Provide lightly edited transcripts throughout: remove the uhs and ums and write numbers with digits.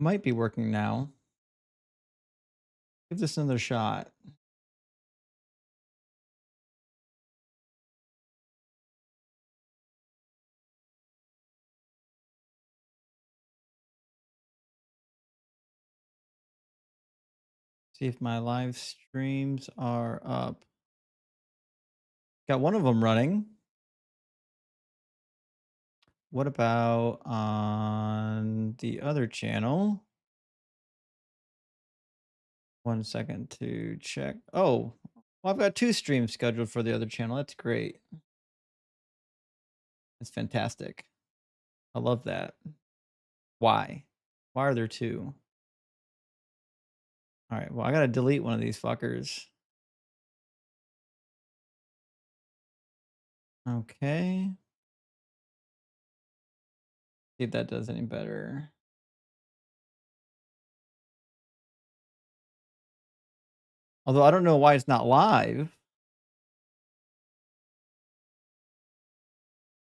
Might be working now. Give this another shot. See if my live streams are up. Got one of them running. What about on the other channel? 1 second to check. Oh, well, I've got 2 streams scheduled for the other channel. That's great. That's fantastic. I love that. Why? Why are there 2? All right. Well, I gotta delete one of these fuckers. Okay. See if that does any better. Although I don't know why it's not live.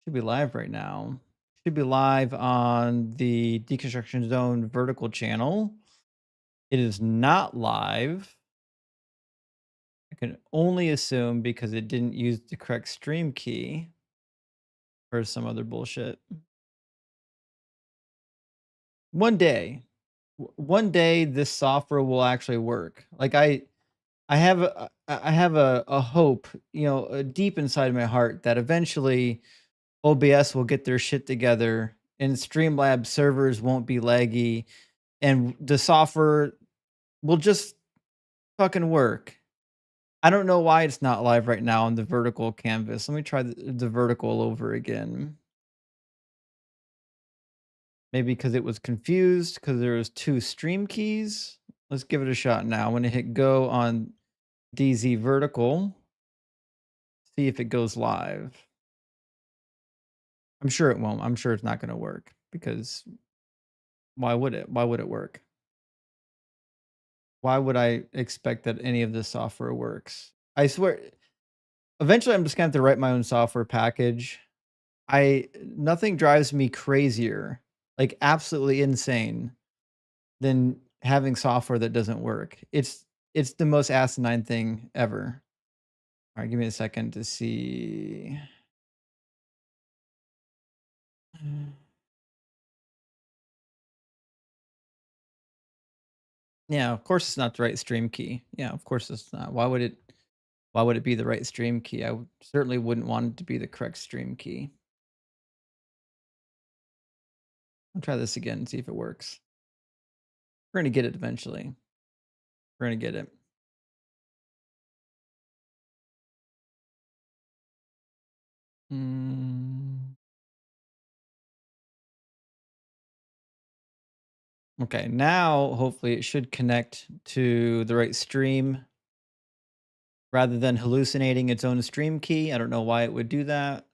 Should be live right now. Should be live on the Deconstruction Zone vertical channel. It is not live. I can only assume because it didn't use the correct stream key or some other bullshit. One day this software will actually work. Like I have a hope, deep inside my heart that eventually OBS will get their shit together and Streamlabs servers won't be laggy and the software will just fucking work. I don't know why it's not live right now on the vertical canvas. Let me try the vertical over again. Maybe because it was confused because there was 2 stream keys. Let's give it a shot now. I'm gonna hit go on DZ vertical. See if it goes live. I'm sure it won't. I'm sure it's not gonna work because why would it? Why would it work? Why would I expect that any of this software works? I swear eventually I'm just gonna have to write my own software package. Nothing drives me crazier, like absolutely insane, than having software that doesn't work. It's the most asinine thing ever. All right, give me a second to see. Yeah, of course it's not the right stream key. Yeah, of course it's not. Why would it be the right stream key? Certainly wouldn't want it to be the correct stream key. I'll try this again and see if it works. We're gonna get it eventually. We're gonna get it. Mm. Okay, now hopefully it should connect to the right stream rather than hallucinating its own stream key. I don't know why it would do that.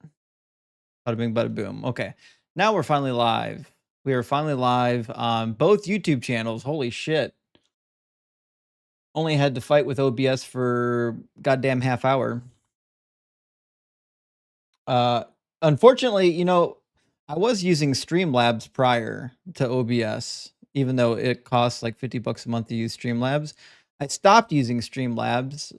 Bada bing, bada boom. Okay, now we're finally live. We are finally live on both YouTube channels. Holy shit. Only had to fight with OBS for goddamn half hour. Uh, Unfortunately, I was using Streamlabs prior to OBS, even though it costs like $50 a month to use Streamlabs. I stopped using Streamlabs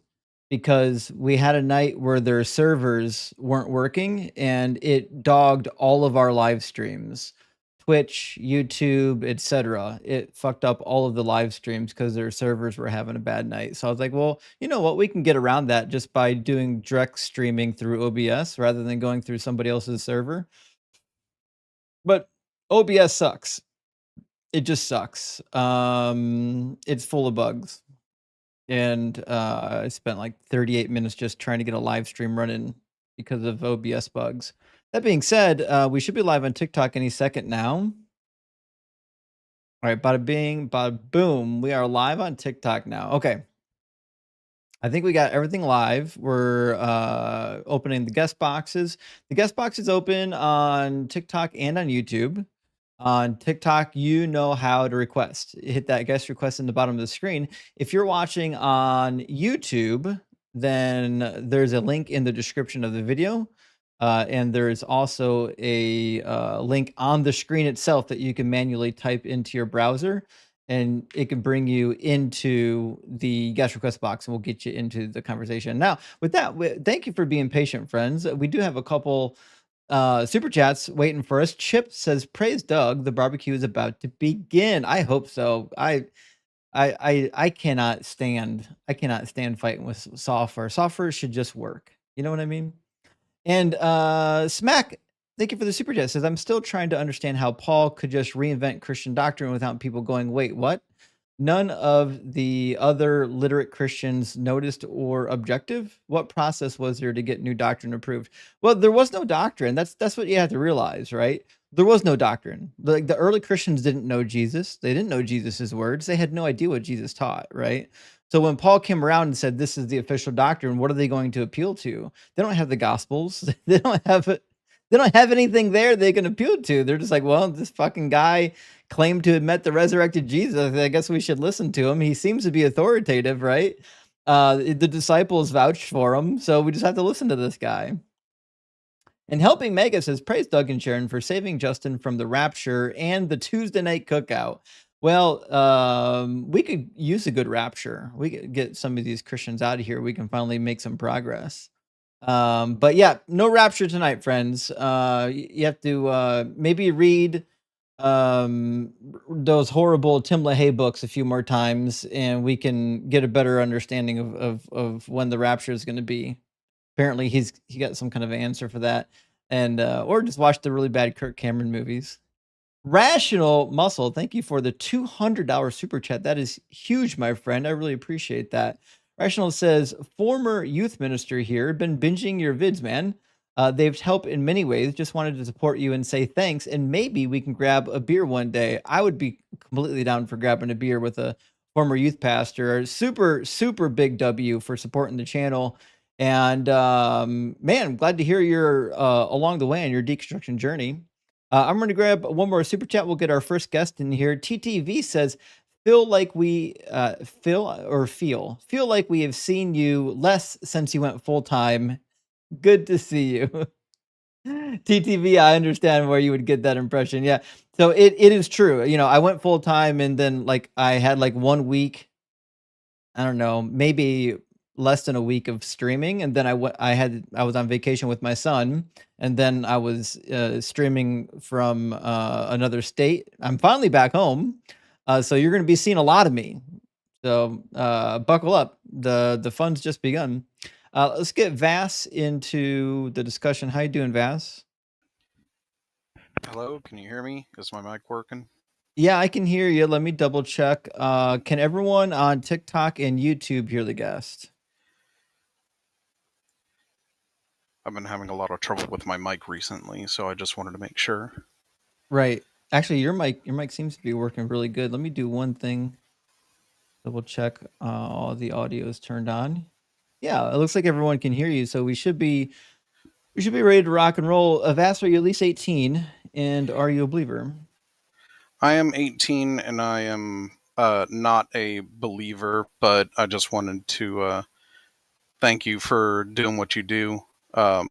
because we had a night where their servers weren't working and it dogged all of our live streams. Twitch, YouTube, etc. It fucked up all of the live streams because their servers were having a bad night. So I was like, well, you know what? We can get around that just by doing direct streaming through OBS rather than going through somebody else's server. But OBS sucks. It just sucks. It's full of bugs. And I spent like 38 minutes just trying to get a live stream running because of OBS bugs. That being said, we should be live on TikTok any second now. All right, bada bing, bada boom. We are live on TikTok now. Okay. I think we got everything live. We're opening the guest boxes. The guest box is open on TikTok and on YouTube. On TikTok, you know how to request. Hit that guest request in the bottom of the screen. If you're watching on YouTube, then there's a link in the description of the video. And there is also a link on the screen itself that you can manually type into your browser, and it can bring you into the guest request box, and we'll get you into the conversation. Now, with that, thank you for being patient, friends. We do have a couple super chats waiting for us. Chip says, "Praise Doug, the barbecue is about to begin." I hope so. I cannot stand fighting with software. Software should just work. You know what I mean? And Smack, thank you for the super chat. Says, I'm still trying to understand how Paul could just reinvent Christian doctrine without people going, wait, what? None of the other literate Christians noticed or objective. What process was there to get new doctrine approved? Well, there was no doctrine. That's what you have to realize, right? There was no doctrine. Like the early Christians didn't know Jesus. They didn't know Jesus's words. They had no idea what Jesus taught, right? So when Paul came around and said this is the official doctrine, what are they going to appeal to? They don't have the gospels. They don't have it. They don't have anything there they can appeal to. They're just like, well, this fucking guy claimed to have met the resurrected Jesus. I guess we should listen to him. He seems to be authoritative, right? The disciples vouched for him, so we just have to listen to this guy. And Helping Mega says, praise Doug and Sharon for saving Justin from the rapture and the Tuesday night cookout. Well, we could use a good rapture. We could get some of these Christians out of here. We can finally make some progress. But yeah, no rapture tonight, friends. You have to maybe read those horrible Tim LaHaye books a few more times, and we can get a better understanding of when the rapture is going to be. Apparently, he got some kind of answer for that, and or just watch the really bad Kirk Cameron movies. Rational Muscle, thank you for the $200 super chat. That is huge, my friend. I really appreciate that. Rational says, former youth minister here, been binging your vids, man. They've helped in many ways. Just wanted to support you and say thanks, and maybe we can grab a beer one day. I would be completely down for grabbing a beer with a former youth pastor. Super, super big W for supporting the channel. And man, glad to hear you're along the way on your deconstruction journey. I'm going to grab one more super chat. We'll get our first guest in here. TTV says, feel like we feel like we have seen you less since you went full time. Good to see you. TTV, I understand where you would get that impression. Yeah. So it is true. You know, I went full time and then like I had like 1 week, I don't know, maybe less than a week of streaming, and then I was on vacation with my son, and then I was streaming from another state. I'm finally back home, so you're going to be seeing a lot of me. So buckle up. The fun's just begun. Let's get Vass into the discussion. How you doing, Vass? Hello, can you hear me? Is my mic working? Yeah, I can hear you. Let me double check. Can everyone on TikTok and YouTube hear the guest? I've been having a lot of trouble with my mic recently, so I just wanted to make sure. Right. Actually, your mic seems to be working really good. Let me do one thing. Double check all the audio is turned on. Yeah, it looks like everyone can hear you, so we should be ready to rock and roll. Avast, are you at least 18? And are you a believer? I am 18 and I am not a believer, but I just wanted to thank you for doing what you do. I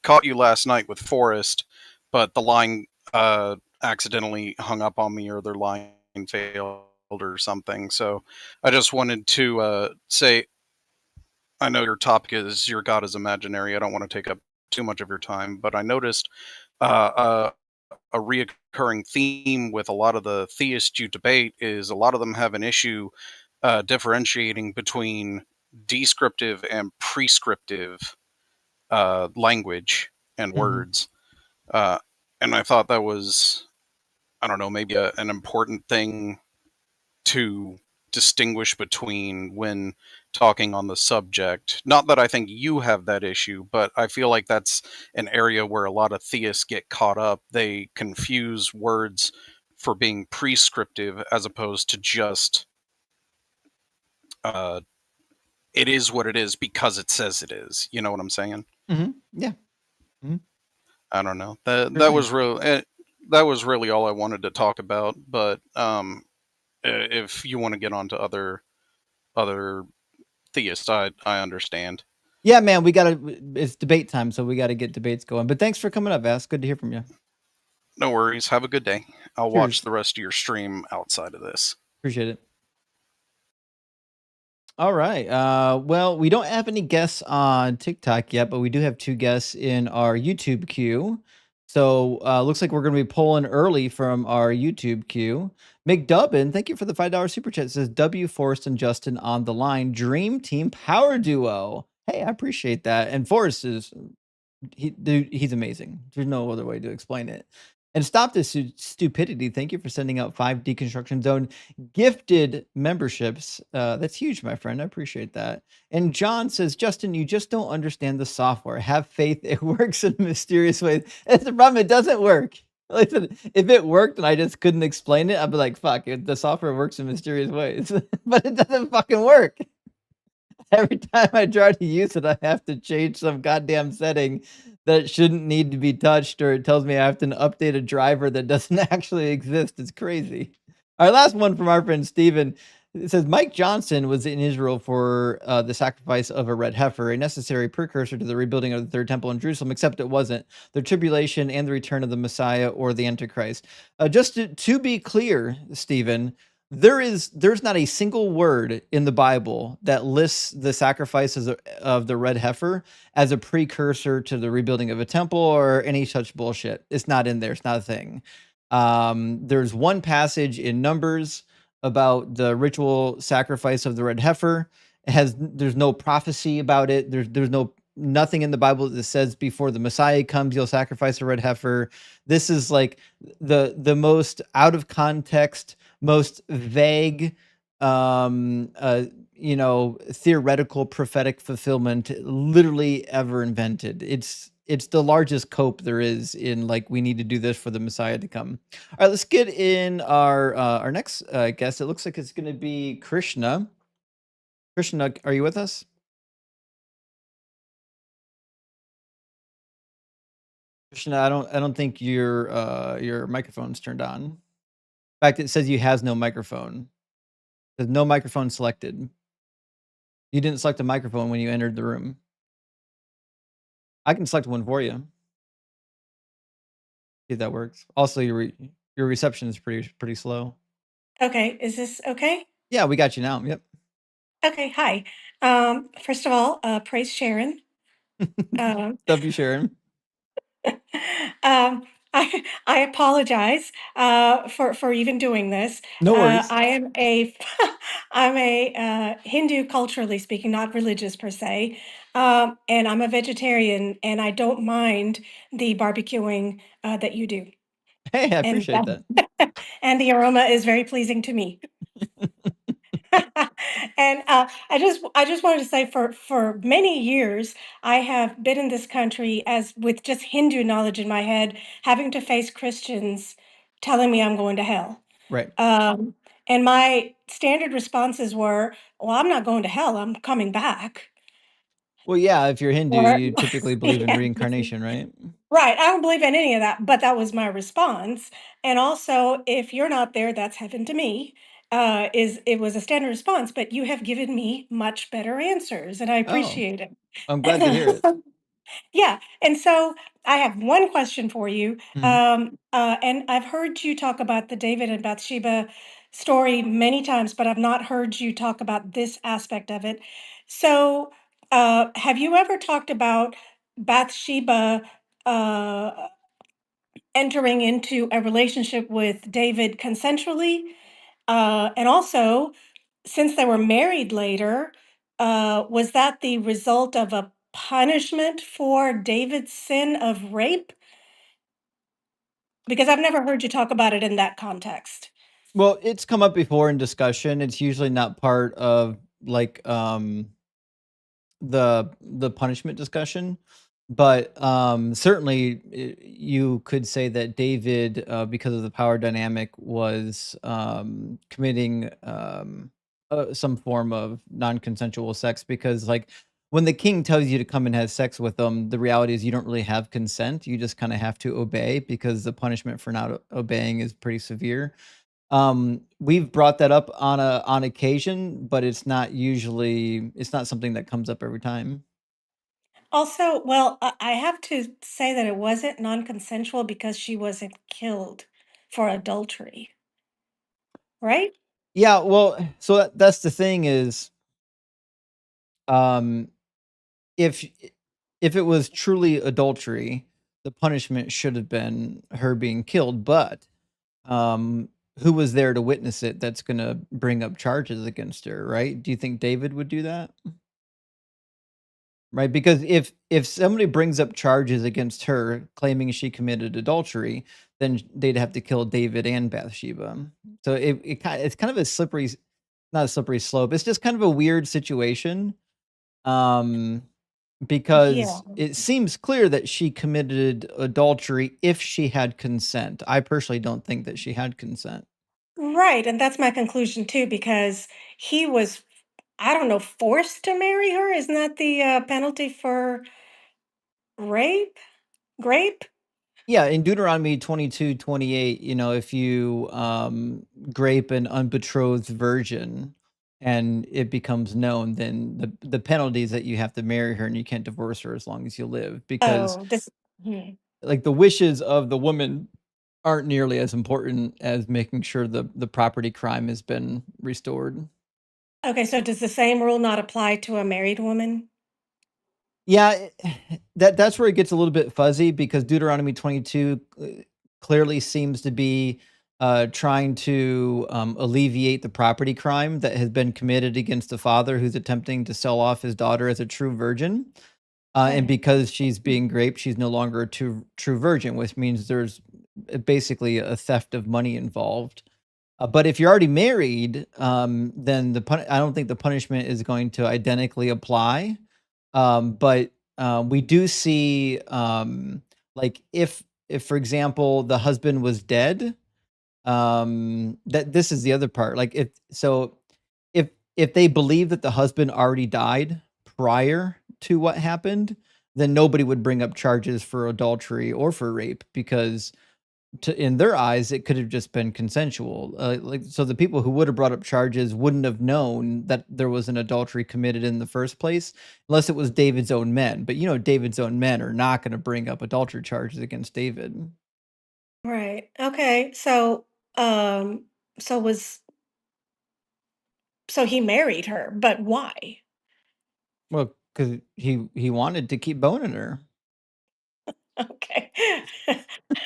caught you last night with Forrest, but the line accidentally hung up on me or their line failed or something. So I just wanted to say, I know your topic is your God is imaginary. I don't want to take up too much of your time, but I noticed uh, a reoccurring theme with a lot of the theists you debate is a lot of them have an issue differentiating between descriptive and prescriptive language and Mhm. words. Uh, and I thought that was, I don't know, maybe an important thing to distinguish between when talking on the subject. Not that I think you have that issue, but I feel like that's an area where a lot of theists get caught up. They confuse words for being prescriptive as opposed to just uh, it is what it is because it says it is. You know what I'm saying? Yeah. Mhm. I don't know. That Sure that thing. was real. That was really all I wanted to talk about. But if you want to get on to other theists, I understand. Yeah, man, we gotta. It's debate time, so we gotta get debates going. But thanks for coming up, Vass. Good to hear from you. No worries. Have a good day. I'll watch Cheers. the rest of your stream outside of this. Appreciate it. All right. Well, we don't have any guests on TikTok yet, but we do have two guests in our YouTube queue. So looks like we're going to be pulling early from our YouTube queue. McDubbin, thank you for the $5 super chat. It says W Forrest and Justin on the line. Dream Team Power Duo. Hey, I appreciate that. And Forrest is dude, he's amazing. There's no other way to explain it. And stop this stupidity. Thank you for sending out 5 Deconstruction Zone gifted memberships. That's huge, my friend. I appreciate that. And John says, Justin, you just don't understand the software. Have faith. It works in mysterious ways. That's the problem. It doesn't work. Listen, if it worked and I just couldn't explain it, I'd be like, fuck, the software works in mysterious ways. But it doesn't fucking work. Every time I try to use it, I have to change some goddamn setting that shouldn't need to be touched, or it tells me I have to update a driver that doesn't actually exist. It's crazy. Our last one from our friend Steven. It says Mike Johnson was in Israel for the sacrifice of a red heifer, a necessary precursor to the rebuilding of the third temple in Jerusalem, except it wasn't the tribulation and the return of the Messiah or the Antichrist. Just to be clear, Stephen, there's not a single word in the Bible that lists the sacrifices of the red heifer as a precursor to the rebuilding of a temple or any such bullshit. It's not in there. It's not a thing. There's one passage in Numbers about the ritual sacrifice of the red heifer. There's no prophecy about it. There's nothing in the Bible that says before the Messiah comes you'll sacrifice a red heifer. This is like the most out of context, most vague, theoretical prophetic fulfillment literally ever invented. It's the largest cope there is in, like, we need to do this for the Messiah to come. All right, let's get in our next guest. It looks like it's going to be Krishna. Krishna, are you with us? Krishna, I don't think your microphone's turned on. In fact, it says you has no microphone. There's no microphone selected. You didn't select a microphone when you entered the room. I can select one for you. See if that works. Also, your reception is pretty slow. Okay, is this okay? Yeah, we got you now. Yep. Okay, hi. First of all, praise Sharon. W Sharon. um, I apologize for even doing this. No worries. I am a I'm a Hindu culturally speaking, not religious per se, and I'm a vegetarian, and I don't mind the barbecuing that you do, Hey, I and appreciate that. and the aroma is very pleasing to me. And I just wanted to say for many years I have been in this country as with just Hindu knowledge in my head, having to face Christians telling me I'm going to hell. Right. Um, and my standard responses were, "Well, I'm not going to hell. I'm coming back." Well, yeah, if you're Hindu, Or you typically believe in yeah, reincarnation, right? right. I don't believe in any of that, but that was my response. And also, if you're not there, that's heaven to me. Is it was a standard response, but you have given me much better answers, and I Oh, appreciate I'm glad to hear it. it. Yeah, and so I have one question for you. Mhm. And I've heard you talk about the David and Bathsheba story many times, but I've not heard you talk about this aspect of it. So, have you ever talked about Bathsheba uh, entering into a relationship with David consensually? And also, since they were married later, was that the result of a punishment for David's sin of rape? Because I've never heard you talk about it in that context. Well, it's come up before in discussion. It's usually not part of, like, the punishment discussion, but certainly you could say that David, because of the power dynamic, was committing some form of non-consensual sex, because, like, when the king tells you to come and have sex with them, the reality is you don't really have consent. You just kind of have to obey, because the punishment for not obeying is pretty severe. We've brought that up on occasion, but it's not something that comes up every time. Also, well, I have to say that it wasn't non-consensual because she wasn't killed for adultery, right? Yeah, well, so that's the thing is, um, if if it was truly adultery, the punishment should have been her being killed, but, um, who was there to witness it that's gonna bring up charges against her, right? Do you think David would do that? Right, because if somebody brings up charges against her claiming she committed adultery, then they'd have to kill David and Bathsheba. So it's kind of a slippery not a slippery slope. It's just kind of a weird situation, um, Yeah. because it seems clear that she committed adultery if she had consent. I personally don't think that she had consent. Right, and that's my conclusion too, because he was, I don't know, forced to marry her. Isn't that the penalty for rape? Grape? Yeah, in Deuteronomy 22:28, if you, grape an unbetrothed virgin and it becomes known, then the penalty is that you have to marry her and you can't divorce her as long as you live because, Oh, this. Hmm. like, the wishes of the woman aren't nearly as important as making sure the property crime has been restored. Okay, so does the same rule not apply to a married woman? Yeah, that's where it gets a little bit fuzzy because Deuteronomy 22 clearly seems to be trying to alleviate the property crime that has been committed against the father who's attempting to sell off his daughter as a true virgin. And Okay. because she's being raped, she's no longer a true virgin, which means there's basically a theft of money involved. But if you're already married, then I don't think the punishment is going to identically apply. But we do see, like, if for example the husband was dead, that this is the other part. Like, if they believe that the husband already died prior to what happened, then nobody would bring up charges for adultery or for rape because in their eyes, it could have just been consensual. Like, so the people who would have brought up charges wouldn't have known that there was an adultery committed in the first place, unless it was David's own men. But David's own men are not going to bring up adultery charges against David. Right. Okay. Um, so was so he married her, but why? Well, because he wanted to keep boning her. Okay.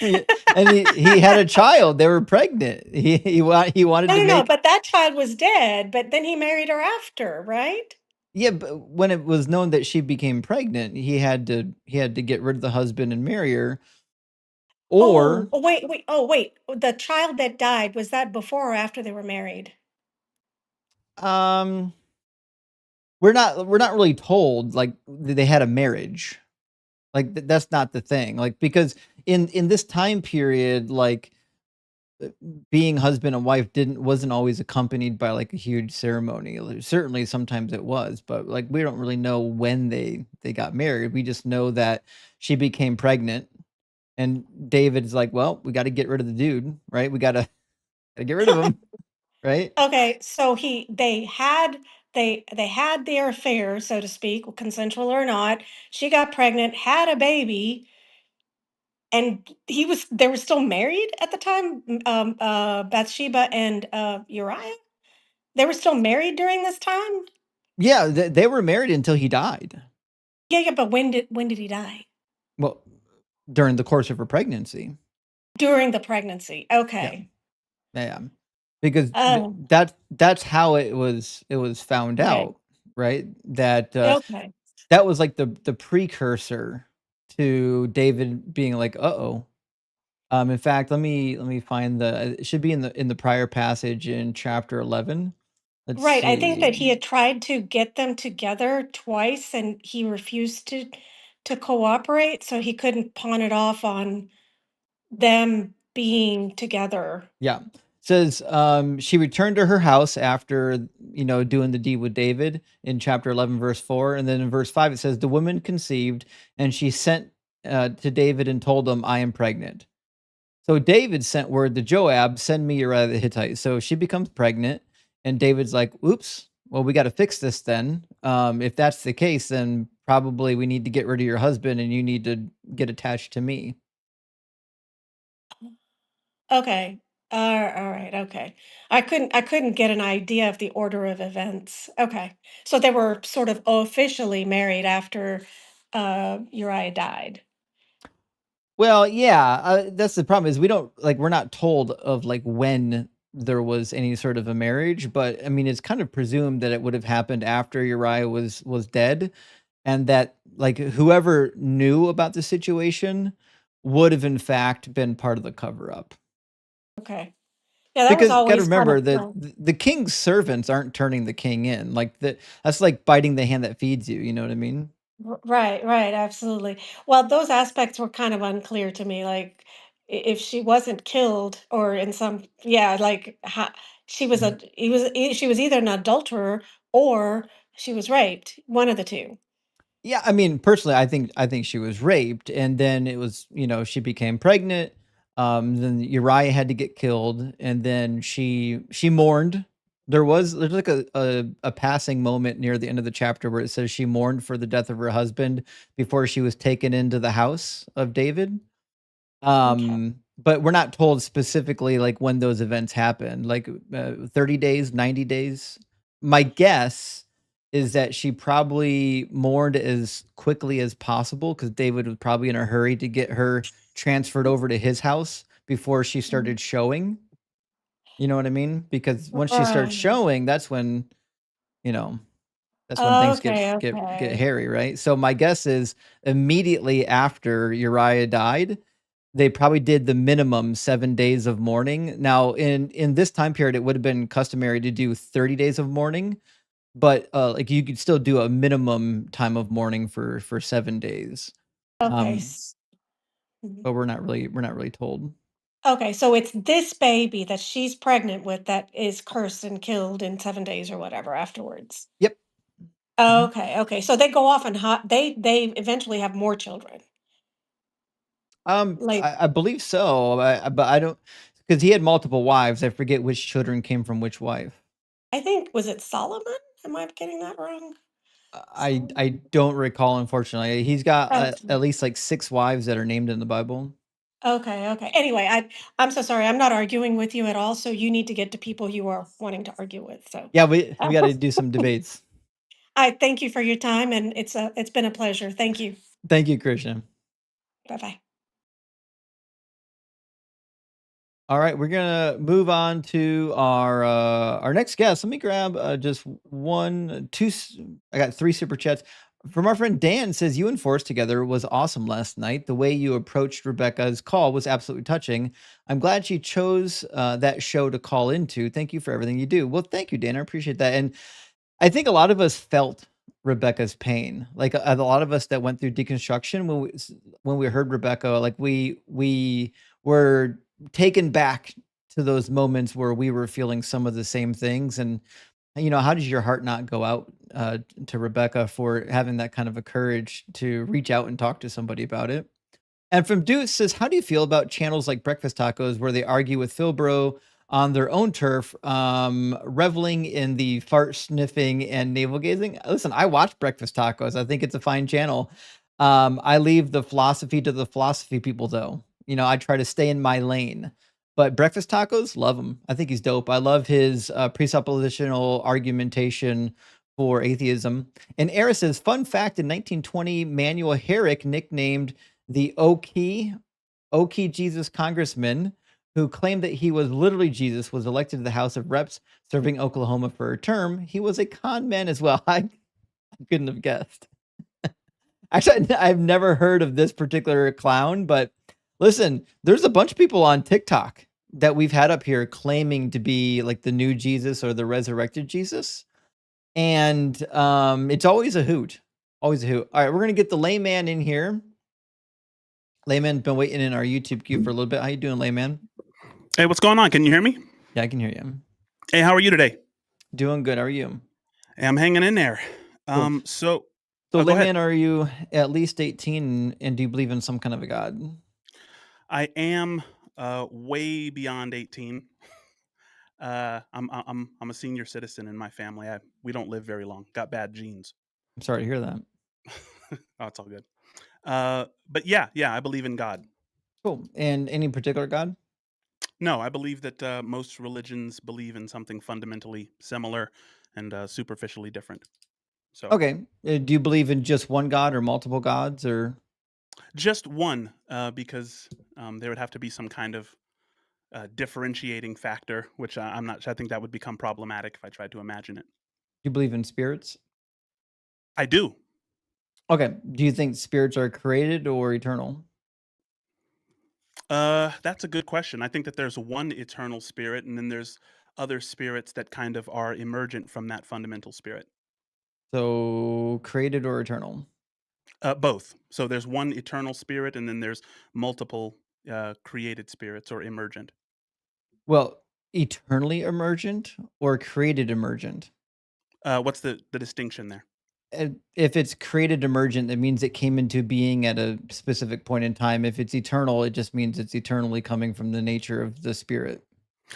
Yeah, and he had a child. They were pregnant. He wanted No, to no, no, make. but that child was dead, but then he married her after, right? Yeah, but when it was known that she became pregnant, he had to get rid of the husband and marry her, Oh, or oh, wait. Oh, wait. The child that died, was that before or after they were married? um we're not really told, like, they had a marriage. Like, that's not the thing. Like, because in this time period, like, being husband and wife wasn't always accompanied by, like, a huge ceremony. Like, certainly, sometimes it was, but, like, we don't really know when they got married. We just know that she became pregnant, and David's like, "Well, we gotta get rid of the dude, right? We gotta get rid of him," right? Okay, so they had their affair, so to speak, consensual or not. She got pregnant, had a baby, and they were still married at the time. Bathsheba and Uriah. They were still married during this time. Yeah, they were married until he died. Yeah, yeah, but when did he die? Well, during the course of her pregnancy. During the pregnancy. Yeah. Okay. Yeah, because Oh, that's how it was found okay. out, right? That, Okay. that was, like, the precursor to David being like, "Uh-oh." In fact, let me find it should be in the prior passage in chapter 11. Let's Right. I think see. that he had tried to get them together twice and he refused to cooperate, so he couldn't pawn it off on them being together. Yeah. Says, she returned to her house after, doing the deed with David in chapter 11, verse 4. And then in verse 5, it says, the woman conceived and she sent to David and told him, I am pregnant. So David sent word to Joab, send me Uriah the Hittite. So she becomes pregnant, and David's like, oops, well, we got to fix this then. If that's the case, then probably we need to get rid of your husband and you need to get attached to me. Okay. All right. Okay. I couldn't get an idea of the order of events. Okay. So they were sort of officially married after Uriah died. Well, yeah, that's the problem is we don't like we're not told of like when there was any sort of a marriage, but I mean it's kind of presumed that it would have happened after Uriah was dead, and that like whoever knew about the situation would have in fact been part of the cover up. Okay. Yeah, that was Because gotta always kind remember of that the king's servants aren't turning the king in. Like that's like biting the hand that feeds you, you know what I mean? right, right, absolutely. Well, those aspects were kind of unclear to me. Like, if she wasn't killed, or in some, yeah, like she was Mhm. she was either an adulterer or she was raped. One of the two. Yeah, I mean, personally, I think she was raped, and then it was, she became pregnant. Then Uriah had to get killed, and then she mourned. There's like a passing moment near the end of the chapter where it says she mourned for the death of her husband before she was taken into the house of David. Okay. But we're not told specifically like when those events happened, like 30 days, 90 days. My guess is that she probably mourned as quickly as possible because David was probably in a hurry to get her transferred over to his house before she Mhm. started showing. You know what I mean? Because once she starts Right. showing, you know, that's when things get Okay, get okay. hairy, right? So my guess is immediately after Uriah died, they probably did the minimum 7 days of mourning. Now, in this time period, it would have been customary to do 30 days of mourning, but, like, you could still do a minimum time of mourning for 7 days. Okay. Um, Mhm. but we're not really told. Okay, so it's this baby that she's pregnant with that is cursed and killed in 7 days or whatever afterwards. Yep. Mhm. Okay, okay. So they go off and they eventually have more children. Like, I believe so, but I don't, because he had multiple wives. I forget which children came from which wife. I think, was it Solomon? Am I getting that wrong? I Solomon? don't recall, unfortunately. He's got, Okay. at least, like, 6 wives that are named in the Bible. Okay, okay. Anyway, I'm so sorry. I'm not arguing with you at all, so you need to get to people you are wanting to argue with. So, Yeah, we gotta do some debates. I thank you for your time, and it's been a pleasure. Thank you. Thank you, Christian. Bye-bye. All right, we're gonna move on to our next guest. Let me grab just one, two. I got 3 super chats from our friend Dan. Says you and Forrest together was awesome last night. The way you approached Rebecca's call was absolutely touching. I'm glad she chose that show to call into. Thank you for everything you do. Well, thank you, Dan. I appreciate that. And I think a lot of us felt Rebecca's pain. Like a lot of us that went through deconstruction when we heard Rebecca, like we were taken back to those moments where we were feeling some of the same things. And how does your heart not go out to Rebecca for having that kind of a courage to reach out and talk to somebody about it? And from Deuce says, how do you feel about channels like Breakfast Tacos where they argue with Phil Bro on their own turf, reveling in the fart sniffing and navel gazing? Listen, I watch Breakfast Tacos. I think it's a fine channel. I leave the philosophy to the philosophy people, though. I try to stay in my lane. But Breakfast Tacos, love him. I think he's dope. I love his presuppositional argumentation for atheism. And Eris says, fun fact, in 1920, Manuel Herrick nicknamed the Okie Jesus congressman who claimed that he was literally Jesus was elected to the House of Reps, serving Oklahoma for a term. He was a con man as well. I couldn't have guessed. Actually, I've never heard of this particular clown, but listen, there's a bunch of people on TikTok that we've had up here claiming to be like the new Jesus or the resurrected Jesus. And it's always a hoot. Always a hoot. All right, we're gonna get the layman in here. Layman been waiting in our YouTube queue for a little bit. How you doing, Layman? Hey, what's going on? Can you hear me? Yeah, I can hear you. Hey, how are you today? Doing good. How are you? Hey, I'm hanging in there. Cool. So, So, go ahead. Layman, are you at least 18 and do you believe in some kind of a god? I am way beyond 18. I'm a senior citizen in my family. We don't live very long. Got bad genes. I'm sorry to hear that. Oh, it's all good. But yeah, I believe in God. Cool. And any particular God? No, I believe that most religions believe in something fundamentally similar and superficially different. So Okay. Do you believe in just one God or multiple gods or just one, because there would have to be some kind of differentiating factor, which I'm not. I think that would become problematic if I tried to imagine it. do you believe in spirits? I do. Okay. Do you think spirits are created or eternal? That's a good question. I think that there's one eternal spirit, and then there's other spirits that kind of are emergent from that fundamental spirit. So created or eternal? Both. So there's one eternal spirit, and then there's multiple created spirits or emergent. Well, eternally emergent or created emergent? What's the distinction there? If it's created emergent, that means it came into being at a specific point in time. If it's eternal, it just means it's eternally coming from the nature of the spirit.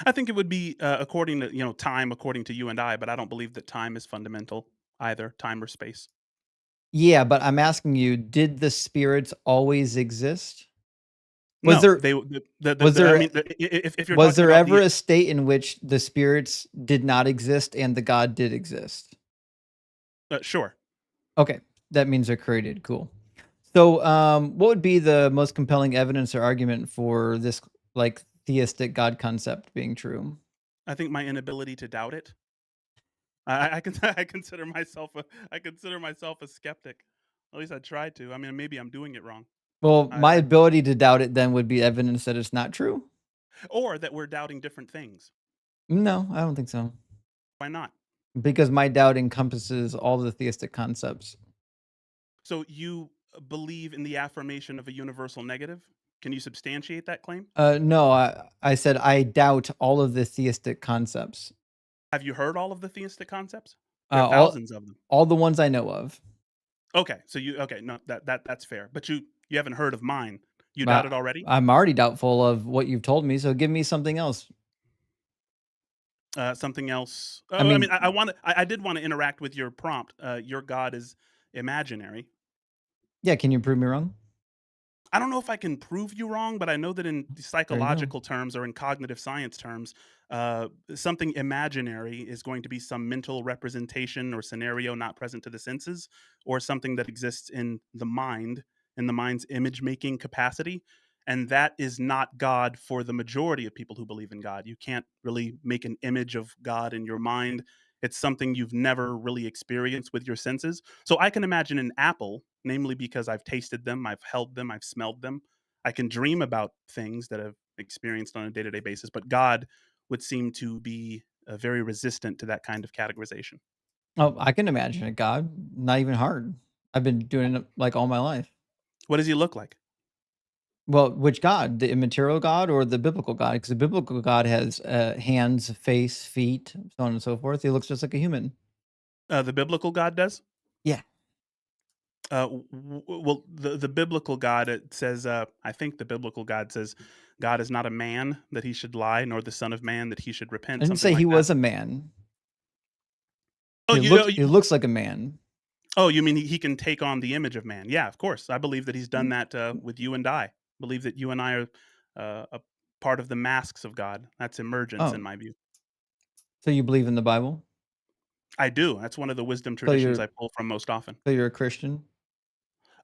I think it would be according to time, according to you and I, but I don't believe that time is fundamental either, time or space. Yeah, but I'm asking you, did the spirits always exist? Was No, there they was I there mean, if you're was talking there about ever the a state in which the spirits did not exist and the God did exist? sure. Okay, that means they're created. Cool. So, what would be the most compelling evidence or argument for this like theistic God concept being true? I think my inability to doubt it. I can I consider myself a skeptic. At least I try to. I mean, maybe I'm doing it wrong. Well, my I ability to doubt it then would be evidence that it's not true? or that we're doubting different things. No, I don't think so. Why not? Because my doubt encompasses all the theistic concepts. So you believe in the affirmation of a universal negative? Can you substantiate that claim? No, I said I doubt all of the theistic concepts. Have you heard all of the theistic concepts? There are Uh, all thousands of them. all the ones I know of. Okay, so no, that's fair. But you haven't heard of mine. You doubt I, it already? I'm already doubtful of what you've told me, so give me something else. Something else. I I mean, mean, I did want to interact with your prompt. Your God is imaginary. yeah, can you prove me wrong? I don't know if I can prove you wrong, but I know that in There you go. psychological terms or in cognitive science terms, something imaginary is going to be some mental representation or scenario not present to the senses, or something that exists in the mind's image making capacity. And that is not God for the majority of people who believe in God. You can't really make an image of God in your mind. It's something you've never really experienced with your senses. So I can imagine an apple, namely because I've tasted them, I've held them, I've smelled them. I can dream about things that I've experienced on a day to day basis, but God would seem to be very resistant to that kind of categorization. Oh, I can imagine it, God. Not even hard. I've been doing it like all my life. What does he look like? Well, which God? The immaterial God or the biblical God? Because the biblical God has hands, face, feet, so on and so forth. He looks just like a human. The biblical God does? Yeah. Well, the biblical God, it says, I think the biblical God says, God is not a man that he should lie, nor the Son of Man that he should I repent, didn't something say he like that. was a man. Oh, He looks like a man. you mean he can take on the image of man? Yeah, of course. I believe that he's done that with you and I. Believe that you and I are a part of the masks of God. That's emergence in Oh, my view. so you believe in the Bible? I do. That's one of the wisdom So traditions you're I pull from most often. so you're a Christian?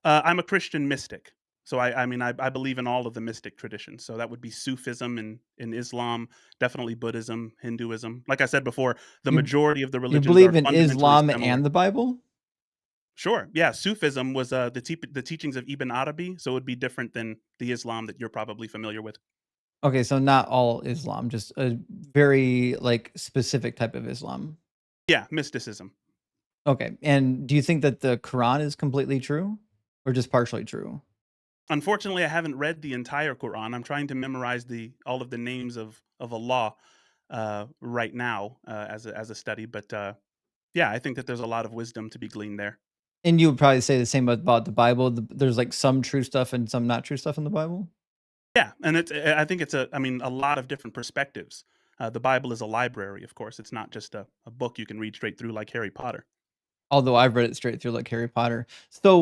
I'm a Christian mystic. So I mean, I believe in all of the mystic traditions. So that would be Sufism in Islam, definitely Buddhism, Hinduism. Like I said before, the You majority of the you religions are believe in fundamentally Islam similar. and the Bible? Sure. Yeah. Sufism was the teachings of Ibn Arabi, so it would be different than the Islam that you're probably familiar with. Okay, so not all Islam, just a very like specific type of Islam. Yeah, mysticism. Okay, and do you think that the Quran is completely true or just partially true? Unfortunately, I haven't read the entire Quran. I'm trying to memorize the all of the names of Allah right now as a study, but yeah, I think that there's a lot of wisdom to be gleaned there. And you would probably say the same about the Bible. There's like some true stuff and some not true stuff in the Bible. Yeah, and I think it's I mean, a lot of different perspectives. The Bible is a library, of course. It's not just a book you can read straight through like Harry Potter. Although I've read it straight through like Harry Potter. So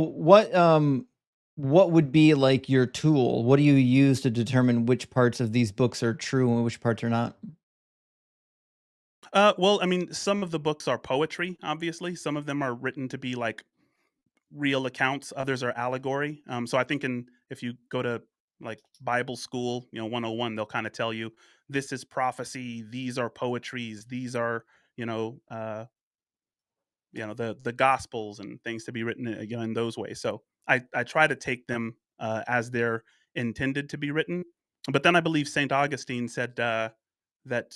what would be like your tool? What do you use to determine which parts of these books are true and which parts are not? Well, I mean, some of the books are poetry, obviously. Some of them are written to be like real accounts. Others are allegory. So I think if you go to like Bible school, 101, they'll kind of tell you this is prophecy, these are poetries, these are, you know, uh, the gospels and things to be written in those ways. So I try to take them as they're intended to be written. But then I believe Saint Augustine said that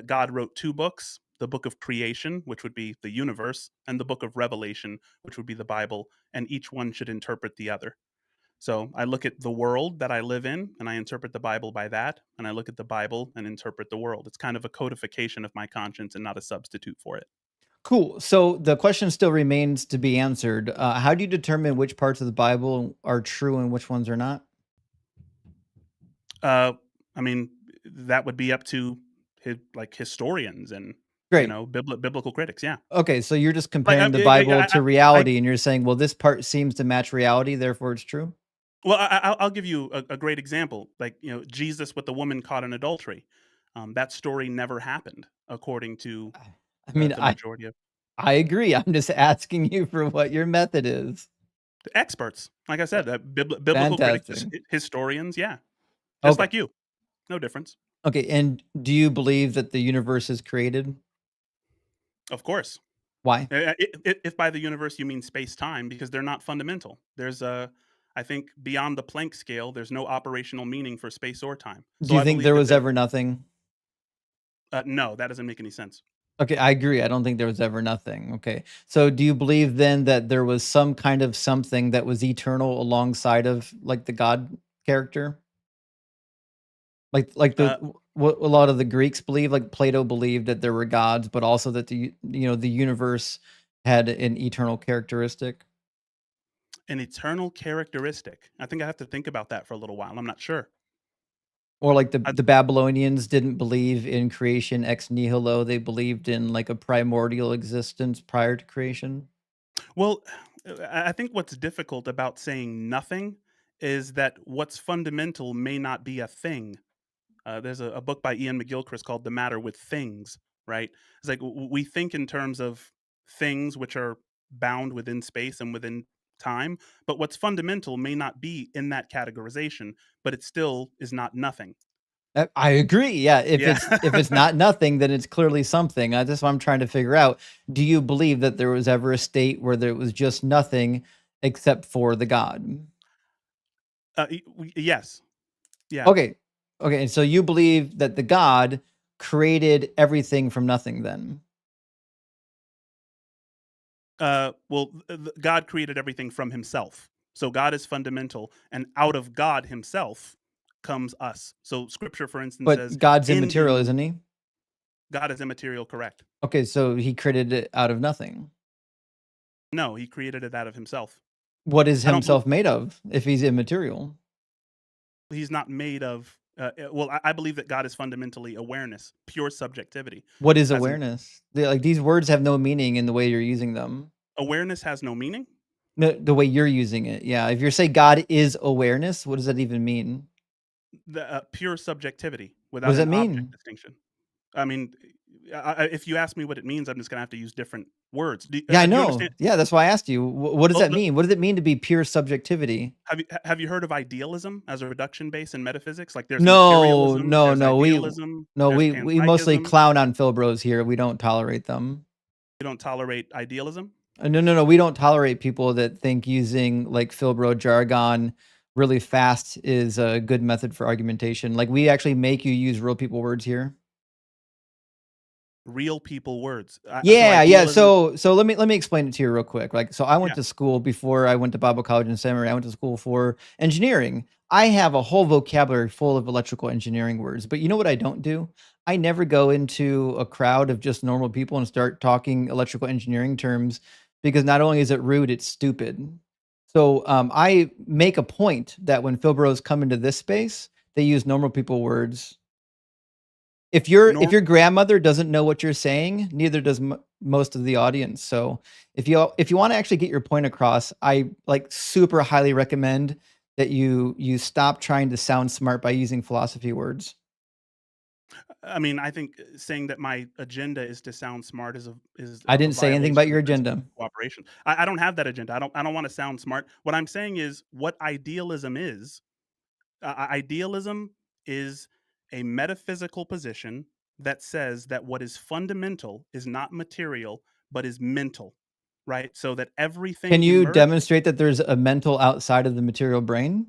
God wrote two books: the book of creation, which would be the universe, and the book of Revelation, which would be the Bible, and each one should interpret the other. So I look at the world that I live in and I interpret the Bible by that, and I look at the Bible and interpret the world. It's kind of a codification of my conscience and not a substitute for it. Cool. So the question still remains to be answered. How do you determine which parts of the Bible are true and which ones are not? Uh, I mean, that would be up to like historians and Great. biblical critics. Yeah, Okay, so you're just like comparing the Bible to I reality and you're saying, well, this part seems to match reality, therefore it's true? well, I'll give you a great example. Like Jesus with the woman caught in adultery. That story never happened according to I mean, the majority of I agree. I'm just asking you for what your method is. the experts. Like I Uh, said, biblical critics, Fantastic. historians. Yeah, just Okay. like you. No difference. Okay, and do you believe that the universe is created? Of course. Why? If by the universe you mean space time, because they're not fundamental. I think beyond the Planck scale, there's no operational meaning for space or time. Do So you I think believe there that was ever nothing? no, that doesn't make any sense. Okay, I agree. I don't think there was ever nothing. Okay. So do you believe then that there was some kind of something that was eternal alongside of like the God character? Like Uh, what a lot of the Greeks believe, like Plato believed that there were gods, but also that the universe had an eternal characteristic. an eternal characteristic. I think I have to think about that for a little while. I'm not sure. Or like I, the Babylonians didn't believe in creation ex nihilo. They believed in like a primordial existence prior to creation. well, I think what's difficult about saying nothing is that what's fundamental may not be a thing. There's a book by Ian McGilchrist called "The Matter with Things." Right? It's like we think in terms of things which are bound within space and within time, but what's fundamental may not be in that categorization, but it still is not nothing. I agree. Yeah, Yeah. if it's not nothing, then it's clearly something. That's what I'm trying to figure out. Do you believe that there was ever a state where there was just nothing except for the God? Yes. Yeah. Okay. Okay, and so you believe that the God created everything from nothing then? Well, God created everything from Himself, so God is fundamental, and out of God Himself comes us. So Scripture, for instance, says, But God's "In immaterial, Him, isn't he? God is immaterial." Correct? Okay, so he created it out of nothing. No, He created it out of Himself. What is I don't. himself made of if he's immaterial? He's not made of. Well, I believe that God is fundamentally awareness, pure subjectivity. What is As in, awareness? Like these words have no meaning in the way you're using them. awareness has no meaning. The way you're using it. Yeah. If you're saying God is awareness, what does that even mean? The pure subjectivity What without does an that object mean? distinction. I mean, if you ask me what it means, I'm just going to have to use different words. Yeah, I Do you know. understand? Yeah, that's why I asked you. What does Well, that mean? What does it mean to be pure subjectivity? have you heard of idealism as a reduction base in metaphysics? Like there's No, materialism, no, there's no. idealism, No, there's we mostly panpsychism. clown on Phil Bros here. We don't tolerate them. You don't tolerate idealism. No, no, no. We don't tolerate people that think using like Philbro jargon really fast is a good method for argumentation. Like we actually make you use real people words here. Real people words. So Yeah, yeah. idealism. So let me explain it to you real quick. Like, so I went Yeah. to school before I went to Bible college and seminary. I went to school for engineering. I have a whole vocabulary full of electrical engineering words. But you know what I don't do? I never go into a crowd of just normal people and start talking electrical engineering terms because not only is it rude, it's stupid. So I make a point that when Phil Bros come into this space, they use normal people words if your grandmother doesn't know what you're saying, neither does most of the audience. So if you want to actually get your point across, I like super highly recommend that you stop trying to sound smart by using philosophy words. I mean, I think saying that my agenda is to sound smart is I a didn't say anything violation about of your the principle agenda. of cooperation. I don't have that agenda. I don't want to sound smart. What I'm saying is what idealism is. Idealism is a metaphysical position that says that what is fundamental is not material but is mental, right? So that Can everything you emerges. demonstrate that there's a mental outside of the material brain?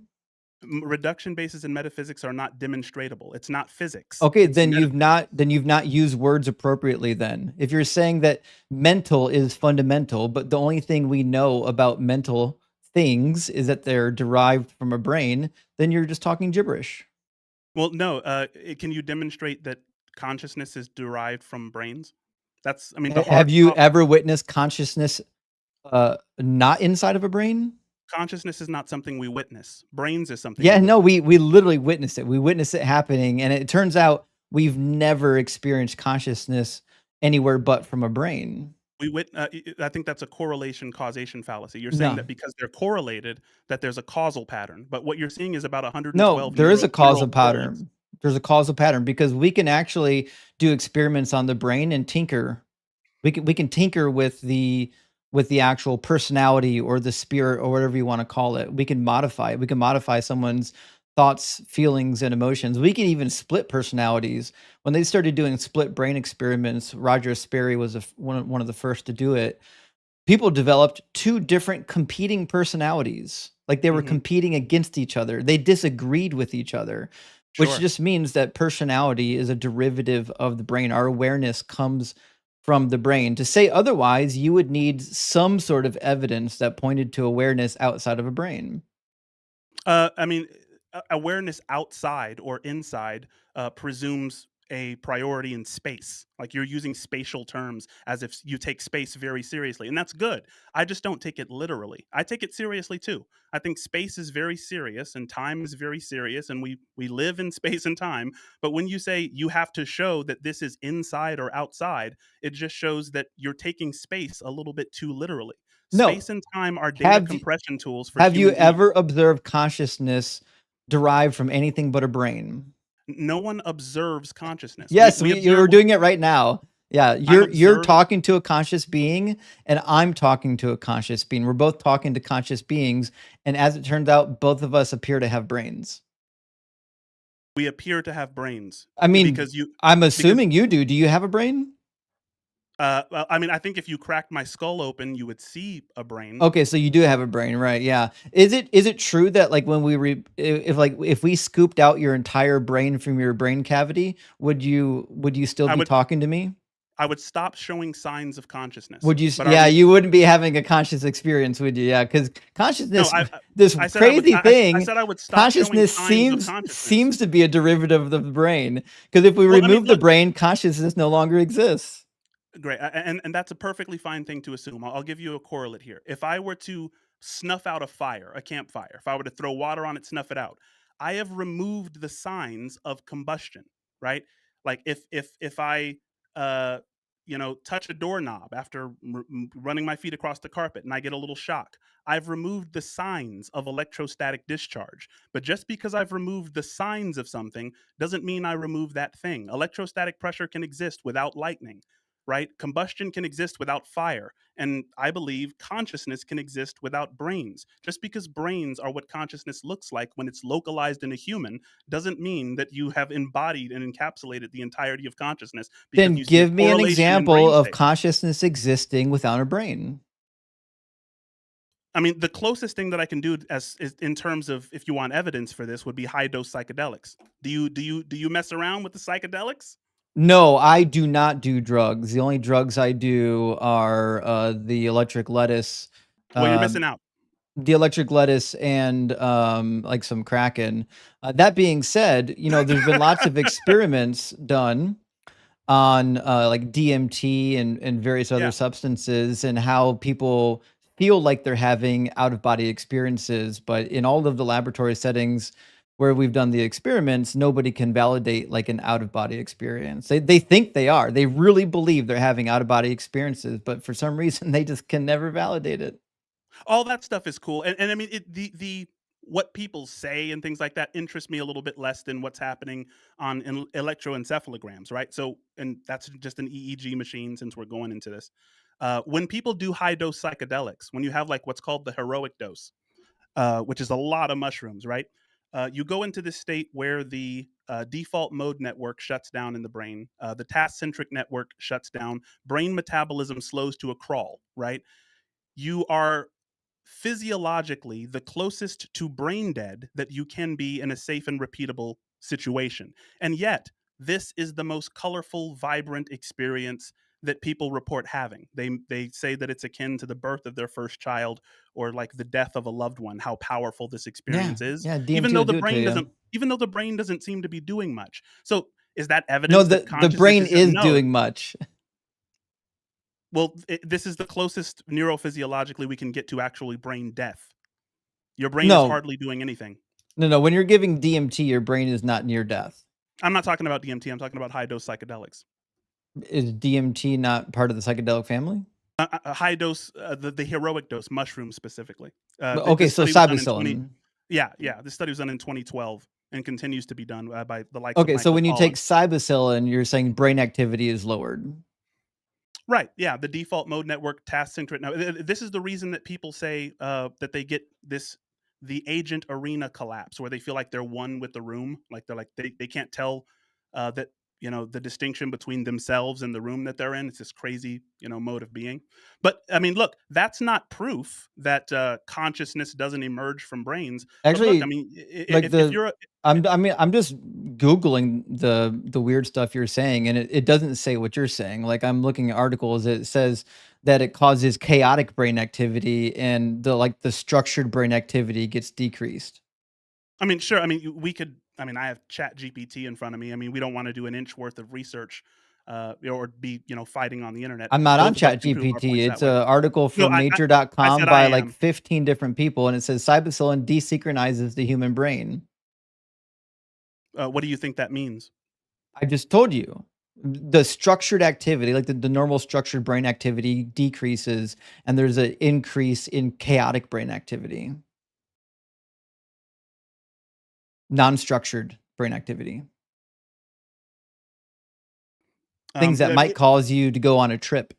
Reduction bases in metaphysics are not demonstratable. It's not physics. Okay, It's then you've not used words appropriately then. If you're saying that mental is fundamental, but the only thing we know about mental things is that they're derived from a brain, then you're just talking gibberish. Well, no. Can you demonstrate that consciousness is derived from brains? That's, I mean, the Have hard you stop. ever witnessed consciousness not inside of a brain? Consciousness is not something we witness. Brains is something we Yeah, no, witness. we literally witnessed it. We witnessed it happening, and it turns out we've never experienced consciousness anywhere but from a brain. I think that's a correlation causation fallacy. You're saying No. that because they're correlated, that there's a causal pattern. But what you're seeing is about No, 112 there is a causal neural correlates. pattern. There's a causal pattern because we can actually do experiments on the brain and tinker. We can tinker with the actual personality or the spirit or whatever you want to call it. We can modify it. We can modify someone's thoughts, feelings, and emotions. We can even split personalities. When they started doing split brain experiments, Roger Sperry was one of the first to do it. People developed two different competing personalities. Like they were Mhm. competing against each other. They disagreed with each other, which Sure. just means that personality is a derivative of the brain. Our awareness comes from the brain. To say otherwise, you would need some sort of evidence that pointed to awareness outside of a brain. I mean, awareness outside or inside presumes a priority in space. Like you're using spatial terms as if you take space very seriously, and that's good. I just don't take it literally. I take it seriously too. I think space is very serious, and time is very serious, and we live in space and time. But when you say you have to show that this is inside or outside, it just shows that you're taking space a little bit too literally. No. Space and time are data Have compression tools for have you human beings. ever observed consciousness derived from anything but a brain? No one observes consciousness. Yes, We you're observe. doing it right now. Yeah, I'm you're observing. talking to a conscious being, and I'm talking to a conscious being. We're both talking to conscious beings, and as it turns out, both of us appear to have brains. We appear to have brains I mean, because you I'm because assuming you do. Do you have a brain? well, I mean, I think if you cracked my skull open, you would see a brain. Okay, so you do have a brain, right? Yeah. Is it true that like when if we scooped out your entire brain from your brain cavity, would you still I be would talking to me? I would stop showing signs of consciousness. Would you But are yeah, we? you wouldn't be having a conscious experience, would you? Yeah, because No, consciousness this I said I would. crazy I thing, said I would stop showing consciousness signs of seems consciousness. seems to be a derivative of the brain. Because if we Well, I mean, remove the brain, consciousness no longer exists. great, and that's a perfectly fine thing to assume. I'll give you a correlate here. If I were to snuff out a fire, a campfire, if I were to throw water on it, snuff it out, I have removed the signs of combustion, right? Like if I uh touch a doorknob after running my feet across the carpet and I get a little shock, I've removed the signs of electrostatic discharge. But just because I've removed the signs of something doesn't mean I remove that thing. Electrostatic pressure can exist without lightning, right? Combustion can exist without fire. And I believe consciousness can exist without brains. Just because brains are what consciousness looks like when it's localized in a human doesn't mean that you have embodied and encapsulated the entirety of consciousness because Then you see a give me an correlation in example brain of state. consciousness existing without a brain. I mean, the closest thing that I can do as is in terms of if you want evidence for this would be high dose psychedelics. Do you mess around with the psychedelics? No, I do not do drugs. The only drugs I do are the electric lettuce, Well, you're um, missing out. and like some Kraken. That being said, there's been lots of experiments done on like DMT and various other Yeah. substances and how people feel like they're having out of body experiences. But in all of the laboratory settings, where we've done the experiments, nobody can validate like an out of body experience. They think they are. They really believe they're having out of body experiences, but for some reason they just can never validate it. All that stuff is cool, and I mean, the what people say and things like that interest me a little bit less than what's happening on electroencephalograms, right? So, and that's just an EEG machine since we're going into this. When people do high dose psychedelics, when you have like what's called the heroic dose, which is a lot of mushrooms, right? You go into this state where the default mode network shuts down in the brain, the task centric network shuts down, brain metabolism slows to a crawl, right? You are physiologically the closest to brain dead that you can be in a safe and repeatable situation. And yet, this is the most colorful, vibrant experience that people report having. They say that it's akin to the birth of their first child or like the death of a loved one, how powerful this Yeah, experience is, yeah, even DMT though will the do it to brain you. doesn't even though the brain doesn't seem to be doing much. So, is that No, evidence that the consciousness brain is is no? doing much. Well, this is the closest neurophysiologically we can get to actually brain death. Your brain is No, hardly doing anything. no. When you're giving DMT, your brain is not near death. I'm not talking about DMT, I'm talking about high dose psychedelics. Is DMT not part of the psychedelic family? A high dose, the heroic dose, mushrooms specifically. Okay, This so study was done in 20 psilocybin. yeah, yeah, this study was done in 2012 and continues to be done, by the likes of Okay, so Michael when you take Pollan. psilocybin, you're saying brain activity is lowered. Right, yeah, the default mode network, task centric. Now, this is the reason that people say that they get the agent arena collapse, where they feel like they're one with the room, like they can't tell that the distinction between themselves and the room that they're in. It's this crazy mode of being. But I mean, look, that's not proof that consciousness doesn't emerge from brains. But look, I Actually, mean, like if you're I mean, I'm just googling the weird stuff you're saying, and it doesn't say what you're saying. Like I'm looking at articles, it says that it causes chaotic brain activity, and the structured brain activity gets decreased. I mean, sure. I mean, we could. I mean, I have Chat GPT in front of me. I mean, we don't want to do an inch worth of research, or be fighting on the internet. I'm not on Both of us Chat can prove our GPT. points that It's way. an article No, from I nature.com said I by like am. 15 different people, and it says psilocybin desynchronizes the human brain. What do you think that means? I just told you. The structured activity, like the normal structured brain activity decreases, and there's an increase in chaotic brain activity, non-structured brain activity. Things that Yeah, might cause you to go on a trip.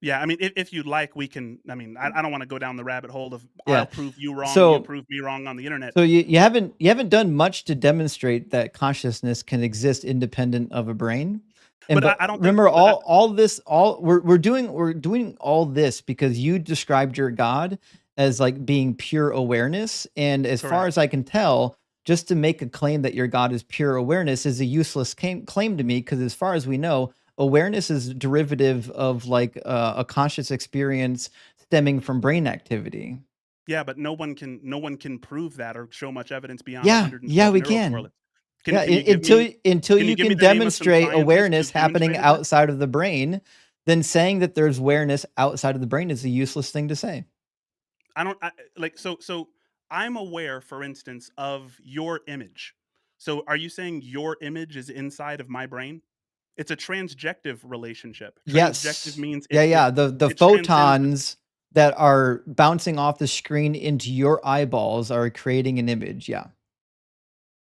yeah. I mean, if you'd like, we can. I mean, I don't want to go down the rabbit hole of I'll Yeah. prove you wrong, you So prove me wrong on the internet. So you haven't done much to demonstrate that consciousness can exist independent of a brain. And But but I don't think. remember But all this all we're doing all this because you described your God as like being pure awareness. And as far correct. as I can tell, just to make a claim that your God is pure awareness is a useless claim to me because as far as we know, awareness is derivative of like a conscious experience stemming from brain activity. Yeah, but no one can prove that or show much evidence beyond Yeah, 112 we can. neurocorrelates. Can Yeah, can you give me until can you you give me can the name of some demonstrate scientists awareness who've happening demonstrated that? outside of the brain, then saying that there's awareness outside of the brain is a useless thing to say. I don't like so I'm aware, for instance, of your image. So are you saying your image is inside of my brain? It's a transjective relationship. Transjective Yes. means Yeah, it it yeah. The it transcends the photons that are bouncing off the screen into your eyeballs are creating an image. Yeah.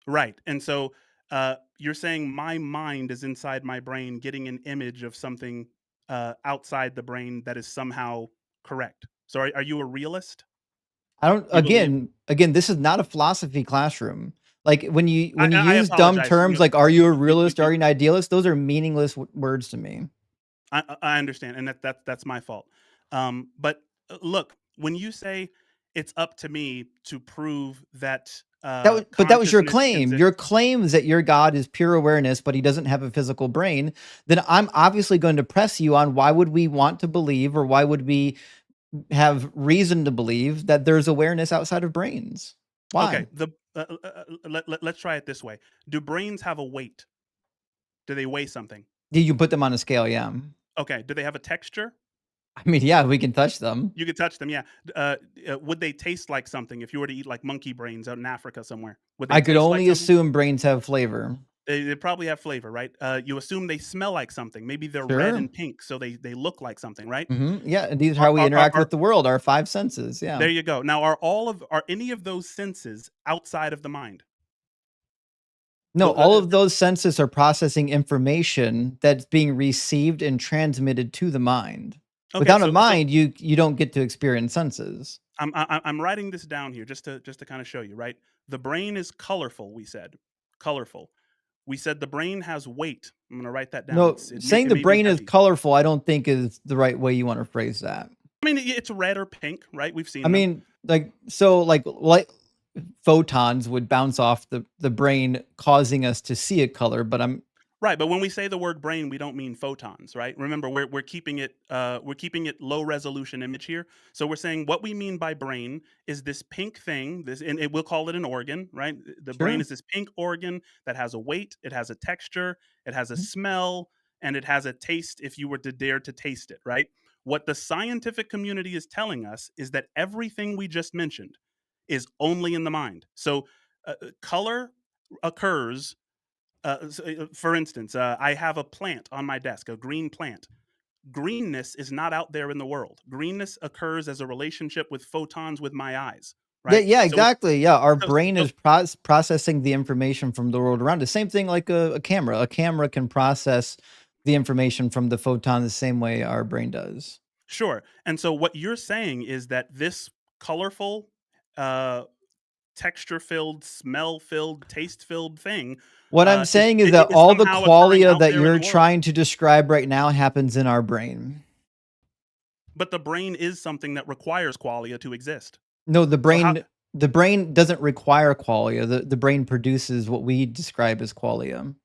right. And so you're saying my mind is inside my brain getting an image of something outside the brain that is somehow correct. So are you a realist? I don't You believe again, this is not a philosophy classroom. Like when you I use dumb apologize. terms like are you a We realist, are you an idealist? Those are meaningless words to me. I understand, and that's my fault. But look, when you say it's up to me to prove that But that was your consciousness claim. Your exists, claim is that your God is pure awareness, but he doesn't have a physical brain. Then I'm obviously going to press you on why would we want to believe or why would we have reason to believe that there's awareness outside of brains? okay. Why? Let's try it this way: do brains have a weight? Do they weigh something? You can put them on a scale, yeah. Okay. Do they have a texture? I mean, yeah, we can touch them. You could touch them, yeah. Would they taste like something if you were to eat like monkey brains out in Africa somewhere? Would they I could taste like only something? assume brains have flavor. They probably have flavor, right? You assume they smell like something. Maybe they're red Sure. and pink, so they look like something, right? Yeah, and these are how we interact with the world, our 5 senses, yeah. There you go. Now, are any of those senses outside of the mind? No, Tho all of those senses are processing information that's being received and transmitted to the mind. Okay, Without a so mind, you don't get to experience senses. I'm writing this down here just to kind of show you, right? The brain is colorful, we said. Colorful. We said the brain has weight. I'm going to write that down. No, saying It the may be brain is heavy. colorful, I don't think is the right way you want to phrase that. I mean, it's red or pink, right? We've seen I them. mean, like photons would bounce off the brain, causing us to see a color, but Right, but when we say the word brain, we don't mean photons, right? Remember, we're keeping it low resolution image here. So we're saying what we mean by brain is this pink thing, and we'll call it an organ, right? The brain Sure. is this pink organ that has a weight, it has a texture, it has a Mhm. smell, and it has a taste if you were to dare to taste it, right? What the scientific community is telling us is that everything we just mentioned is only in the mind. So color occurs for instance, I have a plant on my desk, a green plant. Greenness is not out there in the world. Greenness occurs as a relationship with photons with my eyes, Yeah, right? yeah, exactly. Yeah, our So, brain so is processing the information from the world around us. Same thing like a camera. A camera can process the information from the photon the same way our brain does. sure. And so what you're saying is that this colorful, uh, texture-filled, smell-filled, taste-filled thing What I'm is, saying is that is all the somehow occurring qualia out that there in you're the world. trying to describe right now happens in our brain. But the brain is something that requires qualia to exist. No, So how? the brain doesn't require qualia. The brain produces what we describe as qualia.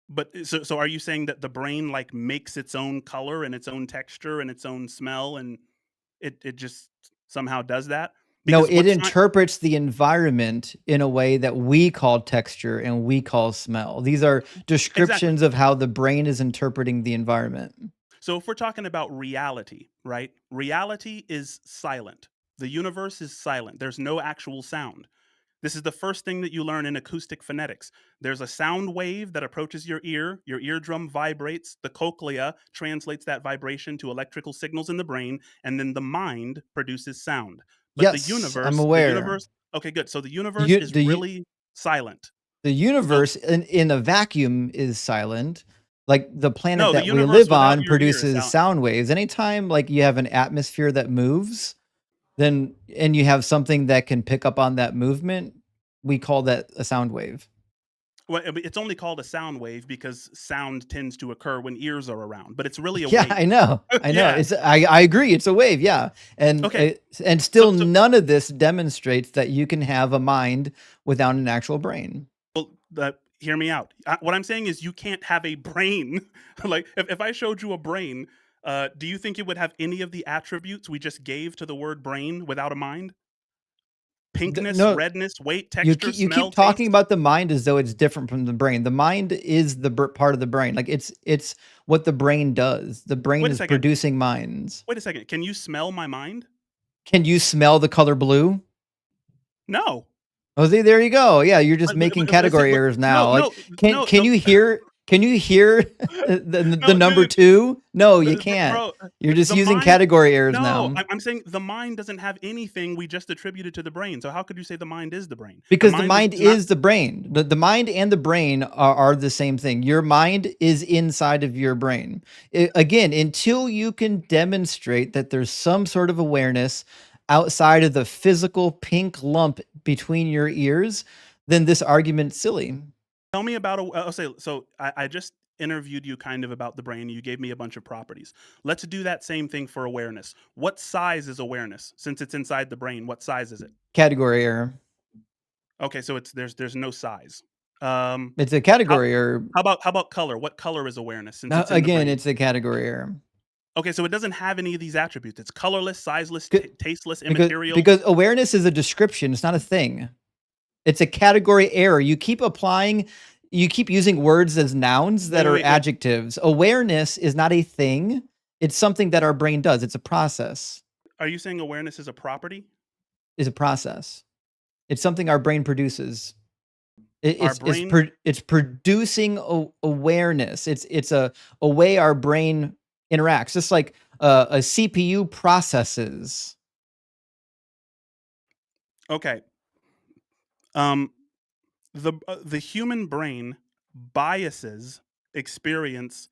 But so are you saying that the brain like makes its own color and its own texture and its own smell and it just somehow does that? No, Because it what's interprets the environment in a way that we call texture and we call smell. These are exactly. descriptions of how the brain is interpreting the environment. So if we're talking about reality, right? Reality is silent. The universe is silent. There's no actual sound. This is the first thing that you learn in acoustic phonetics. There's a sound wave that approaches your eardrum vibrates, the cochlea translates that vibration to electrical signals in the brain, and then the mind produces sound. But Yes, I'm aware. okay, good. So the The, universe u- is the, u- really silent. the So universe in a vacuum is silent. Like the planet no, the that we universe live without on your ear is produces sound. sound waves. Anytime like you have an atmosphere that moves, then and you have something that can pick up on that movement, we call that a sound wave. Well, it's only called a sound wave because sound tends to occur when ears are around, but it's really a Yeah, wave. I know. I know. Yeah. I agree. It's a wave. Yeah, Okay. and So, still none of this demonstrates that you can have a mind without an actual brain. hear me out. What I'm saying is you can't have a brain. Like if I showed you a brain, do you think it would have any of the attributes we just gave to the word brain without a mind? Pinkness, No, redness, weight, you texture, you smell, keep talking taste. about the mind as though it's different from the brain. The mind is the part of the brain. Like it's what the brain does. The brain Wait a is second. producing minds. Wait a second. Can you smell my mind? Can you smell the color blue? No. Oh, see, there you go. Yeah, you're just making category But errors no, now. Like, no, no. can you hear? Can you hear the No, number dude, 2? No, you can't. bro. You're just The using mind. category errors No, now I'm saying the mind doesn't have anything we just attributed to the brain. So how could you say the mind is the brain? because the The mind is not. is the brain. The mind and the brain are the same thing. Your mind is inside of your brain. Again, until you can demonstrate that there's some sort of awareness outside of the physical pink lump between your ears, then this argument's silly. Tell me about so I just interviewed you kind of about the brain. You gave me a bunch of properties. Let's do that same thing for awareness. What size is awareness? Since it's inside the brain, what size is it? Category error. Okay, so there's no size. It's a How, category error. how about color? What color is awareness since it's in the Again, brain? it's a category error. Okay, so it doesn't have any of these attributes. It's colorless, sizeless, Good- tasteless, Because, immaterial. because awareness is a description, it's not a thing. It's a category error. You keep using words as nouns that Wait, are wait, wait. adjectives. Awareness is not a thing. It's something that our brain does. It's a process. Are you saying awareness is a property? It's a process. It's something our brain produces. Our brain, It's producing awareness. It's a way our brain interacts, just like a CPU processes. okay. The human brain biases experience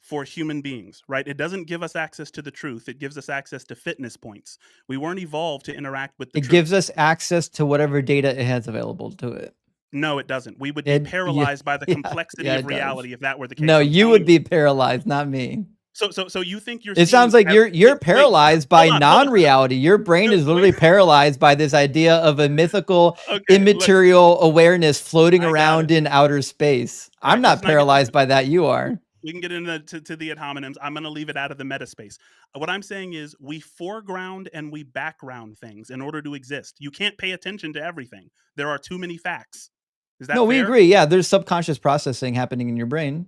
for human beings, right? It doesn't give us access to the truth. It gives us access to fitness points. We weren't evolved to interact with the It truth. gives us access to whatever data it has available to it. No, it doesn't. We would be paralyzed by the complexity of reality if that were the case. No, you would be paralyzed, not me. So you think you're It sounds like you're paralyzed by non-reality. Your brain is literally paralyzed by this idea of a mythical, immaterial awareness floating around in outer space. I'm not paralyzed by that. You are. We can get into the ad hominems. I'm going to leave it out of the meta space. What I'm saying is we foreground and we background things in order to exist. You can't pay attention to everything. There are too many facts. Is that no, we agree. Yeah, there's subconscious processing happening in your brain.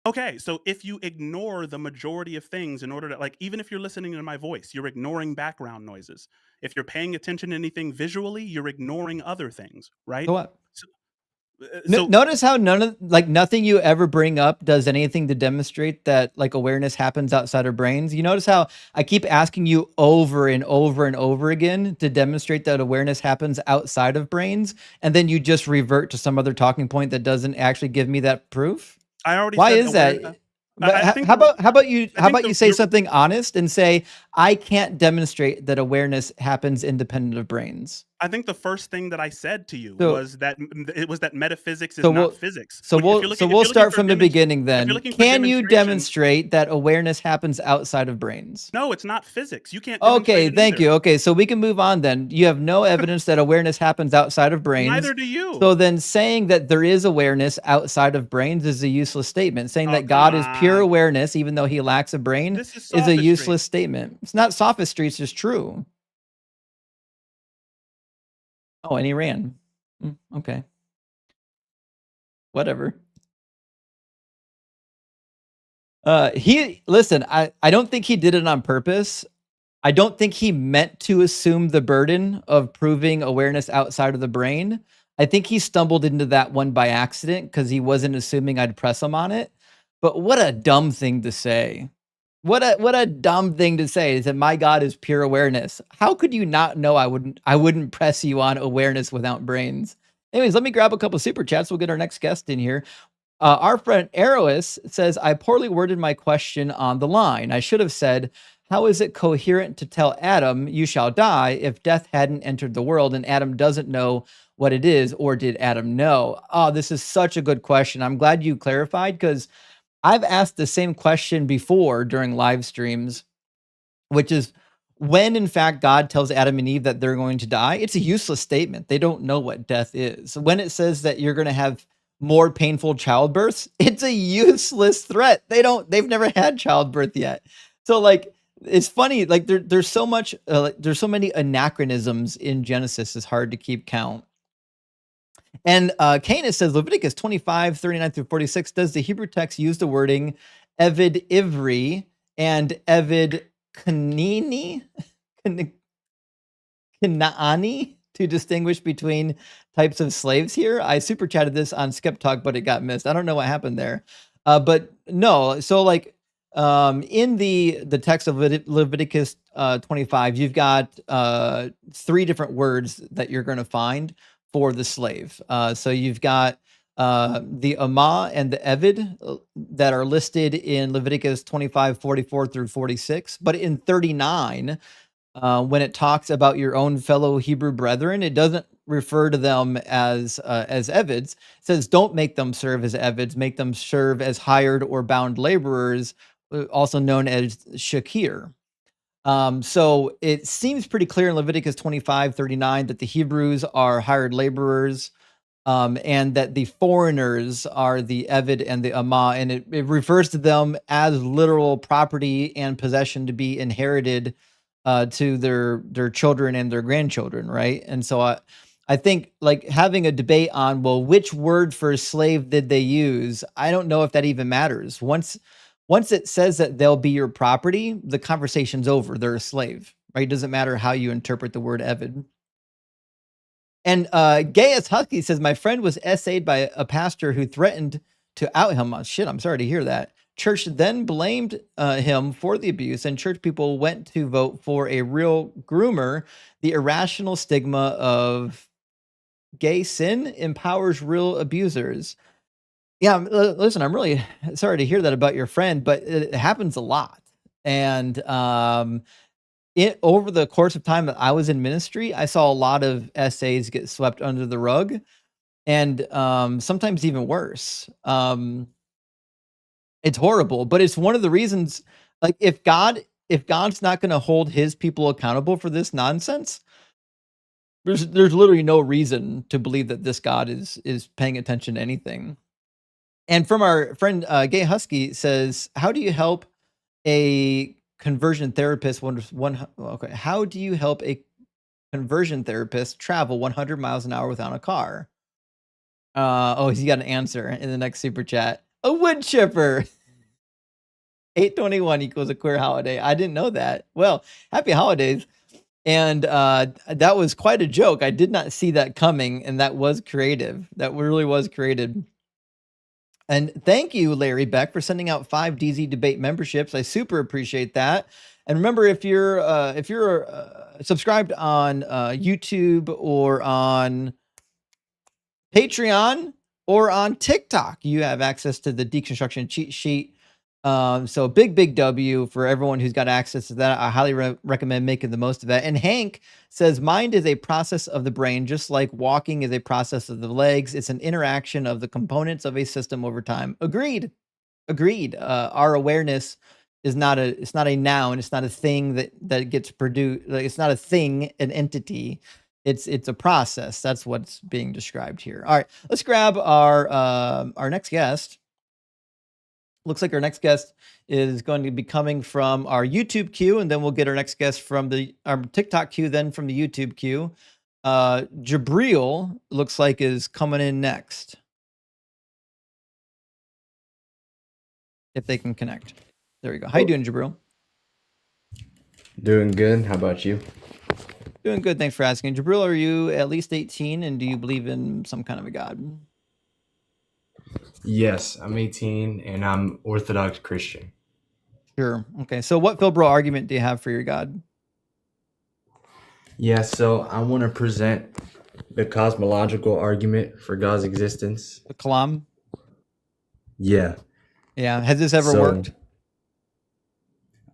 Okay, so if you ignore the majority of things in order to, like, even if you're listening to my voice, you're ignoring background noises. If you're paying attention to anything visually, you're ignoring other things, right? So what? Notice how nothing you ever bring up does anything to demonstrate that like awareness happens outside our brains. You notice how I keep asking you over and over and over again to demonstrate that awareness happens outside of brains, and then you just revert to some other talking point that doesn't actually give me that proof. I already. Why is that? How about you say something honest and say, I can't demonstrate that awareness happens independent of brains? I think the first thing that I said to you was that metaphysics is not physics. So we'll start from the beginning then. Can you demonstrate that awareness happens outside of brains? No, it's not physics. You can't. Okay, thank you. Okay, so we can move on then. You have no evidence that awareness happens outside of brains. Neither do you. So then saying that there is awareness outside of brains is a useless statement. Saying that God is pure awareness, even though he lacks a brain, is a useless statement. It's not sophistry, it's just true. Oh, and he ran. Okay. Whatever. Listen, I don't think he did it on purpose. I don't think he meant to assume the burden of proving awareness outside of the brain. I think he stumbled into that one by accident because he wasn't assuming I'd press him on it. But what a dumb thing to say. What a dumb thing to say is that my God is pure awareness. How could you not know I wouldn't press you on awareness without brains? Anyways, let me grab a couple super chats. We'll get our next guest in here. Our friend Eros says, I poorly worded my question on the line. I should have said, how is it coherent to tell Adam, you shall die, if death hadn't entered the world and Adam doesn't know what it is, or did Adam know? Oh, this is such a good question. I'm glad you clarified, because I've asked the same question before during live streams, which is when, in fact, God tells Adam and Eve that they're going to die, it's a useless statement. They don't know what death is. When it says that you're going to have more painful childbirths, it's a useless threat. They've never had childbirth yet. So like, it's funny, like there's so many anachronisms in Genesis, it's hard to keep count. And Canis says, Leviticus 25, 39 through 46, does the Hebrew text use the wording Eved Ivri and Eved Kanini to distinguish between types of slaves here? I super chatted this on Skip Talk, but it got missed. I don't know what happened there. But no, so like in the text of Leviticus 25, you've got 3 different words that you're going to find for the slave. So you've got the Amah and the Eved that are listed in Leviticus 25, 44 through 46. But in 39, when it talks about your own fellow Hebrew brethren, it doesn't refer to them as Evids. It says, don't make them serve as Evids, make them serve as hired or bound laborers, also known as Shakir. So it seems pretty clear in Leviticus 25, 39 that the Hebrews are hired laborers, and that the foreigners are the Eved and the Amah, and it refers to them as literal property and possession to be inherited to their children and their grandchildren, right? And so I think like having a debate on, well, which word for slave did they use? I don't know if that even matters. Once once it says that they'll be your property, the conversation's over. They're a slave, right? It doesn't matter how you interpret the word Evid. And Gaius Husky says, my friend was essayed by a pastor who threatened to out him. Oh, shit, I'm sorry to hear that. Church then blamed him for the abuse, and church people went to vote for a real groomer. The irrational stigma of gay sin empowers real abusers. Yeah, listen, I'm really sorry to hear that about your friend, but it happens a lot. And over the course of time that I was in ministry, I saw a lot of essays get swept under the rug, and sometimes even worse. It's horrible, but it's one of the reasons, like, if God's not going to hold his people accountable for this nonsense, there's literally no reason to believe that this God is paying attention to anything. And from our friend Gay Husky says, how do you help a conversion therapist how do you help a conversion therapist travel 100 miles an hour without a car? He's got an answer in the next super chat. A wood chipper. 821 equals a queer holiday. I didn't know that. Well, happy holidays. And that was quite a joke. I did not see that coming, and that was creative. That really was created. And thank you, Larry Beck, for sending out 5 DZ Debate memberships. I super appreciate that. And remember, if you're subscribed on YouTube or on Patreon or on TikTok, you have access to the deconstruction cheat sheet. So big W for everyone who's got access to that. I highly recommend making the most of that. And Hank says, mind is a process of the brain, just like walking is a process of the legs. It's an interaction of the components of a system over time. Agreed. Our awareness is it's not a noun. It's not a thing that gets produced. Like, it's not a thing, an entity. It's a process. That's what's being described here. All right, let's grab our next guest. Looks like our next guest is going to be coming from our YouTube queue, and then we'll get our next guest from our TikTok queue, then from the YouTube queue. Jabril looks like is coming in next. If they can connect. There we go. How you doing, Jabril? Doing good. How about you? Doing good. Thanks for asking. Jabril, are you at least 18, and do you believe in some kind of a God? Yes, I'm 18 and I'm Orthodox Christian. Sure. Okay. So what Philbro argument do you have for your God? Yeah, so I want to present the cosmological argument for God's existence. The Kalam? Yeah. Yeah. Has this ever worked?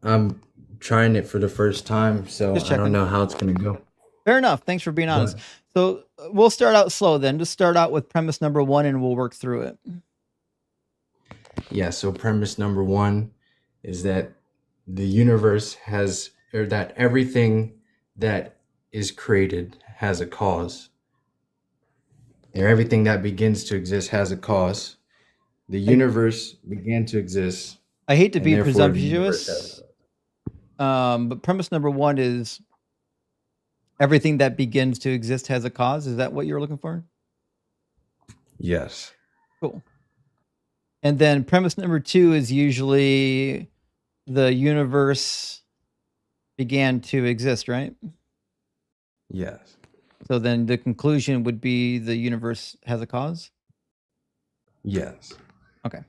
I'm trying it for the first time, so I don't know how it's going to go. Fair enough. Thanks for being honest. So we'll start out slow then. Just start out with premise number 1 and we'll work through it. Yeah, so premise number 1 is that the universe that everything that is created has a cause. And everything that begins to exist has a cause. The universe began to exist. I hate to be presumptuous, but premise number 1 is everything that begins to exist has a cause. Is that what you're looking for? Yes. Cool. And then premise number 2 is usually the universe began to exist, right? Yes. So then the conclusion would be the universe has a cause? Yes. Okay.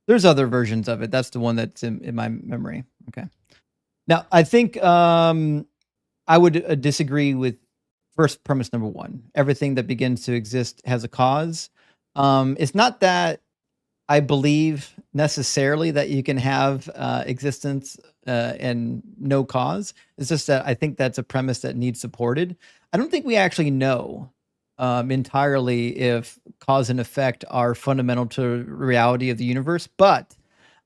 There's other versions of it. That's the one that's in my memory. Okay. Now, I think I would disagree with first premise number 1. Everything that begins to exist has a cause. It's not that I believe necessarily that you can have existence and no cause. It's just that I think that's a premise that needs supported. I don't think we actually know entirely if cause and effect are fundamental to reality of the universe, but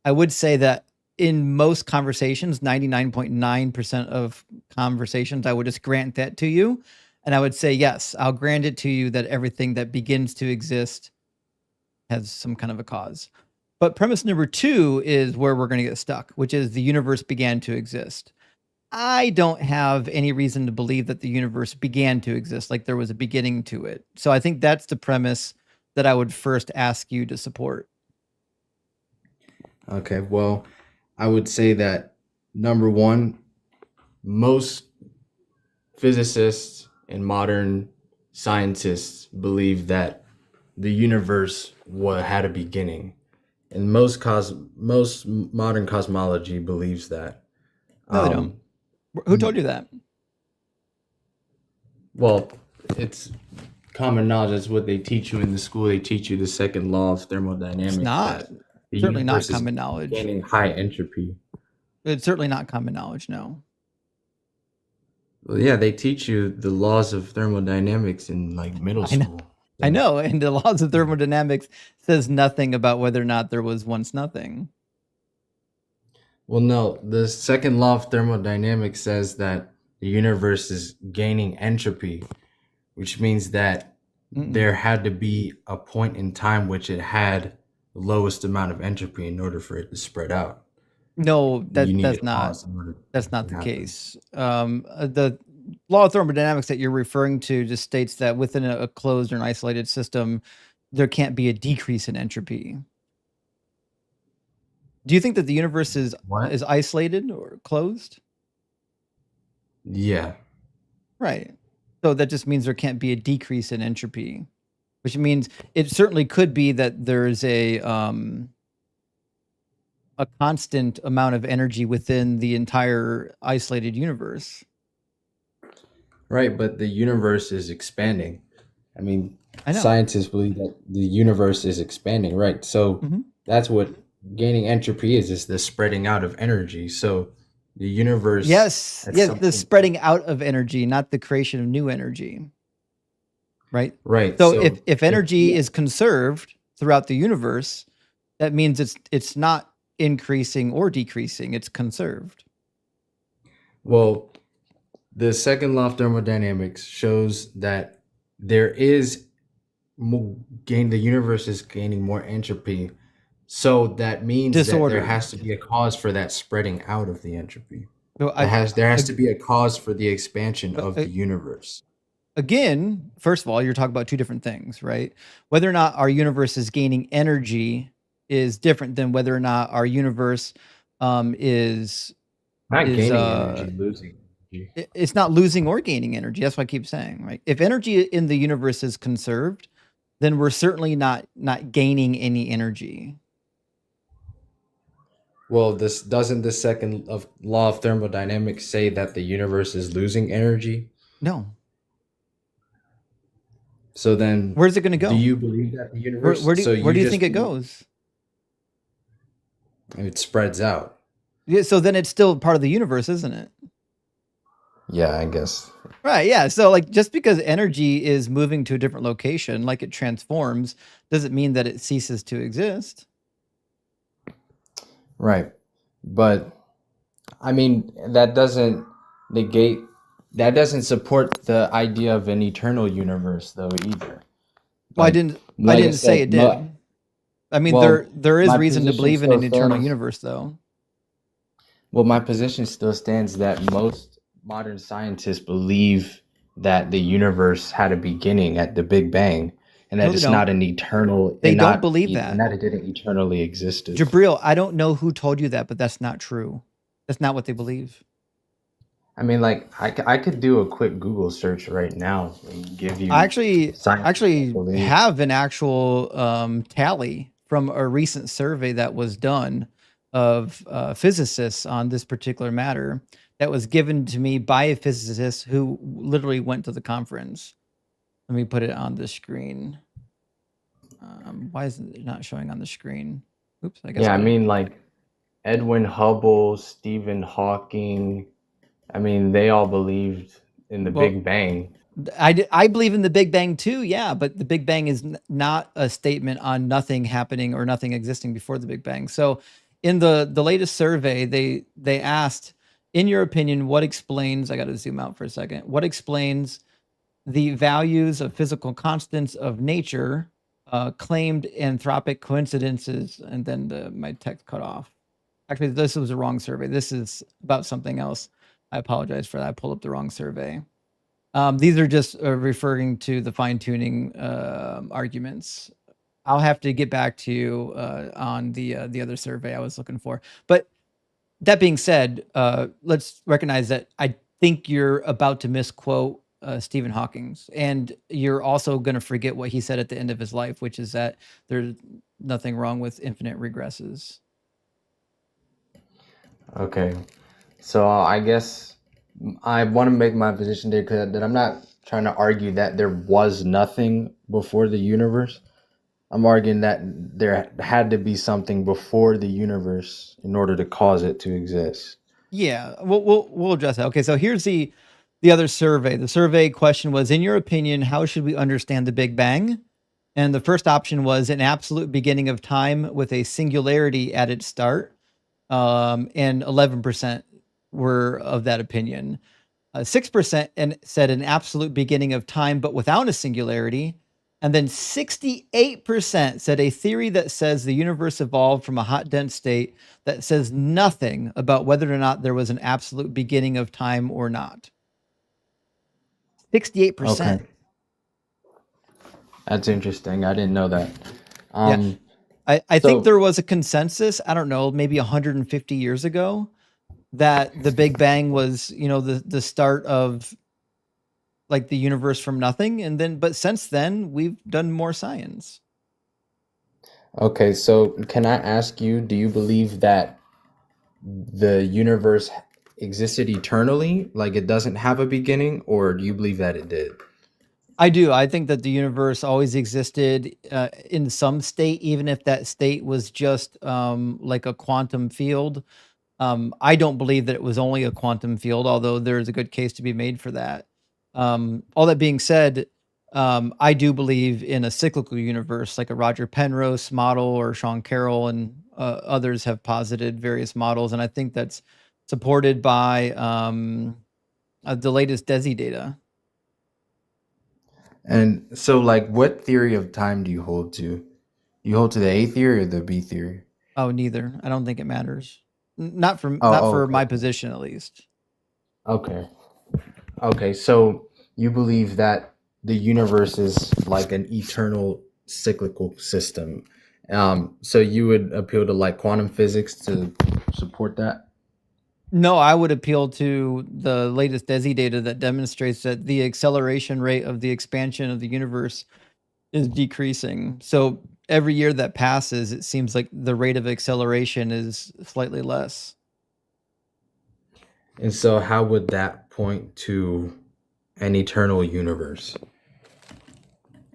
I would say that in most conversations, 99.9% of conversations, I would just grant that to you. And I would say, yes, I'll grant it to you that everything that begins to exist has some kind of a cause. But premise number 2 is where we're going to get stuck, which is the universe began to exist. I don't have any reason to believe that the universe began to exist, like there was a beginning to it. So I think that's the premise that I would first ask you to support. Okay, well, I would say that number one, most physicists and modern scientists believe that the universe had a beginning, and most modern cosmology believes that. No, they don't. Who told you that? Well, it's common knowledge. That's what they teach you in the school. They teach you the second law of thermodynamics. It's not. That the Certainly not universe is common knowledge. gaining high entropy. It's certainly not common knowledge, no. Well, yeah, they teach you the laws of thermodynamics in like middle school. I know, and the laws of thermodynamics says nothing about whether or not there was once nothing. Well, no, the second law of thermodynamics says that the universe is gaining entropy, which means that there had to be a point in time which it had the lowest amount of entropy in order for it to spread out. No, that's not the case. The law of thermodynamics that you're referring to just states that within a closed or an isolated system, there can't be a decrease in entropy. Do you think that the universe is isolated or closed? Yeah. Right. So that just means there can't be a decrease in entropy, which means it certainly could be that there's a constant amount of energy within the entire isolated universe. Right, but the universe is expanding. I mean, I know. Scientists believe that the universe is expanding, right? So that's what gaining entropy is the spreading out of energy. So the universe... Yes, the spreading out of energy, not the creation of new energy. Right? Right. So if energy is conserved throughout the universe, that means it's not increasing or decreasing, it's conserved. Well, the second law of thermodynamics shows that there is the universe is gaining more entropy. So that means that there has to be a cause for that spreading out of the entropy. There has to be a cause for the expansion of the universe. Again, first of all, you're talking about two different things, right? Whether or not our universe is gaining energy is different than whether or not our universe is not gaining energy, losing energy. It's not losing or gaining energy. That's what I keep saying, right? If energy in the universe is conserved, then we're certainly not gaining any energy. Well, doesn't the second law of thermodynamics say that the universe is losing energy? No. So then, where's it going to go? Do you believe that the universe? Where do you think it goes? It spreads out. Yeah. So then it's still part of the universe, isn't it? Yeah, I guess. Right. Yeah. So like, just because energy is moving to a different location, like it transforms, doesn't mean that it ceases to exist. Right. But I mean, that doesn't negate. That doesn't support the idea of an eternal universe, though, either. Well, I didn't say it did. I mean, there is reason to believe in an eternal universe, though. Well, my position still stands that most modern scientists believe that the universe had a beginning at the Big Bang, and that it's not an eternal. They don't believe that. And that it didn't eternally exist. Jabril, I don't know who told you that, but that's not true. That's not what they believe. I mean, like, I could do a quick Google search right now and give you... I actually have an actual tally from a recent survey that was done of physicists on this particular matter that was given to me by a physicist who literally went to the conference. Let me put it on the screen. Why is it not showing on the screen? Oops, I guess. Yeah, I mean, like, Edwin Hubble, Stephen Hawking... I mean, they all believed in the Big Bang. I believe in the Big Bang too, yeah, but the Big Bang is not a statement on nothing happening or nothing existing before the Big Bang. So in the latest survey, they asked, in your opinion, what explains, I got to zoom out for a second, what explains the values of physical constants of nature, claimed anthropic coincidences, and then my text cut off. Actually, this was a wrong survey. This is about something else. I apologize for that. I pulled up the wrong survey. These are just referring to the fine-tuning arguments. I'll have to get back to you on the other survey I was looking for. But that being said, let's recognize that I think you're about to misquote Stephen Hawking's, and you're also going to forget what he said at the end of his life, which is that there's nothing wrong with infinite regresses. Okay. So I guess I want to make my position there clear that I'm not trying to argue that there was nothing before the universe. I'm arguing that there had to be something before the universe in order to cause it to exist. Yeah, we'll address that. Okay, so here's the other survey. The survey question was, in your opinion, how should we understand the Big Bang? And the first option was an absolute beginning of time with a singularity at its start. And 11% were of that opinion. 6% said an absolute beginning of time, but without a singularity. And then 68% said a theory that says the universe evolved from a hot, dense state that says nothing about whether or not there was an absolute beginning of time or not. 68%. Okay. That's interesting. I didn't know that. Yeah. I think there was a consensus, I don't know, maybe 150 years ago, that the Big Bang was, the start of like the universe from nothing. And then, but since then, we've done more science. Okay, so can I ask you, do you believe that the universe existed eternally, like it doesn't have a beginning, or do you believe that it did? I do. I think that the universe always existed in some state, even if that state was just like a quantum field. I don't believe that it was only a quantum field, although there's a good case to be made for that. All that being said, I do believe in a cyclical universe, like a Roger Penrose model or Sean Carroll and others have posited various models. And I think that's supported by the latest DESI data. And so, like, what theory of time do you hold to? You hold to the A theory or the B theory? Oh, neither. I don't think it matters. Not for Okay. my position, at least. Okay. Okay, so you believe that the universe is like an eternal cyclical system. So you would appeal to like quantum physics to support that? No, I would appeal to the latest DESI data that demonstrates that the acceleration rate of the expansion of the universe is decreasing. So every year that passes, it seems like the rate of acceleration is slightly less. And so how would that point to an eternal universe?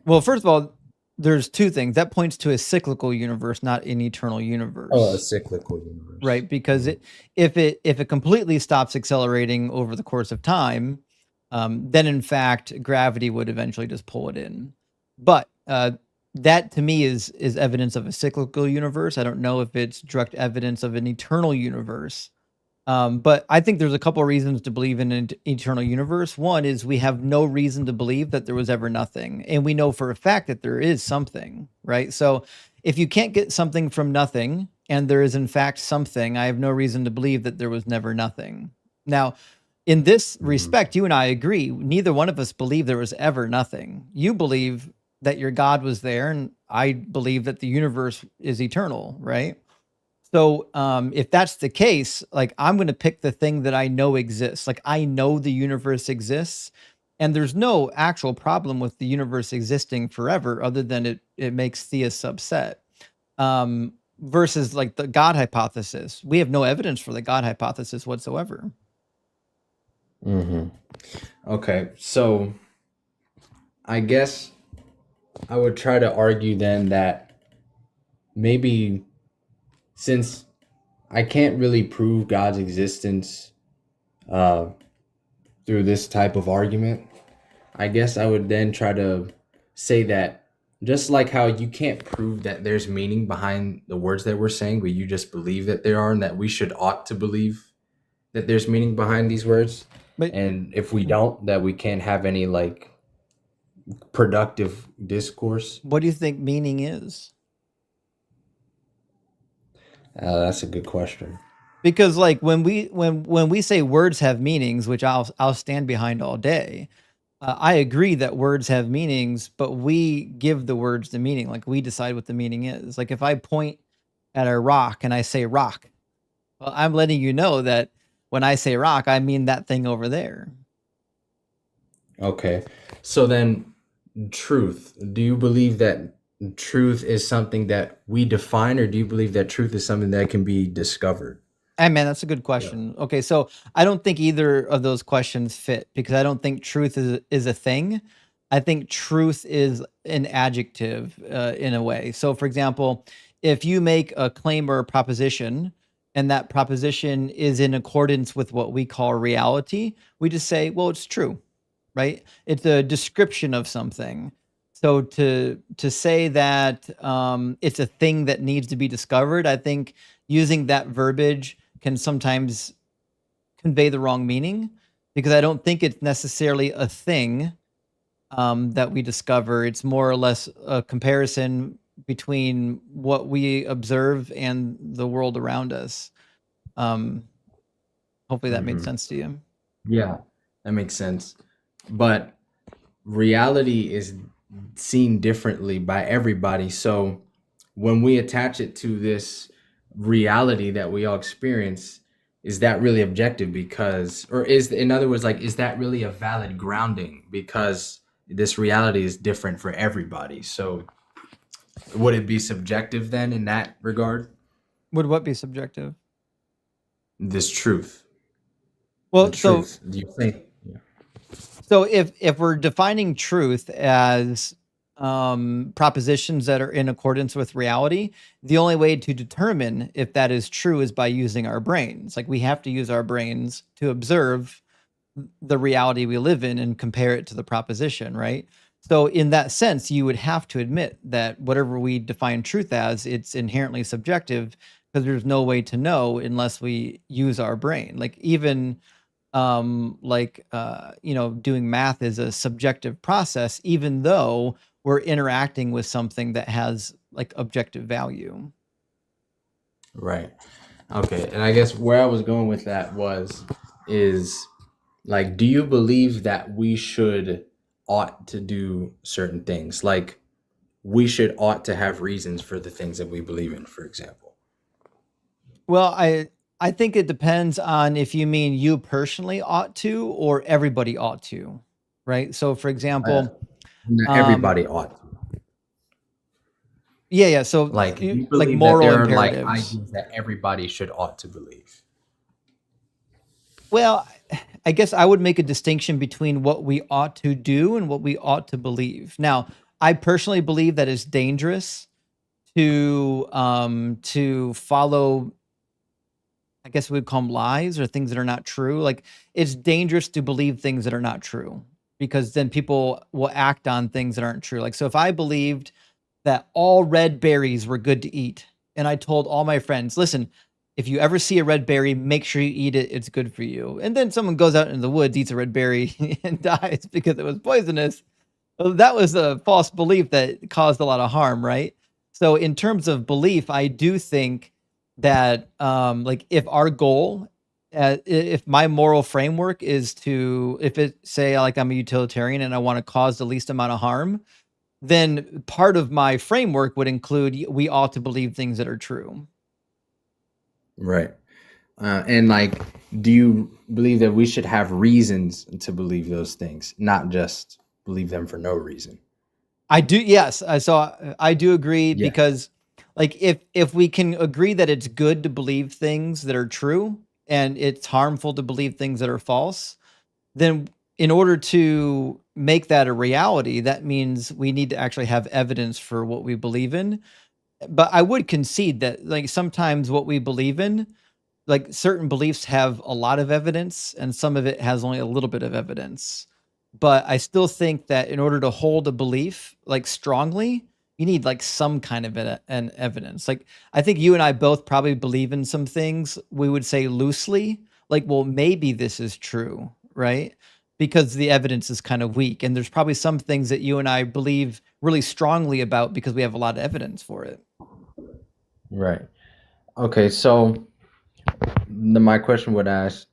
Well, first of all, there's two things. That points to a cyclical universe, not an eternal universe. Oh, a cyclical universe. Right, because if it completely stops accelerating over the course of time, then in fact gravity would eventually just pull it in. But that to me is evidence of a cyclical universe. I don't know if it's direct evidence of an eternal universe. But I think there's a couple of reasons to believe in an eternal universe. One is we have no reason to believe that there was ever nothing. And we know for a fact that there is something, right? So if you can't get something from nothing and there is in fact something, I have no reason to believe that there was never nothing. Now, in this respect, you and I agree. Neither one of us believe there was ever nothing. You believe that your God was there, and I believe that the universe is eternal, right? So if that's the case, like I'm going to pick the thing that I know exists. Like I know the universe exists, and there's no actual problem with the universe existing forever, other than it makes theists upset. Versus like the God hypothesis, we have no evidence for the God hypothesis whatsoever. Okay, so I guess I would try to argue then that maybe since I can't really prove God's existence through this type of argument, I guess I would then try to say that just like how you can't prove that there's meaning behind the words that we're saying, but you just believe that there are and that we should ought to believe that there's meaning behind these words. But And if we don't, that we can't have any like productive discourse. what do you think meaning is? That's a good question. Because like when we say words have meanings, which I'll stand behind all day, I agree that words have meanings, but we give the words the meaning. Like we decide what the meaning is. Like if I point at a rock and I say rock, well, I'm letting you know that when I say rock, I mean that thing over there. Okay. So then, truth. Do you believe that truth is something that we define, or do you believe that truth is something that can be discovered? Hey man, that's a good question. Okay, so I don't think either of those questions fit because I don't think truth is a thing. I think truth is an adjective in a way. So, for example, if you make a claim or a proposition, and that proposition is in accordance with what we call reality, we just say, "Well, it's true," right? It's a description of something. So to say that it's a thing that needs to be discovered, I think using that verbiage can sometimes convey the wrong meaning because I don't think it's necessarily a thing that we discover. It's more or less a comparison between what we observe and the world around us. Um, hopefully that made Hmm. sense to you. Yeah, that makes sense. But reality is seen differently by everybody. So when we attach it to this reality that we all experience, is that really objective? Because, or is, in other words, like, is that really a valid grounding? Because this reality is different for everybody. So would it be subjective then in that regard? Would what be subjective? This truth, the Well, truth. Do you think? Yeah. so if we're defining truth as propositions that are in accordance with reality, the only way to determine if that is true is by using our brains. Like we have to use our brains to observe the reality we live in and compare it to the proposition, right? So in that sense, you would have to admit that whatever we define truth as, it's inherently subjective because there's no way to know unless we use our brain. Like even doing math is a subjective process even though we're interacting with something that has like objective value. Right. Okay. And I guess where I was going with that is like, do you believe that we should ought to do certain things? Like, we should ought to have reasons for the things that we believe in, for example. Well, I think it depends on if you mean you personally ought to or everybody ought to, right? So for Uh, example, Not um everybody ought to. yeah, so Like, do you like believe that moral there are like imperatives. ideas that everybody should ought to believe? Well, I guess I would make a distinction between what we ought to do and what we ought to believe. Now, I personally believe that it's dangerous to follow, I guess we'd call them lies or things that are not true. Like it's dangerous to believe things that are not true because then people will act on things that aren't true. Like so if I believed that all red berries were good to eat and I told all my friends, "Listen, if you ever see a red berry, make sure you eat it. It's good for you." And then someone goes out in the woods, eats a red berry and dies because it was poisonous. Well, that was a false belief that caused a lot of harm, right? So in terms of belief, I do think that like if our goal if my moral framework is to if it say like I'm a utilitarian and I want to cause the least amount of harm, then part of my framework would include we ought to believe things that are true. Right. And like, do you believe that we should have reasons to believe those things, not just believe them for no reason? I do, yes. I do agree Yeah. because like if we can agree that it's good to believe things that are true and it's harmful to believe things that are false, then in order to make that a reality, that means we need to actually have evidence for what we believe in. But I would concede that like sometimes what we believe in, like certain beliefs have a lot of evidence and some of it has only a little bit of evidence. But I still think that in order to hold a belief like strongly, you need like some kind of an evidence. Like I think you and I both probably believe in some things we would say loosely, like, well, maybe this is true, right? Because the evidence is kind of weak. And there's probably some things that you and I believe really strongly about because we have a lot of evidence for it. Right. Okay. So my question would ask,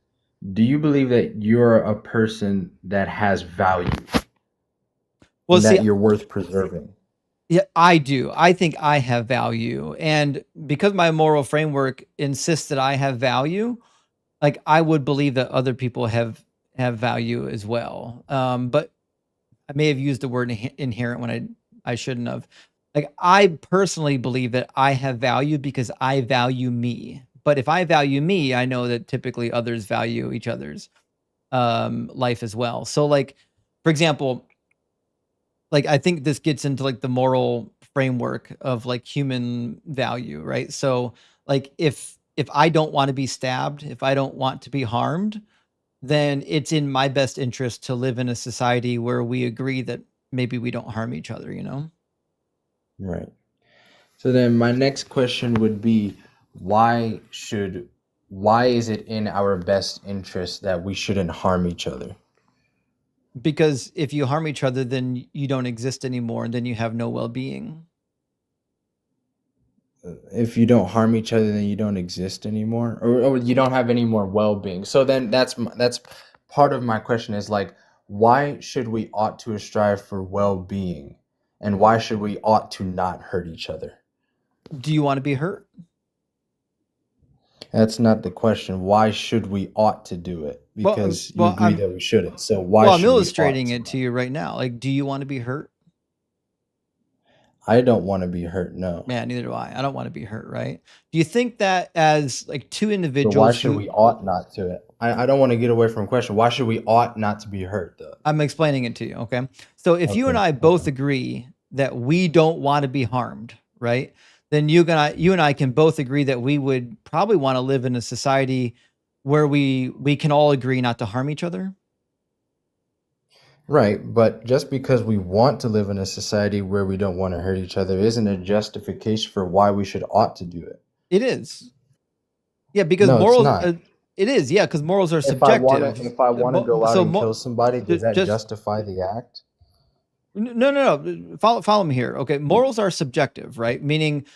Do you believe that you're a person that has value Well, and see, that you're worth preserving? yeah, I do. I think I have value. And because my moral framework insists that I have value, like I would believe that other people have value as well. But I may have used the word inherent when I shouldn't have. Like I personally believe that I have value because I value me. But if I value me, I know that typically others value each other's life as well. So like for example, like I think this gets into like the moral framework of like human value, right? So like if I don't want to be stabbed, if I don't want to be harmed, then it's in my best interest to live in a society where we agree that maybe we don't harm each other, you know? Right. So then my next question would be why is it in our best interest that we shouldn't harm each other? Because if you harm each other, then you don't exist anymore and then you have no well-being. If you don't harm each other, then you don't exist anymore, or you don't have any more well-being. So then that's part of my question is like, why should we ought to strive for well-being, and why should we ought to not hurt each other? Do you want to be hurt? That's not the question. Why should we ought to do it? Because you agree that we shouldn't. So why I'm should we ought illustrating to? it to you right now. Like, do you want to be hurt? I don't want to be hurt. No. Yeah, neither do I. I don't want to be hurt, right? Do you think that as like two So why individuals should we ought not to it? I don't want to get away from the question. Why should we ought not to be hurt though? I'm explaining it to you, okay? So if you and Okay. I both agree that we don't want to be harmed, right? Then you and I can both agree that we would probably want to live in a society where we can all agree not to harm each other. Right, but just because we want to live in a society where we don't want to hurt each other isn't a justification for why we should ought to do it. It is. Yeah, because No, it's morals not. it is, yeah, because morals are If I subjective. want to go out and kill somebody, does that just justify the act? No. Follow me here. Okay, morals are subjective, right? Meaning,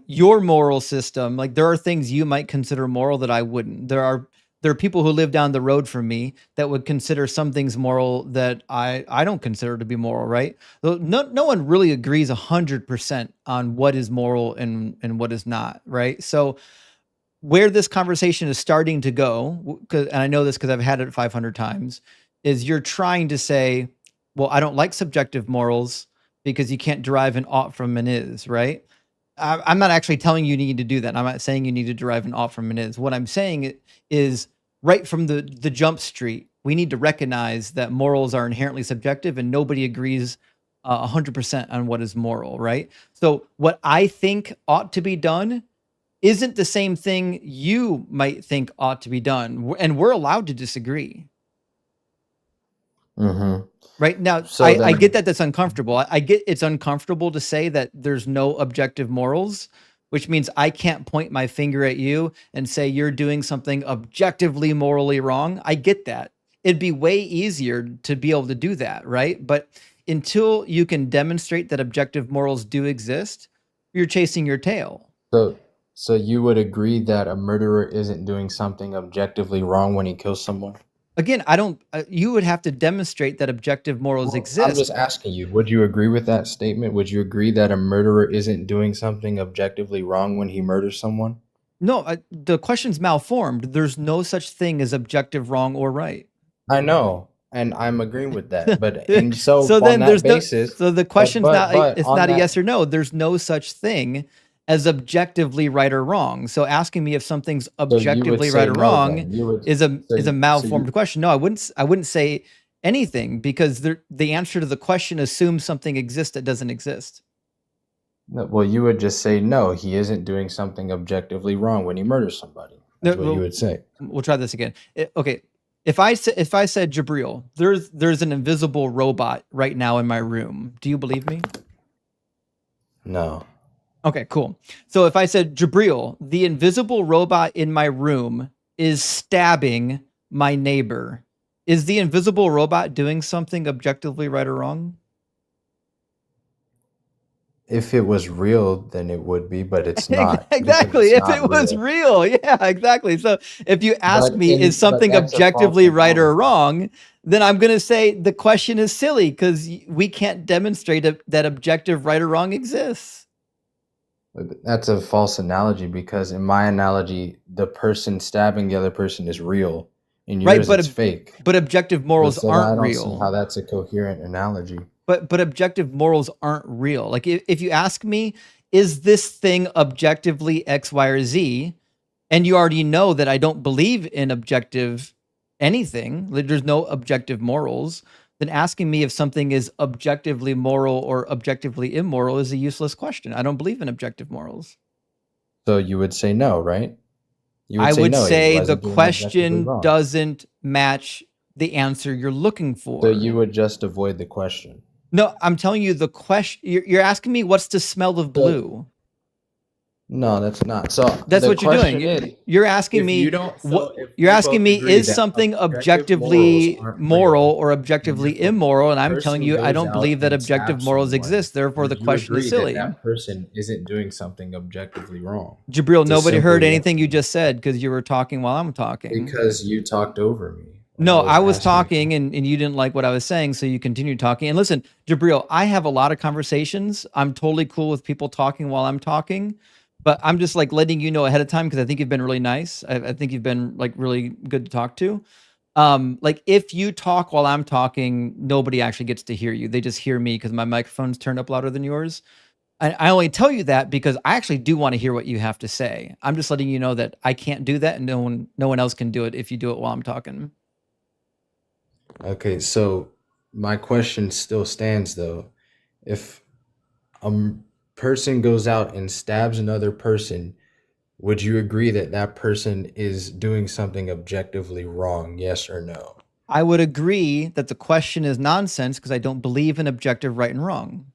your moral system, like there are things you might consider moral that I wouldn't. There are people who live down the road from me that would consider some things moral that I don't consider to be moral, right? No one really agrees 100% on what is moral and what is not, right? So where this conversation is starting to go, and I know this because I've had it 500 times, is you're trying to say, well, I don't like subjective morals because you can't derive an ought from an is, right? I'm not actually telling you need to do that. I'm not saying you need to derive an ought from an is. What I'm saying is right from the jump street, we need to recognize that morals are inherently subjective and nobody agrees 100% on what is moral, right? So what I think ought to be done isn't the same thing you might think ought to be done. And we're allowed to disagree. Mm-hmm. Right now, So I then, get that that's uncomfortable. I get it's uncomfortable to say that there's no objective morals, which means I can't point my finger at you and say you're doing something objectively morally wrong. I get that. It'd be way easier to be able to do that, right? But until you can demonstrate that objective morals do exist, you're chasing your tail. so you would agree that a murderer isn't doing something objectively wrong when he kills someone? Again, I don't. You would have to demonstrate that objective morals exist. I'm just asking you, would you agree with that statement? Would you agree that a murderer isn't doing something objectively wrong when he murders someone? No, the question's malformed. There's no such thing as objective wrong or right. I know, and I'm agreeing with that. But and so So on then that there's basis, so the question's not it's on not a that, yes or no. There's no such thing as objectively right or wrong. So asking me if something's so you would objectively say right or no wrong then. You would is a malformed you, question. No, I wouldn't say anything because the answer to the question assumes something exists that doesn't exist. well, you would just say no, he isn't doing something objectively wrong when he murders somebody. That's what you would say. We'll try this again. Okay. If I said Jabril, there's an invisible robot right now in my room. Do you believe me? No. Okay, cool. So if I said Jabril, the invisible robot in my room is stabbing my neighbor, is the invisible robot doing something objectively right or wrong? If it was real, then it would be, but it's not because Exactly. it's If it not was real. real. Yeah, exactly. So if you ask me, is But something that's a false objectively right or analogy. wrong? Then I'm going to say the question is silly because we can't demonstrate that objective right or wrong exists. That's a false analogy because in my analogy, the person stabbing the other person is real. In Right, yours, it's fake. but objective morals So aren't I don't see how real. that's a coherent analogy. But objective morals aren't real. Like if you ask me, is this thing objectively X, Y, or Z? And you already know that I don't believe in objective anything, like there's no objective morals, then asking me if something is objectively moral or objectively immoral is a useless question. I don't believe in objective morals. So you would say no, right? You would I say would no, he say the wasn't doing objectively question wrong. doesn't match the answer you're looking for. So you would just avoid the question. No, I'm telling you the question. You're asking me what's the smell of blue. No, that's not. So That's the what you're doing. question is, You're asking if me you don't, so what if you're we asking both me agree is that something objective objectively morals aren't moral real, or objectively therefore, immoral, and I'm person telling you I goes don't out believe that and objective stabs morals someone, exist. Therefore, would the you question is agree silly. that person isn't doing something objectively wrong? Jabril, It's a nobody heard simple yes. anything you just said because you were talking while I'm talking. Because you talked over me. when No, I was asking talking and you didn't like what I was saying, so you continued talking. And listen, Jabril, I have a lot of conversations. I'm totally cool with people talking while I'm talking, but I'm just like letting you know ahead of time because I think you've been really nice. I think you've been like really good to talk to. Like if you talk while I'm talking, nobody actually gets to hear you. They just hear me because my microphone's turned up louder than yours. I only tell you that because I actually do want to hear what you have to say. I'm just letting you know that I can't do that and no one else can do it if you do it while I'm talking. Okay, so my question still stands though. If a person goes out and stabs another person, would you agree that that person is doing something objectively wrong? Yes or no? I would agree that the question is nonsense because I don't believe in objective right and wrong.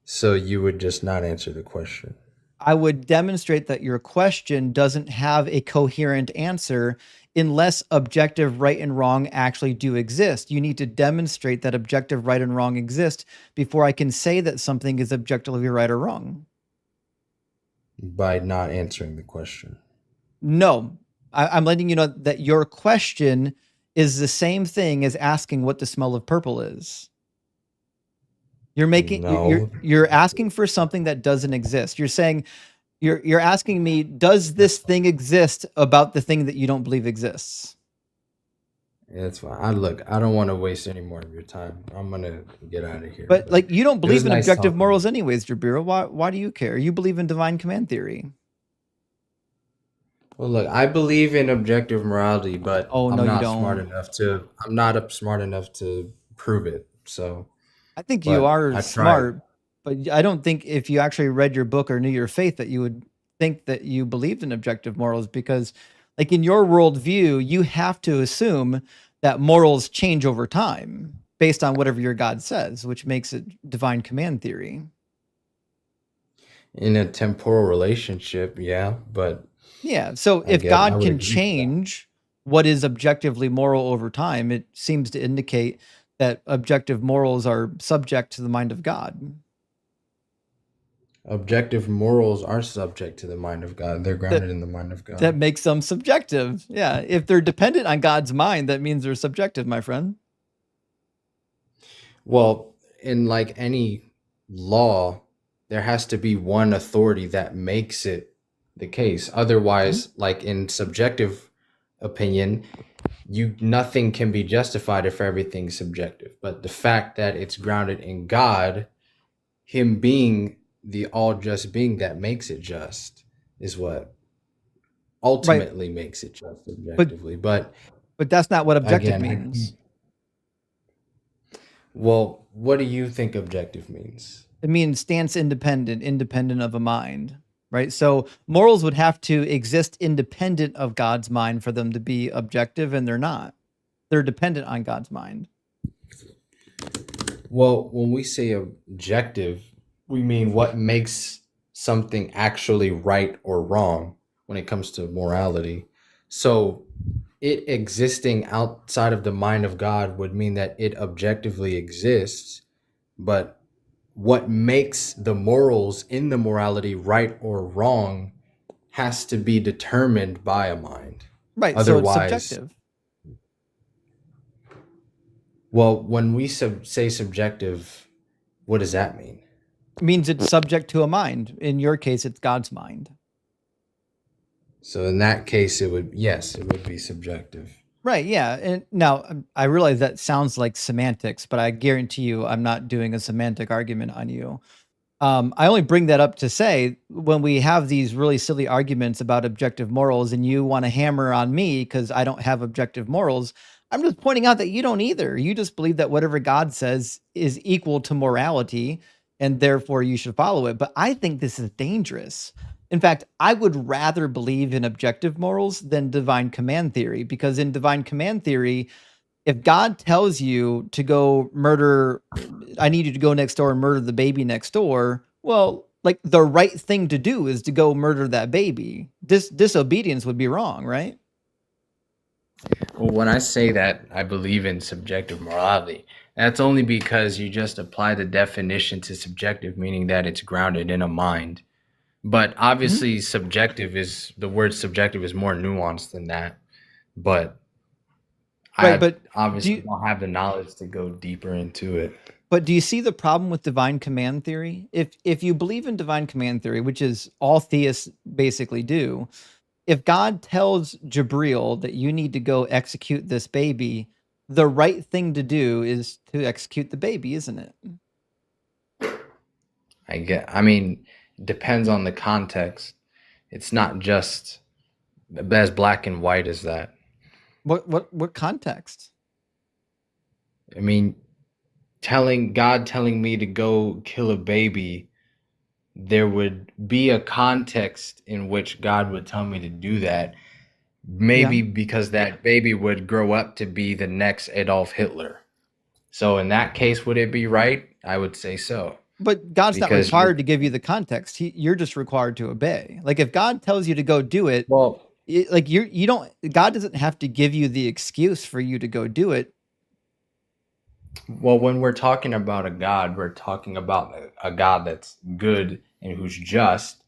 So you would just not answer the question. I would demonstrate that your question doesn't have a coherent answer unless objective right and wrong actually do exist. You need to demonstrate that objective right and wrong exist before I can say that something is objectively right or wrong. By not answering the question. No, I'm letting you know that your question is the same thing as asking what the smell of purple is. You're making No. you're asking for something that doesn't exist. You're saying you're asking me, does this thing exist about the thing that you don't believe exists? That's fine. I don't want to waste any more of your time. I'm gonna get out of here. But like you don't believe in nice objective talking. morals anyways, Jabira. Why do you care? You believe in divine command theory. Well, look, I believe in objective morality, but Oh, no, I'm you not don't. smart enough to. I'm not up smart enough to prove it. So I think But you are I tried. smart, but I don't think if you actually read your book or knew your faith that you would think that you believed in objective morals because like in your worldview, you have to assume that morals change over time based on whatever your God says, which makes it divine command theory. in a temporal relationship, yeah, but Yeah. So I if guess I God would can agree with that. change what is objectively moral over time, it seems to indicate that objective morals are subject to the mind of God. Objective morals are subject to the mind of God. They're grounded in the mind of God. That makes them subjective. Yeah. If they're dependent on God's mind, that means they're subjective, my friend. Well, in like any law, there has to be one authority that makes it the case. Otherwise, like in subjective opinion, nothing can be justified if everything's subjective. But the fact that it's grounded in God, him being the all just being that makes it just, is what ultimately makes it just objectively. But that's not what objective again, means. Well, what do you think objective means? It means stance independent of a mind, right? So morals would have to exist independent of God's mind for them to be objective, and they're not. They're dependent on God's mind. Well, when we say objective, we mean what makes something actually right or wrong when it comes to morality. So it existing outside of the mind of God would mean that it objectively exists, but what makes the morals in the morality right or wrong has to be determined by a mind. Right. So it's Otherwise, subjective. well, when we say subjective, what does that mean? It means it's subject to a mind. In your case, it's God's mind. So in that case, it would be subjective. Right. Yeah. And now I realize that sounds like semantics, but I guarantee you I'm not doing a semantic argument on you. I only bring that up to say when we have these really silly arguments about objective morals and you want to hammer on me because I don't have objective morals, I'm just pointing out that you don't either. You just believe that whatever God says is equal to morality and therefore you should follow it. But I think this is dangerous. In fact, I would rather believe in objective morals than divine command theory, because in divine command theory, if God tells you to go murder, I need you to go next door and murder the baby next door. Well, like the right thing to do is to go murder that baby. Disobedience would be wrong, right? Well, when I say that I believe in subjective morality, that's only because you just apply the definition to subjective, meaning that it's grounded in a mind. But obviously, the word subjective is more nuanced than that. But Right, I but obviously don't have the knowledge to go deeper into it. But do you see the problem with divine command theory? If you believe in divine command theory, which is all theists basically do, if God tells Jabril that you need to go execute this baby, the right thing to do is to execute the baby, isn't it? I mean, depends on the context. It's not just as black and white as that. What context? I mean, God telling me to go kill a baby, there would be a context in which God would tell me to do that. Maybe because that baby would grow up to be the next Adolf Hitler. So in that case, would it be right? I would say so. But God's not Because required to give you the context. You're just required to obey. Like if God tells you to go do it, well, you don't. God doesn't have to give you the excuse for you to go do it. Well, when we're talking about a God, we're talking about a God that's good and who's just.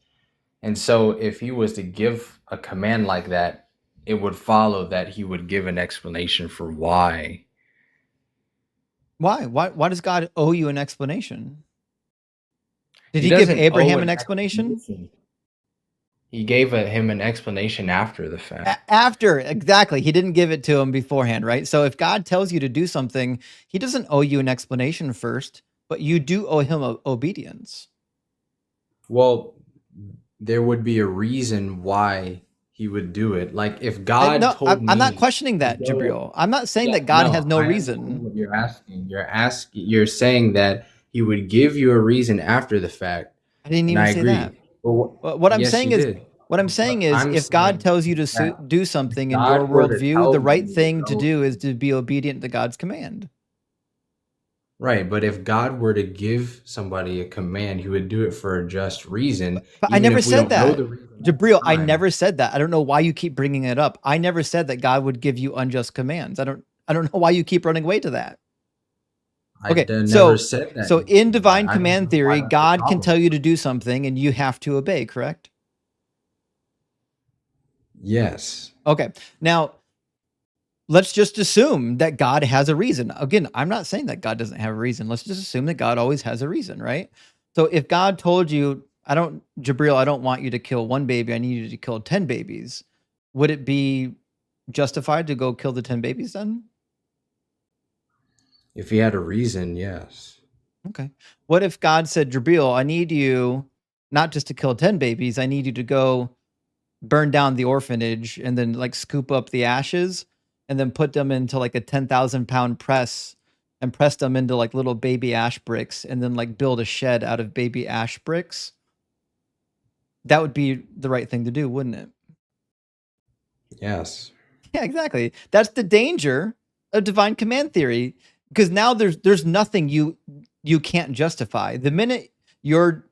And so if he was to give a command like that, it would follow that he would give an explanation for why. Why? Why does God owe you an explanation? Did he give Abraham an explanation? He gave him an explanation after the fact. After, exactly. He didn't give it to him beforehand, right? So if God tells you to do something, he doesn't owe you an explanation first, but you do owe him obedience. Well, there would be a reason why he would do it. Like if God told me, I'm not questioning that, Jabril. I'm not saying that God has no reason. What you're saying that he would give you a reason after the fact. I didn't even say that. What I'm saying is, if God tells you to do something in your worldview, the right thing to do is to be obedient to God's command. Right, but if God were to give somebody a command, he would do it for a just reason. But I never said that, Jabril. I never said that. I don't know why you keep bringing it up. I never said that God would give you unjust commands. I don't know why you keep running away to that. Okay, never said that. So in divine command theory, God can tell you to do something and you have to obey, correct? Yes. Okay. Now, let's just assume that God has a reason. Again, I'm not saying that God doesn't have a reason. Let's just assume that God always has a reason, right? So if God told you, Jabril, I don't want you to kill one baby, I need you to kill 10 babies, would it be justified to go kill the 10 babies then? If he had a reason, yes. Okay. What if God said, Jabril, I need you not just to kill 10 babies, I need you to go burn down the orphanage and then like scoop up the ashes and then put them into like a 10,000 pound press and press them into like little baby ash bricks and then like build a shed out of baby ash bricks? That would be the right thing to do, wouldn't it? Yes. Yeah, exactly. That's the danger of divine command theory, because now there's nothing you can't justify. The minute your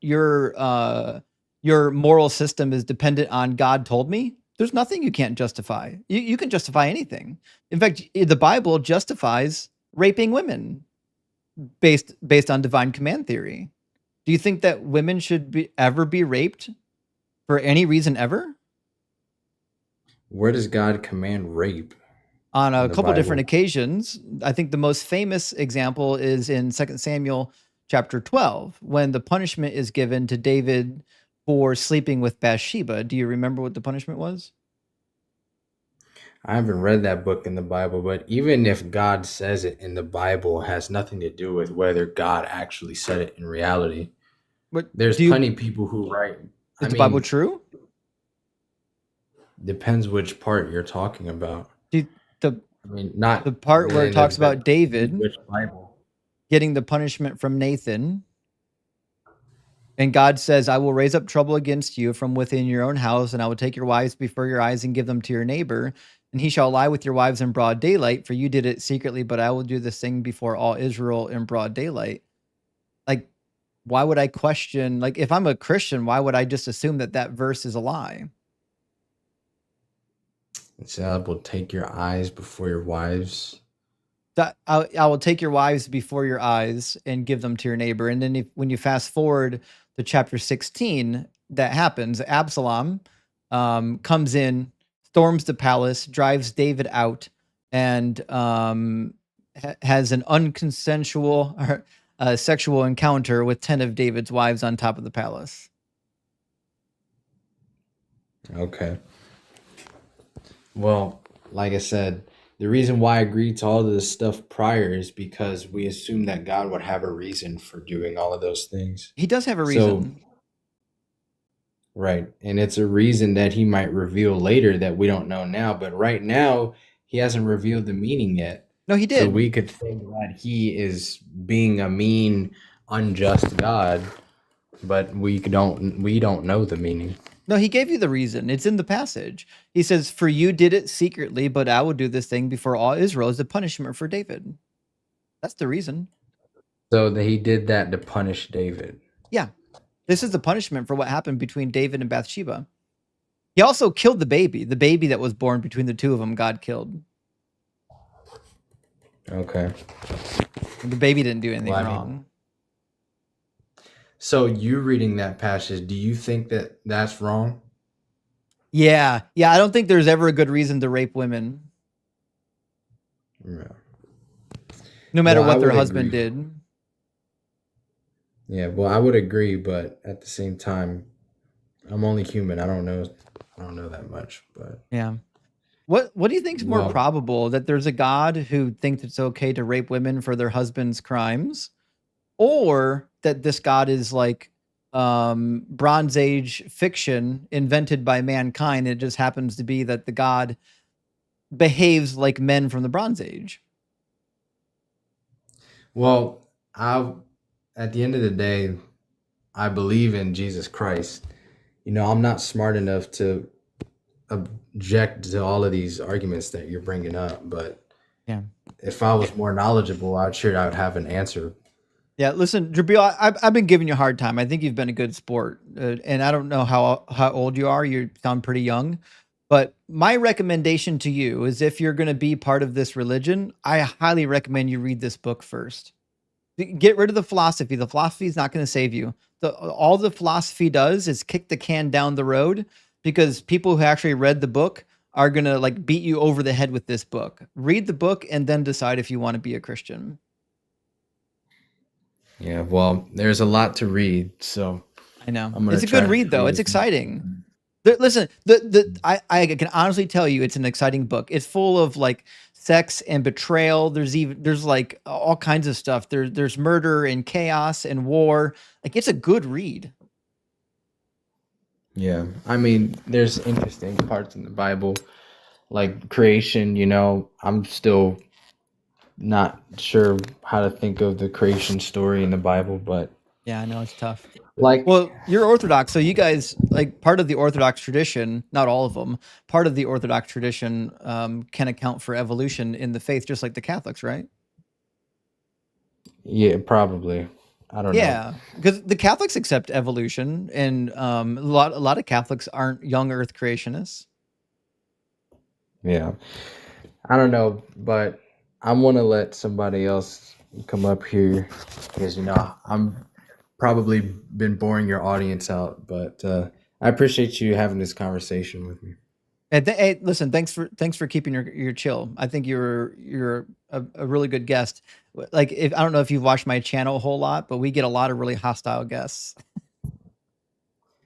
moral system is dependent on God told me, there's nothing you can't justify. You can justify anything. In fact, the Bible justifies raping women based on divine command theory. Do you think that women should ever be raped for any reason ever? Where does God command rape On in a the couple different Bible? occasions. I think the most famous example is in 2 Samuel chapter 12, when the punishment is given to David for sleeping with Bathsheba. Do you remember what the punishment was? I haven't read that book in the Bible, but even if God says it in the Bible, it has nothing to do with whether God actually said it in reality. What There's do you plenty of people who write. is I the Bible mean, true? depends which part you're talking about. Do you, the I mean, not the part where it in the, talks but about David which Bible? getting the punishment from Nathan, and God says, I will raise up trouble against you from within your own house, and I will take your wives before your eyes and give them to your neighbor. And he shall lie with your wives in broad daylight, for you did it secretly, but I will do this thing before all Israel in broad daylight. Like, why would I question? Like, if I'm a Christian, why would I just assume that that verse is a lie? It says, "I will take your eyes before your wives." That I will take your wives before your eyes and give them to your neighbor. And then when you fast forward to chapter 16, that happens. Absalom comes in, storms the palace, drives David out, and has an unconsensual sexual encounter with 10 of David's wives on top of the palace. Okay. Well, like I said, the reason why I agreed to all of this stuff prior is because we assumed that God would have a reason for doing all of those things. He does have a So, reason. right. And it's a reason that he might reveal later that we don't know now. But right now, he hasn't revealed the meaning yet. No, he So did. we could think that he is being a mean, unjust God, but we don't know the meaning. No, he gave you the reason. It's in the passage. He says, for you did it secretly, but I will do this thing before all Israel as a punishment for David. That's the reason. So that he did that to punish David. Yeah. This is the punishment for what happened between David and Bathsheba. He also killed the baby that was born between the two of them, God killed. Okay. The baby didn't do anything Well, I mean, wrong. so you reading that passage, do you think that that's wrong? Yeah. I don't think there's ever a good reason to rape women, Yeah. no matter Well, I what their would husband agree. did. Yeah, well, I would agree, but at the same time, I'm only human. I don't know that much, but Yeah. What do you think is more well, probable, that there's a God who thinks it's okay to rape women for their husband's crimes, or that this God is like Bronze Age fiction invented by mankind? It just happens to be that the God behaves like men from the Bronze Age. well, at the end of the day, I believe in Jesus Christ. I'm not smart enough to object to all of these arguments that you're bringing up, but Yeah. if I was more knowledgeable, I'm sure I would have an answer. Yeah, listen, Jabril, I've been giving you a hard time. I think you've been a good sport, and I don't know how old you are. You sound pretty young, but my recommendation to you is, if you're going to be part of this religion, I highly recommend you read this book first. Get rid of the philosophy. The philosophy is not going to save you. All the philosophy does is kick the can down the road, because people who actually read the book are going to like beat you over the head with this book. Read the book and then decide if you want to be a Christian. Yeah, well, there's a lot to read, so I know. I'm gonna It's a try good to read though. read It's as much as I exciting. can. Listen, I can honestly tell you it's an exciting book. It's full of like sex and betrayal. There's like all kinds of stuff. There's murder and chaos and war. Like, it's a good read. Yeah, I mean, there's interesting parts in the Bible, like creation. I'm still not sure how to think of the creation story in the Bible, but Yeah, I know it's tough. like, Well, you're Orthodox, so you guys, like, part of the Orthodox tradition, not all of them, part of the Orthodox tradition can account for evolution in the faith, just like the Catholics, right? yeah, probably. I don't know. Yeah, because the Catholics accept evolution, and a lot of Catholics aren't young Earth creationists. Yeah, I don't know, but I want to let somebody else come up here because I'm probably been boring your audience out, but I appreciate you having this conversation with me. Hey, listen, thanks for keeping your chill. I think you're a really good guest. Like, if I don't know if you've watched my channel a whole lot, but we get a lot of really hostile guests.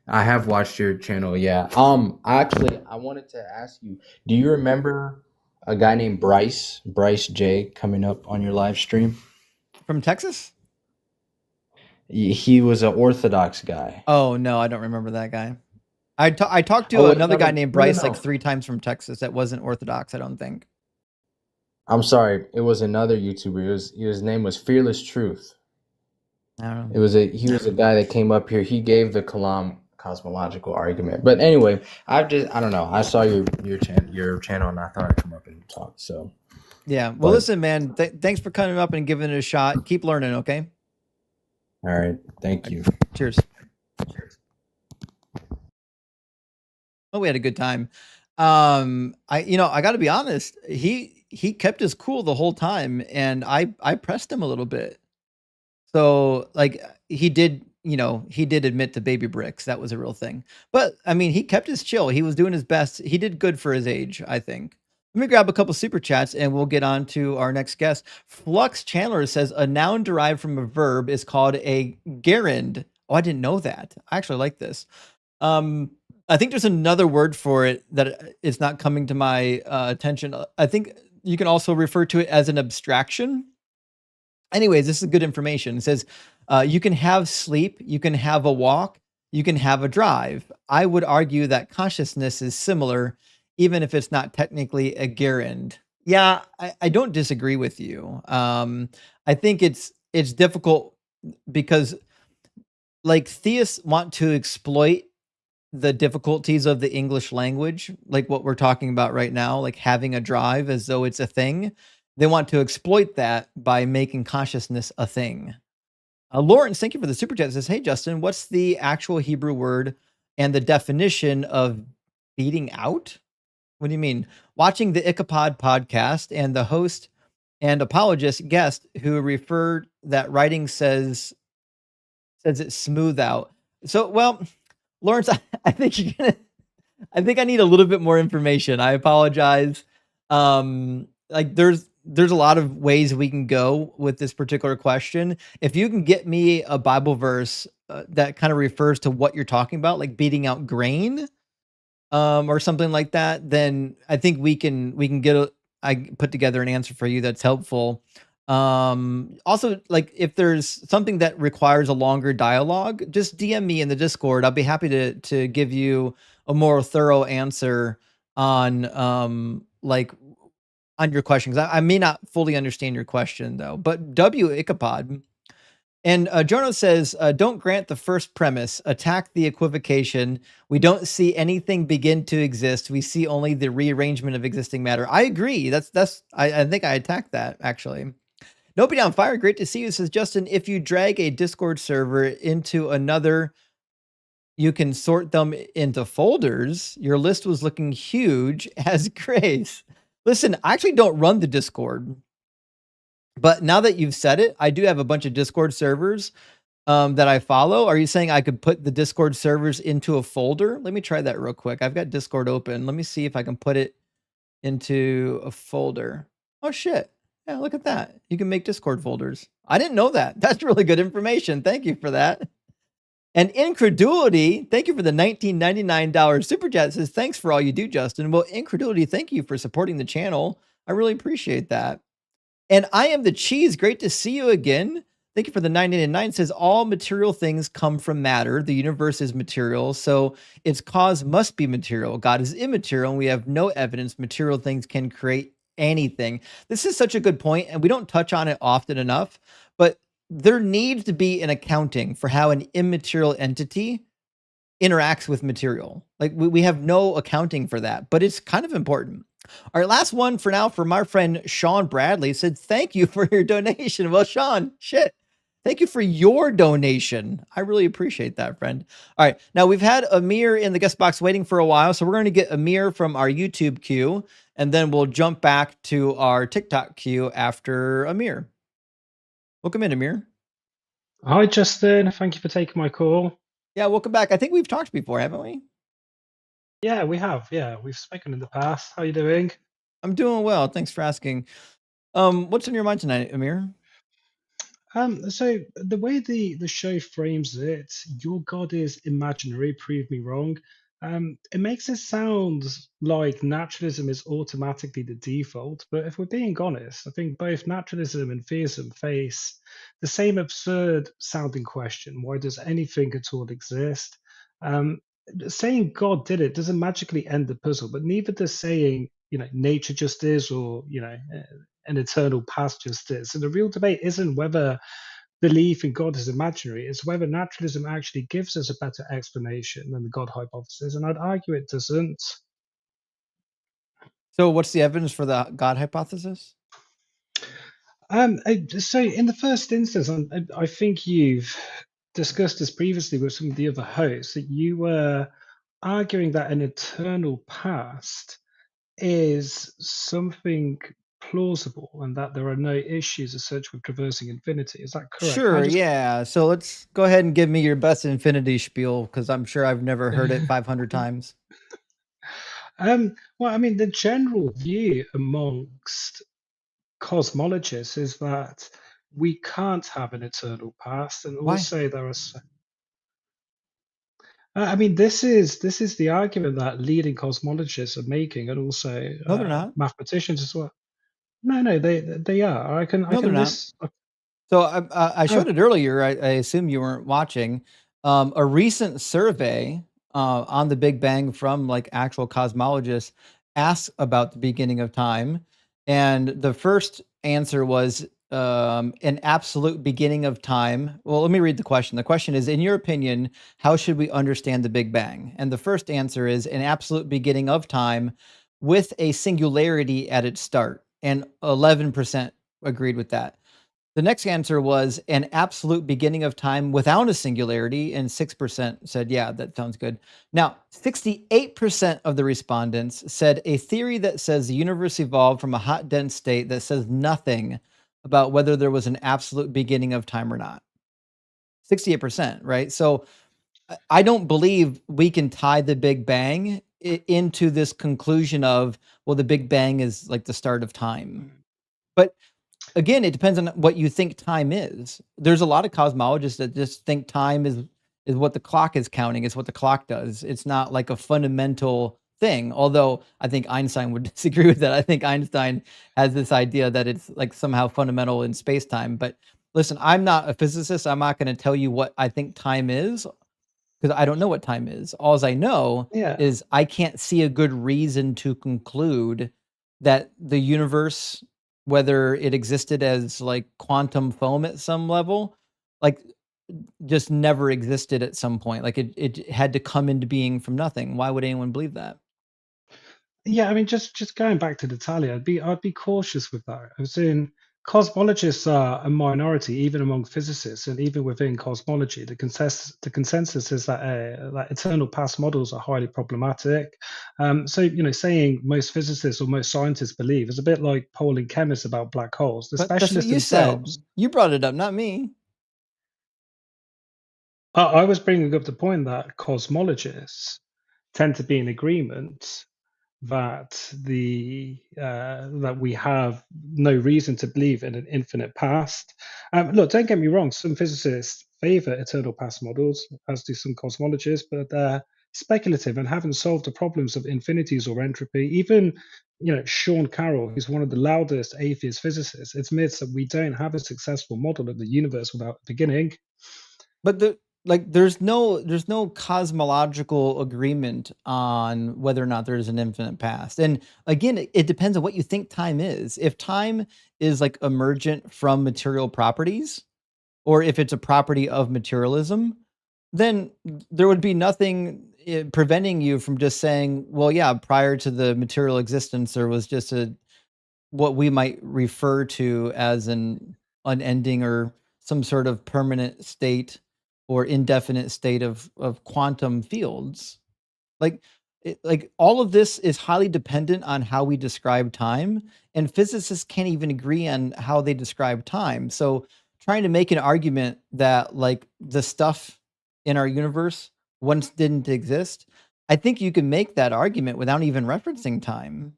I have watched your channel, yeah. I wanted to ask you, do you remember a guy named Bryce J, coming up on your live stream? From Texas? He was an Orthodox guy. Oh no, I don't remember that guy. I talked to Oh, wait, another guy named Bryce no. like 3 times from Texas that wasn't Orthodox, I don't think. I'm sorry, it was another YouTuber. His name was Fearless Truth. I don't know. He was a guy that came up here. He gave the Kalam cosmological argument. But anyway, I don't know. I saw your channel and I thought I'd come up and talk. So Yeah. Well, listen, man, thanks for coming up and giving it a shot. Keep learning, okay? All right. Thank you. Cheers. Oh, we had a good time. I got to be honest. He kept his cool the whole time, and I pressed him a little bit. So like he did admit to baby bricks. That was a real thing. But I mean, he kept his chill. He was doing his best. He did good for his age, I think. Let me grab a couple super chats and we'll get on to our next guest. Flux Chandler says a noun derived from a verb is called a gerund. Oh, I didn't know that. I actually like this. I think there's another word for it that it's not coming to my attention. I think you can also refer to it as an abstraction. Anyways, this is good information. It says you can have sleep, you can have a walk, you can have a drive. I would argue that consciousness is similar, even if it's not technically a gerund. Yeah, I don't disagree with you. I think it's difficult because like theists want to exploit the difficulties of the English language, like what we're talking about right now, like having a drive as though it's a thing. They want to exploit that by making consciousness a thing. Lawrence, thank you for the super chat. Says, "Hey Justin, what's the actual Hebrew word and the definition of beating out?" What do you mean? Watching the Ichabod podcast and the host and apologist guest who referred that writing says it smooth out. So, well, Lawrence, I think you're gonna. I think I need a little bit more information. I apologize. Like there's a lot of ways we can go with this particular question. If you can get me a Bible verse that kind of refers to what you're talking about, like beating out grain, or something like that, then I think we can I put together an answer for you that's helpful. Also, like if there's something that requires a longer dialogue, just DM me in the Discord. I'll be happy to give you a more thorough answer on like on your questions. I may not fully understand your question though, but W Ichabod. And Jono says, don't grant the first premise, attack the equivocation. We don't see anything begin to exist. We see only the rearrangement of existing matter. I agree. I think I attacked that actually. Nobody on fire. Great to see you. Says Justin, if you drag a Discord server into another, you can sort them into folders. Your list was looking huge as Grace. Listen, I actually don't run the Discord. But now that you've said it, I do have a bunch of Discord servers that I follow. Are you saying I could put the Discord servers into a folder? Let me try that real quick. I've got Discord open. Let me see if I can put it into a folder. Oh, shit. Yeah, look at that. You can make Discord folders. I didn't know that. That's really good information. Thank you for that. And Incredulity, thank you for the $19.99 super chat. Says, thanks for all you do, Justin. Well, Incredulity, thank you for supporting the channel. I really appreciate that. And I am the cheese. Great to see you again. Thank you for the 999. Says all material things come from matter. The universe is material, so its cause must be material. God is immaterial, and we have no evidence material things can create anything. This is such a good point, and we don't touch on it often enough, but there needs to be an accounting for how an immaterial entity interacts with material. Like we have no accounting for that, but it's kind of important. All right, last one for now for my friend Sean Bradley. Said, thank you for your donation. Well, Sean, shit. Thank you for your donation. I really appreciate that, friend. All right, now we've had Amir in the guest box waiting for a while, so we're going to get Amir from our YouTube queue, and then we'll jump back to our TikTok queue after Amir. Welcome in, Amir. Hi, Justin. Thank you for taking my call. Yeah, welcome back. I think we've talked before, haven't we? Yeah, we have. Yeah, we've spoken in the past. How you doing? I'm doing well. Thanks for asking. What's in your mind tonight, Amir? So the way the show frames it, your God is imaginary, prove me wrong. It makes it sound like naturalism is automatically the default, but if we're being honest, I think both naturalism and theism face the same absurd sounding question: why does anything at all exist? Um, Saying God did it doesn't magically end the puzzle, but neither does saying, nature just is, or an eternal past just is. And the real debate isn't whether belief in God is imaginary, it's whether naturalism actually gives us a better explanation than the God hypothesis. And I'd argue it doesn't. So, what's the evidence for the God hypothesis? So, in the first instance, I think you've discussed this previously with some of the other hosts that you were arguing that an eternal past is something plausible and that there are no issues as such with traversing infinity. Is that correct? Can I Sure, just yeah. So let's go ahead and give me your best infinity spiel because I'm sure I've never heard it 500 times. Well, I mean, the general view amongst cosmologists is that we can't have an eternal past, and Why? also there are. I mean, this is the argument that leading cosmologists are making, and also No, they're not. mathematicians as well. No, no, they are. I No, they're can not. list. So I Oh, showed it earlier. I assume you weren't watching. A recent survey on the Big Bang from like actual cosmologists asked about the beginning of time, and the first answer was an absolute beginning of time. Well, let me read the question. The question is, in your opinion, how should we understand the Big Bang? And the first answer is an absolute beginning of time with a singularity at its start, and 11% agreed with that. The next answer was an absolute beginning of time without a singularity, and 6% said, yeah, that sounds good. Now, 68% of the respondents said a theory that says the universe evolved from a hot, dense state that says nothing about whether there was an absolute beginning of time or not. 68%, right? So I don't believe we can tie the Big Bang into this conclusion of, well, the Big Bang is like the start of time. But again, it depends on what you think time is. There's a lot of cosmologists that just think time is what the clock is counting, is what the clock does. It's not like a fundamental thing. Although I think Einstein would disagree with that. I think Einstein has this idea that it's like somehow fundamental in space-time. But listen, I'm not a physicist. I'm not going to tell you what I think time is because I don't know what time is. All I know yeah. is I can't see a good reason to conclude that the universe, whether it existed as like quantum foam at some level, like just never existed at some point. Like it had to come into being from nothing. Why would anyone believe that? Yeah, I mean, just going back to the tally, I'd be cautious with that. As in, cosmologists are a minority, even among physicists, and even within cosmology, the consensus is that eternal past models are highly problematic. So, saying most physicists or most scientists believe is a bit like polling chemists about black holes. The But that's what specialists you said. themselves. You brought it up, not me. I was bringing up the point that cosmologists tend to be in agreement that we have no reason to believe in an infinite past. Look, don't get me wrong. Some physicists favor eternal past models, as do some cosmologists, but they're speculative and haven't solved the problems of infinities or entropy. Even Sean Carroll, who's one of the loudest atheist physicists, admits that we don't have a successful model of the universe without a beginning. But there's no cosmological agreement on whether or not there's an infinite past. And again, it depends on what you think time is. If time is like emergent from material properties, or if it's a property of materialism, then there would be nothing preventing you from just saying, well, yeah, prior to the material existence, there was just a what we might refer to as an unending or some sort of permanent state or indefinite state of quantum fields. Like like all of this is highly dependent on how we describe time, and physicists can't even agree on how they describe time. So trying to make an argument that like the stuff in our universe once didn't exist, I think you can make that argument without even referencing time.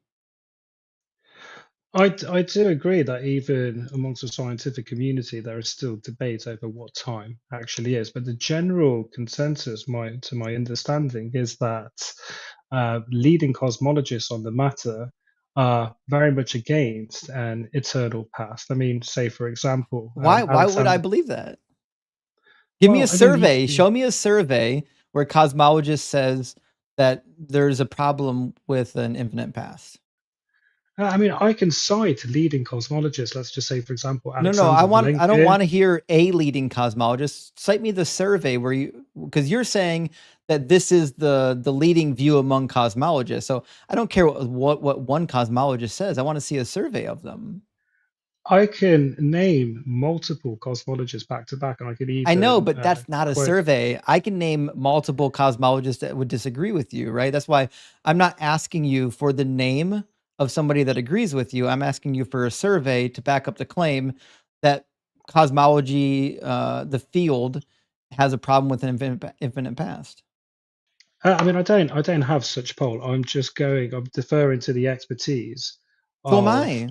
I do agree that even amongst the scientific community, there is still debate over what time actually is. But the general consensus, to my understanding, is that leading cosmologists on the matter are very much against an eternal past. I mean, say for example, Why would I Alexander. believe that? Give me a Well, I mean, survey. Show me a survey where cosmologist says that there's a problem with an infinite past. I mean, I can cite leading cosmologists. Let's just say, for example, No, Alexander I don't Valencia. want to hear a leading cosmologist. Cite me the survey where because you're saying that this is the leading view among cosmologists. So I don't care what one cosmologist says. I want to see a survey of them. I can name multiple cosmologists back to back, and I could I know, even but that's not a quote. survey. I can name multiple cosmologists that would disagree with you, right? That's why I'm not asking you for the name of somebody that agrees with you. I'm asking you for a survey to back up the claim that cosmology, the field, has a problem with an infinite past. I mean, I don't have such poll. I'm deferring to the expertise So am of I.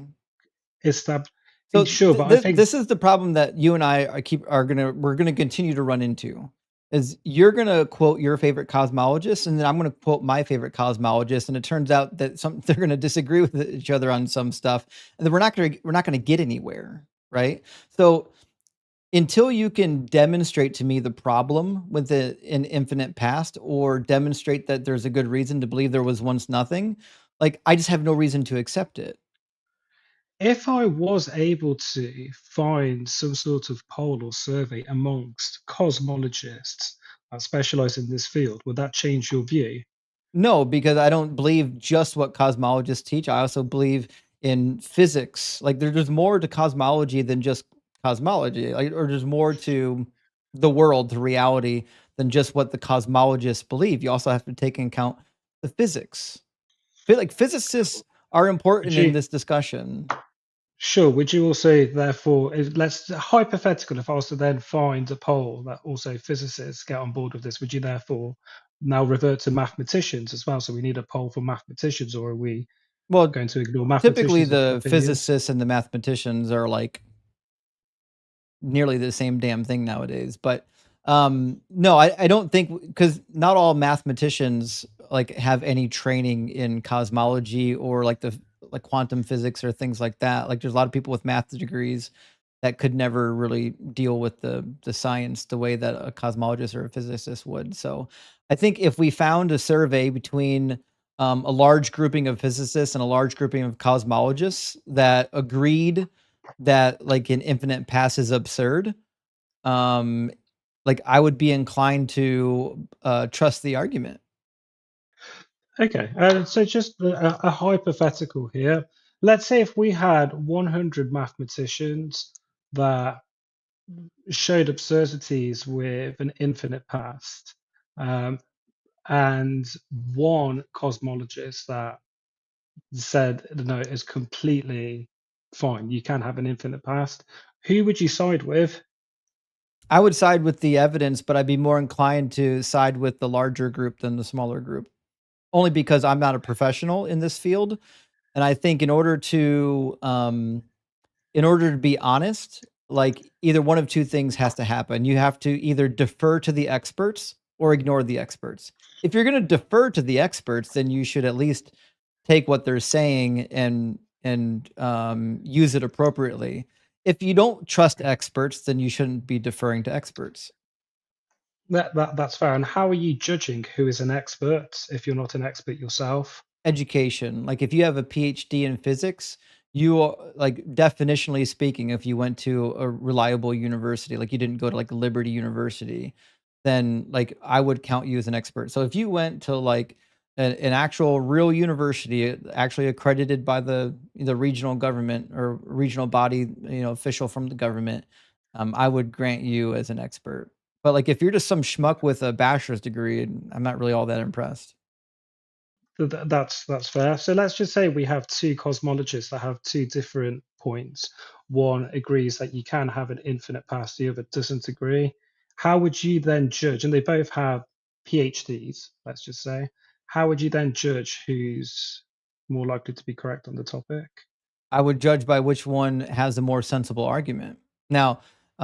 estab. So Sure, but I think this is the problem that you and we're gonna continue to run into. Is you're gonna quote your favorite cosmologist, and then I'm gonna quote my favorite cosmologist, and it turns out that they're gonna disagree with each other on some stuff, and then we're not gonna get anywhere, right? So until you can demonstrate to me the problem with an infinite past, or demonstrate that there's a good reason to believe there was once nothing, like I just have no reason to accept it. if I was able to find some sort of poll or survey amongst cosmologists that specialize in this field, would that change your view? No, because I don't believe just what cosmologists teach. I also believe in physics. Like there's more to cosmology than just cosmology, like, or there's more to the world, to reality, than just what the cosmologists believe. You also have to take into account the physics. Like physicists are Would important in you? this discussion. Sure. Would you also, therefore, let's hypothetical, if I was to then find a poll that also physicists get on board with this, would you therefore now revert to mathematicians as well? So we need a poll for mathematicians, or are we Well, going to ignore typically mathematicians' the opinions? physicists and the mathematicians are like nearly the same damn thing nowadays. But no, I don't think, because not all mathematicians like have any training in cosmology or like the like quantum physics or things like that. Like there's a lot of people with math degrees that could never really deal with the science the way that a cosmologist or a physicist would. So I think if we found a survey between a large grouping of physicists and a large grouping of cosmologists that agreed that like an infinite past is absurd, um, like I would be inclined to trust the argument. Okay. So just a hypothetical here. Let's say if we had 100 mathematicians that showed absurdities with an infinite past, um, and one cosmologist that said, no, it's completely fine. You can have an infinite past. Who would you side with? I would side with the evidence, but I'd be more inclined to side with the larger group than the smaller group, only because I'm not a professional in this field, and I think in order to be honest, like either one of two things has to happen. You have to either defer to the experts or ignore the experts. If you're going to defer to the experts, then you should at least take what they're saying and use it appropriately. If you don't trust experts, then you shouldn't be deferring to experts. That's fair. And how are you judging who is an expert if you're not an expert yourself? Education. Like if you have a PhD in physics, you are like definitionally speaking, if you went to a reliable university, like you didn't go to like Liberty University, then like I would count you as an expert. So if you went to like an actual real university, actually accredited by the regional government or regional body, official from the government, I would grant you as an expert. But like if you're just some schmuck with a bachelor's degree, I'm not really all that impressed. That's fair. So let's just say we have two cosmologists that have two different points. One agrees that you can have an infinite past, the other doesn't agree. How would you then judge? And they both have PhDs, let's just say. How would you then judge who's more likely to be correct on the topic? I would judge by which one has a more sensible argument. Now,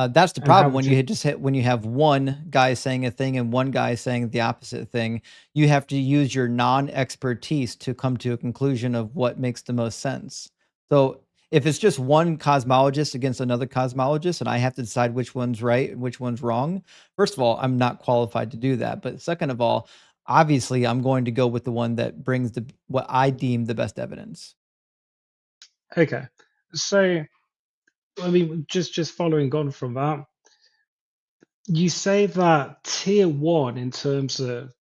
that's the And how problem would when you? you just hit when you have one guy saying a thing and one guy saying the opposite thing. You have to use your non-expertise to come to a conclusion of what makes the most sense. So if it's just one cosmologist against another cosmologist, and I have to decide which one's right and which one's wrong, first of all, I'm not qualified to do that. But second of all, obviously, I'm going to go with the one that brings the what I deem the best evidence. Okay. So I mean, just following on from that, you say that tier one, in terms of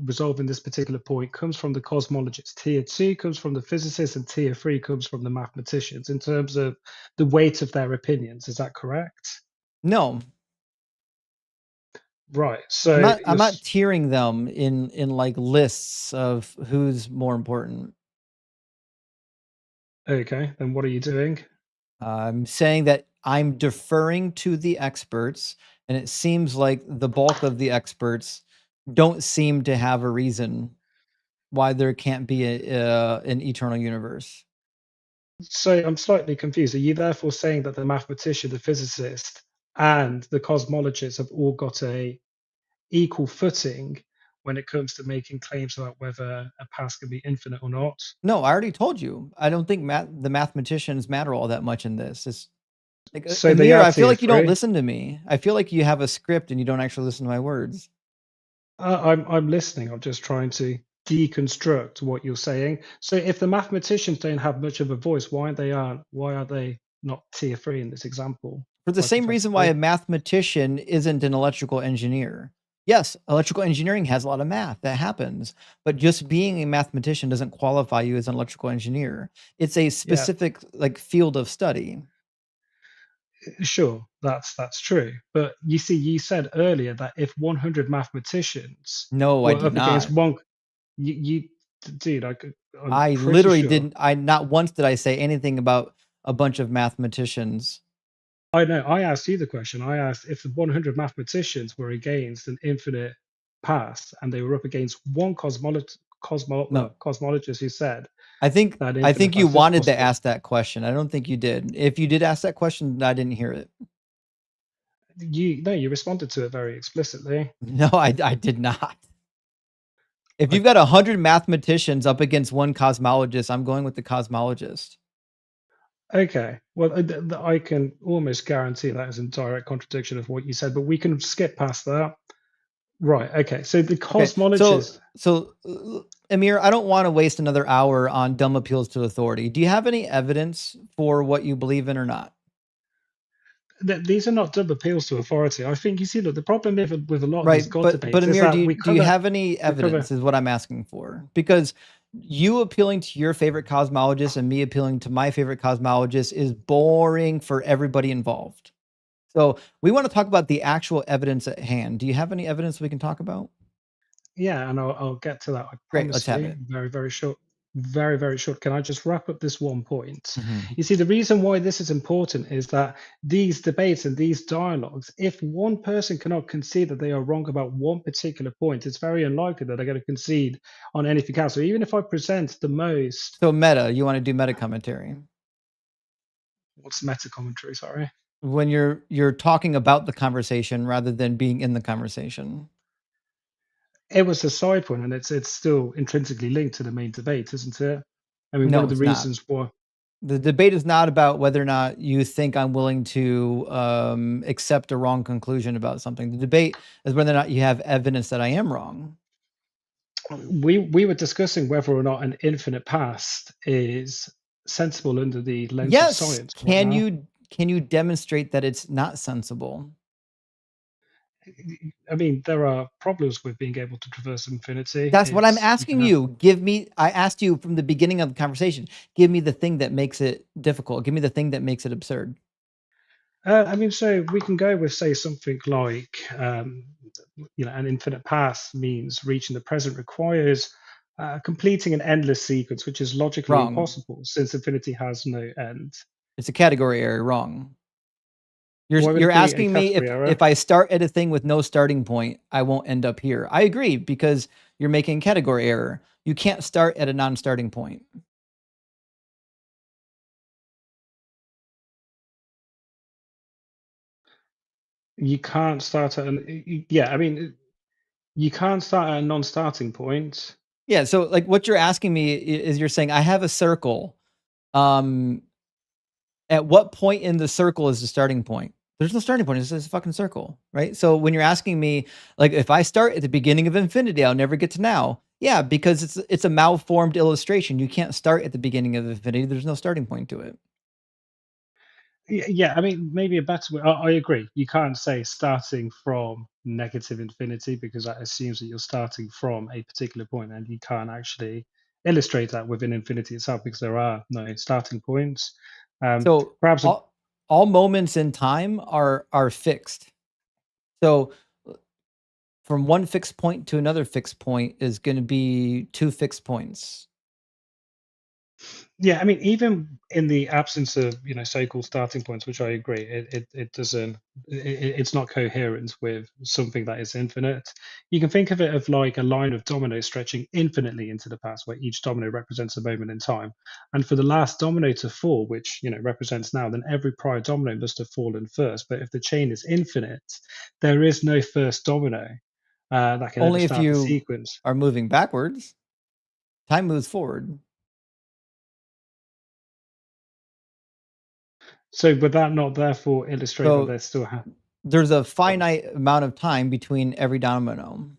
resolving this particular point, comes from the cosmologists. Tier two comes from the physicists, and tier three comes from the mathematicians in terms of the weight of their opinions. Is that correct? No, Right. I'm So not I'm not tiering them in like lists of who's more important. okay, then what are you doing? I'm saying that I'm deferring to the experts, and it seems like the bulk of the experts don't seem to have a reason why there can't be an eternal universe. So I'm slightly confused. Are you therefore saying that the mathematician, the physicist, and the cosmologist have all got a equal footing when it comes to making claims about whether a past can be infinite or not? No, I already told you. I don't think the mathematicians matter all that much in this. It's like So they Amir, are I feel tier like you don't three. listen to me. I feel like you have a script and you don't actually listen to my words. I'm listening. I'm just trying to deconstruct what you're saying. So if the mathematicians don't have much of a voice, why are they not tier three in this example, For the same reason why a hypothetically? mathematician isn't an electrical engineer. Yes, electrical engineering has a lot of math that happens, but just being a mathematician doesn't qualify you as an electrical engineer. It's a Yeah, specific like field of study. sure, that's true. But you see, you said earlier that if 100 mathematicians No, I were did up against not. one, you dude, I'm I pretty literally sure. didn't. I not once did I say anything about a bunch of mathematicians. I know. I asked you the question. I asked if the 100 mathematicians were against an infinite past, and they were up against one No, cosmologist who said I think that I infinite think you past is wanted to possible. ask that question. I don't think you did. If you did ask that question, I didn't hear it. You no, you responded to it very explicitly. No, I did not. If I, you've got 100 mathematicians up against one cosmologist, I'm going with the cosmologist. okay, well, I can almost guarantee that is in direct contradiction of what you said, but we can skip past that. Right. Okay. So the Okay, so cosmologist. so Amir, I don't want to waste another hour on dumb appeals to authority. Do you have any evidence for what you believe in or not? These are not double appeals to authority. I think you see, look, the problem with a lot of these Right, God but debates is Amir, that do you have any we cover. evidence is what I'm asking for? Because you appealing to your favorite cosmologist and me appealing to my favorite cosmologist is boring for everybody involved. So we want to talk about the actual evidence at hand. Do you have any evidence we can talk about? Yeah, and I'll get to that. I Great, let's promise have you. it. Very, very short. Very, very short. Can I just wrap up this one point? Mhm. You see, the reason why this is important is that these debates and these dialogues, if one person cannot concede that they are wrong about one particular point, it's very unlikely that they're going to concede on anything else. So even if I present the most, So meta, you want to do meta commentary. what's meta commentary? Sorry. When you're talking about the conversation rather than being in the conversation. It was a side point, and it's still intrinsically linked to the main debate, isn't it? I mean, one No, of the it's not. reasons why. The debate is not about whether or not you think I'm willing to accept a wrong conclusion about something. The debate is whether or not you have evidence that I am wrong. We were discussing whether or not an infinite past is sensible under the lens of Yes, science right now. can you demonstrate that it's not sensible? I mean, there are problems with being able to traverse infinity. That's what I'm It's you can asking have. you. Give me I asked you from the beginning of the conversation. Give me the thing that makes it difficult. Give me the thing that makes it absurd. I mean, so we can go with say something like, an infinite past means reaching the present requires completing an endless sequence, which is logically Wrong. impossible since infinity has no end. It's a category error. Wrong. Why would You're it be a asking me category error? if I start at a thing with no starting point, I won't end up here. I agree because you're making category error. You can't start at a non-starting point. You can't start at an yeah. I mean, you can't start at a non-starting point. Yeah, so like what you're asking me is you're saying I have a circle. Um, at what point in the circle is the starting point? There's no starting point. It's just a fucking circle, right? So when you're asking me, like, if I start at the beginning of infinity, I'll never get to now. Yeah, because it's a malformed illustration. You can't start at the beginning of infinity. There's no starting point to it. Yeah, I mean, maybe a better way. I agree. You can't say starting from negative infinity because that assumes that you're starting from a particular point, and you can't actually illustrate that within infinity itself because there are no starting points. So Perhaps a, all moments in time are fixed. So from one fixed point to another fixed point is going to be two fixed points. Yeah, I mean, even in the absence of so-called starting points, which I agree, it doesn't, it's not coherent with something that is infinite. You can think of it of like a line of dominoes stretching infinitely into the past, where each domino represents a moment in time. And for the last domino to fall, which represents now, then every prior domino must have fallen first. But if the chain is infinite, there is no first domino that can ever Only if start the you sequence. are moving backwards. Time moves forward. So would that not therefore illustrate that So there's still there's a finite amount of time between every domino.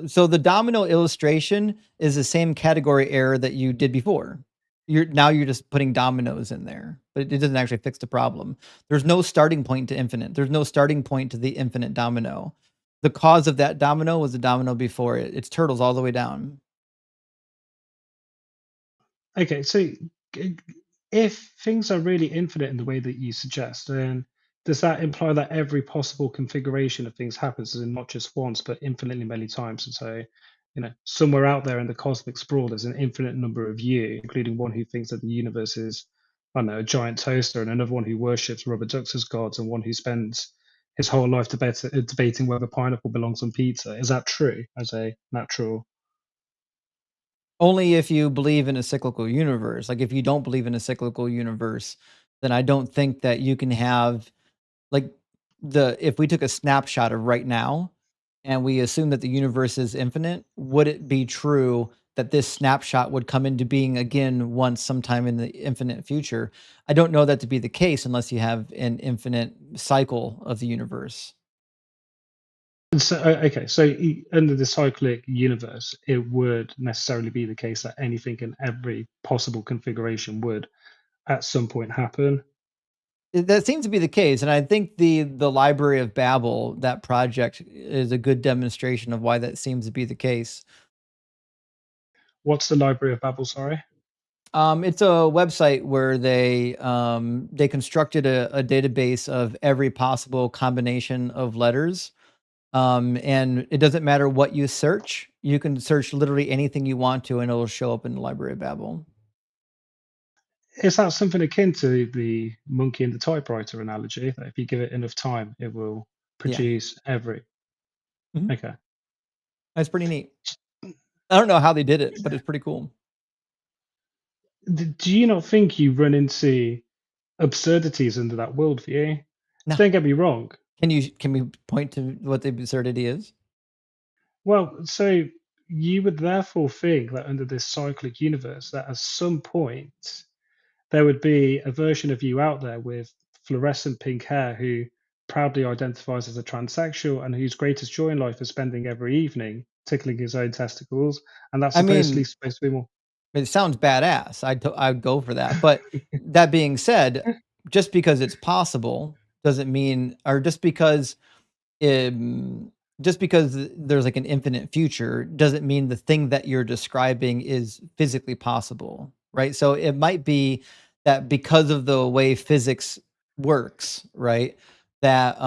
So the domino illustration is the same category error that you did before. You're just putting dominoes in there, but it doesn't actually fix the problem. There's no starting point to infinite. There's no starting point to the infinite domino. The cause of that domino was the domino before it. It's turtles all the way down. Okay, so g- if things are really infinite in the way that you suggest, then does that imply that every possible configuration of things happens and not just once, but infinitely many times? And so, somewhere out there in the cosmic sprawl, there's an infinite number of you, including one who thinks that the universe is, I don't know, a giant toaster, and another one who worships rubber ducks as gods, and one who spends his whole life debating whether pineapple belongs on pizza. Is that true as a natural? Only if you believe in a cyclical universe. Like if you don't believe in a cyclical universe, then I don't think that you can have like if we took a snapshot of right now and we assume that the universe is infinite, would it be true that this snapshot would come into being again once sometime in the infinite future? I don't know that to be the case unless you have an infinite cycle of the universe. So, okay, so under the cyclic universe, it would necessarily be the case that anything in every possible configuration would at some point happen. That seems to be the case, and I think the Library of Babel, that project, is a good demonstration of why that seems to be the case. What's the Library of Babel? Sorry. It's a website where they constructed a database of every possible combination of letters, and it doesn't matter what you search. You can search literally anything you want to, and it'll show up in the Library of Babel. Is that something akin to the monkey and the typewriter analogy? That if you give it enough time, it will Yeah, produce every. mhm, Okay. that's pretty neat. I don't know how they did it, but it's pretty cool. Do you not think you run into absurdities under that worldview? No, Don't get me wrong. can we point to what the absurdity is? Well, so you would therefore think that under this cyclic universe, that at some point there would be a version of you out there with fluorescent pink hair who proudly identifies as a transsexual and whose greatest joy in life is spending every evening tickling his own testicles, and that's I supposedly mean, supposed to be more. it sounds badass. I'd go for that. But that being said, just because it's possible doesn't mean, or um, just because there's like an infinite future doesn't mean the thing that you're describing is physically possible, right? So it might be that because of the way physics works, right? That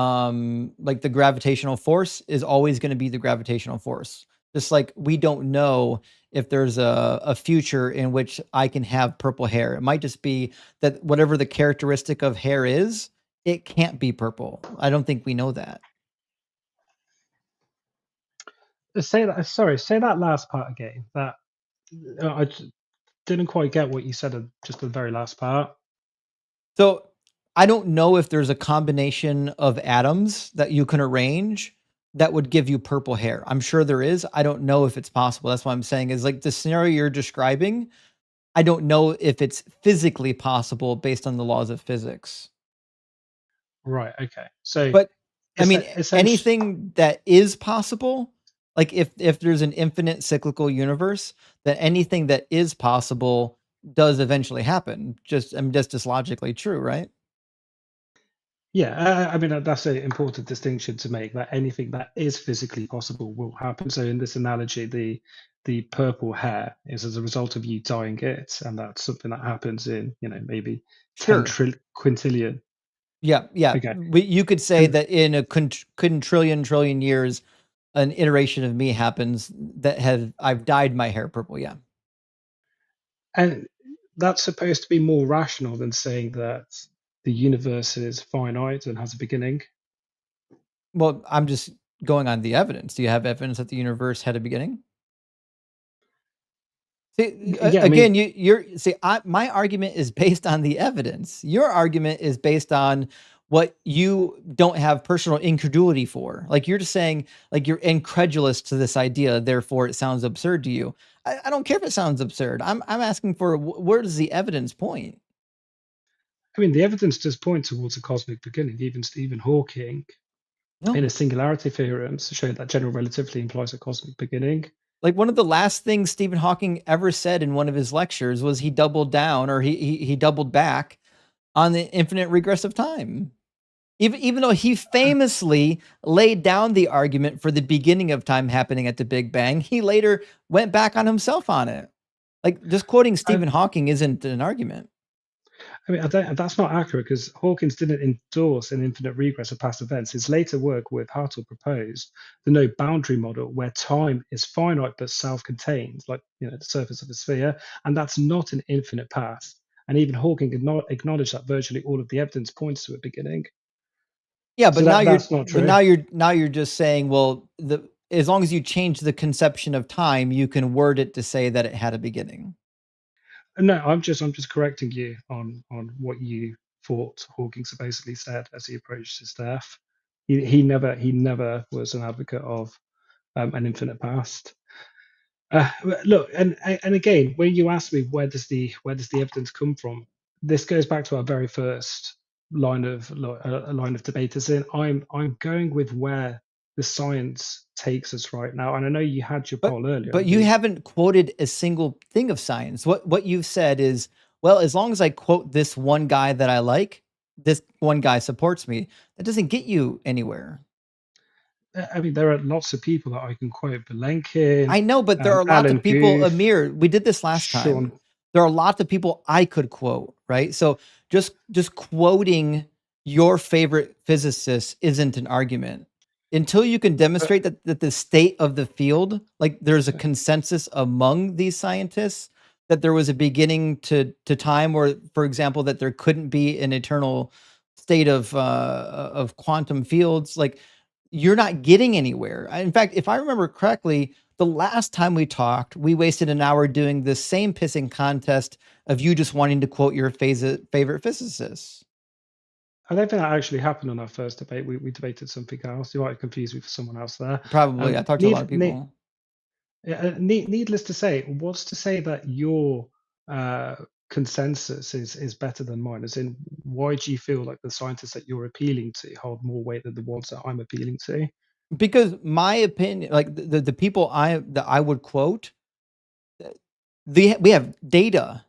like the gravitational force is always going to be the gravitational force. Just like we don't know if there's a future in which I can have purple hair. It might just be that whatever the characteristic of hair is, it can't be purple. I don't think we know that. Say that. Sorry, say that last part again. That didn't quite get what you said at just the very last part. So I don't know if there's a combination of atoms that you can arrange that would give you purple hair. I'm sure there is. I don't know if it's possible. That's what I'm saying is like the scenario you're describing. I don't know if it's physically possible based on the laws of physics. Right. Okay. So But I it's mean, essentially. anything that is possible, like if there's an infinite cyclical universe, then anything that is possible does eventually happen. That's just logically true, right? Yeah, I mean that's an important distinction to make. That anything that is physically possible will happen. So in this analogy, the purple hair is as a result of you dyeing it, and that's something that happens in maybe Sure. quintillion. Yeah, yeah. Okay, You could say and that in a quintillion trillion years, an iteration of me happens that I've dyed my hair purple. Yeah. and that's supposed to be more rational than saying that the universe is finite and has a beginning. Well, I'm just going on the evidence. Do you have evidence that the universe had a beginning? See, Yeah, I again, mean, my argument is based on the evidence. Your argument is based on what you don't have personal incredulity for. Like you're just saying, like you're incredulous to this idea, therefore it sounds absurd to you. I don't care if it sounds absurd. I'm asking for where does the evidence point? the evidence does point towards a cosmic beginning. Even Stephen Hawking, in No. his singularity theorems, showed that general relativity implies a cosmic beginning. Like one of the last things Stephen Hawking ever said in one of his lectures was he doubled down or he doubled back on the infinite regress of time. Even though he famously laid down the argument for the beginning of time happening at the Big Bang, he later went back on himself on it. Like just quoting I, Stephen Hawking isn't an argument. I don't, that's not accurate because Hawkins didn't endorse an infinite regress of past events. His later work with Hartle proposed the no boundary model where time is finite but self-contained, like the surface of a sphere, and that's not an infinite past. And even Hawking acknowledged that virtually all of the evidence points to a beginning. Yeah, So but now that's not true. you're just saying, well, as long as you change the conception of time, you can word it to say that it had a beginning. No, I'm just correcting you on what you thought Hawking supposedly said as he approached his death. He never was an advocate of an infinite past. Look, and again, when you ask me where does the evidence come from, this goes back to our very first line of debate. As in, I'm going with where the science takes us right now, and I know you had your But poll earlier. but you haven't quoted a single thing of science. What you've said is, well, as long as I quote this one guy that I like, this one guy supports me. That doesn't get you anywhere. There are lots of people that I can quote: Belenkin, I know, but there are lots Alan of people, Guth, Amir, we did this last time. Sean. There are lots of people I could quote, right? So just quoting your favorite physicist isn't an argument. Until you can Uh, demonstrate that the state of the field, like there's a uh, consensus among these scientists that there was a beginning to time, or for example, that there couldn't be an eternal state of quantum fields, like you're not getting anywhere. In fact, if I remember correctly, the last time we talked, we wasted an hour doing the same pissing contest of you just wanting to quote your favorite physicists. I don't think that actually happened on our first debate. We debated something else. You might have confused me for someone else there. Probably. I talked to a lot of Need, need, people. needless to say, what's to say that your uh, consensus is better than mine? As in, why do you feel like the scientists that you're appealing to hold more weight than the ones that I'm appealing to? Because my opinion, like the people that I would quote, we have data.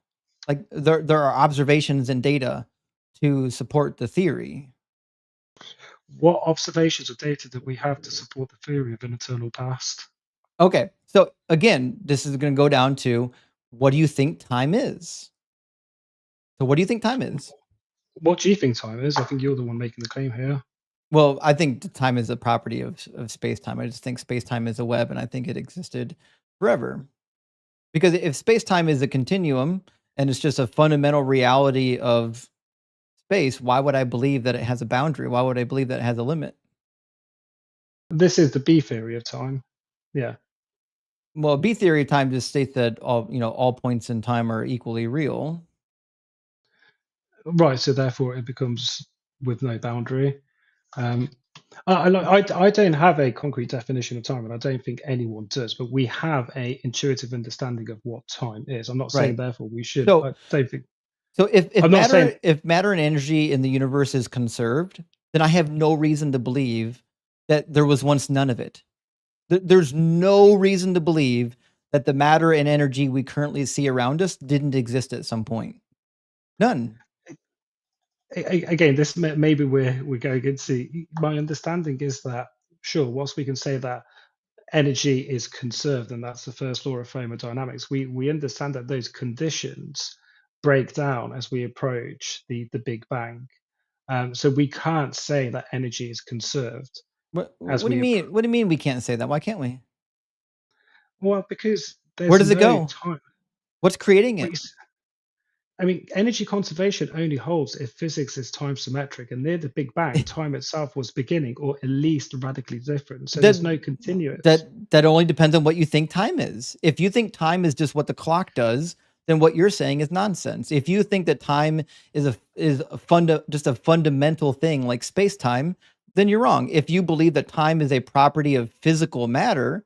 Like there are observations and data to support the theory. What observations or data that we have to support the theory of an eternal past? Okay. So again, this is going to go down to what do you think time is? So what do you think time is? What do you think time is? I think you're the one making the claim here. Well, I think time is a property of space-time. I just think space-time is a web, and I think it existed forever. Because if space-time is a continuum and it's just a fundamental reality of space, why would I believe that it has a boundary? Why would I believe that it has a limit? This is the B theory of time. Yeah. Well, B theory of time just states that all points in time are equally real. Right. So therefore, it becomes with no boundary. Um, I don't have a concrete definition of time, and I don't think anyone does. But we have a intuitive understanding of what time is. I'm not saying Right. therefore we should. So I don't think. so if I'm not saying. matter and energy in the universe is conserved, then I have no reason to believe that there was once none of it. There's no reason to believe that the matter and energy we currently see around us didn't exist at some point. None. Again, this maybe we're going into. My understanding is that sure, whilst we can say that energy is conserved, and that's the first law of thermodynamics, we understand that those conditions break down as we approach the Big Bang. So we can't say that energy is conserved as What do you mean? What do you mean we can't say that? Why can't we? well, because Where there's does it no go? time. What's creating Well, it? I mean, energy conservation only holds if physics is time symmetric, and near the Big Bang, time itself was beginning, or at least radically different. So That there's no continuous. that only depends on what you think time is. If you think time is just what the clock does, then what you're saying is nonsense. If you think that time is just a fundamental thing like space-time, then you're wrong. If you believe that time is a property of physical matter,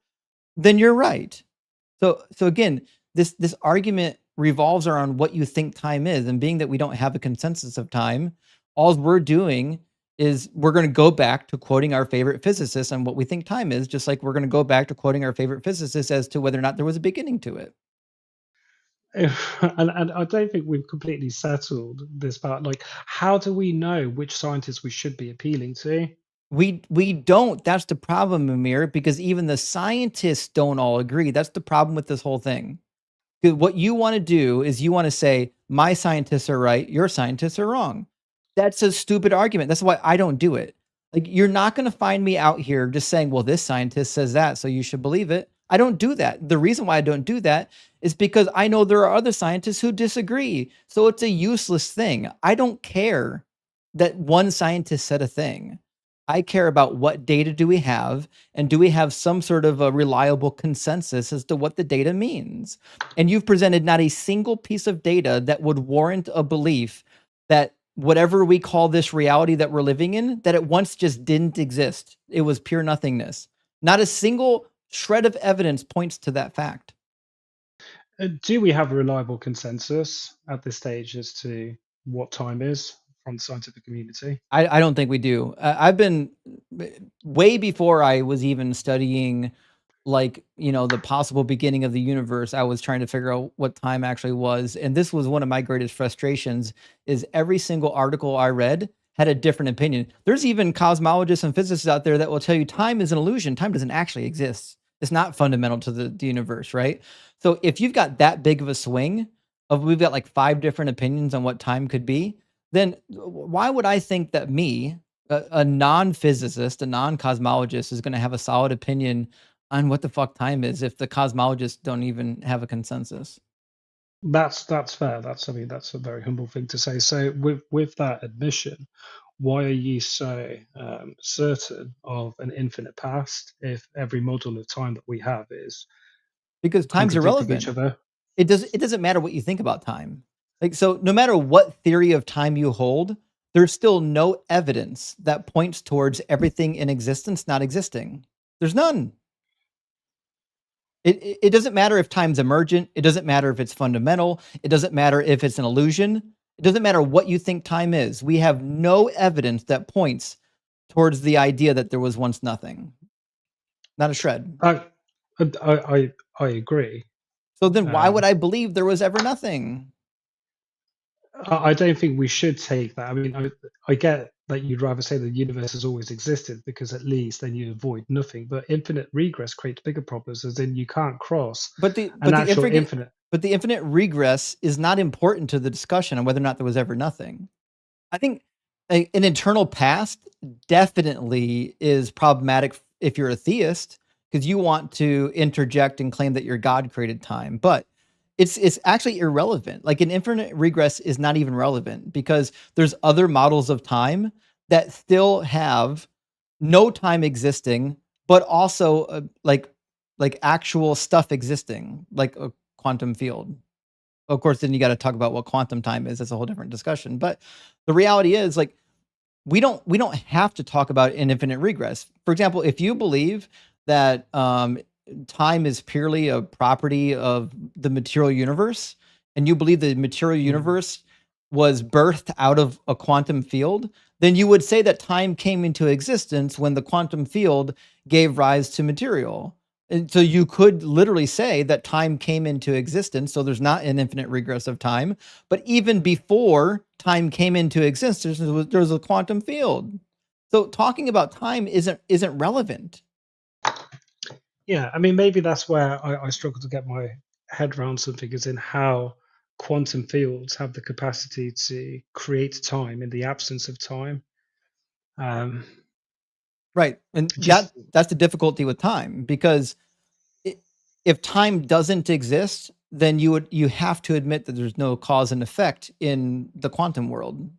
then you're right. So again, this argument revolves around what you think time is, and being that we don't have a consensus of time, all we're doing is we're going to go back to quoting our favorite physicists on what we think time is, just like we're going to go back to quoting our favorite physicists as to whether or not there was a beginning to it. And I don't think we've completely settled this part. Like, how do we know which scientists we should be appealing to? We don't. That's the problem, Amir, because even the scientists don't all agree. That's the problem with this whole thing. 'Cause what you wanna do is you wanna say, "My scientists are right, your scientists are wrong." That's a stupid argument. That's why I don't do it. Like, you're not gonna find me out here just saying, "Well, this scientist says that, so you should believe it." I don't do that. The reason why I don't do that is because I know there are other scientists who disagree, so it's a useless thing. I don't care that one scientist said a thing. I care about what data do we have, and do we have some sort of a reliable consensus as to what the data means? And you've presented not a single piece of data that would warrant a belief that whatever we call this reality that we're living in, that it once just didn't exist. It was pure nothingness. Not a single shred of evidence points to that fact. Do we have a reliable consensus at this stage as to what time is from the scientific community? I don't think we do. I've been way before I was even studying like, the possible beginning of the universe, I was trying to figure out what time actually was. And this was one of my greatest frustrations is every single article I read had a different opinion. There's even cosmologists and physicists out there that will tell you time is an illusion. Time doesn't actually exist. It's not fundamental to the universe, right? So if you've got that big of a swing of we've got like 5 different opinions on what time could be, then why would I think that me, a non-physicist, a non-cosmologist is going to have a solid opinion on what the fuck time is if the cosmologists don't even have a consensus? That's fair. I mean, that's a very humble thing to say. So with that admission, why are you so certain of an infinite past if every model of time that we have is Because time's contradicting each irrelevant. other? It doesn't matter what you think about time. Like, so no matter what theory of time you hold, there's still no evidence that points towards everything in existence not existing. There's none. It doesn't matter if time's emergent. It doesn't matter if it's fundamental. It doesn't matter if it's an illusion. It doesn't matter what you think time is. We have no evidence that points towards the idea that there was once nothing. Not a shred. I agree. So then why would Um, I believe there was ever nothing? I don't think we should take that. I mean, I get that you'd rather say the universe has always existed because at least then you avoid nothing. But infinite regress creates bigger problems, as in you can't cross But the an but the actual infinite infinite. but the infinite regress is not important to the discussion on whether or not there was ever nothing. I think an eternal past definitely is problematic if you're a theist, because you want to interject and claim that your God created time. But it's actually irrelevant. Like an infinite regress is not even relevant because there's other models of time that still have no time existing, but also like actual stuff existing, like a quantum field. Of course, then you got to talk about what quantum time is. That's a whole different discussion. But the reality is, like, we don't have to talk about an infinite regress. For example, if you believe that time is purely a property of the material universe, and you believe the material universe was birthed out of a quantum field, then you would say that time came into existence when the quantum field gave rise to material. And so you could literally say that time came into existence. So there's not an infinite regress of time. But even before time came into existence, there was a quantum field. So talking about time isn't relevant. Yeah, I mean, maybe that's where I struggle to get my head around something, is in how quantum fields have the capacity to create time in the absence of time. Um, Right. And just that's the difficulty with time, because if time doesn't exist, then you have to admit that there's no cause and effect in the quantum world.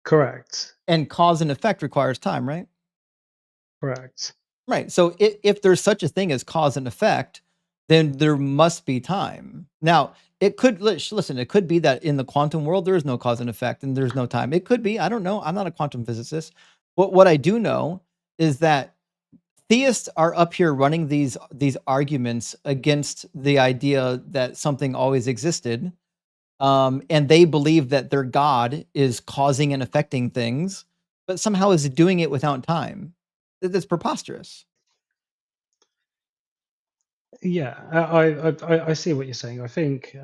correct, And cause and effect requires time, right? correct. Right. So if there's such a thing as cause and effect, then there must be time. Now, it could listen, it could be that in the quantum world there is no cause and effect and there's no time. It could be, I don't know. I'm not a quantum physicist. What I do know is that theists are up here running these arguments against the idea that something always existed. And they believe that their God is causing and affecting things, but somehow is doing it without time. That's preposterous. Yeah, I see what you're saying. I think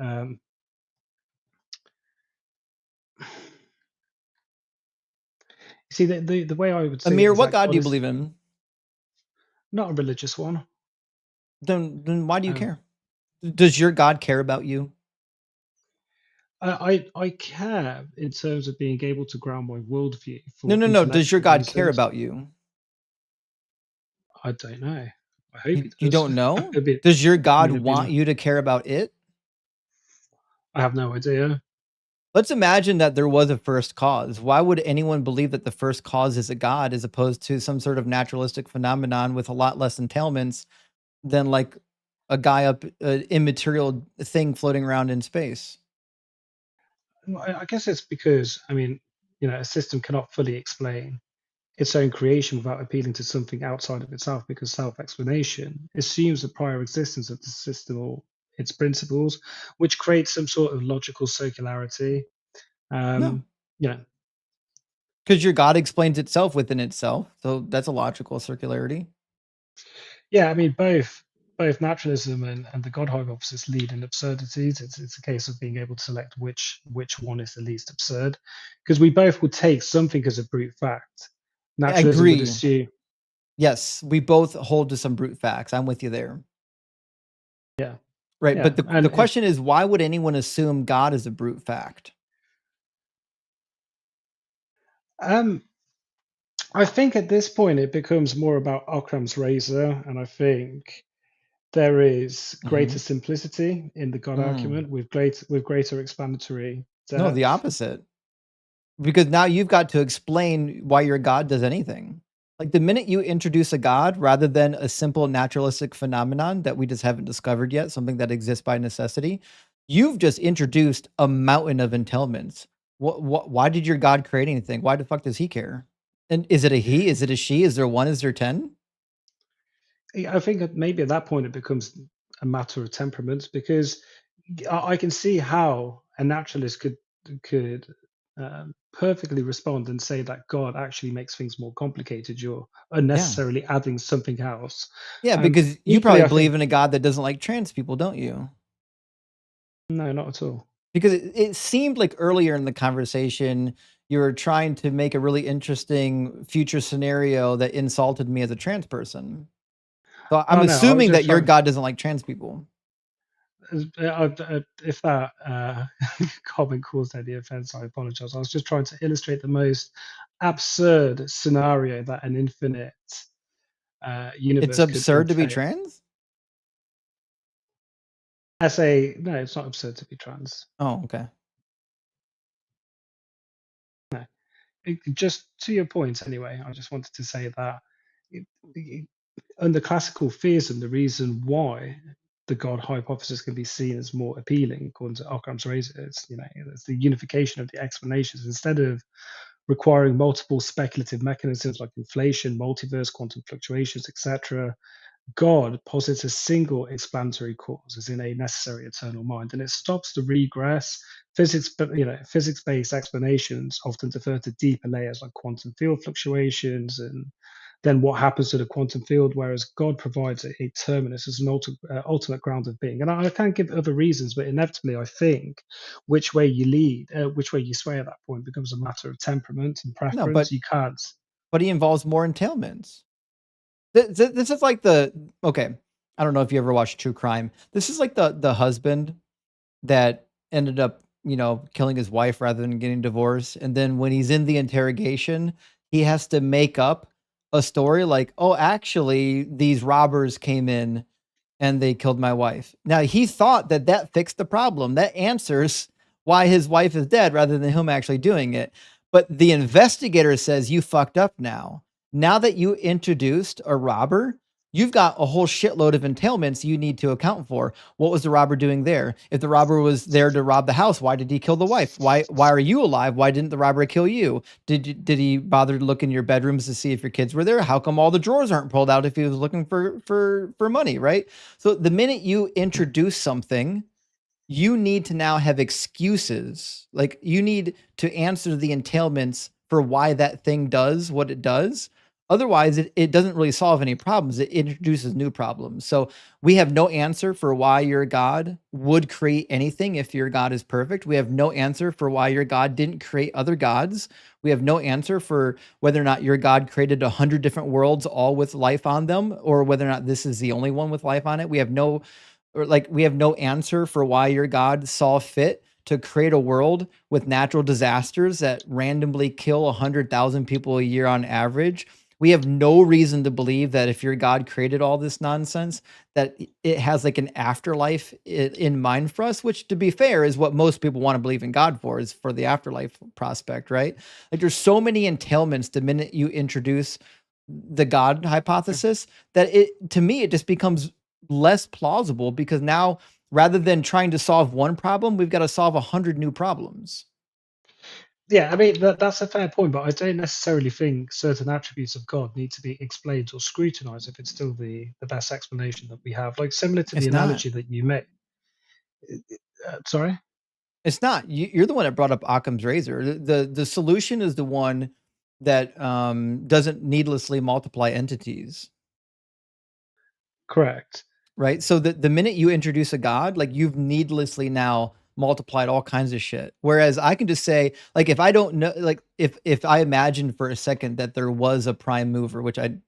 see the way I would see it Amir, is what that God do God you is believe in? not a religious one. Then why do you Um, care? Does your God care about you? I care in terms of being able to ground my worldview No, for no, no. Does your intellectual God care reasons. about you? I don't know. I hope he You does. don't know? I mean, Does your God it'd be want you to care about it? I have no idea. Let's imagine that there was a first cause. Why would anyone believe that the first cause is a God as opposed to some sort of naturalistic phenomenon with a lot less entailments than like a guy up immaterial thing floating around in space? Well, I guess it's because, I mean, a system cannot fully explain its own creation without appealing to something outside of itself, because self-explanation assumes the prior existence of the system or its principles, which creates some sort of logical circularity. No, Um, you know, because your God explains itself within itself. So that's a logical circularity. yeah, I mean, both naturalism and the God hypothesis lead in absurdities. It's a case of being able to select which one is the least absurd, because we both would take something as a brute fact. I Naturalism would agree. assume, Yes, we both hold to some brute facts. I'm with you there. yeah, Right, yeah, but the and question is, why would anyone assume God is a brute fact? um, I think at this point it becomes more about Occam's razor, and I think there is greater Mhm. simplicity in the God Mm. argument with greater explanatory No, the depth. opposite. Because now you've got to explain why your God does anything. Like the minute you introduce a God rather than a simple naturalistic phenomenon that we just haven't discovered yet, something that exists by necessity, you've just introduced a mountain of entailments. Why did your God create anything? Why the fuck does he care? And is it a he? Is it a she? Is there one? Is there 10? I think that maybe at that point it becomes a matter of temperament, because I can see how a naturalist could perfectly respond and say that God actually makes things more complicated. You're Yeah. unnecessarily adding something else. Yeah, because you Equally, probably I think believe in a God that doesn't like trans people, don't you? no, not at all. Because it seemed like earlier in the conversation, you were trying to make a really interesting future scenario that insulted me as a trans person. So I'm Oh no, I was assuming just that your trying. God doesn't like trans people. If that comment caused any offense, I apologize. I was just trying to illustrate the most absurd scenario that an infinite It's universe could absurd to be entail. trans? I say, no, it's not absurd to be trans. Oh, okay. No. Just to your point, anyway, I just wanted to say that under classical theism, the reason why the God hypothesis can be seen as more appealing, according to Occam's razor, is it's the unification of the explanations instead of requiring multiple speculative mechanisms like inflation, multiverse, quantum fluctuations, etc. God posits a single explanatory cause, as in a necessary eternal mind, and it stops the regress. Physics-based explanations often defer to deeper layers like quantum field fluctuations and then what happens to the quantum field, whereas God provides a terminus as an ultimate ground of being. And I can't give other reasons, but inevitably, I think which way you lead, which way you sway at that point becomes a matter of temperament and No, preference. You can't. but he involves more entailments. This is like okay. I don't know if you ever watched true crime. This is like the husband that ended up, killing his wife rather than getting divorced. And then when he's in the interrogation, he has to make up a story like, oh, actually, these robbers came in and they killed my wife. Now, he thought that that fixed the problem. That answers why his wife is dead rather than him actually doing it. But the investigator says, you fucked up now. Now that you introduced a robber, you've got a whole shitload of entailments you need to account for. What was the robber doing there? If the robber was there to rob the house, why did he kill the wife? Why are you alive? Why didn't the robber kill you? Did he bother to look in your bedrooms to see if your kids were there? How come all the drawers aren't pulled out if he was looking for money, right? So the minute you introduce something, you need to now have excuses. Like you need to answer the entailments for why that thing does what it does. Otherwise, it doesn't really solve any problems. It introduces new problems. So we have no answer for why your God would create anything if your God is perfect. We have no answer for why your God didn't create other gods. We have no answer for whether or not your God created 100 different worlds, all with life on them, or whether or not this is the only one with life on it. We have no answer for why your God saw fit to create a world with natural disasters that randomly kill 100,000 people a year on average. We have no reason to believe that if your God created all this nonsense, that it has like an afterlife in mind for us, which to be fair is what most people want to believe in God for, is for the afterlife prospect, right? Like there's so many entailments the minute you introduce the God hypothesis that to me, it just becomes less plausible because now rather than trying to solve one problem, we've got to solve 100 new problems. Yeah, I mean that's a fair point, but I don't necessarily think certain attributes of God need to be explained or scrutinized if it's still the best explanation that we have. Like similar to the It's not. analogy that you made. Sorry. It's not. You're the one that brought up Occam's razor. The solution is the one that doesn't needlessly multiply entities. Correct. Right. So the minute you introduce a God, like you've needlessly now multiplied all kinds of shit. Whereas I can just say, like, if I don't know, like if I imagine for a second that there was a prime mover, which I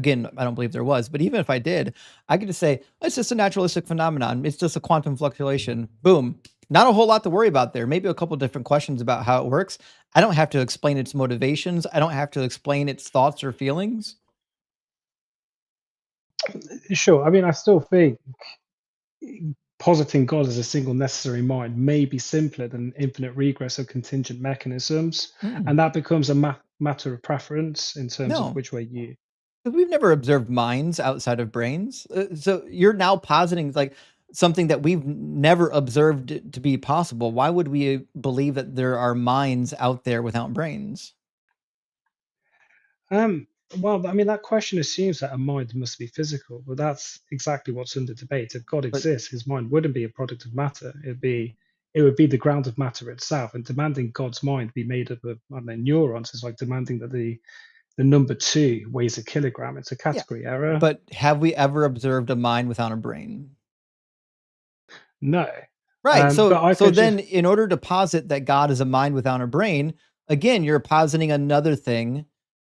don't believe there was, but even if I did, I could just say it's just a naturalistic phenomenon. It's just a quantum fluctuation. Boom. Not a whole lot to worry about there. Maybe a couple different questions about how it works. I don't have to explain its motivations. I don't have to explain its thoughts or feelings. Sure. I mean, I still think positing God as a single necessary mind may be simpler than infinite regress of contingent mechanisms, and that becomes a matter of preference in terms of No. which way you. Because we've never observed minds outside of brains. So you're now positing like something that we've never observed to be possible. Why would we believe that there are minds out there without brains? Well, I mean, that question assumes that a mind must be physical, but that's exactly what's under debate. If God But exists, his mind wouldn't be a product of matter. It would be the ground of matter itself. And demanding God's mind be made up of, I don't know, neurons is like demanding that the number two weighs a kilogram. It's a yeah, category error. but have we ever observed a mind without a brain? No. Right. But I So could then in order to posit that God is a mind without a brain, again, you're positing another thing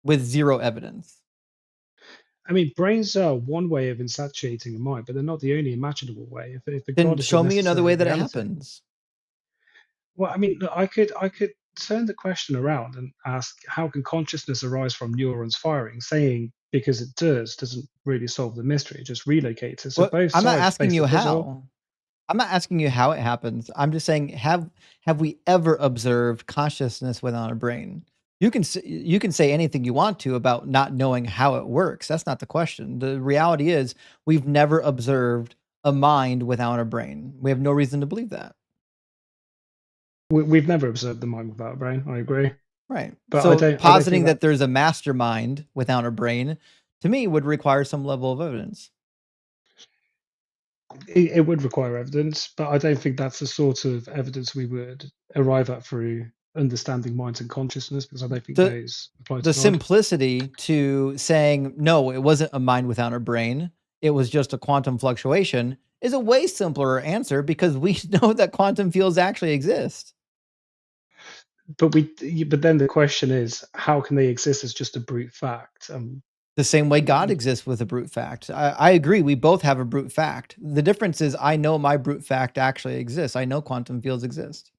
with zero evidence. I mean, brains are one way of insatiating a mind, but they're not the only imaginable way. If a Then god is a show me another way necessary that it reality, happens. well, I mean, look, I could turn the question around and ask, how can consciousness arise from neurons firing? Saying because it does doesn't really solve the mystery; it just relocates it. So What both I'm not sides asking face you the puzzle. how. I'm not asking you how it happens. I'm just saying, have we ever observed consciousness without a brain? You can say anything you want to about not knowing how it works. That's not the question. The reality is we've never observed a mind without a brain. We have no reason to believe that. We've never observed the mind without a brain. I agree, Right. but I So don't. I don't think positing that that there's a mastermind without a brain to me would require some level of evidence. it would require evidence, but I don't think that's the sort of evidence we would arrive at through understanding minds and consciousness, because I don't think The those apply to the God. simplicity to saying no, it wasn't a mind without a brain, it was just a quantum fluctuation is a way simpler answer because we know that quantum fields actually exist. But then the question is, how can they exist as just a brute fact? The same way God exists with a brute fact. I agree. We both have a brute fact. The difference is I know my brute fact actually exists. I know quantum fields exist.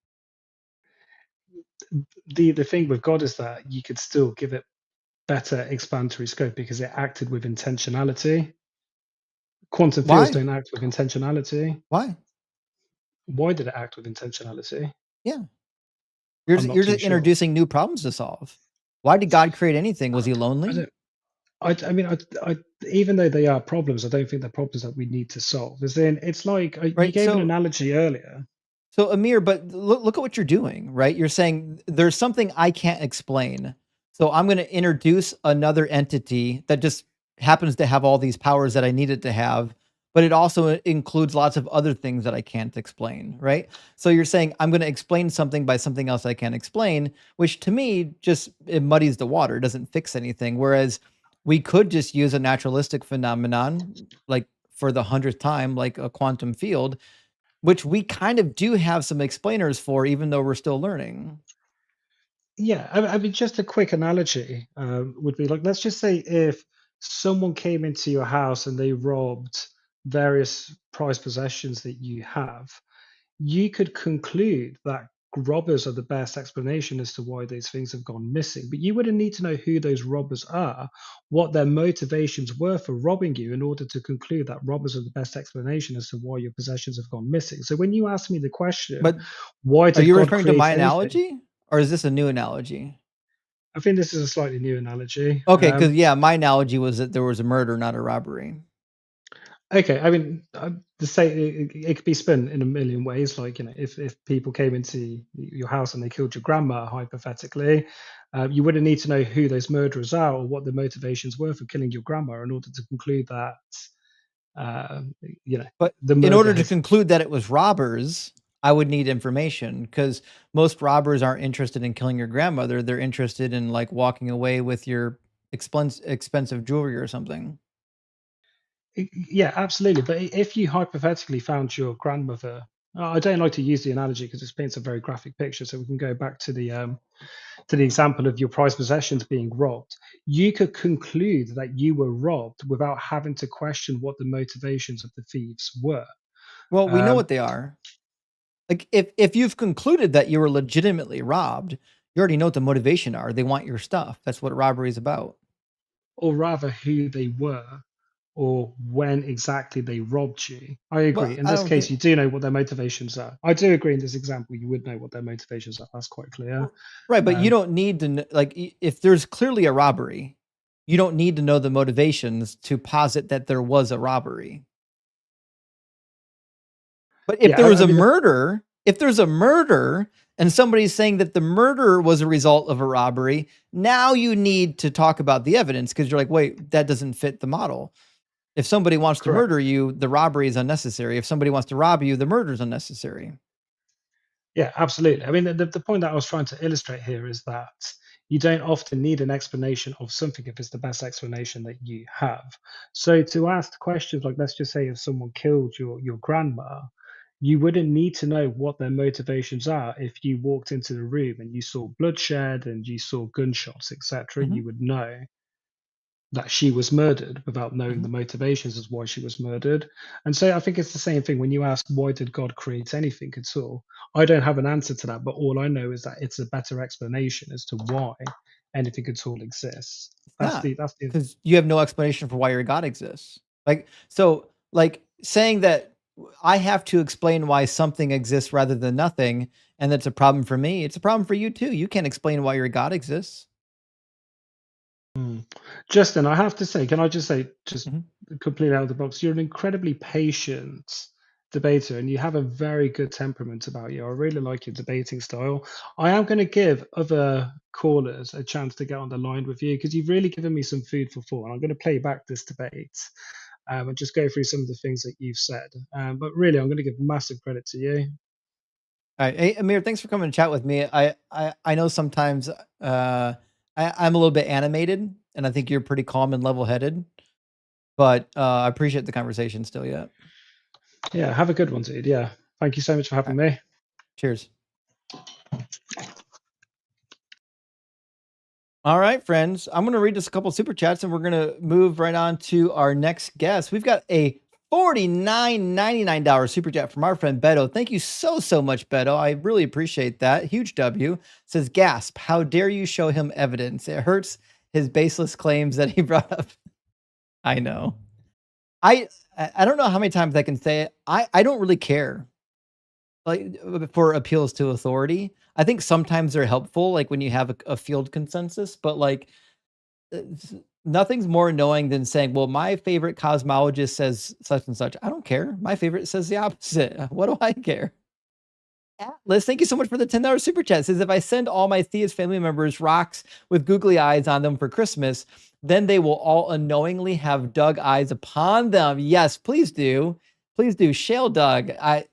The thing with God is that you could still give it better explanatory scope because it acted with intentionality. Quantum fields Why? don't act with intentionality. Why? Why did it act with intentionality? Yeah. I'm not You're too just sure. introducing new problems to solve. Why did God create anything? Was he I lonely? don't. I mean, even though they are problems, I don't think they're problems that we need to solve. As in, it's like you Right. gave an analogy earlier. So Amir, but look at what you're doing, right? You're saying there's something I can't explain. So I'm going to introduce another entity that just happens to have all these powers that I need it to have, but it also includes lots of other things that I can't explain, right? So you're saying I'm going to explain something by something else I can't explain, which to me just it muddies the water, it doesn't fix anything. Whereas we could just use a naturalistic phenomenon like for the 100th time, like a quantum field, which we kind of do have some explainers for, even though we're still learning. Yeah, I mean, just a quick analogy would be like, let's just say if someone came into your house and they robbed various prized possessions that you have, you could conclude that robbers are the best explanation as to why these things have gone missing. But you wouldn't need to know who those robbers are, what their motivations were for robbing you, in order to conclude that robbers are the best explanation as to why your possessions have gone missing. So when you ask me the question, But why are did you God referring to create my anything? analogy or is this a new analogy? I think this is a slightly new analogy. Okay, because yeah, my analogy was that there was a murder, not a robbery. Okay, I mean, the say it could be spun in a million ways. Like, if people came into your house and they killed your grandma, hypothetically, you wouldn't need to know who those murderers are or what the motivations were for killing your grandma in order to conclude that, uh, you know, But the in murder order to has. conclude that it was robbers, I would need information because most robbers aren't interested in killing your grandmother. They're interested in like walking away with your expensive jewelry or something. Yeah, absolutely. But if you hypothetically found your grandmother, I don't like to use the analogy because it paints a very graphic picture. So we can go back to the example of your prized possessions being robbed. You could conclude that you were robbed without having to question what the motivations of the thieves were. Well, we know Um, what they are. Like if you've concluded that you were legitimately robbed, you already know what the motivation are. They want your stuff. That's what robbery is about. or rather, who they were or when exactly they robbed you. I agree. Well, In I this don't case, think you do know what their motivations are. I do agree in this example, you would know what their motivations are. That's quite clear. right, but you Um, don't need to like if there's clearly a robbery, you don't need to know the motivations to posit that there was a robbery. But if yeah, there was I a mean, murder, if there's a murder and somebody's saying that the murder was a result of a robbery, now you need to talk about the evidence because you're like, wait, that doesn't fit the model. If somebody wants to correct. murder you, the robbery is unnecessary. If somebody wants to rob you, the murder is unnecessary. Yeah, absolutely. I mean, the point that I was trying to illustrate here is that you don't often need an explanation of something if it's the best explanation that you have. So to ask questions like, let's just say, if someone killed your grandma, you wouldn't need to know what their motivations are. If you walked into the room and you saw bloodshed and you saw gunshots, etc., Mhm. you would know that she was murdered without knowing the Mhm. motivations as why she was murdered. And so I think it's the same thing when you ask, why did God create anything at all? I don't have an answer to that, but all I know is that it's a better explanation as to why anything at all exists. It's not, That's the because you have no explanation for why your God exists. Like, so, like, saying that I have to explain why something exists rather than nothing, and that's a problem for me, it's a problem for you too. You can't explain why your God exists. Justin, I have to say, can I just say, just Mhm. completely out of the box, you're an incredibly patient debater and you have a very good temperament about you. I really like your debating style. I am going to give other callers a chance to get on the line with you because you've really given me some food for thought. And I'm going to play back this debate and just go through some of the things that you've said. But really, I'm going to give massive credit to you. All right. Hey, Amir, thanks for coming to chat with me. I know sometimes I'm a little bit animated, and I think you're pretty calm and level headed, but I appreciate the conversation still. Yeah. Yeah, have a good one, dude. Yeah. Thank you so much for All having right. me. Cheers. All right, friends. I'm going to read just a couple super chats and we're going to move right on to our next guest. We've got a $49.99 super chat from our friend Beto. Thank you so much, Beto. I really appreciate that. Huge W. Says, gasp, how dare you show him evidence? It hurts his baseless claims that he brought up. I know. I don't know how many times I can say it. I don't really care, like, for appeals to authority. I think sometimes they're helpful, like when you have a field consensus, but like nothing's more annoying than saying, well, my favorite cosmologist says such and such. I don't care. My favorite says the opposite. What do I care? Atlas, thank you so much for the $10 super chat. It says, if I send all my theist family members rocks with googly eyes on them for Christmas, then they will all unknowingly have Doug eyes upon them. Yes, please do. Please do. Shale Doug. I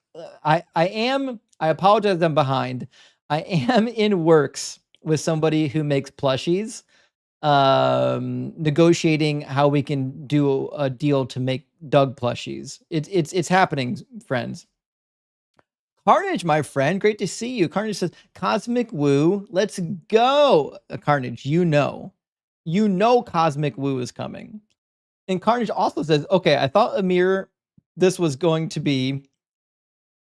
apologize, I'm behind. I am in works with somebody who makes plushies, negotiating how we can do a deal to make Doug plushies. It's happening, friends. Carnage, my friend, great to see you. Carnage says, Cosmic Woo, let's go. Carnage, you know Cosmic Woo is coming. And Carnage also says, okay, I thought Amir, this was going to be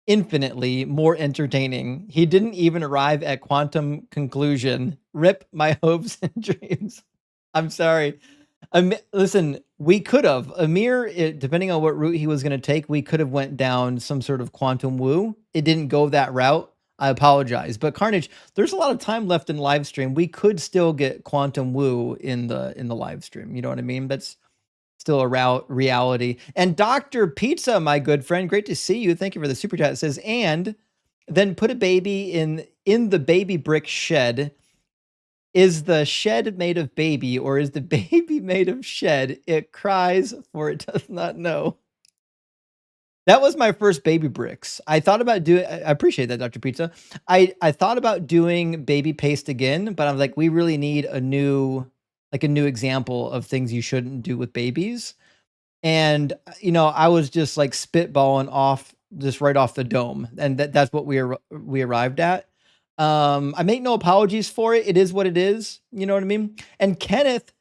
infinitely more entertaining. He didn't even arrive at quantum conclusion. Rip my hopes and dreams. I'm sorry. Listen, we could have Amir, depending on what route he was going to take, we could have went down some sort of quantum woo. It didn't go that route. I apologize, but Carnage, there's a lot of time left in live stream. We could still get quantum woo in the live stream. You know what I mean? That's still a reality. And Dr. Pizza, my good friend, great to see you. Thank you for the super chat. It says, and then put a baby in the baby brick shed. Is the shed made of baby or is the baby made of shed? It cries for it does not know. That was my first baby bricks. I thought about doing, I appreciate that, Dr. Pizza. I thought about doing baby paste again, but I'm like, we really need a new example of things you shouldn't do with babies. And, I was just like spitballing off just right off the dome. And that's what we arrived at. I make no apologies for it. It is what it is. You know what I mean? And Kenneth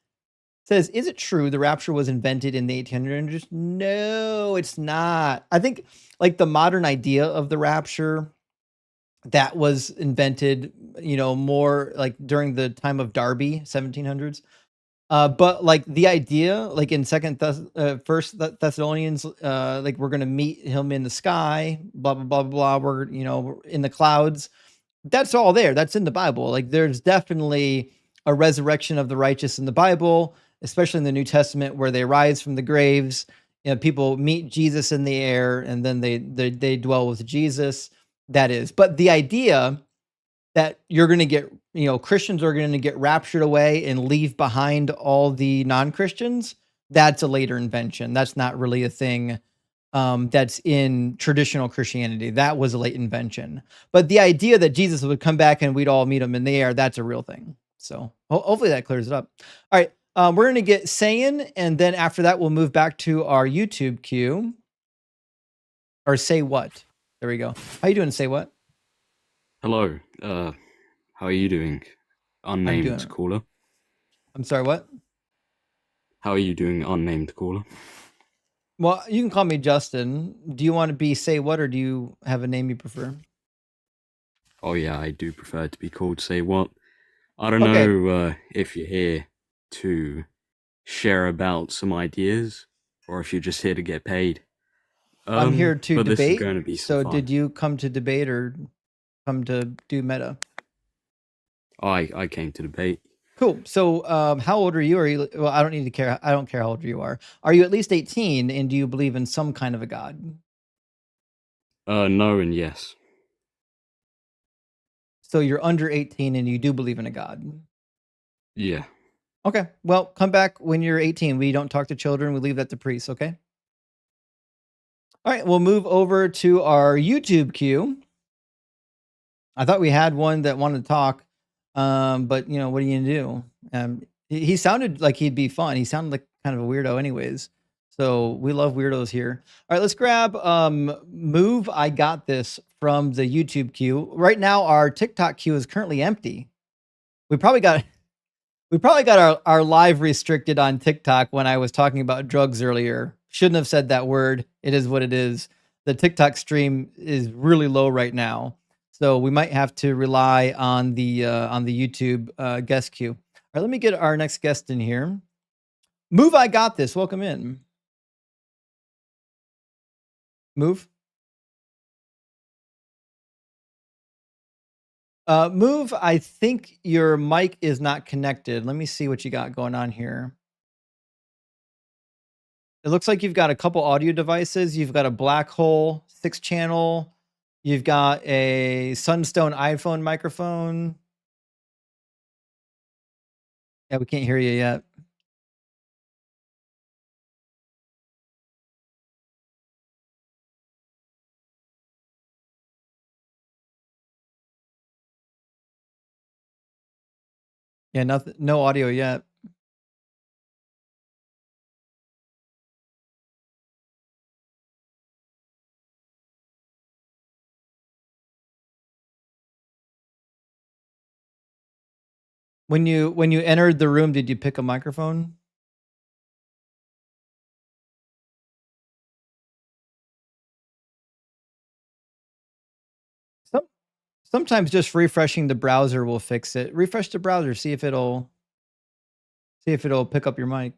says, is it true the rapture was invented in the 1800s? No, it's not. I think like the modern idea of the rapture that was invented, more like during the time of Darby, 1700s. But like the idea, like in First Thessalonians, like we're gonna meet him in the sky, blah blah blah blah. We're we're in the clouds. That's all there. That's in the Bible. Like there's definitely a resurrection of the righteous in the Bible, especially in the New Testament, where they rise from the graves. People meet Jesus in the air, and then they dwell with Jesus. That is, but the idea that you're going to get, Christians are going to get raptured away and leave behind all the non-Christians. That's a later invention. That's not really a thing that's in traditional Christianity. That was a late invention. But the idea that Jesus would come back and we'd all meet him in the air, that's a real thing. So hopefully that clears it up. All right. We're going to get Sayin, and then after that, we'll move back to our YouTube queue. Or Say What. There we go. How you doing, Say What? Hello. How are you doing? Unnamed doing- caller. I'm sorry, what? How are you doing, unnamed caller? Well, you can call me Justin. Do you want to be say what, or do you have a name you prefer? Oh yeah, I do prefer to be called say what. I don't Okay. know if you're here to share about some ideas, or if you're just here to get paid. I'm here to But this is debate. going to be some So fun. did you come to debate or come to do meta? I came to debate. Cool. So how old are you? Are you well, I don't need to care. I don't care how old you are. Are you at least 18 and do you believe in some kind of a god? No and yes. So you're under 18 and you do believe in a god. Yeah. Okay. Well, come back when you're 18. We don't talk to children. We leave that to priests, okay? All right, we'll move over to our YouTube queue. I thought we had one that wanted to talk, but you know, what are you gonna do? He sounded like he'd be fun. He sounded like kind of a weirdo, anyways. So we love weirdos here. All right, let's grab move. I got this from the YouTube queue. Right now, our TikTok queue is currently empty. We probably got our live restricted on TikTok when I was talking about drugs earlier. Shouldn't have said that word. It is what it is. The TikTok stream is really low right now, so we might have to rely on the YouTube guest queue. All right, let me get our next guest in here. Move, I got this. Welcome in. Move. Move, I think your mic is not connected. Let me see what you got going on here. It looks like you've got a couple audio devices. You've got a black hole 6-channel. You've got a Sunstone iPhone microphone. Yeah, we can't hear you yet. Yeah, nothing, no audio yet. When you entered the room, did you pick a microphone? Some, sometimes just refreshing the browser will fix it. Refresh the browser, see if it'll pick up your mic.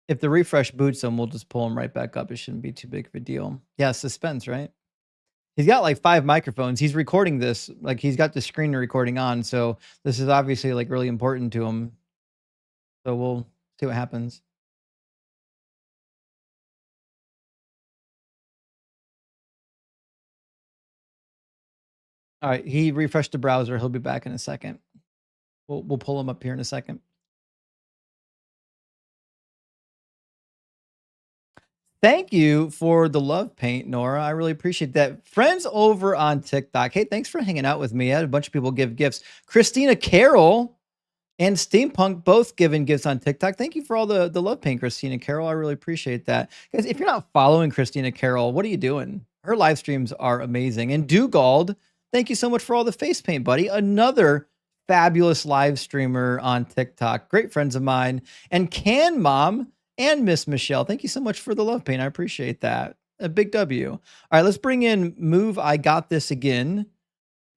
If the refresh boots them, we'll just pull them right back up. It shouldn't be too big of a deal. Yeah, suspense, right? He's got like 5 microphones. He's recording this, like he's got the screen recording on. So this is obviously like really important to him. So we'll see what happens. All right, he refreshed the browser. He'll be back in a second. We'll pull him up here in a second. Thank you for the love paint, Nora. I really appreciate that. Friends over on TikTok. Hey, thanks for hanging out with me. I had a bunch of people give gifts. Christina Carroll and Steampunk both giving gifts on TikTok. Thank you for all the love paint, Christina Carroll. I really appreciate that. Guys, if you're not following Christina Carroll, what are you doing? Her live streams are amazing. And Dugald, thank you so much for all the face paint, buddy. Another fabulous live streamer on TikTok. Great friends of mine. And Can Mom and Miss Michelle, thank you so much for the love paint. I appreciate that. A big W. All right, let's bring in Move. I got this again.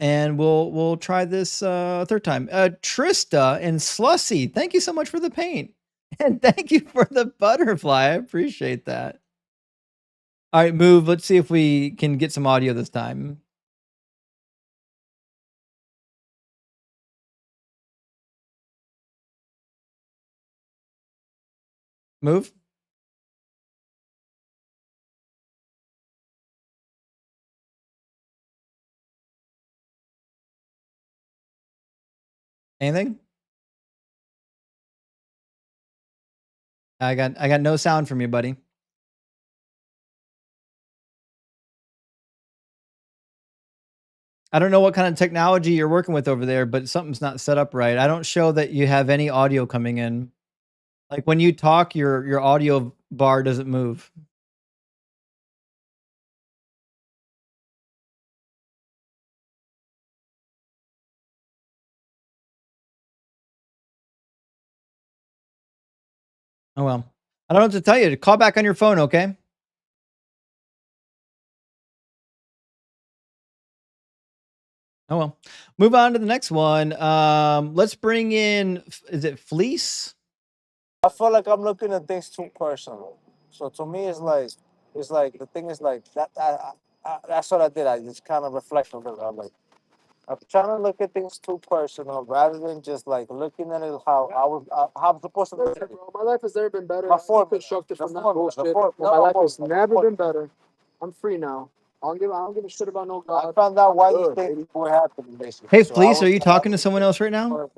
And we'll try this third time. Trista and Slussy, thank you so much for the paint. And thank you for the butterfly. I appreciate that. All right, Move. Let's see if we can get some audio this time. Move. Anything? I got no sound from you, buddy. I don't know what kind of technology you're working with over there, but something's not set up right. I don't show that you have any audio coming in. Like when you talk, your audio bar doesn't move. Oh well. I don't know what to tell you. Call back on your phone, okay? Oh well. Move on to the next one. Let's bring in. Is it Fleece? I feel like I'm looking at things too personal. So to me, it's like the thing is like that. That's what I did. I just kind of reflect on it. I'm trying to look at things too personal rather than just like looking at it how I'm supposed to look at it. Bro, my life has never been better. Before- I'm constructed from that before- bullshit. before- my no, life no, has never before- been better. I'm free now. I don't give a shit about no I God. found out why I'm these good, things baby. were happening, basically. Hey, So I Fleece, are was- you talking to someone else right now?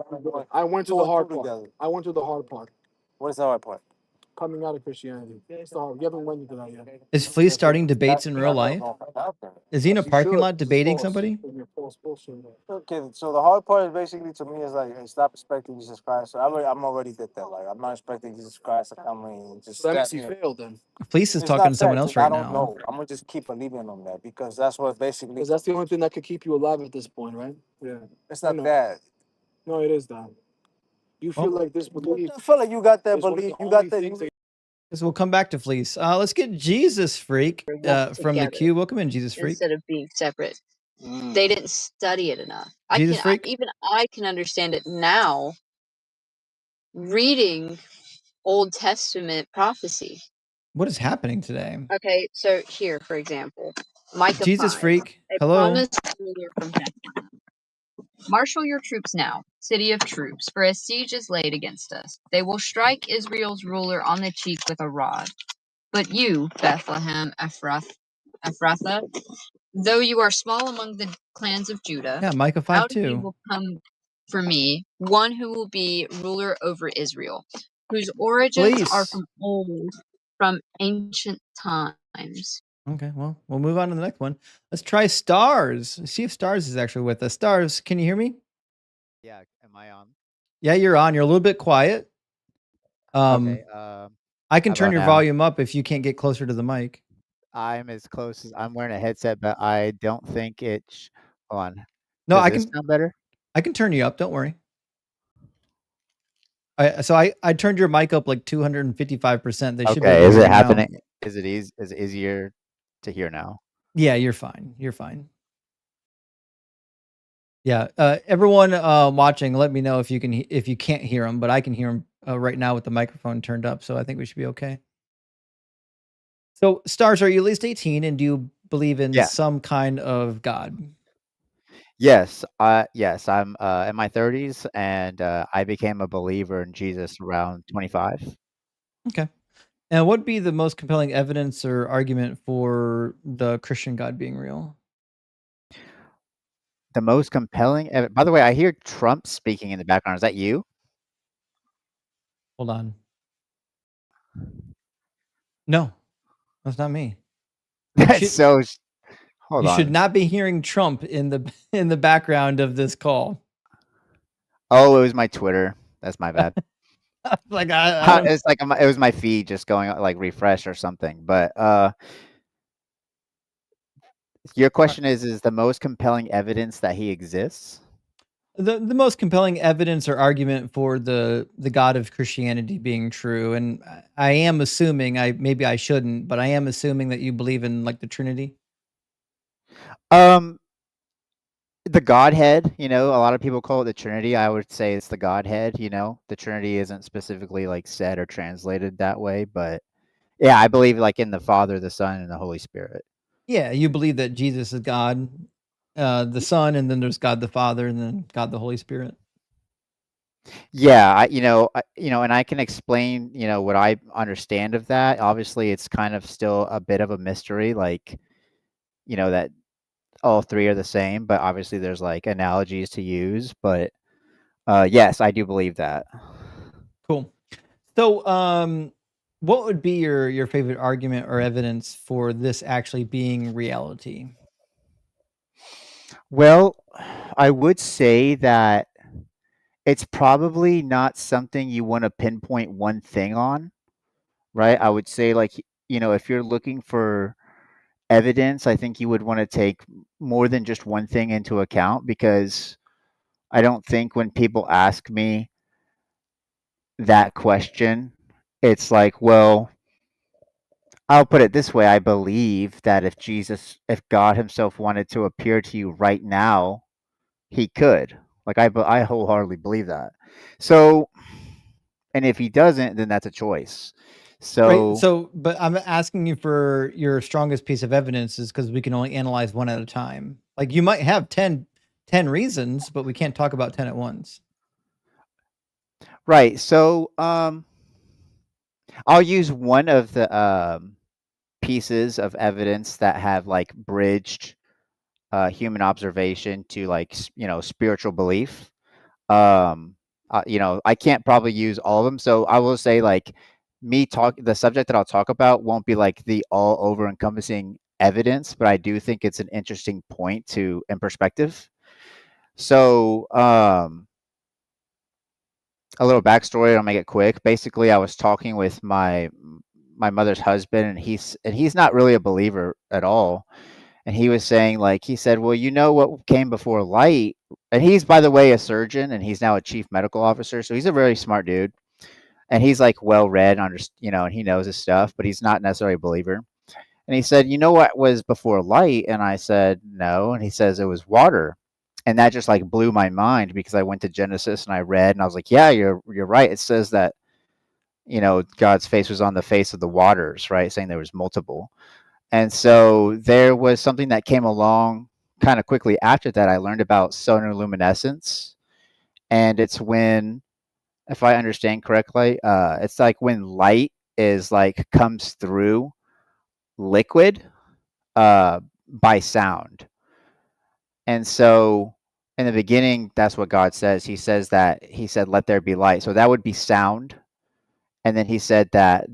I went to Two the and hard two part. together. I went to the hard part. What is the hard part? Coming out of Christianity. It's the hard. You haven't went into that yet. Is Fleece starting debates in real life? Is he in a You parking should. lot debating False. somebody? You're false bullshit. Okay, so the hard part is basically to me is like stop expecting Jesus Christ. So I'm already did that. Like I'm not expecting Jesus Christ to come and just. So that means stab you me. failed then. Fleece is It's talking not to someone that, else just right I don't now. know. I'm gonna just keep believing on that because that's what basically. Because that's the only thing that could keep you alive at this point, right? Yeah. It's I not know. that. No, it is that. You feel like this belief. I feel like you got that is one of belief. the You got only that. things that- Guess we'll come back to Fleece. Let's get Jesus Freak Walk from the together queue. Welcome in, Jesus Freak. instead of being separate. They didn't study it enough. Jesus Freak? Even I can understand it now reading Old Testament prophecy. What is happening today? Okay, so here, for example, Micah Jesus 5, Freak. a Hello. promise ruler from Bethlehem. Marshal your troops now, city of troops, for a siege is laid against us. They will strike Israel's ruler on the cheek with a rod. But you, Bethlehem Ephrathah, though you are small among the clans of Judah, Yeah, Micah 5 out of you too. will come for me one who will be ruler over Israel, whose origins are Fleece. from old, from ancient times. Okay, well, we'll move on to the next one. Let's try Stars. See if Stars is actually with us. Stars, can you hear me? Yeah, am I on? Yeah, you're on. You're a little bit quiet. Okay. I can How turn about your now? volume up if you can't get closer to the mic. I'm as close as I'm wearing a headset, but I don't think it's on. No, Does I this can sound better? I can turn you up. Don't worry. I turned your mic up like 255%. They should be Okay. able Is to it hear you now. happening? Is it easier to hear now? Yeah, you're fine. You're fine. Yeah. Everyone watching, let me know if you can if you can't hear them, but I can hear them right now with the microphone turned up, so I think we should be okay. So, Stars, are you at least 18, and do you believe in Yeah. some kind of God? Yes. Yes. I'm in my 30s, and I became a believer in Jesus around 25. Okay. And what would be the most compelling evidence or argument for the Christian God being real? The most compelling. By the way, I hear Trump speaking in the background. Is that you? Hold on. No, that's not me. That's should- so. Hold You on. should not be hearing Trump in the background of this call. Oh, it was my Twitter. That's my bad. Like I don't, It's like it was my feed just going like refresh or something. But your question is the most compelling evidence that he exists? the most compelling evidence or argument for the God of Christianity being true, and I am assuming maybe I shouldn't, but I am assuming that you believe in like the Trinity. The Godhead, a lot of people call it the Trinity. I would say it's the Godhead, The Trinity isn't specifically like said or translated that way, but yeah, I believe like in the Father, the Son, and the Holy Spirit. Yeah, you believe that Jesus is God, the Son, and then there's God the Father, and then God the Holy Spirit. Yeah, and I can explain, what I understand of that. Obviously, it's kind of still a bit of a mystery, like, that all three are the same, but obviously there's like analogies to use. But yes, I do believe that. Cool. So, what would be your favorite argument or evidence for this actually being reality? Well, I would say that it's probably not something you want to pinpoint one thing on, right? I would say like, if you're looking for evidence, I think you would want to take more than just one thing into account, because I don't think when people ask me that question, it's like, well, I'll put it this way. I believe that if God himself wanted to appear to you right now, he could. Like, I wholeheartedly believe that. So, and if he doesn't, then that's a choice. Right. So, So, but I'm asking you for your strongest piece of evidence is because we can only analyze one at a time. Like you might have 10 reasons, but we can't talk about 10 at once. right. So, I'll use one of the pieces of evidence that have like bridged human observation to like spiritual belief. I can't probably use all of them, so I will say like the subject that I'll talk about won't be like the all over encompassing evidence, but I do think it's an interesting point to in perspective. So a little backstory, I'll make it quick. Basically, I was talking with my mother's husband, and he's not really a believer at all. And he was saying, like, he said, well, you know what came before light? And he's, by the way, a surgeon, and he's now a chief medical officer. So he's a very smart dude. And he's like well read, and he knows his stuff, but he's not necessarily a believer. And he said, you know what was before light? And I said, no. And he says, it was water. And that just like blew my mind because I went to Genesis and I read, and I was like, yeah, you're right. It says that, God's face was on the face of the waters, right? Saying there was multiple. And so there was something that came along kind of quickly after that. I learned about solar luminescence. And it's when, if I understand correctly, it's like when light is like comes through liquid by sound. And so in the beginning, that's what God says. He said, let there be light. So that would be sound. And then he said that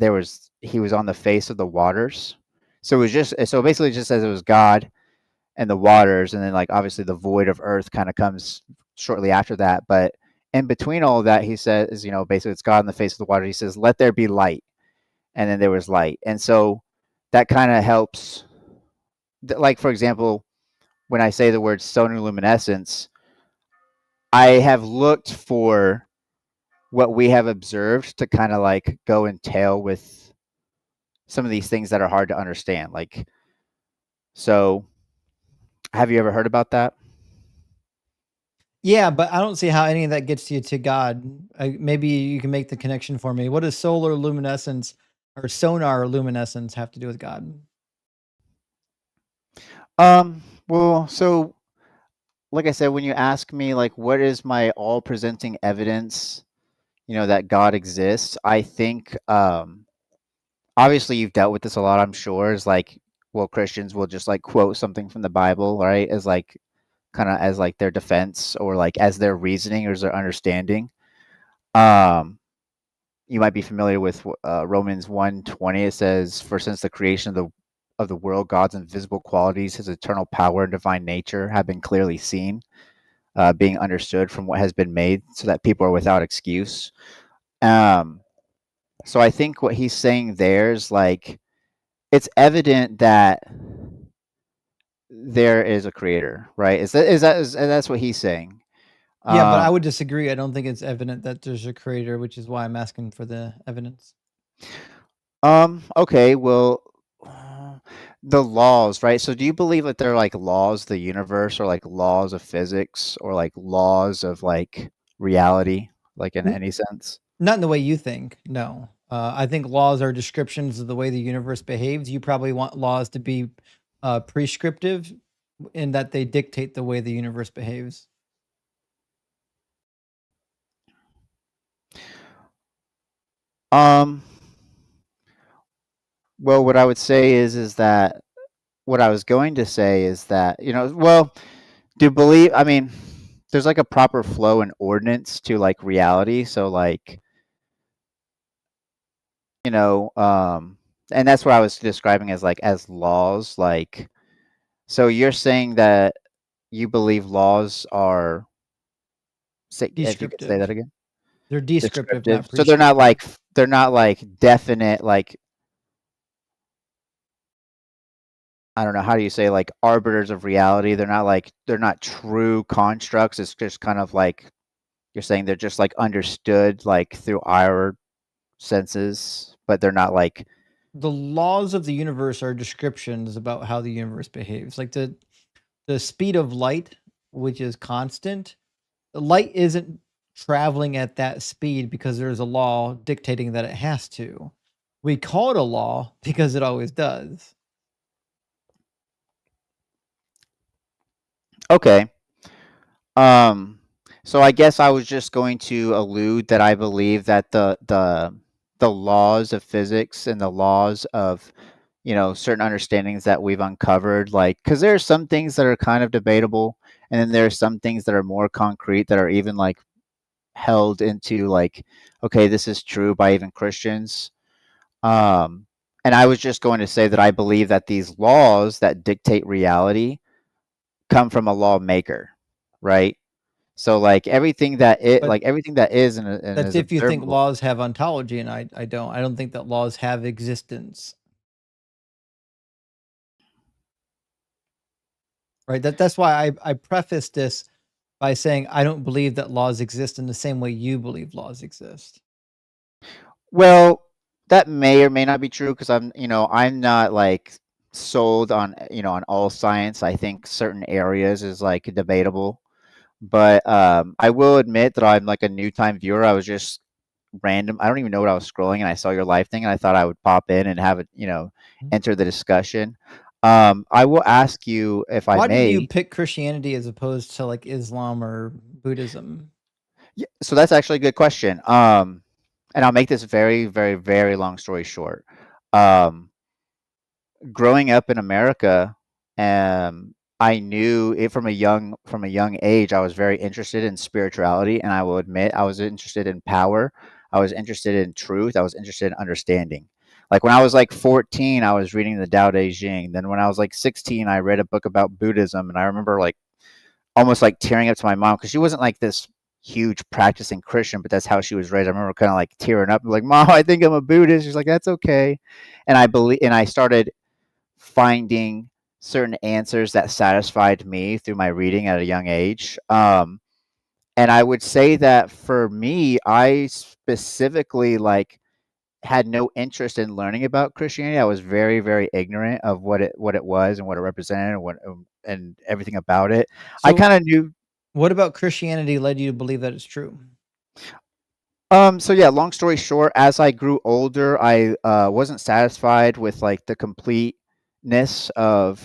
he was on the face of the waters. So basically it just says it was God and the waters, and then like obviously the void of earth kind of comes shortly after that. But in between all of that, he says, basically it's God in the face of the water. He says, let there be light. And then there was light. And so that kind of helps. Like, for example, when I say the word solar luminescence, I have looked for what we have observed to kind of like go and tail with some of these things that are hard to understand. Like, so have you ever heard about that? Yeah, but I don't see how any of that gets you to God. Maybe you can make the connection for me. What does solar luminescence or sonar luminescence have to do with God? Well, so like I said, when you ask me like what is my all presenting evidence, that God exists, I think obviously you've dealt with this a lot, I'm sure, is like, well, Christians will just like quote something from the Bible, right? As like kind of as like their defense or like as their reasoning or as their understanding. You might be familiar with Romans 1:20. It says, for since the creation of the world, God's invisible qualities, his eternal power and divine nature have been clearly seen, being understood from what has been made, so that people are without excuse. So I think what he's saying there is like, it's evident that there is a creator, right? That's what he's saying. Yeah, but I would disagree. I don't think it's evident that there's a creator, which is why I'm asking for the evidence. Okay, well, the laws, right? So do you believe that they're like laws of the universe or like laws of physics or like laws of like reality, like in N- any sense? Not in the way you think. No. I think laws are descriptions of the way the universe behaves. You probably want laws to be prescriptive in that they dictate the way the universe behaves. Um, well, what I would say is that what I was going to say is that, well, I mean, there's like a proper flow and ordinance to like reality. So like, and that's what I was describing as like as laws. Like, so you're saying that you believe laws are, if you could say that Descriptive. again, They're descriptive, descriptive. not So prescriptive. they're not like definite, like, I don't know, how do you say, like arbiters of reality? They're not true constructs. It's just kind of like you're saying they're just like understood like through our senses, but they're not like The laws of the universe are descriptions about how the universe behaves. Like the speed of light, which is constant, light isn't traveling at that speed because there's a law dictating that it has to. We call it a law because it always does. okay. So I guess I was just going to allude that I believe that the laws of physics and the laws of certain understandings that we've uncovered, like because there are some things that are kind of debatable, and then there are some things that are more concrete that are even like held into like, okay, this is true by even Christians. Um, and I was just going to say that I believe that these laws that dictate reality come from a lawmaker, right? So like But everything that is and that's is if you think observable. laws have ontology, and I don't. I don't think that laws have existence. Right? That's why I preface this by saying I don't believe that laws exist in the same way you believe laws exist. Well, that may or may not be true because I'm not like sold on on all science. I think certain areas is like debatable, but I will admit that I'm like a new time viewer. I was just random. I don't even know what I was scrolling, and I saw your live thing, and I thought I would pop in and have it, enter the discussion. I will ask you if I Why did you may. pick Christianity as opposed to like Islam or Buddhism? Yeah, so that's actually a good question. And I'll make this very, very, very long story short. Um, Growing up in America, I knew it from a young age. I was very interested in spirituality, and I will admit I was interested in power. I was interested in truth. I was interested in understanding. Like when I was like 14, I was reading the Tao Te Ching. Then when I was like 16, I read a book about Buddhism, and I remember like almost like tearing up to my mom because she wasn't like this huge practicing Christian, but that's how she was raised. I remember kind of like tearing up, like, "Mom, I think I'm a Buddhist." She's like, "That's okay," and I started finding certain answers that satisfied me through my reading at a young age. And I would say that for me, I specifically like had no interest in learning about Christianity. I was very, very ignorant of what it was and what it represented and what and everything about it. I So, kind of knew. what about Christianity led you to believe that it's true? So yeah, long story short, as I grew older, I wasn't satisfied with like the completeness of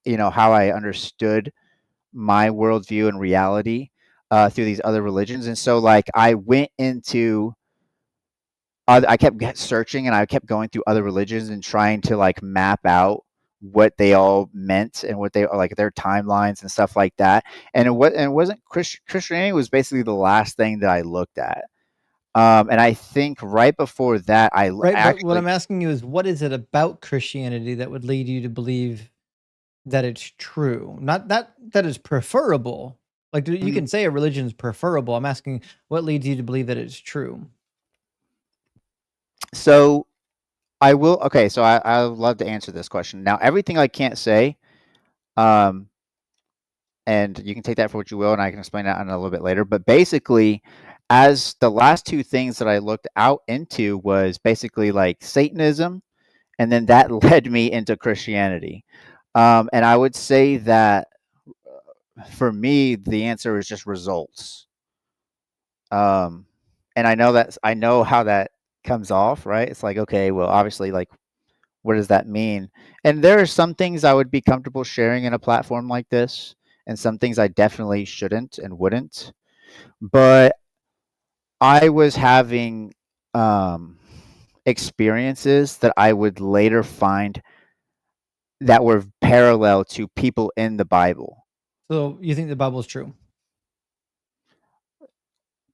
how I understood my worldview and reality through these other religions, and so like I went into I kept searching and I kept going through other religions and trying to like map out what they all meant and what they like their timelines and stuff like that. And it wasn't Christianity was basically the last thing that I looked at. And I think right before that, Right, but what actually. I'm asking you is what is it about Christianity that would lead you to believe that it's true? Not that is preferable. Like you Mhm. can say a religion is preferable. I'm asking what leads you to believe that it's true? So I will. Okay, so I would love to answer this question. Now, everything I can't say, um, and you can take that for what you will, and I can explain that in a little bit later. But basically, as the last two things that I looked out into was basically like Satanism, and then that led me into Christianity. And I would say that for me, the answer is just results. Um, and I know how that comes off, right? It's like, okay, well, obviously, like, what does that mean? And there are some things I would be comfortable sharing in a platform like this, and some things I definitely shouldn't and wouldn't. But I was having experiences that I would later find that were parallel to people in the Bible. So you think the Bible is true?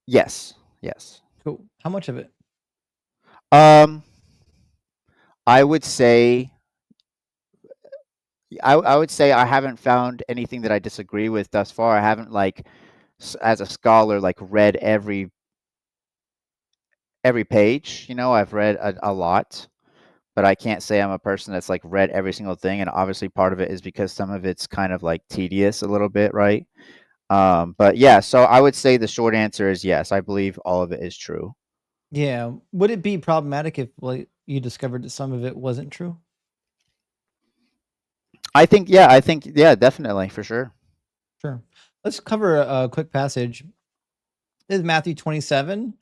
Yes, yes. Cool. How much of it? Um, I would say I would say I haven't found anything that I disagree with thus far. I haven't like as a scholar like read every page. I've read a lot, but I can't say I'm a person that's like read every single thing. And obviously, part of it is because some of it's kind of like tedious a little bit, right? But yeah, so I would say the short answer is yes. I believe all of it is true. Yeah. Would it be problematic if like you discovered that some of it wasn't true? I think yeah, definitely for sure. Sure. Let's cover a quick passage. This is Matthew 27.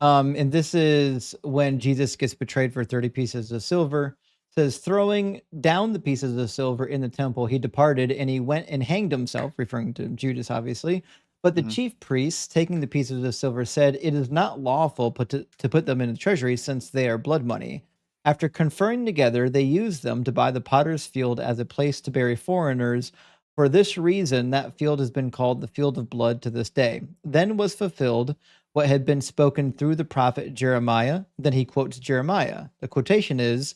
And this is when Jesus gets betrayed for 30 pieces of silver. It says, throwing down the pieces of silver in the temple, he departed and he went and hanged himself, referring to Judas, obviously. But the Mhm. chief priests, taking the pieces of silver, said, it is not lawful to put them in the treasury since they are blood money. After conferring together, they used them to buy the potter's field as a place to bury foreigners. For this reason, that field has been called the field of blood to this day. Then was fulfilled what had been spoken through the prophet Jeremiah. Then he quotes Jeremiah. The quotation is,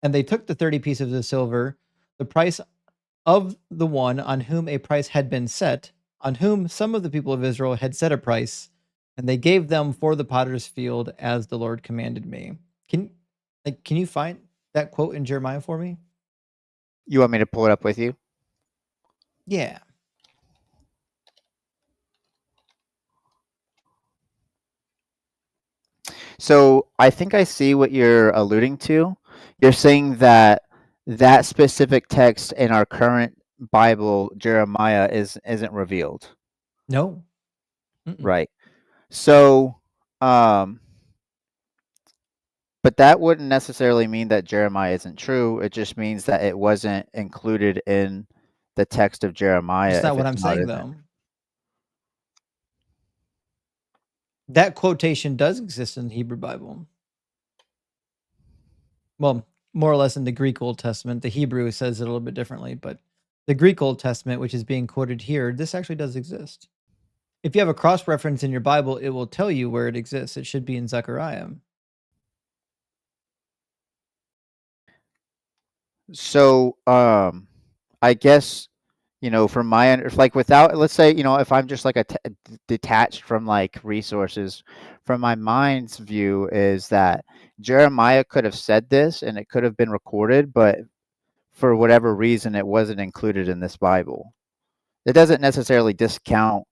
and they took the 30 pieces of silver, the price of the one on whom a price had been set, on whom some of the people of Israel had set a price, and they gave them for the potter's field as the Lord commanded me. Can you find that quote in Jeremiah for me? You want me to pull it up with you? Yeah. So I think I see what you're alluding to. You're saying that that specific text in our current Bible, Jeremiah, isn't revealed, No. Mm-mm. right? So, um, but that wouldn't necessarily mean that Jeremiah isn't true. It just means that it wasn't included in the text of Jeremiah That's not if what it's I'm not saying, in it. though. That quotation does exist in the Hebrew Bible. Well, more or less in the Greek Old Testament. The Hebrew says it a little bit differently, but the Greek Old Testament, which is being quoted here, this actually does exist. If you have a cross reference in your Bible, it will tell you where it exists. It should be in Zechariah. So, I guess, from my end, if like without, let's say, if I'm just like detached from like resources, from my mind's view is that Jeremiah could have said this and it could have been recorded, but for whatever reason, it wasn't included in this Bible. It doesn't necessarily discount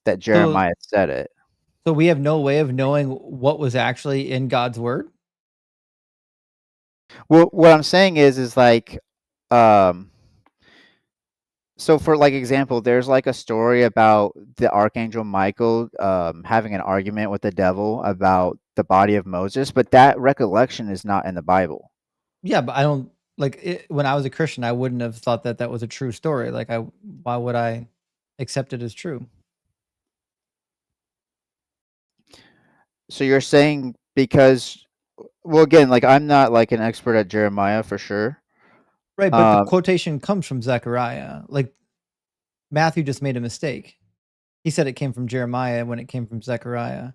that So, Jeremiah said it. so we have no way of knowing what was actually in God's word. Well, what I'm saying is like, um, so for like example, there's like a story about the archangel Michael having an argument with the devil about the body of Moses, but that recollection is not in the Bible. Yeah, but I don't like it, when I was a Christian, I wouldn't have thought that that was a true story. Why would I accept it as true? So you're saying because, well, again, like I'm not like an expert at Jeremiah for sure. Right, but the Um, quotation comes from Zechariah. Like Matthew just made a mistake. He said it came from Jeremiah when it came from Zechariah.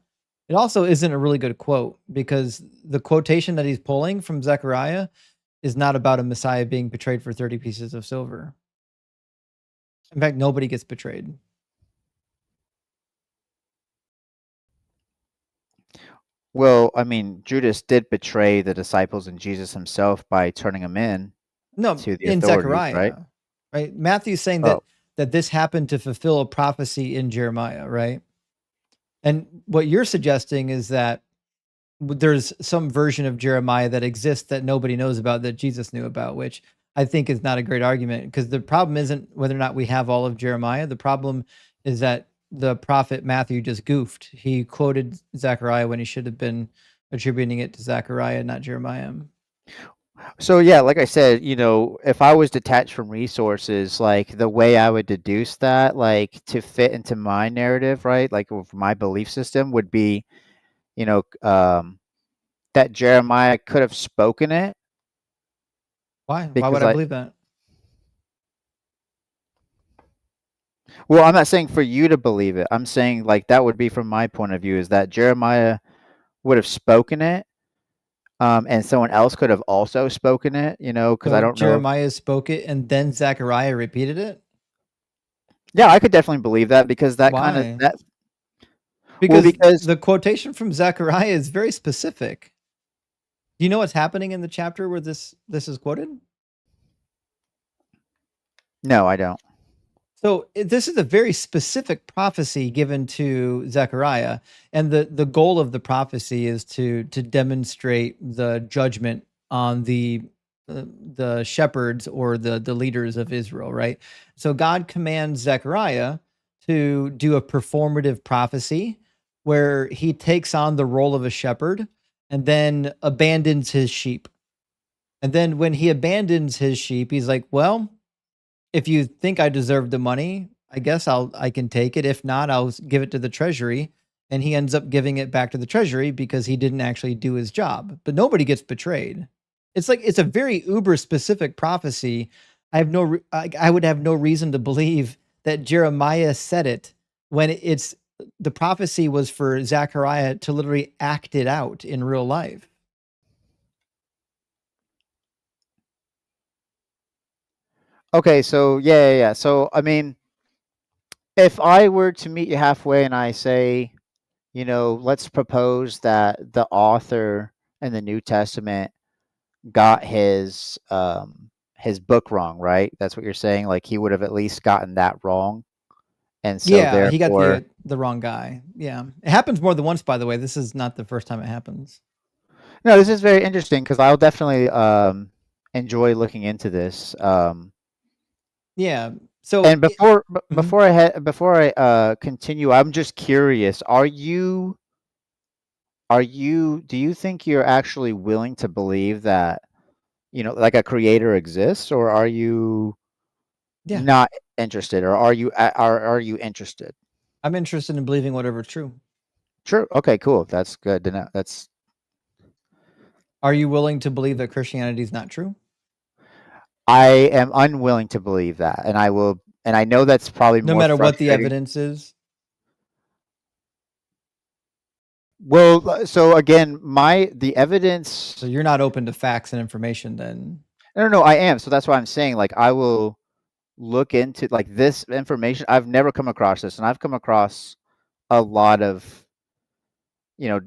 It also isn't a really good quote because the quotation that he's pulling from Zechariah is not about a Messiah being betrayed for 30 pieces of silver. In fact, nobody gets betrayed. well, I mean, Judas did betray the disciples and Jesus himself by turning them in No, to the in authorities, right? Zechariah, right? Matthew's saying Oh, that this happened to fulfill a prophecy in Jeremiah, right? And what you're suggesting is that there's some version of Jeremiah that exists that nobody knows about that Jesus knew about, which I think is not a great argument because the problem isn't whether or not we have all of Jeremiah. The problem is that the prophet Matthew just goofed. He quoted Zechariah when he should have been attributing it to Zechariah, not Jeremiah. so yeah, like I said, if I was detached from resources, like the way I would deduce that, like to fit into my narrative, right? Like with my belief system would be, you know, um, that Jeremiah could have spoken it Why? Why would because I like, believe that? well, I'm not saying for you to believe it. I'm saying like that would be from my point of view is that Jeremiah would have spoken it. And someone else could have also spoken it, because I So don't know if, Jeremiah spoke it and then Zechariah repeated it? yeah, I could definitely believe that because that kind of Why? that, well, Because because the quotation from Zechariah is very specific. Do you know what's happening in the chapter where this is quoted? no, I don't. So this is a very specific prophecy given to Zechariah, and the goal of the prophecy is to demonstrate the judgment on the shepherds or the leaders of Israel, right? So God commands Zechariah to do a performative prophecy where he takes on the role of a shepherd and then abandons his sheep. And then when he abandons his sheep, he's like, well, if you think I deserve the money, I guess I can take it. If not, I'll give it to the treasury. And he ends up giving it back to the treasury because he didn't actually do his job. But nobody gets betrayed. It's like it's a very uber specific prophecy. I would have no reason to believe that Jeremiah said it when it's the prophecy was for Zechariah to literally act it out in real life. Okay, so yeah. So I mean, if I were to meet you halfway and I say, let's propose that the author in the New Testament got his book wrong, right? That's what you're saying. Like he would have at least gotten that wrong, and so Yeah, he got therefore, the wrong guy. Yeah. It happens more than once, by the way. This is not the first time it happens. no, this is very interesting because I'll definitely enjoy looking into this. Yeah. So And mhm. before I continue, I'm just curious. Do you think you're actually willing to believe that, like a creator exists, or are you Yeah, not interested, or are you interested? I'm interested in believing whatever's true. True. Okay, cool. That's good to know. Are you willing to believe that Christianity is not true? I am unwilling to believe that, and I know that's probably No more matter what the frustrating. evidence is? Well, so again, the evidence. So you're not open to facts and information then? No, I am. So that's why I'm saying, like, I will look into like this information. I've never come across this, and I've come across a lot of, you know,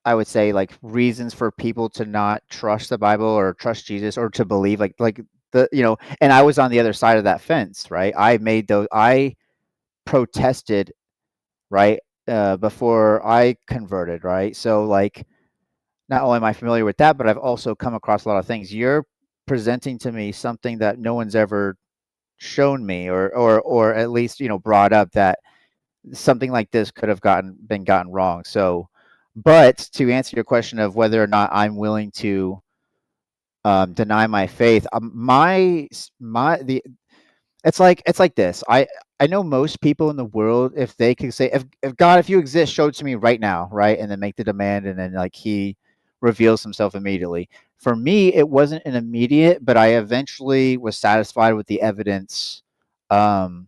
I would say like reasons for people to not trust the Bible or trust Jesus or to believe like and I was on the other side of that fence, right? I protested, right? Before I converted, right? So like not only am I familiar with that, but I've also come across a lot of things. You're presenting to me something that no one's ever shown me or at least, brought up that something like this could have been gotten wrong. So, but to answer your question of whether or not I'm willing to deny my faith, it's like this. I know most people in the world, if they could say, if God, if you exist, show it to me right now, right, and then make the demand, and then like he reveals himself immediately. For me, it wasn't an immediate, but I eventually was satisfied with the evidence that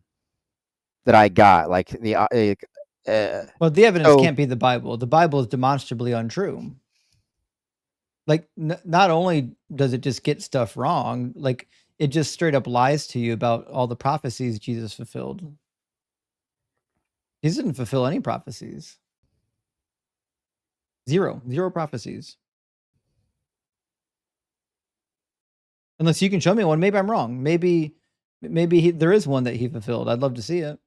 I got. Like Well, the evidence so can't be the Bible. The Bible is demonstrably untrue. Like not only does it just get stuff wrong, like it just straight up lies to you about all the prophecies Jesus fulfilled. He didn't fulfill any prophecies. Zero prophecies. Unless you can show me one. Maybe I'm wrong. Maybe there is one that he fulfilled. I'd love to see it.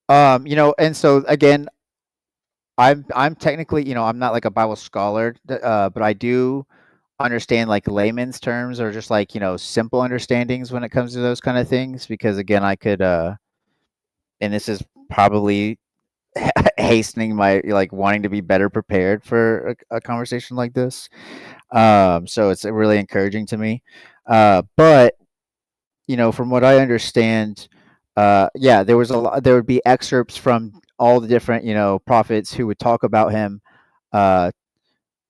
and so again, I'm technically, I'm not like a Bible scholar, but I do understand like layman's terms or just like, simple understandings when it comes to those kind of things, because again, I could and this is probably hastening my like wanting to be better prepared for a conversation like this. So it's really encouraging to me. But from what I understand, yeah, there would be excerpts from all the different, prophets who would talk about him, uh,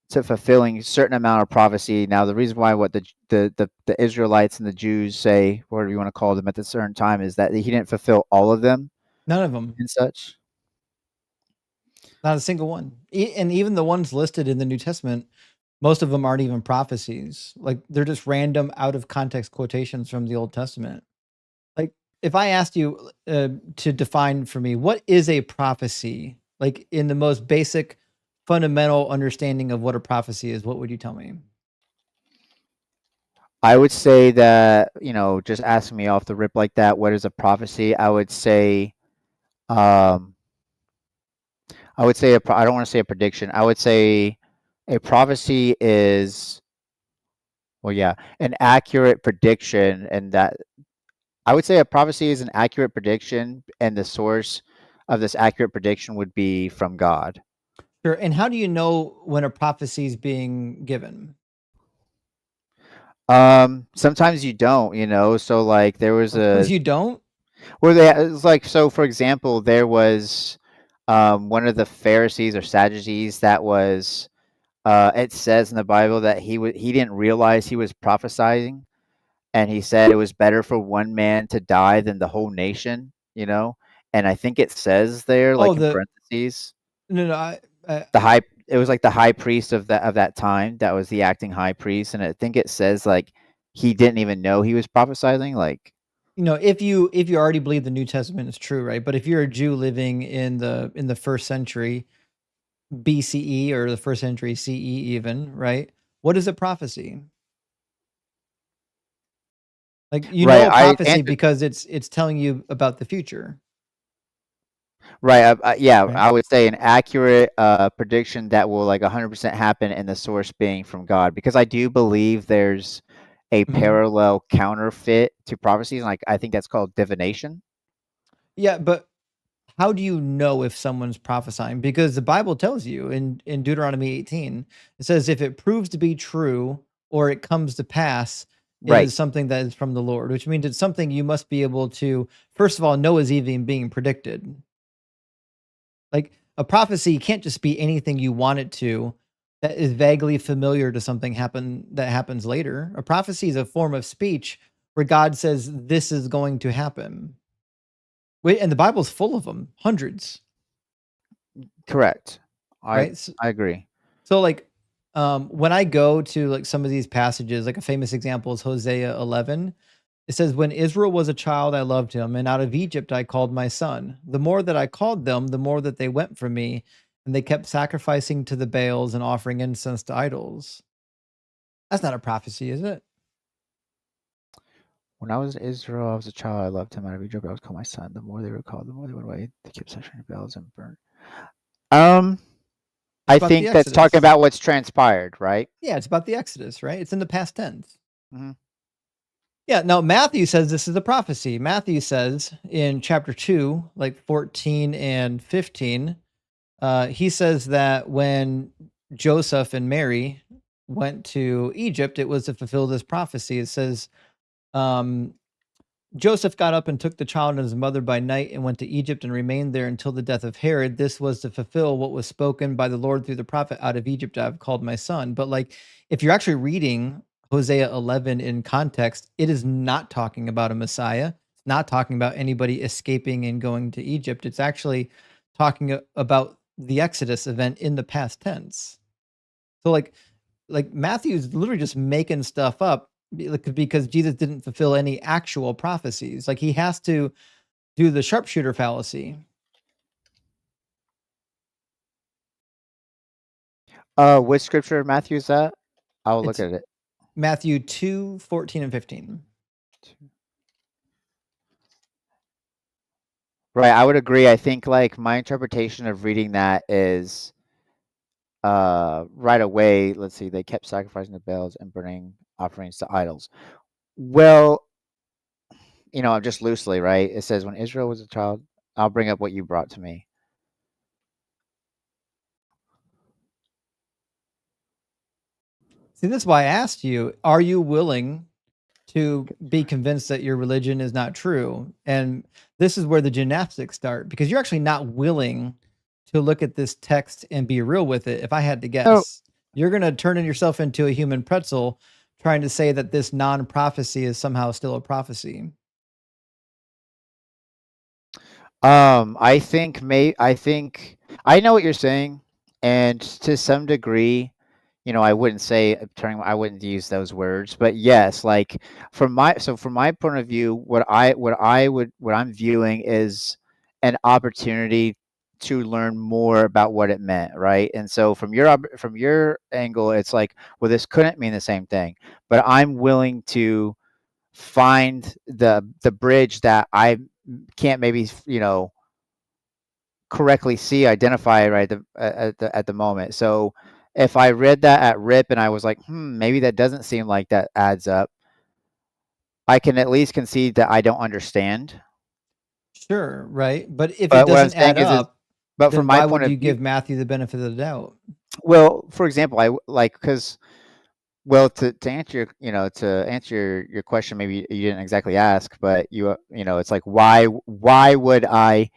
to fulfilling a certain amount of prophecy. Now, the reason why what the Israelites and the Jews say, whatever you want to call them at a certain time, is that he didn't fulfill all of them None of them. and such. Not a single one. And even the ones listed in the New Testament, most of them aren't even prophecies. Like they're just random out of context quotations from the Old Testament. Like if I asked you to define for me what is a prophecy, like in the most basic fundamental understanding of what a prophecy is, what would you tell me? I would say that, just asking me off the rip like that, what is a prophecy? I would say, um, I don't want to say a prediction. I would say a prophecy is, well, yeah, an accurate prediction, and that I would say a prophecy is an accurate prediction, and the source of this accurate prediction would be from God. Sure. And how do you know when a prophecy is being given? Sometimes you don't. So like there was Sometimes you don't. well, it's like, so for example, there was one of the Pharisees or Sadducees that was it says in the Bible that he didn't realize he was prophesying, and he said it was better for one man to die than the whole nation. And I think it says there, Oh, like in parentheses, no. it was like the high priest of that time, that was the acting high priest, and I think it says like he didn't even know he was prophesying, like. If you already believe the New Testament is true, right? But if you're a Jew living in the first century BCE or the first century CE, even, right? What is a prophecy? Like, Right, a I prophecy answered. because it's telling you about the future, Right, yeah, right? I would say an accurate prediction that will like 100% happen, and the source being from God, because I do believe there's a Mhm. parallel counterfeit to prophecies. Like I think that's called divination. Yeah, but how do you know if someone's prophesying? Because the Bible tells you in Deuteronomy 18, it says if it proves to be true or it comes to pass, it Right, is something that is from the Lord, which means it's something you must be able to, first of all, know is even being predicted. Like a prophecy can't just be anything you want it to that is vaguely familiar to something that happens later. A prophecy is a form of speech where God says this is going to happen. Wait, and the Bible's full of them, hundreds, correct. I right? So, I agree. so like when I go to like some of these passages, like a famous example is Hosea 11. It says, "When Israel was a child, I loved him, and out of Egypt I called my son. The more that I called them, the more that they went from me, and they kept sacrificing to the Baals and offering incense to idols." That's not a prophecy, is it? When I was in Israel, I was a child. I loved him. Out of Egypt, I was called my son. The more they were called, the more they went away. They kept sacrificing bells and burnt. It's I about the think that's talking Exodus. about what's transpired, right? Yeah, it's about the Exodus, right? It's in the past tense. Hmm. Yeah, now Matthew says this is a prophecy. Matthew says in chapter 2, like 14 and 15, he says that when Joseph and Mary went to Egypt, it was to fulfill this prophecy. It says, um, Joseph got up and took the child and his mother by night and went to Egypt and remained there until the death of Herod. This was to fulfill what was spoken by the Lord through the prophet, out of Egypt I have called my son. But like, if you're actually reading Hosea 11 in context, it is not talking about a Messiah. It's not talking about anybody escaping and going to Egypt. It's actually talking about the Exodus event in the past tense. So like Matthew's literally just making stuff up because Jesus didn't fulfill any actual prophecies. Like he has to do the sharpshooter fallacy. Which scripture Matthew is that? I'll look It's at it. Matthew 2:14 and 15. Right, I would agree. I think like my interpretation of reading that is right away, let's see, they kept sacrificing the bells and burning offerings to idols. Well, just loosely, right? It says when Israel was a child, I'll bring up what you brought to me. See, this is why I asked you, are you willing to be convinced that your religion is not true? And this is where the gymnastics start because you're actually not willing to look at this text and be real with it. If I had to Oh, guess, you're going to turn yourself into a human pretzel trying to say that this non-prophecy is somehow still a prophecy. I think I know what you're saying, and to some degree, I wouldn't say I wouldn't use those words, but yes, like from my point of view, what I'm viewing is an opportunity to learn more about what it meant, right? And so from your angle, it's like, well, this couldn't mean the same thing, but I'm willing to find the bridge that I can't maybe correctly identify right at the moment. So if I read that at RIP and I was like, maybe that doesn't seem like that adds up, I can at least concede that I don't understand. Sure, right. But if it But what I'm doesn't saying add is, up, but from then my why point would of you view, give Matthew the benefit of the doubt? well, for example, well, to answer your question, maybe you didn't exactly ask, but it's like, why would I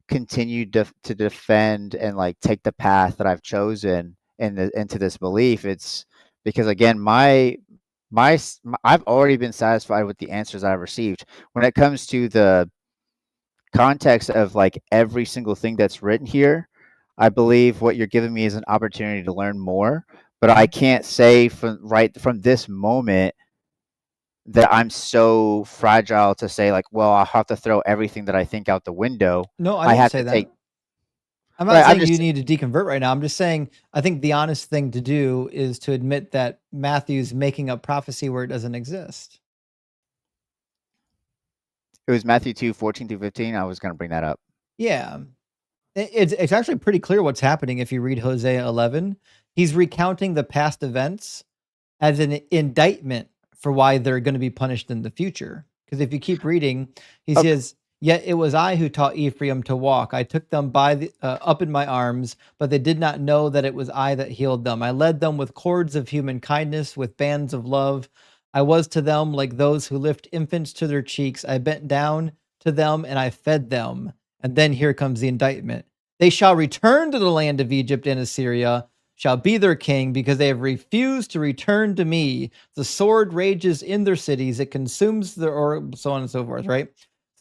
continue to defend and like take the path that I've chosen into this belief? It's because, again, I've already been satisfied with the answers I've received when it comes to the context of like every single thing that's written here. I believe what you're giving me is an opportunity to learn more, but I can't say from this moment that I'm so fragile to say like, well, I'll have to throw everything that I think out the window. No, I I didn't have say to that. take I'm not right. I'm saying you just need to deconvert right now. I'm just saying I think the honest thing to do is to admit that Matthew's making up prophecy where it doesn't exist. It was Matthew 2:14-15. I was going to bring that up. Yeah. It's actually pretty clear what's happening if you read Hosea 11. He's recounting the past events as an indictment for why they're going to be punished in the future. Because if you keep reading, he Okay. says, "Yet it was I who taught Ephraim to walk. I took them up in my arms, but they did not know that it was I that healed them. I led them with cords of human kindness, with bands of love. I was to them like those who lift infants to their cheeks. I bent down to them and I fed them." And then here comes the indictment. "They shall return to the land of Egypt and Assyria, shall be their king, because they have refused to return to me. The sword rages in their cities, it consumes their," or so on and so forth, right?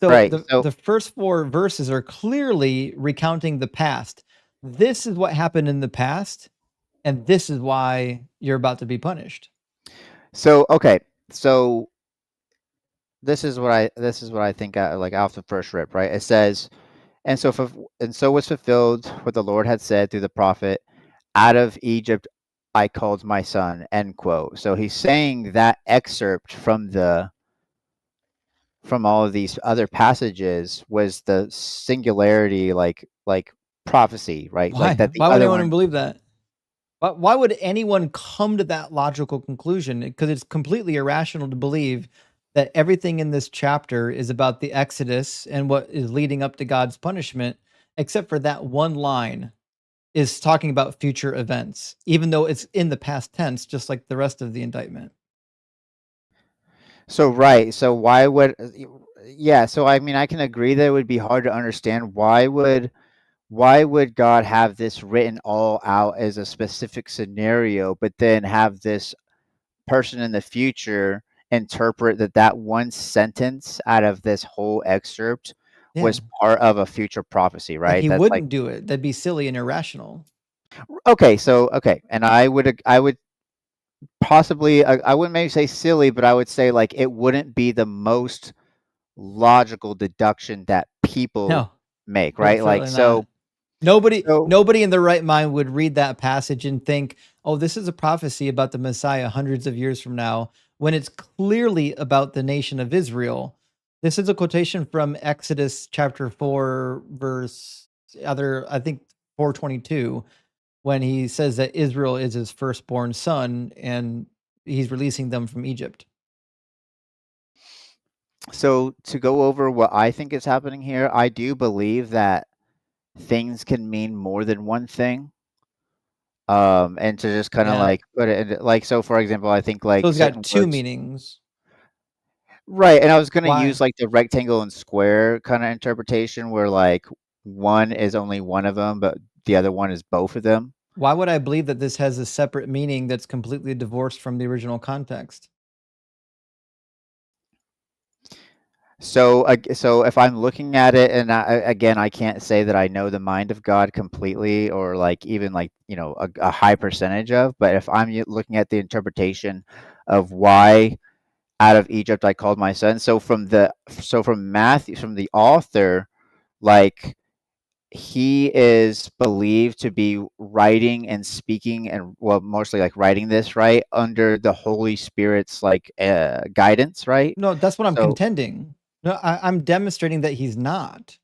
So Right. the first 4 verses are clearly recounting the past. This is what happened in the past, and this is why you're about to be punished. Okay. So this is what I think, like off the first rip, right? It says, and so was fulfilled what the Lord had said through the prophet, "Out of Egypt I called my son," end quote. So he's saying that excerpt from all of these other passages was the singularity, like prophecy, right? Why? Like that the Why would other anyone one. believe that? Why would anyone come to that logical conclusion? Because it's completely irrational to believe that everything in this chapter is about the Exodus and what is leading up to God's punishment, except for that one line is talking about future events, even though it's in the past tense, just like the rest of the indictment. So right. So why would yeah, so I mean I can agree that it would be hard to understand why would God have this written all out as a specific scenario, but then have this person in the future interpret that one sentence out of this whole excerpt Yeah. was part of a future prophecy, And right? he That's like, wouldn't do it. That'd be silly and irrational. okay, and I would possibly, I wouldn't maybe say silly, but I would say like it wouldn't be the most logical deduction that people No, make, right? Like certainly not. so so Nobody in their right mind would read that passage and think, "Oh, this is a prophecy about the Messiah hundreds of years from now," when it's clearly about the nation of Israel. This is a quotation from Exodus chapter 4, verse I think 422, when he says that Israel is his firstborn son and he's releasing them from Egypt. so to go over what I think is happening here, I do believe that things can mean more than one thing. And to just kind of Yeah. like put it in, like, so for example, I think So like it's got certain 2 words, meanings. right? And I was going to use Why? like the rectangle and square kind of interpretation where like one is only one of them, but the other one is both of them. Why would I believe that this has a separate meaning that's completely divorced from the original context? So if I'm looking at it, and again, I can't say that I know the mind of God completely, or like even like a high percentage of. But if I'm looking at the interpretation of why out of Egypt I called my son, so from Matthew, from the author, like he is believed to be writing and speaking, and well, mostly like writing this, right, under the Holy Spirit's like guidance, right? No, that's what I'm So, contending. No, I'm demonstrating that he's not.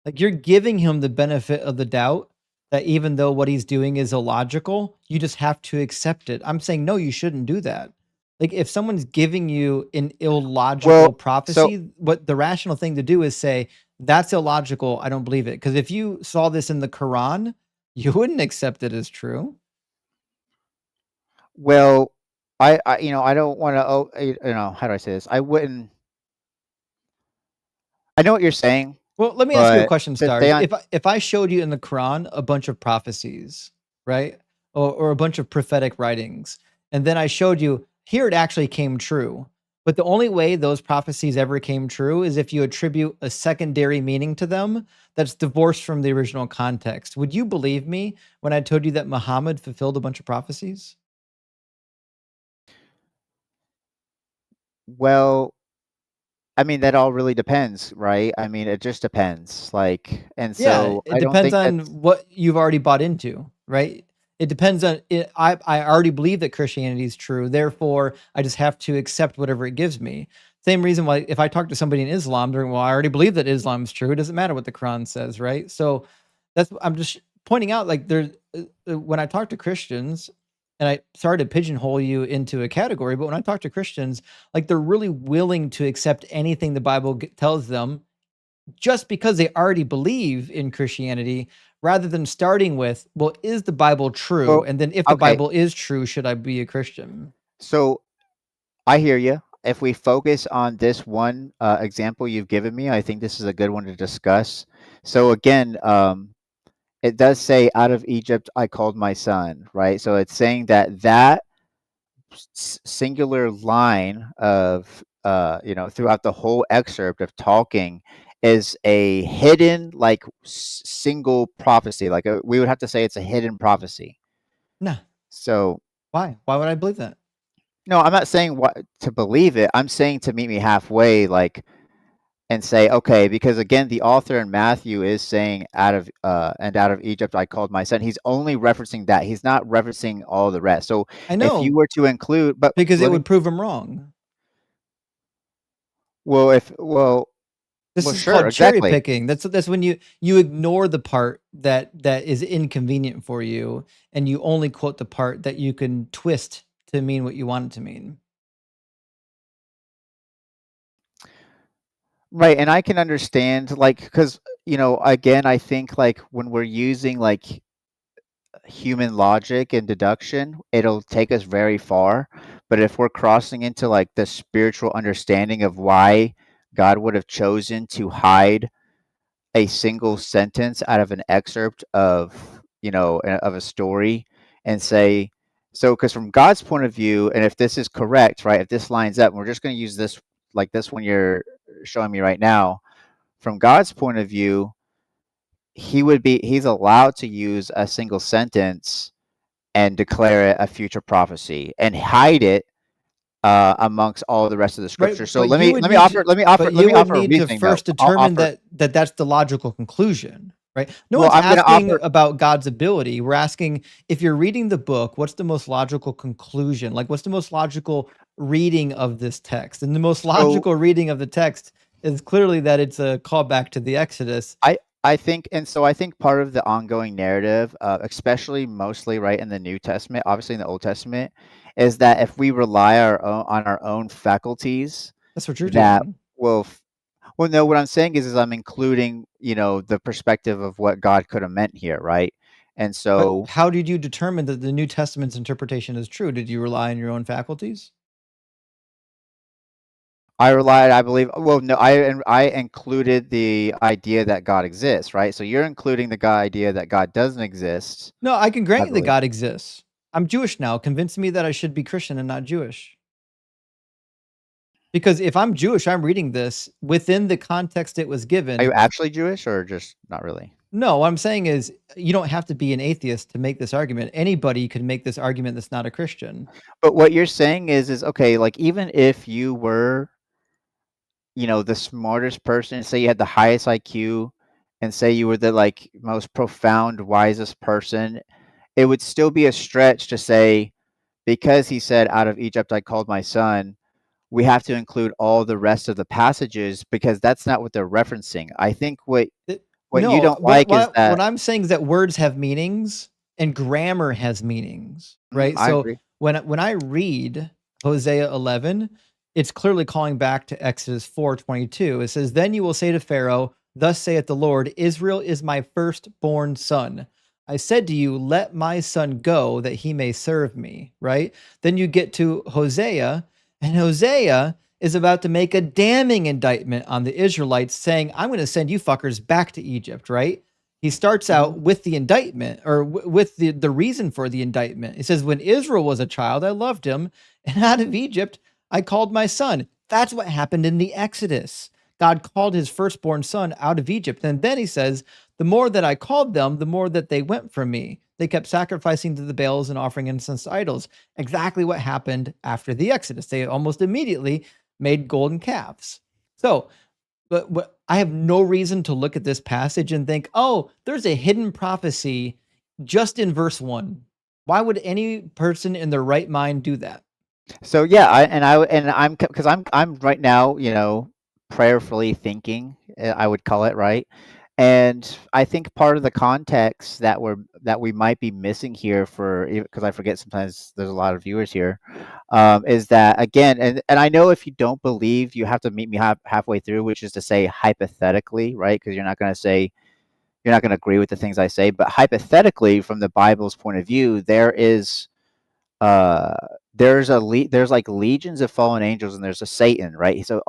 Like, you're giving him the benefit of the doubt that even though what he's doing is illogical, you just have to accept it. I'm saying, no, you shouldn't do that. Like, if someone's giving you an illogical well, so prophecy, what the rational thing to do is say, that's illogical. I don't believe it. Because if you saw this in the Quran, you wouldn't accept it as true. well, I don't want to. Oh, how do I say this? I wouldn't. I know what you're saying, Well, let me ask you a but question, to stay Stars. on. If I showed you in the Quran a bunch of prophecies, right, or a bunch of prophetic writings, and then I showed you here it actually came true, but the only way those prophecies ever came true is if you attribute a secondary meaning to them that's divorced from the original context. Would you believe me when I told you that Muhammad fulfilled a bunch of prophecies? Well, I mean, that all really depends, right? I mean, it just depends. Like, and Yeah, so it I don't depends think on that's what you've already bought into, right? It depends on it. I already believe that Christianity is true. Therefore, I just have to accept whatever it gives me. Same reason why if I talk to somebody in Islam, they're well, I already believe that Islam is true. It doesn't matter what the Quran says, right? So that's I'm just pointing out like there's when I talk to Christians, and I sorry to pigeonhole you into a category, but when I talk to Christians, like they're really willing to accept anything the Bible tells them just because they already believe in Christianity rather than starting with, well, is the Bible true? well, And then if the okay. Bible is true, should I be a Christian? So I hear you. If we focus on this one example you've given me, I think this is a good one to discuss. So again, it does say, "Out of Egypt I called my son," right? So it's saying that singular line of throughout the whole excerpt of talking is a hidden like single prophecy. Like we would have to say it's a hidden prophecy. No. So Why? Why would I believe that? no, I'm not saying what to believe it. I'm saying to meet me halfway, like, and say, okay, because again, the author in Matthew is saying, out of Egypt I called my son. He's only referencing that. He's not referencing all the rest. So I if you know were to include, but because it let me, would prove him wrong. well, if, well, This well, is sure, called cherry exactly. picking. That's when you ignore the part that is inconvenient for you and you only quote the part that you can twist to mean what you want it to mean. Right. And I can understand, like, because, again, I think like when we're using like human logic and deduction, it'll take us very far. But if we're crossing into like the spiritual understanding of why God would have chosen to hide a single sentence out of an excerpt of, of a story and say, so, because from God's point of view, and if this is correct, right, if this lines up, and we're just going to use this, like this one you're showing me right now, from God's point of view, he's allowed to use a single sentence and declare it a future prophecy and hide it amongst all the rest of the Right, scripture. So but you would need to let me offer a reasoning though. first I'll determine offer. that that's the logical conclusion, right? No Well, one's I'm going to asking offer. about God's ability. We're asking if you're reading the book, what's the most logical conclusion? Like, what's the most logical reading of this text? And the most So logical reading of the text is clearly that it's a callback to the Exodus. I think, and so I think part of the ongoing narrative, especially mostly right in the New Testament, obviously in the Old Testament, is that if we rely on our own faculties, That's what you're that doing. will. Well, no, what I'm saying is I'm including, the perspective of what God could have meant here, right? And But so how did you determine that the New Testament's interpretation is true? Did you rely on your own faculties? I believe, well, no, I included the idea that God exists, right? So you're including the idea that God doesn't exist, No, I can I grant you that believe. God exists. I'm Jewish now. Convince me that I should be Christian and not Jewish. Because if I'm Jewish, I'm reading this within the context it was Are you given. actually Jewish or just not really? No, what I'm saying is you don't have to be an atheist to make this argument. Anybody could make this argument that's not a Christian. But what you're saying is okay, like even if you were, the smartest person, say you had the highest IQ and say you were the like most profound, wisest person, it would still be a stretch to say, because he said, "Out of Egypt I called my son," we have to include all the rest of the passages because that's not what they're referencing. I think what you No, don't like is that what I'm saying is that words have meanings and grammar has meanings, right? I So agree. when I read Hosea 11, it's clearly calling back to Exodus 4:22. It says, "Then you will say to Pharaoh, thus saith the Lord, Israel is my firstborn son. I said to you, let my son go that he may serve me," right? Then you get to Hosea, and Hosea is about to make a damning indictment on the Israelites, saying, "I'm going to send you fuckers back to Egypt," right? He starts out with the indictment, or with the reason for the indictment. He says, "When Israel was a child, I loved him, and out of Egypt I called my son." That's what happened in the Exodus. God called his firstborn son out of Egypt. And then he says, "The more that I called them, the more that they went from me. They kept sacrificing to the Baals and offering incense to idols." Exactly what happened after the Exodus. They almost immediately made golden calves. So, but I have no reason to look at this passage and think, "Oh, there's a hidden prophecy just in verse 1." Why would any person in their right mind do that? So yeah, I'm because I'm right now, prayerfully thinking, I would call it, right? And I think part of the context that we might be missing here, for because I forget sometimes there's a lot of viewers here, is that again, and I know if you don't believe, you have to meet me halfway through, which is to say hypothetically, right? Because you're not going to agree with the things I say, but hypothetically, from the Bible's point of view, uh there's like legions of fallen angels, and there's a Satan, right? So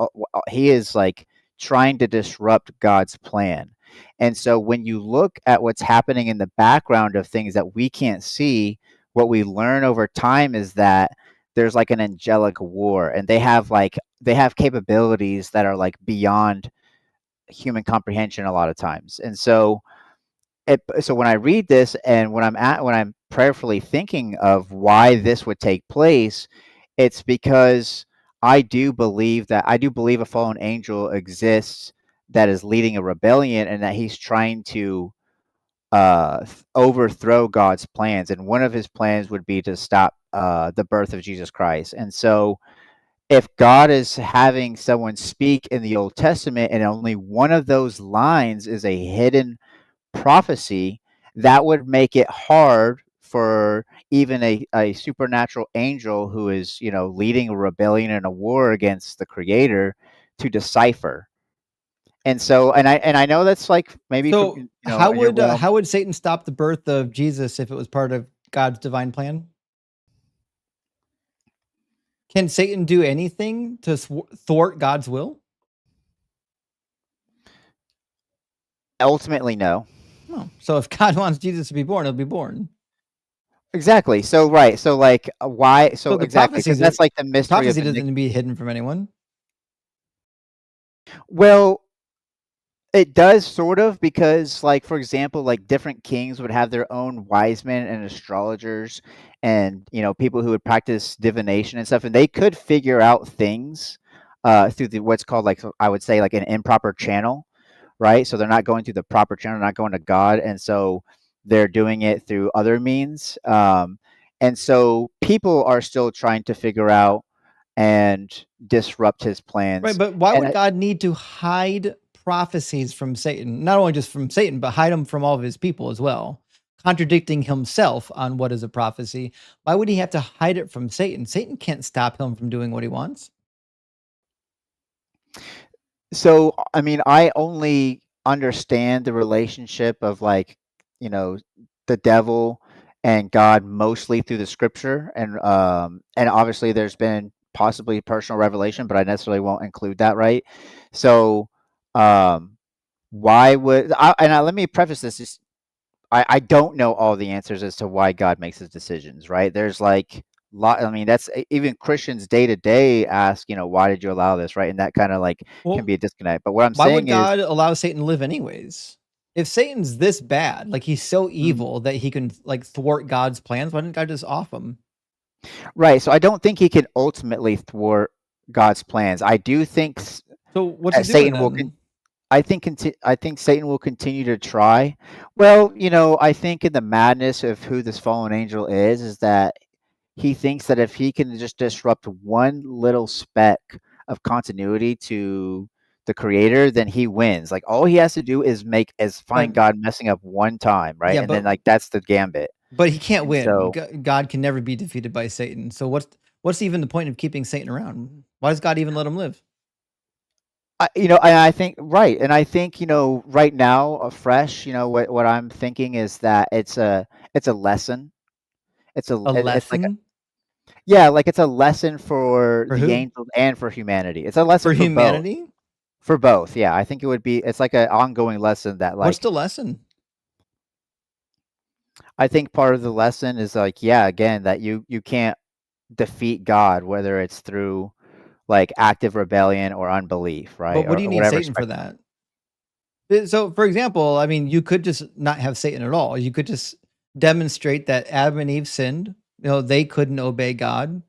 he is like trying to disrupt God's plan. And so when you look at what's happening in the background of things that we can't see, what we learn over time is that there's like an angelic war, and they have capabilities that are like beyond human comprehension a lot of times. And so so when I read this, and when I'm prayerfully thinking of why this would take place, it's because I do believe a fallen angel exists that is leading a rebellion, and that he's trying to overthrow God's plans. And one of his plans would be to stop the birth of Jesus Christ. And so if God is having someone speak in the Old Testament, and only one of those lines is a hidden prophecy, that would make it hard for even a supernatural angel who is, leading a rebellion and a war against the creator to decipher. And so, and I know that's like maybe from, So, in your realm. how would Satan stop the birth of Jesus if it was part of God's divine plan? Can Satan do anything to thwart God's will? Ultimately, no. No. So if God wants Jesus to be born, he'll be born. Exactly. So right. So like why? So the exactly, because that's like the mystery of prophecy doesn't need to be hidden from anyone. Well, it does sort of, because like, for example, like different kings would have their own wise men and astrologers, and people who would practice divination and stuff, and they could figure out things through what's called, like, I would say, like an improper channel, right? So they're not going through the proper channel, not going to God, and so they're doing it through other means. And so people are still trying to figure out and disrupt his plans. Right, but why would God need to hide prophecies from Satan? Not only just from Satan, but hide them from all of his people as well, contradicting himself on what is a prophecy. Why would he have to hide it from Satan? Satan can't stop him from doing what he wants. So, I mean, I only understand the relationship of, like, the devil and God mostly through the scripture, and obviously there's been possibly personal revelation, but I necessarily won't include that, right? So, why would let me preface this. I don't know all the answers as to why God makes his decisions, right? There's like lot. I mean, that's even Christians day to day ask, why did you allow this, right? And that kind of like can be a disconnect. But what I'm why would saying is, God allow Satan to live anyways? If Satan's this bad, like he's so evil that he can like thwart God's plans, why didn't God just off him? right. So I don't think he can ultimately thwart God's plans. I do think so. What's he Satan doing then? I think I think Satan will continue to try. Well, I think in the madness of who this fallen angel is that he thinks that if he can just disrupt one little speck of continuity to the creator, then he wins. Like all he has to do is find But God messing up one time, right? yeah, And then like that's the gambit. but he can't And win. so God can never be defeated by Satan. So what's even the point of keeping Satan around? Why does God even let him live? I think right, and I think right now, afresh, what I'm thinking is that it's a lesson. A It's like lesson yeah, like it's a lesson for for the who? angels and for humanity. It's a lesson For for both. humanity? For both, yeah. I think it would be. It's like an ongoing lesson that What's like the lesson? I think part of the lesson is like yeah, again that you can't defeat God whether it's through like active rebellion or unbelief, But right? what do you Or need whatever Satan for spectrum. that? So, for example, I mean, you could just not have Satan at all. You could just demonstrate that Adam and Eve sinned. They couldn't obey God.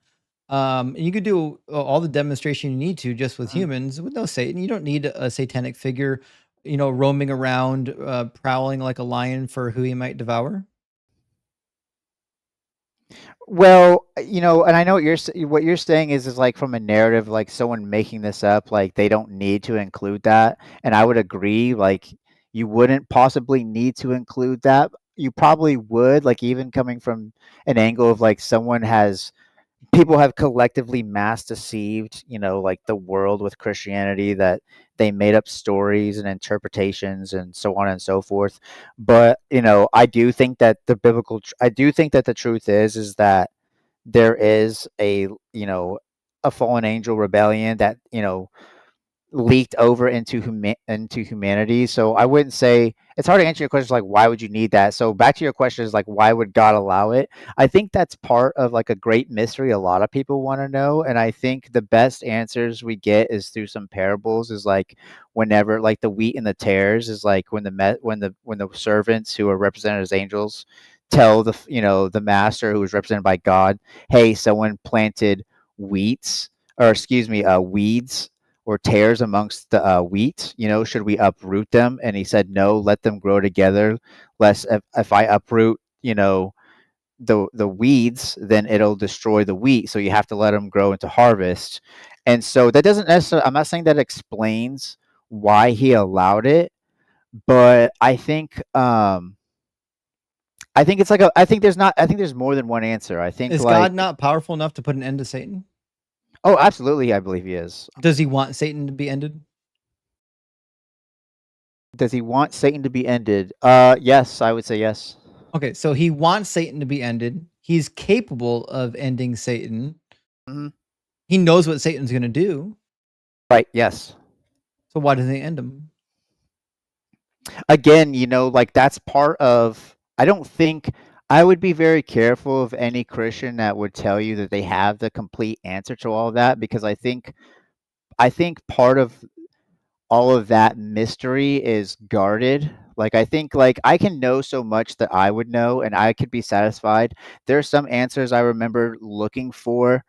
And you could do all the demonstration you need to just with Mhm. humans with no Satan. You don't need a satanic figure, roaming around, prowling like a lion for who he might devour. Well, and I know what you're saying is like from a narrative, like someone making this up, like they don't need to include that. And I would agree, like you wouldn't possibly need to include that. You probably would, like even coming from an angle of like someone has people have collectively mass deceived, like the world with Christianity that they made up stories and interpretations and so on and so forth. But, I do think that the truth is that there is a fallen angel rebellion that, leaked over into humanity. So I wouldn't say it's hard to answer your question like why would you need that. So back to your question is like why would God allow it? I think that's part of like a great mystery a lot of people want to know, and I think the best answers we get is through some parables. Is like whenever like the wheat and the tares is like when the servants who are represented as angels tell the master who is represented by God, hey, someone planted wheats or excuse me weeds or tares amongst the wheat, should we uproot them? And he said, no, let them grow together. Lest if I uproot, the weeds, then it'll destroy the wheat. So you have to let them grow into harvest. And so that doesn't necessarily, I'm not saying that explains why he allowed it, but I think it's like I think there's more than one answer. I think Is like, God not powerful enough to put an end to Satan? oh, absolutely. I believe he is. Does he want Satan to be ended? Does he want Satan to be ended? Yes, I would say yes. Okay, so he wants Satan to be ended. He's capable of ending Satan. Mhm. He knows what Satan's going to do. Right. Yes. So why doesn't he end him? Again, like that's part of. I don't think I would be very careful of any Christian that would tell you that they have the complete answer to all of that because I think part of all of that mystery is guarded. Like I think like I can know so much that I would know and I could be satisfied. There's some answers I remember looking for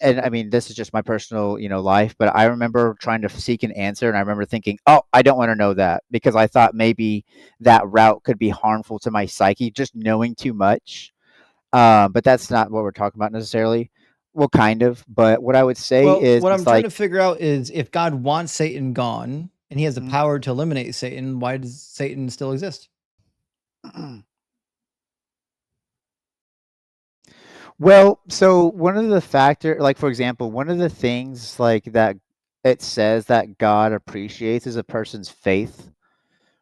and I mean, this is just my personal, life, but I remember trying to seek an answer and I remember thinking, "Oh, I don't want to know that," because I thought maybe that route could be harmful to my psyche, just knowing too much. But that's not what we're talking about necessarily. Well, kind of, but what I would say Well, is what I'm it's trying like to figure out is if God wants Satan gone and he has the power to eliminate Satan, why does Satan still exist? Well, so one of the like for example, one of the things like that it says that God appreciates is a person's faith,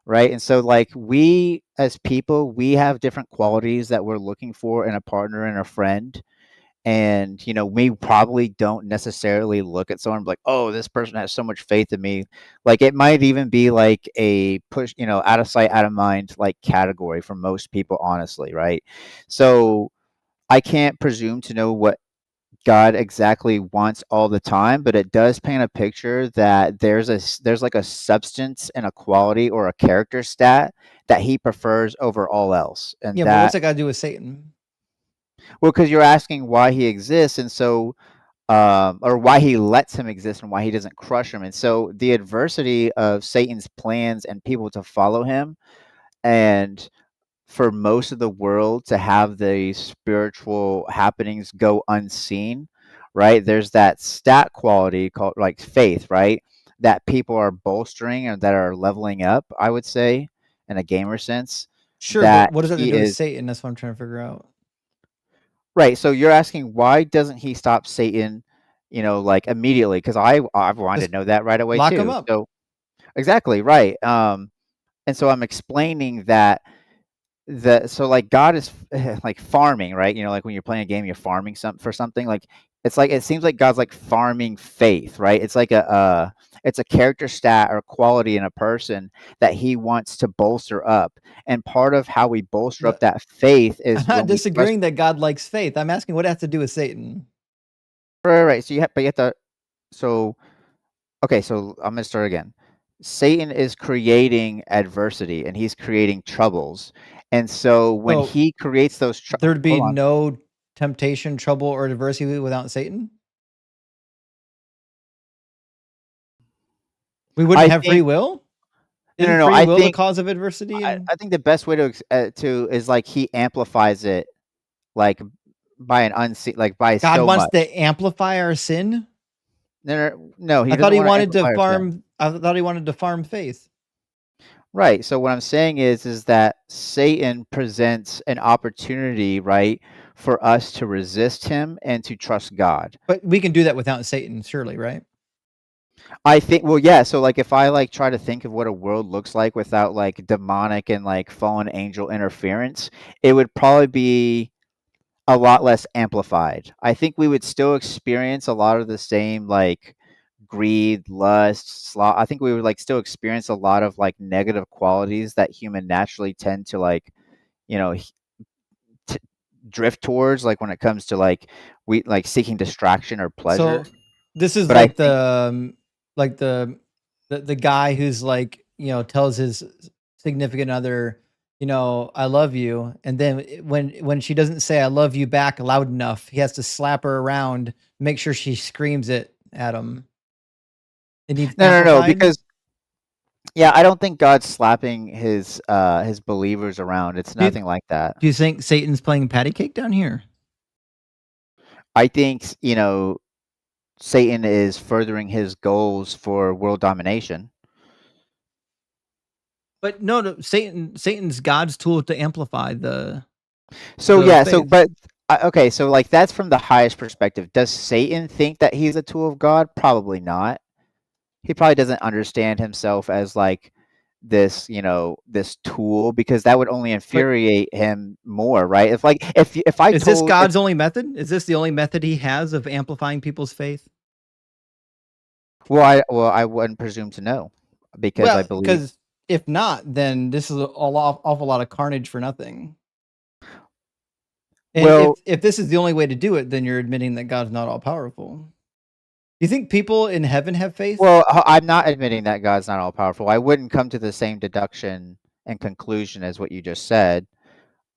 right? And so like we as people, we have different qualities that we're looking for in a partner and a friend. And we probably don't necessarily look at someone like, oh, this person has so much faith in me. Like it might even be like a push, out of sight, out of mind, like category for most people, honestly, right? So I can't presume to know what God exactly wants all the time, but it does paint a picture that there's like a substance and a quality or a character stat that he prefers over all else. And Yeah, but what's that that got to do with Satan? well, because you're asking why he exists, and so or why he lets him exist and why he doesn't crush him. And so the adversity of Satan's plans and people to follow him, and for most of the world to have the spiritual happenings go unseen, right? There's that stat quality called like faith, right? That people are bolstering and that are leveling up, I would say, in a gamer sense, Sure, but that what does that have to he do with is Satan? That's what I'm trying to figure out. right. So you're asking why doesn't he stop Satan, like immediately? Because I've wanted Just to know that right away lock him too. up. So exactly right. And so I'm explaining that like God is like farming, right? Like when you're playing a game, you're farming for something. Like it seems like God's like farming faith, right? It's like it's a character stat or quality in a person that he wants to bolster up. And part of how we bolster up The that faith I'm is not when we trust. disagreeing that God likes faith. I'm asking what it has to do with Satan. Right. So you have to. So okay. So I'm gonna start again. Satan is creating adversity and he's creating troubles. And so when So he creates those, there'd be hold on. no temptation, trouble, or adversity without Satan? We wouldn't I have free think will? no, no, Isn't no. free will the cause of adversity? And I think the best way to is like he amplifies it like by an unseen like by God so wants much. to amplify our sin? No, he doesn't want to amplify our sin. I thought he wanted to farm faith. Right. So what I'm saying is that Satan presents an opportunity, right, for us to resist him and to trust God. But we can do that without Satan, surely, right? I think, well, yeah. So like if I like try to think of what a world looks like without like demonic and like fallen angel interference, it would probably be a lot less amplified. I think we would still experience a lot of the same like greed, lust, sloth. I think we would like still experience a lot of like negative qualities that human naturally tend to like, you know, t- drift towards, like when it comes to like we like seeking distraction or pleasure. So this is But I like think like the guy who's like, tells his significant other, I love you, and then when she doesn't say I love you back loud enough, he has to slap her around, make sure she screams it at him. It needs no, amplified. because yeah, I don't think God's slapping his believers around. It's Do you, nothing like that. do you think Satan's playing patty cake down here? I think, Satan is furthering his goals for world domination. But no, Satan's God's tool to amplify So the yeah, faith. okay, so like that's from the highest perspective. Does Satan think that he's a tool of God? Probably not. He probably doesn't understand himself as like this, this tool, because that would only But infuriate him more, right? If I is this told if God's only method? Is this the only method he has of amplifying people's faith? I wouldn't presume to know, because I Well, believe. because if not, then this is awful lot of carnage for nothing. And Well, if this is the only way to do it, then you're admitting that God's not all powerful. You think people in heaven have faith? I'm not admitting that God's not all powerful. I wouldn't come to the same deduction and conclusion as what you just said.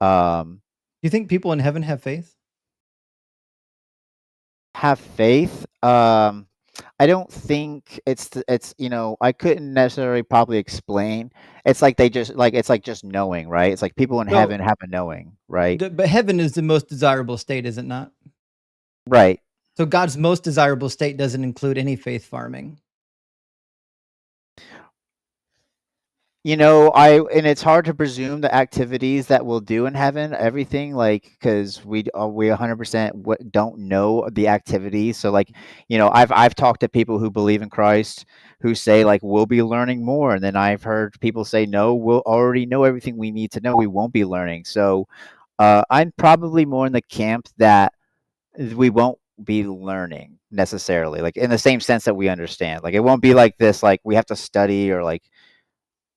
Um, You think people in heaven have faith? have faith. I don't think it's I couldn't necessarily probably explain. It's like they just like it's like just knowing, right? It's like people in So, heaven have a knowing, right? but heaven is the most desirable state, is it not? Right. So God's most desirable state doesn't include any faith farming. And it's hard to presume the activities that we'll do in heaven, everything, like, because we 100% don't know the activities. So, like, I've talked to people who believe in Christ who say, like, we'll be learning more. And then I've heard people say, no, we'll already know everything we need to know. We won't be learning. So, I'm probably more in the camp that we won't be learning necessarily, like, in the same sense that we understand. Like, it won't be like this, like, we have to study or, like,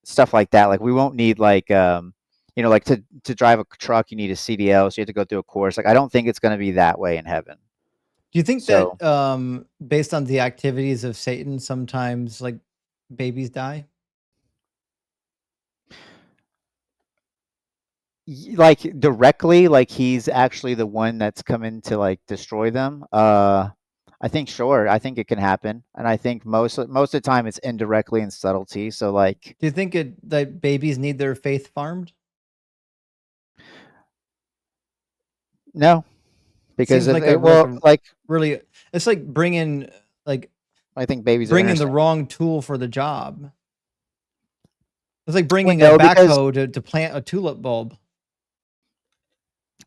stuff like that. Like we won't need like like to drive a truck you need a CDL, so you have to go through a course. Like I don't think it's going to be that way in heaven. Do you think So that based on the activities of Satan, sometimes like babies die? like directly, like he's actually the one that's coming to like destroy them. I think sure. I think it can happen, and I think most of the time it's indirectly and subtlety. So like, Do you think that babies need their faith farmed? no, because Seems if like it, like well, a like really, it's like bringing I think babies are bringing the innocent. wrong tool for the job. It's like Well, bringing a no, because backhoe to plant a tulip bulb.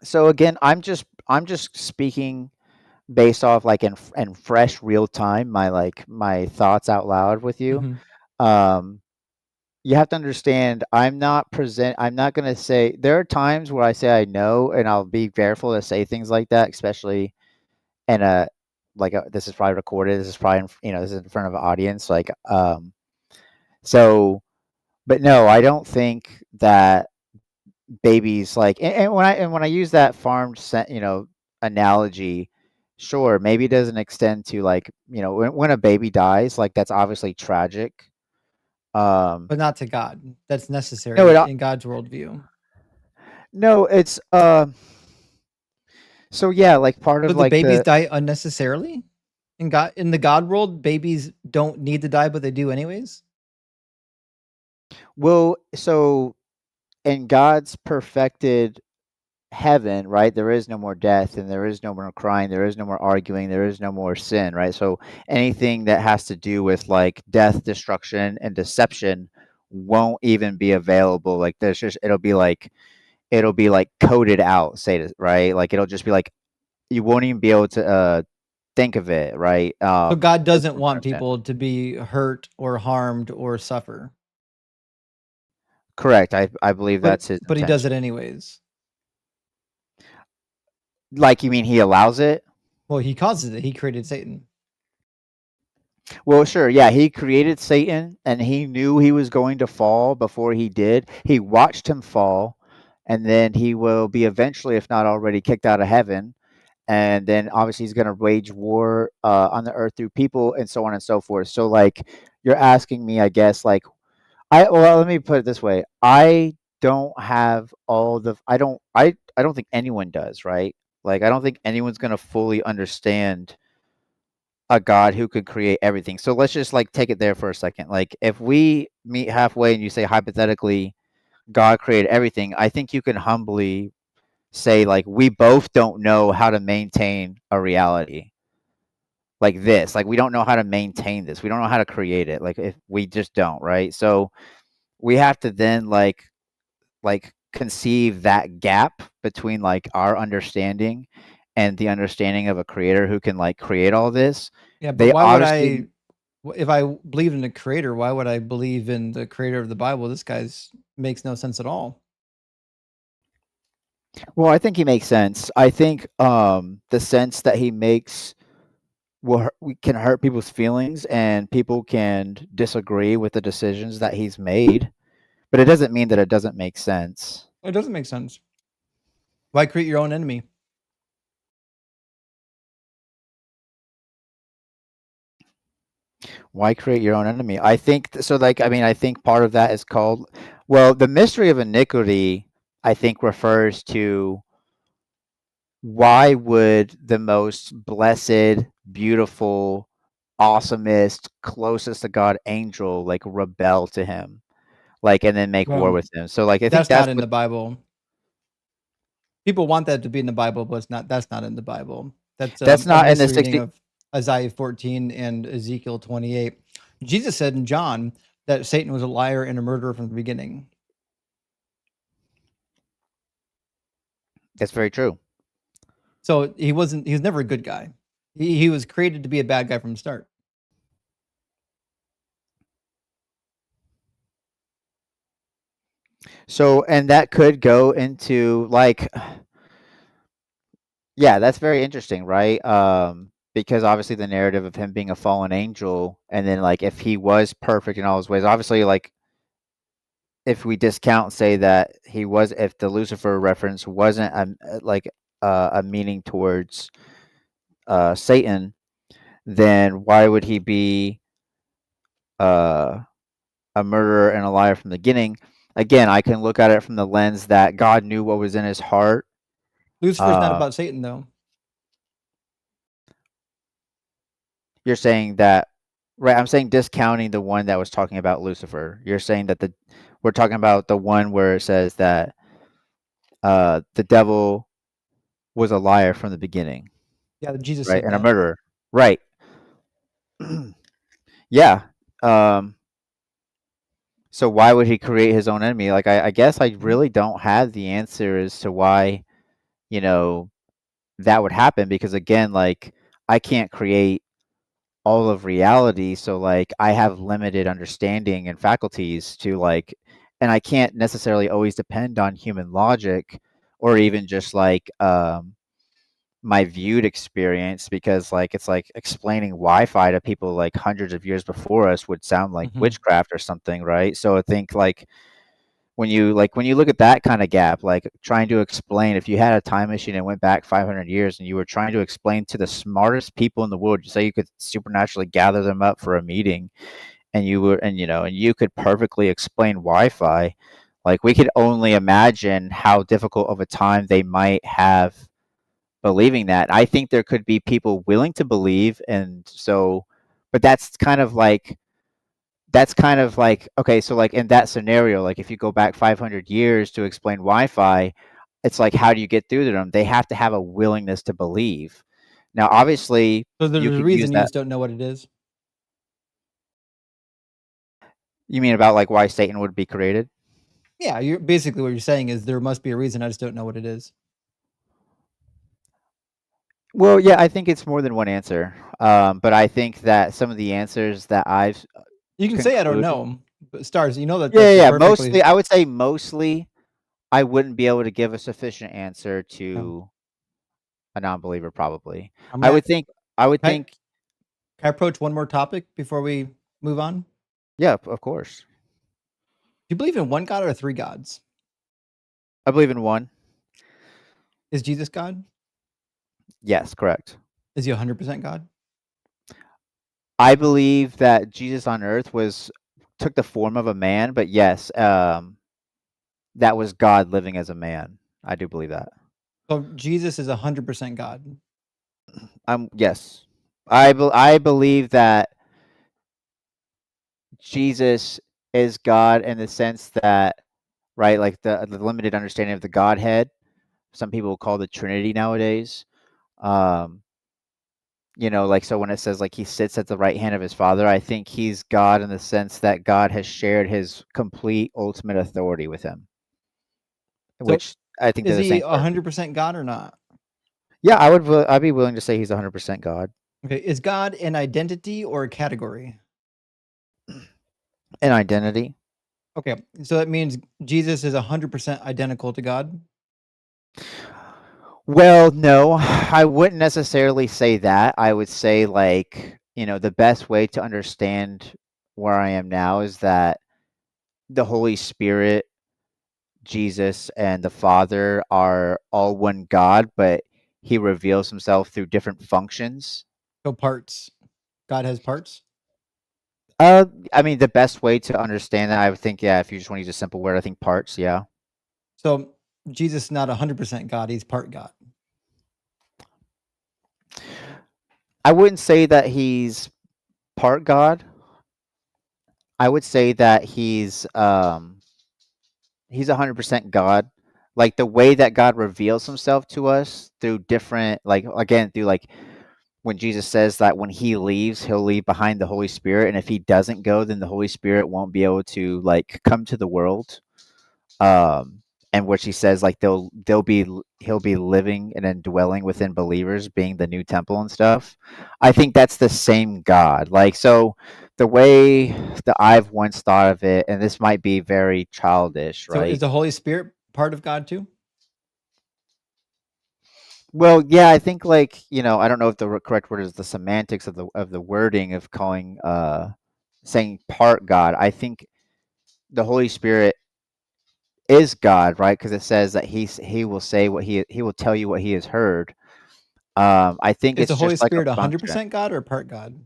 so again, I'm just speaking based off like in fresh real time my thoughts out loud with you. Mhm. Um, you have to understand I'm not going to say there are times where I say I know and I'll be careful to say things like that, especially in a this is probably recorded. This is probably this is in front of an audience so but no, I don't think that babies like and when I use that analogy, sure, maybe it doesn't extend to like, when a baby dies, like that's obviously tragic. But not to God. That's No, necessary in God's worldview. no, it's so yeah, like part So of the like babies the die unnecessarily? In the God world, babies don't need to die, but they do anyways? well, so in God's perfected heaven, right, there is no more death and there is no more crying, there is no more arguing, there is no more sin, right? So anything that has to do with like death, destruction, and deception won't even be available. Like there's just it'll be like coded out, right? Like it'll just be like you won't even be able to think of it, right? So God It's doesn't want perfection. people to be hurt or harmed or suffer. Correct. I believe But that's his he does intention. it anyways. Like, you mean he allows it? Well, he causes it. He created Satan. Well, sure. Yeah, he created Satan and he knew he was going to fall before he did. He watched him fall, and then he will be eventually, if not already, kicked out of heaven. And then obviously he's going to wage war on the earth through people and so on and so forth. So, like, you're asking me, I guess, like, well, let me put it this way. I don't have all the, I don't think anyone does, right? Like, I don't think anyone's going to fully understand a God who could create everything. So let's just like take it there for a second. Like if we meet halfway and you say hypothetically God created everything, I think you can humbly say like we both don't know how to maintain a reality like this. Like we don't know how to maintain this. We don't know how to create it. Like if we just don't, right? So we have to then like conceive that gap between like our understanding and the understanding of a creator who can like create all this. Yeah, but They why would obviously if I believed in the creator, why would I believe in the creator of the Bible? This guy's makes no sense at all. Well, I think he makes sense. I think the sense that he makes we can hurt people's feelings and people can disagree with the decisions that he's made, but it doesn't mean that it doesn't make sense. It doesn't make sense. Why create your own enemy? Why create your own enemy? I think so. Like, I mean, I think part of that is called, well, the mystery of iniquity, I think refers to why would the most blessed, beautiful, awesomest, closest to God angel like rebel to him, like, and then make war Well, with him? So, like, I think that's not that's in what. the Bible. People want that to be in the Bible, but that's not in the Bible. That's That's a not in the misreading 60. of Isaiah 14 and Ezekiel 28. Jesus said in John that Satan was a liar and a murderer from the beginning. That's very true. So he was never a good guy. He was created to be a bad guy from the start. So, and that could go into like, yeah, that's very interesting, right? Because obviously the narrative of him being a fallen angel, and then like if he was perfect in all his ways, obviously like if we discount and say that he was, if the Lucifer reference wasn't a meaning towards Satan, then why would he be uh, a murderer and a liar from the beginning? Again, I can look at it from the lens that God knew what was in his heart. Lucifer's not about Satan, though. You're saying that, right? I'm saying discounting the one that was talking about Lucifer. You're saying that we're talking about the one where it says that the devil was a liar from the beginning, Yeah, Jesus right? said And a that. murderer, right? Yeah. Um, so why would he create his own enemy? Like, I guess I really don't have the answer as to why, you know, that would happen, because again, like, I can't create all of reality, so like I have limited understanding and faculties to like, and I can't necessarily always depend on human logic or even just like my viewed experience, because like it's like explaining Wi-Fi to people like hundreds of years before us would sound like Mhm. witchcraft or something, right? So I think like when you look at that kind of gap, like trying to explain, if you had a time machine and went back 500 years and you were trying to explain to the smartest people in the world, you say you could supernaturally gather them up for a meeting, and you were, and and you could perfectly explain Wi-Fi, like we could only imagine how difficult of a time they might have believing that. I think there could be people willing to believe, and so, but that's kind of like okay, so like in that scenario, like if you go back 500 years to explain Wi-Fi, it's like how do you get through to them? They have to have a willingness to believe. Now, obviously, So there's you a could use reason you that. just don't know what it is. You mean about like why Satan would be created? Yeah, you're basically what you're saying is there must be a reason. I just don't know what it is. Well, yeah, I think it's more than one answer. But I think that some of the answers that I've You can say I don't concluded. know, but stars, you know that Yeah, that's yeah, a yeah. perfectly. Mostly, I would say mostly, I wouldn't be able to give a sufficient answer Oh, to a non-believer. Probably, I'm I gonna. would think. I would Can I, think. can I approach one more topic before we move on? Do Yeah, of course. you believe in one God or three gods? I believe in one. Is Jesus God? Yes, correct. Is he 100% God? I believe that Jesus on earth was took the form of a man, but yes, that was God living as a man. I do believe that. So Jesus is 100% God. Yes, I believe that Jesus is God in the sense that, right, like the limited understanding of the Godhead. Some people call the Trinity nowadays. Um, like so when it says like he sits at the right hand of his Father, I think he's God in the sense that God has shared his complete ultimate authority with him, So which I think is they're the he same person. 100% God or not? Yeah, I'd be willing to say he's 100% God. Okay. Is God an identity or a category? An identity. Okay. So that means Jesus is 100% identical to God. Well, no, I wouldn't necessarily say that. I would say like, the best way to understand where I am now is that the Holy Spirit, Jesus, and the Father are all one God, but he reveals himself through different functions. So parts. God has parts. I mean, the best way to understand that, I would think, yeah, if you just want to use a simple word, I think parts, yeah. So Jesus is not 100% God. He's part God. I wouldn't say that he's part God. I would say that he's 100% God. Like the way that God reveals himself to us through different, like again, through like when Jesus says that when he leaves, he'll leave behind the Holy Spirit, and if he doesn't go, then the Holy Spirit won't be able to like come to the world. And which he says like he'll be living and indwelling within believers, being the new temple and stuff. I think that's the same God. Like so, the way that I've once thought of it, and this might be very childish, So is right? the Holy Spirit part of God too? Well, yeah, I think like I don't know if the correct word is the semantics of the wording of calling saying part God. I think the Holy Spirit is God, right? Because it says that he will say what he will tell you what he has heard. I think Is it's the Holy just like a Spirit function. 100% God or part God?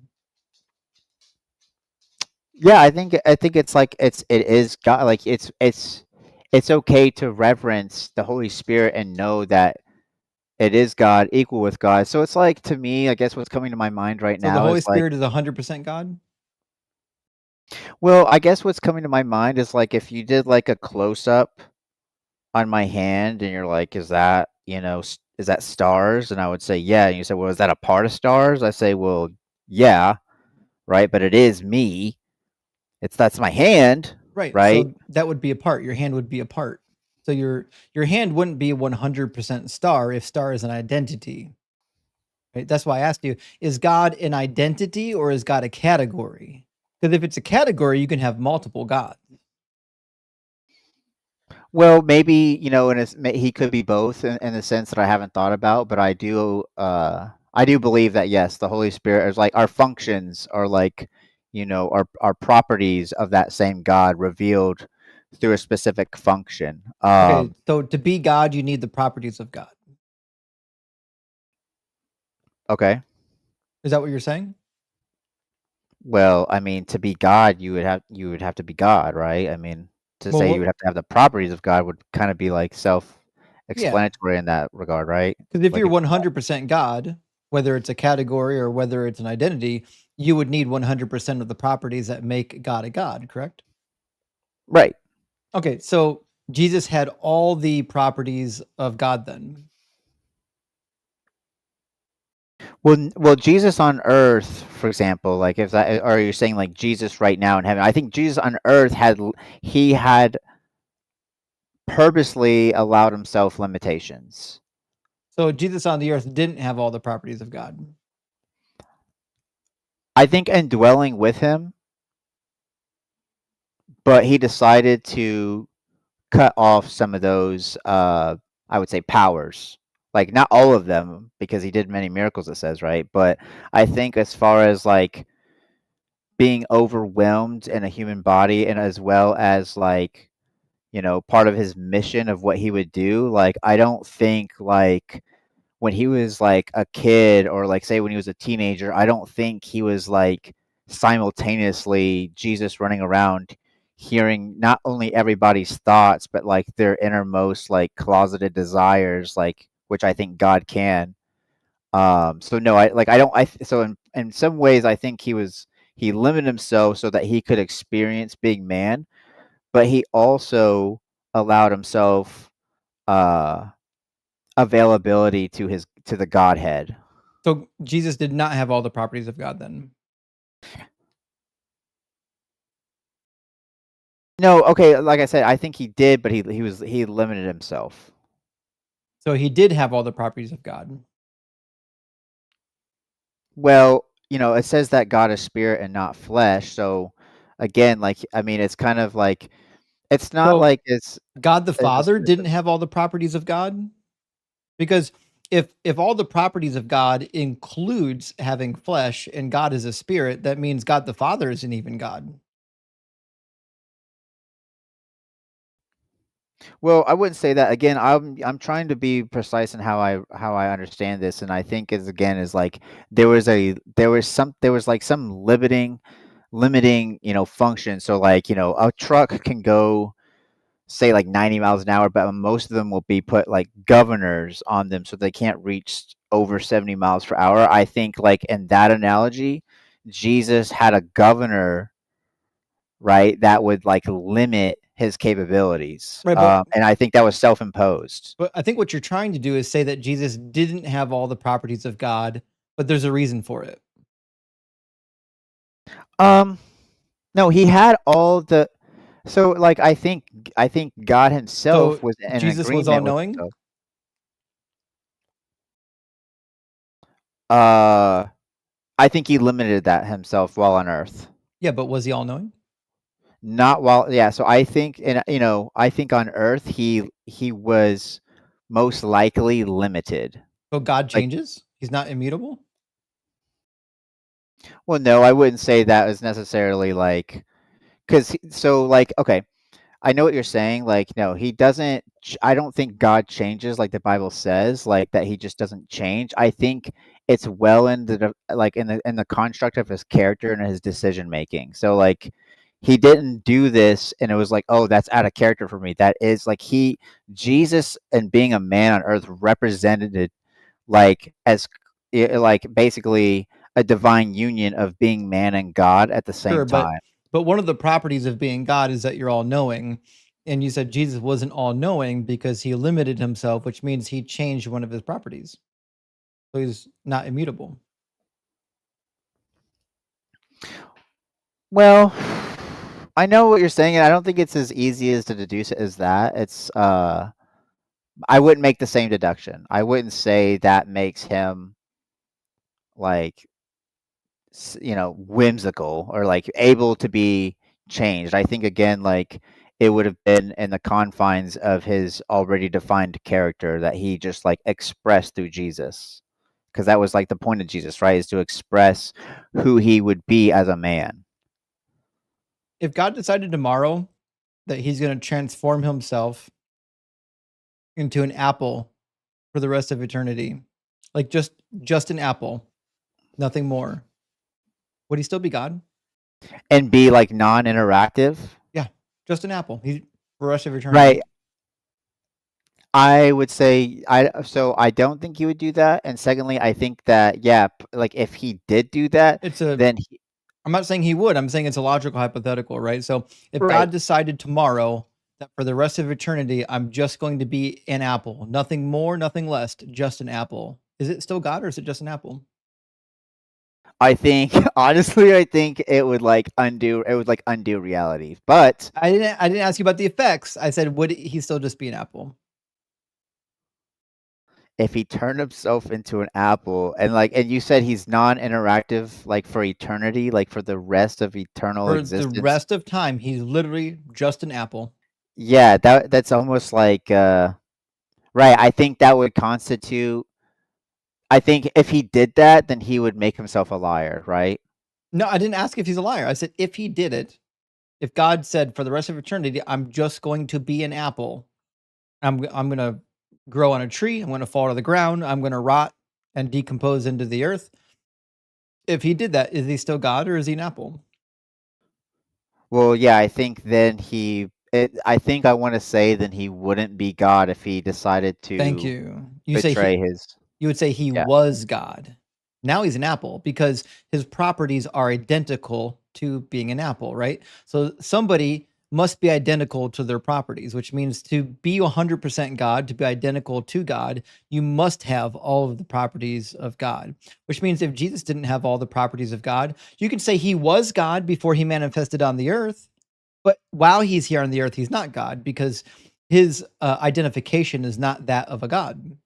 Yeah, I think it's like it is God. Like it's okay to reverence the Holy Spirit and know that It is God, equal with God. So it's like, to me, I guess what's coming to my mind right So the now Holy is like, Spirit is 100% God? well, I guess what's coming to my mind is like if you did like a close up on my hand and you're like, is that, is that stars? And I would say, yeah. And you say, well, is that a part of stars? I say, well, yeah, right. But it is me. That's my hand, Right. right? So that would be a part. Your hand would be a part. So your hand wouldn't be 100% star if star is an identity. Right? That's why I asked you, is God an identity or is God a category? Because if it's a category, you can have multiple gods. Well, maybe, he could be both in the sense that I haven't thought about, but I do believe that yes, the Holy Spirit is like our functions are like, our properties of that same God revealed through a specific function. Okay, so to be God, you need the properties of God. Okay. Is that what you're saying? Well, I mean, to be God, you would have to be God, right? I mean, to Well, say you would have to have the properties of God would kind of be like yeah, self-explanatory in that regard, right? because if Like you're if 100% God, whether it's a category or whether it's an identity, you would need 100% of the properties that make God a God, correct? right. Okay, so Jesus had all the properties of God then. Well, Jesus on earth, for example, like if that, or you're saying like Jesus right now in heaven. I think Jesus on earth he had purposely allowed himself limitations. So Jesus on the earth didn't have all the properties of God. I think in dwelling with him, but he decided to cut off some of those, I would say, powers. Like not all of them, because he did many miracles. It says, right, but I think as far as like being overwhelmed in a human body, and as well as like, part of his mission of what he would do. Like, I don't think like when he was like a kid or like say when he was a teenager, I don't think he was like simultaneously Jesus running around hearing not only everybody's thoughts, but like their innermost like closeted desires, like which I think God can. So no, I don't, so in some ways I think he limited himself so that he could experience being man, but he also allowed himself uh availability to the Godhead. So Jesus did not have all the properties of God then. No, okay, like I said, I think he did, but he limited himself. So he did have all the properties of God. Well, it says that God is spirit and not flesh. So again, like I mean, it's kind of like it's not So like God the it's a Father didn't have all the properties of God? Because if all the properties of God includes having flesh and God is a spirit, that means God the Father isn't even God. Well, I wouldn't say that. Again, I'm trying to be precise in how I understand this, and I think is like there was like some limiting, function. So like, a truck can go say like 90 miles an hour, but most of them will be put like governors on them so they can't reach over 70 miles per hour. I think like in that analogy, Jesus had a governor, right, that would like limit his capabilities. Right, but And I think that was self-imposed. I think what you're trying to do is say that Jesus didn't have all the properties of God, but there's a reason for it. Um, no, he had all the. So like I think God So Himself was in Jesus was all agreement with knowing? himself. Uh, I think he limited that himself while on Earth. Yeah, but was he all knowing? Not while, yeah. So I think, and I think on Earth he was most likely limited. So God Like, changes? He's not immutable? well, no, I wouldn't say that was necessarily like because so like okay, I know what you're saying. Like, no, he doesn't. I don't think God changes like the Bible says, like that. He just doesn't change. I think it's well in like in the construct of his character and his decision making. So like, he didn't do this, and it was like, oh, that's out of character for me. That is like Jesus and being a man on earth represented like like basically a divine union of being man and God at the same Sure, time. but one of the properties of being God is that you're all knowing. And you said Jesus wasn't all knowing because he limited himself, which means he changed one of his properties. So he's not immutable. Well, I know what you're saying, and I don't think it's as easy as to deduce it as that. It's I wouldn't make the same deduction. I wouldn't say that makes him like whimsical or like able to be changed. I think again like it would have been in the confines of his already defined character that he just like expressed through Jesus. Because that was like the point of Jesus, right? Is to express who he would be as a man. If God decided tomorrow that he's going to transform himself into an apple for the rest of eternity, like just an apple, nothing more, would he still be God? And be like non-interactive. Yeah, just an apple. He for the rest of eternity. Right. I would say I don't think he would do that. And secondly, I think that like if he did do that, then I'm not saying he would. I'm saying it's a logical hypothetical, right? So if Right. God decided tomorrow that for the rest of eternity, I'm just going to be an apple, nothing more, nothing less, just an apple. Is it still God or is it just an apple? I think honestly, I think it would undo reality. But I didn't ask you about the effects. I said, would he still just be an apple? if he turned himself into an apple and you said he's non-interactive like for eternity, like for the rest of eternal For existence. the rest of time, he's literally just an apple. Yeah, that's almost like right. I think that would constitute. I think if he did that, then he would make himself a liar, right? No, I didn't ask if he's a liar. I said if he did it, if God said for the rest of eternity, I'm just going to be an apple. I'm going to grow on a tree. I'm going to fall to the ground. I'm going to rot and decompose into the earth. If he did that, is he still God or is he an apple? Well, yeah, I think then I think I want to say then he wouldn't be God if he decided to Thank you. You would say he Yeah. was God. Now he's an apple because his properties are identical to being an apple, right? So somebody must be identical to their properties, which means to be 100% God, to be identical to God, you must have all of the properties of God, which means if Jesus didn't have all the properties of God, you can say he was God before he manifested on the earth, but while he's here on the earth, he's not God because his identification is not that of a God.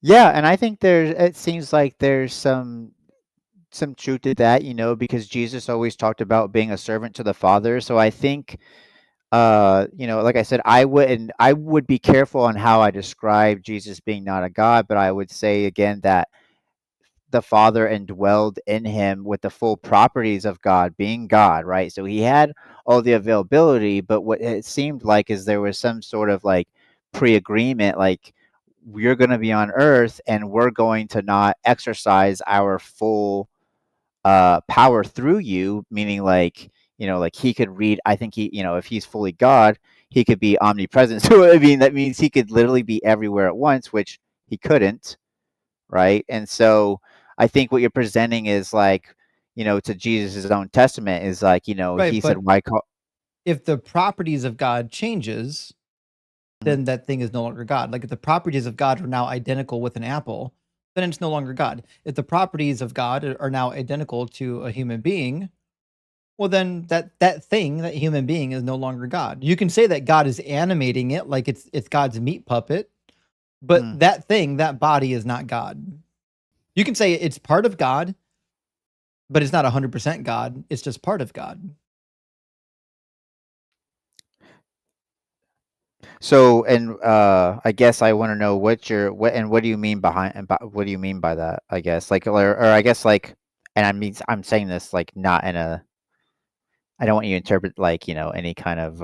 Yeah, and I think it seems like there's some truth to that, because Jesus always talked about being a servant to the Father. So I think like I said, I would be careful on how I describe Jesus being not a God, but I would say again that the Father indwelled in him with the full properties of God, being God, right? So he had all the availability, but what it seemed like is there was some sort of like pre-agreement, like you're going to be on earth and we're going to not exercise our full power through you, meaning like like he could read. I think he if he's fully God, he could be omnipresent. So I mean that means he could literally be everywhere at once, which he couldn't, right? And so I think what you're presenting is like to Jesus' own testament is like Right, he but said, why call. if the properties of God changes, then that thing is no longer God. Like if the properties of God are now identical with an apple, then it's no longer God. If the properties of God are now identical to a human being, well then that thing, that human being is no longer God. You can say that God is animating it like it's God's meat puppet, but that thing, that body is not God. You can say it's part of God, but it's not 100% God. It's just part of God. So, and I guess I want to know what do you mean what do you mean by that? I guess like or I guess like, and I'm saying this like not in a. I don't want you to interpret like any kind of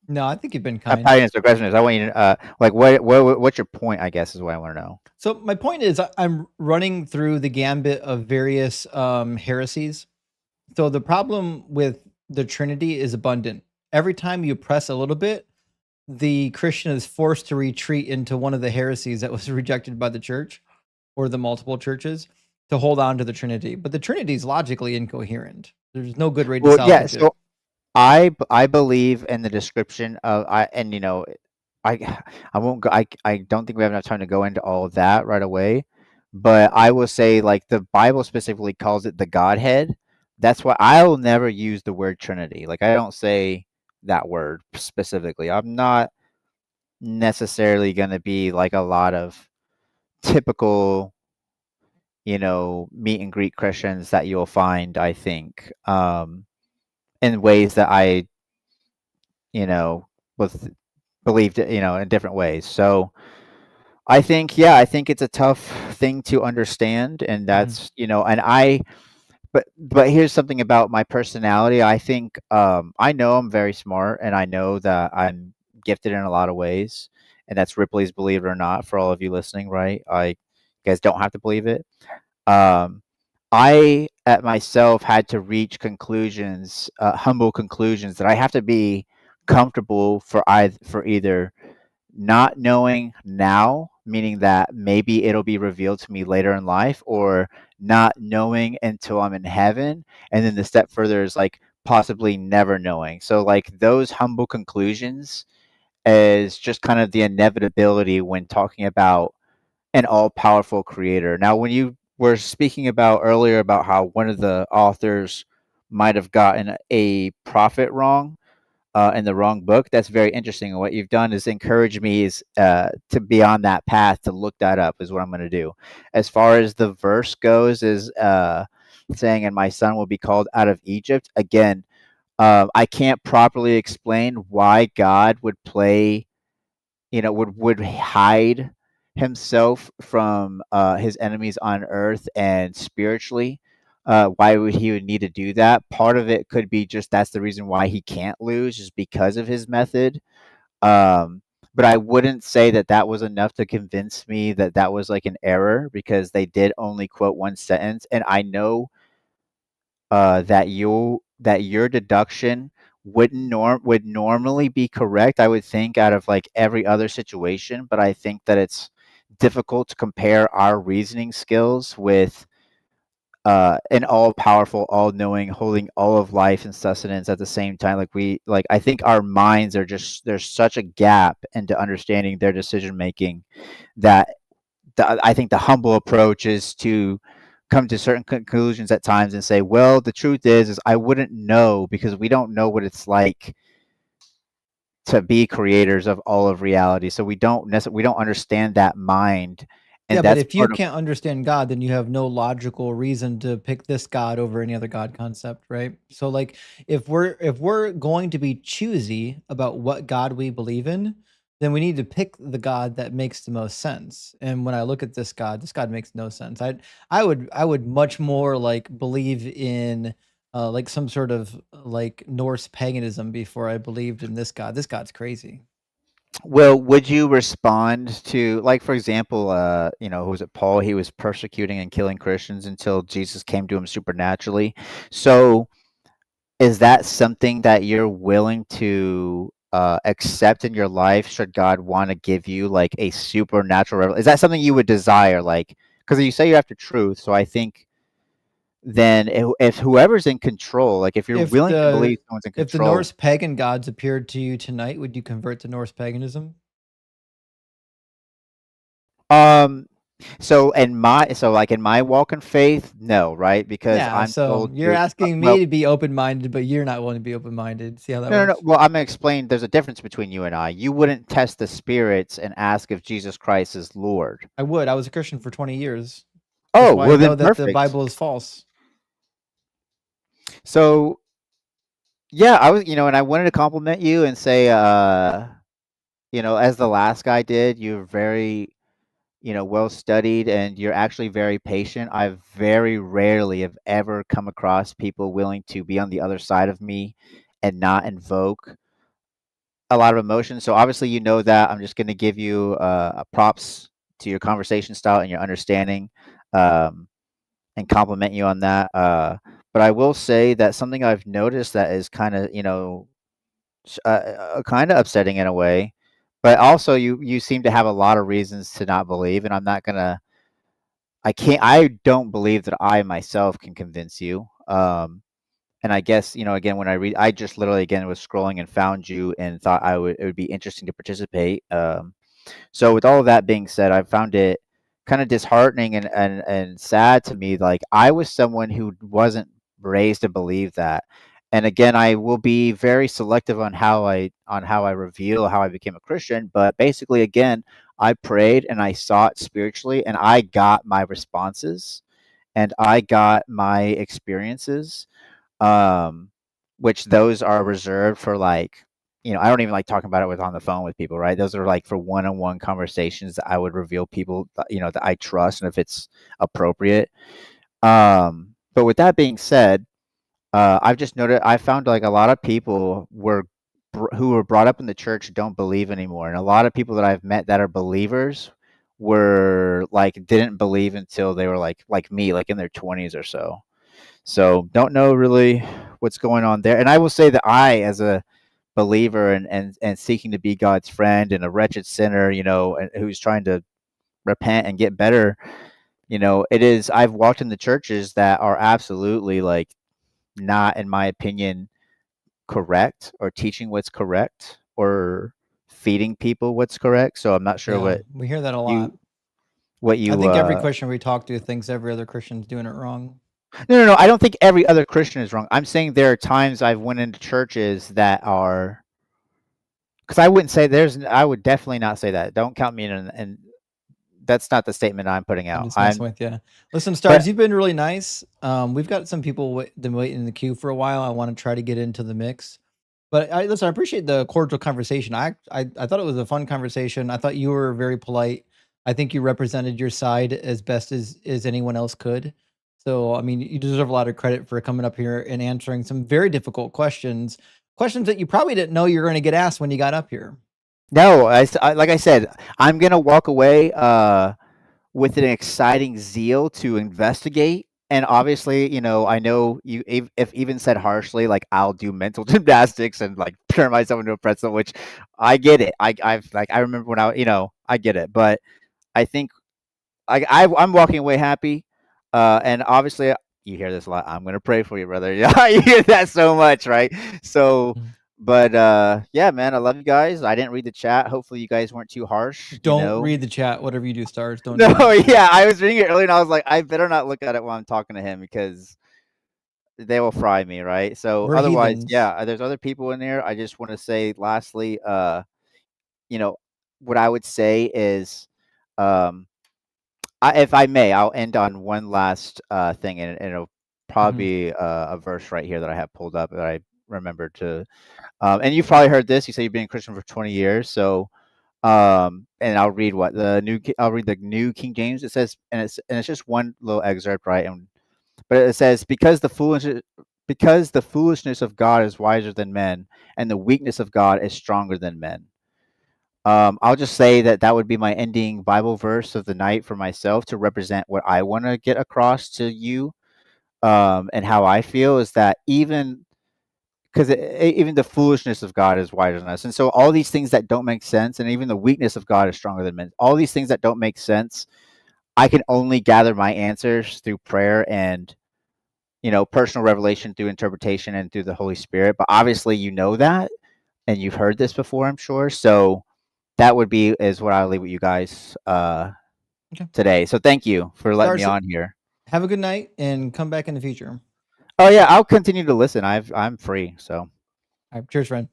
No, I think you've been kind. passive aggressiveness. I want you to like what's your point? I guess is what I want to know. So my point is, I'm running through the gambit of various heresies. So the problem with the Trinity is abundant. Every time you press a little bit, the Christian is forced to retreat into one of the heresies that was rejected by the church or the multiple churches to hold on to the Trinity. But the Trinity is logically incoherent. There's no good way to Well, yeah. salvage it. So I believe in the description of I I won't go. I don't think we have enough time to go into all of that right away, but I will say like the Bible specifically calls it the Godhead. That's why I'll never use the word Trinity. Like I don't say that word specifically. I'm not necessarily going to be like a lot of typical, meet and greet Christians that you'll find, I think, in ways that I, you know, was believed, in different ways. So I think it's a tough thing to understand, and that's, and but here's something about my personality. I think I know I'm very smart, and I know that I'm gifted in a lot of ways, and that's Ripley's Believe It or Not for all of you listening, right? You guys don't have to believe it. Um, I at myself had to reach conclusions, humble conclusions that I have to be comfortable for either not knowing now, meaning that maybe it'll be revealed to me later in life, or not knowing until I'm in heaven. And then the step further is like possibly never knowing. So, like, those humble conclusions is just kind of the inevitability when talking about an all powerful creator. Now, when you were speaking about earlier about how one of the authors might have gotten a prophet wrong, in the wrong book. That's very interesting. And what you've done is encourage me is to be on that path to look that up is what I'm going to do. As far as the verse goes, is saying, "And my son will be called out of Egypt." Again, I can't properly explain why God would would hide himself from his enemies on earth and spiritually. Why would he would need to do that? Part of it could be just that's the reason why he can't lose, is because of his method. Um, but I wouldn't say that that was enough to convince me that that was like an error, because they did only quote one sentence, and I know that your deduction would normally be correct, I would think, out of like every other situation, but I think that it's difficult to compare our reasoning skills with an all-powerful, all-knowing, holding all of life and sustenance at the same time. I think our minds are just, there's such a gap into understanding their decision making that I think the humble approach is to come to certain conclusions at times and say, well, the truth is I wouldn't know, because we don't know what it's like to be creators of all of reality. So we don't understand that mind, Yeah, and but that's if you part of. can't understand God, then you have no logical reason to pick this God over any other God concept, right? So like if we're going to be choosy about what God we believe in, then we need to pick the God that makes the most sense. And when I look at this God makes no sense. I would much more like believe in like some sort of like Norse paganism before I believed in this God. This God's crazy. Well, would you respond to, like, for example, who was it, Paul? He was persecuting and killing Christians until Jesus came to him supernaturally. So, is that something that you're willing to accept in your life? Should God want to give you like a supernatural is that something you would desire? Like, because you say you're after truth, so I think then if whoever's in control, like if you're If willing to the believe someone's in if the control. Norse pagan gods appeared to you tonight, would you convert to Norse paganism? Um, in my walk in faith, no, right? Because Yeah, I'm so told you're to asking me well, to be open-minded, but you're not willing to be open-minded. See how that no, no, no. works? Well, I'm gonna explain. There's a difference between you and I. You wouldn't test the spirits and ask if Jesus Christ is Lord. I would. I was a Christian for 20 years. That's Oh, why I well know then that the perfect. Bible is false. So yeah, I was, and I wanted to compliment you and say, as the last guy did, you're very, well studied, and you're actually very patient. I very rarely have ever come across people willing to be on the other side of me and not invoke a lot of emotion. So obviously, that I'm just going to give you props to your conversation style and your understanding, um, and compliment you on that. But I will say that something I've noticed that is kind of, kind of upsetting in a way, But also, you seem to have a lot of reasons to not believe, and I'm not gonna. I don't believe that I myself can convince you. And I guess, again, when I just literally again was scrolling and found you and thought it would be interesting to participate. So with all of that being said, I found it kind of disheartening and sad to me. Like, I was someone who wasn't raised to believe that. And again, I will be very selective on how I reveal how I became a Christian. But basically, again, I prayed and I sought spiritually, and I got my responses and I got my experiences, um, which those are reserved for, like, I don't even like talking about it on the phone with people, right? Those are like for one-on-one conversations that I would reveal people, that I trust and if it's appropriate. But with that being said, I've just noted I found like a lot of people who were brought up in the church don't believe anymore, and a lot of people that I've met that are believers were like didn't believe until they were like me, like in their 20s or so. So don't know really what's going on there. And I will say that I, as a believer and seeking to be God's friend and a wretched sinner, and who's trying to repent and get better, I've walked in the churches that are absolutely like not, in my opinion, correct or teaching what's correct or feeding people what's correct. So I'm not sure Yeah, we hear that a lot. you I think every Christian we talk to thinks every other Christian's doing it wrong. No. I don't think every other Christian is wrong. I'm saying there are times I've went into churches that are, because I wouldn't say I would definitely not say that. Don't count me in, and that's not the statement I'm putting I'm out. just messing with you. Listen, But Stars, you've been really nice. We've got some people been waiting in the queue for a while. I want to try to get into the mix. But listen, I appreciate the cordial conversation. I thought it was a fun conversation. I thought you were very polite. I think you represented your side as best as anyone else could. So, I mean, you deserve a lot of credit for coming up here and answering some very difficult questions, questions that you probably didn't know you were going to get asked when you got up here. no, like I said, I'm gonna walk away with an exciting zeal to investigate. And obviously, I know you, if even said harshly, like I'll do mental gymnastics and like turn myself into a pretzel, which I get it. I remember when I get it, but I think I'm walking away happy. And obviously, you hear this a lot. I'm gonna pray for you, brother. Yeah, you hear that so much, right? So, Mhm. but yeah, man, I love you guys. I didn't read the chat. Hopefully, you guys weren't too harsh. Don't read the chat. Whatever you do, Stars, don't do No, it. yeah, I was reading it earlier, and I was like, I better not look at it while I'm talking to him because they will fry me, right? So, We're otherwise, heathens. yeah, there's other people in there. I just want to say, lastly, you know, what I would say is, um, if I may, I'll end on one last thing, and it'll Mhm. probably be a verse right here that I have pulled up that I remember to. And you've probably heard this. You say you've been a Christian for 20 years, so and I'll read the New King James. It says, and it's just one little excerpt, right? But it says, because the foolishness of God is wiser than men, and the weakness of God is stronger than men. I'll just say that would be my ending Bible verse of the night for myself to represent what I want to get across to you, and how I feel is that because even the foolishness of God is wiser than us, and so all these things that don't make sense, and even the weakness of God is stronger than men. All these things that don't make sense, I can only gather my answers through prayer and personal revelation through interpretation and through the Holy Spirit. But obviously, that, and you've heard this before, I'm sure. So that is what I'll leave with you guys Okay. today. So thank you for letting me Stars, on here. have a good night and come back in the future. Oh yeah, I'll continue to listen. I'm free. So. All right, cheers, friend.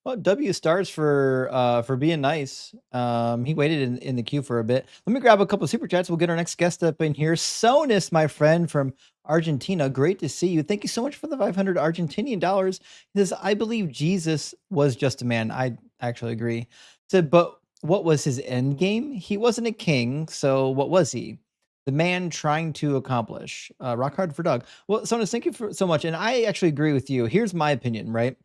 Well, W Stars for being nice. He waited in the queue for a bit. Let me grab a couple of super chats. We'll get our next guest up in here. Sonus, my friend from Argentina. Great to see you. Thank you so much for the 500 Argentinian dollars. He says, I believe Jesus was just a man. I actually agree. Said, but what was his end game? He wasn't a king, so what was he? The man trying to accomplish. Rock hard for Doug. Well, Sonus, thank you so much. And I actually agree with you. Here's my opinion, right?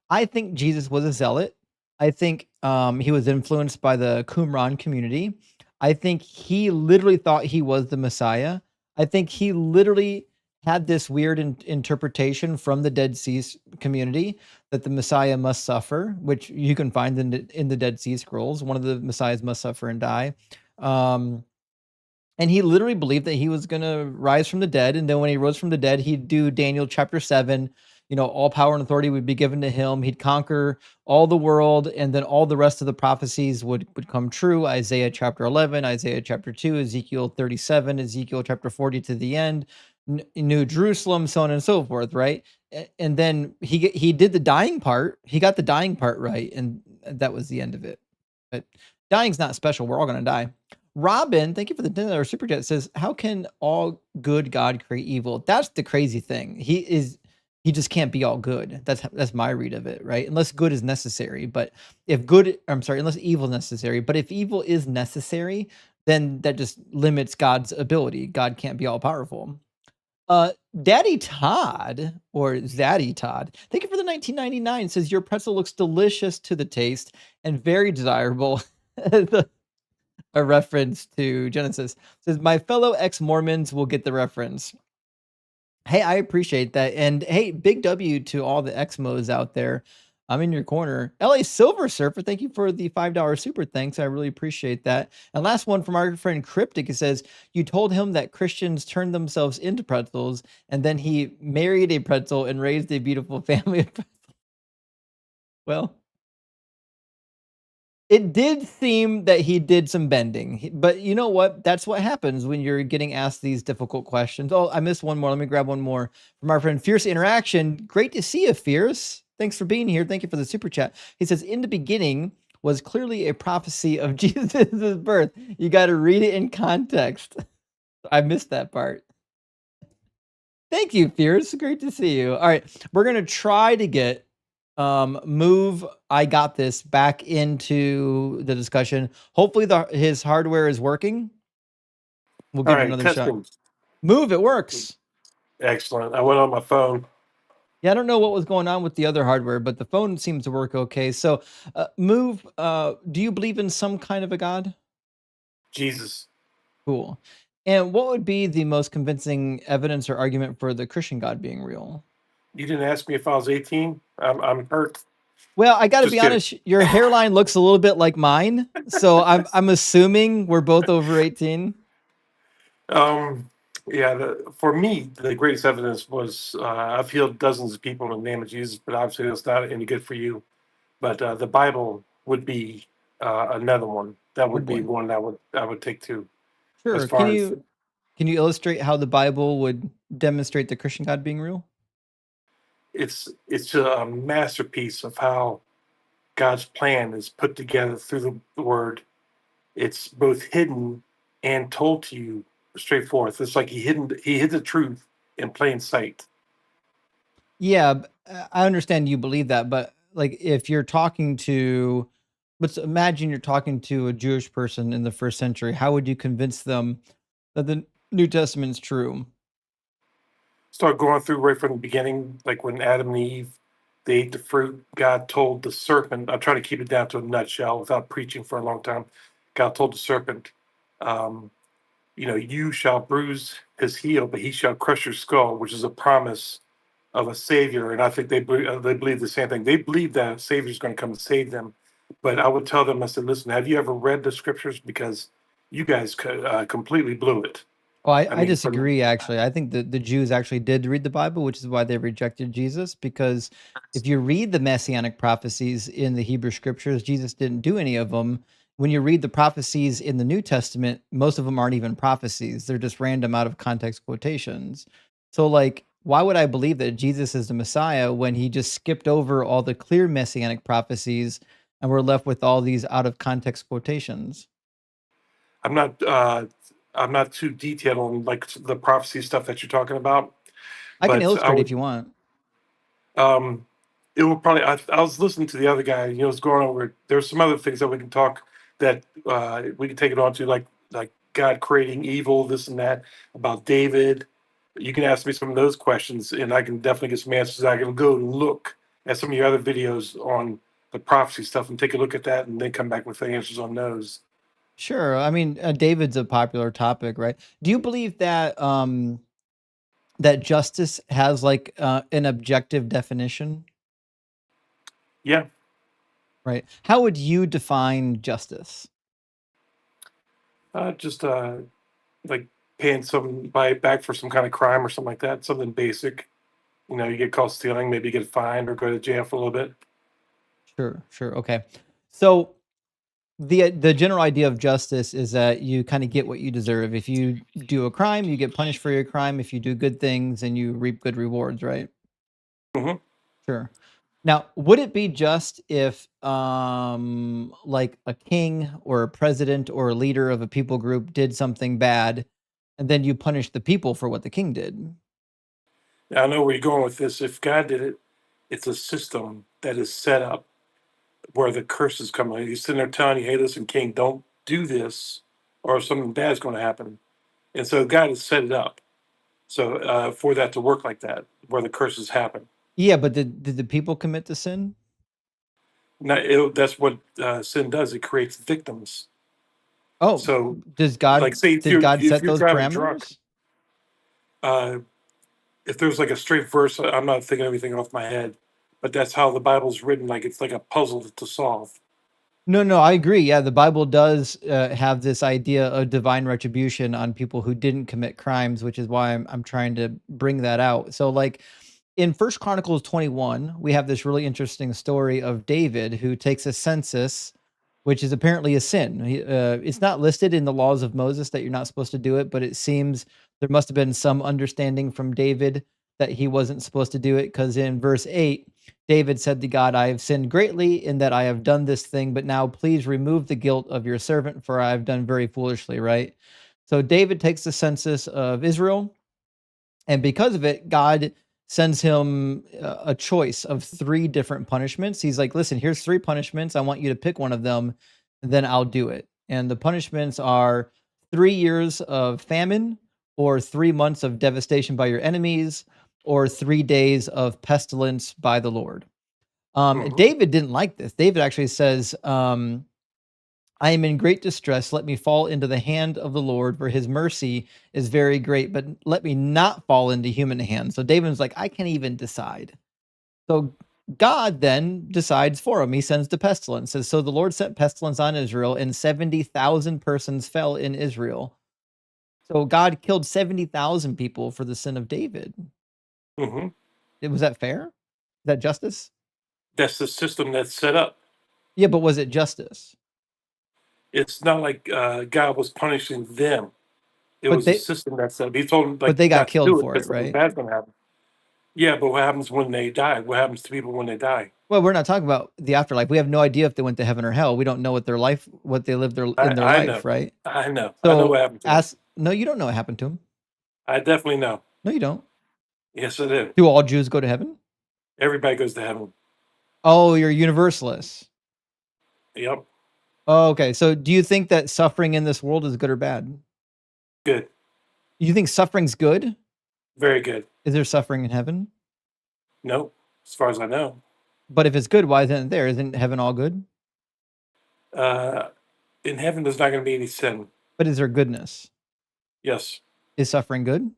I think Jesus was a zealot. I think he was influenced by the Qumran community. I think he literally thought he was the Messiah. I think he literally had this weird interpretation from the Dead Sea community that the Messiah must suffer, which you can find in the Dead Sea Scrolls. One of the Messiahs must suffer and die. And he literally believed that he was going to rise from the dead. And then when he rose from the dead, he'd do Daniel chapter 7. All power and authority would be given to him. He'd conquer all the world. And then all the rest of the prophecies would come true. Isaiah chapter 11, Isaiah chapter 2, Ezekiel 37, Ezekiel chapter 40 to the end, New Jerusalem, so on and so forth, right? And then he did the dying part. He got the dying part right. And that was the end of it. But dying's not special. We're all going to die. Robin, thank you for the $10 super chat. Says, "How can all good God create evil?" That's the crazy thing. He just can't be all good. That's my read of it, right? Unless good is necessary. But unless evil is necessary. But if evil is necessary, then that just limits God's ability. God can't be all powerful. Daddy Todd or Zaddy Todd, thank you for the 1999. Says, "Your pretzel looks delicious to the taste and very desirable." A reference to Genesis. Says, "My fellow ex-Mormons will get the reference." Hey, I appreciate that. And hey, big W to all the Exmos out there. I'm in your corner. LA Silver Surfer, thank you for the $5 super thanks. I really appreciate that. And last one from our friend Cryptic. It says, "You told him that Christians turned themselves into pretzels, and then he married a pretzel and raised a beautiful family of pretzels." Well, it did seem that he did some bending, but you know what? That's what happens when you're getting asked these difficult questions. Oh, I missed one more. Let me grab one more from our friend Fierce Interaction. Great to see you, Fierce. Thanks for being here. Thank you for the super chat. He says, "In the beginning was clearly a prophecy of Jesus' birth." You got to read it in context. I missed that part. Thank you, Fierce. Great to see you. All right, we're going to try to get move I got this back into the discussion. Hopefully his hardware is working. We'll give it another shot. Move, it works. Excellent. I went on my phone. Yeah, I don't know what was going on with the other hardware, but the phone seems to work okay. So Move, do you believe in some kind of a God? Jesus. Cool. And what would be the most convincing evidence or argument for the Christian God being real? You didn't ask me if I was 18. I'm hurt. Well, I got to Just be kidding. honest. Your hairline looks a little bit like mine, so I'm assuming we're both over 18. Yeah. For me, the greatest evidence was I've healed dozens of people in the name of Jesus, but obviously that's not any good for you. But the Bible would be another one. That would be boy. one I would take too. Sure. As far Can you illustrate how the Bible would demonstrate the Christian God being real? it's a masterpiece of how God's plan is put together through the Word. It's both hidden and told to you straightforward. It's like he hid the truth in plain sight. Yeah, I understand you believe that, but like if you're talking to, let's imagine you're talking to a Jewish person in the first century, how would you convince them that the New Testament's true? Start going through right from the beginning, like when Adam and Eve they ate the fruit. God told the serpent. I'm trying to keep it down to a nutshell without preaching for a long time. God told the serpent, um, you shall bruise his heel, but he shall crush your skull, which is a promise of a savior. And I think they believe the same thing. They believe that a savior is going to come and save them. But I would tell them, I said, listen, have you ever read the scriptures? Because you guys completely blew it. Oh, I mean, disagree, actually. I think that the Jews actually did read the Bible, which is why they rejected Jesus. Because if you read the messianic prophecies in the Hebrew scriptures, Jesus didn't do any of them. When you read the prophecies in the New Testament, most of them aren't even prophecies. They're just random out of context quotations. So, like, why would I believe that Jesus is the Messiah when he just skipped over all the clear messianic prophecies and we're left with all these out of context quotations? I'm not too detailed on like the prophecy stuff that you're talking about. I can But illustrate if you want. It will probably. I was listening to the other guy. Was going over. There's some other things that we can talk that we can take it on to, like God creating evil, this and that, about David. You can ask me some of those questions, and I can definitely get some answers. I can go and look at some of your other videos on the prophecy stuff and take a look at that, and then come back with the answers on those. Sure. I mean, David's a popular topic, right? Do you believe that that justice has like an objective definition? Yeah. Right. How would you define justice? Just like paying somebody back for some kind of crime or something like that. Something basic. You know, you get caught stealing, maybe you get fined or go to jail for a little bit. Sure, sure. Okay. So the general idea of justice is that you kind of get what you deserve. If you do a crime, you get punished for your crime. If you do good things, and you reap good rewards, right? Hmm. Sure. Now, would it be just if like a king or a president or a leader of a people group did something bad and then you punish the people for what the king did? Now, I know where you're going with this. If God did it, it's a system that is set up where the curses come. He's sitting there telling you, hey, listen, king, don't do this or something bad's going to happen. And so God has set it up. So for that to work like that, where the curses happen. Yeah, but did the people commit the sin? Now, that's what sin does. It creates victims. Oh, So, does like, God say did God if set you're those driving drunk, parameters? uh, if there's like a straight verse, I'm not thinking of anything off my head, but that's how the Bible's written. Like it's like a puzzle to solve. No, no, I agree. Yeah, the Bible does have this idea of divine retribution on people who didn't commit crimes, which is why I'm trying to bring that out. So, like in First Chronicles 21, we have this really interesting story of David who takes a census, which is apparently a sin. It's not listed in the laws of Moses that you're not supposed to do it, but it seems there must have been some understanding from David that he wasn't supposed to do it, because in verse 8, David said to God, I have sinned greatly in that I have done this thing, but now please remove the guilt of your servant, for I have done very foolishly, right? So David takes the census of Israel, and because of it, God sends him a choice of 3 different punishments. He's like, listen, here's 3 punishments. I want you to pick one of them, and then I'll do it. And the punishments are 3 years of famine, or 3 months of devastation by your enemies, or 3 days of pestilence by the Lord. Hmm. David didn't like this. David actually says, I am in great distress. Let me fall into the hand of the Lord, for his mercy is very great, but let me not fall into human hands. So David's like, I can't even decide. So God then decides for him. He sends the pestilence. Says, so the Lord sent pestilence on Israel, and 70,000 persons fell in Israel. So God killed 70,000 people for the sin of David. Hmm. Was that fair? Is that justice? That's the system that's set up. Yeah, but was it justice? It's not like God was punishing them. It But was a they system that's set up. He told them but like they got not to killed do it for because it, something right? bad's going to happen. Yeah, but what happens when they die? What happens to people when they die? Well, we're not talking about the afterlife. We have no idea if they went to heaven or hell. We don't know what they lived in their I know. life, right? I know. I know what So happened to them. ask no, you don't know what happened to them. I definitely know. No, you don't. Yes, I do. Do all Jews go to heaven? Everybody goes to heaven. Oh, you're a universalist. Yep. Oh, okay. So do you think that suffering in this world is good or bad? Good. You think suffering's good? Very good. Is there suffering in heaven? No, as far as I know. But if it's good, why isn't it there? Isn't heaven all good? Uh, in heaven, there's not going to be any sin. But is there goodness? Yes. Is suffering good?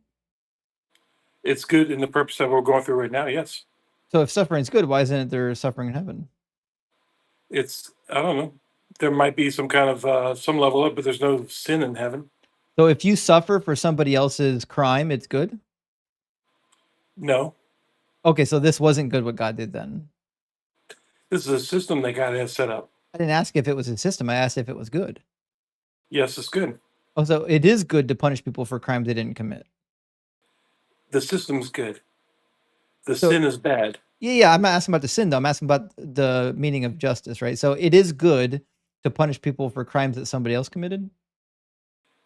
It's good in the purpose that we're going through right now. Yes. So if suffering's good, why isn't there suffering in heaven? I don't know. There might be some kind of, some level up, but there's no sin in heaven. So if you suffer for somebody else's crime, it's good? No. Okay, so this wasn't good what God did then. This is a system that God has set up. I didn't ask if it was a system. I asked if it was good. Yes, it's good. Oh, so it is good to punish people for crimes they didn't commit. The system's good. The So sin is bad. yeah, I'm not asking about the sin though. I'm asking about the meaning of justice, right? So it is good to punish people for crimes that somebody else committed.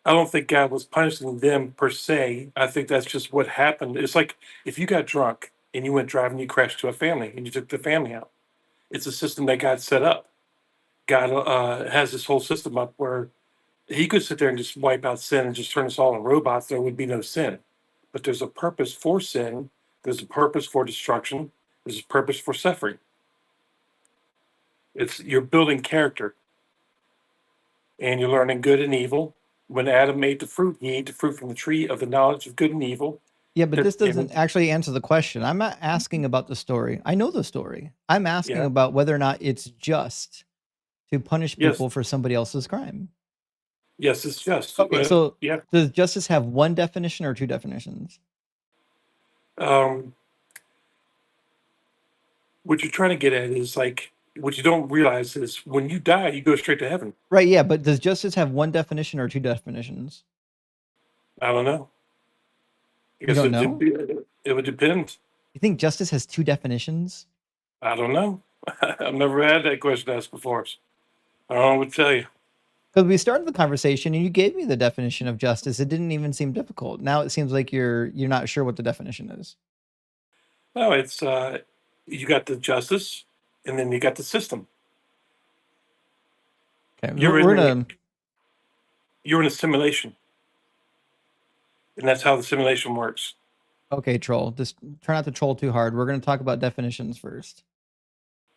I don't think God was punishing them per se. I think that's just what happened. It's like if you got drunk and you went driving, you crashed to a family and you took the family out. It's a system that God set up. God has this whole system up where he could sit there and just wipe out sin and just turn us all into robots. There would be no sin. But there's a purpose for sin. There's a purpose for destruction. There's a purpose for suffering. You're building character and you're learning good and evil. When Adam ate the fruit, he ate the fruit from the tree of the knowledge of good and evil. Yeah, but this Yeah, doesn't actually answer the question. I'm not asking about the story. I know the story. I'm asking about whether or not it's just to punish Yes. people for somebody else's crime. Yes, it's just. Okay, so yeah. does justice have one definition or two definitions? What you're trying to get at is like what you don't realize is when you die, you go straight to heaven. Right, yeah, but does justice have one definition or two definitions? I don't know. I You guess don't know? it would depend. You think justice has two definitions? I don't know. I've never had that question asked before. I don't know what to tell you. Because we started the conversation and you gave me the definition of justice. It didn't even seem difficult. Now it seems like you're not sure what the definition is. No, it's you got the justice, and then you got the system. Okay, You're in a simulation, and that's how the simulation works. Okay, troll. Just try not to troll too hard. We're going to talk about definitions first.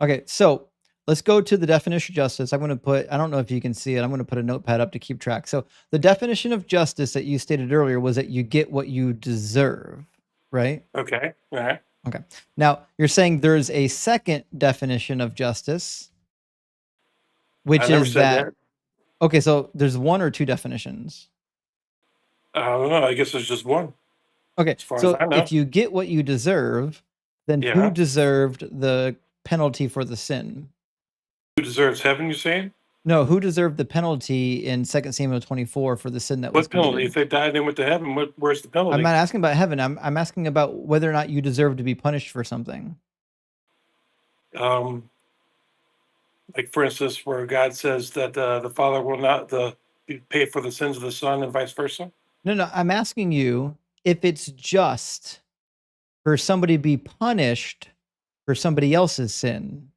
Okay, so let's go to the definition of justice. I'm going to put, I don't know if you can see it. I'm going to put a notepad up to keep track. So the definition of justice that you stated earlier was that you get what you deserve, right? Okay. All right. Okay. Now you're saying there's a second definition of justice, which I never is said that. that. Okay, so there's one or two definitions. I don't know. I guess there's just one. Okay, As far so as I know. if you get what you deserve, then who Yeah. deserved the penalty for the sin? Who deserves heaven? You're saying? No, who deserved the penalty in 2 Samuel 24 for the sin that was What penalty? committed? If they died and went to heaven, where's the penalty? I'm not asking about heaven. I'm asking about whether or not you deserve to be punished for something. Like for instance, where God says that the Father will not pay for the sins of the Son, and vice versa. No, I'm asking you if it's just for somebody to be punished for somebody else's sin.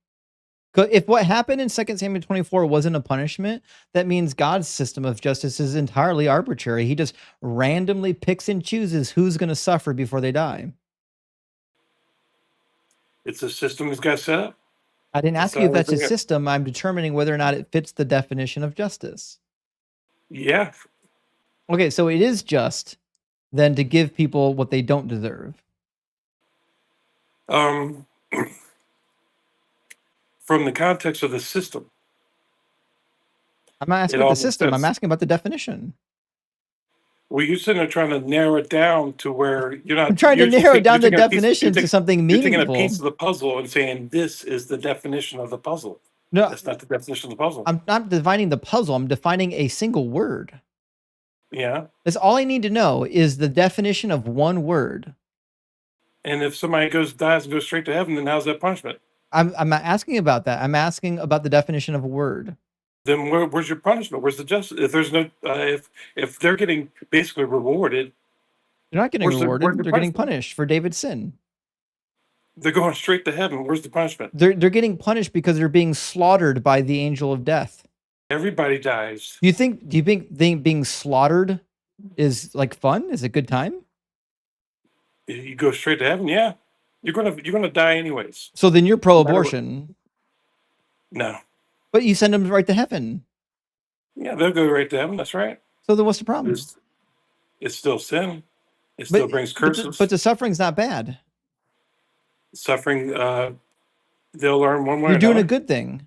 If what happened in 2 Samuel 24 wasn't a punishment, that means God's system of justice is entirely arbitrary. He just randomly picks and chooses who's going to suffer before they die. It's a system He's got set up. I didn't ask you if that's a system. I'm determining whether or not it fits the definition of justice. Yeah. Okay, so it is just then to give people what they don't deserve. From the context of the system. I'm not asking about the system. I'm asking about the definition. Well, you're sitting there trying to narrow it down to where you're not. I'm trying to narrow down the definition to something meaningful. You're taking a piece of the puzzle and saying this is the definition of the puzzle. No, that's not the definition of the puzzle. I'm not defining the puzzle. I'm defining a single word. Yeah. That's all I need to know is the definition of one word. And if somebody dies and goes straight to heaven, then how's that punishment? I'm not asking about that. I'm asking about the definition of a word. Then where's your punishment? Where's the justice? If there's no, if they're getting basically rewarded, they're not getting rewarded. They're getting punished for David's sin. They're going straight to heaven. Where's the punishment? They're getting punished because they're being slaughtered by the angel of death. Everybody dies. Do you think being slaughtered is like fun? Is it a good time? You go straight to heaven. Yeah, you're gonna die anyways. So then you're pro-abortion. No. But you send them right to heaven. Yeah, they'll go right to heaven. That's right. So then what's the problem? It's still sin. It still brings curses. But the suffering's not bad. Suffering, they'll learn one way. You're doing a good thing.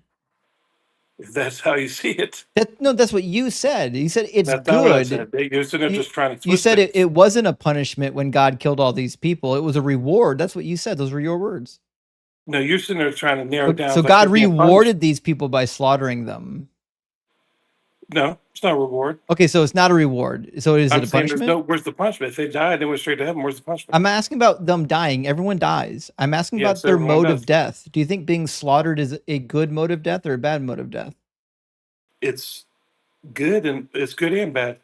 If that's how you see it. That's what you said. You said it's that's good. Not what I said. You're sitting there just trying to twist You said it wasn't a punishment when God killed all these people. It was a reward. That's what you said. Those were your words. No, you're sitting there trying to narrow down. So God rewarded these people by slaughtering them. No, it's not a reward. Okay, so it's not a reward. So is it a punishment? Where's the punishment? If they died, they went straight to heaven. Where's the punishment? I'm asking about them dying. Everyone dies. I'm asking about their mode of death. Do you think being slaughtered is a good mode of death or a bad mode of death? It's good and bad.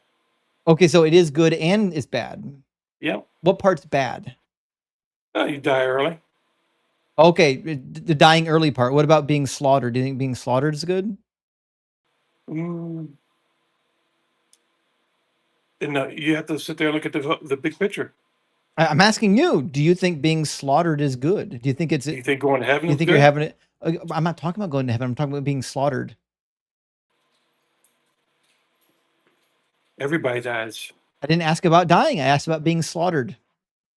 Okay, so it is good and it's bad. Yep. What part's bad? You die early. Okay, the dying early part. What about being slaughtered? Do you think being slaughtered is good? And you have to sit there and look at the big picture. I'm asking you. Do you think being slaughtered is good? Do you think it's? Do you think going to heaven? Do you think you're having it? I'm not talking about going to heaven. I'm talking about being slaughtered. Everybody dies. I didn't ask about dying. I asked about being slaughtered.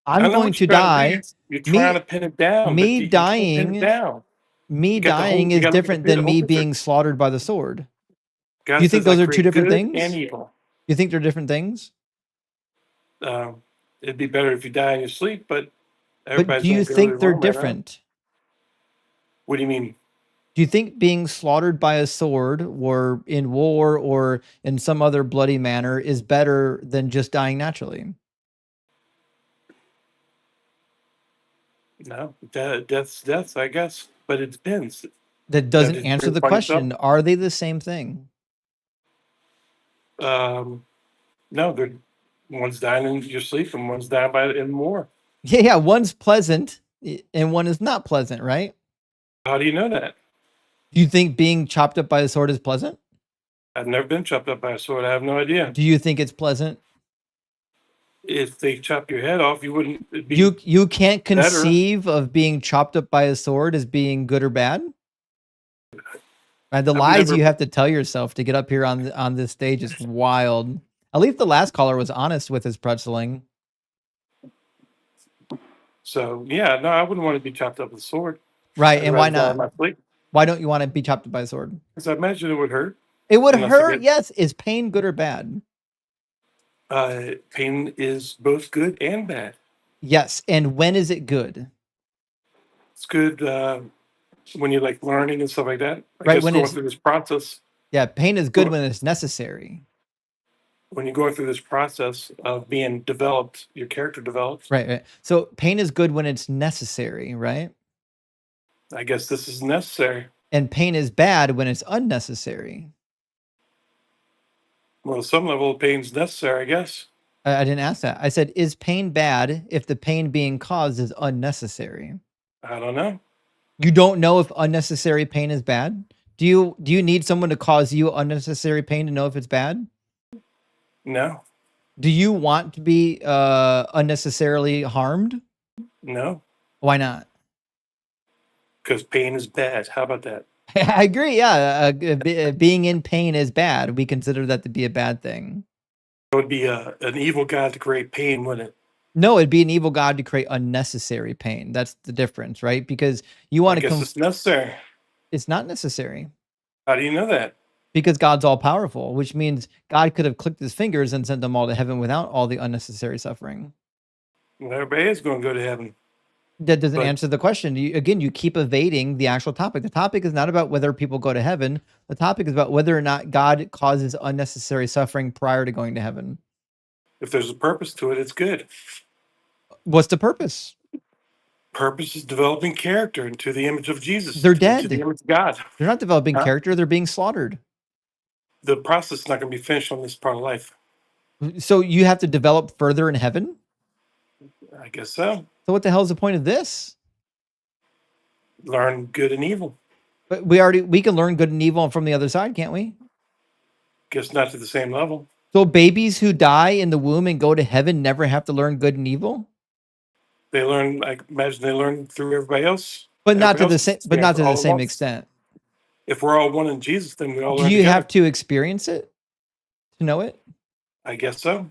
I'm going to die. You're trying Me, to pin it down, but me you can't pin it dying, down. me You got the whole. dying You is got to look different at the than whole me picture. being slaughtered by the sword. God Do you think says, "I those are two create different good things? and evil." You think they're different things? It'd be better if you die in your sleep, but But everybody's do you going to go to think they're Rome right now. different? What do you mean? Do you think being slaughtered by a sword or in war or in some other bloody manner is better than just dying naturally? No, death's death, I guess, but it depends. That doesn't just answer bring the upon yourself. question. Are they the same thing? No, they're one's dying in your sleep and one's dying in war. Yeah, one's pleasant and one is not pleasant, right? How do you know that? Do you think being chopped up by a sword is pleasant? I've never been chopped up by a sword. I have no idea. Do you think it's pleasant? If they chop your head off, you wouldn't. It'd be You can't better. conceive of being chopped up by a sword as being good or bad? The I've lies never- you have to tell yourself to get up here on this stage is wild. At least the last caller was honest with his pretzeling. So yeah, no, I wouldn't want to be chopped up with a sword. Right, I'd and why rather die in not? my sleep. Why don't you want to be chopped up by a sword? Because I imagine it would hurt. It would Unless I hurt, get- yes. Is pain good or bad? Pain is both good and bad. Yes, and when is it good? It's good when you're like learning and stuff like that. Right, guess when going it's- through this process. Yeah, pain is good when it's necessary. When you're going through this process of being developed, your character develops. Right. So pain is good when it's necessary, right? I guess this is necessary. And pain is bad when it's unnecessary. Well, some level of pain's necessary, I guess. I didn't ask that. I said, is pain bad if the pain being caused is unnecessary? I don't know. You don't know if unnecessary pain is bad? Do you need someone to cause you unnecessary pain to know if it's bad? No. Do you want to be unnecessarily harmed? No. Why not? Because pain is bad. How about that? I agree. Yeah, being in pain is bad. We consider that to be a bad thing. It would be an evil God to create pain, wouldn't it? No, it'd be an evil God to create unnecessary pain. That's the difference, right? Because you want I guess it's necessary. It's not necessary. How do you know that? Because God's all powerful, which means God could have clicked his fingers and sent them all to heaven without all the unnecessary suffering. Well, everybody is going to go to heaven. That doesn't answer the question. You keep evading the actual topic. The topic is not about whether people go to heaven. The topic is about whether or not God causes unnecessary suffering prior to going to heaven. If there's a purpose to it, it's good. What's the purpose? Purpose is developing character into the image of Jesus. They're dead. Into the image of God. They're not developing character. They're being slaughtered. The process is not going to be finished on this part of life. So you have to develop further in heaven? I guess so. So what the hell is the point of this? Learn good and evil. But we can learn good and evil from the other side, can't we? Guess not to the same level. So babies who die in the womb and go to heaven never have to learn good and evil? They learn, I imagine they learn through everybody else. But not to the same extent. If we're all one in Jesus, then we all Do learn you together. have to experience it to know it? I guess so.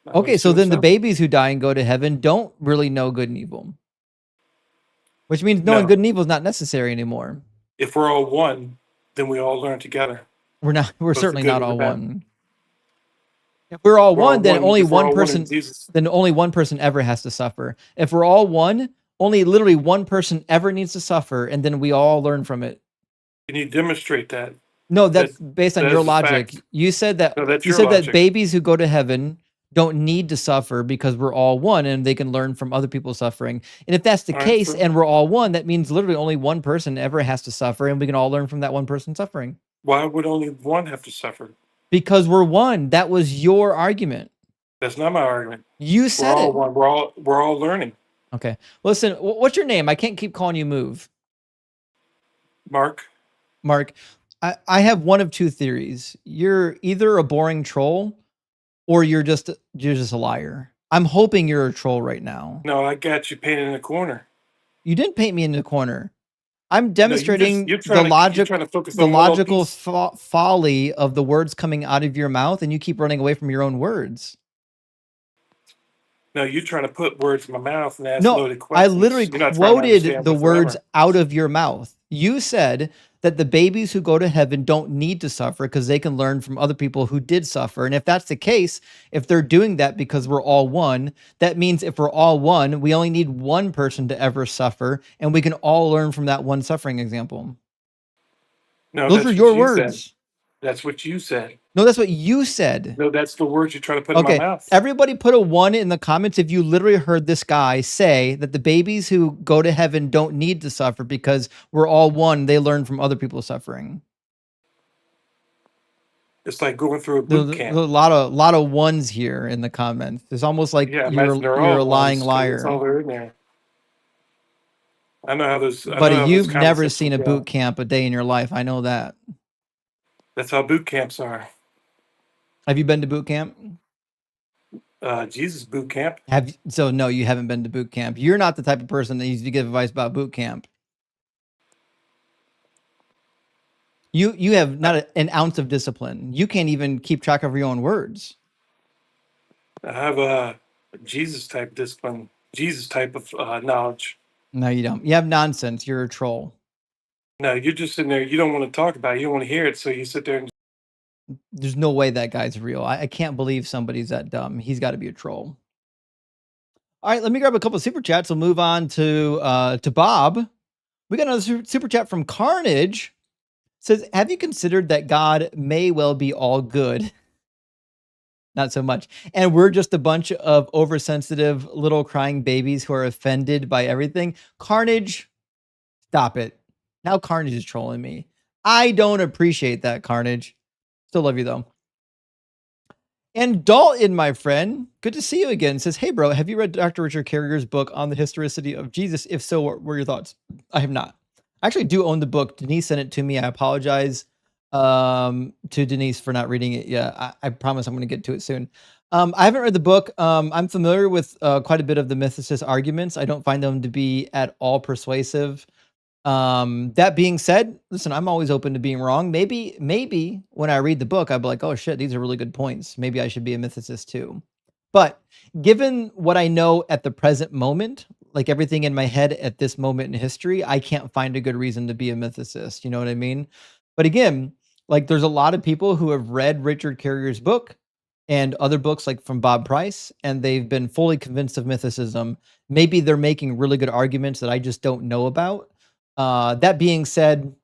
Okay, so then the babies who die and go to heaven don't really know good and evil. Which means knowing good and evil is not necessary anymore. If we're all one, then we all learn together. We're certainly not all one. If we're all one, then only one person ever has to suffer. If we're all one, only literally one person ever needs to suffer, and then we all learn from it. Can you demonstrate that? No, that's based on your logic. You said that that babies who go to heaven don't need to suffer because we're all one and they can learn from other people's suffering. And if that's the case and we're all one, that means literally only one person ever has to suffer and we can all learn from that one person suffering. Why would only one have to suffer? Because we're one. That was your argument. That's not my argument. You said it. We're all learning. Okay. Listen, what's your name? I can't keep calling you Move. Mark. I have one of two theories. You're either a boring troll or you're just a liar. I'm hoping you're a troll right now. No, I got you painted in a corner. You didn't paint me in the corner. I'm demonstrating the logical folly of the words coming out of your mouth, and you keep running away from your own words. No, you're trying to put words in my mouth and ask No, loaded I questions. literally You're not trying to quoted understand the words whatsoever. out of your mouth. You said that the babies who go to heaven don't need to suffer because they can learn from other people who did suffer. And if that's the case, if they're doing that because we're all one, that means if we're all one, we only need one person to ever suffer, and we can all learn from that one suffering example. No, Those were that's what your you said. words. That's what you said. No, that's what you said. No, that's the words you're trying to put in my Okay, mouth. everybody put a 1 in the comments if you literally heard this guy say that the babies who go to heaven don't need to suffer because we're all one. They learn from other people's suffering. It's like going through a There's boot a camp. lot of ones here in the comments. It's almost like Yeah, imagine they're you're a all lying ones because that's all liar. they're in there. I know how those. I Buddy, know how those you've never conversations seen a go. boot camp a day in your life. I know that. That's how boot camps are. Have you been to boot camp? Jesus boot camp. No, you haven't been to boot camp. You're not the type of person that needs to give advice about boot camp. You have not an ounce of discipline. You can't even keep track of your own words. I have a Jesus type discipline, Jesus type of knowledge. No, you don't. You have nonsense. You're a troll. No, you're just sitting there. You don't want to talk about it. You don't want to hear it, so you sit there and. There's no way that guy's real. I can't believe somebody's that dumb. He's got to be a troll. All right, let me grab a couple of super chats. We'll move on to Bob. We got another super chat from Carnage. Says, have you considered that God may well be all good? Not so much. And we're just a bunch of oversensitive little crying babies who are offended by everything. Carnage, stop it. Now Carnage is trolling me. I don't appreciate that, Carnage. Still love you, though. And Dalton, my friend, good to see you again. Says, hey, bro, have you read Dr. Richard Carrier's book on the historicity of Jesus? If so, what were your thoughts? I have not. I actually do own the book. Denise sent it to me. I apologize to Denise for not reading it yet. I promise I'm going to get to it soon. I haven't read the book. I'm familiar with quite a bit of the mythicist arguments. I don't find them to be at all persuasive. That being said, listen, I'm always open to being wrong. Maybe when I read the book, I'll be like, oh shit, these are really good points. Maybe I should be a mythicist too. But given what I know at the present moment, like everything in my head at this moment in history, I can't find a good reason to be a mythicist. You know what I mean? But again, like there's a lot of people who have read Richard Carrier's book and other books like from Bob Price, and they've been fully convinced of mythicism. Maybe they're making really good arguments that I just don't know about. That being said,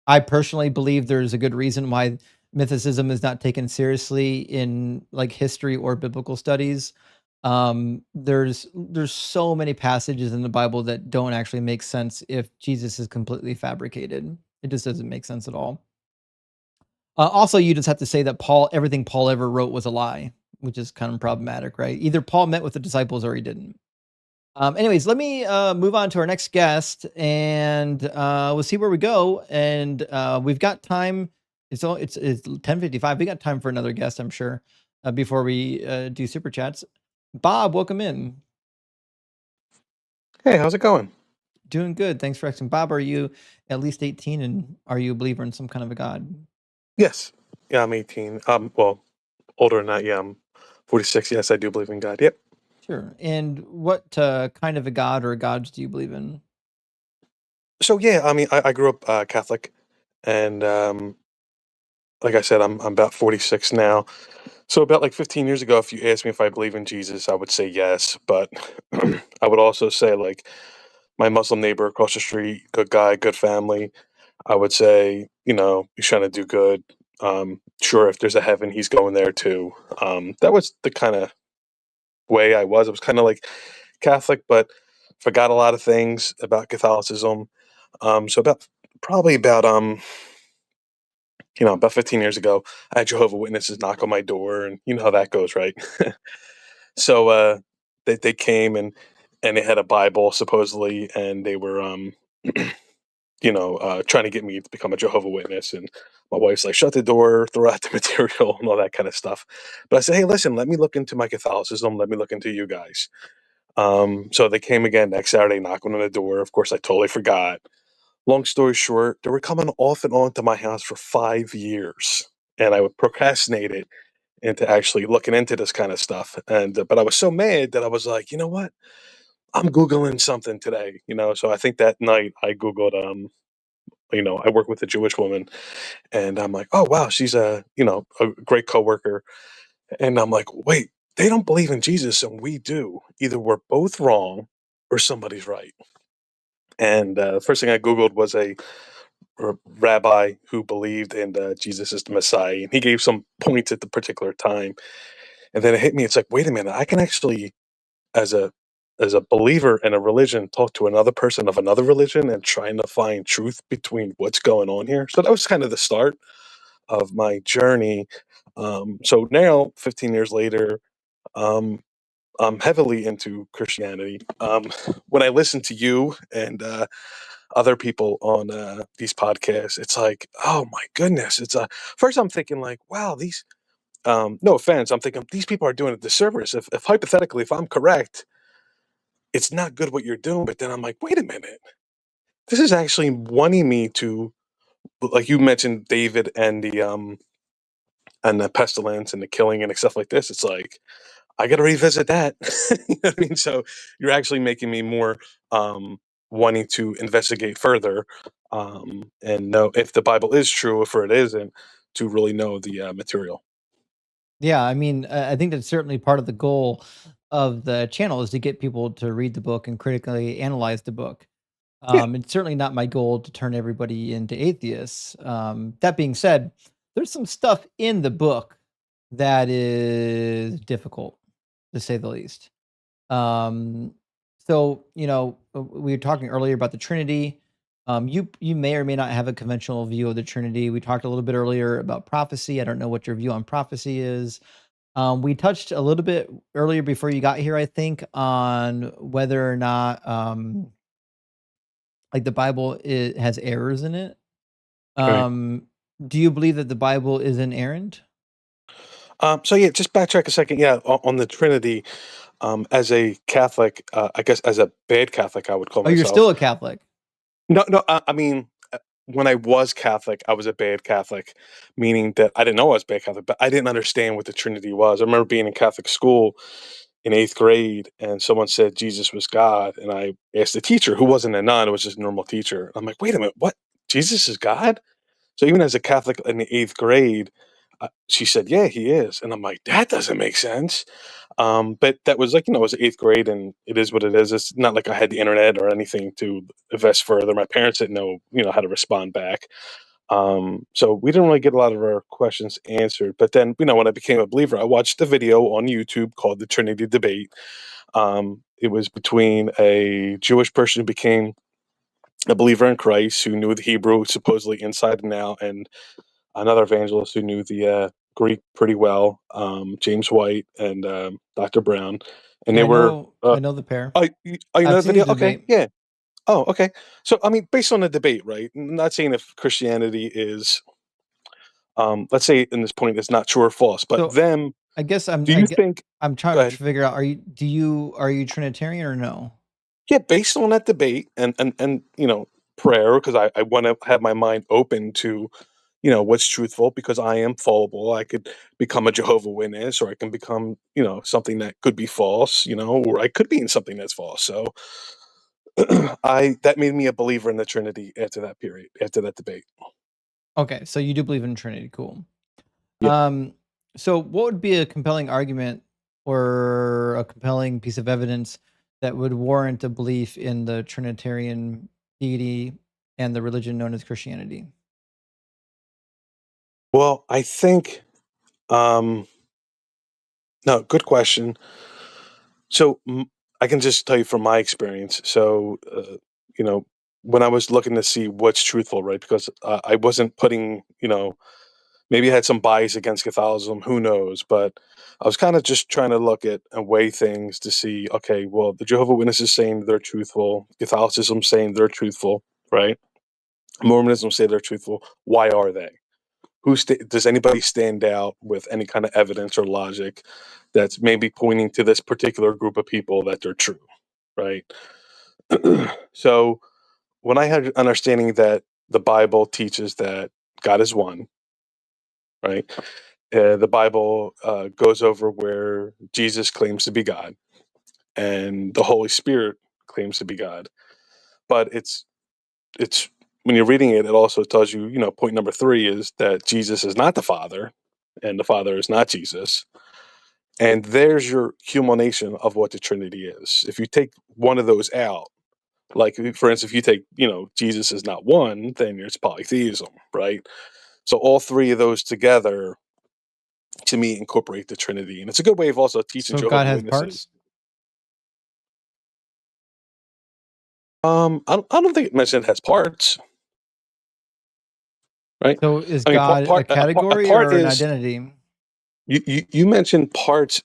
I personally believe there's a good reason why mythicism is not taken seriously in like history or biblical studies. There's so many passages in the Bible that don't actually make sense if Jesus is completely fabricated. It just doesn't make sense at all. Also, you just have to say that everything Paul ever wrote was a lie, which is kind of problematic, right? Either Paul met with the disciples or he didn't. Anyways, let me move on to our next guest, and we'll see where we go. And we've got time. It's 10:55. We got time for another guest, I'm sure, before we do super chats. Bob, welcome in. Hey, how's it going? Doing good. Thanks for asking. Bob, are you at least 18, and are you a believer in some kind of a God? Yes. Yeah, I'm 18. Well, older than that. Yeah, I'm 46. Yes, I do believe in God. Yep. Sure. And what kind of a God or gods do you believe in? So yeah, I mean, I grew up Catholic, and like I said, I'm about 46 now. So about like 15 years ago, if you asked me if I believe in Jesus, I would say yes. But I would also say like my Muslim neighbor across the street, good guy, good family. I would say, he's trying to do good. Sure, if there's a heaven, he's going there too. That was the kind of way I was. I was kind of like Catholic, but forgot a lot of things about Catholicism. So probably about 15 years ago, I had Jehovah Witnesses knock on my door, and you know how that goes, right? So they came and they had a Bible supposedly, and they were trying to get me to become a Jehovah Witness. And my wife's like, shut the door, throw out the material, and all that kind of stuff. But I said, hey, listen, let me look into my Catholicism. Let me look into you guys. So they came again next Saturday, knocking on the door. Of course, I totally forgot. Long story short, they were coming off and on to my house for 5 years, and I would procrastinate it. into actually looking into this kind of stuff. And but I was so mad that I was like, you know what? I'm googling something today. So I think that night I googled. I work with a Jewish woman, and I'm like, oh wow, she's a great coworker. And I'm like, wait, they don't believe in Jesus, and we do. Either we're both wrong, or somebody's right. And the first thing I googled was a rabbi who believed in Jesus as the Messiah, and he gave some points at the particular time. And then it hit me. It's like, wait a minute, I can actually, as a believer in a religion, talk to another person of another religion and trying to find truth between what's going on here. So that was kind of the start of my journey. So now, 15 years later, um, I'm heavily into Christianity. When I listen to you and other people on these podcasts, it's like, oh my goodness! First I'm thinking like, wow, these. No offense, I'm thinking these people are doing a disservice. If hypothetically, if I'm correct, it's not good what you're doing. But then I'm like, wait a minute, this is actually wanting me to, like you mentioned, David and the pestilence and the killing and stuff like this. It's like I got to revisit that. You know what I mean? So you're actually making me more wanting to investigate further and know if the Bible is true, if it isn't, to really know the material. Yeah, I mean, I think that's certainly part of the goal of the channel is to get people to read the book and critically analyze the book. Yeah. It's certainly not my goal to turn everybody into atheists. That being said, there's some stuff in the book that is difficult, to say the least. Um, so we were talking earlier about the Trinity. You may or may not have a conventional view of the Trinity. We talked a little bit earlier about prophecy. I don't know what your view on prophecy is. We touched a little bit earlier before you got here, I think, on whether or not like the Bible has errors in it. Right. Do you believe that the Bible is inerrant? So yeah, just backtrack a second. Yeah, on the Trinity. As a Catholic, I guess as a bad Catholic, I would call Oh, you're myself. still a Catholic. No, no. I mean, when I was Catholic, I was a bad Catholic, meaning that I didn't know I was bad Catholic, but I didn't understand what the Trinity was. I remember being in Catholic school in 8th grade, and someone said Jesus was God, and I asked the teacher, who wasn't a nun, it was just a normal teacher. I'm like, wait a minute, what? Jesus is God? So even as a Catholic in the 8th grade, she said, yeah, he is, and I'm like, that doesn't make sense. But that was like, it was 8th grade, and it is what it is. It's not like I had the internet or anything to invest further. My parents didn't know, how to respond back. So we didn't really get a lot of our questions answered. But then, when I became a believer, I watched the video on YouTube called the Trinity Debate. It was between a Jewish person who became a believer in Christ, who knew the Hebrew supposedly inside and out, and another evangelist who knew the Greek pretty well, James White and Dr. Brown, and Yeah, they were. I know the pair. You know I've the seen the video? Okay, debate. yeah. Oh, okay. So I mean, based on the debate, right? Not saying if Christianity is, let's say, in this point, is not true or false, but So them. I guess Do you think? I'm Go trying to ahead. figure out, are you Trinitarian or no? Yeah, based on that debate and prayer, because I want to have my mind open to what's truthful, because I am fallible. I could become a Jehovah Witness, or I can become something that could be false, or I could be in something that's false. So I that made me a believer in the Trinity after that period, after that debate. Okay, so you do believe in Trinity. Cool. Yeah. So what would be a compelling argument or a compelling piece of evidence that would warrant a belief in the Trinitarian deity and the religion known as Christianity? Well, I think um no, good question. So I can just tell you from my experience. So you know, when I was looking to see what's truthful, right? Because I wasn't putting, maybe I had some bias against Catholicism, who knows? But I was kind of just trying to look at and weigh things to see, okay, well, the Jehovah Witnesses saying they're truthful, Catholicism saying they're truthful, right? Mormonism say they're truthful. Why are they? Does anybody stand out with any kind of evidence or logic that's maybe pointing to this particular group of people that they're true, right? So when I had understanding that the Bible teaches that God is one, right? the Bible goes over where Jesus claims to be God and the Holy Spirit claims to be God. But it's when you're reading it, it also tells you, point number 3 is that Jesus is not the Father and the Father is not Jesus. And there's your culmination of what the Trinity is. If you take one of those out, like for instance, if you take, Jesus is not one, then it's polytheism, right? So all 3 of those together, to me, incorporate the Trinity, and it's a good way of also teaching So God Jehovah's has Witnesses. parts. I don't think it mentioned it has parts, right? So is I mean, God a a category part or an is identity? you mentioned parts,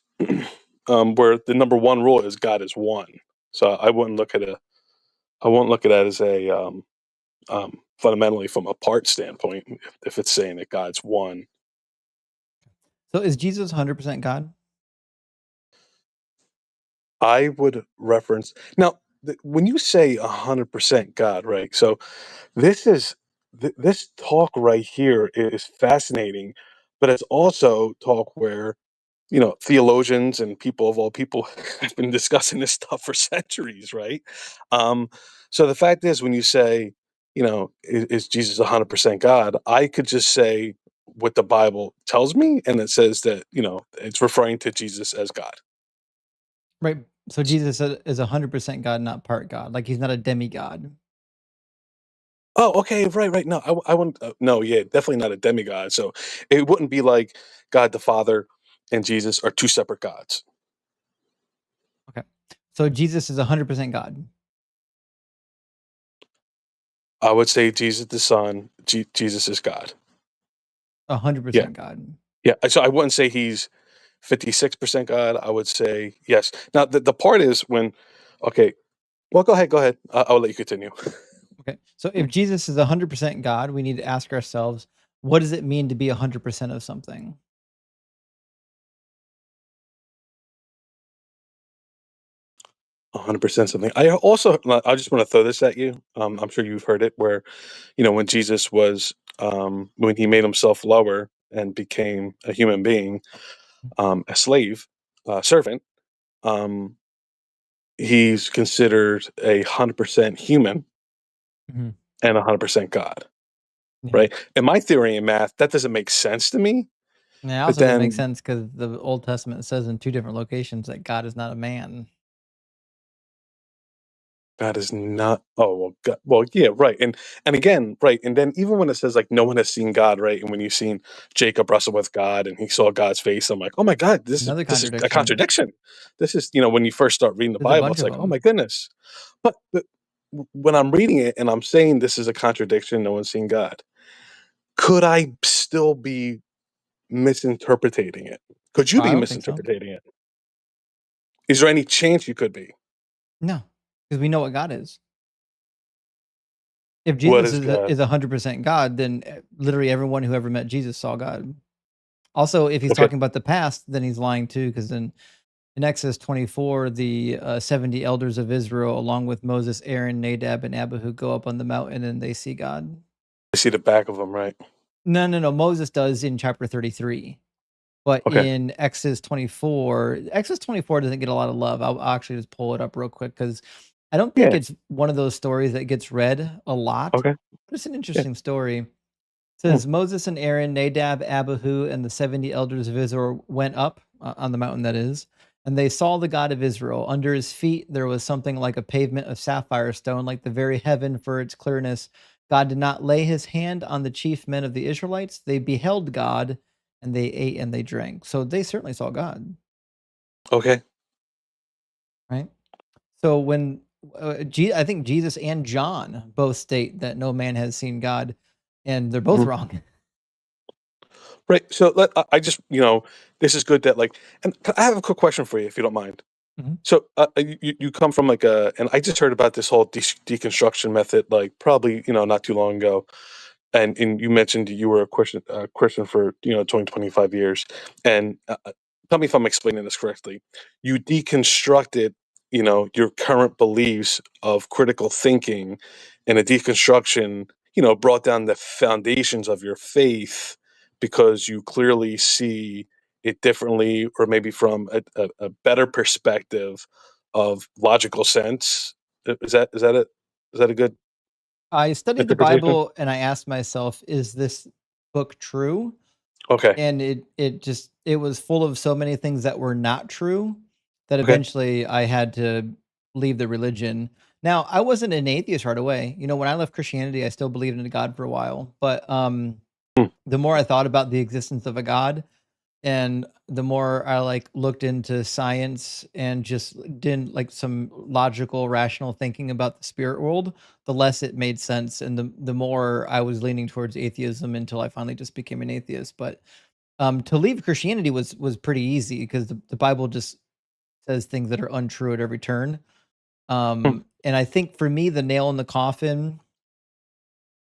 where the number 1 rule is God is one. So I wouldn't look at that as a fundamentally from a part standpoint if it's saying that God's one. So is Jesus 100% God? I would reference now when you say 100% God, right? So this is this talk right here is fascinating, but it's also talk where theologians and people of all people have been discussing this stuff for centuries, right? Um, so the fact is, when you say, is Jesus 100% God? I could just say what the Bible tells me, and it says that it's referring to Jesus as God. Right. So Jesus is 100% God, not part God. Like he's not a demigod. Oh, okay, right. No, I wouldn't. No, yeah, definitely not a demigod. So it wouldn't be like God the Father and Jesus are 2 separate gods. Okay. So Jesus is 100% God. I would say Jesus the Son, Jesus is God. 100% Yeah, God. yeah. So I wouldn't say he's 56% God. I would say yes. Now the part is when, okay. Well, go ahead. I'll let you continue. Okay. So if Jesus is 100% God, we need to ask ourselves, what does it mean to be 100% of something? 100% something. I just want to throw this at you. I'm sure you've heard it where, when Jesus was, when he made himself lower and became a human being, a slave, servant, um, he's considered 100% human Mhm. and 100% God, Yeah. right? In my theory in math, that doesn't make sense to me. And it But also doesn't make then sense because the Old Testament says in 2 different locations that God is not a man. God is not. Oh well, God, well, yeah, right, and again, right, and then even when it says like no one has seen God, right, and when you've seen Jacob wrestle with God and he saw God's face, I'm like, oh my God, Another this is a contradiction. contradiction. This is when you first start reading the There's a Bible, bunch it's of like, oh my them. goodness, but when I'm reading it and I'm saying this is a contradiction, no one's seen God, could I still be misinterpreting it? Could you I be don't think so. misinterpreting it? Is there any chance you could be? No, because we know what God is. If What Jesus is God? is 100% God, then literally everyone who ever met Jesus saw God. Also, if he's Okay, talking about the past, then he's lying too, because in Exodus 24, the 70 elders of Israel, along with Moses, Aaron, Nadab, and Abihu, go up on the mountain and they see God. I see the back of them, right? No. Moses does in chapter 33. But Okay, in Exodus 24 doesn't get a lot of love. I'll actually just pull it up real quick because I don't think yeah, it's one of those stories that gets read a lot. okay, But it's an yeah. interesting story. It Hmm. says Moses and Aaron, Nadab, Abihu, and the 70 elders of Israel went up on the mountain that is, and they saw the God of Israel. Under his feet there was something like a pavement of sapphire stone, like the very heaven for its clearness. God did not lay his hand on the chief men of the Israelites. They beheld God, and they ate and they drank. So they certainly saw God, Okay. right? So when I think Jesus and John both state that no man has seen God, and they're both Mhm. wrong. Right. So I just, this is good that like, and I have a quick question for you, if you don't mind. Mhm. So you come from like and I just heard about this whole deconstruction method, like probably, not too long ago. And you mentioned you were a Christian for, 20, 25 years. And tell me if I'm explaining this correctly. You deconstructed, your current beliefs of critical thinking, and a deconstruction, brought down the foundations of your faith because you clearly see it differently, or maybe from a better perspective of logical sense? Is that it? Is that a good I studied the interpretation? Bible and I asked myself, is this book true? Okay. And it was full of so many things that were not true that Okay. eventually I had to leave the religion. Now, I wasn't an atheist right away. You know, when I left Christianity, I still believed in God for a while, but Hmm. the more I thought about the existence of a God, and the more I like looked into science and just did like some logical, rational thinking about the spirit world, the less it made sense, and the more I was leaning towards atheism until I finally just became an atheist. But to leave Christianity was pretty easy because the Bible just says things that are untrue at every turn. Hmm. And I think for me, the nail in the coffin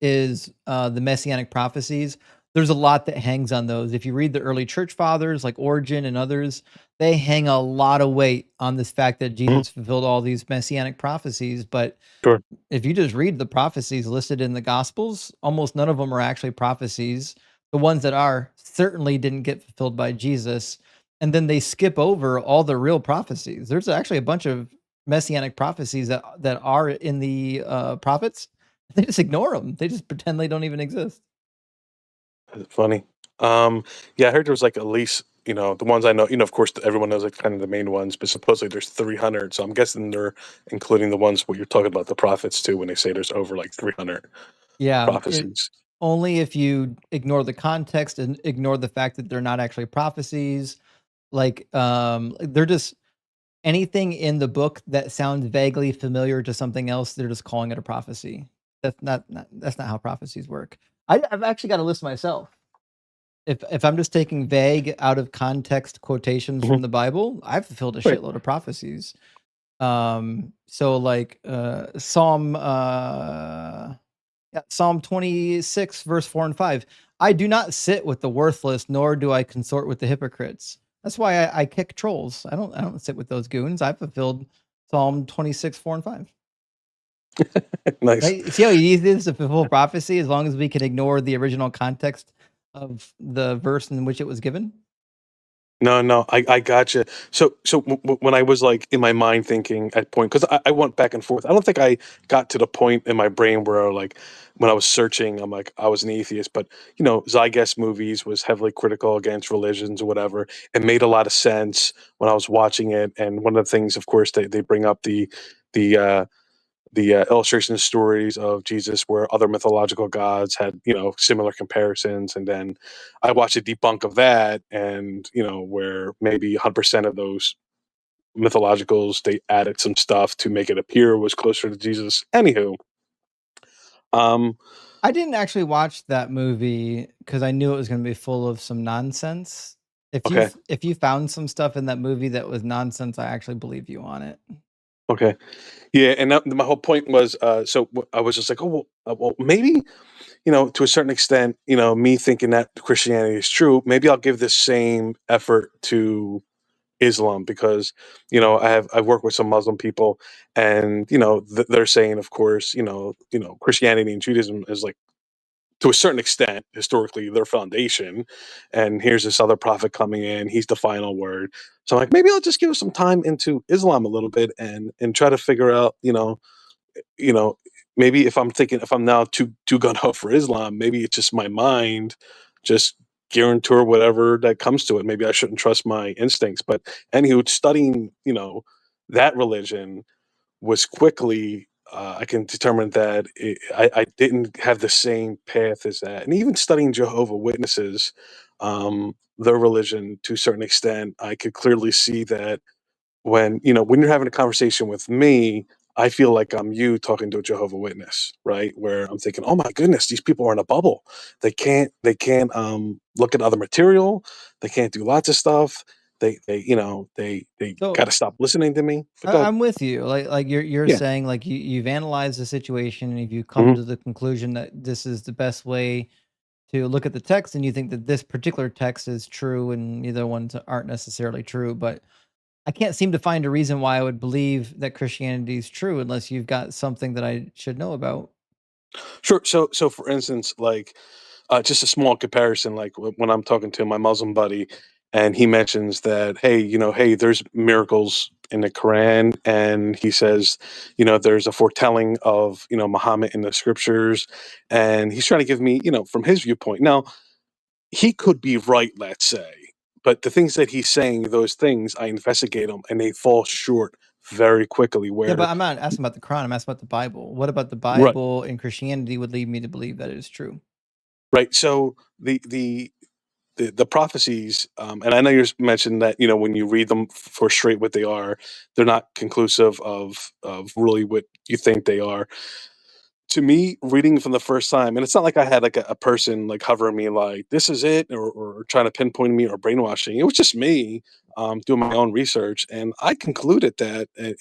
is the messianic prophecies. There's a lot that hangs on those. If you read the early church fathers like Origen and others, they hang a lot of weight on this fact that Mhm. Jesus fulfilled all these messianic prophecies. But Sure. if you just read the prophecies listed in the gospels, almost none of them are actually prophecies. The ones that are certainly didn't get fulfilled by Jesus. And then they skip over all the real prophecies. There's actually a bunch of messianic prophecies that are in the prophets. They just ignore them. They just pretend they don't even exist. That's funny. Yeah, I heard there was like at least, the ones I know, of course, everyone knows like kind of the main ones, but supposedly there's 300. So I'm guessing they're including the ones what you're talking about, the prophets too, when they say there's over like 300 Yeah, prophecies. only if you ignore the context and ignore the fact that they're not actually prophecies. Like they're just anything in the book that sounds vaguely familiar to something else, they're just calling it a prophecy. That's not how prophecies work. I've actually got a list myself. If I'm just taking vague out of context quotations Hmm. from the Bible, I've fulfilled a Right. shitload of prophecies. So like Psalm 26 verse 4 and 5. I do not sit with the worthless, nor do I consort with the hypocrites. That's why I kick trolls. I don't sit with those goons. I fulfilled Psalm 26, 4 and 5. Nice. Right? See how easy it is to fulfill prophecy as long as we can ignore the original context of the verse in which it was given? No, no, I gotcha. So when I was like in my mind thinking at point, because I went back and forth. I don't think I got to the point in my brain where like when I was searching, I'm like I was an atheist, but Zygas movies was heavily critical against religions or whatever. It made a lot of sense when I was watching it, and one of the things, of course, they bring up the illustration stories of Jesus where other mythological gods had, similar comparisons. And then I watched a debunk of that, and, where maybe 100% of those mythologicals, they added some stuff to make it appear was closer to Jesus. Anywho, um, I didn't actually watch that movie because I knew it was going to be full of some nonsense. okay, If you found some stuff in that movie that was nonsense, I actually believe you on it. okay. Yeah, and my whole point was, I was just like, oh, well, maybe, to a certain extent, me thinking that Christianity is true, maybe I'll give the same effort to Islam, because I've worked with some Muslim people, and they're saying, of course, Christianity and Judaism is like, to a certain extent, historically their foundation, and here's this other prophet coming in, he's the final word. So I'm like, maybe I'll just give some time into Islam a little bit, and try to figure out, you know maybe if I'm now too gun ho for Islam, maybe it's just my mind just gearing toward whatever that comes to it. Maybe I shouldn't trust my instincts. But anywho, studying that religion was quickly, I can determine that I didn't have the same path as that. And even studying Jehovah Witnesses, their religion, to a certain extent, I could clearly see that when you're having a conversation with me, I feel like I'm you talking to a Jehovah Witness, right? Where I'm thinking, oh my goodness, these people are in a bubble. They can't look at other material. They can't do lots of stuff. They got So to stop listening to me. But go ahead. I'm with you. Like you're Yeah. saying like you've analyzed the situation and if you come Hmm. to the conclusion that this is the best way to look at the text and you think that this particular text is true and the other ones aren't necessarily true, but I can't seem to find a reason why I would believe that Christianity is true unless you've got something that I should know about. Sure. So for instance, like, just a small comparison, like when I'm talking to my Muslim buddy, and he mentions that, hey, there's miracles in the Quran, and he says, there's a foretelling of, Muhammad in the scriptures, and he's trying to give me, from his viewpoint. Now, he could be right, let's say, but the things that he's saying, those things, I investigate them, and they fall short very quickly. Yeah, but Where I'm not asking about the Quran. I'm asking about the Bible. What about the right, Bible and Christianity would lead me to believe that it is true? right. So the prophecies, and I know you mentioned that when you read them for straight what they are, they're not conclusive of really what you think they are. To me, reading from the first time, and it's not like I had like a person like hovering me like this is it, or trying to pinpoint me or brainwashing. It was just me doing my own research, and I concluded that, and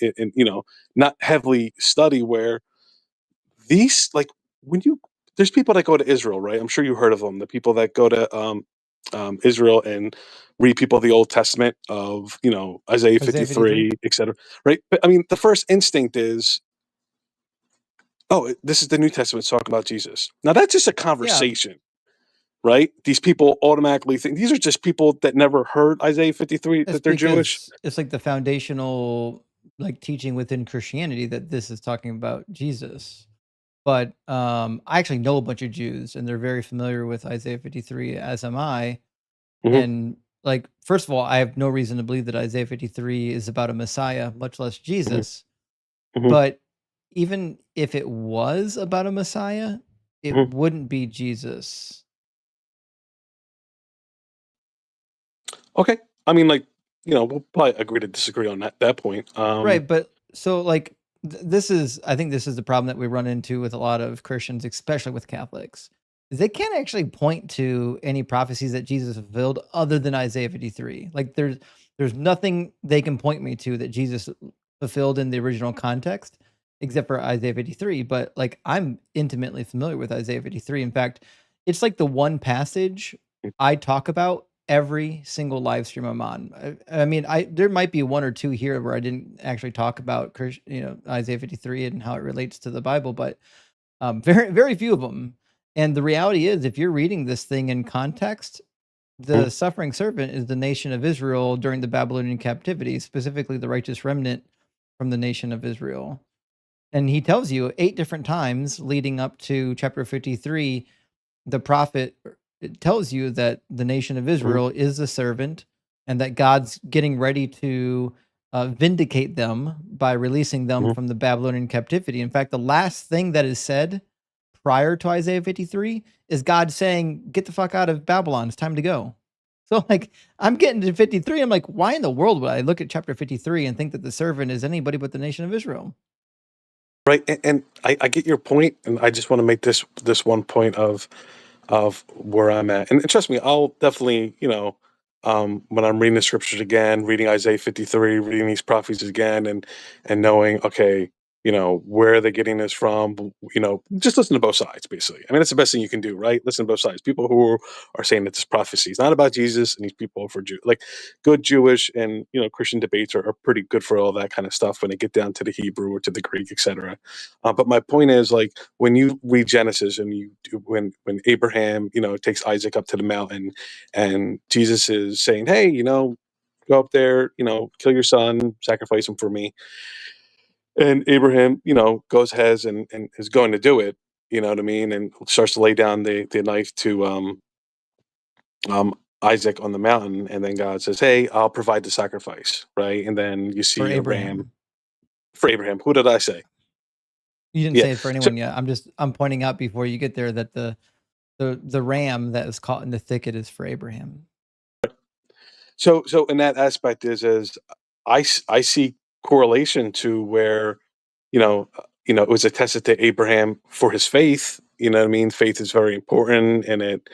not heavily study where these like when you there's people that go to Israel, right? I'm sure you heard of them. The people that go to Israel and read people of the Old Testament of Isaiah Isaiah 53. 53, etc. Right? But I mean, the first instinct is, oh, this is the New Testament talking about Jesus. Now that's just a Yeah, conversation, right? These people automatically think these are just people that never heard Isaiah 53 it's that they're Jewish. because it's like the foundational like teaching within Christianity that this is talking about Jesus. But I actually know a bunch of Jews, and they're very familiar with Isaiah 53, as am I. Hmm. And like, first of all, I have no reason to believe that Isaiah 53 is about a Messiah, much less Hmm. Jesus. Hmm. But even if it was about a Messiah, it Hmm. wouldn't be Jesus. Okay, I mean, like we'll probably agree to disagree on that point. Right, but so like this is I think this is the problem that we run into with a lot of Christians, especially with Catholics. Is they can't actually point to any prophecies that Jesus fulfilled other than Isaiah 53. Like there's nothing they can point me to that Jesus fulfilled in the original context except for Isaiah 53, but like I'm intimately familiar with Isaiah 53. In fact, it's like the one passage I talk about every single live stream I'm on. I mean, there might be one or two here where I didn't actually talk about Isaiah 53 and how it relates to the Bible, but very very few of them. And the reality is, if you're reading this thing in context, the suffering servant is the nation of Israel during the Babylonian captivity, specifically the righteous remnant from the nation of Israel. And he tells you 8 different times leading up to chapter 53, the prophet it tells you that the nation of Mhm. Israel is a servant and that God's getting ready to vindicate them by releasing them Mhm. from the Babylonian captivity. In fact, the last thing that is said prior to Isaiah 53 is God saying, "Get the fuck out of Babylon. It's time to go." So, like, I'm getting to 53. I'm like, why in the world would I look at chapter 53 and think that the servant is anybody but the nation of Israel? Right, and I get your point, and I just want to make this one point of where I'm at. And trust me, I'll definitely, when I'm reading the scriptures again, reading Isaiah 53, reading these prophecies again, and knowing, okay, where are they getting this from? Just listen to both sides, basically. I mean, that's the best thing you can do, right? Listen to both sides. People who are saying that this prophecy is not about Jesus, and these people are for Jew, like good Jewish and Christian debates are pretty good for all that kind of stuff when they get down to the Hebrew or to the Greek, etc. But my point is, like, when you read Genesis and when Abraham, takes Isaac up to the mountain, and Jesus is saying, "Hey, go up there, kill your son, sacrifice him for me," and Abraham, goes ahead and is going to do it. You know what I mean? And starts to lay down the knife to um, Isaac on the mountain, and then God says, "Hey, I'll provide the sacrifice." Right, and then you For see a ram Abraham. for Abraham. Who did I say? You didn't Yeah. say it for So anyone yet. I'm pointing out before you get there that the ram that is caught in the thicket is for Abraham. so in that aspect is I see correlation to where it was attested to Abraham for his faith. You know what I mean? Faith is very important, and it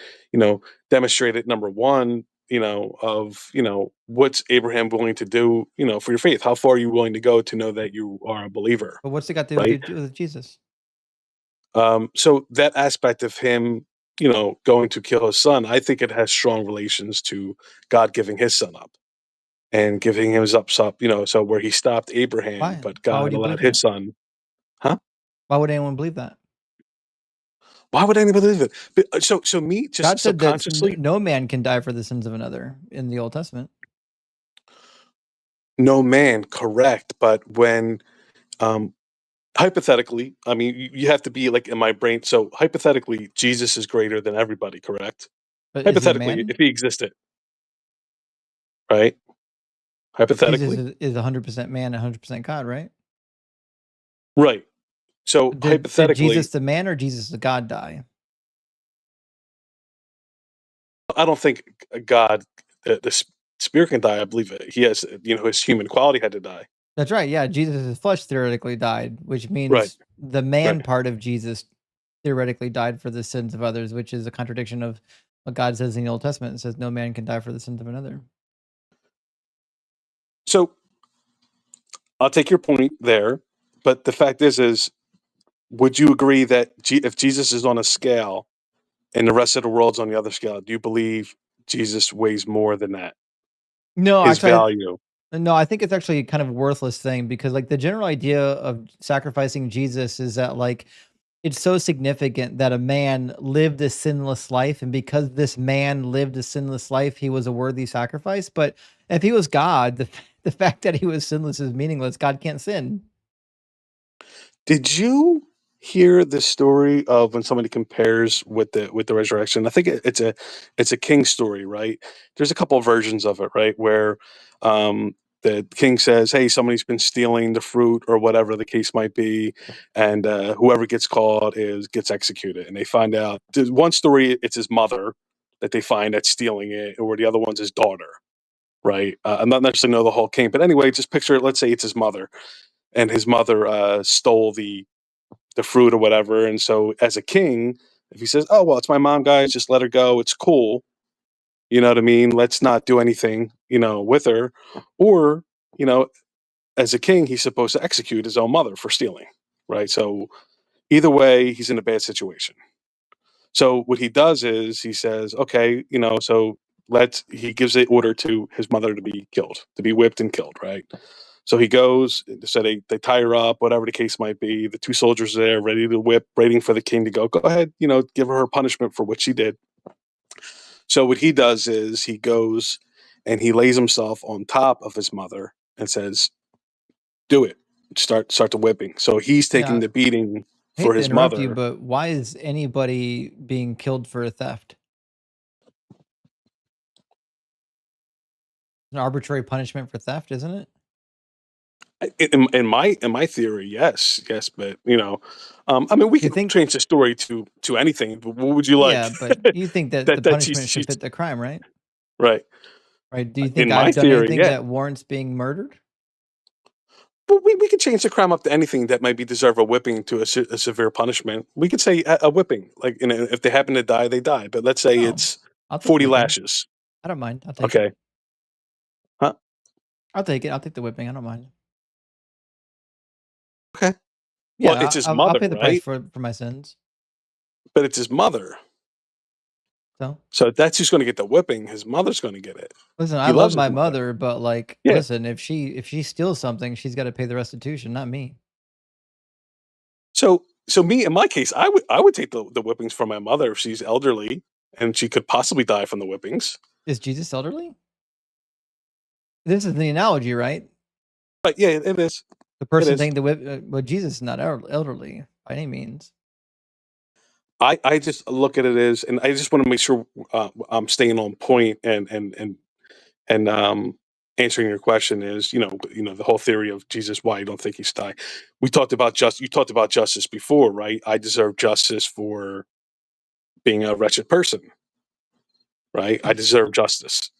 demonstrated number one. Of what's Abraham willing to do? For your faith, how far are you willing to go to know that you are a believer, But what's it got to right? do with Jesus? So that aspect of him, going to kill his son, I think it has strong relations to God giving his son up and giving him his up, so where he stopped Abraham, Why? but Why would God you allowed believe his that? son. Huh? Why would anyone believe that? Why would anybody believe it? But, so me just God said that subconsciously, no man can die for the sins of another in the Old Testament. no man, correct. But when, hypothetically, I mean, you have to be like in my brain. So hypothetically, Jesus is greater than everybody, correct? But is he a Hypothetically, man? if he existed, right? Jesus Hypothetically, is 100% man, 100% God, right? right. So Did Jesus hypothetically, the man or Jesus the God die? I don't think God, the spirit can die. I believe it. He has, his human quality had to die. That's right. Yeah, Jesus' flesh theoretically died, which Right. means the man Right. part of Jesus theoretically died for the sins of others, which is a contradiction of what God says in the Old Testament. It says no man can die for the sins of another. So I'll take your point there, but the fact is, would you agree that if Jesus is on a scale and the rest of the world's on the other scale, do you believe Jesus weighs more than that? No, His actually, value. no, I think it's actually kind of a worthless thing because like the general idea of sacrificing Jesus is that like it's so significant that a man lived a sinless life, and because this man lived a sinless life, he was a worthy sacrifice. But if he was God, the fact that he was sinless is meaningless. God can't sin. Did you hear the story of when somebody compares with the resurrection? I think it's a king story, right? There's a couple of versions of it, right? Where the king says, "Hey, somebody's been stealing the fruit or whatever the case might be," and whoever gets caught gets executed. And they find out. There's one story, it's his mother that they find that's stealing it, or the other one's his daughter, right? I'm not necessarily know the whole king, but anyway, just picture it. Let's say it's his mother, and his mother stole the fruit or whatever. And so as a king, if he says, "Oh, well, it's my mom, guys, just let her go. It's cool." You know what I mean? Let's not do anything, with her. Or, you know, as a king, he's supposed to execute his own mother for stealing. Right. So either way, he's in a bad situation. So what he does is he says, okay, so he gives the order to his mother to be killed, to be whipped and killed, right? So he goes, so they tie her up, whatever the case might be. The two soldiers are there, ready to whip, waiting for the king to go ahead, give her punishment for what she did. So what he does is he goes and he lays himself on top of his mother and says, do it. Start the whipping. So he's taking Yeah, the beating I for hate to his interrupt you, mother. but why is anybody being killed for a theft? An arbitrary punishment for theft, isn't it? In my theory, yes, but I mean, we You could think? change the story to anything. But what would you like? Yeah, but you think that the that punishment should she's fit the crime, right? right. Right. Do you think In my I've done theory, anything yeah. that warrants being murdered? But we could change the crime up to anything that might be deserve a whipping to a severe punishment. We could say a whipping, like if they happen to die, they die. But let's say Oh, it's I'll take the 40 whipping. lashes. I don't mind. I'll take it. Okay, huh? I'll take it. I'll take the whipping. I don't mind. Okay. Well, Yeah, it's his I'll mother, pay the price right? for my sins. But it's his mother. So So that's who's going to get the whipping. His mother's going to get it. listen, I He love loves his my mother. mother, but like, Yeah. listen, if she steals something, she's got to pay the restitution, not me. So me in my case, I would take the whippings from my mother if she's elderly and she could possibly die from the whippings. Is Jesus elderly? This is the analogy, right? But yeah, it is. The It person is. taking the whip, but Jesus is not elderly by any means. I just look at it as, and I just want to make sure I'm staying on point and answering your question is, the whole theory of Jesus, why you don't think he's die. You talked about justice before, right? I deserve justice for being a wretched person, right? I deserve justice,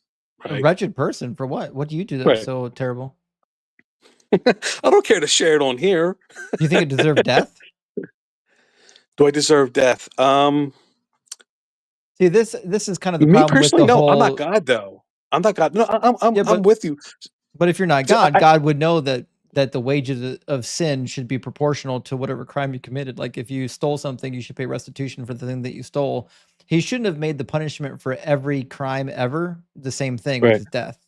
A right? wretched person for what? What do you do that's Right. so terrible? I don't care to share it on here. Do you think it deserved death? Do I deserve death? See, this is kind of the Me problem with personally, the no. I'm not whole. God, though. I'm not God. No, I'm Yeah, I'm with you. but if you're not So God, God would know that the wages of sin should be proportional to whatever crime you committed. Like if you stole something, you should pay restitution for the thing that you stole. He shouldn't have made the punishment for every crime ever the same thing, which right. is death.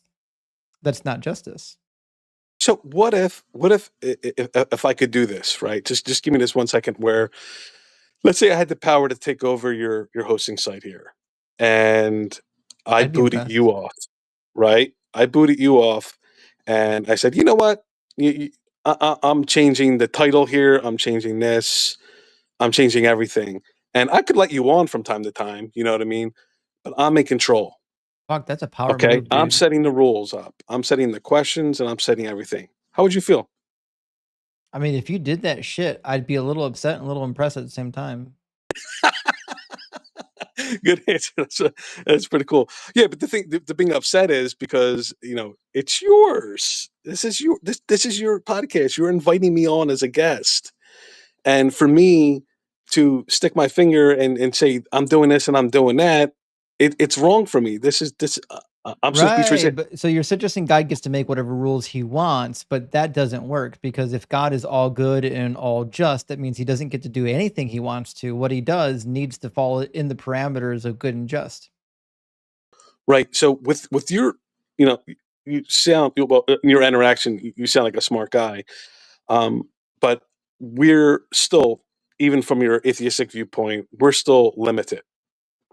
That's not justice. So what if I could do this, right? Just give me this 1 second where let's say I had the power to take over your hosting site here, and I I'd be booted you impressed. off, right? I booted you off, and I said, you know what? I'm changing the title here. I'm changing this. I'm changing everything, and I could let you on from time to time. You know what I mean? But I'm in control. Fuck, that's a power Okay, move, I'm dude. setting the rules up. I'm setting the questions, and I'm setting everything. How would you feel? I mean, if you did that shit, I'd be a little upset and a little impressed at the same time. Good answer. That's pretty cool. Yeah, but the being upset is because it's yours. This is your podcast. You're inviting me on as a guest, and for me to stick my finger and say I'm doing this and I'm doing that, it's wrong for me. I'm supposed to be Right, transparent. but so you're suggesting God gets to make whatever rules he wants, but that doesn't work because if God is all good and all just, that means he doesn't get to do anything he wants to. What he does needs to fall in the parameters of good and just. Right. So with your, you know, you sound well in your interaction. You sound like a smart guy. But we're still, even from your atheistic viewpoint, we're still limited,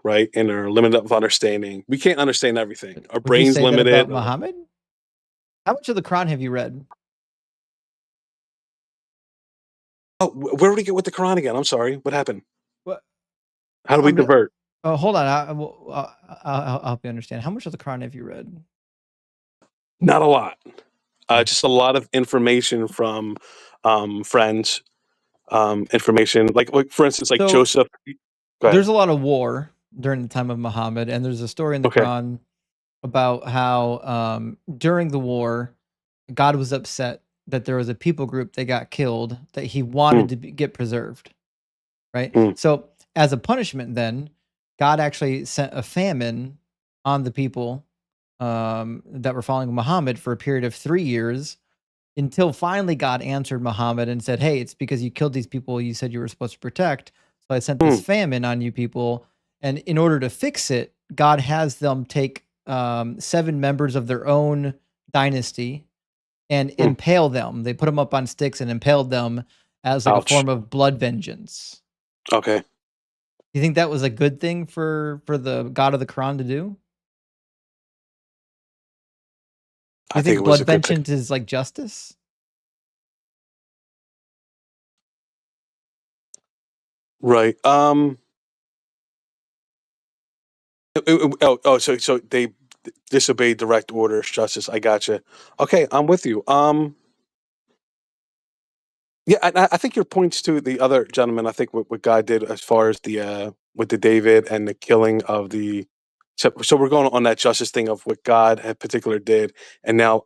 right? In our limit of understanding. We can't understand everything. Our Would you brain's say that about limited. Muhammad? How much of the Quran have you read? Oh, where did we get with the Quran again? I'm sorry. What happened? What? How do we divert? Oh, hold on. I'll help you understand. How much of the Quran have you read? Not a lot. Just a lot of information from friends. Information like for instance, like So Joseph. Go ahead. there's a lot of war during the time of Muhammad, and there's a story in the Okay. Quran about how during the war, God was upset that there was a people group that got killed that he wanted Mm, to get preserved, right? mm, So, as a punishment, then God actually sent a famine on the people that were following Muhammad for a period of 3 years until finally God answered Muhammad and said, "Hey, it's because you killed these people you said you were supposed to protect. So I sent this mm, famine on you people. And in order to fix it, God has them take 7 members of their own dynasty and mm. impale them. They put them up on sticks and impaled them as like a Ouch. form of blood vengeance." Okay. You think that was a good thing for the God of the Quran to do? I You think it think was blood a good thing. vengeance is like justice? Right. So they disobeyed direct orders, justice. I gotcha. Okay, I'm with you. Yeah, I think your points to the other gentleman. I think what God did as far as the with the David and the killing of the. So we're going on that justice thing of what God in particular did, and now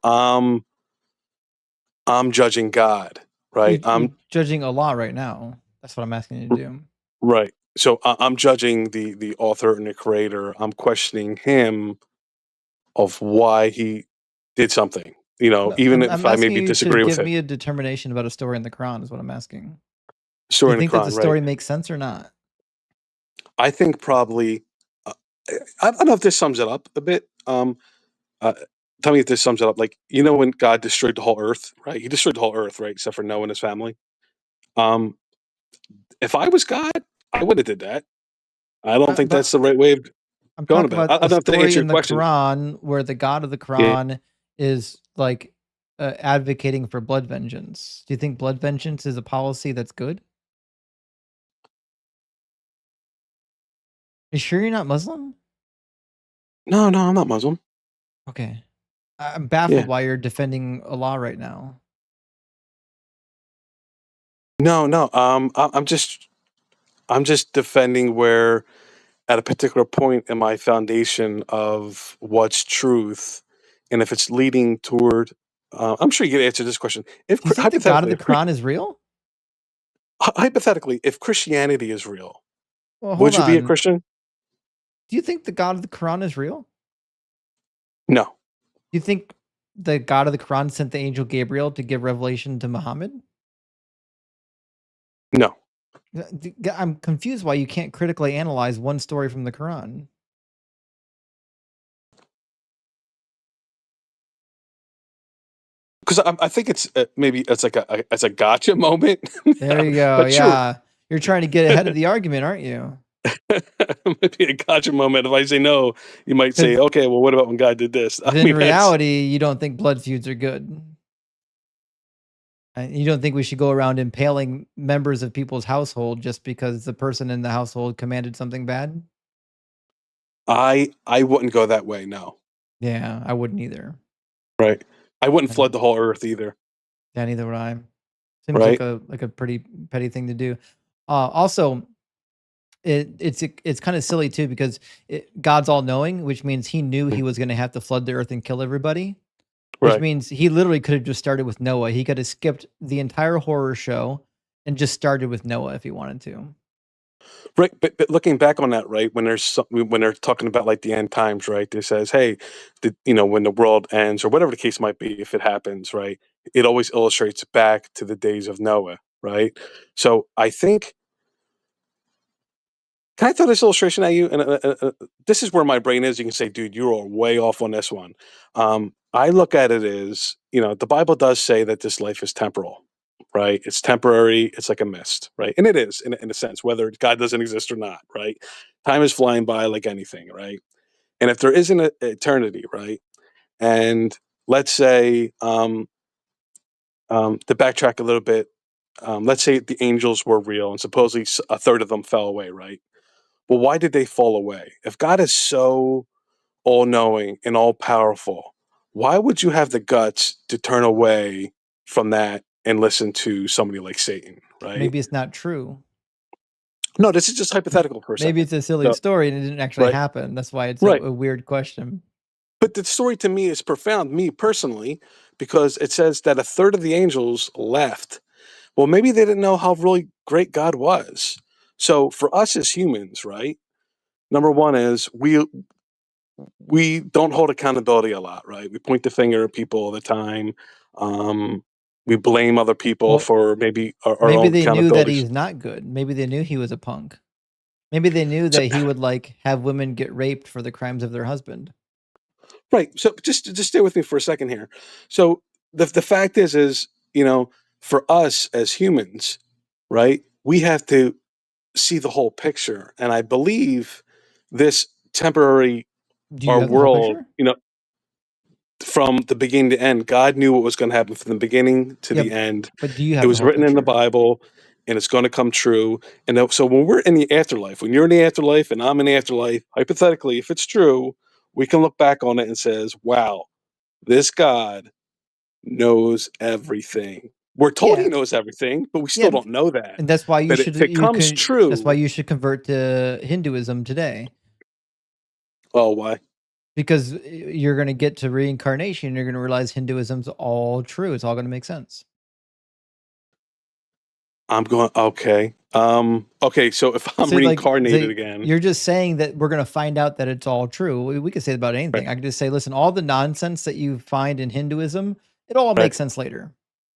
I'm judging God, right? You're judging Allah right now. That's what I'm asking you to do. Right. So I'm judging the author and the creator. I'm questioning him of why he did something. No, Even if I'm I asking maybe you to disagree with give it. me a determination about a story in the Quran is what I'm asking. Do Story you in the think that the Quran, right? story makes sense or not? I think probably. Uh, I don't know if this sums it up a bit. Uh, Tell me if this sums it up. Like when God destroyed the whole earth, right? He destroyed the whole earth, right? Except for Noah and his family. Um, if I was God, I would have did that. I don't think that's But the right way of I'm going talking about it. about I a don't have to story answer your in the question. Quran where the God of the Yeah. Quran is like advocating for blood vengeance. Do you think blood vengeance is a policy that's good? You sure you're not Muslim? No, I'm not Muslim. Okay. I'm Yeah. baffled why you're defending Allah right now. No. I'm just defending where at a particular point in my foundation of what's truth, and if it's leading toward, I'm sure you can answer this question. If Do you think the God of hypothetically, the Quran is real? hypothetically, if Christianity is real, Well, would hold you be a on. Christian? Do you think the God of the Quran is real? No, Do you think the God of the Quran sent the angel Gabriel to give revelation to Muhammad? no, I'm confused why you can't critically analyze one story from the Quran. because I think it's maybe it's like a gotcha moment. There you go. But sure, Yeah. You're trying to get ahead of the argument, aren't you? Might be a gotcha moment. If I say no, you might say, 'Cause okay, well, what about when God did this? I in mean, that's reality, you don't think blood feuds are good. You don't think we should go around impaling members of people's household just because the person in the household commanded something bad? I wouldn't go that way. No, Yeah, I wouldn't either. right? I wouldn't Yeah, flood the whole earth either, yeah, neither would I. Seems right? like a pretty petty thing to do. Also, it's kind of silly too because God's all knowing, which means He knew He was going to have to flood the earth and kill everybody. Which Right. means He literally could have just started with Noah. He could have skipped the entire horror show and just started with Noah if He wanted to. Right, but looking back on that, right, when when they're talking about like the end times, right, it says, hey, when the world ends or whatever the case might be, if it happens, right, it always illustrates back to the days of Noah, right? So I think, can I throw this illustration at you? And this is where my brain is. You can say, dude, you are way off on this one. I look at it as, the Bible does say that this life is temporal, right? It's temporary. It's like a mist, right? And it is in a sense, whether God doesn't exist or not, right? Time is flying by like anything, right? And if there isn't an eternity, right? And let's say, to backtrack a little bit, let's say the angels were real and supposedly a third of them fell away, right? Well, why did they fall away? If God is so all knowing and all powerful, why would you have the guts to turn away from that and listen to somebody like Satan, right? Maybe it's not true. No, this is just hypothetical for a Maybe second. it's a silly So, story and it didn't actually right, happen. That's why it's right. a weird question. But the story to me is profound, me personally, because it says that a third of the angels left. Well, maybe they didn't know how really great God was. So for us as humans, right? Number one is we don't hold accountability a lot, right? We point the finger at people all the time. We blame other people Well, for maybe our maybe own they knew that accountabilities. he's not good. Maybe they knew he was a punk. Maybe they knew So, that he would like have women get raped for the crimes of their husband. right. So just stay with me for a second here. So the fact is, for us as humans, right, we have to see the whole picture. And I believe this temporary Do you our have the whole world, picture? from the beginning to end, God knew what was going to happen from the beginning to Yeah, the end. but do you It have the was whole written in the picture? Bible, and it's going to come true. And so when we're in the afterlife, when you're in the afterlife and I'm in the afterlife, hypothetically, if it's true, we can look back on it and says, wow, this God knows everything. We're told he Yeah. knows everything, but we Yeah, still don't know that. and that's why But if it comes true, you should convert to Hinduism today. oh, why? Because you're gonna get to reincarnation, you're gonna realize Hinduism's all true. It's all gonna make sense. I'm going, okay. Okay, so if I'm So reincarnated again, you're just saying that we're gonna find out that it's all true. We could say it about right, anything. I could just say, listen, all the nonsense that you find in Hinduism, it all right. makes sense later,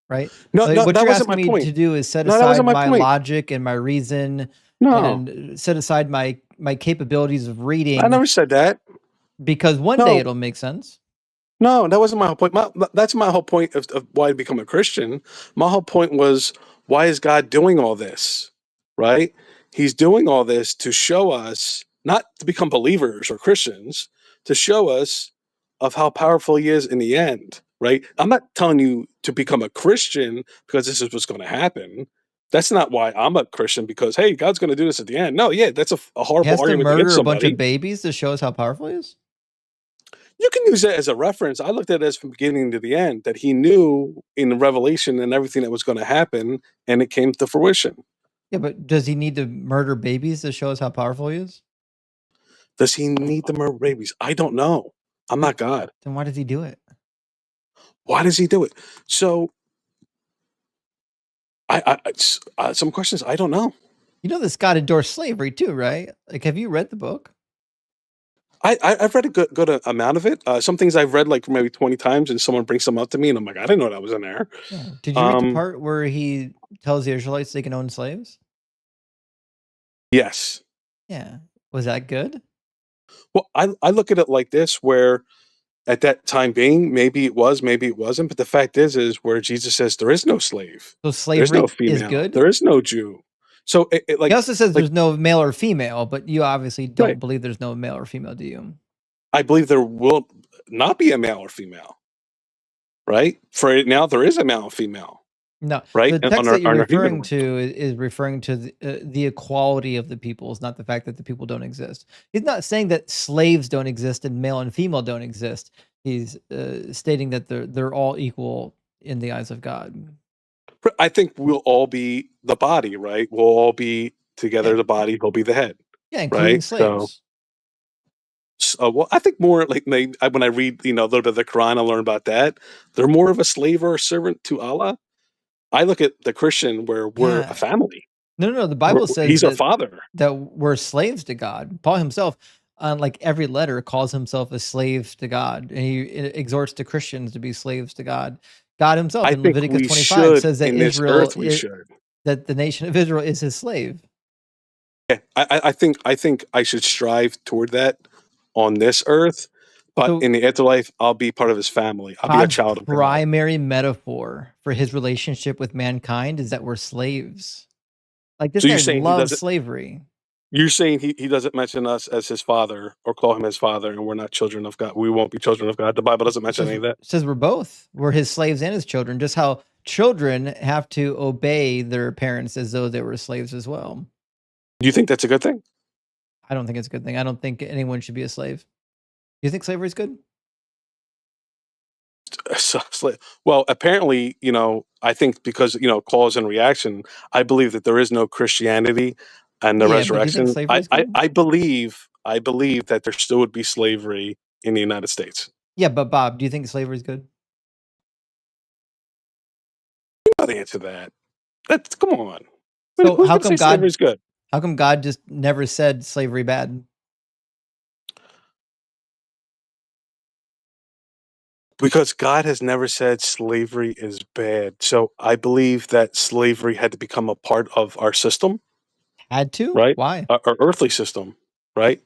right? No, Like no, what that you're wasn't asking my me point. to do is set No, that wasn't aside my my point. logic and my reason and No, then set aside my capabilities of I reading never said that. because one day No, it'll make sense. no, that wasn't my whole point. That's my whole point of why I become a Christian. My whole point was, why is God doing all this? Right? He's doing all this to show us, not to become believers or Christians, to show us of how powerful he is in the end. Right? I'm not telling you to become a Christian because this is what's going to happen. That's not why I'm a Christian, because hey, God's going to do this at the end. No, yeah, that's a He horrible has to argument to give murder a bunch of somebody. babies to show us how powerful he is? You can use that as a reference. I looked at it as from beginning to the end, that he knew in the revelation and everything that was going to happen, and it came to fruition. Yeah, but does he need to murder babies to show us how powerful he is? Does he need the murder babies? I don't know. I'm But not God. then why does he do it? Why does he do it? So, some questions I don't know. You know this God endorsed slavery too, right? Like, have you read the book? I've read a good amount of it. Some things I've read like maybe 20 times, and someone brings them up to me, and I'm like, I didn't know that was in there. Yeah. Did you read the Um, part where he tells the Israelites they can own slaves? yes. Yeah. Was that good? Well, I look at it like this, where at that time being, maybe it was, maybe it wasn't. But the fact is where Jesus says there is no slave, So there's no slavery is female, good? there is no Jew. So He also says like there's no male or female, but you obviously don't right. believe there's no male or female, do you? I believe there will not be a male or female, right? For right now, there is a male and female, No, right? the And text that you're on our human referring race. to is referring to the equality of the peoples, not the fact that the people don't exist. He's not saying that slaves don't exist and male and female don't exist. He's stating that they're all equal in the eyes of God. I think we'll all be the body, right? We'll all be together. Yeah, The body will be the head, yeah, including right? slaves. So well, I think more like when I read, a little bit of the Quran, I learn about that. They're more of a slave or a servant to Allah. I look at the Christian where we're a Yeah. family. No. The Bible says He's a father. that we're slaves to God. Paul himself, on like every letter, calls himself a slave to God, and he exhorts the Christians to be slaves to God. God himself I in think Leviticus we 25 should says that in this earth. We should. that the nation of Israel is his slave. Yeah, I think I should strive toward that on this earth, but So in the afterlife, I'll be part of his family. I'll be a God's child of God. primary metaphor for his relationship with mankind is that we're slaves. Like this So you're guy saying he loves doesn't? slavery. You're saying he doesn't mention us as his father or call him his father, and we're not children of God. We won't be children of God. The Bible doesn't mention any of that. Says we're both. We're his slaves and his children, just how children have to obey their parents as though they were slaves as well. Do you think that's a good thing? I don't think it's a good thing. I don't think anyone should be a slave. You think slavery is good? Well, apparently, I think because cause and reaction, I believe that there is no Christianity and the Yeah, but do you think resurrection. slavery is good? I believe that there still would be slavery in the United States. Yeah, but Bob, do you think slavery is good? You know the answer to that. That's come on. So Who's going to say slavery is good? how come God just never said slavery bad? Because God has never said slavery is bad. So I believe that slavery had to become a part of our system, Had to? right? Why? Our earthly system, right?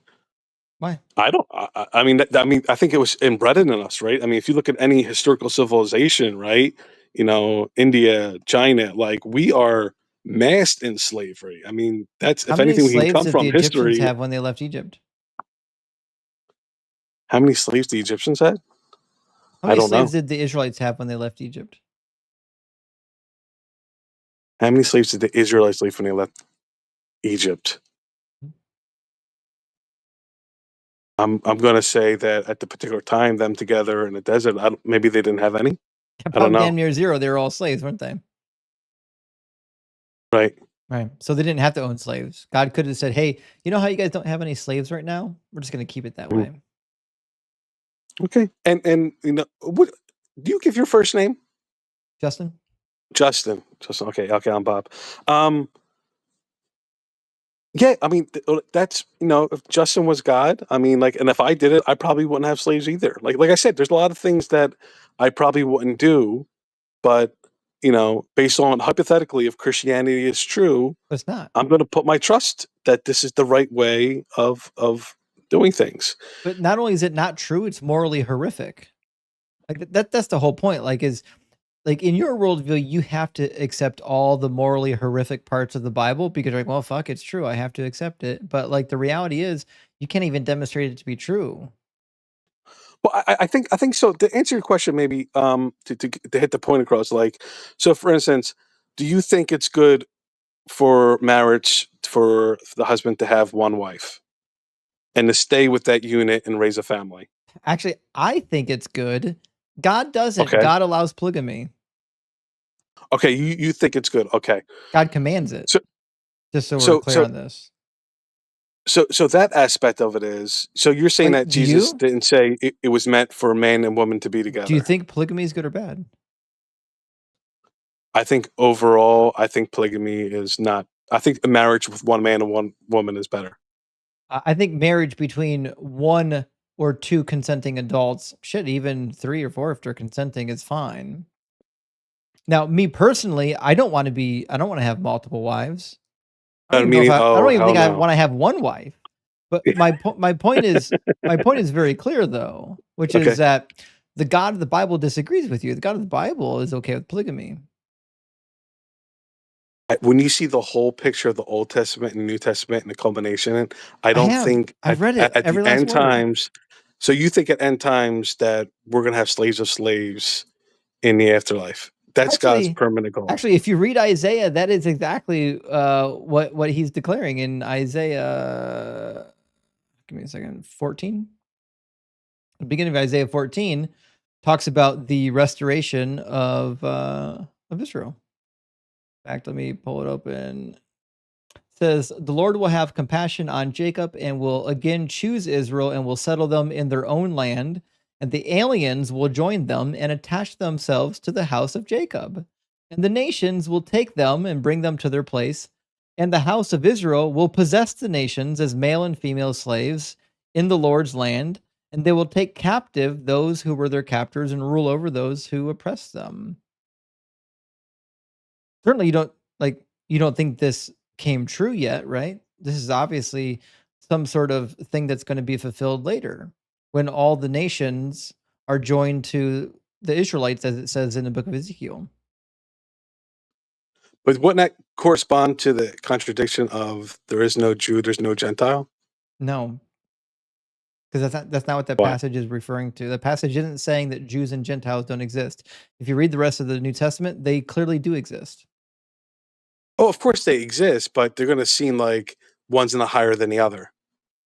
Why? I don't. I mean, I think it was embedded in us, right? I mean, if you look at any historical civilization, right? India, China, like we are masked in slavery. I mean, that's How if many anything we can slaves come did the from Egyptians history. have when they left Egypt? How many slaves the Egyptians had? How I many don't slaves know. did the Israelites have when they left Egypt? How many slaves did the Israelites leave when they left Egypt? I'm going to say that at the particular time, them together in the desert, maybe they didn't have any. I don't Probably know. damn near zero. They were all slaves, weren't they? Right. Right. So they didn't have to own slaves. God could have said, "Hey, you know how you guys don't have any slaves right now? We're just going to keep it that Mm. way." Okay. And what do you give your first name? Justin? Justin. Justin. Okay. Okay. I'm Bob. Yeah. I mean, that's if Justin was God, I mean, like, and if I did it, I probably wouldn't have slaves either. Like I said, there's a lot of things that I probably wouldn't do, but based on hypothetically, if Christianity is true, It's not. I'm going to put my trust that this is the right way of doing things. But not only is it not true, it's morally horrific. Like that's the whole point. Like in your worldview, you have to accept all the morally horrific parts of the Bible because you're like, well, fuck, it's true. I have to accept it. But like the reality is, you can't even demonstrate it to be true. Well, I think so. To answer your question, maybe to hit the point across, like, so for instance, do you think it's good for marriage for the husband to have one wife and to stay with that unit and raise a family? Actually, I think it's good. God doesn't. Okay. God allows polygamy. Okay, you think it's good. Okay. God commands it. So Just so we're clear so on this. so that aspect of it is, so you're saying that Wait, do Jesus you? didn't say it was meant for man and woman to be Do you together. think polygamy is good or bad? I think overall, I think polygamy is not. I think a marriage with one man and one woman is better. I think marriage between one or two consenting adults, shit, even 3 or 4 if they're consenting is fine. Now, me personally, I don't want to have multiple wives. I don't even know if I don't even think I want to have one wife. But my point is very clear though, which Okay. is that the God of the Bible disagrees with you. The God of the Bible is okay with polygamy. when you see the whole picture of the Old Testament and New Testament and the culmination, I don't think I've read it, at every the last end word. times. So you think at end times that we're going to have slaves of slaves in the afterlife? That's God's permanent goal. Actually, if you read Isaiah, that is exactly what he's declaring in Isaiah. Give me a second. 14. The beginning of Isaiah 14 talks about the restoration of Israel. In fact, let me pull it open. It says, the Lord will have compassion on Jacob and will again choose Israel and will settle them in their own land. And the aliens will join them and attach themselves to the house of Jacob. And the nations will take them and bring them to their place. And the house of Israel will possess the nations as male and female slaves in the Lord's land. And they will take captive those who were their captors and rule over those who oppressed them. Certainly you don't think this came true yet, right? This is obviously some sort of thing that's going to be fulfilled later when all the nations are joined to the Israelites, as it says in the book of Ezekiel. But wouldn't that correspond to the contradiction of there is no Jew, there's no Gentile? No, because that's not what that Why? passage is referring to. The passage isn't saying that Jews and Gentiles don't exist. If you read the rest of the New Testament, they clearly do exist. Oh, of course they exist, but they're going to seem like one's not higher than the other.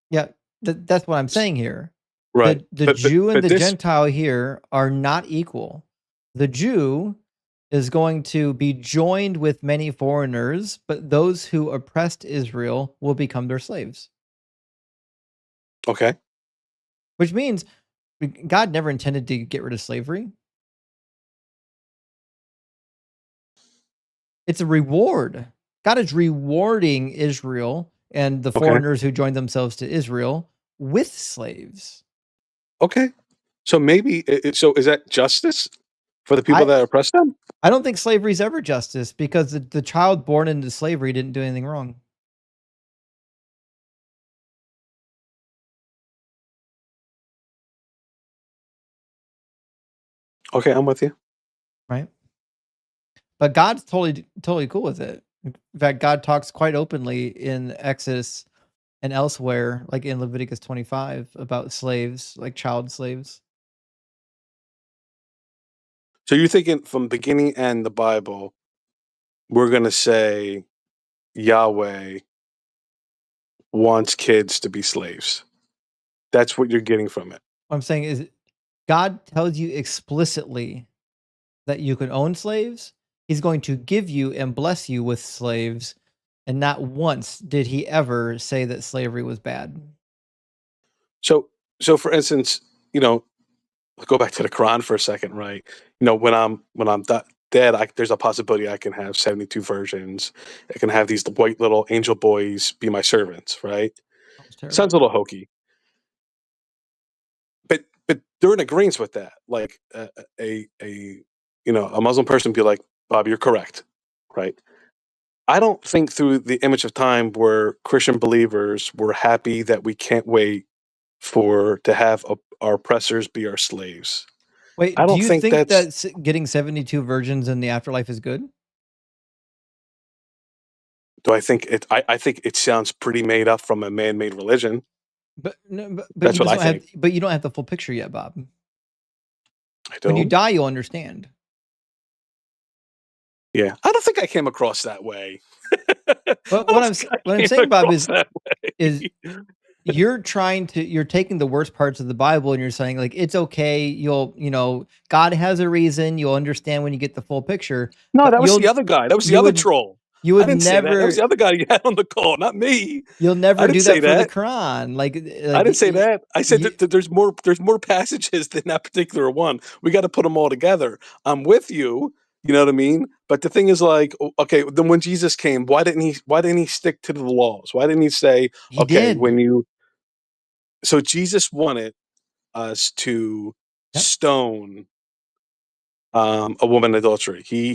Yeah, that's what I'm saying here. Right. The Jew and the Gentile here are not equal. The Jew is going to be joined with many foreigners, but those who oppressed Israel will become their slaves. Okay. Which means God never intended to get rid of slavery. It's a reward. God is rewarding Israel and the foreigners who joined themselves to Israel with slaves. Okay. So maybe, so is that justice for the people that oppress them? I don't think slavery is ever justice because the child born into slavery didn't do anything wrong. Okay, I'm with you. Right. But God's totally cool with it. In fact, God talks quite openly in Exodus and elsewhere, like in Leviticus 25, about slaves, like child slaves. So you're thinking from beginning and the Bible, we're going to say Yahweh wants kids to be slaves. That's what you're getting from it. What I'm saying is God tells you explicitly that you can own slaves. He's going to give you and bless you with slaves. And not once did he ever say that slavery was bad. So for instance, go back to the Quran for a second, right? When I'm dead, there's a possibility I can have 72 versions. I can have these white little angel boys be my servants, right? Sounds a little hokey, but they're in agreement with that. Like a Muslim person be like, Bob, you're correct, right? I don't think through the image of time where Christian believers were happy that we can't wait to have our oppressors be our slaves. Wait, I do don't you think think that's that getting 72 virgins in the afterlife is good? Do I think it? I think it sounds pretty made up from a man-made religion. But no, That's what I think. But you don't have the full picture yet, Bob. I When you don't. die, you'll understand. Yeah, I don't think I came across that way. But what I'm saying, Bob, is you're taking the worst parts of the Bible and you're saying like it's okay. God has a reason. You'll understand when you get the full picture. No, But that was the other guy. That was the other troll. You I would didn't say that. That never. was the other guy you had on the call, not me. You'll I never didn't do say that for the that. Quran. I didn't say that. I said that there's more passages than that particular one. We got to put them all together. I'm with you. You know what I mean? But the thing is, like, okay, then when Jesus came, why didn't he stick to the laws? Why didn't he say, He okay, did. So Jesus wanted us to stone a woman in adultery. He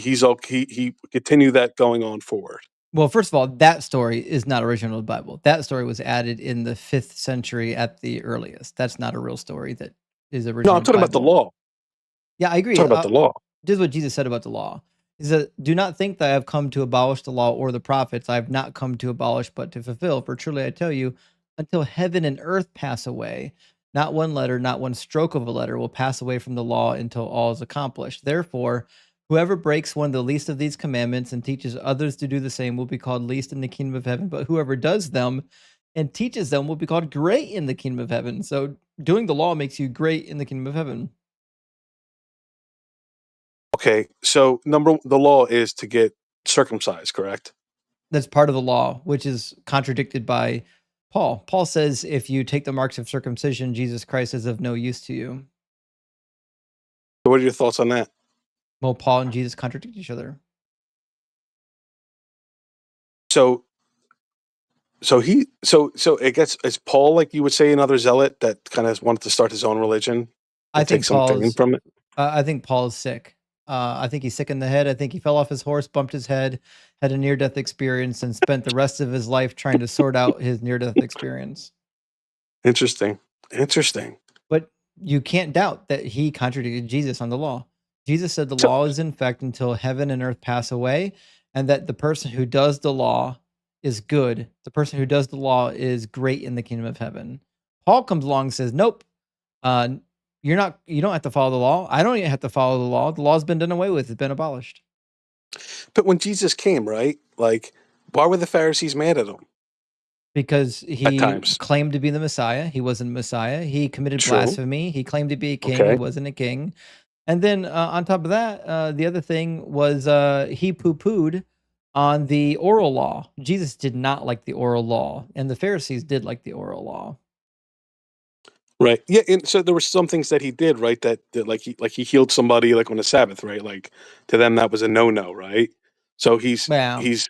continued that going on forward. Well, first of all, that story is not original to the Bible. That story was added in the 5th century at the earliest. That's not a real story that is original. No, I'm talking about the law. Yeah, I agree. I'm talking about the law. This is what Jesus said about the law. He said, "Do not think that I have come to abolish the law or the prophets. I have not come to abolish, but to fulfill. For truly I tell you, until heaven and earth pass away, not one letter, not one stroke of a letter will pass away from the law until all is accomplished. Therefore, whoever breaks one of the least of these commandments and teaches others to do the same will be called least in the kingdom of heaven. But whoever does them and teaches them will be called great in the kingdom of heaven." So doing the law makes you great in the kingdom of heaven. Okay, so the law is to get circumcised, correct? That's part of the law, which is contradicted by Paul. Paul says if you take the marks of circumcision, Jesus Christ is of no use to you. So what are your thoughts on that? Well, Paul and Jesus contradict each other. So it gets, is Paul, like you would say, another zealot that kind of wanted to start his own religion I and take think something from it? I think Paul is sick. I think he's sick in the head. I think he fell off his horse, bumped his head, had a near-death experience, and spent the rest of his life trying to sort out his near-death experience. Interesting. But you can't doubt that he contradicted Jesus on the law. Jesus said the So, law is in effect until heaven and earth pass away, and that the person who does the law is good. The person who does the law is great in the kingdom of heaven. Paul comes along and says, "Nope, uh, you don't have to follow the law. I don't even have to follow the law. The law's been done away with. It's been abolished." but when Jesus came, right? Like, why were the Pharisees mad at him Because at he times? claimed to be the Messiah. He wasn't a Messiah. He committed True. blasphemy. He claimed to be a king. He Okay. wasn't a king. And then on top of that, the other thing was he poo-pooed on the oral law. Jesus did not like the oral law, and the Pharisees did like the oral law. Right. Yeah. And so there were some things that he did, right? That like he healed somebody like on the Sabbath, right? Like to them that was a no, right? So Well, he's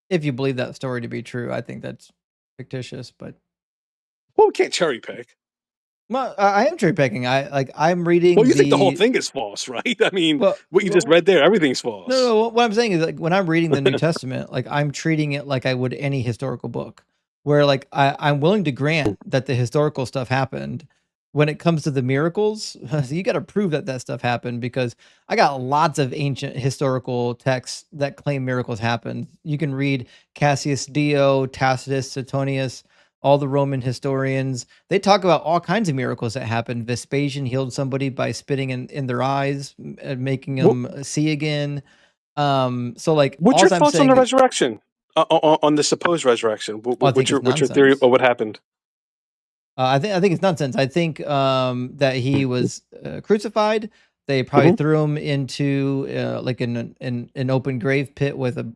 if you believe that story to be true, I think that's fictitious. But well, we can't cherry pick. well, I am cherry picking. I'm Well, reading you think the whole the thing is false, right? I mean, well. what you just read there, everything's No, false. no. What I'm saying is, like, when I'm reading the New Testament, like, I'm treating it like I would any historical book, where, like, I'm willing to grant that the historical stuff happened. When it comes to the miracles, you got to prove that that stuff happened, because I got lots of ancient historical texts that claim miracles happened. You can read Cassius Dio, Tacitus, Suetonius, all the Roman historians. They talk about all kinds of miracles that happened. Vespasian healed somebody by spitting in their eyes, making What, them see again. So like what's all your I'm thoughts on the saying, resurrection? On the supposed resurrection? I think it's What's your theory nonsense. of what happened? I think it's nonsense. I think that he was crucified. They probably Hmm. threw him into like an open grave pit with Mm,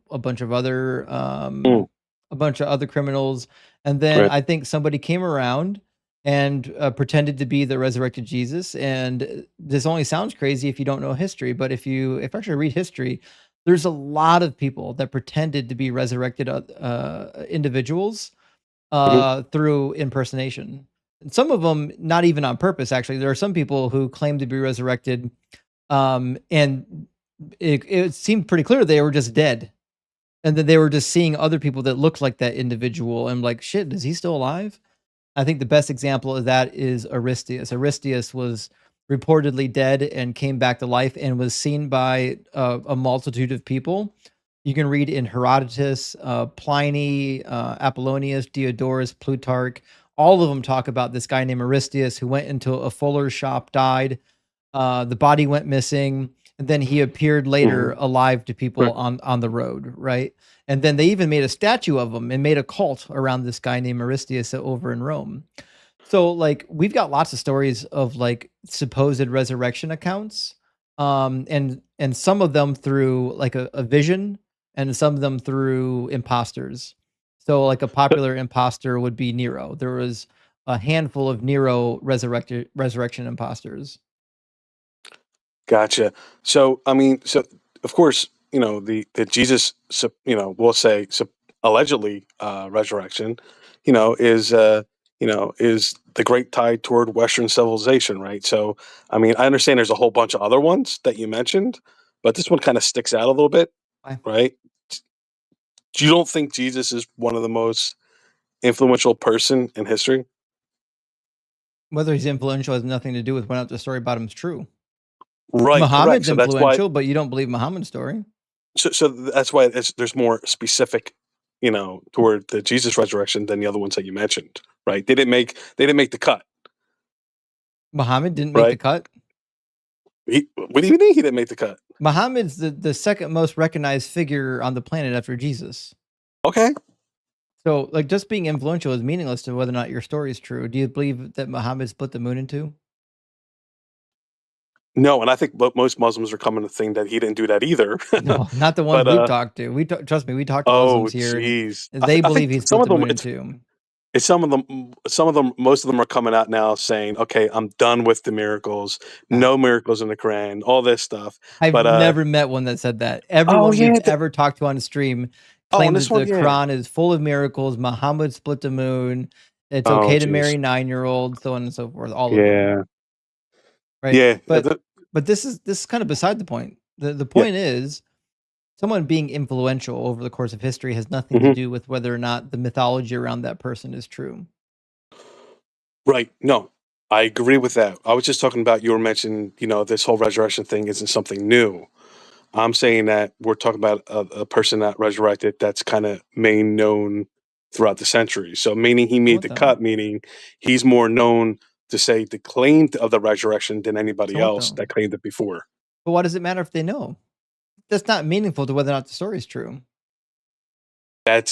a bunch of other criminals, and then right. I think somebody came around and pretended to be the resurrected Jesus. And this only sounds crazy if you don't know history, but if you actually read history, there's a lot of people that pretended to be resurrected individuals Hmm. through impersonation. And some of them not even on purpose. Actually, there are some people who claim to be resurrected, and it seemed pretty clear they were just dead, and that they were just seeing other people that looked like that individual, and like, shit, is he still alive? I think the best example of that is Aristeas. Aristeas was reportedly dead and came back to life and was seen by a multitude of people. You can read in Herodotus, Pliny, Apollonius, Diodorus, Plutarch. All of them talk about this guy named Aristeas who went into a fuller's shop, died. The body went missing, and then he appeared later Hmm. alive to people Right. on the road, right? And then they even made a statue of him and made a cult around this guy named Aristeas over in Rome. So like we've got lots of stories of like supposed resurrection accounts, and some of them through like a vision, and some of them through imposters. So like a popular imposter would be Nero. There was a handful of Nero resurrection imposters. Gotcha. So, I mean, so of course, the Jesus, we'll say allegedly resurrection, is the great tide toward Western civilization, right? So, I mean, I understand there's a whole bunch of other ones that you mentioned, but this one kind of sticks out a little bit, Why? right? You don't think Jesus is one of the most influential person in history? Whether he's influential has nothing to do with whether or not the story about him is true. Right, correct. Muhammad's So that's why influential, but you don't believe Muhammad's story. So that's why there's more specific, toward the Jesus resurrection than the other ones that you mentioned, right? They didn't make the cut, Muhammad didn't make the right? cut. What do you mean he didn't make the cut? Muhammad's the second most recognized figure on the planet after Jesus. Okay. So, like, just being influential is meaningless to whether or not your story is true. Do you believe that Muhammad split the moon in two? No, and I think most Muslims are coming to think that he didn't do that either. No, not the ones But we've talked to. Trust me, we talked to oh, Muslims here, and jeez, they I believe think he some split of the them. moon in two. It's some of them. Most of them are coming out now saying, "Okay, I'm done with the miracles. No miracles in the Quran. All this stuff." I've But never met one that said that. oh Everyone yeah, we've ever talked to on stream oh, and claimed this that the one, yeah. Quran is full of miracles. Muhammad split the moon. It's Oh, okay to marry jeez. 9-year-olds, so on and so forth. All of them, Yeah, right? yeah. But this is kind of beside the point. The Yeah. point is, someone being influential over the course of history has nothing to Mhm. do with whether or not the mythology around that person is true. Right. No, I agree with that. I was just talking about, you were mentioning, this whole resurrection thing isn't something new. I'm saying that we're talking about a person that resurrected that's kind of main known throughout the centuries. So meaning he made What the though? cut, meaning he's more known to say the claim of the resurrection than anybody So what else though? that claimed it before. But why does it matter if they know? That's not meaningful to whether or not the story is true. That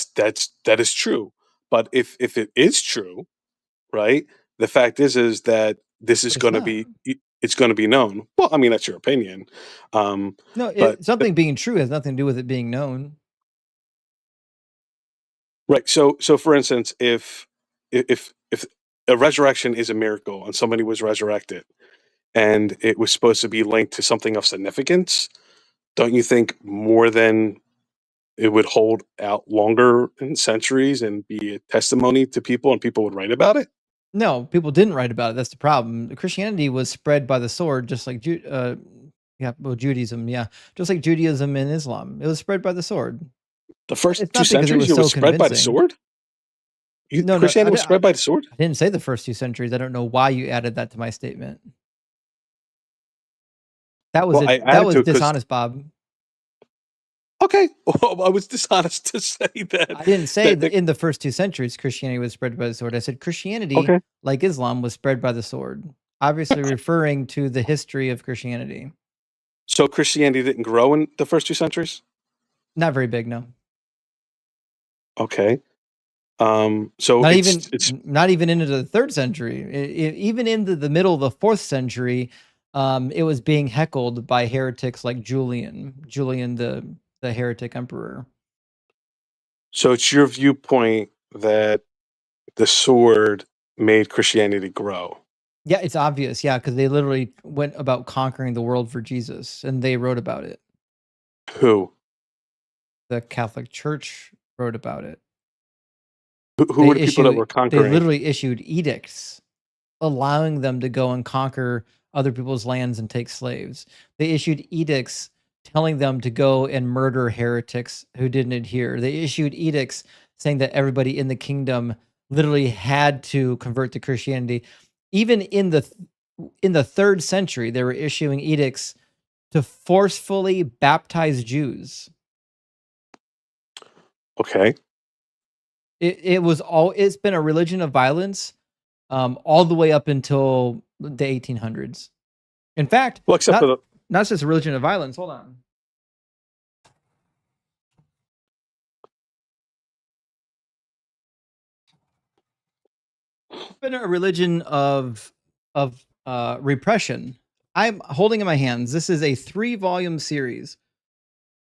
is true. But if it is true, right? The fact is that this is But it's going to not. be it's going to be known. Well, I mean, that's your opinion. No, But something being true has nothing to do with it being known. right. So for instance, if a resurrection is a miracle and somebody was resurrected and it was supposed to be linked to something of significance, don't you think more than it would hold out longer in centuries and be a testimony to people and people would write about it? No, people didn't write about it. That's the problem. Christianity was spread by the sword, just like Judaism. Yeah, just like Judaism and Islam. It was spread by the sword. The first It's two not because it centuries, was it was so spread by the convincing. sword? No, Christianity was spread by the sword? I didn't say the first 2 centuries. I don't know why you added that to my statement. That was Well, I that added was to it because, dishonest, Bob. okay, well, I was dishonest to say that. I didn't say that in the first 2 centuries Christianity was spread by the sword. I said Christianity, okay. like Islam, was spread by the sword. Obviously referring to the history of Christianity. So Christianity didn't grow in the first 2 centuries? Not very big, no. Okay. So Not it's even into the 3rd century. Even into the middle of the 4th century, it was being heckled by heretics like Julian the heretic emperor. so it's your viewpoint that the sword made Christianity grow. Yeah, it's obvious. Yeah, because they literally went about conquering the world for Jesus, and they wrote about it. Who? The Catholic Church wrote about it. Who were the people that were They conquering? literally issued edicts allowing them to go and conquer other people's lands and take slaves. They issued edicts telling them to go and murder heretics who didn't adhere. They issued edicts saying that everybody in the kingdom literally had to convert to Christianity. Even in the 3rd century, they were issuing edicts to forcefully baptize Jews. Okay. It's been a religion of violence all the way up until the 1800s. In fact, Well, except for not just a religion of violence. Hold on. It's been a religion of repression. I'm holding in my hands. This is a 3-volume series.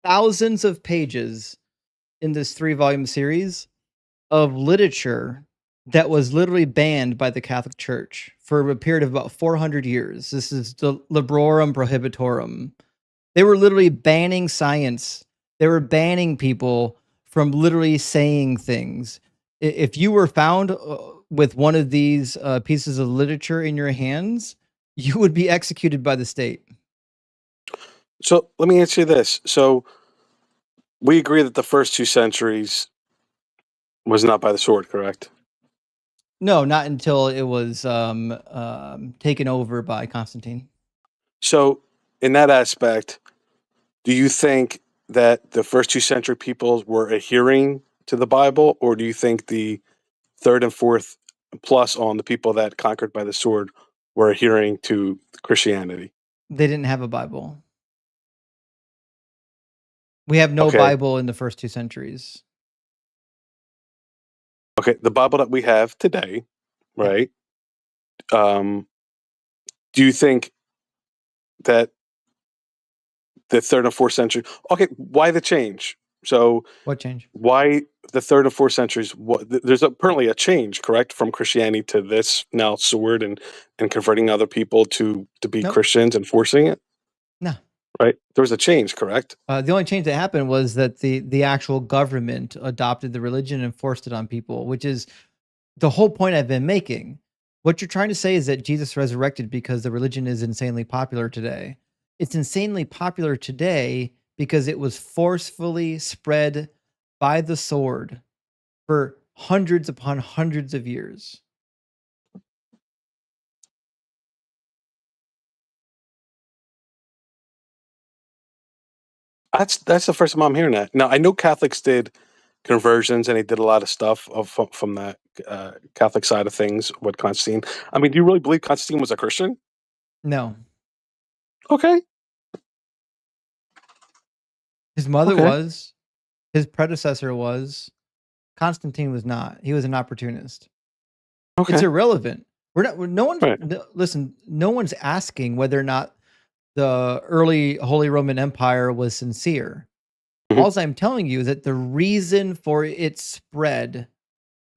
Thousands of pages in this 3-volume series of literature that was literally banned by the Catholic Church for a period of about 400 years. This is the Librorum Prohibitorum. They were literally banning science. They were banning people from literally saying things. If you were found with one of these pieces of literature in your hands, you would be executed by the state. So let me answer this. So we agree that the first 2 centuries was not by the sword, correct? No, not until it was taken over by Constantine. So in that aspect, do you think that the first 2 century peoples were adhering to the Bible, or do you think the third and fourth plus on the people that conquered by the sword were adhering to Christianity? They didn't have a Bible. We have no Okay. Bible in the first 2 centuries. Okay, the Bible that we have today, Yeah. right? Do you think that the third and fourth century? Okay, why the change? So What change? why the third and fourth centuries? There's apparently a change, correct, from Christianity to this now sword and converting other people to be Nope. Christians and forcing it, No. right? There was a change, correct? The only change that happened was that the actual government adopted the religion and forced it on people, which is the whole point I've been making. What you're trying to say is that Jesus resurrected because the religion is insanely popular today. It's insanely popular today because it was forcefully spread by the sword for hundreds upon hundreds of years. That's the first time I'm hearing that. Now I know Catholics did conversions and they did a lot of stuff from that Catholic side of things with Constantine. I mean, do you really believe Constantine was a Christian? No. Okay. His mother Okay. was, his predecessor was, Constantine was not. He was an opportunist. It's Okay. irrelevant. No one's Right. listen, no one's asking whether or not the early Holy Roman Empire was sincere. Mhm. All I'm telling you is that the reason for its spread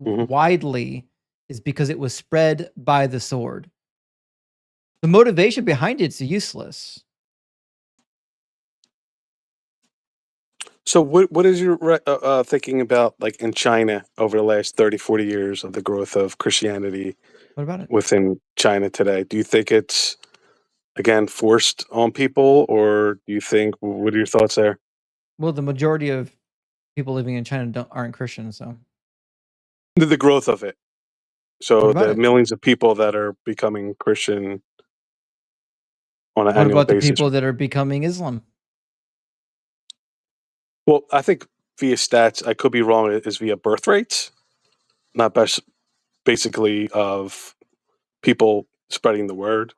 Mhm. widely is because it was spread by the sword. The motivation behind it's useless. So what is your thinking about like in China over the last 30, 40 years of the growth of Christianity What about it? within China today? Do you think it's again forced on people, or do you think what are your thoughts there? Well, the majority of people living in China aren't Christians, so The growth of it. what So about the it? millions of people that are becoming Christian on an What annual about the basis. people that are becoming Islam? Well, I think via stats, I could be wrong, is via birth rates, not basically of people spreading the word.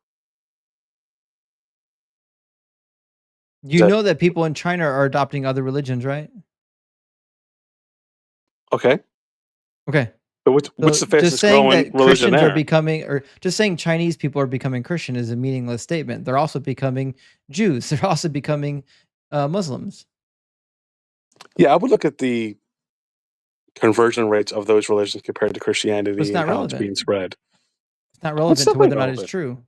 Is You that know that people in China are adopting other religions, right? okay? Okay. But what's So the just fastest saying growing that religion Christians are there? becoming, or just saying Chinese people are becoming Christian is a meaningless statement. They're also becoming Jews. They're also becoming Muslims. Yeah, I would look at the conversion rates of those religions compared to But it's Christianity and not how it's relevant. being spread. It's not It's relevant to definitely whether or not it's relevant. true.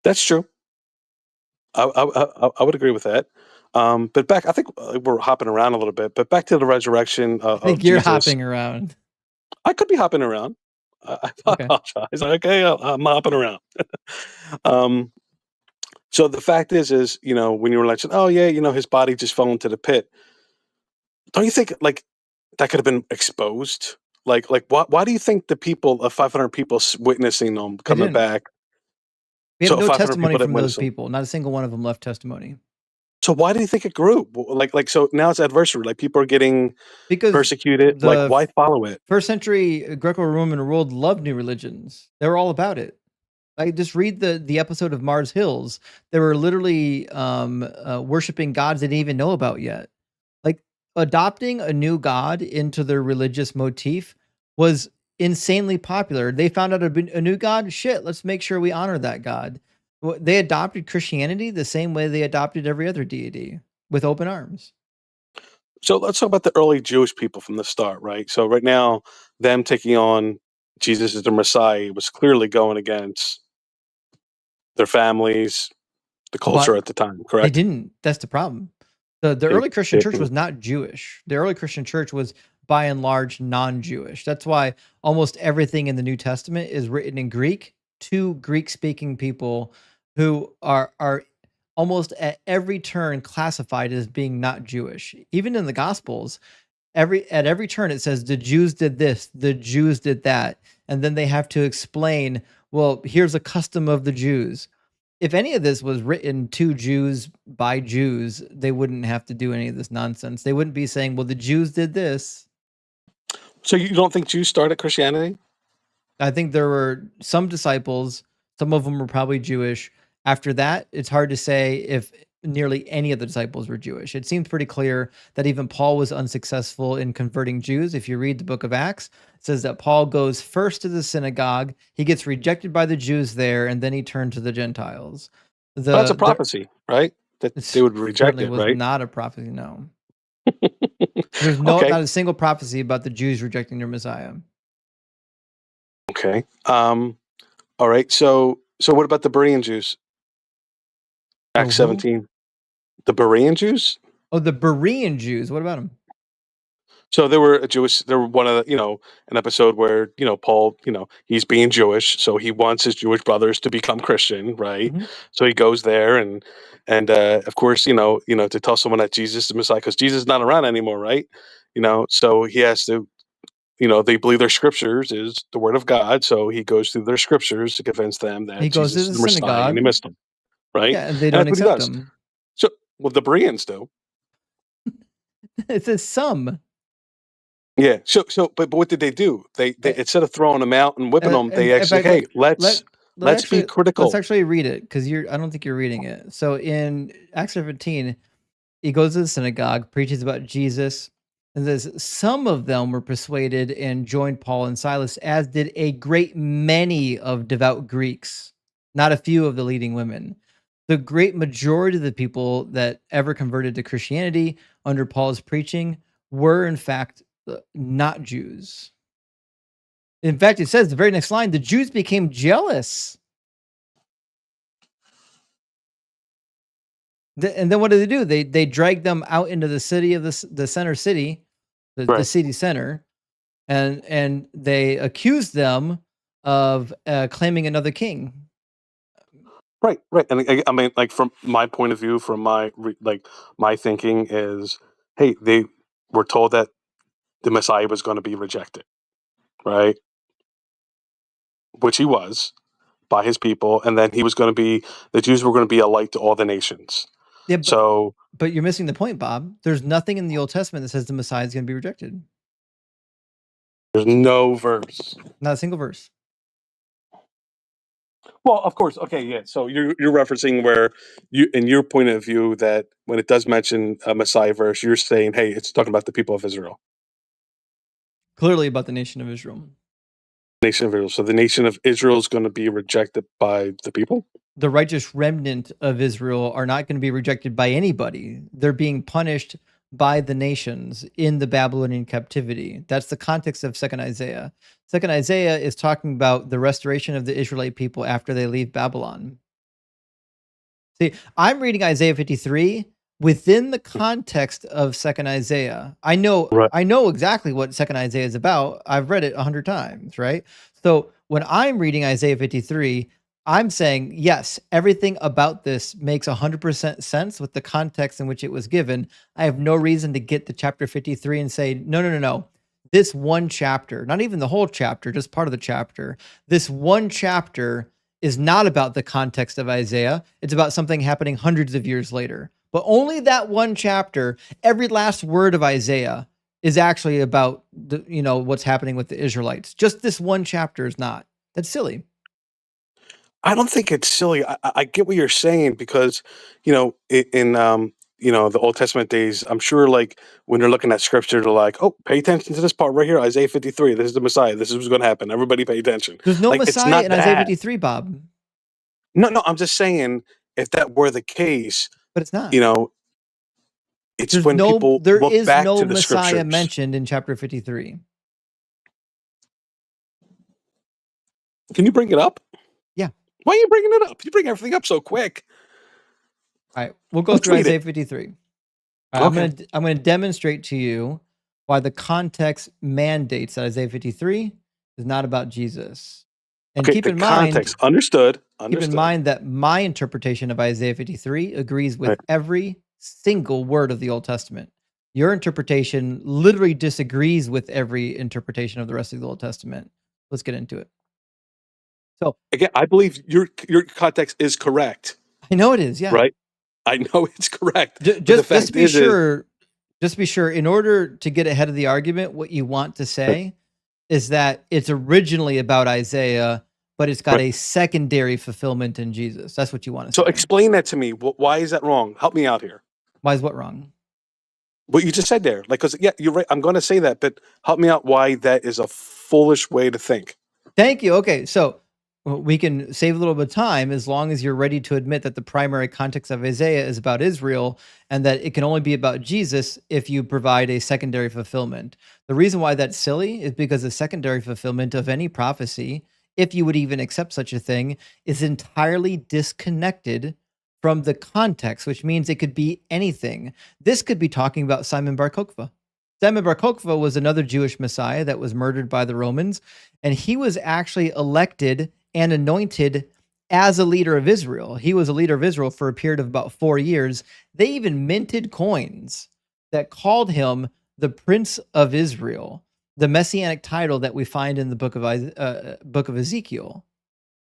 That's true. I would agree with that. But back, I think we're hopping around a little bit. But back to the resurrection I of think you're Jesus. hopping around. I could be hopping around. I Okay. apologize. Okay, I'm hopping around. um, so the fact is, when you were like, oh yeah, his body just fell into the pit. Don't you think like that could have been exposed? Like, why do you think the people of 500 people witnessing them They coming didn't. back? We have So no 500 testimony people that from those witnessed them. people. Not a single one of them left testimony. So why do you think it grew? Like so now it's adversary. Like people are getting Because persecuted. Like the why follow it? first century Greco-Roman world loved new religions. They were all about it. Like just read the episode of Mars Hills. They were literally worshiping gods they didn't even know about yet. Like adopting a new god into their religious motif was insanely popular. They found out a new god. Shit, let's make sure we honor that god. They adopted Christianity the same way they adopted every other deity with open arms. So let's talk about the early Jewish people from the start, right? So right now, them taking on Jesus as the Messiah was clearly going against their families, the culture But at the time, they correct? didn't. That's the problem. The They, early Christian they, church was not Jewish. The early Christian church was by and large non-Jewish. That's why almost everything in the New Testament is written in Greek to Greek-speaking people who are almost at every turn classified as being not Jewish. Even in the Gospels, at every turn it says the Jews did this, the Jews did that, and then they have to explain, well, here's a custom of the Jews. if any of this was written to Jews by Jews, they wouldn't have to do any of this nonsense. They wouldn't be saying, well, the Jews did this. So you don't think Jews started Christianity? I think there were some disciples, some of them were probably Jewish. After that, it's hard to say if nearly any of the disciples were Jewish. It seems pretty clear that even Paul was unsuccessful in converting Jews. If you read the book of Acts, it says that Paul goes first to the synagogue, he gets rejected by the Jews there, and then he turned to the Gentiles. Well, that's a prophecy, right? That they would reject certainly it, was right? not a prophecy, no. There's Okay. not a single prophecy about the Jews rejecting their Messiah. Okay. All right. So what about the Berean Jews? Acts who? 17. The Berean Jews? Oh, the Berean Jews. What about them? So there were one of the, an episode where, Paul, he's being Jewish, so he wants his Jewish brothers to become Christian, right? Mhm. So he goes there and of course, to tell someone that Jesus is the Messiah, because Jesus is not around anymore, right? So he has to, they believe their scriptures is the word of God, so he goes through their scriptures to convince them that He goes Jesus to is the the Messiah, and he synagogue. missed them, right? Yeah, and they And don't that's what he accept does. him. So, well, the Bereans do. It says some. Yeah. So, but what did they do? They instead of throwing them out and whipping them, they In actually, fact, hey, let's be critical. Let's actually read it, because I don't think you're reading it. So in Acts 17, he goes to the synagogue, preaches about Jesus, and says some of them were persuaded and joined Paul and Silas, as did a great many of devout Greeks, not a few of the leading women. The great majority of the people that ever converted to Christianity under Paul's preaching were, in fact, not Jews. In fact, it says the very next line, the Jews became jealous. And then what do? They drag them out into the city of the center city, the city center, and they accuse them of claiming another king. Right. And I mean, like, from my point of view, from my thinking is, hey, they were told that the Messiah was going to be rejected, right? Which he was by his people, and then the Jews were going to be a light to all the nations. Yeah, so, but you're missing the point, Bob. There's nothing in the Old Testament that says the Messiah is going to be rejected. There's no verse. Not a single verse. Well, of course. Okay, yeah. So you're referencing where in your point of view, that when it does mention a Messiah verse, you're saying, hey, it's talking about the people of Israel. Clearly about the nation of Israel. Nation of Israel. So the nation of Israel is going to be rejected by the people? The righteous remnant of Israel are not going to be rejected by anybody. They're being punished by the nations in the Babylonian captivity. That's the context of 2nd Isaiah. 2nd Isaiah is talking about the restoration of the Israelite people after they leave Babylon. See, I'm reading Isaiah 53 within the context of 2nd Isaiah. I know exactly what 2nd Isaiah is about. I've read it 100 times, right? So when I'm reading Isaiah 53, I'm saying, yes, everything about this makes 100% sense with the context in which it was given. I have no reason to get to chapter 53 and say, no. This one chapter, not even the whole chapter, just part of the chapter, this one chapter is not about the context of Isaiah. It's about something happening hundreds of years later. But only that one chapter, every last word of Isaiah is actually about what's happening with the Israelites. Just this one chapter is not. That's silly. I don't think it's silly. I get what you're saying, because, in the Old Testament days, I'm sure, like, when they're looking at scripture, they're like, oh, pay attention to this part right here, Isaiah 53. This is the Messiah. This is what's going to happen. Everybody pay attention. There's no Like, it's Messiah not in Isaiah 53, Bob. No, I'm just saying, if that were the case, but it's not. It's when people look back to the Messiah scriptures. mentioned in chapter 53. Can you bring it up? Yeah. Why are you bringing it up? You bring everything up so quick. All right, we'll go through Isaiah 53. All right, I'm going to demonstrate to you why the context mandates that Isaiah 53 is not about Jesus. And keep in mind, context. Understood. Keep in mind that my interpretation of Isaiah 53 agrees with every single word of the Old Testament. Your interpretation literally disagrees with every interpretation of the rest of the Old Testament. Let's get into it. So again, I believe your context is correct, I know it is, yeah. right? I know it's correct, but the Just fact be sure. Just be sure. In order to get ahead of the argument, what you want to say is that it's originally about Isaiah, but it's got right. a secondary fulfillment in Jesus. That's what you want to So say. explain that to me. Why is that wrong? Help me out here. Why is what wrong? What you just said there, like, because yeah, you're right. I'm going to say that, but help me out. Why that is a foolish way to think? Thank you. Okay, so we can save a little bit of time as long as you're ready to admit that the primary context of Isaiah is about Israel and that it can only be about Jesus if you provide a secondary fulfillment. The reason why that's silly is because the secondary fulfillment of any prophecy, if you would even accept such a thing, is entirely disconnected from the context, which means it could be anything. This could be talking about Simon Bar Kokhba. Simon Bar Kokhba was another Jewish Messiah that was murdered by the Romans, and he was actually elected and anointed as a leader of Israel. He was a leader of Israel for a period of about 4 years. They even minted coins that called him the Prince of Israel, the messianic title that we find in the book of Ezekiel.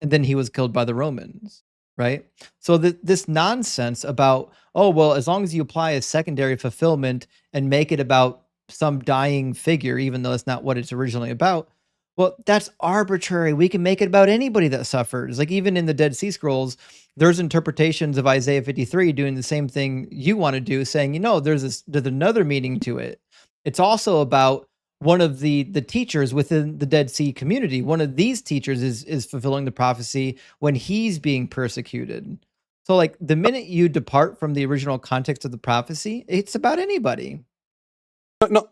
And then he was killed by the Romans, right? So this nonsense about, oh, well, as long as you apply a secondary fulfillment and make it about some dying figure, even though it's not what it's originally about, well, that's arbitrary. We can make it about anybody that suffers. Like even in the Dead Sea Scrolls, there's interpretations of Isaiah 53 doing the same thing you want to do, saying, there's another meaning to it. It's also about one of the teachers within the Dead Sea community. One of these teachers is fulfilling the prophecy when he's being persecuted. So like the minute you depart from the original context of the prophecy, it's about anybody. No,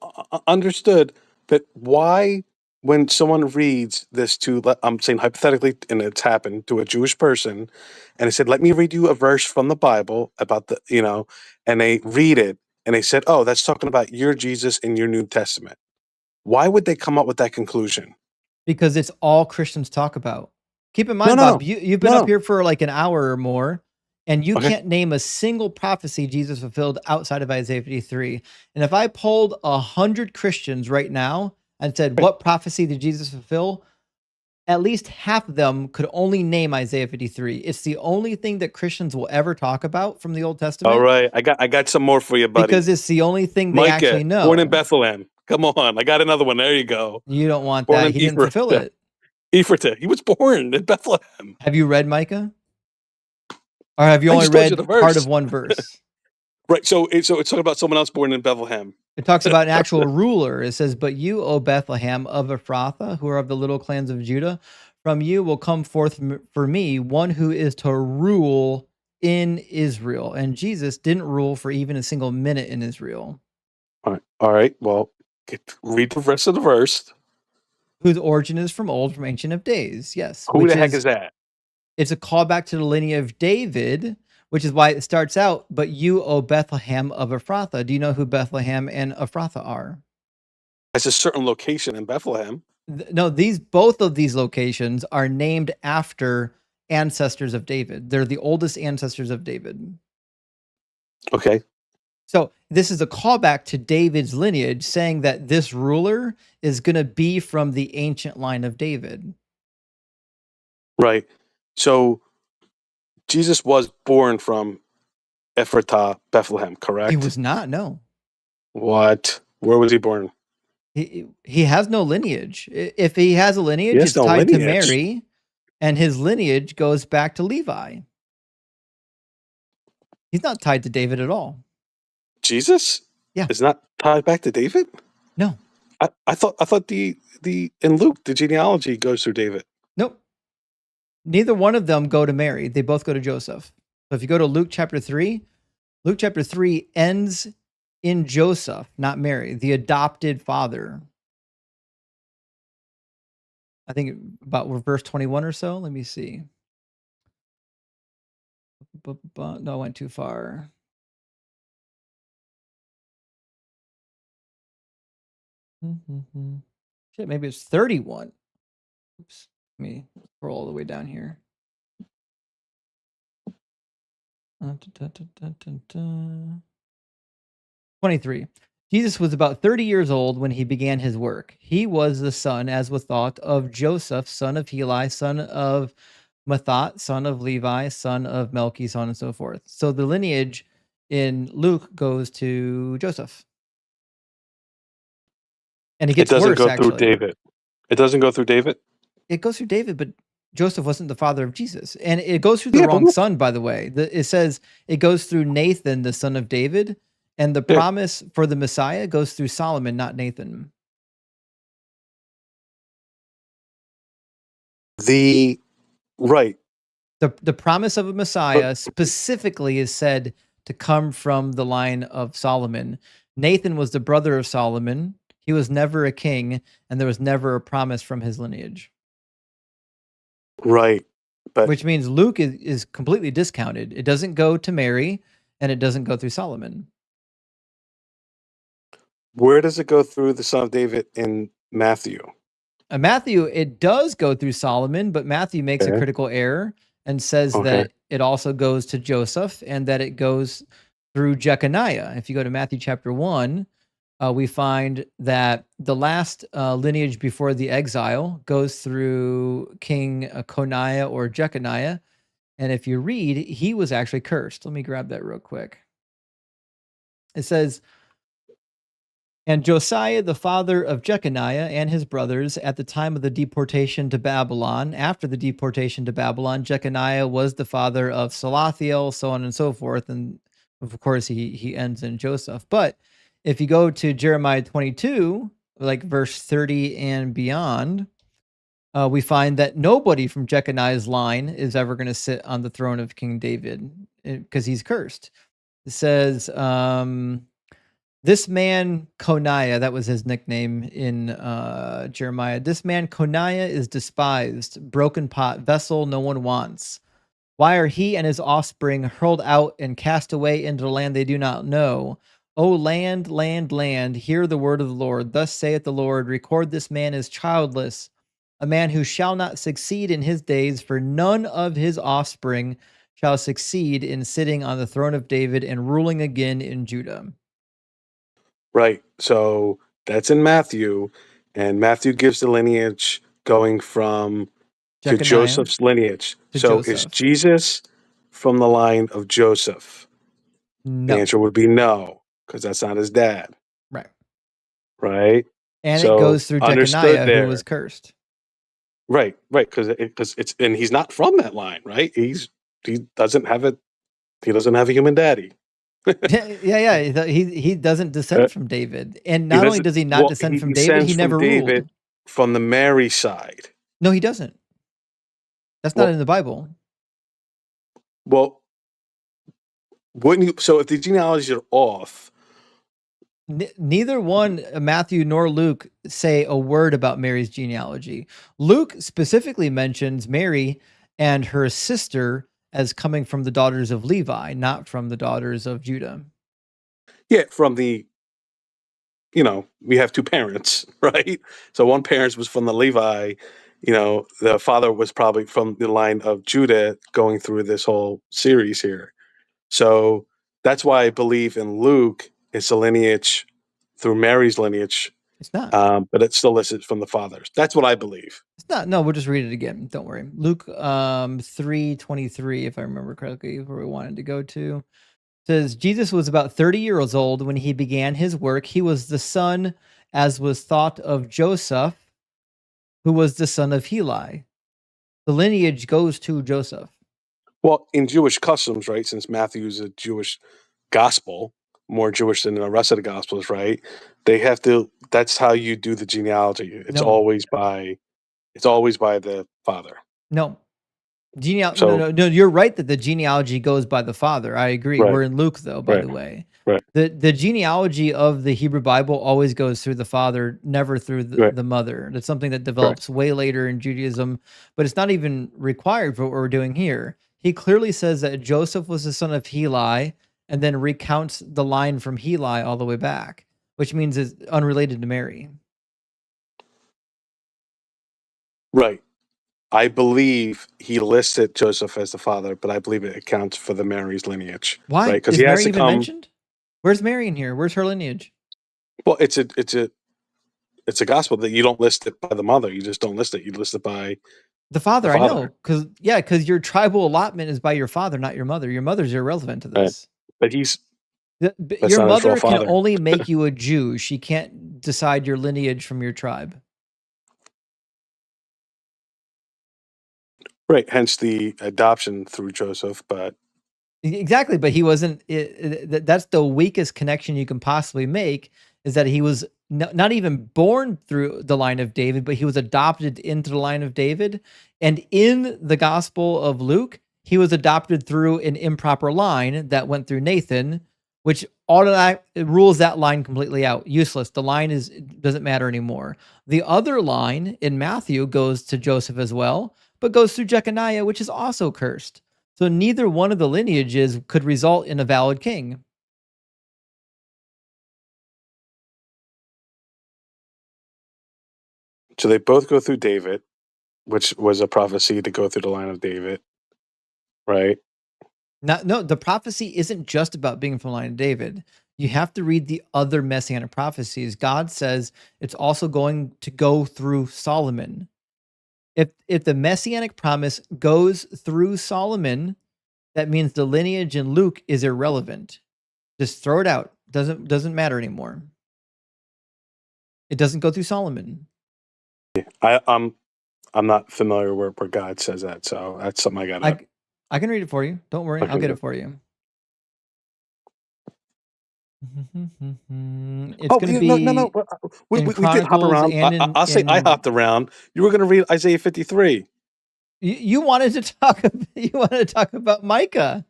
understood. But why, when someone reads this I'm saying hypothetically, and it's happened to a Jewish person, and it said, "Let me read you a verse from the Bible about and they read it, and they said, "Oh, that's talking about your Jesus in your New Testament." Why would they come up with that conclusion? Because it's all Christians talk about. Keep in No, mind, no, Bob, no, you've been up no. here for like an hour or more, and you Okay. can't name a single prophecy Jesus fulfilled outside of Isaiah 53. And if I polled 100 Christians right now and said, what prophecy did Jesus fulfill? At least half of them could only name Isaiah 53. It's the only thing that Christians will ever talk about from the Old Testament. All right, I got some more for you, buddy. Because it's the only thing they Micah, actually know. born in Bethlehem. Come on, I got another one. There you go. You don't want Born that. in He didn't fulfill it. Ephratah. He was born in Bethlehem. Have you read Micah? Or have you only read part of one verse? Right. So it's talking about someone else born in Bethlehem. It talks about an actual ruler. It says, "But you, O Bethlehem of Ephrathah, who are of the little clans of Judah, from you will come forth for me one who is to rule in Israel." And Jesus didn't rule for even a single minute in Israel. All right. Well, read the rest of the verse. Whose origin is from old, from ancient of days. Yes. Who the heck is that? It's a callback to the lineage of David, which is why it starts out, "But you, O Bethlehem of Ephrathah." Do you know who Bethlehem and Ephrathah are? It's a certain location in Bethlehem. No, both of these locations are named after ancestors of David. They're the oldest ancestors of David. Okay. So this is a callback to David's lineage, saying that this ruler is going to be from the ancient line of David. Right. So Jesus was born from Ephratah, Bethlehem, correct? He was not, no. What? Where was he born? He has no lineage. If he has a lineage, it's tied to Mary, and his lineage goes back to Levi. He's not tied to David at all. Jesus? Yeah. Is not tied back to David? No. I thought the in Luke the genealogy goes through David. Nope. Neither one of them go to Mary. They both go to Joseph. So if you go to Luke chapter 3 ends in Joseph, not Mary, the adopted father. I think about verse 21 or so. Let me see. No, I went too far. Shit, maybe it's 31. Oops. Let me scroll all the way down here. 23. Do Jesus was about 30 years old when he began his work. He was the son, as was thought, of Joseph, son of Heli, son of Mathat, son of Levi, son of Melchi, so on and so forth. So the lineage in Luke goes to Joseph. And it It gets doesn't worse, go through actually. David. It doesn't go through David? It goes through David, but Joseph wasn't the father of Jesus. And it goes through the Yeah, but wrong what? son, by the way. It says it goes through Nathan, the son of David, and the Yeah. promise for the Messiah goes through Solomon, not Nathan. Right. The promise of a Messiah specifically is said to come from the line of Solomon. Nathan was the brother of Solomon. He was never a king, and there was never a promise from his lineage. Right. But Which means Luke is completely discounted. It doesn't go to Mary, and it doesn't go through Solomon. where does it go through the son of David in Matthew? Matthew, it does go through Solomon, but Matthew makes a Okay. critical error and says Okay. that it also goes to Joseph and that it goes through Jeconiah. If you go to Matthew chapter 1, we find that the last lineage before the exile goes through King Coniah or Jeconiah. And if you read, he was actually cursed. Let me grab that real quick. It says, and Josiah, the father of Jeconiah and his brothers, at the time of the deportation to Babylon, after the deportation to Babylon, Jeconiah was the father of Salathiel, so on and so forth. And of course, he ends in Joseph. But if you go to Jeremiah 22, like verse 30 and beyond, we find that nobody from Jeconiah's line is ever going to sit on the throne of King David because he's cursed. It says, this man Coniah, that was his nickname in Jeremiah. This man Coniah is despised, broken pot, vessel no one wants. Why are he and his offspring hurled out and cast away into the land they do not know? O land, land, land, hear the word of the Lord. Thus saith the Lord, record this man as childless, a man who shall not succeed in his days, for none of his offspring shall succeed in sitting on the throne of David and ruling again in Judah. Right. So that's in Matthew, and Matthew gives the lineage going from to Jeconiah Joseph's lineage. to So is Joseph. Jesus from the line of Joseph? The No. answer would be no, because that's not his dad. Right. Right. And So it goes through understood Jeconiah, who there. was cursed. Right. Right. Because it's and he's not from that line. Right. He doesn't have a human daddy. yeah. He doesn't descend from David, and not only does he not descend from David, he never ruled. From the Mary side. No, he doesn't. That's not in the Bible. Well, wouldn't you? So if the genealogies are off, neither one Matthew nor Luke say a word about Mary's genealogy. Luke specifically mentions Mary and her sister as coming from the daughters of Levi, not from the daughters of Judah. Yeah, from the, we have two parents, right? So one parent was from the Levi, the father was probably from the line of Judah going through this whole series here. So that's why I believe in Luke, it's a lineage through Mary's lineage. It's not. But it's still listed from the fathers. That's what I believe. It's not. No, we'll just read it again. Don't worry. Luke 3:23, if I remember correctly, where we wanted to go to. It says, Jesus was about 30 years old when he began his work. He was the son, as was thought, of Joseph, who was the son of Heli. The lineage goes to Joseph. Well, in Jewish customs, right, since Matthew's a Jewish gospel, more Jewish than the rest of the gospels, right? They have to, that's how you do the genealogy. It's always by the father. No. No, you're right that the genealogy goes by the father. I agree. Right. We're in Luke, though, by the way. Right. The genealogy of the Hebrew Bible always goes through the father, never through the mother. That's something that develops way later in Judaism, but it's not even required for what we're doing here. He clearly says that Joseph was the son of Heli, and then recounts the line from Heli all the way back, which means it's unrelated to Mary. Right. I believe he listed Joseph as the father, but I believe it accounts for the Mary's lineage. Why? Right? Because Is he has Mary to even come. mentioned? Where's Mary in here? Where's her lineage? Well, it's a gospel that you don't list it by the mother. You just don't list it. You list it by The father, the I father. know, because your tribal allotment is by your father, not your mother. Your mother's irrelevant to Right. this. But that's Your not his real mother can father. only make you a Jew. She can't decide your lineage from your tribe. Right. Hence the adoption through Joseph. But Exactly, but he wasn't. That's the weakest connection you can possibly make, is that he was not even born through the line of David, but he was adopted into the line of David. And in the Gospel of Luke, he was adopted through an improper line that went through Nathan, which it rules that line completely out. Useless. The line doesn't matter anymore. The other line in Matthew goes to Joseph as well, but goes through Jeconiah, which is also cursed. So neither one of the lineages could result in a valid king. so they both go through David, which was a prophecy to go through the line of David. Right. No, the prophecy isn't just about being from the line of David. You have to read the other messianic prophecies. God says it's also going to go through Solomon. If the messianic promise goes through Solomon, that means the lineage in Luke is irrelevant. Just throw it out. Doesn't matter anymore. It doesn't go through Solomon. I'm not familiar where God says that, so that's something I gotta. I can read it for you. Don't worry, I'll Okay, get good. it for you. It's Oh, going to no. be We in did hop Chronicles around. and I'll say I hopped around. You were gonna read Isaiah 53. You wanted to talk. You wanted to talk about Micah.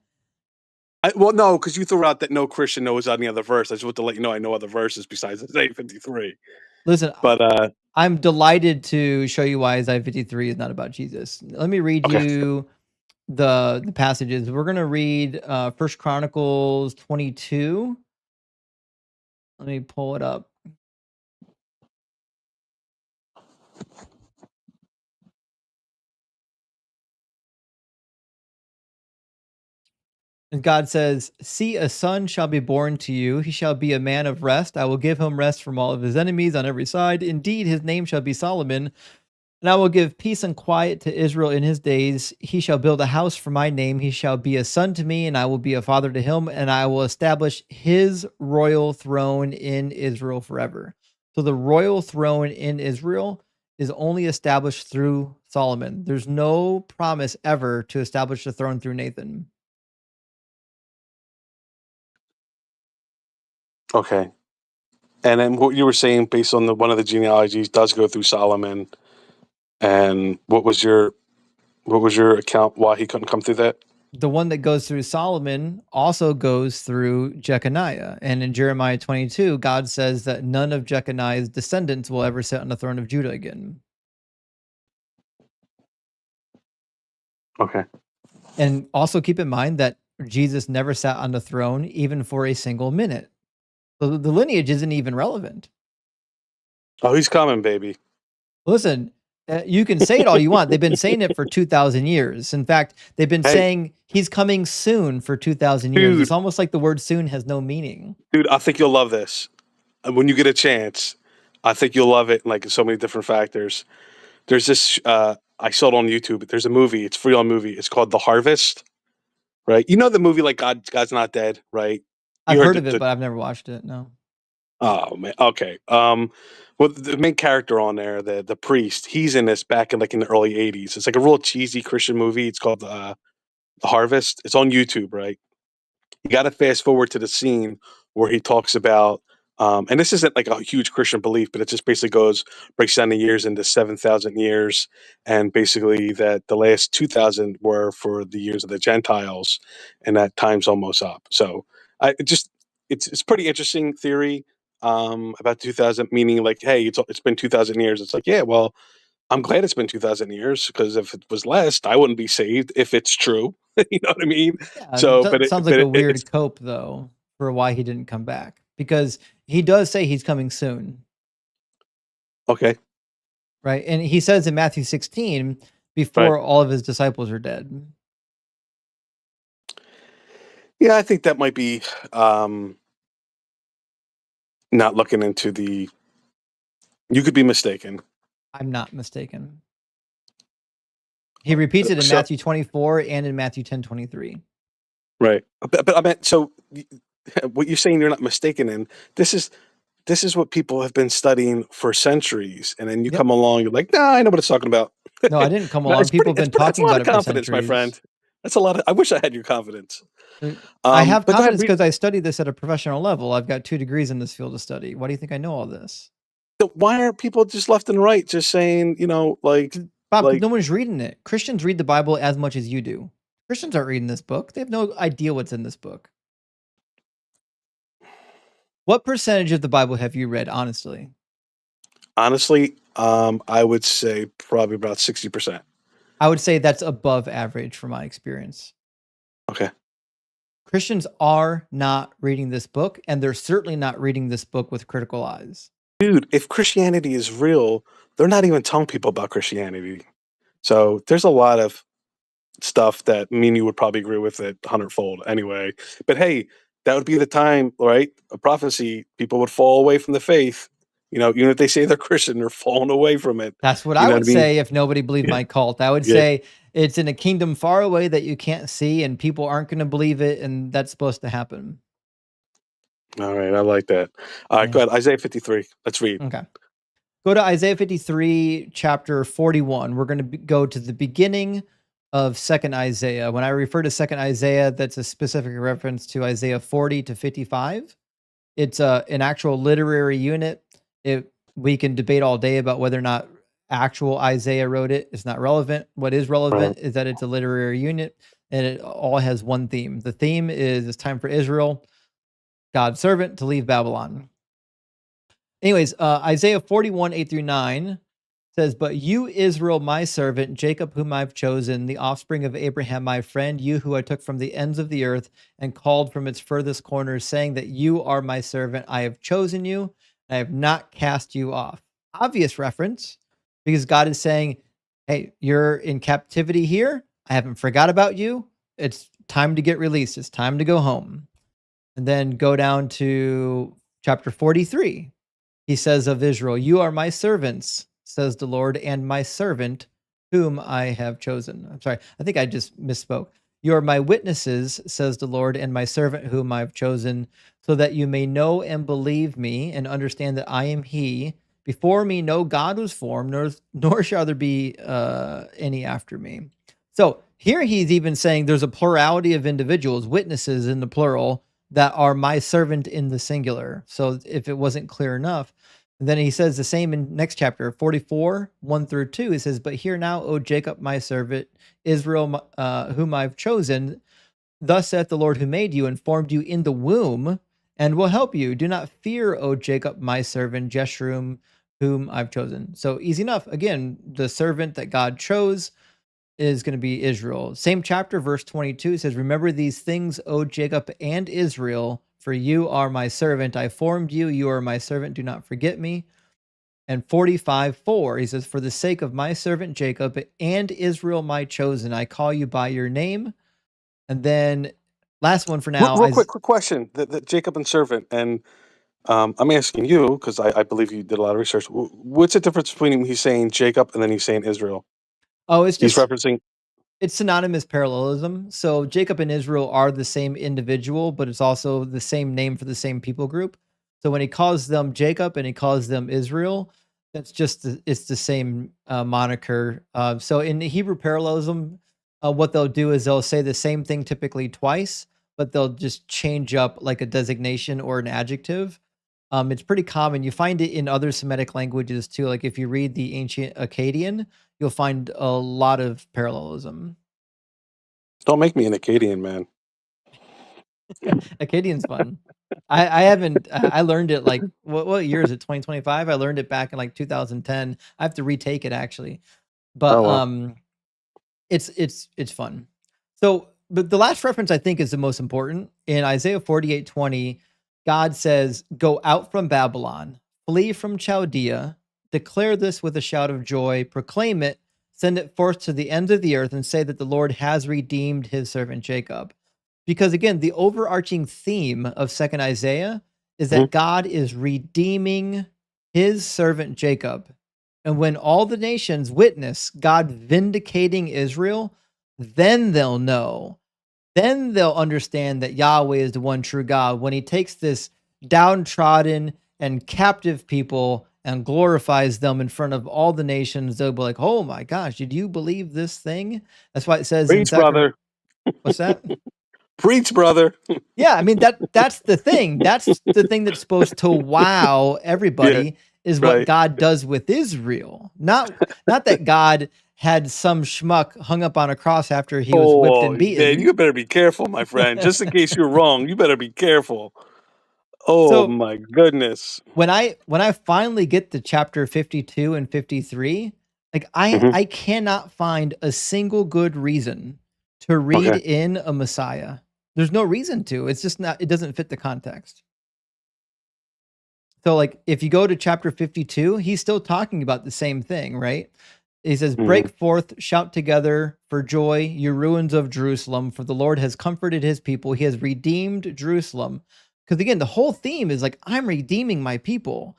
Well, no, because you threw out that no Christian knows any other verse. I just want to let you know I know other verses besides Isaiah 53. Listen, But I'm delighted to show you why Isaiah 53 is not about Jesus. Let me read okay. you the passages. We're going to read First Chronicles 22. Let me pull it up. And God says, "See, a son shall be born to you. He shall be a man of rest. I will give him rest from all of his enemies on every side. Indeed, his name shall be Solomon. And I will give peace and quiet to Israel in his days. He shall build a house for my name. He shall be a son to me, and I will be a father to him. And I will establish his royal throne in Israel forever." So the royal throne in Israel is only established through Solomon. There's no promise ever to establish the throne through Nathan. Okay. And then what you were saying, based on one of the genealogies, does go through Solomon. And what was your account why he couldn't come through that? The one that goes through Solomon also goes through Jeconiah. And in Jeremiah 22, God says that none of Jeconiah's descendants will ever sit on the throne of Judah again. Okay. And also keep in mind that Jesus never sat on the throne even for a single minute. So the lineage isn't even relevant. Oh, he's coming, baby. Listen, you can say it all you want. They've been saying it for 2,000 years. In fact, they've been Hey, saying he's coming soon for 2,000 years. It's dude, almost like the word soon has no meaning. I think you'll love this. When you get a chance, I think you'll love it. Like so many different factors. There's this. I saw it on YouTube. There's a movie. It's free on movie. It's called The Harvest. Right. You know the movie like God's Not Dead. Right. You I've heard heard of it, the but I've never watched it. No. Oh man. Okay. Well, the main character on there, the priest, he's in this back in the early '80s. It's like a real cheesy Christian movie. It's called The Harvest. It's on YouTube. Right. You got to fast forward to the scene where he talks about, and this isn't like a huge Christian belief, but it just basically breaks down the years into 7,000 years, and basically that the last 2,000 were for the years of the Gentiles, and that time's almost up. So it's pretty interesting theory about 2,000, meaning like, hey, it's been 2,000 years. It's like, yeah, well, I'm glad it's been 2,000 years because if it was less, I wouldn't be saved if it's true. You know what I mean? Yeah, So, it sounds like but a weird it's cope though for why he didn't come back, because he does say he's coming soon, okay, right? And he says in Matthew 16 right? before all of his disciples are dead. Yeah, I think that might be. not looking into the. You could be mistaken. I'm not mistaken. He repeats it in So Matthew 24 and in Matthew 10:23. right, but I meant so. What you're saying, you're not mistaken in. This is what people have been studying for centuries, and then you Yep. come along, you're like, nah, I know what it's talking about. No, I didn't come No, along. People have been that's a talking lot about of it for confidence, my centuries. friend. That's a lot of. I wish I had your confidence. I have But go ahead, confidence because I studied this at a professional level. I've got 2 degrees in this field of study. Why do you think I know all this? why aren't people just left and right just saying, like, Bob, because like no one's reading it. Christians read the Bible as much as you do. Christians aren't reading this book. They have no idea what's in this book. What percentage of the Bible have you read, honestly? honestly, I would say probably about 60%. I would say that's above average from my experience. Okay. Christians are not reading this book, and they're certainly not reading this book with critical eyes. Dude, if Christianity is real, they're not even telling people about Christianity. So there's a lot of stuff that me and you would probably agree with it 100-fold anyway. But hey, that would be the time, right? A prophecy, people would fall away from the faith. Even if they say they're Christian, they're falling away from it. That's what You I know would what I mean? say if nobody believed Yeah. my cult. I would Yeah. say it's in a kingdom far away that you can't see, and people aren't going to believe it, and that's supposed to happen. All right, I like that. All right, Yeah. go ahead. Isaiah 53. Let's read. Okay. Go to Isaiah 53, chapter 41. We're going to go to the beginning of 2nd Isaiah. When I refer to 2nd Isaiah, that's a specific reference to Isaiah 40 to 55. It's an actual literary unit. We can debate all day about whether or not actual Isaiah wrote it. It's not relevant. What is relevant is that it's a literary unit, and it all has one theme. The theme is it's time for Israel, God's servant, to leave Babylon. Anyways, Isaiah 41, 8 through 9 says, "But you, Israel, my servant, Jacob, whom I've chosen, the offspring of Abraham, my friend, you who I took from the ends of the earth and called from its furthest corners, saying that you are my servant. I have chosen you. I have not cast you off." Obvious reference, because God is saying, hey, you're in captivity here. I haven't forgot about you. It's time to get released. It's time to go home. And then go down to chapter 43. He says of Israel, "You are my servants, says the Lord, and my servant whom I have chosen." I'm sorry, I think I just misspoke. "You are my witnesses, says the Lord, and my servant whom I have chosen, so that you may know and believe me and understand that I am he. Before me no God was formed, nor shall there be any after me." So here he's even saying there's a plurality of individuals, witnesses in the plural, that are my servant in the singular. So if it wasn't clear enough, and then he says the same in next chapter, 44, 1 through 2. He says, "But hear now, O Jacob, my servant, Israel, whom I've chosen. Thus saith the Lord who made you and formed you in the womb and will help you. Do not fear, O Jacob, my servant, Jeshurun, whom I've chosen." So easy enough. Again, the servant that God chose is going to be Israel. Same chapter, verse 22 says, "Remember these things, O Jacob and Israel, for you are my servant. I formed you. You are my servant. Do not forget me." And 45, 4, he says, "For the sake of my servant Jacob and Israel, my chosen, I call you by your name." And then last one for now. Real quick question. The Jacob and servant, and I'm asking you because I believe you did a lot of research. What's the difference between him? He's saying Jacob and then he's saying Israel. It's He's just referencing. it's synonymous parallelism. So Jacob and Israel are the same individual, but it's also the same name for the same people group. So when he calls them Jacob and he calls them Israel, that's just it's the same moniker. So in Hebrew parallelism, what they'll do is they'll say the same thing typically twice, but they'll just change up like a designation or an adjective. It's pretty common. You find it in other Semitic languages too. Like if you read the ancient Akkadian, you'll find a lot of parallelism. Don't make me an Akkadian, man. Akkadian's fun. I haven't. I learned it like what year is it? 2025. I learned it back in like 2010. I have to retake it actually, but Oh, wow. it's fun. So, but the last reference I think is the most important. In Isaiah 48:20, God says, "Go out from Babylon, flee from Chaldea, declare this with a shout of joy, proclaim it, send it forth to the ends of the earth, and say that the Lord has redeemed his servant Jacob." Because again, the overarching theme of 2nd Isaiah is that God is redeeming his servant Jacob. And when all the nations witness God vindicating Israel, then they'll know. Then they'll understand that Yahweh is the one true God. When he takes this downtrodden and captive people and glorifies them in front of all the nations, they'll be like, oh my gosh, did you believe this thing? That's why it says in Preach, brother. What's that? Preach, brother. Yeah, I mean that's the thing. That's the thing that's supposed to wow Yeah, everybody is what right. God does with Israel. Not that God had some schmuck hung up on a cross after he was whipped Oh, and man, beaten. you better be careful, my friend. Just in case you're wrong, you better be careful. Oh So my goodness. when I finally get to chapter 52 and 53, like Mhm. I cannot find a single good reason to read Okay. in a Messiah. There's no reason to. It's just not, it doesn't fit the context. So, like, if you go to chapter 52, he's still talking about the same thing, right? He says, break forth, shout together for joy, you ruins of Jerusalem, for the Lord has comforted his people. He has redeemed Jerusalem. Because again, the whole theme is like, I'm redeeming my people.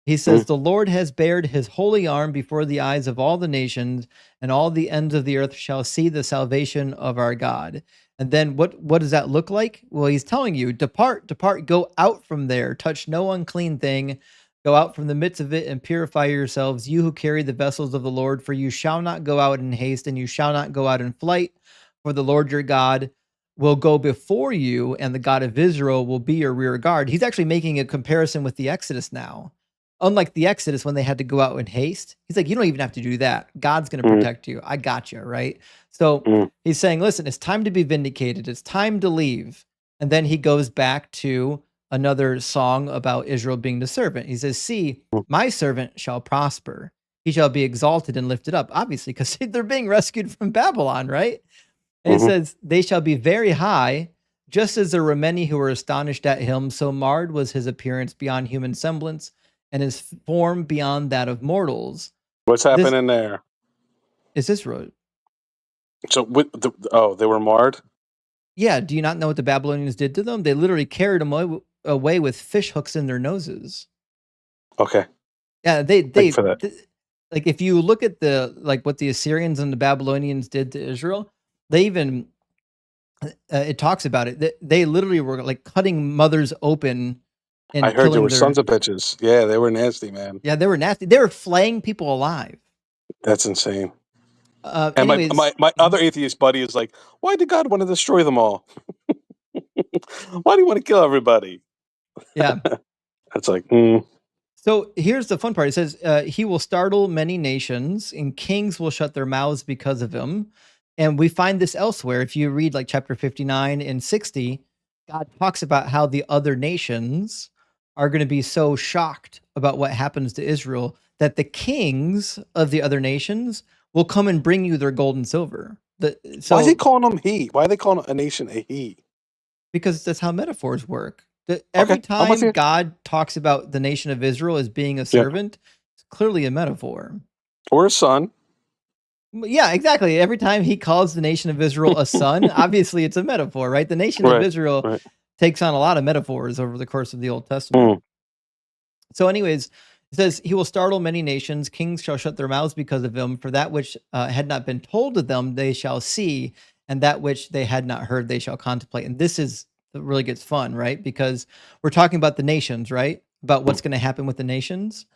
He says, the Lord has bared his holy arm before the eyes of all the nations, and all the ends of the earth shall see the salvation of our God. And then what does that look like? Well, he's telling you, depart, go out from there, touch no unclean thing, go out from the midst of it and purify yourselves, you who carry the vessels of the Lord, for you shall not go out in haste, and you shall not go out in flight, for the Lord your God will go before you, and the God of Israel will be your rear guard. He's actually making a comparison with the Exodus now. Unlike the Exodus when they had to go out in haste, he's like, you don't even have to do that. God's going to protect you. I got you, right? So he's saying, listen, it's time to be vindicated. It's time to leave. And then he goes back to another song about Israel being the servant. He says, see, my servant shall prosper. He shall be exalted and lifted up, obviously, because they're being rescued from Babylon, right? And it says, they shall be very high, just as there were many who were astonished at him. So marred was his appearance beyond human semblance, and his form beyond that of mortals. What's happening there? Is this road? So, they were marred? Yeah. Do you not know what the Babylonians did to them? They literally carried them away with fish hooks in their noses. Okay. Yeah. Thank you for that. Like, if you look at what the Assyrians and the Babylonians did to Israel, they even, it talks about it. They literally were like cutting mothers open. And I heard there were sons of bitches. Yeah, they were nasty, man. Yeah, they were nasty. They were flaying people alive. That's insane. And Anyways, my other atheist buddy is like, why did God want to destroy them all? Why do you want to kill everybody? Yeah. That's like, So here's the fun part. It says, he will startle many nations, and kings will shut their mouths because of him. And we find this elsewhere. If you read like chapter 59 and 60, God talks about how the other nations are going to be so shocked about what happens to Israel that the kings of the other nations will come and bring you their gold and silver. why are they calling them he? Why are they calling a nation a he? Because that's how metaphors work. Every time God talks about the nation of Israel as being a servant, it's clearly a metaphor. Or a son. Yeah, exactly. Every time he calls the nation of Israel a son, obviously it's a metaphor, right? The nation of Israel takes on a lot of metaphors over the course of the Old Testament. So anyways, it says, he will startle many nations. Kings shall shut their mouths because of him. For that which had not been told to them, they shall see. And that which they had not heard, they shall contemplate. And this is really gets fun, right? Because we're talking about the nations, right? About what's going to happen with the nations.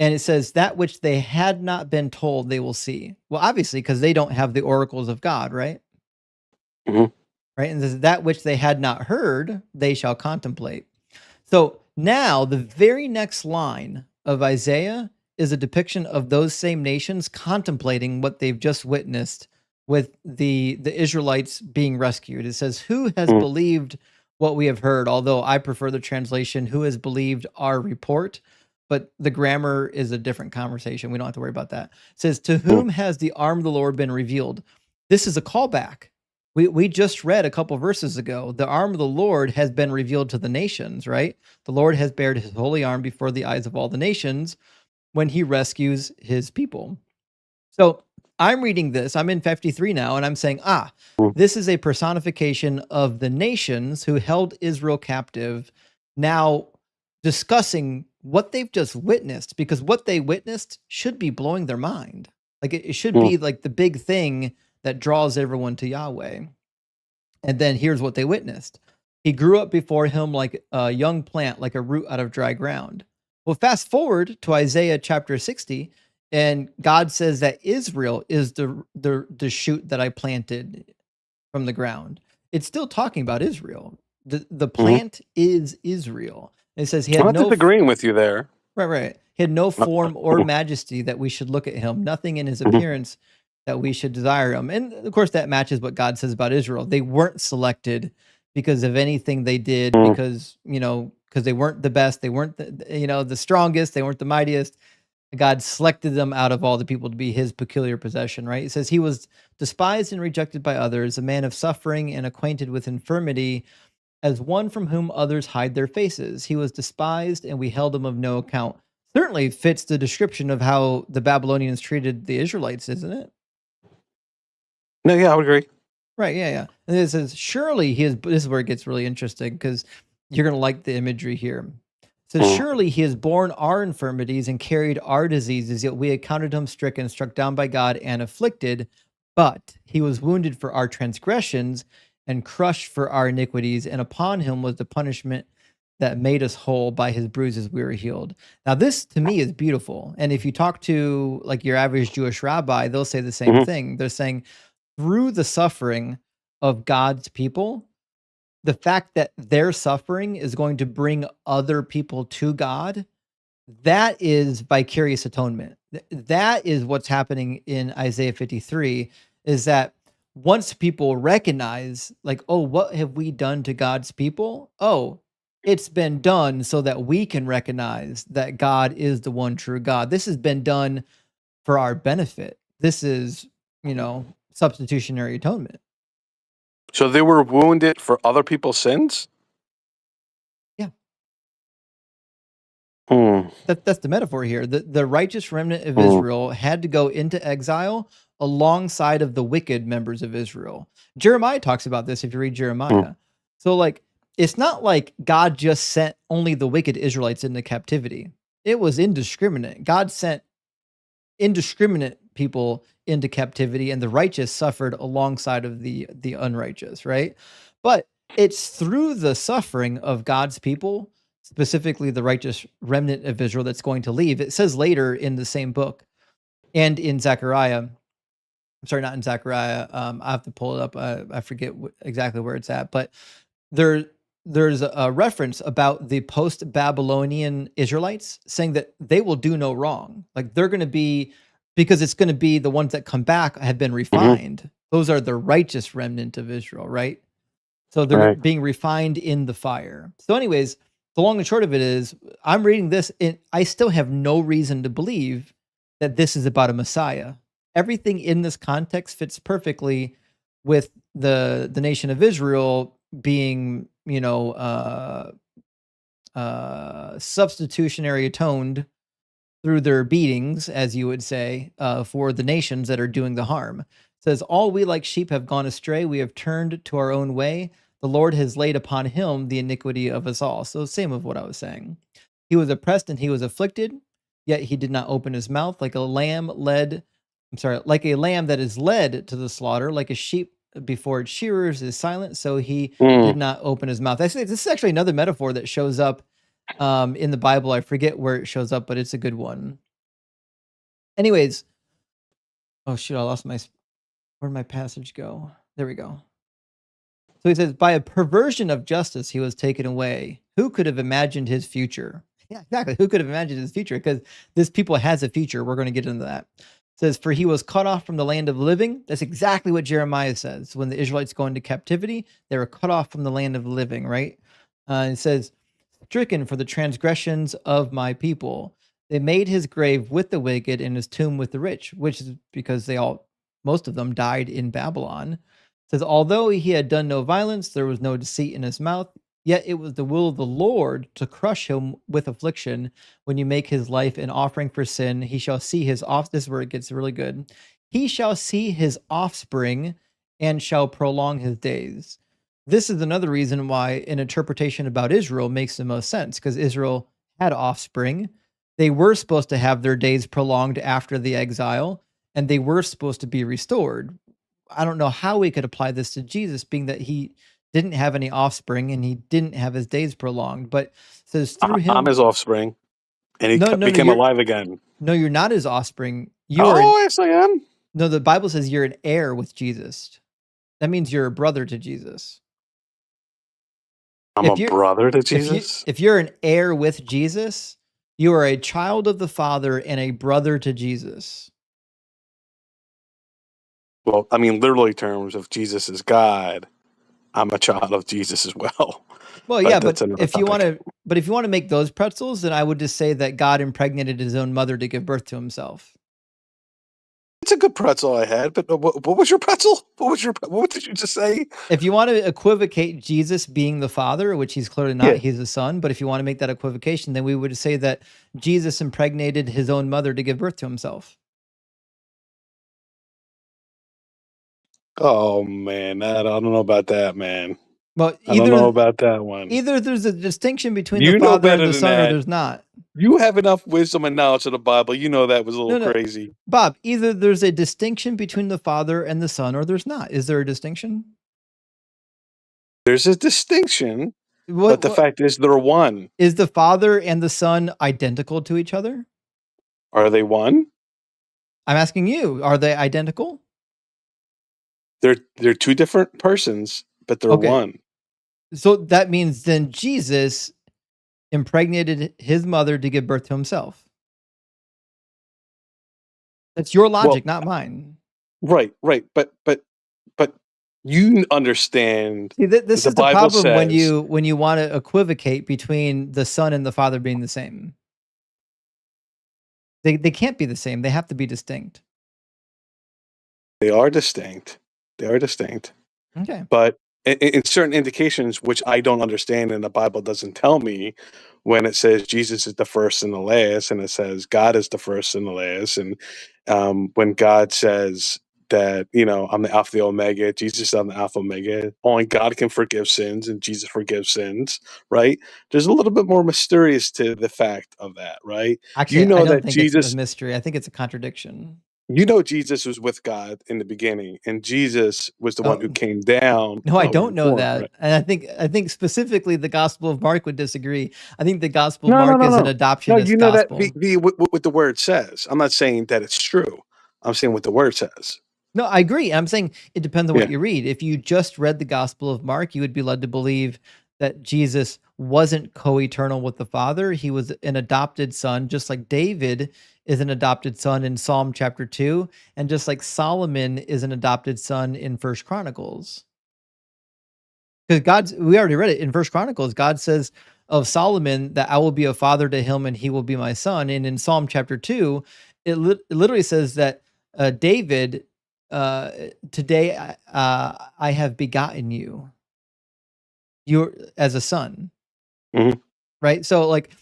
And it says, that which they had not been told, they will see. Well, obviously, because they don't have the oracles of God, right? Right? And this is that which they had not heard, they shall contemplate. So now the very next line of Isaiah is a depiction of those same nations contemplating what they've just witnessed with the Israelites being rescued. It says, who has believed what we have heard? Although I prefer the translation, who has believed our report? But the grammar is a different conversation. We don't have to worry about that. It says, to whom has the arm of the Lord been revealed? This is a callback. We just read a couple verses ago, the arm of the Lord has been revealed to the nations, right? The Lord has bared his holy arm before the eyes of all the nations when he rescues his people. So I'm reading this, I'm in 53 now, and I'm saying, this is a personification of the nations who held Israel captive, now discussing what they've just witnessed, because what they witnessed should be blowing their mind. Like it should Mm. be like the big thing that draws everyone to Yahweh. And then here's what they witnessed. He grew up before him like a young plant, like a root out of dry ground. Well, fast forward to Isaiah chapter 60, and God says that Israel is the shoot that I planted from the ground. It's still talking about Israel. The plant is Israel. It says he I'm had not no disagreeing with you there. right. He had no form or majesty that we should look at him, nothing in his appearance that we should desire him. And of course, that matches what God says about Israel. They weren't selected because of anything they did, Mm. because they weren't the best, they weren't the strongest, they weren't the mightiest. God selected them out of all the people to be his peculiar possession, right? It says he was despised and rejected by others, a man of suffering and acquainted with infirmity, as one from whom others hide their faces. He was despised, and we held him of no account. Certainly fits the description of how the Babylonians treated the Israelites, isn't it? No, yeah, I would agree. Right, yeah. And it says, surely he is, this is where it gets really interesting, because you're going to like the imagery here. It says, surely he has borne our infirmities and carried our diseases, yet we accounted him stricken, struck down by God, and afflicted. But he was wounded for our transgressions and crushed for our iniquities, and upon him was the punishment that made us whole. By his bruises we were healed. Now, this to me is beautiful. And if you talk to like your average Jewish rabbi, they'll say the same thing. They're saying, through the suffering of God's people, the fact that their suffering is going to bring other people to God, that is vicarious atonement. That is what's happening in Isaiah 53, is that once people recognize, like, oh, what have we done to God's people? Oh, it's been done so that we can recognize that God is the one true God. This has been done for our benefit. This is, substitutionary atonement. So they were wounded for other people's sins? Yeah. Hmm. That's the metaphor here. The righteous remnant of Israel had to go into exile alongside of the wicked members of Israel. Jeremiah talks about this if you read Jeremiah. So like, it's not like God just sent only the wicked Israelites into captivity. It was indiscriminate. God sent indiscriminate people into captivity, and the righteous suffered alongside of the unrighteous, right? But it's through the suffering of God's people, specifically the righteous remnant of Israel, that's going to leave. It says later in the same book and in Zechariah, I'm sorry, not in Zechariah. I have to pull it up. I forget exactly where it's at, but there's a reference about the post-Babylonian Israelites saying that they will do no wrong. Like they're going to be, because it's going to be the ones that come back have been refined. Those are the righteous remnant of Israel, right? So they're being refined in the fire. So anyways, the long and short of it is, I'm reading this and I still have no reason to believe that this is about a Messiah. Everything in this context fits perfectly with the nation of Israel being, substitutionary atoned through their beatings, as you would say, for the nations that are doing the harm. It says, all we like sheep have gone astray. We have turned to our own way. The Lord has laid upon him the iniquity of us all. So same of what I was saying. He was oppressed and he was afflicted, yet he did not open his mouth. Like a lamb that is led to the slaughter, like a sheep before its shearers is silent, so he did not open his mouth. This is actually another metaphor that shows up in the Bible. I forget where it shows up, but it's a good one. Anyways, oh shoot, I lost where'd my passage go? There we go. So he says, by a perversion of justice, he was taken away. Who could have imagined his future? Yeah, exactly. Who could have imagined his future? Because this people has a future. We're going to get into that. It says, for he was cut off from the land of the living. That's exactly what Jeremiah says. When the Israelites go into captivity, they were cut off from the land of the living, right? It says, stricken for the transgressions of my people. They made his grave with the wicked and his tomb with the rich, which is because most of them died in Babylon. It says, although he had done no violence, there was no deceit in his mouth. Yet it was the will of the Lord to crush him with affliction. When you make his life an offering for sin, he shall see his this is where it gets really good. He shall see his offspring and shall prolong his days. this is another reason why an interpretation about Israel makes the most sense, because Israel had offspring. They were supposed to have their days prolonged after the exile, and they were supposed to be restored. I don't know how we could apply this to Jesus, being that he didn't have any offspring and he didn't have his days prolonged. But it says through I'm him. his offspring, and he No, became alive again. No, you're not his offspring. You are. Oh, yes, I am. No, the Bible says you're an heir with Jesus. That means you're a brother to Jesus. I'm a brother to Jesus? If you're an heir with Jesus, you are a child of the Father and a brother to Jesus. Well, I mean, literally terms of Jesus is God, I'm a child of Jesus as well. Well, yeah, but if you want to make those pretzels, then I would just say that God impregnated his own mother to give birth to himself. It's a good pretzel I had, but what was your pretzel? What did you just say? If you want to equivocate Jesus being the Father, which he's clearly not, he's the Son, but if you want to make that equivocation, then we would say that Jesus impregnated his own mother to give birth to himself. Oh man, I don't know about that, man. Well, I don't know about that one. Either there's a distinction between the Father and the Son, or there's not. You have enough wisdom and knowledge of the Bible. You know that was a little crazy. Bob, either there's a distinction between the Father and the Son, or there's not. Is there a distinction? There's a distinction, but the fact is they're one. Is the Father and the Son identical to each other? Are they one? I'm asking you, are they identical? They're two different persons, but they're one. So that means then Jesus impregnated his mother to give birth to himself. That's your logic, not mine. Right. But you understand. See, this is the problem when you want to equivocate between the Son and the Father being the same. They can't be the same. They have to be distinct. They are distinct. Okay. But in certain indications, which I don't understand and the Bible doesn't tell me, when it says Jesus is the first and the last, and it says God is the first and the last, and when God says that, I'm the Alpha, the Omega, Jesus is the Alpha, Omega, only God can forgive sins, and Jesus forgives sins, right? There's a little bit more mysterious to the fact of that, right? Actually, I don't think it's a mystery. I think it's a contradiction. Jesus was with God in the beginning, and Jesus was the one who came down. No, I don't know that. Right. And I think specifically the Gospel of Mark would disagree. I think the Gospel of Mark is an adoptionist gospel. No, you know that what the word says. I'm not saying that it's true. I'm saying what the word says. No, I agree. I'm saying it depends on what you read. If you just read the Gospel of Mark, you would be led to believe that Jesus wasn't co-eternal with the Father. He was an adopted son, just like David is an adopted son in Psalm chapter 2, and just like Solomon is an adopted son in First Chronicles. Because we already read it in First Chronicles. God says of Solomon that I will be a father to him and he will be my son. And in Psalm chapter 2, it literally says that David, today I have begotten you. You're as a son. Mm-hmm. Right? So like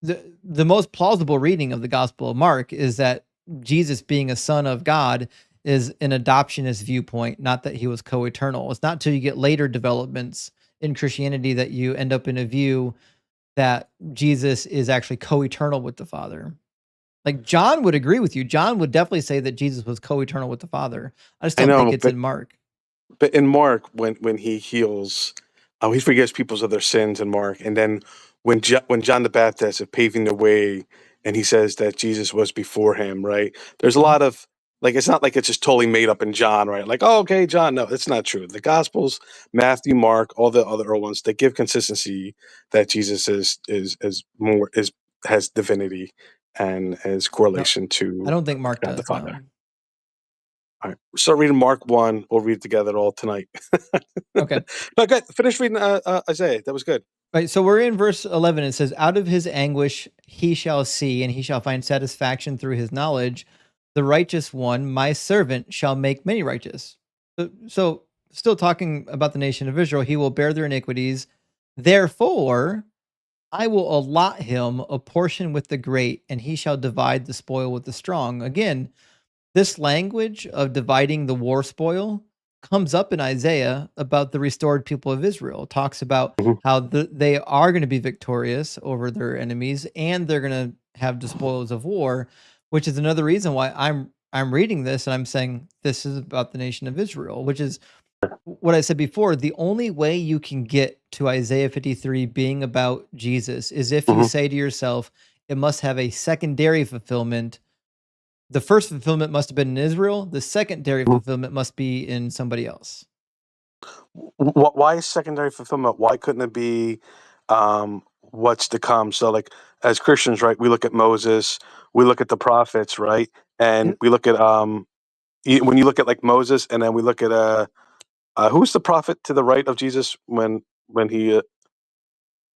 the most plausible reading of the Gospel of Mark is that Jesus being a son of God is an adoptionist viewpoint, not that he was co-eternal. It's not till you get later developments in Christianity that you end up in a view that Jesus is actually co-eternal with the Father. Like John would agree with you. John would definitely say that Jesus was co-eternal with the Father. I just don't think it's in Mark. But in Mark, when he heals, he forgives people of their sins in Mark. And then when John the Baptist is paving the way and he says that Jesus was before him, right? There's a lot of, like, it's not like it's just totally made up in John, right? Like, oh, okay, John. No, it's not true. The Gospels, Matthew, Mark, all the other ones, they give consistency that Jesus has divinity and has correlation to. I don't think Mark God does. the Father. No. All right, start reading Mark 1. We'll read it together all tonight. Okay. No, good. Finish reading Isaiah. That was good. Right, so we're in verse 11. It says, out of his anguish he shall see, and he shall find satisfaction through his knowledge. The righteous one, my servant, shall make many righteous. So still talking about the nation of Israel, he will bear their iniquities. Therefore, I will allot him a portion with the great, and he shall divide the spoil with the strong. Again, this language of dividing the war spoil comes up in Isaiah about the restored people of Israel. It talks about Mhm. how they are going to be victorious over their enemies, and they're going to have the spoils of war, which is another reason why I'm reading this and I'm saying this is about the nation of Israel, which is what I said before. The only way you can get to Isaiah 53 being about Jesus is if you Mhm. say to yourself, it must have a secondary fulfillment. The first fulfillment must have been in Israel. The secondary Mhm. fulfillment must be in somebody else. Why is secondary fulfillment? Why couldn't it be what's to come? So, like, as Christians, right, we look at Moses, we look at the prophets, right, and we look at when you look at like Moses, and then we look at who's the prophet to the right of Jesus when he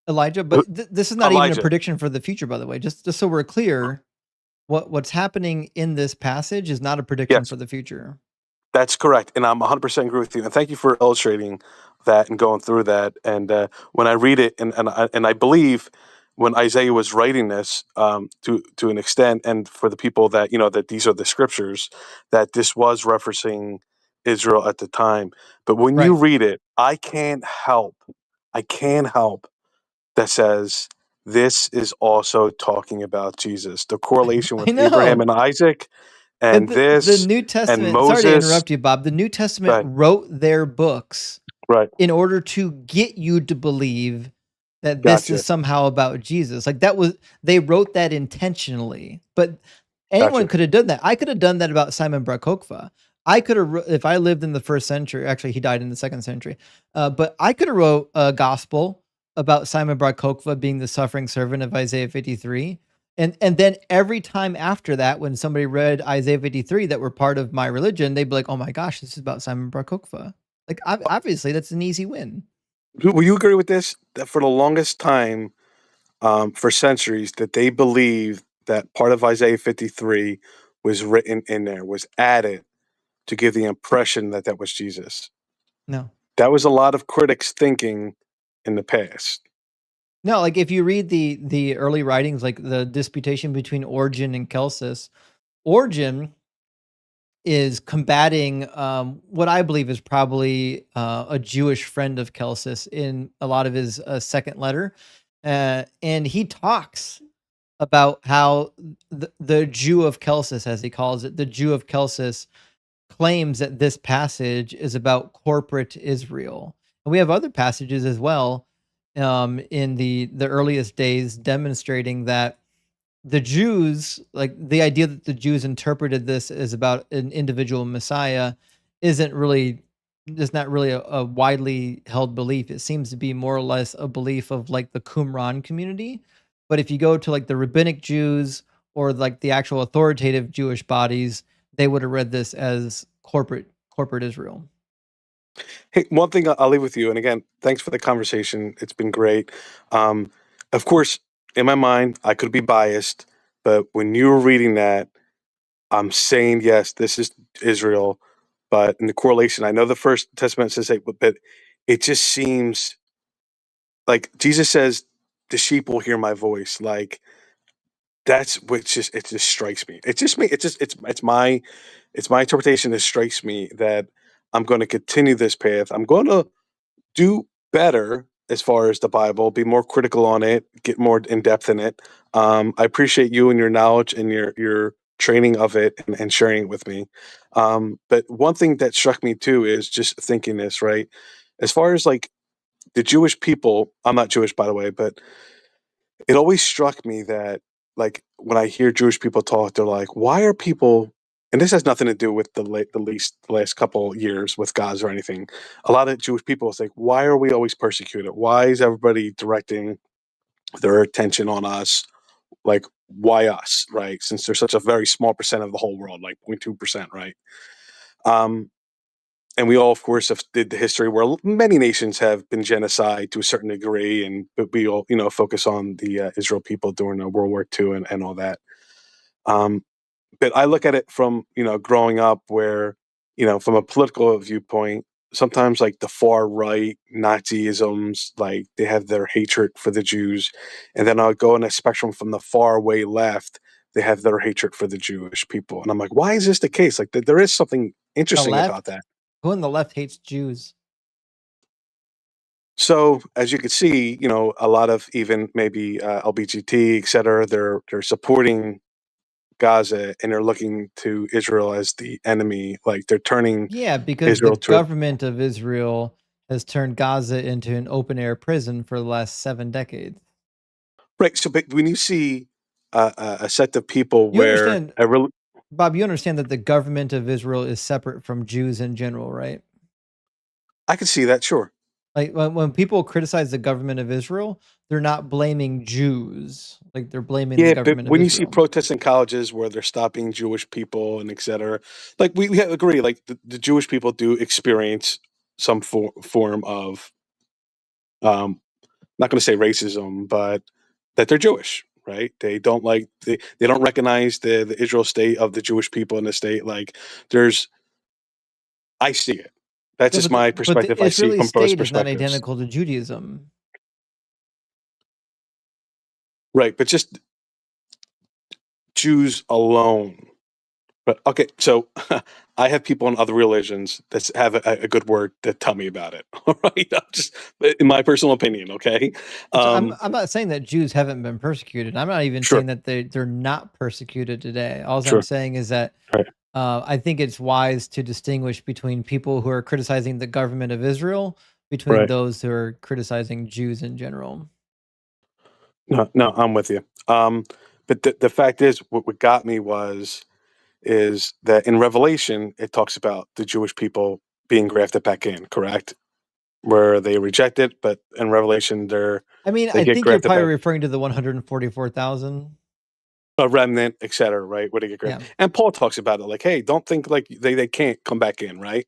Elijah, who- but this is not even a Elijah? prediction for the future, by the way. Just so we're clear, what's happening in this passage is not a prediction Yes, for the future. that's correct, and I'm 100% agree with you. And thank you for illustrating that and going through that. And when I read it, and I believe when Isaiah was writing this to an extent, and for the people that that these are the scriptures, that this was referencing Israel at the time. But when you Right. read it, I can't help that says this is also talking about Jesus. The correlation I with Abraham know. and Isaac, and The this New and Testament, sorry to Moses. interrupt you, Bob. The New Testament Right, wrote their books right. in order to get you to believe that this is Gotcha, somehow about Jesus. Like they wrote that intentionally. But anyone gotcha. could have done that. I could have done that about Simon Bar Kokhba. I could have, if I lived in the first century. Actually, he died in the second century. But I could have wrote a gospel about Simon Bar Kokhba being the suffering servant of Isaiah 53. And then every time after that, when somebody read Isaiah 53 that were part of my religion, they'd be like, "Oh my gosh, this is about Simon Bar Kokhba." Like, obviously, that's an easy win. Will you agree with this? That for the longest time, for centuries, that they believed that part of Isaiah 53 was written in there, was added to give the impression that that was Jesus. No. That was a lot of critics thinking in the past. No, like if you read the early writings, like the disputation between Origen and Celsus, Origen is combating what I believe is probably a Jewish friend of Celsus in a lot of his second letter, and he talks about how the Jew of Celsus, as he calls it, the Jew of Celsus claims that this passage is about corporate Israel. And we have other passages as well in the earliest days demonstrating that the Jews, like the idea that the Jews interpreted this as about an individual Messiah, isn't really is not really a widely held belief. It seems to be more or less a belief of like the Qumran community. But if you go to like the rabbinic Jews or like the actual authoritative Jewish bodies, they would have read this as corporate Israel. Hey, one thing I'll leave with you, and again, thanks for the conversation. It's been great. Um, of course, in my mind, I could be biased, but when you were reading that, I'm saying yes, this is Israel. But in the correlation, I know the First Testament says, hey, but it just seems like Jesus says, "The sheep will hear my voice." Like that's what just it just strikes me. It's just me. It's my interpretation that strikes me that I'm going to continue this path. I'm going to do better as far as the Bible, be more critical on it, get more in depth in it. I appreciate you and your knowledge and your training of it and sharing it with me. But one thing that struck me too is just thinking this, right? As far as like the Jewish people, I'm not Jewish by the way, but it always struck me that like when I hear Jewish people talk, they're like, why are people and this has nothing to do with the last couple years with Gaza or anything. A lot of Jewish people is like, why are we always persecuted? Why is everybody directing their attention on us? Like, why us, right? Since there's such a very small percent of the whole world, like 0.2%, right? Um, and we all, of course, have did the history where many nations have been genocide to a certain degree, and but we all, focus on the Israel people during World War II and all that. Um, but I look at it from growing up, where from a political viewpoint, sometimes like the far right Nazisms, like they have their hatred for the Jews, and then I'll go in a spectrum from the far way left. They have their hatred for the Jewish people, and I'm like, why is this the case? Like, there is something The interesting about left, that. Who on the left hates Jews? So as you can see, a lot of even maybe LBGT, et cetera, they're supporting Gaza and they're looking to Israel as the enemy. Like they're turning Yeah, because the Israel to government of Israel has turned Gaza into an open air prison for the last 7 decades. right. So, but when you see a set of people You where understand, Bob, you understand that the government of Israel is separate from Jews in general, right? I can see that, sure. Like when people criticize the government of Israel, they're not blaming Jews. Like they're blaming the Yeah, but government of when you see Israel. protests in colleges where they're stopping Jewish people and et cetera, like we agree, like the Jewish people do experience some form of, not going to say racism, but that they're Jewish, right? They don't like they don't recognize the Israel state of the Jewish people in the state. Like I see it. That's Yeah, just but my the perspective. I see Israeli from both state is not perspectives, identical to Judaism. right? But just Jews alone. But okay, so I have people in other religions that have a good word that tell me about it. All right, I'm just in my personal opinion. Okay, So I'm not saying that Jews haven't been persecuted. I'm not even sure, saying that they're not persecuted today. All I'm sure, saying is that right. I think it's wise to distinguish between people who are criticizing the government of Israel between Right. those who are criticizing Jews in general. No, no, I'm with you. But the fact is, what got me is that in Revelation it talks about the Jewish people being grafted back in, correct? Where they reject it, but in Revelation I mean, they I get think you're grafted probably back, referring to the 144,000. a remnant, et cetera, right? Where they get Yeah. grafted. And Paul talks about it like, hey, don't think like they can't come back in, right?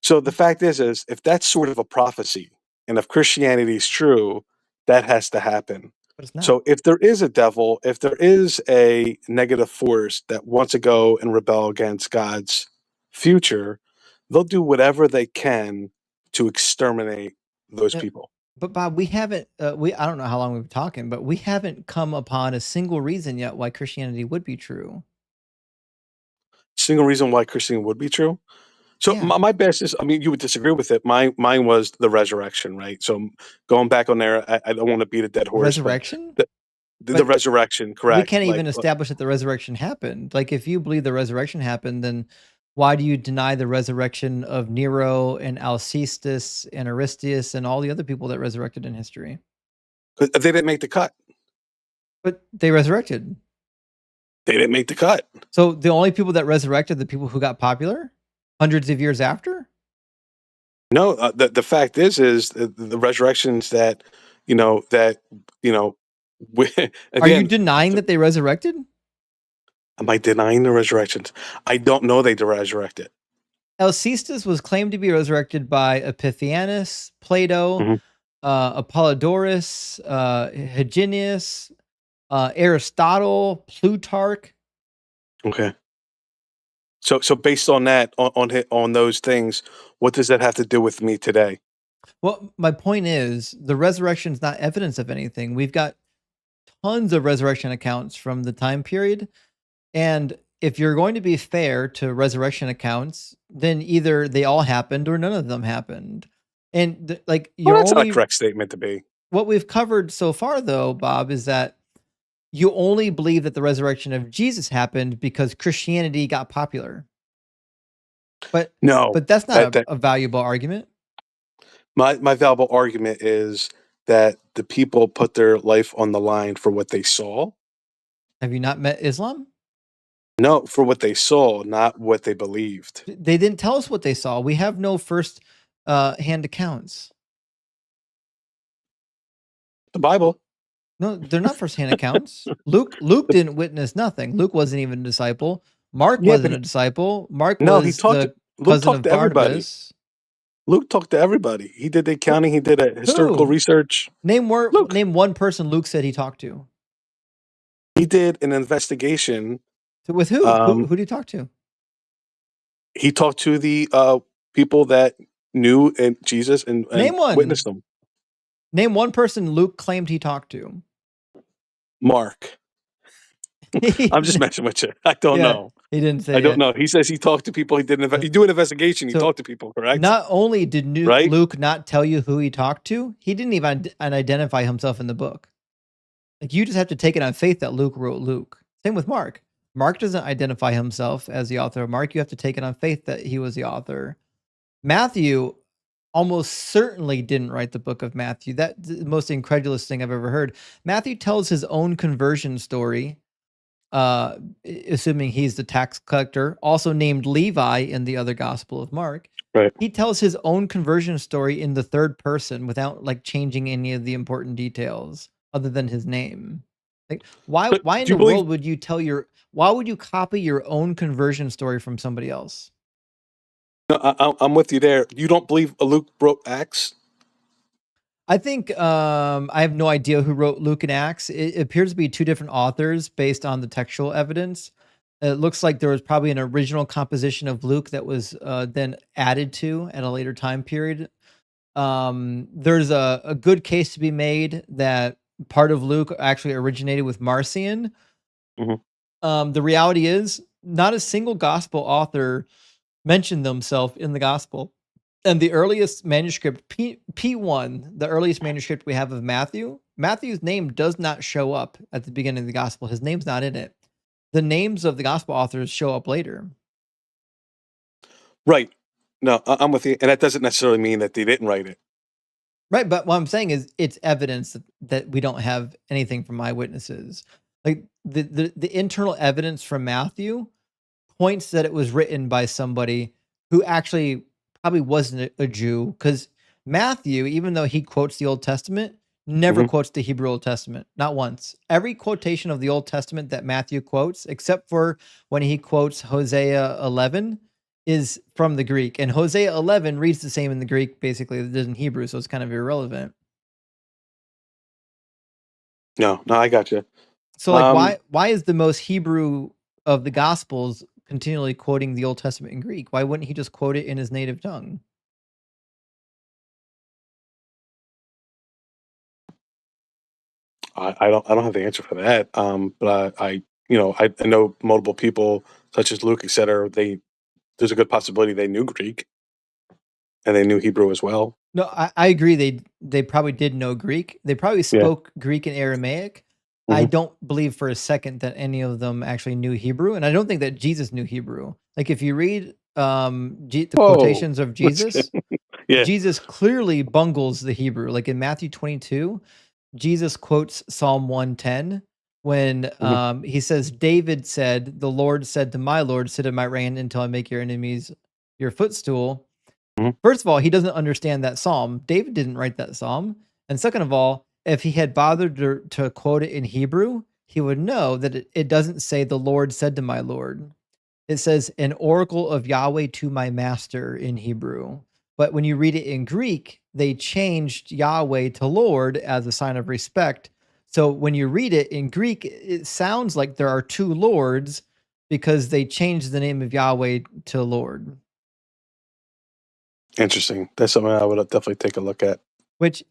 So the fact is if that's sort of a prophecy, and if Christianity is true, that has to happen. But it's not. So if there is a devil, if there is a negative force that wants to go and rebel against God's future, they'll do whatever they can to exterminate those Yeah, people. but Bob, we haven't I don't know how long we've been talking, but we haven't come upon a single reason yet why Christianity would be true. Single reason why Christianity would be true. So Yeah. my best is, I mean, you would disagree with it. Mine was the resurrection, right? So going back on there, I don't want to beat a dead horse, but Resurrection? the But resurrection, we correct? can't Like even establish that the resurrection happened. Like if you believe the resurrection happened, then why do you deny the resurrection of Nero and Alcestis and Aristeas and all the other people that resurrected in history? they didn't make the cut. But they resurrected. They didn't make the cut. So the only people that resurrected the people who got popular hundreds of years after? No, the fact is the resurrections that that you know Are you again. denying that they resurrected? Am I denying the resurrections? I don't know they resurrected. Alcestis was claimed to be resurrected by Epiphanius, Plato, Mhm. Apollodorus, Hyginus, Aristotle, Plutarch. Okay. So based on that, on those things, what does that have to do with me today? Well, my point is the resurrection is not evidence of anything. We've got tons of resurrection accounts from the time period. And if you're going to be fair to resurrection accounts, then either they all happened or none of them happened. And like Well, you're that's not a only correct statement to be. what we've covered so far though, Bob, is that you only believe that the resurrection of Jesus happened because Christianity got popular. But No, that's not that a valuable argument. my valuable argument is that the people put their life on the line for what they saw. Have you not met Islam? No, for what they saw, not what they believed. They didn't tell us what they saw. We have no first hand accounts. The Bible. No, they're not first hand accounts. Luke didn't witness nothing. Luke wasn't even a disciple. Mark Yeah, but wasn't a disciple. Mark no, he was talked. the Luke cousin talked of to everybody. Barnabas. Luke talked to everybody. He did the accounting. He did a historical Who? research. Name Luke. one person Luke said he talked to. He did an investigation. So with who? Who did he talk to? He talked to the people that knew and Jesus and Name witnessed one. them. Name one person Luke claimed he talked to. Mark. I'm just messing with you. I don't Yeah. know. He didn't say I don't it. know. He says he talked to people. He didn't. You do an investigation. You So talk to people, correct? not only did Right? Luke not tell you who he talked to, he didn't even identify himself in the book. Like, you just have to take it on faith that Luke wrote Luke. Same with Mark. Mark doesn't identify himself as the author of Mark. You have to take it on faith that he was the author. Matthew almost certainly didn't write the book of Matthew. That's the most incredulous thing I've ever heard. Matthew tells his own conversion story, assuming he's the tax collector, also named Levi in the other Gospel of Mark. Right. He tells his own conversion story in the third person without like changing any of the important details other than his name. Like, why But in do you the believe? world would you why would you copy your own conversion story from somebody else? No, I'm with you there. You don't believe Luke wrote Acts? I think I have no idea who wrote Luke and Acts. It appears to be two different authors based on the textual evidence. It looks like there was probably an original composition of Luke that was then added to at a later time period. There's a good case to be made that part of Luke actually originated with Marcion. The reality is, not a single gospel author mentioned themselves in the gospel. And the earliest manuscript, P1, the earliest manuscript we have of Matthew's name does not show up at the beginning of the gospel. His name's not in it. The names of the gospel authors show up later. Right. No, I'm with you. And that doesn't necessarily mean that they didn't write it. Right, but what I'm saying is it's evidence that we don't have anything from eyewitnesses. Like the internal evidence from Matthew points that it was written by somebody who actually probably wasn't a Jew, because Matthew, even though he quotes the Old Testament, never quotes the Hebrew Old Testament, not once. Every quotation of the Old Testament that Matthew quotes, except for when he quotes Hosea 11, is from the Greek, and Hosea 11 reads the same in the Greek basically as it does in Hebrew, so it's kind of irrelevant. No, I got you. So like, why is the most Hebrew of the Gospels continually quoting the Old Testament in Greek? Why wouldn't he just quote it in his native tongue? I don't have the answer for that. But I know multiple people such as Luke, etc. There's a good possibility they knew Greek and they knew Hebrew as well. No, I agree. They probably did know Greek. They probably spoke Greek and Aramaic. I don't believe for a second that any of them actually knew Hebrew, and I don't think that Jesus knew Hebrew. Like, if you read the quotations of Jesus, Jesus clearly bungles the Hebrew. Like in Matthew 22, Jesus quotes Psalm 110 when he says, David said, the Lord said to my Lord, sit at my right hand until I make your enemies your footstool. First of all, he doesn't understand that psalm. David didn't write that psalm. And second of all, if he had bothered to quote it in Hebrew, he would know that it doesn't say the Lord said to my Lord. It says an oracle of Yahweh to my master in Hebrew. But when you read it in Greek, they changed Yahweh to Lord as a sign of respect. So when you read it in Greek, it sounds like there are two lords because they changed the name of Yahweh to Lord. Interesting. That's something I would definitely take a look at. Which,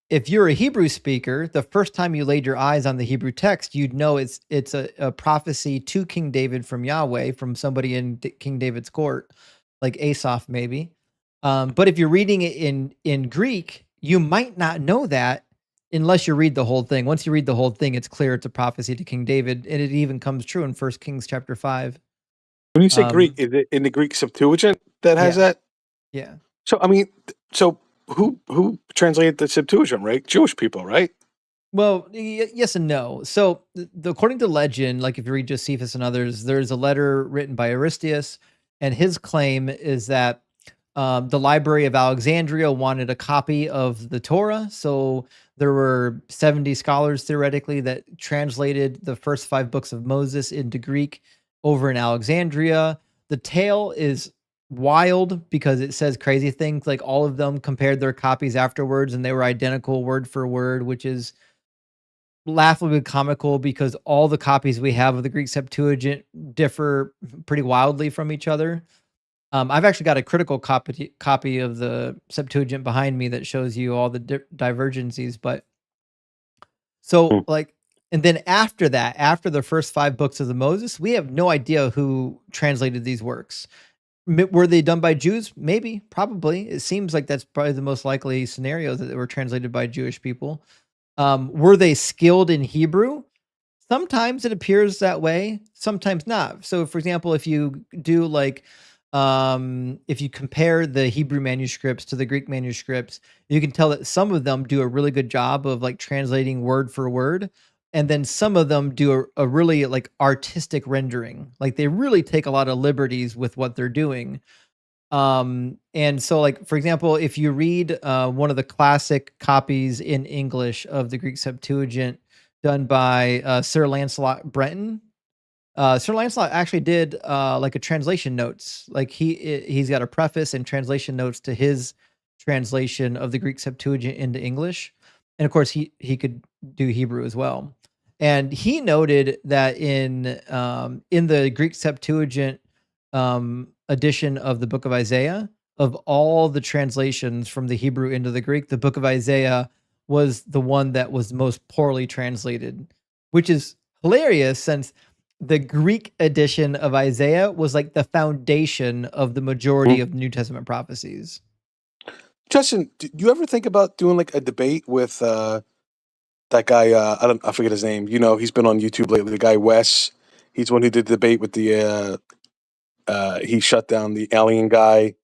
if you're a Hebrew speaker, the first time you laid your eyes on the Hebrew text, you'd know it's a prophecy to King David from Yahweh, from somebody in King David's court, like Asaph maybe. But if you're reading it in Greek, you might not know that unless you read the whole thing. Once you read the whole thing, it's clear it's a prophecy to King David, and it even comes true in 1 Kings chapter 5. When you say Greek, is it in the Greek Septuagint that has that? Yeah. So I mean, who translated the Septuagint, right? Jewish people, right? Well, yes and no. So, according to legend, like if you read Josephus and others, there's a letter written by Aristeas, and his claim is that the Library of Alexandria wanted a copy of the Torah. So there were 70 scholars theoretically that translated the first 5 books of Moses into Greek over in Alexandria. The tale is wild because it says crazy things, like all of them compared their copies afterwards and they were identical word for word, which is laughably comical because all the copies we have of the Greek Septuagint differ pretty wildly from each other. I've actually got a critical copy of the Septuagint behind me that shows you all the divergencies. But so, like, And then after that, after the first 5 books of the Moses, we have no idea who translated these works. Were they done by Jews? Maybe, probably. It seems like that's probably the most likely scenario, that they were translated by Jewish people. Were they skilled in Hebrew? Sometimes it appears that way, sometimes not. So, for example, if you do like, if you compare the Hebrew manuscripts to the Greek manuscripts, you can tell that some of them do a really good job of like translating word for word, and then some of them do a really like artistic rendering. Like they really take a lot of liberties with what they're doing. And so like, for example, if you read one of the classic copies in English of the Greek Septuagint done by Sir Lancelot Brenton, Sir Lancelot actually did like a translation notes. Like he's got a preface and translation notes to his translation of the Greek Septuagint into English. And of course he could do Hebrew as well. And he noted that in the Greek Septuagint edition of the book of Isaiah, of all the translations from the Hebrew into the Greek, the book of Isaiah was the one that was most poorly translated, which is hilarious since the Greek edition of Isaiah was like the foundation of the majority of New Testament prophecies. Justin, do you ever think about doing like a debate with that guy? I forget his name. You know, he's been on YouTube lately. The guy Wes. He's the one who did the debate with the. He shut down the alien guy.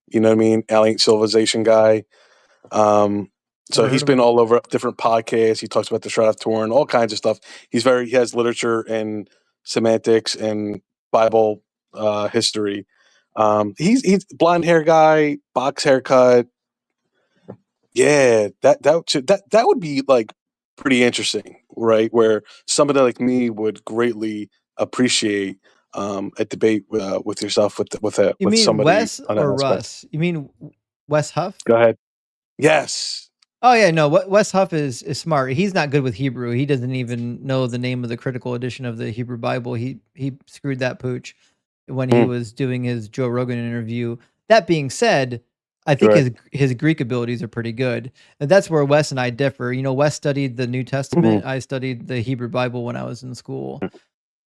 You know what I mean? Alien civilization guy. So he's been all over different podcasts. He talks about the Shroud of Turin, all kinds of stuff. He has literature and semantics and Bible history. He's blonde hair guy, box haircut. Yeah, that would be like pretty interesting, right? Where somebody like me would greatly appreciate a debate with yourself You with mean somebody Wes on that or aspect. Russ? You mean Wes Huff? Go ahead. Yes. Oh yeah, no. Wes Huff is smart. He's not good with Hebrew. He doesn't even know the name of the critical edition of the Hebrew Bible. He screwed that pooch when he was doing his Joe Rogan interview. That being said, I think Right. his Greek abilities are pretty good. And that's where Wes and I differ. You know, Wes studied the New Testament. I studied the Hebrew Bible when I was in school.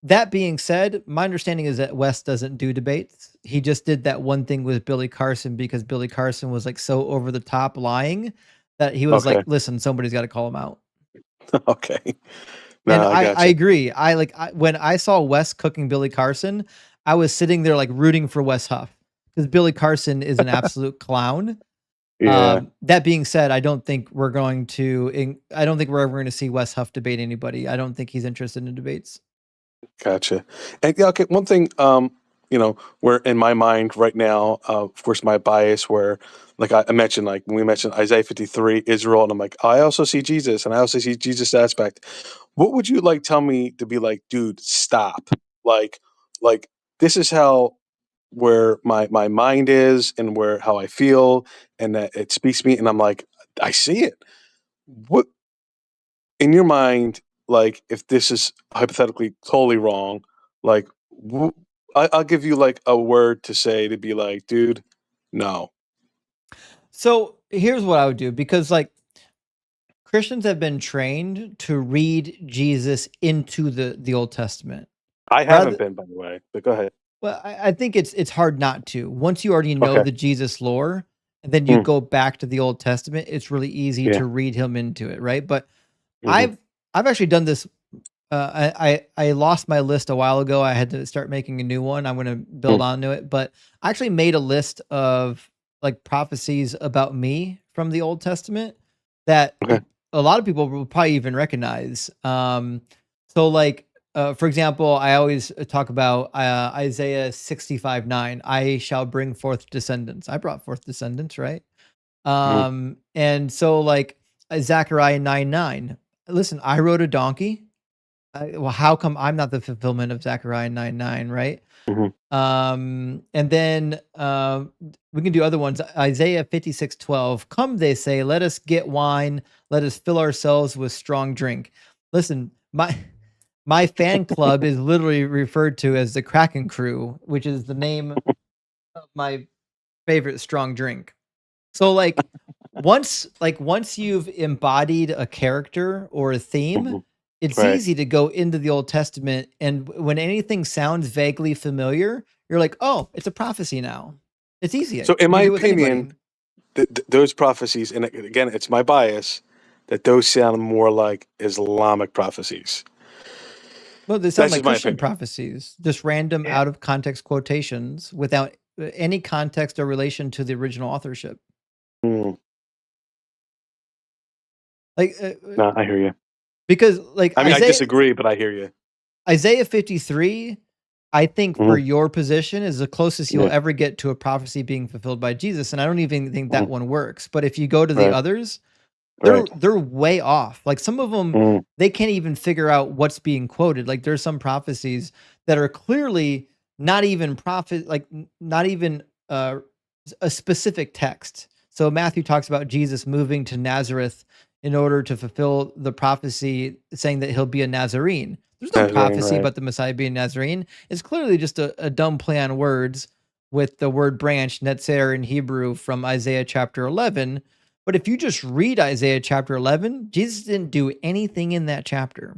That being said, my understanding is that Wes doesn't do debates. He just did that one thing with Billy Carson because Billy Carson was like so over the top lying that he was like, Okay. listen, somebody's got to call him out. Okay. And No, I I gotcha. agree. When I saw Wes cooking Billy Carson, I was sitting there like rooting for Wes Huff because Billy Carson is an absolute clown. Yeah. That being said, I don't think we're ever going to see Wes Huff debate anybody. I don't think he's interested in debates. Gotcha. And yeah, okay, one thing, where in my mind right now, of course, my bias, where like I mentioned, like when we mentioned Isaiah 53, Israel, and I'm like, I also see Jesus, and I also see Jesus aspect. What would you like tell me to be like, dude, stop? Like, like this is how where my mind is and where how I feel, and that it speaks to me, and I'm like, I see it. What in your mind, like if this is hypothetically totally wrong, like I'll give you like a word to say to be like, dude, no. So here's what I would do because like Christians have been trained to read Jesus into the Old Testament. I haven't Rather, been, by the way, but go ahead. well, I think it's hard not to. Once you already know Okay. the Jesus lore, and then you go back to the Old Testament, it's really easy Yeah. to read him into it, right? But Mhm. I've actually done this. I lost my list a while ago. I had to start making a new one. I'm going to build onto it, but I actually made a list of like prophecies about me from the Old Testament that Okay. a lot of people will probably even recognize. So like, for example, I always talk about Isaiah 65:9. I shall bring forth descendants. I brought forth descendants, right? And so like Zechariah 9:9. Listen, I rode a donkey. Well, how come I'm not the fulfillment of Zechariah 9:9, right? Mhm. And then we can do other ones. Isaiah 56:12. Come, they say, let us get wine, let us fill ourselves with strong drink. Listen, my fan club is literally referred to as the Kraken Crew, which is the name of my favorite strong drink. So once you've embodied a character or a theme, it's Right. easy to go into the Old Testament, and when anything sounds vaguely familiar, you're like, oh, it's a prophecy now. It's easy. So, in You my can do it with opinion, anybody. those prophecies, and again, it's my bias, that those sound more like Islamic prophecies. Well, they sound That's like just my Christian opinion. prophecies, just random Yeah. out of context quotations without any context or relation to the original authorship. Hmm. Like, No, I hear you. because like I mean, I Isaiah disagree, but I hear you. Isaiah 53, I think for Mhm. your position is the closest you'll Yeah. ever get to a prophecy being fulfilled by Jesus, and I don't even think that Mhm. one works. But if you go to the Right. others, Right. they're way off. Like some of them, Mm. they can't even figure out what's being quoted. Like there's some prophecies that are clearly not even not even a specific text. So Matthew talks about Jesus moving to Nazareth in order to fulfill the prophecy saying that he'll be a Nazarene. There's no Nazarene, prophecy right. about the Messiah being Nazarene. It's clearly just a dumb play on words with the word branch, netzer in Hebrew from Isaiah chapter 11. But if you just read Isaiah chapter 11, Jesus didn't do anything in that chapter.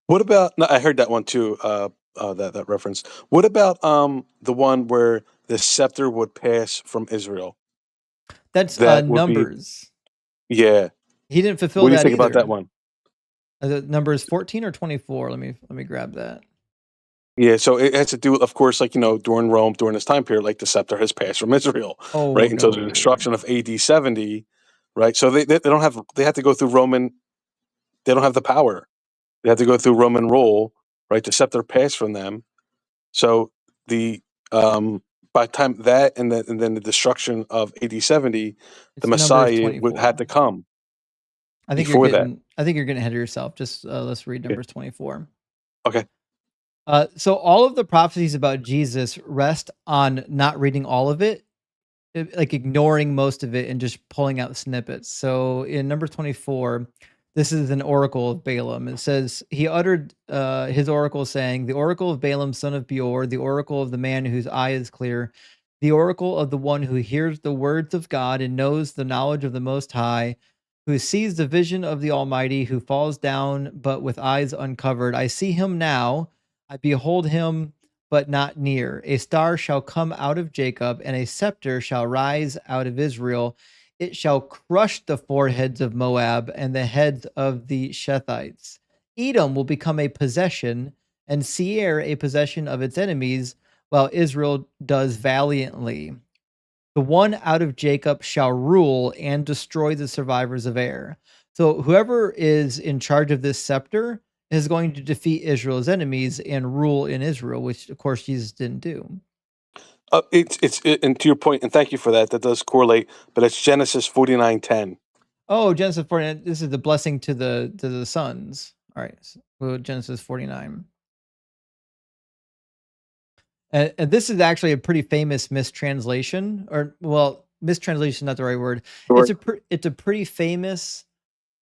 What about? No, I heard that one too. That reference. What about the one where the scepter would pass from Israel? That's That would be, Numbers. yeah. He didn't fulfill What do you that think about that either. one? Numbers 14 or 24. Let me grab that. Yeah, so it has to do, of course, like, during Rome, during this time period, like the scepter has passed from Israel, Oh right, until the no. destruction of AD 70, right? So they don't have, they have to go through Roman, they don't have the power. They have to go through Roman rule, right? The scepter passed from them. So the by the time that and then the destruction of AD 70, the It's Numbers Messiah had 24. to come I think before that. you're getting ahead of yourself. Just let's read Yeah. Numbers 24. Okay. So all of the prophecies about Jesus rest on not reading all of it, like ignoring most of it and just pulling out snippets. So in number 24, this is an oracle of Balaam. It says, he uttered his oracle saying, the oracle of Balaam, son of Beor, the oracle of the man whose eye is clear, the oracle of the one who hears the words of God and knows the knowledge of the Most High, who sees the vision of the Almighty, who falls down but with eyes uncovered. I see him now. I behold him but not near. A star shall come out of Jacob, and a scepter shall rise out of Israel. It shall crush the foreheads of Moab and the heads of the Shethites. Edom will become a possession, and Seir a possession of its enemies, while Israel does valiantly. The one out of Jacob shall rule and destroy the survivors of Ar. So whoever is in charge of this scepter is going to defeat Israel's enemies and rule in Israel, which of course Jesus didn't do. And to your point, and thank you for that. That does correlate, but it's Genesis 49:10. Oh, Genesis 49. This is the blessing to the sons. All right. So Genesis 49. And this is actually a pretty famous mistranslation, or well, mistranslation not the right word. Right. It's a pretty famous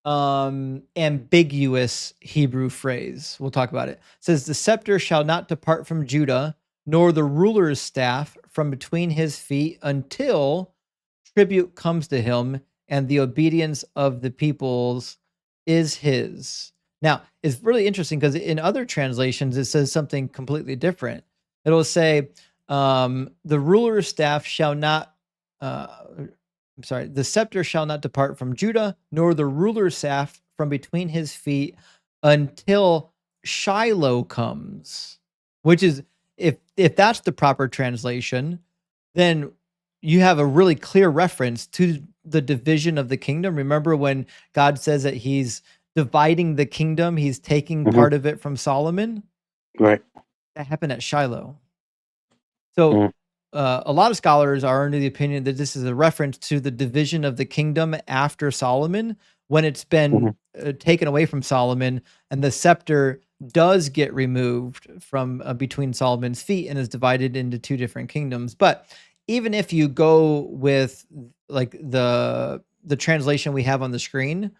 ambiguous Hebrew phrase. We'll talk about it. It says, the scepter shall not depart from Judah, nor the ruler's staff from between his feet until tribute comes to him and the obedience of the peoples is his. Now, it's really interesting because in other translations, it says something completely different. It'll say, the ruler's staff shall not, I'm sorry, the scepter shall not depart from Judah, nor the ruler's staff from between his feet until Shiloh comes. Which is, if that's the proper translation, then you have a really clear reference to the division of the kingdom. Remember when God says that he's dividing the kingdom, he's taking Mhm. part of it from Solomon? Right. That happened at Shiloh. So Mhm. a lot of scholars are under the opinion that this is a reference to the division of the kingdom after Solomon, when it's been taken away from Solomon and the scepter does get removed from between Solomon's feet and is divided into two different kingdoms. But even if you go with like the translation we have on the screen,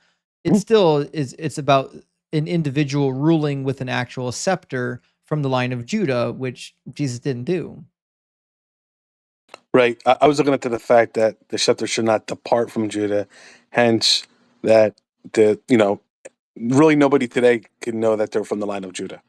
it still is, it's about an individual ruling with an actual scepter from the line of Judah, which Jesus didn't do. Right. I was looking into the fact that the scepter should not depart from Judah, hence that the really nobody today can know that they're from the line of Judah,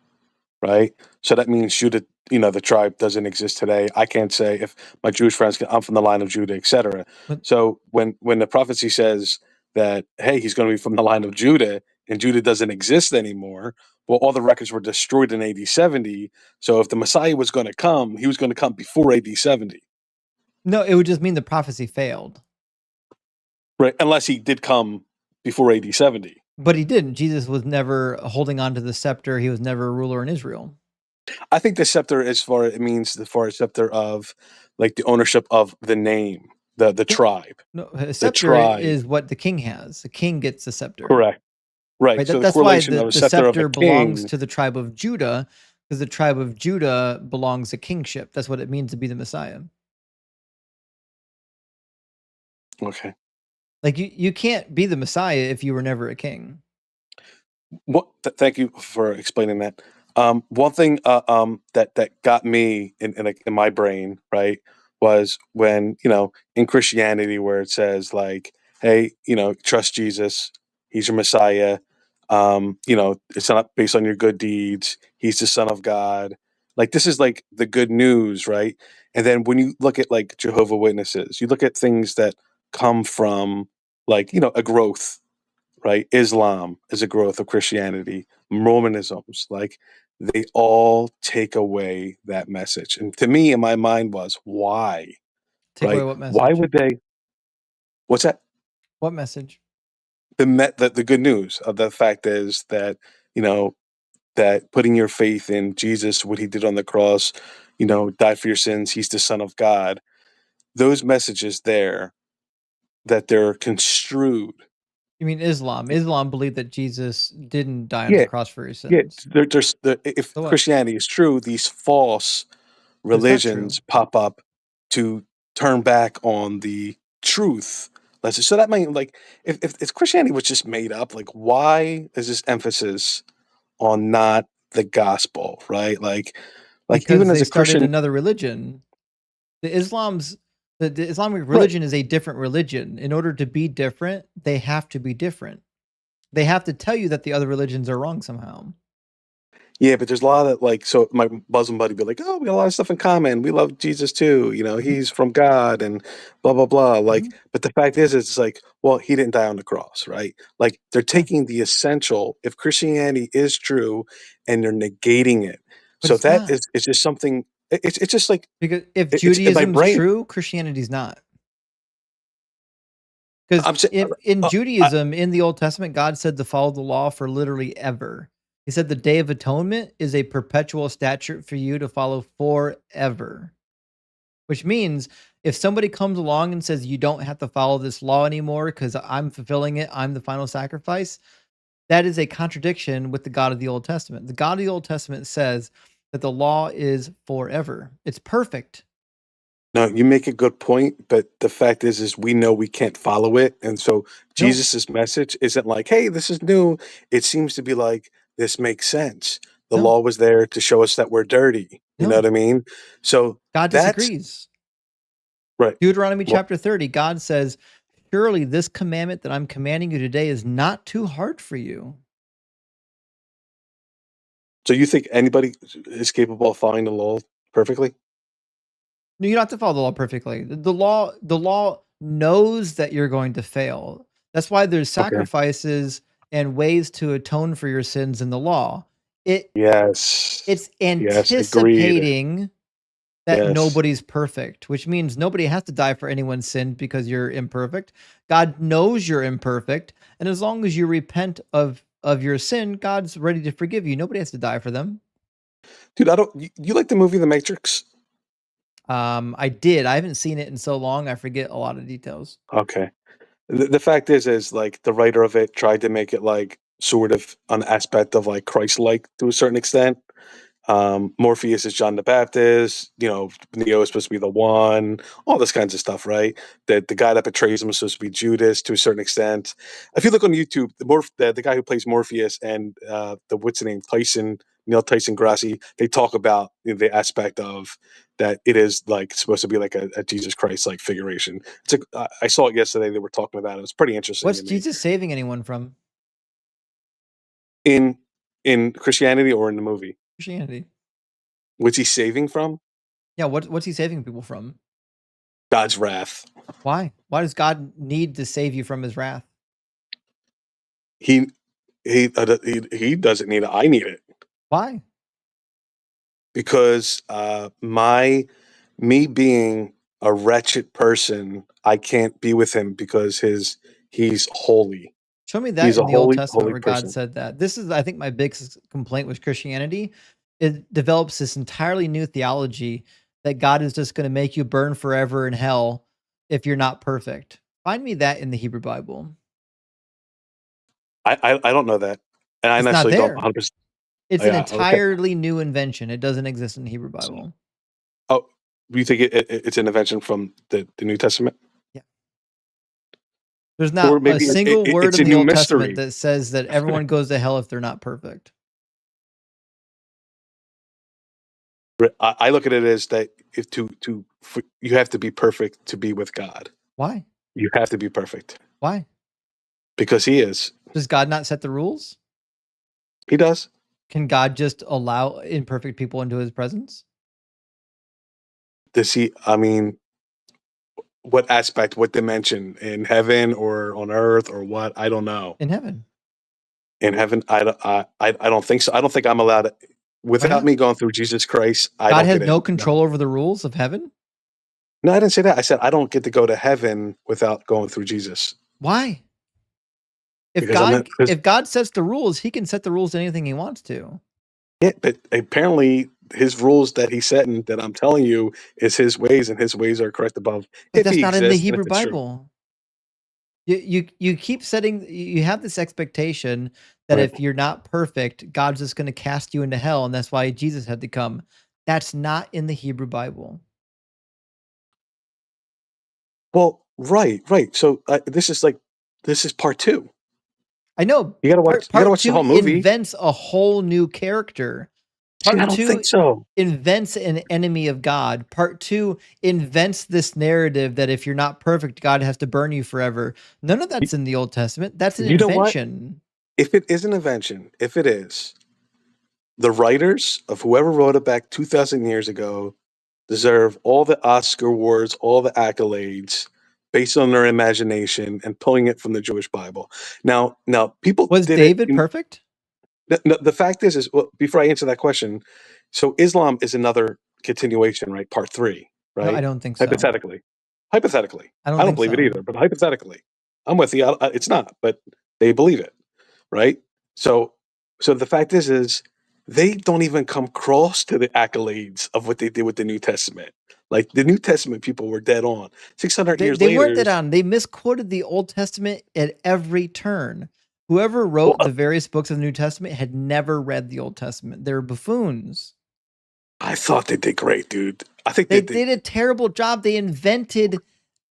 right? So that means Judah, the tribe doesn't exist today. I can't say if my Jewish friends, I'm from the line of Judah, etc. But So when the prophecy says that, hey, he's going to be from the line of Judah, and Judah doesn't exist anymore, well, all the records were destroyed in AD 70. So if the Messiah was going to come, he was going to come before AD 70, no, it would just mean the prophecy failed. right? Unless he did come before AD 70. But he didn't. Jesus was never holding on to the scepter. He was never a ruler in Israel. I think the scepter, as far as scepter of like the ownership of the name, the Yeah. tribe. No, a The scepter tribe. is what the king has. The king gets the scepter. Correct. Right. Right. So the That's why correlation of a the scepter of a scepter belongs king. to the tribe of Judah, because the tribe of Judah belongs to kingship. That's what it means to be the Messiah. Okay. Like you can't be the Messiah if you were never a king. Thank you for explaining that. One thing that got me in my brain, right, was when, in Christianity, where it says like, hey, trust Jesus, he's your Messiah. It's not based on your good deeds. He's the Son of God. Like, this is like the good news, right? And then when you look at like Jehovah Witnesses, you look at things that come from like, a growth, right? Islam is a growth of Christianity, Mormonisms, like they all take away that message. And to me, in my mind, was why, Take away right? what Why message? would they? What's that? What message? The good news of the fact is that, that putting your faith in Jesus, what he did on the cross, died for your sins, he's the Son of God. Those messages there, that they're construed. You mean Islam? Islam believed that Jesus didn't die on the Yeah, cross for his yeah. sins. If So what? Christianity is true, these false But it's not true. religions pop up to turn back on the truth. So that might, like, if Christianity was just made up, like, why is this emphasis on not the gospel, right? Like Because even as they a started Christian, another religion. The Islamic right? religion is a different religion. In order to be different, they have to be different. They have to tell you that the other religions are wrong somehow. Yeah, but there's a lot of like, so my Muslim buddy be like, oh, we got a lot of stuff in common. We love Jesus too. Mhm, He's from God and blah, blah, blah. Like, mhm. but the fact is, it's like, well, he didn't die on the cross, right? Like they're Yeah, taking the essential, if Christianity is true, and they're negating it. but So it's that not. is, it's just something, it's just like, Because if it's in my Judaism's brain. true, Christianity's not. Because I'm saying, in I, Judaism, in the Old Testament, God said to follow the law for literally ever. He said the Day of Atonement is a perpetual statute for you to follow forever. Which means if somebody comes along and says you don't have to follow this law anymore because I'm fulfilling it, I'm the final sacrifice, that is a contradiction with the God of the Old Testament. The God of the Old Testament says that the law is forever. It's perfect. no, you make a good point, but the fact is we know we can't follow it, and so No, Jesus's message isn't like, "Hey, this is new." It seems to be like, "This makes sense." The no, law was there to show us that we're dirty. You know no. what I mean? So God that's disagrees. right. Deuteronomy Well, chapter 30, God says, surely this commandment that I'm commanding you today is not too hard for you. so you think anybody is capable of following the law perfectly? No, you don't have to follow the law perfectly. The law knows that you're going to fail. That's why there's Okay. sacrifices and ways to atone for your sins in the law. It Yes. it's Yes. Agreed. anticipating that Yes. nobody's perfect, which means nobody has to die for anyone's sin because you're imperfect. God knows you're imperfect, and as long as you repent of your sin, God's ready to forgive you. Nobody has to die for them. Dude, I don't. You like the movie The Matrix? I did. I haven't seen it in so long. I forget a lot of details. Okay. The fact is like the writer of it tried to make it like sort of an aspect of like Christ-like to a certain extent. Morpheus is John the Baptist. Neo is supposed to be the one. All this kinds of stuff, right? That the guy that betrays him is supposed to be Judas to a certain extent. If you look on YouTube, the guy who plays Morpheus and the what's the name Neil Tyson Grassi, they talk about the aspect of that it is like supposed to be like a Jesus Christ like figuration. I saw it yesterday. They were talking about it. It was pretty interesting What's to me. Jesus saving anyone from? In Christianity or in the movie? Christianity. What's he saving from? Yeah, what's he saving people from? God's wrath. Why? Why does God need to save you from his wrath? He doesn't need it. I need it. Why? Because me being a wretched person, I can't be with him because he's holy. Show me that He's in a the Old holy, Testament holy where God person. said that. This is, I think, my biggest complaint with Christianity. It develops this entirely new theology that God is just going to make you burn forever in hell if you're not perfect. Find me that in the Hebrew Bible. I don't know that, and I It's not necessarily don't there. 100%. It's Oh, an yeah, okay. entirely new invention. It doesn't exist in the Hebrew Bible. Oh, do you think it's an invention from the New Testament? Yeah. There's Or not a maybe single word it's in a the new Old Testament mystery. that says that everyone goes to hell if they're not perfect. I look at it as that you have to be perfect to be with God. Why? You have to be perfect Why? because He is. Does God not set the rules? He does. Can God just allow imperfect people into his presence? Does He? I mean, what aspect? What dimension? In heaven or on earth or what? I don't know. In heaven. In heaven, I don't think so. I don't think I'm allowed to. Without not? me going through Jesus Christ, I God don't has get no in. control over the rules of heaven? No, I didn't say that. I said I don't get to go to heaven without going through Jesus. Why? If Because I'm not. if God sets the rules, he can set the rules to anything he wants to. Yeah, but apparently his rules that he set and that I'm telling you is his ways, and his ways are correct above But if that's he not in the exists and if Hebrew it's true. Bible. You keep setting, you have this expectation that Right. if you're not perfect, God's just going to cast you into hell, and that's why Jesus had to come. That's not in the Hebrew Bible. Well, right. So this is part 2. I know. You gotta watch. You gotta Part watch the 2 whole movie. invents a whole new character. See, I Part don't 2 think so. invents an enemy of God. Part 2 invents this narrative that if you're not perfect, God has to burn you forever. None of that's in the Old Testament. That's an You know what? invention. If it is an invention, if it is, the writers of whoever wrote it back 2,000 years ago deserve all the Oscar awards, all the accolades based on their imagination and pulling it from the Jewish Bible. Now people Was did David it. perfect? The fact is well, before I answer that question, so Islam is another continuation, right? Part 3, No, I right? don't think so. Hypothetically, I I don't don't think believe it so. either, but hypothetically, I'm with you. It's not, but they believe it, right? So the fact is they don't even come close to the accolades of what they did with the New Testament. Like the New Testament people were dead on. 600 years They weren't later, that on. They misquoted the Old Testament at every turn. Whoever well, wrote the various books of the New Testament had never read the Old Testament. They're buffoons. I thought they did great, dude. I think They did a terrible job. They invented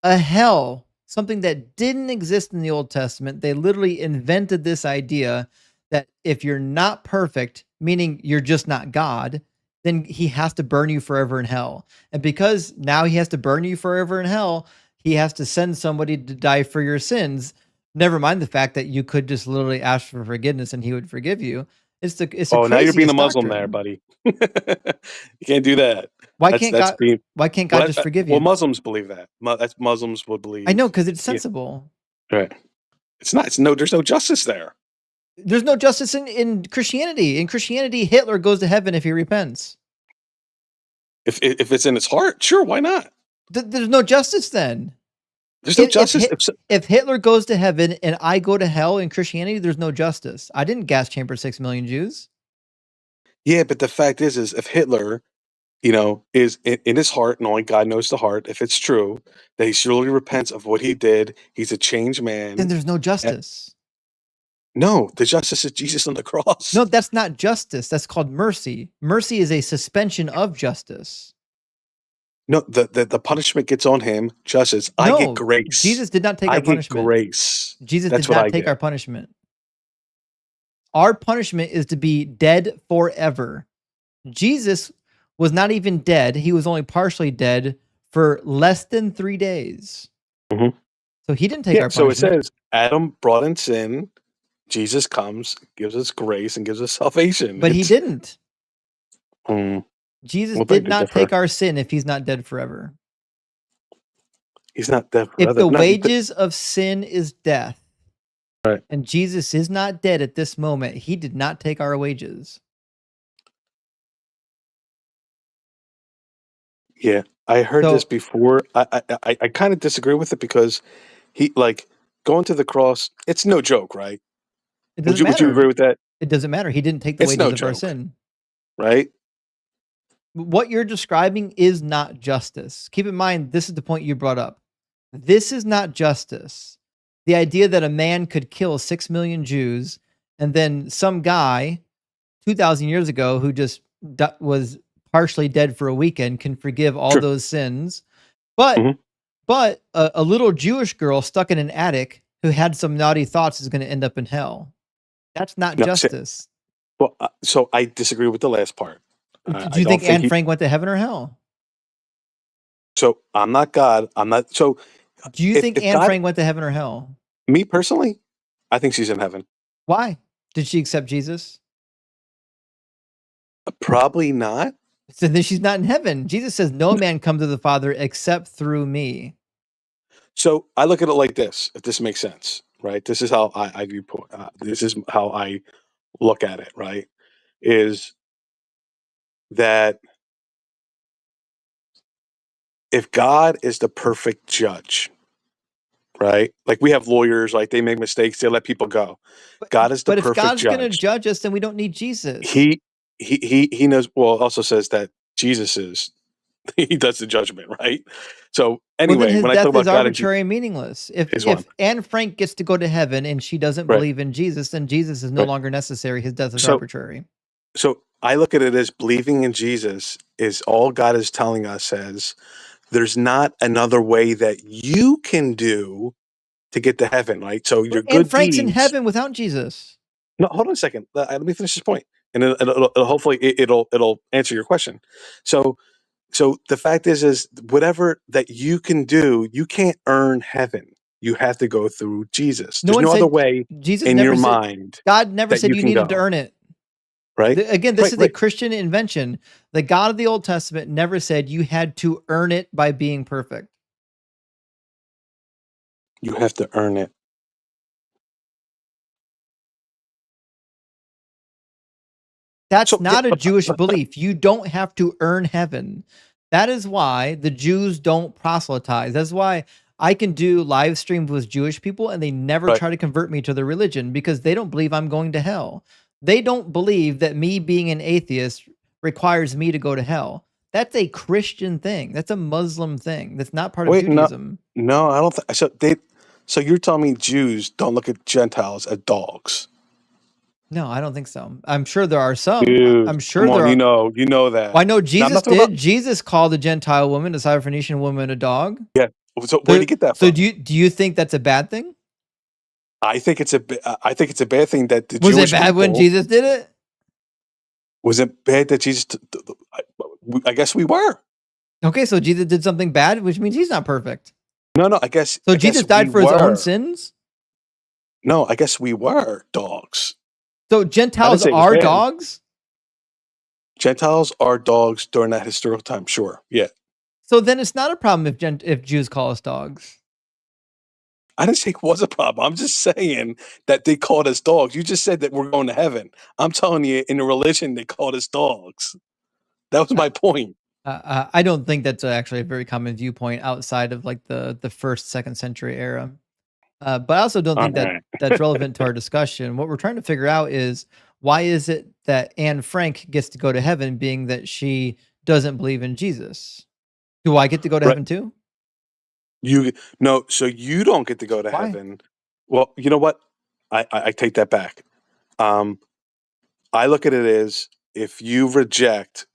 a hell, something that didn't exist in the Old Testament. They literally invented this idea that if you're not perfect, meaning you're just not God, then he has to burn you forever in hell. And because now he has to burn you forever in hell, he has to send somebody to die for your sins. Never mind the fact that you could just literally ask for forgiveness and he would forgive you. It's the Oh, now you're being a craziest Muslim doctrine. there, buddy. You can't do that. Why That's can't God? being. Why can't God just forgive Well, you? Muslims believe that. That's Muslims would believe. I know, because it's Yeah, sensible. right. It's not. There's no justice there. There's no justice in Christianity. In Christianity, Hitler goes to heaven if he repents. If it's in his heart, sure, why not? There's no justice then. There's no justice. If Hitler goes to heaven and I go to hell in Christianity, there's no justice. I didn't gas chamber 6 million Jews. Yeah, but the fact is if Hitler, is in his heart, and only God knows the heart, if it's true that he surely repents of what he did, he's a changed man. Then there's no justice. No, the justice is Jesus on the cross. No, that's not justice. That's called mercy. Mercy is a suspension of justice. No, the punishment gets on him. Justice. I get grace. Jesus did not take our punishment. I get grace. Jesus did not take our punishment. Our punishment is to be dead forever. Jesus was not even dead. He was only partially dead for less than 3 days. Mm-hmm. So he didn't take our punishment. So it says Adam brought in sin. Jesus comes, gives us grace, and gives us salvation. But he didn't. Well, Jesus thank did you, not differ. take our sin if he's not dead forever. He's not dead If forever. the No, wages of sin is death, right. and Jesus is not dead at this moment, he did not take our wages. Yeah, I heard this So before. I kind of disagree with it because he like going to the cross. It's no joke, right? it Would doesn't you agree matter. with that? It doesn't matter. He didn't take the It's no wages of our joke, sin. right? What you're describing is not justice. Keep in mind, this is the point you brought up. This is not justice. The idea that a man could kill 6 million Jews and then some guy 2,000 years ago who just was partially dead for a weekend can forgive all True. those sins. But Mhm. but a little Jewish girl stuck in an attic who had some naughty thoughts is going to end up in hell. That's not No, justice. well, so I disagree with the last part. Do I you don't think think Anne Frank went to heaven or hell? So I'm not God. I'm not. So Do you think if Anne God, Frank went to heaven or hell? me personally, I think she's in heaven. Why? Did she accept Jesus? Probably not. So then she's not in heaven. Jesus says, no man come to the Father except through me. So I look at it like this, if this makes sense, right? This is how I view. This is how I look at it, right? Is that if God is the perfect judge, right? Like we have lawyers, like they make mistakes, they let people go. God is the But if perfect God's going to judge. judge us, then we don't need Jesus. He knows. Well, it also says that Jesus is he does the judgment, right? So Well, anyway, then his when I talk death about is God and Jesus, arbitrary and meaningless. is If one, Anne Frank gets to go to heaven and she doesn't right? believe in Jesus, then Jesus is no Right. longer necessary. His death is So arbitrary. so I look at it as believing in Jesus is all God is telling us says there's not another way that you can do to get to heaven, right? So your Anne good Frank's in deeds. heaven without Jesus. No, hold on a second. Let me finish this point, and hopefully it'll answer your question. So the fact is whatever that you can do, you can't earn heaven. You have to go through Jesus. No There's one no other said, way Jesus in never your said, mind God never that said you you can needed to go, earn it. right? Again, this is a Right. Christian invention. The God of the Old Testament never said you had to earn it by being perfect. You have to earn it. That's So yeah, not a Jewish belief. You don't have to earn heaven. That is why the Jews don't proselytize. That's why I can do live streams with Jewish people and they never right. try to convert me to their religion because they don't believe I'm going to hell. They don't believe that me being an atheist requires me to go to hell. That's a Christian thing. That's a Muslim thing. That's not part of Wait, Judaism. no, I don't think so. So you're telling me Jews don't look at Gentiles as dogs? No, I don't think so. I'm sure there are some. Dude, I'm come sure there on, are. you know Well, that. I know Now I'm Jesus not talking did. about Jesus called a Gentile woman, a Syrophoenician woman, a dog. yeah. So where do you get that So from? do you think that's a bad thing? I think it's a bad thing that the Was it Jewish bad when people. Jesus did it? Was it bad that Jesus? I guess we were. Okay, so Jesus did something bad, which means he's not perfect. No, I guess. So I guess Jesus we died for his own were. sins. No, I guess we were dogs. So I didn't Gentiles say it was are bad. dogs. Gentiles are dogs during that historical time. Sure, yeah. So then it's not a problem if Jews call us dogs. I didn't say it was a problem. I'm just saying that they called us dogs. You just said that we're going to heaven. I'm telling you, in a religion, they called us dogs. That was my point. I don't think that's actually a very common viewpoint outside of like the first, second century era. But I also don't All think that right. that's relevant to our discussion. What we're trying to figure out is why is it that Anne Frank gets to go to heaven, being that she doesn't believe in Jesus? Do I get to go to Right. heaven too? So you don't get to go to Why? heaven. Well, you know what? I take that back. I look at it as if you reject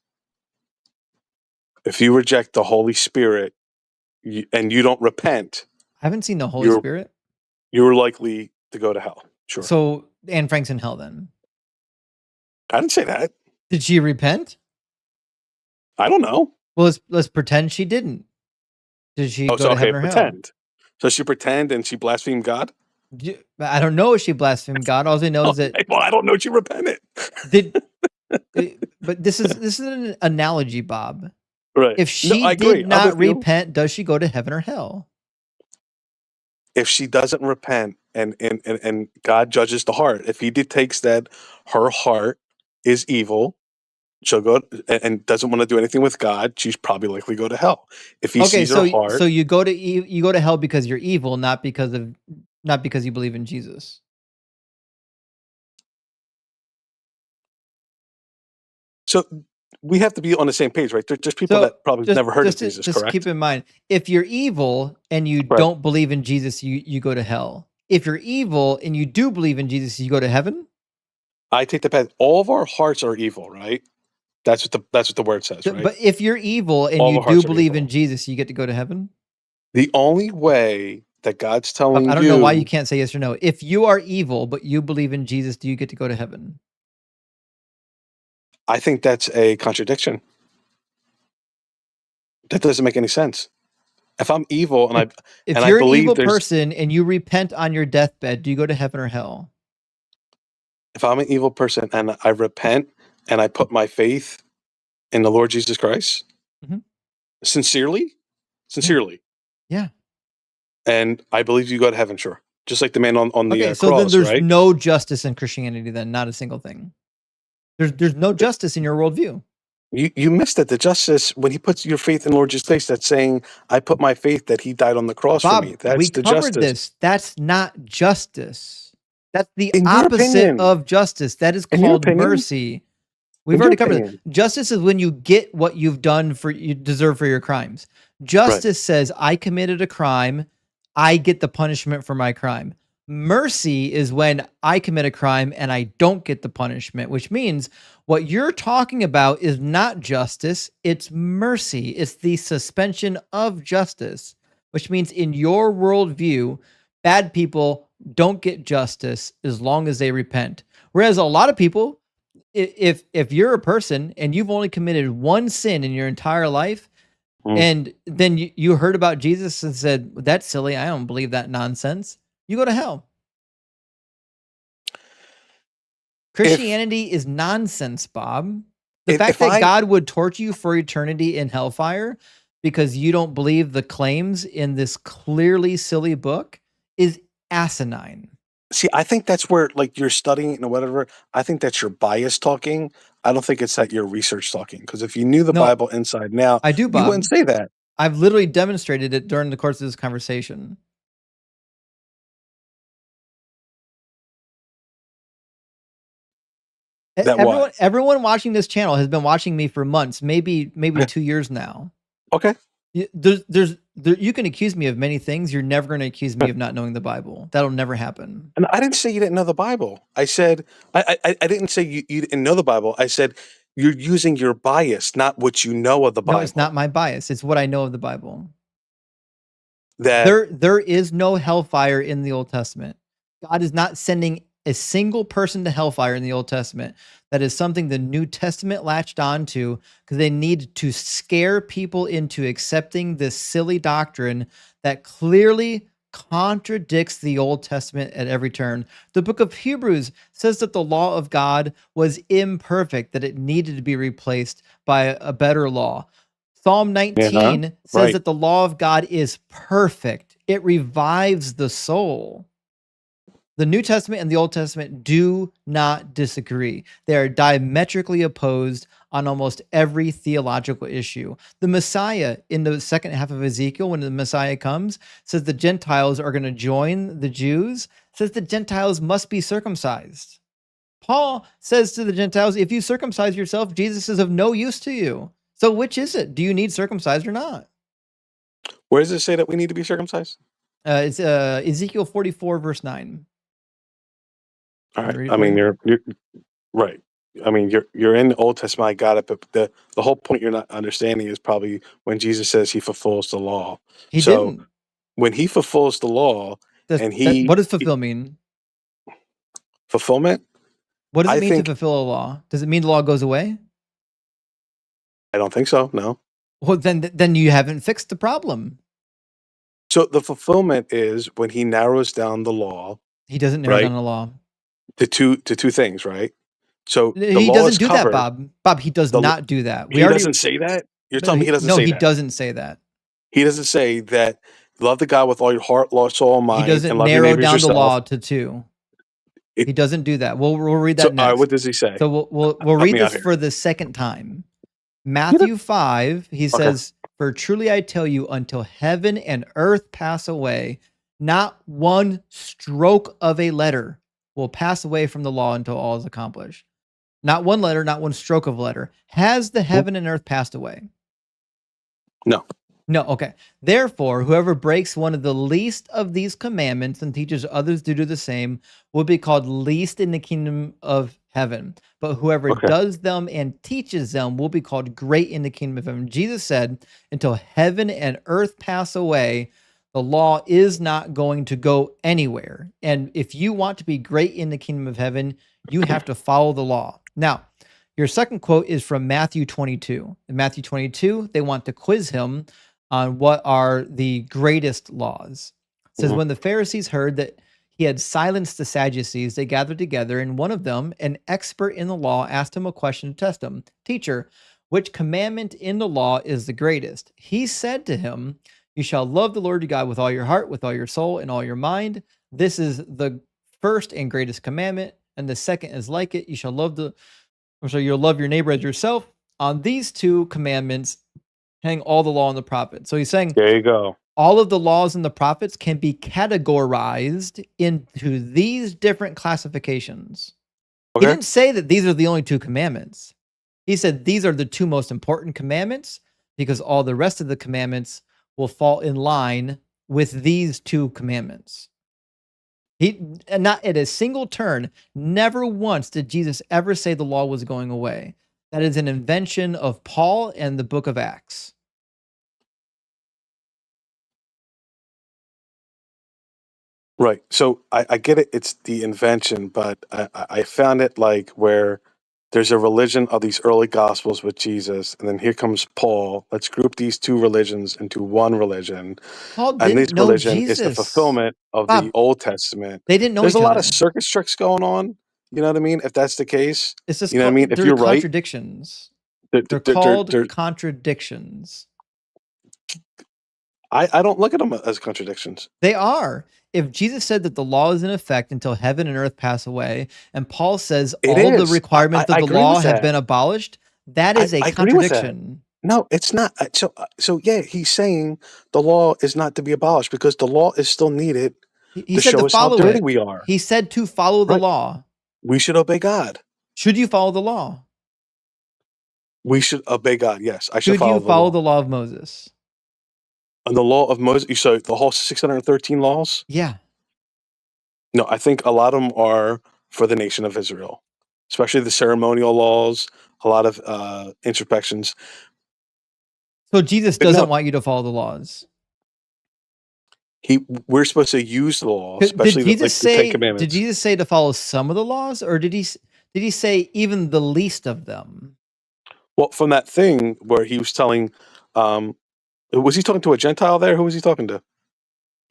the Holy Spirit and you don't repent, I haven't seen the Holy you're Spirit. you're likely to go to hell. Sure. So Anne Frank's in hell then. I didn't say that. Did she repent? I don't know. Well, let's pretend she didn't. Did she go to heaven or hell? pretend. So she pretend and she blasphemed God? I don't know if she blasphemed God. All I know is that Well, I don't know. She repented. but this is an analogy, Bob. Right. If No, she I agree. did I'm not with you. repent, does she go to heaven or hell? If she doesn't repent and God judges the heart, if he detects that her heart is evil, she'll go and doesn't want to do anything with God, she's probably likely to go to hell. If he Okay, sees her so heart, you go to hell because you're evil, not because you believe in Jesus. so we have to be on the same page, right? There's people So that probably never heard of Jesus, just keep correct? in mind, if you're evil and you Right. don't believe in Jesus, you go to hell. If you're evil and you do believe in Jesus, you go to heaven. I take the path. All of our hearts are evil, right? That's what the word says, right? But if you're evil and All you of our do hearts are believe evil. in Jesus, you get to go to heaven. The only way that God's I telling don't know why you you, can't say yes or no. If you are evil but you believe in Jesus, do you get to go to heaven? I think that's a contradiction. That doesn't make any sense. If I'm evil and If I you're an believe evil there's, person and you repent on your deathbed, do you go to heaven or hell? if I'm an evil person and I repent and I put my faith in the Lord Jesus Christ, Mhm. sincerely, Yeah. and I believe you go to heaven, sure. Just like the man on the Okay, so then cross, there's right? no justice in Christianity then, not a single thing. There's no justice in your worldview. You missed it. The justice, when he puts your faith in Lord Jesus Christ, that's saying, I put my faith that he died on the cross for me. Bob, That's we the covered justice. this. That's not justice. That's the In your opposite opinion, of justice. That is in your called opinion, mercy. We've in your already covered it. opinion, Justice is when you get what you've done for you deserve for your crimes. right? Justice says I committed a crime, I get the punishment for my crime. Mercy is when I commit a crime and I don't get the punishment, which means what you're talking about is not justice, it's mercy. It's the suspension of justice, which means in your worldview, bad people don't get justice as long as they repent. Whereas a lot of people, if you're a person and you've only committed one sin in your entire life, Mm. and then you heard about Jesus and said, that's silly, I don't believe that nonsense, you go to hell. Christianity is nonsense, Bob. The fact that God would torture you for eternity in hellfire because you don't believe the claims in this clearly silly book is asinine. See, I think that's where, like, you're studying or whatever. I think that's your bias talking. I don't think it's that your research talking. Because if you knew the No, Bible inside and out, I do, you wouldn't Bob. say that. I've literally demonstrated it during the course of this conversation. That what? Everyone watching this channel has been watching me for months, maybe 2 years now. Okay. You can accuse me of many things. You're never going to accuse me of not knowing the Bible. That'll never happen. And I didn't say you didn't know the Bible. I said I didn't say you didn't know the Bible. I said you're using your bias, not what you know of the Bible. No, it's not my bias. It's what I know of the Bible. That there is no hellfire in the Old Testament. God is not sending a single person to hellfire in the Old Testament. That is something the New Testament latched onto because they need to scare people into accepting this silly doctrine that clearly contradicts the Old Testament at every turn. The book of Hebrews says that the law of God was imperfect, that it needed to be replaced by a better law. Psalm 19 says that the law of God is perfect. It revives the soul. The New Testament and the Old Testament do not disagree. They are diametrically opposed on almost every theological issue. The Messiah in the second half of Ezekiel, when the Messiah comes, says the Gentiles are going to join the Jews, says the Gentiles must be circumcised. Paul says to the Gentiles, if you circumcise yourself, Jesus is of no use to you. So which is it? Do you need circumcised or not? Where does it say that we need to be circumcised? It's Ezekiel 44, verse 9. All right. I mean, you're right. I mean, you're in the Old Testament. I got it, but the whole point you're not understanding is probably when Jesus says he fulfills the law. He didn't. When he fulfills the law, what does fulfill mean? Fulfillment. What does it mean to fulfill a law? Does it mean the law goes away? I don't think so. No. Well, then you haven't fixed the problem. So the fulfillment is when he narrows down the law. He doesn't narrow right? down the law. To two things, right? So the He law doesn't is do covered. that, Bob. Bob, he does The- not do that. We He already doesn't say that. You're but telling me he doesn't no, say he that. doesn't say that. He doesn't say that love the God with all your heart, soul, and He mind, doesn't and love your narrow neighbors down the yourself. law to 2. It- He doesn't do that. We'll read that So, all right, next. what does he say? So we'll Help read me out this here. for the second time. Matthew 5, he says, "For truly I tell you, until heaven and earth pass away, not one stroke of a letter will pass away from the law until all is accomplished." Not one letter, not one stroke of a letter. Has the heaven and earth passed away? No. No, okay. Therefore, whoever breaks one of the least of these commandments and teaches others to do the same will be called least in the kingdom of heaven. But whoever Okay. does them and teaches them will be called great in the kingdom of heaven. Jesus said, until heaven and earth pass away, the law is not going to go anywhere. And if you want to be great in the kingdom of heaven, you have to follow the law. Now, your second quote is from Matthew 22. In Matthew 22, they want to quiz him on what are the greatest laws. It says, when the Pharisees heard that he had silenced the Sadducees, they gathered together, and one of them, an expert in the law, asked him a question to test him. Teacher, which commandment in the law is the greatest? He said to him, you shall love the Lord your God with all your heart, with all your soul, and all your mind. This is the first and greatest commandment, and the second is like it. You'll love your neighbor as yourself. On these 2 commandments hang all the law and the prophets. So he's saying There you go. all of the laws and the prophets can be categorized into these different classifications. Okay. He didn't say that these are the only 2 commandments. He said these are the 2 most important commandments because all the rest of the commandments will fall in line with these 2 commandments. He not at a single turn, never once did Jesus ever say the law was going away. That is an invention of Paul and the book of Acts. Right. So I get it. It's the invention, but I found it like where there's a religion of these early gospels with Jesus, and then here comes Paul. Let's group these 2 religions into one religion. Paul And this didn't know religion is the Jesus. fulfillment of Bob, the Old Testament. they didn't know There's each a lot other. of circus tricks going on. You know what I mean? If that's the case, It's just you know what I mean? If they're you're right, contradictions. They're they're- called contradictions. I don't look at them as contradictions. They are. If Jesus said that the law is in effect until heaven and earth pass away, and Paul says It all the is. requirements I of the agree law with have that. been abolished, that is a I agree with that. contradiction. No, it's not. So yeah, he's saying the law is not to be abolished because the law is still needed He to said show to us how follow dirty it. we are. He said to follow the Right. law. We should obey God. Should you follow the law? We should obey God. Yes, I should Should you follow the the law of Moses? And the law of Moses. So the whole 613 laws. Yeah. No, I think a lot of them are for the nation of Israel, especially the ceremonial laws. A lot of introspections. So Jesus But doesn't no, want you to follow the laws. we're supposed to use the law, Did especially Jesus the Ten say? Did Commandments. Jesus say to follow some of the laws, or did he say even the least of them? Well, from that thing where he was telling, was he talking to a Gentile there? Who was he talking to?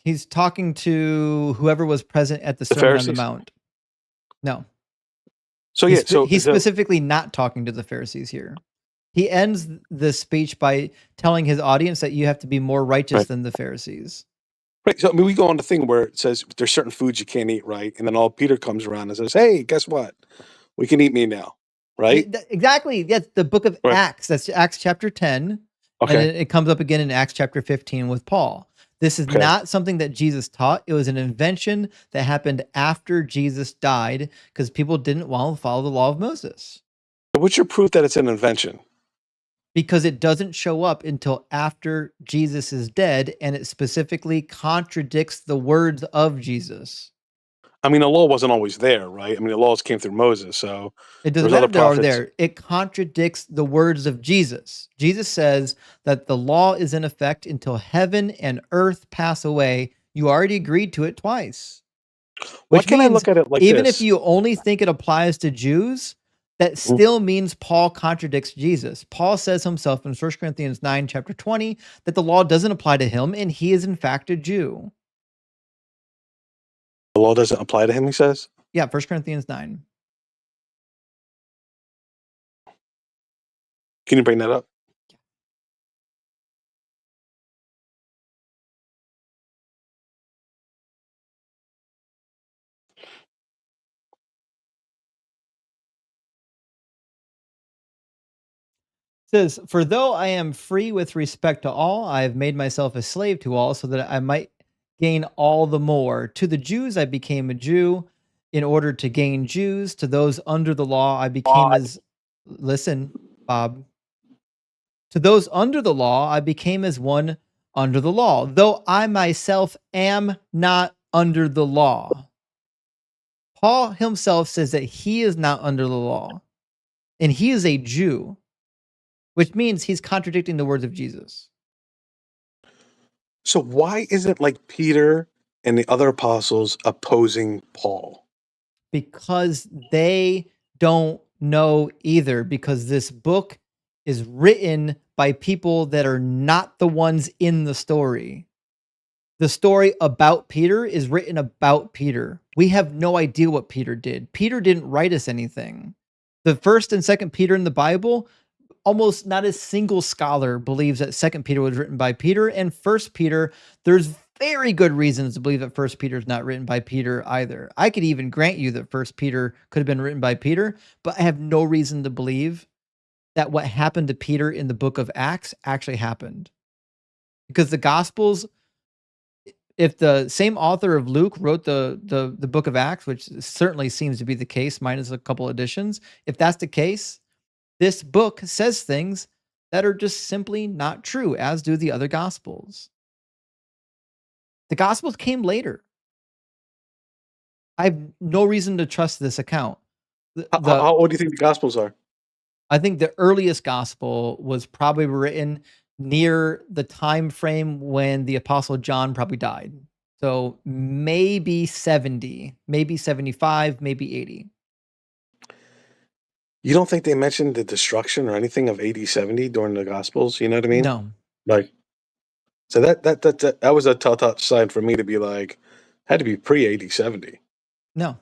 He's talking to whoever was present at the The Sermon on the Pharisees? Mount. No. So He's, yeah, so he's so- specifically not talking to the Pharisees here. He ends the speech by telling his audience that you have to be more righteous Right. than the Pharisees. right. So I mean, we go on the thing where it says there's certain foods you can't eat, right? And then all Peter comes around and says, "Hey, guess what? We can eat meat now, right?" Exactly. That's the book of Right. Acts. That's Acts chapter 10. Okay. And it comes up again in Acts chapter 15 with Paul. This is Okay. not something that Jesus taught. It was an invention that happened after Jesus died because people didn't want to follow the law of Moses. What's your proof that it's an invention? Because it doesn't show up until after Jesus is dead, and it specifically contradicts the words of Jesus. I mean, the law wasn't always there, right? I mean, the laws came through Moses, so It doesn't there's matter other if they're already prophets. there. It contradicts the words of Jesus. Jesus says that the law is in effect until heaven and earth pass away. You already agreed to it twice. Why Which can't I means look at it like even this? if you only think it applies to Jews, that still means Paul contradicts Jesus. Paul says himself in 1 Corinthians 9, chapter 20, that the law doesn't apply to him, and he is in fact a Jew. The law doesn't apply to him, he says? Yeah, 1 Corinthians 9. Can you bring that up? Says, for though I am free with respect to all, I have made myself a slave to all, so that I might gain all the more. To the Jews I became a Jew in order to gain Jews. To those under the law I became as, listen, Bob. To those under the law I became as one under the law, though I myself am not under the law. Paul himself says that he is not under the law, and he is a Jew, which means he's contradicting the words of Jesus. So why isn't like Peter and the other apostles opposing Paul? Because they don't know either, because this book is written by people that are not the ones in the story. The story about Peter is written about Peter. We have no idea what Peter did. Peter didn't write us anything. The 1st and 2nd Peter in the Bible, almost not a single scholar believes that 2nd Peter was written by Peter, and 1st Peter, there's very good reasons to believe that 1st Peter is not written by Peter either. I could even grant you that 1st Peter could have been written by Peter, but I have no reason to believe that what happened to Peter in the book of Acts actually happened. Because the Gospels, if the same author of Luke wrote the book of Acts, which certainly seems to be the case, minus a couple additions, if that's the case, this book says things that are just simply not true, as do the other Gospels. The Gospels came later. I have no reason to trust this account. How old do you think the Gospels are? I think the earliest Gospel was probably written near the time frame when the Apostle John probably died. So maybe 70, maybe 75, maybe 80. You don't think they mentioned the destruction or anything of AD 70 during the Gospels? You know what I mean? No. Like, so that was a telltale sign for me to be like, had to be pre AD 70. No.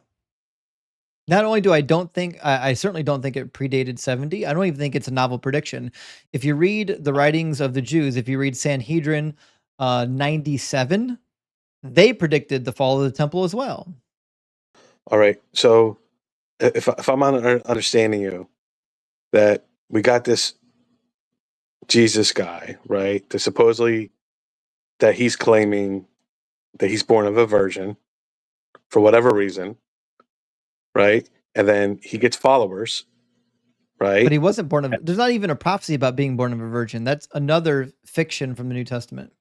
Not only do I certainly don't think it predated 70. I don't even think it's a novel prediction. If you read the writings of the Jews, if you read Sanhedrin 97, they predicted the fall of the temple as well. All right. So if I'm understanding you, that we got this Jesus guy, right? That supposedly that he's claiming that he's born of a virgin for whatever reason, right? And then he gets followers, right? But he wasn't born of. There's not even a prophecy about being born of a virgin. That's another fiction from the New Testament.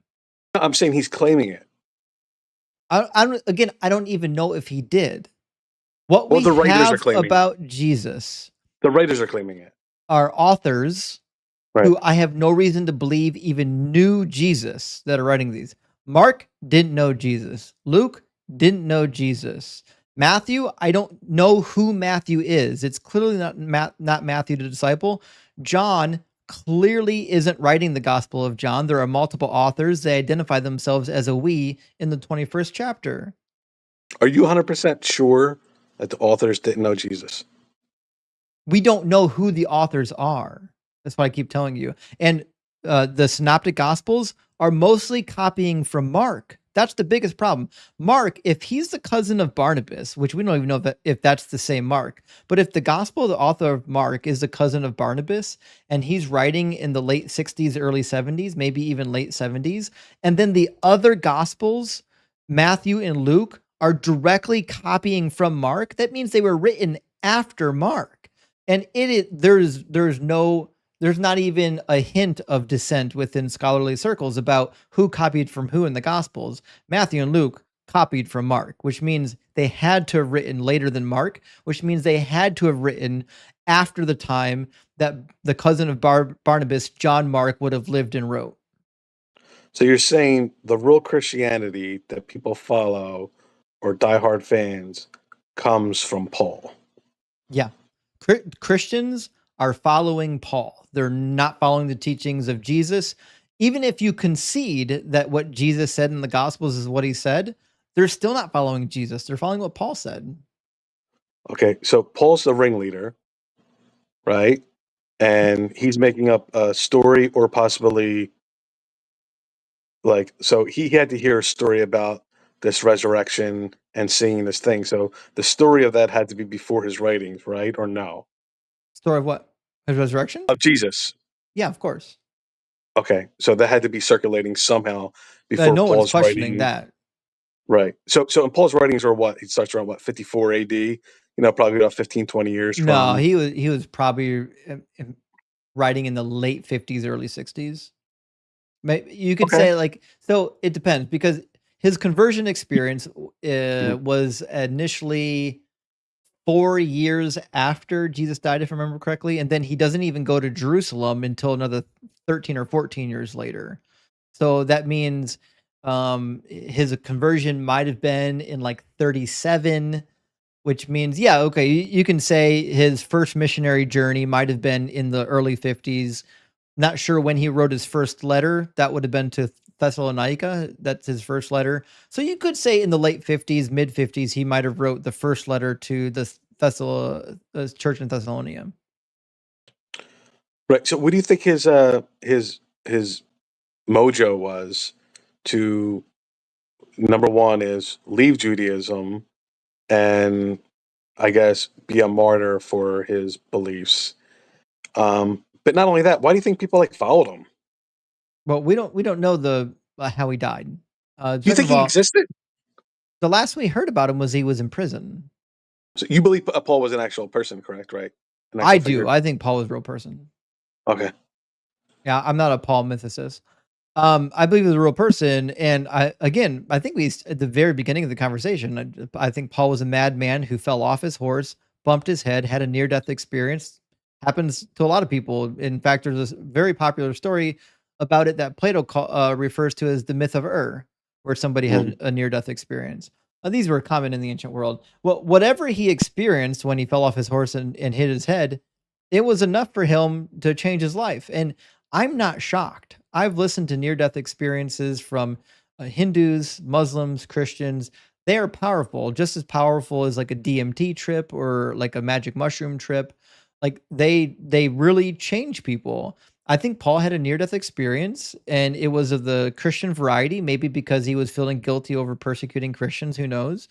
I'm saying he's claiming it. I don't even know if he did. What Well, we the writers are have claiming about Jesus The writers are claiming it. are authors Right. who I have no reason to believe even knew Jesus that are writing these. Mark didn't know Jesus. Luke didn't know Jesus. Matthew, I don't know who Matthew is. It's clearly not Matthew the disciple. John clearly isn't writing the Gospel of John. There are multiple authors. They identify themselves as a we in the 21st chapter. Are you 100% sure that the authors didn't know Jesus? We don't know who the authors are. That's what I keep telling you. And the synoptic gospels are mostly copying from Mark. That's the biggest problem. Mark, if he's the cousin of Barnabas, which we don't even know if that's the same Mark, but if the gospel, the author of Mark is the cousin of Barnabas, and he's writing in the late 60s, early 70s, maybe even late 70s, and then the other gospels, Matthew and Luke, are directly copying from Mark, that means they were written after Mark. And there's not even a hint of dissent within scholarly circles about who copied from who in the Gospels. Matthew and Luke copied from Mark, which means they had to have written later than Mark, which means they had to have written after the time that the cousin of Barnabas, John Mark, would have lived and wrote. So you're saying the real Christianity that people follow or diehard fans comes from Paul? Yeah. Christians are following Paul. They're not following the teachings of Jesus. Even if you concede that what Jesus said in the Gospels is what he said, they're still not following Jesus. They're following what Paul said. Okay, so Paul's the ringleader, right? And he's making up a story, or possibly like, so he had to hear a story about this resurrection and seeing this thing. So the story of that had to be before his writings, right? Or no? Story of what? His resurrection? Of Jesus. Yeah, of course. Okay, so that had to be circulating somehow before No one's Paul's questioning writing. that. Right. So in Paul's writings are what? He starts around what, 54 AD? Probably about 15, 20 years No, from. he was probably writing in the late 50s, early 60s. You could Okay. say like, so it depends, because his conversion experience was initially 4 years after Jesus died, if I remember correctly, and then he doesn't even go to Jerusalem until another 13 or 14 years later. So that means his conversion might have been in like 37, which means, yeah, okay, you can say his first missionary journey might have been in the early 50s. Not sure when he wrote his first letter. That would have been to Thessalonica. That's his first letter. So you could say in the late 50s, mid 50s, he might have wrote the first letter to the church in Thessalonica. Right. So what do you think his mojo was to, number one, is leave Judaism and, I guess, be a martyr for his beliefs? But not only that, why do you think people followed him? Well, we don't know the how he died. Do you Second think of he all, existed? the last we heard about him was he was in prison. So you believe Paul was an actual person, correct? Right? An I actual do. figure. I think Paul was a real person. Okay. Yeah, I'm not a Paul mythicist. I believe he was a real person, and I think we at the very beginning of the conversation, I think Paul was a madman who fell off his horse, bumped his head, had a near-death experience. Happens to a lot of people. In fact, there's this very popular story about it that Plato refers to as the myth of where somebody had a near-death experience. These were common in the ancient world. Well, whatever he experienced when he fell off his horse and hit his head, it was enough for him to change his life. And I'm not shocked. I've listened to near death experiences from Hindus, Muslims, Christians. They are powerful, just as powerful as like a DMT trip or like a magic mushroom trip. Like they really change people. I think Paul had a near death experience, and it was of the Christian variety, maybe because he was feeling guilty over persecuting Christians, who knows.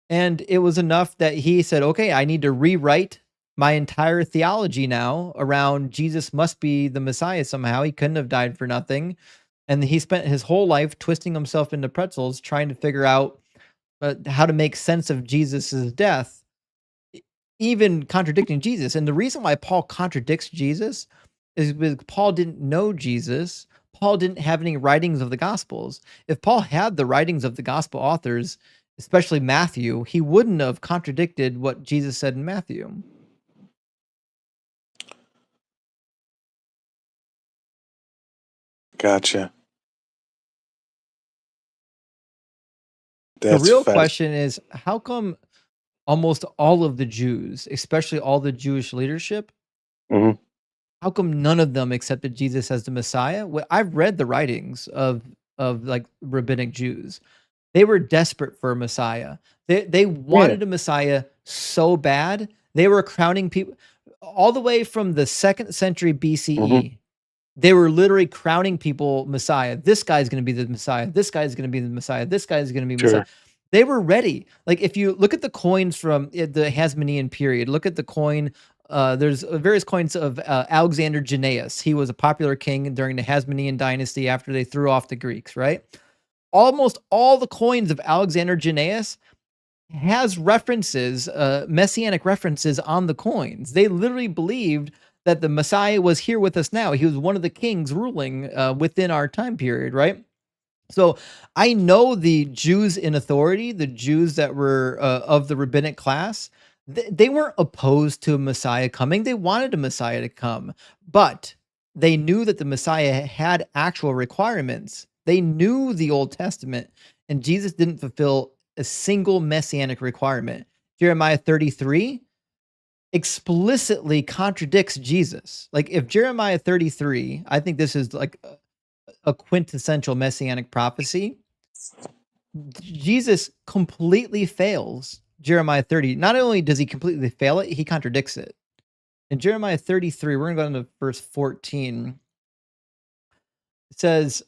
And it was enough that he said, okay, I need to rewrite my entire theology now around Jesus must be the Messiah somehow. He couldn't have died for nothing. And he spent his whole life twisting himself into pretzels trying to figure out how to make sense of Jesus's death, even contradicting Jesus. And the reason why Paul contradicts Jesus is because Paul didn't know Jesus. Paul didn't have any writings of the Gospels. If Paul had the writings of the Gospel authors, especially Matthew, he wouldn't have contradicted what Jesus said in Matthew. Gotcha. The That's real fast. question is, how come almost all of the Jews, especially all the Jewish leadership, Mhm. how come none of them accepted Jesus as the Messiah? I've read the writings of like rabbinic Jews. They were desperate for a Messiah. They wanted a Messiah so bad. They were crowning people all the way from the 2nd century BCE. They were literally crowning people Messiah. This guy's going to be the Messiah. This guy's going to be the Messiah. This guy's going to be Messiah. Sure. They were ready. Like if you look at the coins from the Hasmonean period, look at the coin. There's various coins of Alexander Jannaeus. He was a popular king during the Hasmonean dynasty after they threw off the Greeks, right? Almost all the coins of Alexander Jannaeus has references, messianic references on the coins. They literally believed that the Messiah was here with us now. He was one of the kings ruling within our time period, right? So I know the Jews in authority, the Jews that were of the rabbinic class, they weren't opposed to a Messiah coming. They wanted a Messiah to come, but they knew that the Messiah had actual requirements. They knew the Old Testament, and Jesus didn't fulfill a single messianic requirement. Jeremiah 33, explicitly contradicts Jesus. Like if Jeremiah 33, I think this is like a quintessential messianic prophecy. Jesus completely fails Jeremiah 30. Not only does he completely fail it, he contradicts it. In Jeremiah 33, we're going to go into verse 14. It says,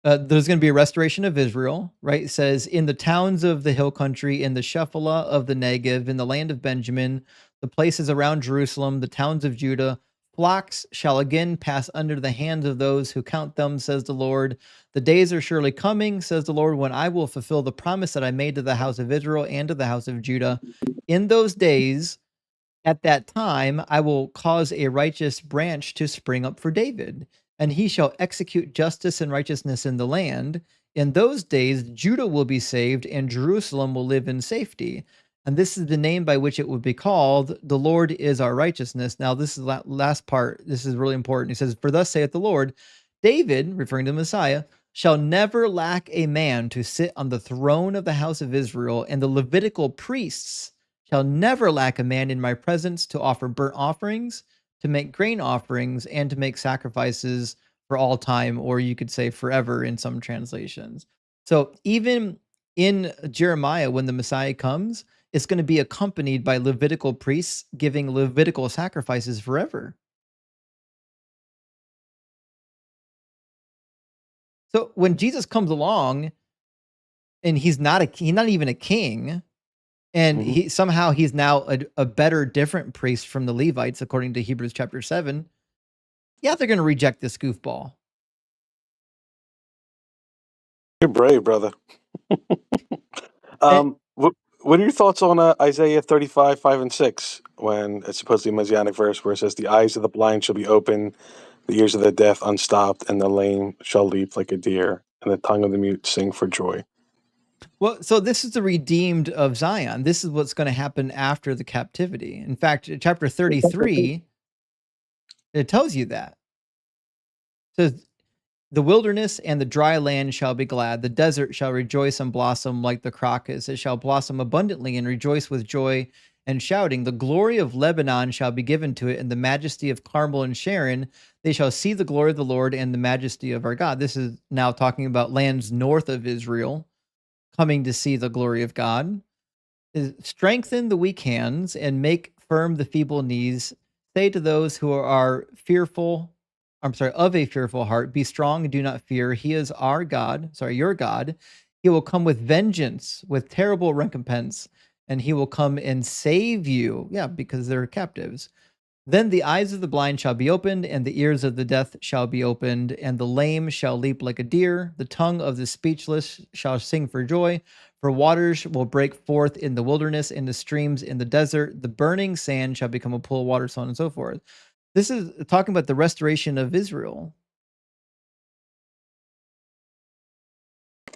there's going to be a restoration of Israel, right? It says, in the towns of the hill country, in the Shephelah of the Negev, in the land of Benjamin, the places around Jerusalem, the towns of Judah, flocks shall again pass under the hands of those who count them, says the Lord. The days are surely coming, says the Lord, when I will fulfill the promise that I made to the house of Israel and to the house of Judah. In those days, at that time, I will cause a righteous branch to spring up for David, and he shall execute justice and righteousness in the land. In those days, Judah will be saved, and Jerusalem will live in safety. And this is the name by which it would be called, the Lord is our righteousness. Now, this is the last part. This is really important. He says, for thus saith the Lord, David, referring to Messiah, shall never lack a man to sit on the throne of the house of Israel, and the Levitical priests shall never lack a man in my presence to offer burnt offerings, to make grain offerings, and to make sacrifices for all time, or you could say forever in some translations. So even in Jeremiah, when the Messiah comes, it's going to be accompanied by Levitical priests giving Levitical sacrifices forever. So when Jesus comes along, and he's not even a king, and he's now a better, different priest from the Levites, according to Hebrews chapter 7. Yeah, they're going to reject this goofball. You're brave, brother. And, What are your thoughts on Isaiah 35, 5 and 6, when it's supposedly a messianic verse where it says, the eyes of the blind shall be open, the ears of the deaf unstopped, and the lame shall leap like a deer, and the tongue of the mute sing for joy? well, so this is the redeemed of Zion. This is what's going to happen after the captivity. In fact, chapter 33, it tells you that. It says, the wilderness and the dry land shall be glad. The desert shall rejoice and blossom like the crocus. It shall blossom abundantly and rejoice with joy and shouting. The glory of Lebanon shall be given to it, and the majesty of Carmel and Sharon. They shall see the glory of the Lord and the majesty of our God. This is now talking about lands north of Israel coming to see the glory of God. Strengthen the weak hands and make firm the feeble knees. Say to those who are of a fearful heart, be strong and do not fear. He is your God. He will come with vengeance, with terrible recompense, and he will come and save you. Yeah, because they're captives. Then the eyes of the blind shall be opened, and the ears of the deaf shall be opened, and the lame shall leap like a deer. The tongue of the speechless shall sing for joy. For waters will break forth in the wilderness, in the streams in the desert. The burning sand shall become a pool of water, so on and so forth. This is talking about the restoration of Israel.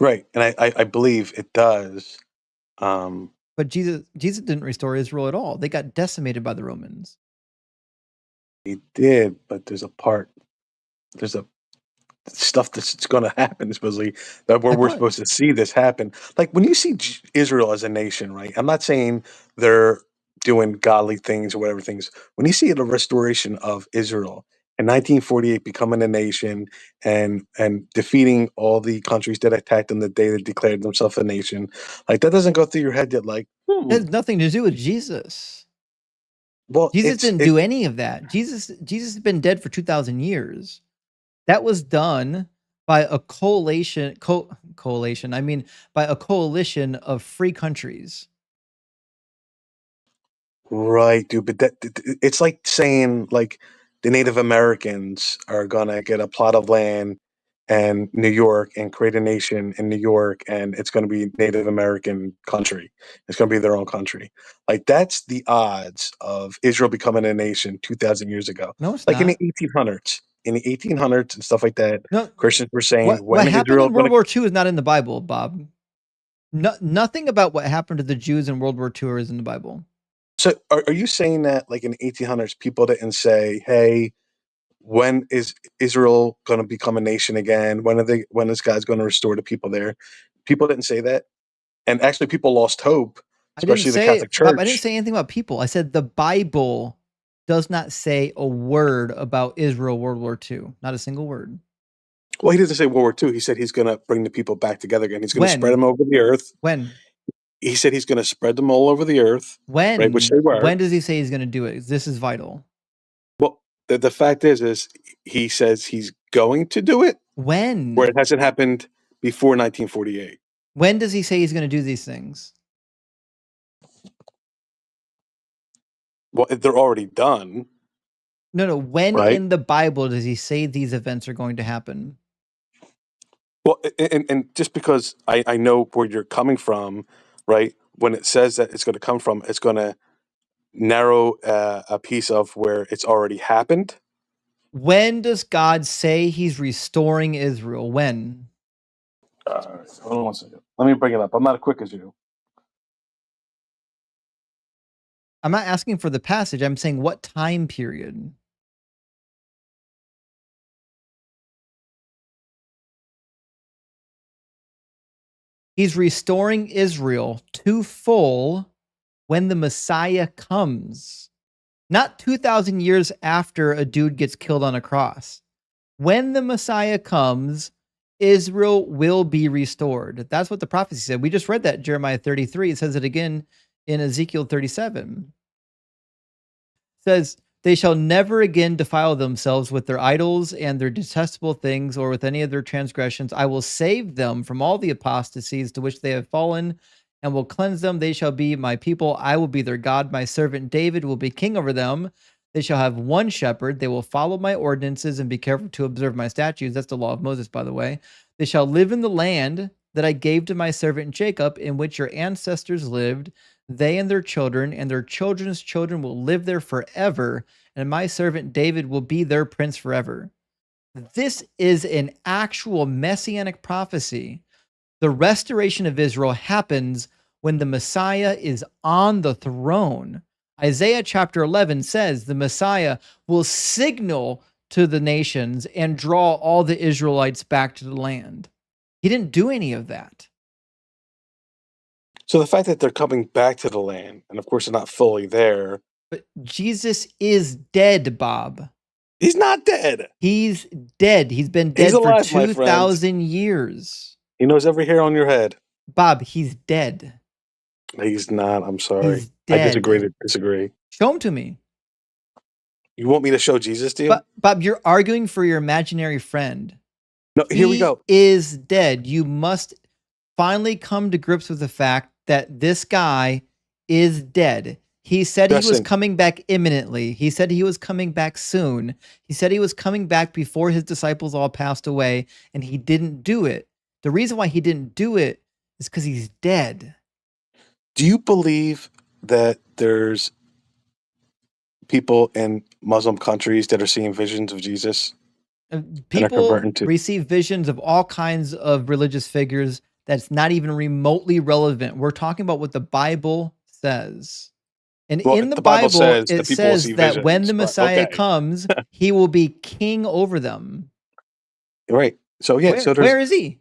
Right, and I believe it does. But Jesus didn't restore Israel at all. They got decimated by the Romans. He did, but there's a stuff that's going to happen supposedly that we're supposed to see this happen. Like when you see Israel as a nation, right? I'm not saying they're doing godly things or whatever things. When you see the restoration of Israel in 1948 becoming a nation and defeating all the countries that attacked them the day they declared themselves a nation, like that doesn't go through your head yet. Like It has nothing to do with Jesus. Well, Jesus didn't do any of that. Jesus has been dead for 2,000 years. That was done by a coalition. I mean, by a coalition of free countries. Right, dude. But it's like saying like the Native Americans are gonna get a plot of land and New York and create a nation in New York, and it's gonna be Native American country. It's gonna be their own country. Like that's the odds of Israel becoming a nation 2,000 years ago. No, it's Like not. in the 1800s, and stuff like that. No, Christians were saying what happened Israel in World War II is not in the Bible, Bob. Nothing about what happened to the Jews in World War II is in the Bible. So are you saying that like in the 1800s, people didn't say, "Hey, when is Israel going to become a nation again? When is God's going to restore the people there?" People didn't say that, and actually, people lost hope especially the Catholic Bob, I didn't Church. say anything about people. I said the Bible does not say a word about Israel World War II. Not a single word. Well, he didn't say World War II. He said he's going to bring the people back together again. He's going to spread When? them over the earth. When? He said he's going to spread them all over the earth. Right, which they When? were. When does he say he's going to do it? This is vital. Well, the fact is he says he's going to do it. When? Where it hasn't happened before 1948. When does he say he's going to do these things? Well, they're already done. No. When right? in the Bible does he say these events are going to happen? Well, and just because I know where you're coming from, right? When it says that it's going to come from, it's going to narrow a piece of where it's already happened. When does God say he's restoring Israel? When? All right, hold on 1 second. Let me bring it up. I'm not as quick as you. I'm not asking for the passage. I'm saying what time period? He's restoring Israel to full when the Messiah comes. Not 2,000 years after a dude gets killed on a cross. When the Messiah comes, Israel will be restored. That's what the prophecy said. We just read that in Jeremiah 33. It says it again in Ezekiel 37. It says, they shall never again defile themselves with their idols and their detestable things or with any of their transgressions. I will save them from all the apostasies to which they have fallen and will cleanse them. They shall be my people. I will be their God. My servant David will be king over them. They shall have one shepherd. They will follow my ordinances and be careful to observe my statutes. That's the law of Moses, by the way. They shall live in the land that I gave to my servant Jacob, in which your ancestors lived. They and their children's children will live there forever, and my servant David will be their prince forever. This is an actual messianic prophecy. The restoration of Israel happens when the Messiah is on the throne. Isaiah chapter 11 says the Messiah will signal to the nations and draw all the Israelites back to the land. He didn't do any of that. So the fact that they're coming back to the land, and of course they're not fully there. But Jesus is dead, Bob. He's not dead. He's dead. He's been dead alive, for 2,000 years. He knows every hair on your head. Bob, he's dead. He's not. I'm sorry. He's dead. I disagree. Show him to me. You want me to show Jesus to you? But Bob, you're arguing for your imaginary friend. No, here we go. He is dead. You must finally come to grips with the fact that this guy is dead. He said he was coming back imminently. He said he was coming back soon. He said he was coming back before his disciples all passed away, and he didn't do it. The reason why he didn't do it is because he's dead. Do you believe that there's people in Muslim countries that are seeing visions of Jesus? People receive visions of all kinds of religious figures that's not even remotely relevant. We're talking about what the Bible says. And in the Bible it says that when the Messiah comes, he will be king over them. Right. So yeah. Where is he?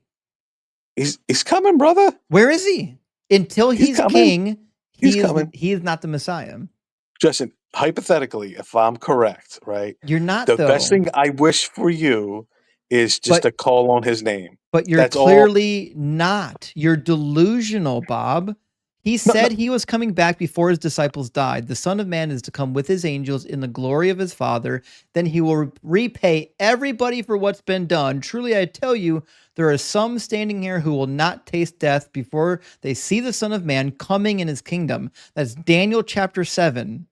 He's coming, brother. Where is he? Until he's king, he's coming. He is not the Messiah. Justin, hypothetically, if I'm correct, right? You're not. The best thing I wish for you is just to call on his name. But you're clearly not. You're delusional, Bob. He said he was coming back before his disciples died. The Son of Man is to come with his angels in the glory of his Father. Then he will repay everybody for what's been done. Truly, I tell you, there are some standing here who will not taste death before they see the Son of Man coming in his kingdom. That's Daniel chapter 7.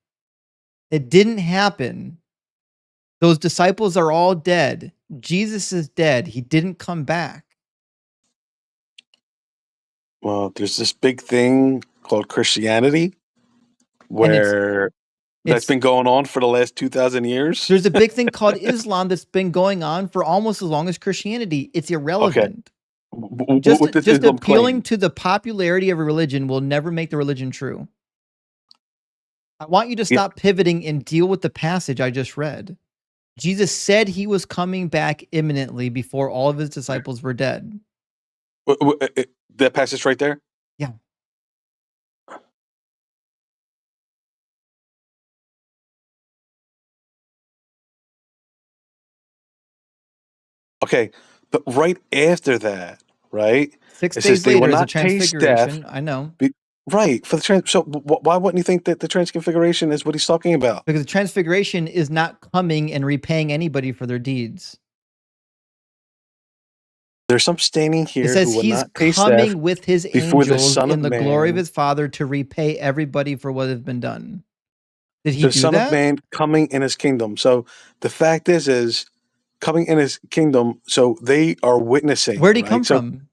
It didn't happen. Those disciples are all dead. Jesus is dead. He didn't come back. Well, there's this big thing called Christianity where that's been going on for the last 2,000 years. There's a big thing called Islam that's been going on for almost as long as Christianity. It's irrelevant. Okay. Just appealing to the popularity of a religion will never make the religion true. I want you to stop pivoting and deal with the passage I just read. Jesus said he was coming back imminently before all of his disciples were dead. That passage right there? Yeah. Okay, but right after that, right? 6 It says days they will later is a not taste death. transfiguration. I know. Right, for the so why wouldn't you think that the transfiguration is what he's talking about? Because the transfiguration is not coming and repaying anybody for their deeds. There's some standing It here who says will he's not taste coming death with his before the angels Son of in the glory of Man. his Father to repay everybody for what has been done. Did he The do Son of that? Man coming in his kingdom. So the fact is coming in his kingdom. So they are witnessing. Where'd he right? come from?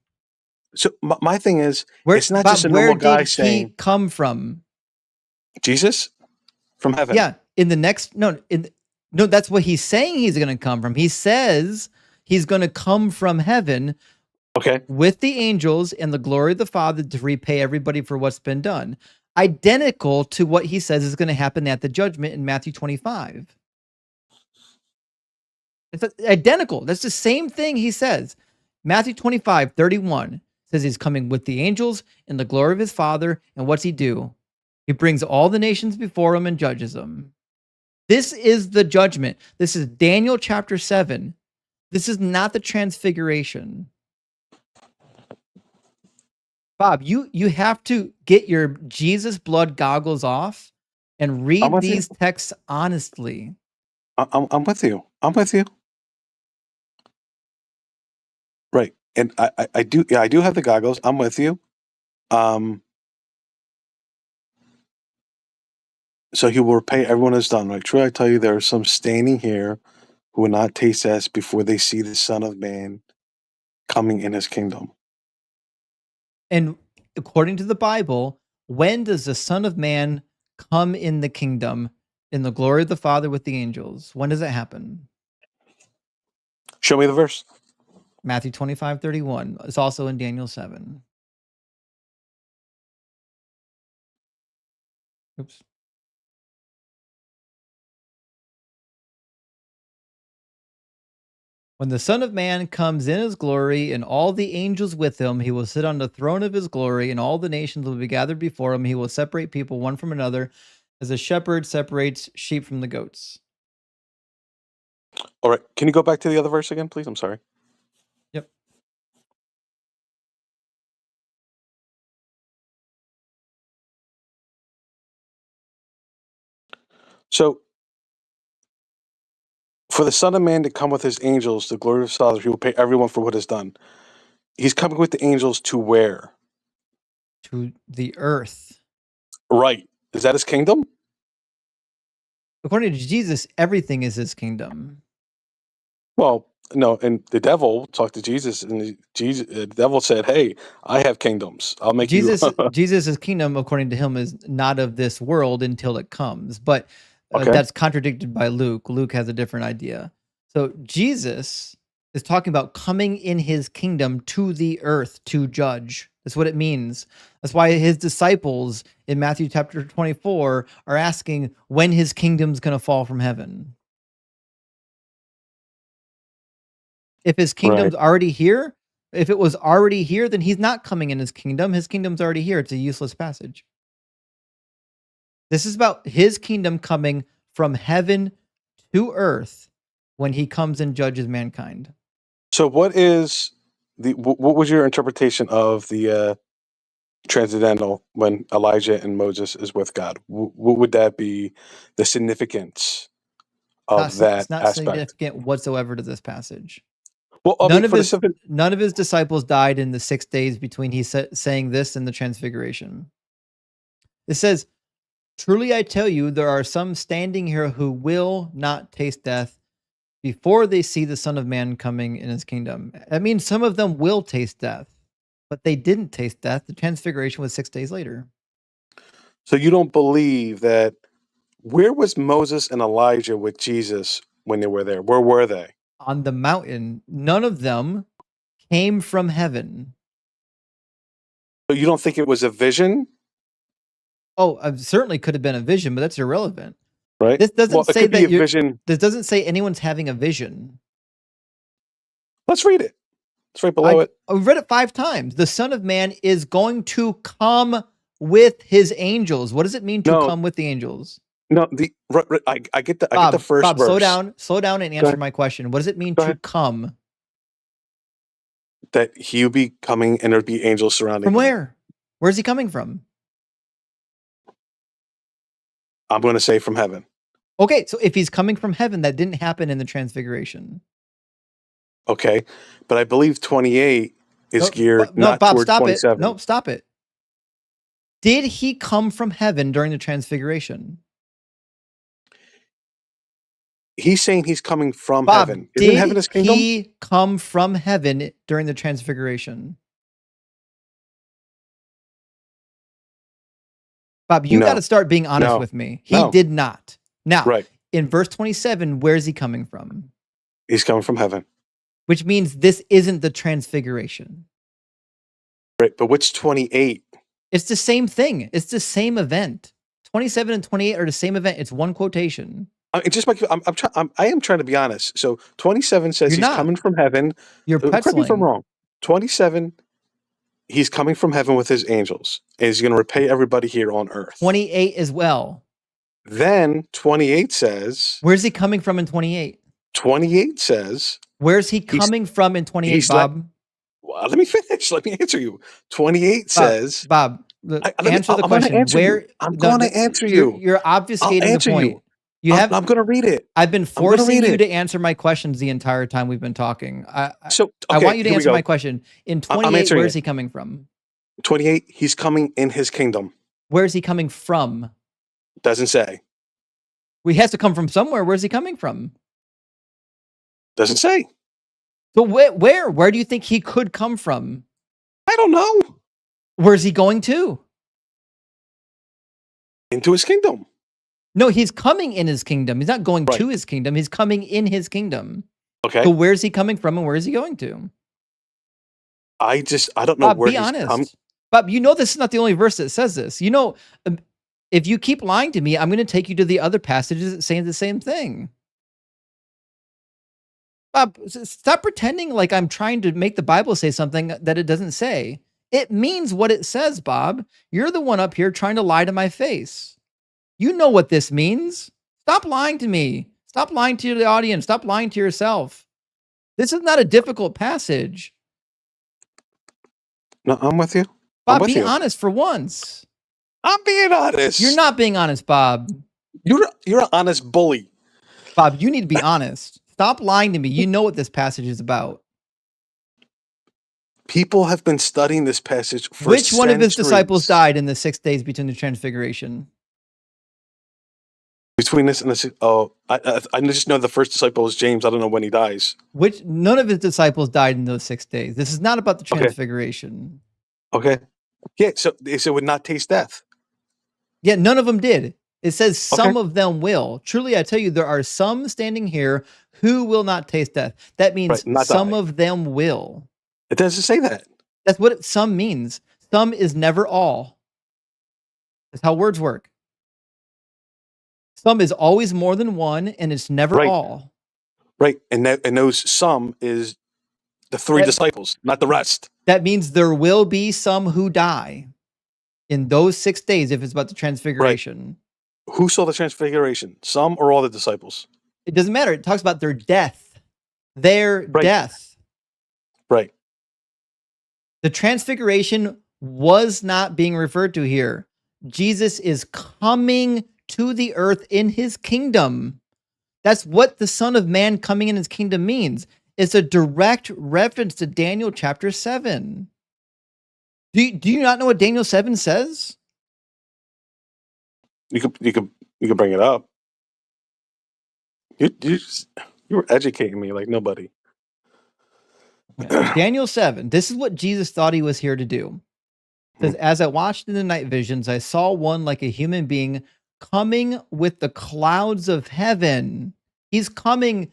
So my thing is, Where, it's not just Bob, a where normal guy did he saying come from? Jesus from heaven. Yeah, in the next no, that's what he's saying he's going to come from. He says he's going to come from heaven Okay. with the angels and the glory of the Father to repay everybody for what's been done. Identical to what he says is going to happen at the judgment in Matthew 25. It's identical. That's the same thing he says. Matthew 25:31 says he's coming with the angels and the glory of his Father. And what's he do? He brings all the nations before him and judges them. This is the judgment. This is Daniel chapter 7. This is not the transfiguration. Bob, you have to get your Jesus blood goggles off and read these texts honestly. I'm with you. I'm with you. Right. And I do, yeah, I do have the goggles. I'm with you. So he will repay everyone has done, right? Truly I tell you, there are some standing here who will not taste death before they see the Son of Man coming in his kingdom. And according to the Bible, when does the Son of Man come in the kingdom in the glory of the Father with the angels? When does it happen? Show me the verse. Matthew 25:31. It's also in Daniel 7. Oops. When the Son of Man comes in his glory and all the angels with him, he will sit on the throne of his glory, and all the nations will be gathered before him. He will separate people one from another, as a shepherd separates sheep from the goats. All right. Can you go back to the other verse again, please? I'm sorry. Yep. So, for the Son of Man to come with his angels, the glory of his Father, he will pay everyone for what is done. He's coming with the angels to where? To the earth. Right. Is that his kingdom? According to Jesus, everything is his kingdom. Well, no, and the devil talked to Jesus, and the devil said, "Hey, I have kingdoms. I'll make Jesus, you." Jesus's kingdom, according to him, is not of this world until it comes. But Okay. that's contradicted by Luke. Luke has a different idea. So Jesus is talking about coming in his kingdom to the earth to judge. That's what it means. That's why his disciples in Matthew chapter 24 are asking when his kingdom's going to fall from heaven. If his kingdom's already here, if it was already here, then he's not coming in his kingdom. His kingdom's already here. It's a useless passage. This is about his kingdom coming from heaven to earth when he comes and judges mankind. So, what is what was your interpretation of the transcendental when Elijah and Moses is with God? What would that be? The significance of that It's not aspect? significant whatsoever to this passage. Well, I mean, None of his disciples died in the 6 days between he saying this and the transfiguration. It says, "Truly I tell you, there are some standing here who will not taste death before they see the Son of Man coming in his kingdom." That means some of them will taste death, but they didn't taste death. The transfiguration was 6 days later. So you don't believe that? Where was Moses and Elijah with Jesus when they were there? Where were they? On the mountain. None of them came from heaven. So you don't think it was a vision? Oh, certainly could have been a vision, but that's irrelevant. Right. This doesn't say that you're. Vision. This doesn't say anyone's having a vision. Let's read it. It's right below it. I've read it 5 times. The Son of Man is going to come with his angels. What does it mean to come with the angels? No, I get the first Bob, verse. Slow down and answer my question. What does it mean to come? That he would be coming and there'd be angels surrounding From him. where? Where's he coming from? I'm going to say from heaven. Okay, so if he's coming from heaven, that didn't happen in the Transfiguration. Okay, but I believe 28 is geared No, not Bob, toward stop 27. it. Nope, stop it. Did he come from heaven during the Transfiguration? He's saying he's coming from Bob, heaven. Isn't heaven his did kingdom? he come from heaven during the Transfiguration? Bob, you No. got to start being honest No. with me. He No. did not. Now, Right. in verse 27, where is he coming from? He's coming from heaven. Which means this isn't the Transfiguration. Right, but which 28? It's the same thing. It's the same event. 27 and 28 are the same event. It's one quotation. I am trying to be honest. So 27 says You're he's not. coming from heaven. You're Correct me if I'm pretzeling. wrong. 27, he's coming from heaven with his angels. And he's going to repay everybody here on earth. 28 as well. Then 28 says, Where's he coming from in 28? 28 says, Where's he coming from in 28, he's like- Bob? well, let me finish. Let me answer you. 28 says, Bob, answer the question. I'm going to answer you. You're obfuscating the answer point. you. I'm going to read it. I've been I'm gonna forcing read you it. to answer my questions the entire time we've been talking. I Okay, want you to here we answer go. my question. In I'm 28, answering where's it. he coming from? 28, he's coming in his kingdom. Where's he coming from? Doesn't say. He has to come from somewhere. Where's he coming from? Doesn't say. So where do you think he could come from? I don't know. Where's he going to? Into his kingdom. No, he's coming in his kingdom. He's not going Right. to his kingdom. He's coming in his kingdom. Okay. So where's he coming from and where is he going to? I don't know Bob, where be he's honest. come. Bob, you know this is not the only verse that says this. You know, if you keep lying to me, I'm going to take you to the other passages that say the same thing. Bob, stop pretending like I'm trying to make the Bible say something that it doesn't say. It means what it says, Bob. You're the one up here trying to lie to my face. You know what this means. Stop lying to me. Stop lying to the audience. Stop lying to yourself. This is not a difficult passage. No, I'm with you. Bob, with be you. honest for once. I'm being honest. You're not being honest, Bob. You're an honest bully. Bob, you need to be honest. Stop lying to me. You know what this passage is about. People have been studying this passage for Which one of his disciples centuries. died in the 6 days between the Transfiguration? Between this and this, I just know the first disciple is James. I don't know when he dies. None of his disciples died in those 6 days. This is not about the Okay. Transfiguration. Okay. Yeah, so they said would not taste death. Yeah, none of them did. It says some Okay. of them will. Truly, I tell you, there are some standing here who will not taste death. That means Right, not some die. of them will. It doesn't say that. That's what some means. Some is never all. That's how words work. Some is always more than one, and it's never Right. all. Right. And those some is the three That- disciples, not the rest. That means there will be some who die in those 6 days if it's about the Transfiguration. Who saw the transfiguration? Some or all the disciples? It doesn't matter. It talks about their death. Their Right. death. Right. The Transfiguration was not being referred to here. Jesus is coming to the earth in his kingdom. That's what the Son of Man coming in his kingdom means. It's a direct reference to Daniel chapter 7. Do you not know what Daniel 7 says? You could bring it up. You were educating me like nobody. Daniel 7. This is what Jesus thought he was here to do. It says, as I watched in the night visions, I saw one like a human being coming with the clouds of heaven. He's coming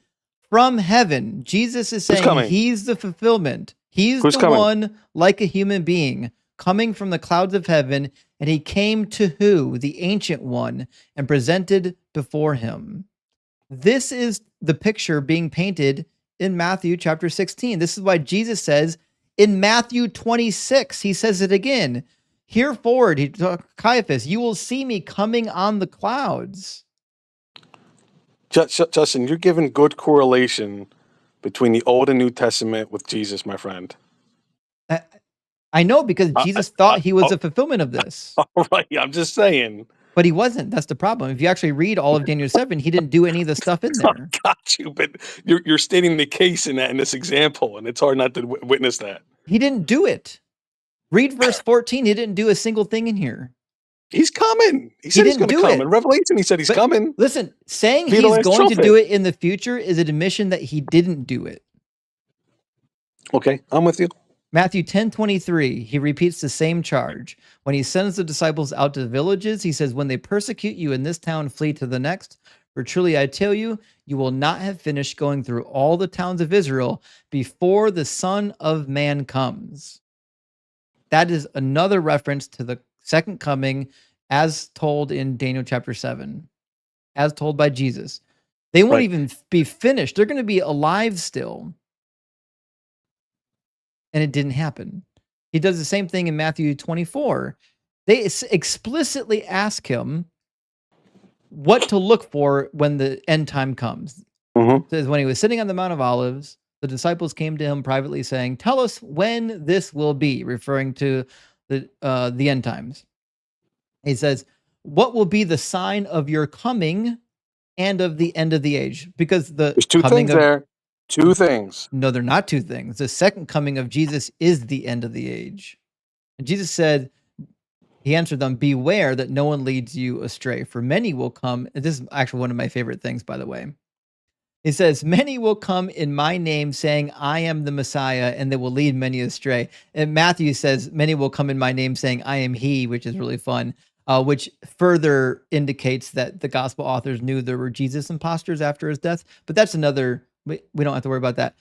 from heaven. Jesus is saying coming? he's the fulfillment. He's Who's the coming? one like a human being coming from the clouds of heaven. And he came to who? The Ancient One, and presented before him. This is the picture being painted in Matthew chapter 16. This is why Jesus says in Matthew 26, he says it again. Here forward, Caiaphas, you will see me coming on the clouds. Justin, you're giving good correlation between the Old and New Testament with Jesus, my friend. I know, because Jesus thought he was a fulfillment of this. All right, I'm just saying. But he wasn't. That's the problem. If you actually read all of Daniel 7, he didn't do any of the stuff in there. Got you, but you're stating the case in this example, and it's hard not to witness that. He didn't do it. Read verse 14. He didn't do a single thing in here. He's coming. He said he's going to come. In Revelation, he said he's coming. Listen, saying he's going to do it in the future is an admission that he didn't do it. Okay, I'm with you. Matthew 10:23, he repeats the same charge. When he sends the disciples out to the villages, he says, when they persecute you in this town, flee to the next. For truly I tell you, you will not have finished going through all the towns of Israel before the Son of Man comes. That is another reference to the second coming as told in Daniel chapter 7, as told by Jesus. They won't even be finished. They're going to be alive still. And it didn't happen. He does the same thing in Matthew 24. They explicitly ask him what to look for when the end time comes. It says, when he was sitting on the Mount of Olives, the disciples came to him privately saying, tell us when this will be, referring to the end times. He says, what will be the sign of your coming and of the end of the age? Because there's two things there. Two things. No, they're not two things. The second coming of Jesus is the end of the age. And Jesus said, he answered them, beware that no one leads you astray, for many will come. And this is actually one of my favorite things, by the way. He says, many will come in my name saying, I am the Messiah, and they will lead many astray. And Matthew says, many will come in my name saying, I am he, which is really fun, which further indicates that the gospel authors knew there were Jesus imposters after his death. But that's another, we don't have to worry about that.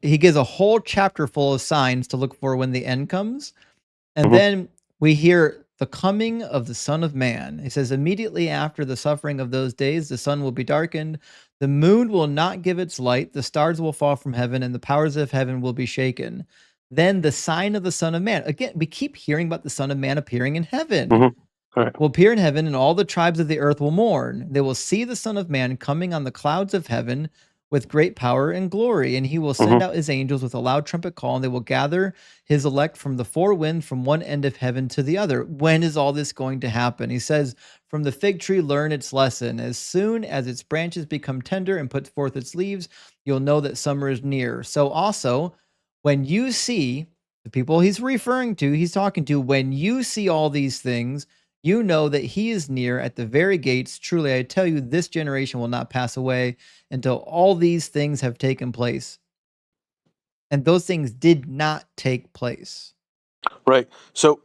He gives a whole chapter full of signs to look for when the end comes. And then we hear the coming of the Son of Man. He says, immediately after the suffering of those days, the sun will be darkened. The moon will not give its light. The stars will fall from heaven, and the powers of heaven will be shaken. Then the sign of the Son of Man. Again, we keep hearing about the Son of Man appearing in heaven. Will appear in heaven, and all the tribes of the earth will mourn. They will see the Son of Man coming on the clouds of heaven with great power and glory, and he will send out his angels with a loud trumpet call, and they will gather his elect from the four winds, from one end of heaven to the other. When is all this going to happen? He says, from the fig tree learn its lesson. As soon as its branches become tender and put forth its leaves, you'll know that summer is near. So also, when you see the people he's referring to, he's talking to, when you see all these things, you know that he is near at the very gates. Truly, I tell you, this generation will not pass away until all these things have taken place. And those things did not take place. Right. So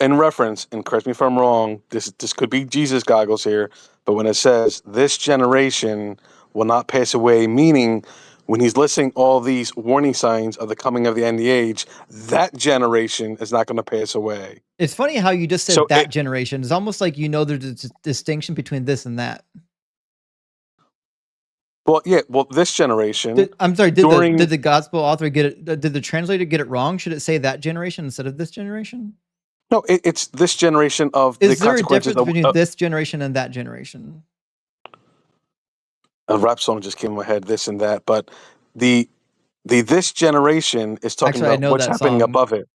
in reference, and correct me if I'm wrong, this could be Jesus goggles here, but when it says this generation will not pass away, meaning when he's listing all these warning signs of the coming of the end of the age, that generation is not going to pass away. It's funny how you just said that generation. It's almost like you know there's a distinction between this and that. Well, yeah. Well, this generation. I'm sorry. Did the gospel author get it? Did the translator get it wrong? Should it say that generation instead of this generation? No, it's this generation of Is the there a consequences difference between this generation and that generation? A rap song just came in my head. This and that, but the this generation is talking Actually, about what's happening above it.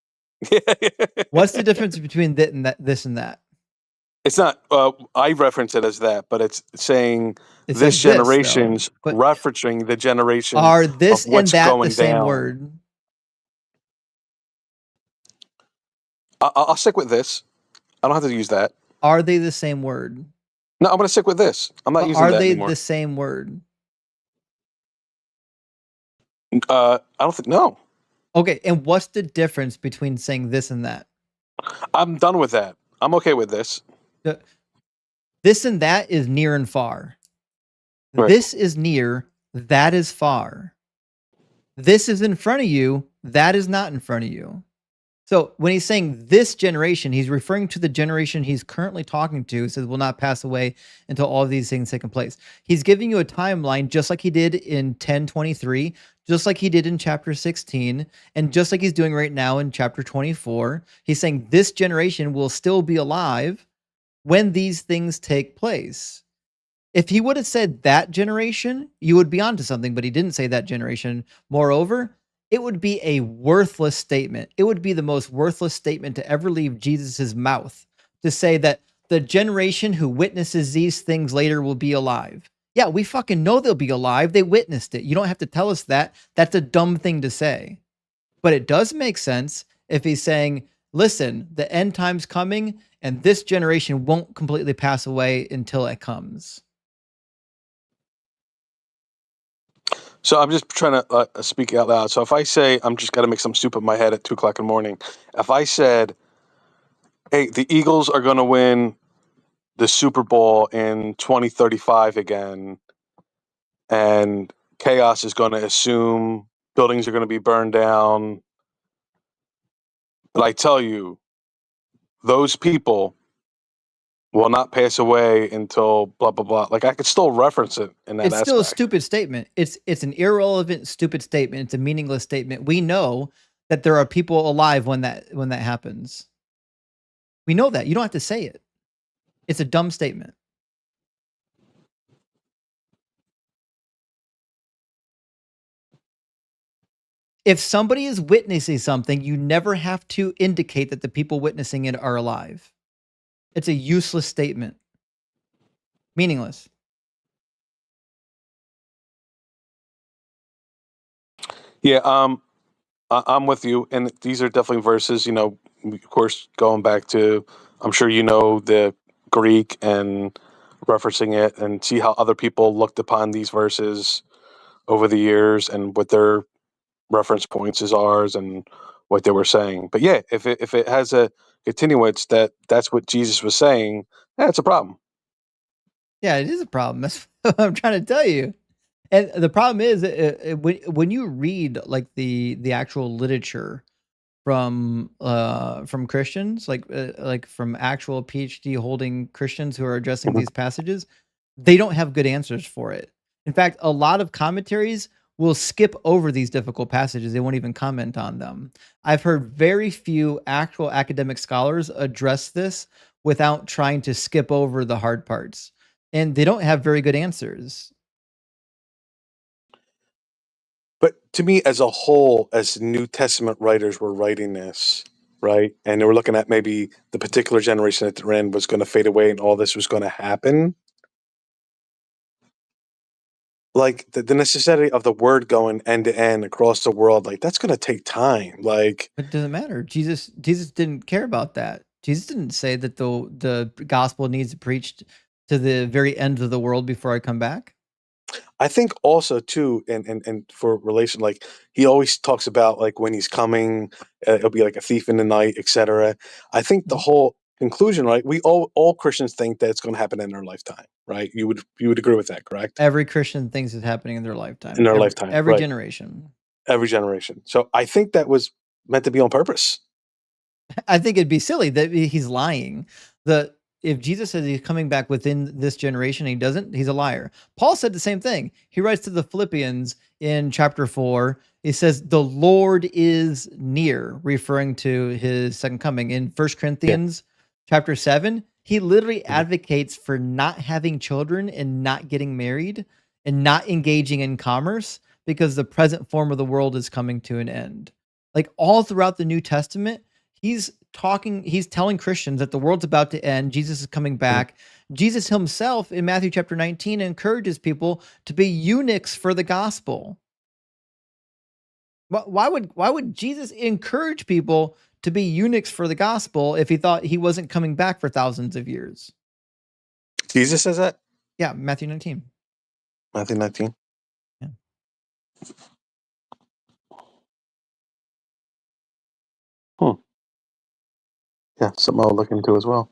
What's the difference between this and that? It's not. I reference it as that, but it's saying this generation's referencing the generation. Are this of what's and that going the same down. word? I'll stick with this. I don't have to use that. Are they the same word? No, I'm going to stick with this. I'm not using that anymore. Are they the same word? I don't think. No. Okay, and what's the difference between saying this and that? I'm done with that. I'm okay with this. This and that is near and far. Right. This is near, that is far. This is in front of you, that is not in front of you. So when he's saying this generation, he's referring to the generation he's currently talking to. He says will not pass away until all of these things take place. He's giving you a timeline just like he did in 10:23, just like he did in chapter 16, and just like he's doing right now in chapter 24. He's saying this generation will still be alive when these things take place. If he would have said that generation, you would be onto something, but he didn't say that generation. Moreover, it would be a worthless statement. It would be the most worthless statement to ever leave Jesus's mouth to say that the generation who witnesses these things later will be alive. Yeah, we fucking know they'll be alive. They witnessed it. You don't have to tell us that. That's a dumb thing to say. But it does make sense if he's saying, listen, the end time's coming and this generation won't completely pass away until it comes. So I'm just trying to speak out loud. So if I say, I'm just got to make some soup in my head at 2:00 in the morning. If I said, hey, the Eagles are going to win the Super Bowl in 2035 again, and chaos is going to assume, buildings are going to be burned down. But I tell you, those people will not pass away until blah, blah, blah. Like, I could still reference it in that It's still a aspect. stupid statement. It's an irrelevant, stupid statement. It's a meaningless statement. We know that there are people alive when that happens. We know that. You don't have to say it. It's a dumb statement. If somebody is witnessing something, you never have to indicate that the people witnessing it are alive. It's a useless statement. Meaningless. Yeah, I'm with you, and these are definitely verses. You know, of course, going back to, I'm sure you know the Greek and referencing it, and see how other people looked upon these verses over the years, and what their reference points is ours, and what they were saying. But yeah, if it has a continuance that's what Jesus was saying, that's a problem. Yeah, it is a problem. That's what I'm trying to tell you. And the problem is when you read like the actual literature from Christians, like from actual PhD holding Christians who are addressing Mhm. these passages, they don't have good answers for it. In fact, a lot of commentaries will skip over these difficult passages. They won't even comment on them. I've heard very few actual academic scholars address this without trying to skip over the hard parts. And they don't have very good answers. But to me, as a whole, as New Testament writers were writing this, right, and they were looking at maybe the particular generation that they're in was going to fade away and all this was going to happen, like the necessity of the word going end to end across the world, like that's going to take time. Like, It doesn't matter. Jesus didn't care about that. Jesus didn't say that the gospel needs to preach to the very end of the world before I come back. I think also too, and for relation, like he always talks about like when he's coming, it'll be like a thief in the night, etc. I think the whole conclusion, right? We all Christians think that it's going to happen in their lifetime, right? You would agree with that, correct? Every Christian thinks it's happening in their lifetime. In their Every lifetime, every right? generation. Every generation. So I think that was meant to be on purpose. I think it'd be silly that he's lying. If Jesus says he's coming back within this generation and he doesn't, he's a liar. Paul said the same thing. He writes to the Philippians in chapter 4. He says, the Lord is near, referring to his second coming. In 1 Yeah. Corinthians chapter 7, he literally Mhm. advocates for not having children and not getting married and not engaging in commerce because the present form of the world is coming to an end. Like all throughout the New Testament, he's telling Christians that the world's about to end, Jesus is coming back. Jesus himself in Matthew chapter 19 encourages people to be eunuchs for the gospel. Why would Jesus encourage people to be eunuchs for the gospel if he thought he wasn't coming back for thousands of years? Jesus says that? Yeah, Matthew 19. Matthew 19. Yeah. Yeah, something I'll look into as well.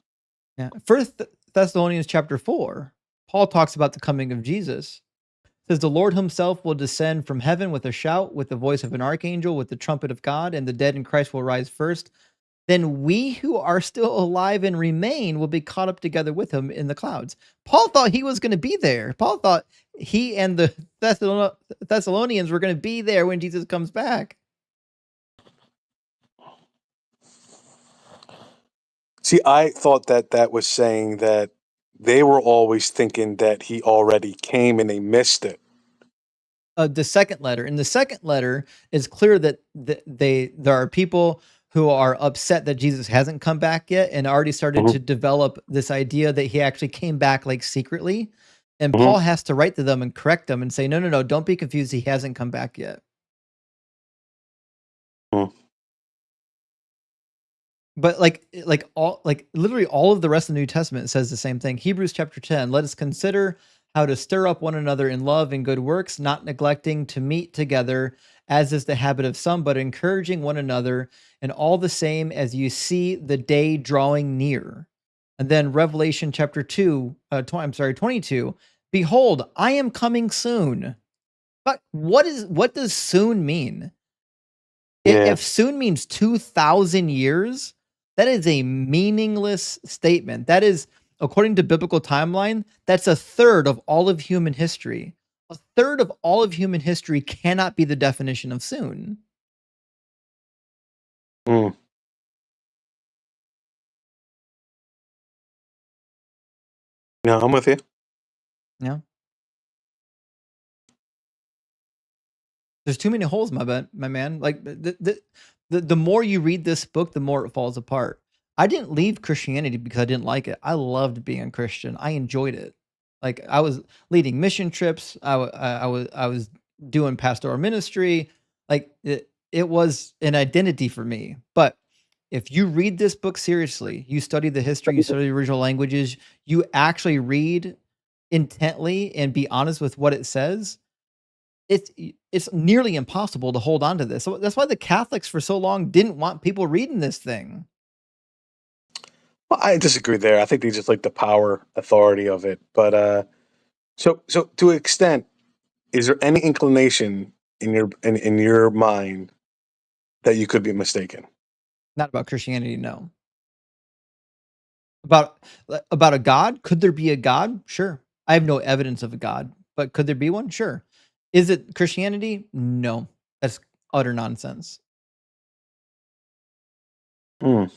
Yeah. First Thessalonians chapter 4, Paul talks about the coming of Jesus. It says the Lord himself will descend from heaven with a shout, with the voice of an archangel, with the trumpet of God, and the dead in Christ will rise first. Then we who are still alive and remain will be caught up together with him in the clouds. Paul thought he was going to be there. Paul thought he and the Thessalonians were going to be there when Jesus comes back. See, I thought that was saying that they were always thinking that he already came and they missed it. the second letter. In the second letter, it's clear that there are people who are upset that Jesus hasn't come back yet, and already started Mhm. to develop this idea that he actually came back like secretly. And Mhm. Paul has to write to them and correct them and say, no, no, no, don't be confused. He hasn't come back yet. Mm. But literally all of the rest of the New Testament says the same thing. Hebrews chapter 10, let us consider how to stir up one another in love and good works, not neglecting to meet together, as is the habit of some, but encouraging one another, and all the same as you see the day drawing near. And then Revelation chapter 22, behold, I am coming soon. But what does soon mean? Yeah. If soon means 2,000 years, that is a meaningless statement. That is, according to biblical timeline, that's a third of all of human history. A third of all of human history cannot be the definition of soon. Mm. No, I'm with you. Yeah. There's too many holes, my man. Like the more you read this book, the more it falls apart. I didn't leave Christianity because I didn't like it. I loved being a Christian. I enjoyed it. Like I was leading mission trips. I was doing pastoral ministry. Like it was an identity for me. But if you read this book seriously, you study the history, you study the original languages, you actually read intently and be honest with what it says, it's nearly impossible to hold on to this. So that's why the Catholics for so long didn't want people reading this thing. Well, I disagree there. I think they just like the power, authority of it. But so to an extent, is there any inclination in your mind that you could be mistaken? Not about Christianity, no. About a God? Could there be a God? Sure. I have no evidence of a God, but could there be one? Sure. Is it Christianity? No. That's utter nonsense. Mm.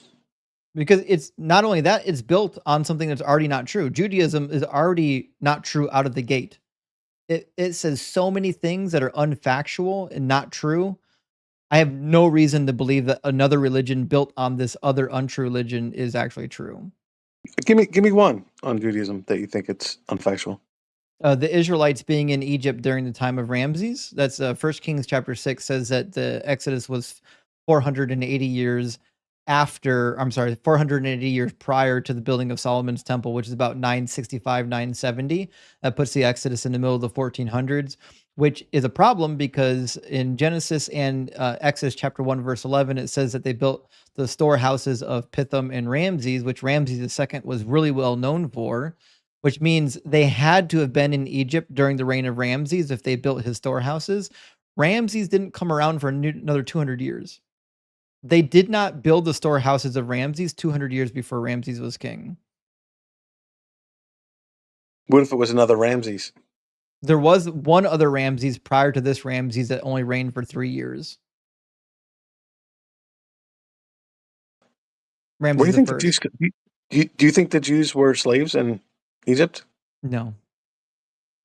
Because it's not only that, it's built on something that's already not true. Judaism is already not true out of the gate. It says so many things that are unfactual and not true. I have no reason to believe that another religion built on this other untrue religion is actually true. Give me one on Judaism that you think it's unfactual. The Israelites being in Egypt during the time of Ramses. That's 1 Kings chapter 6 says that the Exodus was 480 years after, I'm sorry, 480 years prior to the building of Solomon's temple, which is about 965, 970. That puts the Exodus in the middle of the 1400s, which is a problem because in Genesis and Exodus chapter 1, verse 11, it says that they built the storehouses of Pithom and Ramses, which Ramses II was really well known for, which means they had to have been in Egypt during the reign of Ramses if they built his storehouses. Ramses didn't come around for another 200 years. They did not build the storehouses of Ramses 200 years before Ramses was king. What if it was another Ramses? There was one other Ramses prior to this Ramses that only reigned for 3 years. What do Ramses you the think the first. Jews? Do you think the Jews were slaves in Egypt? No.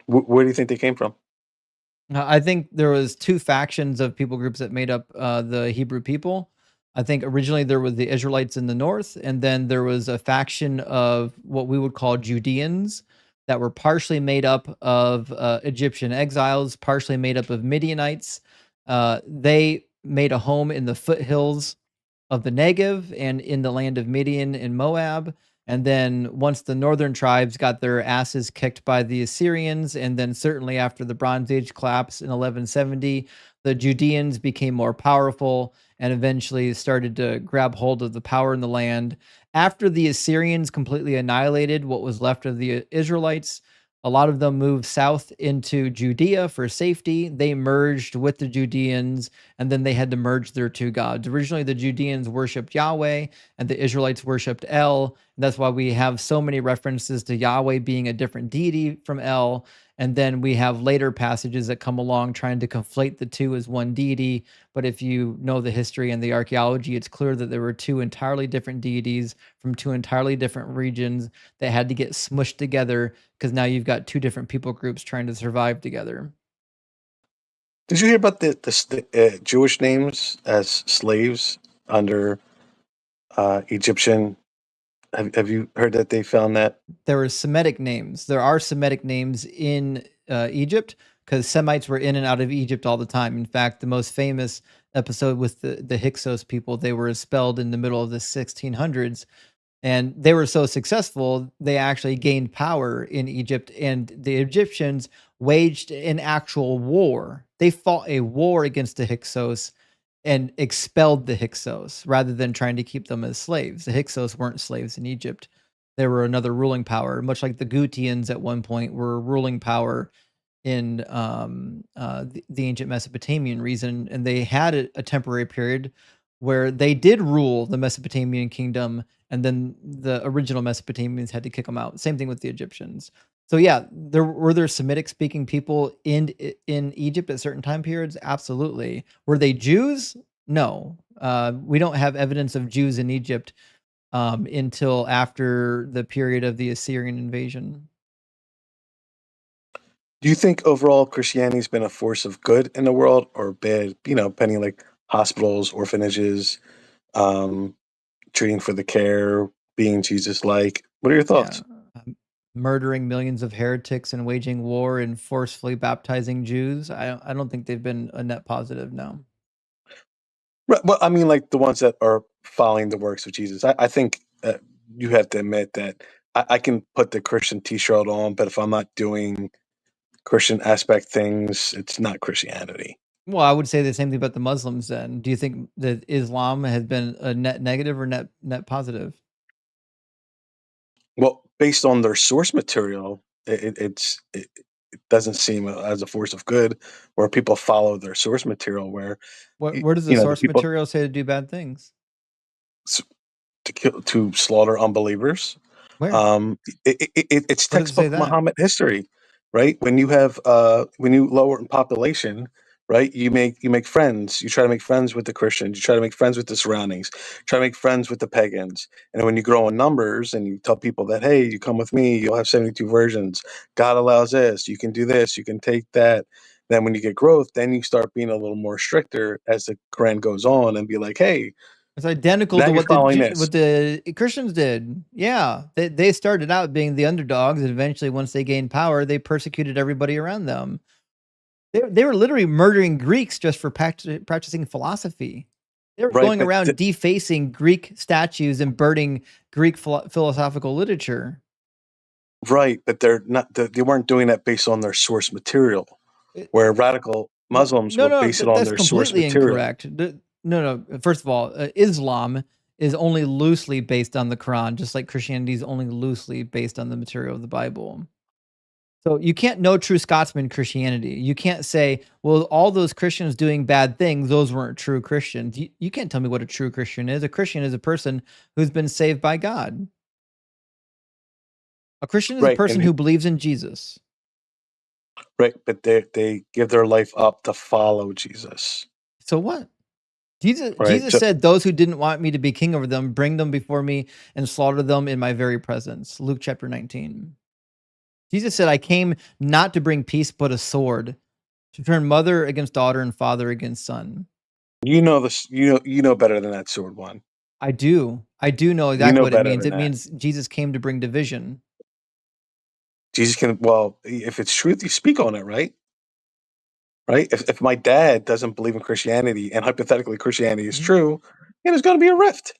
Where do you think they came from? I think there was 2 factions of people groups that made up the Hebrew people. I think originally there was the Israelites in the north, and then there was a faction of what we would call Judeans that were partially made up of Egyptian exiles, partially made up of Midianites. They made a home in the foothills of the Negev and in the land of Midian and Moab. And then once the northern tribes got their asses kicked by the Assyrians, and then certainly after the Bronze Age collapse in 1170, the Judeans became more powerful and eventually started to grab hold of the power in the land. After the Assyrians completely annihilated what was left of the Israelites, a lot of them moved south into Judea for safety. They merged with the Judeans, and then they had to merge their 2 gods. Originally, the Judeans worshipped Yahweh, and the Israelites worshipped El. That's why we have so many references to Yahweh being a different deity from El. And then we have later passages that come along trying to conflate the 2 as one deity. But if you know the history and the archaeology, it's clear that there were 2 entirely different deities from 2 entirely different regions that had to get smushed together because now you've got 2 different people groups trying to survive together. Did you hear about the Jewish names as slaves under Egyptian? Have you heard that they found that? There were Semitic names. There are Semitic names in Egypt because Semites were in and out of Egypt all the time. In fact, the most famous episode with the Hyksos people, they were expelled in the middle of the 1600s, and they were so successful they actually gained power in Egypt, and the Egyptians waged an actual war. They fought a war against the Hyksos and expelled the Hyksos rather than trying to keep them as slaves. The Hyksos weren't slaves in Egypt. They were another ruling power, much like the Gutians at one point were a ruling power in the ancient Mesopotamian region, and they had a temporary period where they did rule the Mesopotamian kingdom, and then the original Mesopotamians had to kick them out. Same thing with the Egyptians. So yeah, there Semitic speaking people in Egypt at certain time periods. Absolutely. Were they Jews? No. We don't have evidence of Jews in Egypt until after the period of the Assyrian invasion. Do you think overall Christianity's been a force of good in the world or bad? Penny like hospitals, orphanages, um, treating for the care, being Jesus-like. What are your Yeah. thoughts? Murdering millions of heretics and waging war and forcefully baptizing Jews. I don't think they've been a net positive, no. Right, well, I mean, like the ones that are following the works of Jesus. I think you have to admit that I can put the Christian T-shirt on, but if I'm not doing Christian aspect things, it's not Christianity. Well, I would say the same thing about the Muslims then. Do you think that Islam has been a net negative or net positive? Well, based on their source material, it doesn't seem as a force of good where people follow their source material. Where Where does the the source people material say to do bad things? to slaughter unbelievers. Where? It's Where does it say textbook that? Muhammad history, right? When you lower in population, right? You make friends. You try to make friends with the Christians. You try to make friends with the surroundings. Try to make friends with the pagans. And when you grow in numbers and you tell people that, hey, you come with me, you'll have 72 versions. God allows this. You can do this. You can take that. Then when you get growth, then you start being a little more stricter as the Quran goes on and be like, hey, It's identical now to you're what the following this. what the Christians did. Yeah, they started out being the underdogs, and eventually, once they gained power, they persecuted everybody around them. They were literally murdering Greeks just for practicing philosophy. They were Right, going but around defacing Greek statues and burning Greek philosophical literature. right, but they're not. They weren't doing that based on their source material. It, Where radical Muslims no, would no, base it on that's their source completely material. incorrect. No, no. First of all, Islam is only loosely based on the Quran, just like Christianity is only loosely based on the material of the Bible. So you can't know true Scotsman Christianity. You can't say, well, all those Christians doing bad things, those weren't true Christians. You can't tell me what a true Christian is. A Christian is a person who's been saved by God. A Christian is a Right, person who believes in Jesus. right, but they give their life up to follow Jesus. So what? Right. Jesus So said, those who didn't want me to be king over them, bring them before me and slaughter them in my very presence. Luke chapter 19. Jesus said, I came not to bring peace, but a sword, to turn mother against daughter and father against son. you know this. You know better than that, sword one. I do. I do know You exactly know what it better means. than It that. means Jesus came to bring division. Jesus can. Well, if it's truth, you speak on it, right? Right. If my dad doesn't believe in Christianity, and hypothetically Christianity is Mhm. true, there's going to be a rift,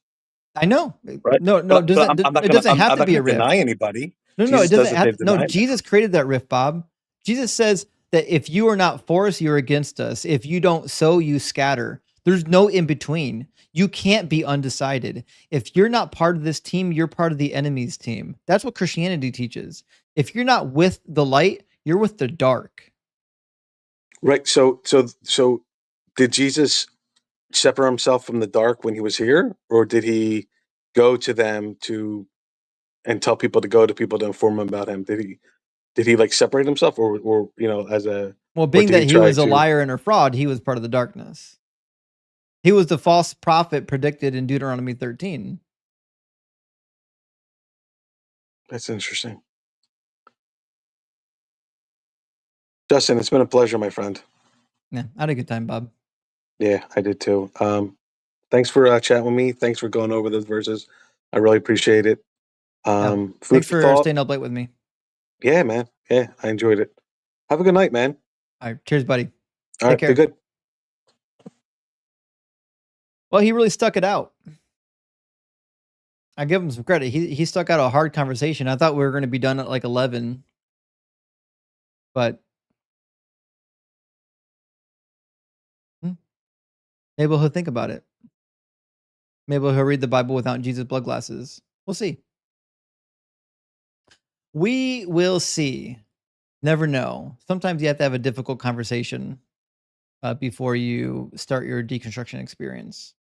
I know. right? No, no, But I'm not it gonna. doesn't I'm, have I'm to not be a gonna deny rift. anybody. No, no, it Jesus doesn't does it. have They've to. No, denied now. Jesus created that rift, Bob. Jesus says that if you are not for us, you're against us. If you don't sow, you scatter. There's no in between. You can't be undecided. If you're not part of this team, you're part of the enemy's team. That's what Christianity teaches. If you're not with the light, you're with the dark. Right. So did Jesus separate himself from the dark when he was here, or did he go to them to and tell people to go to people to inform them about him? Did he like separate himself, or as a Well, or being did that he he try was a to? liar and a fraud, he was part of the darkness. He was the false prophet predicted in Deuteronomy 13. That's interesting. Justin, it's been a pleasure, my friend. Yeah, I had a good time, Bob. Yeah, I did too. Thanks for chatting with me. Thanks for going over those verses. I really appreciate it. Food Thanks for for thought. staying up late with me. Yeah, man. Yeah, I enjoyed it. Have a good night, man. All right, cheers, buddy. All Take right, be care. good. Well, he really stuck it out. I give him some credit. He stuck out a hard conversation. I thought we were going to be done at like 11, but maybe he'll think about it. Maybe he'll read the Bible without Jesus' blood glasses. We'll see. We will see. Never know. Sometimes you have to have a difficult conversation before you start your deconstruction experience.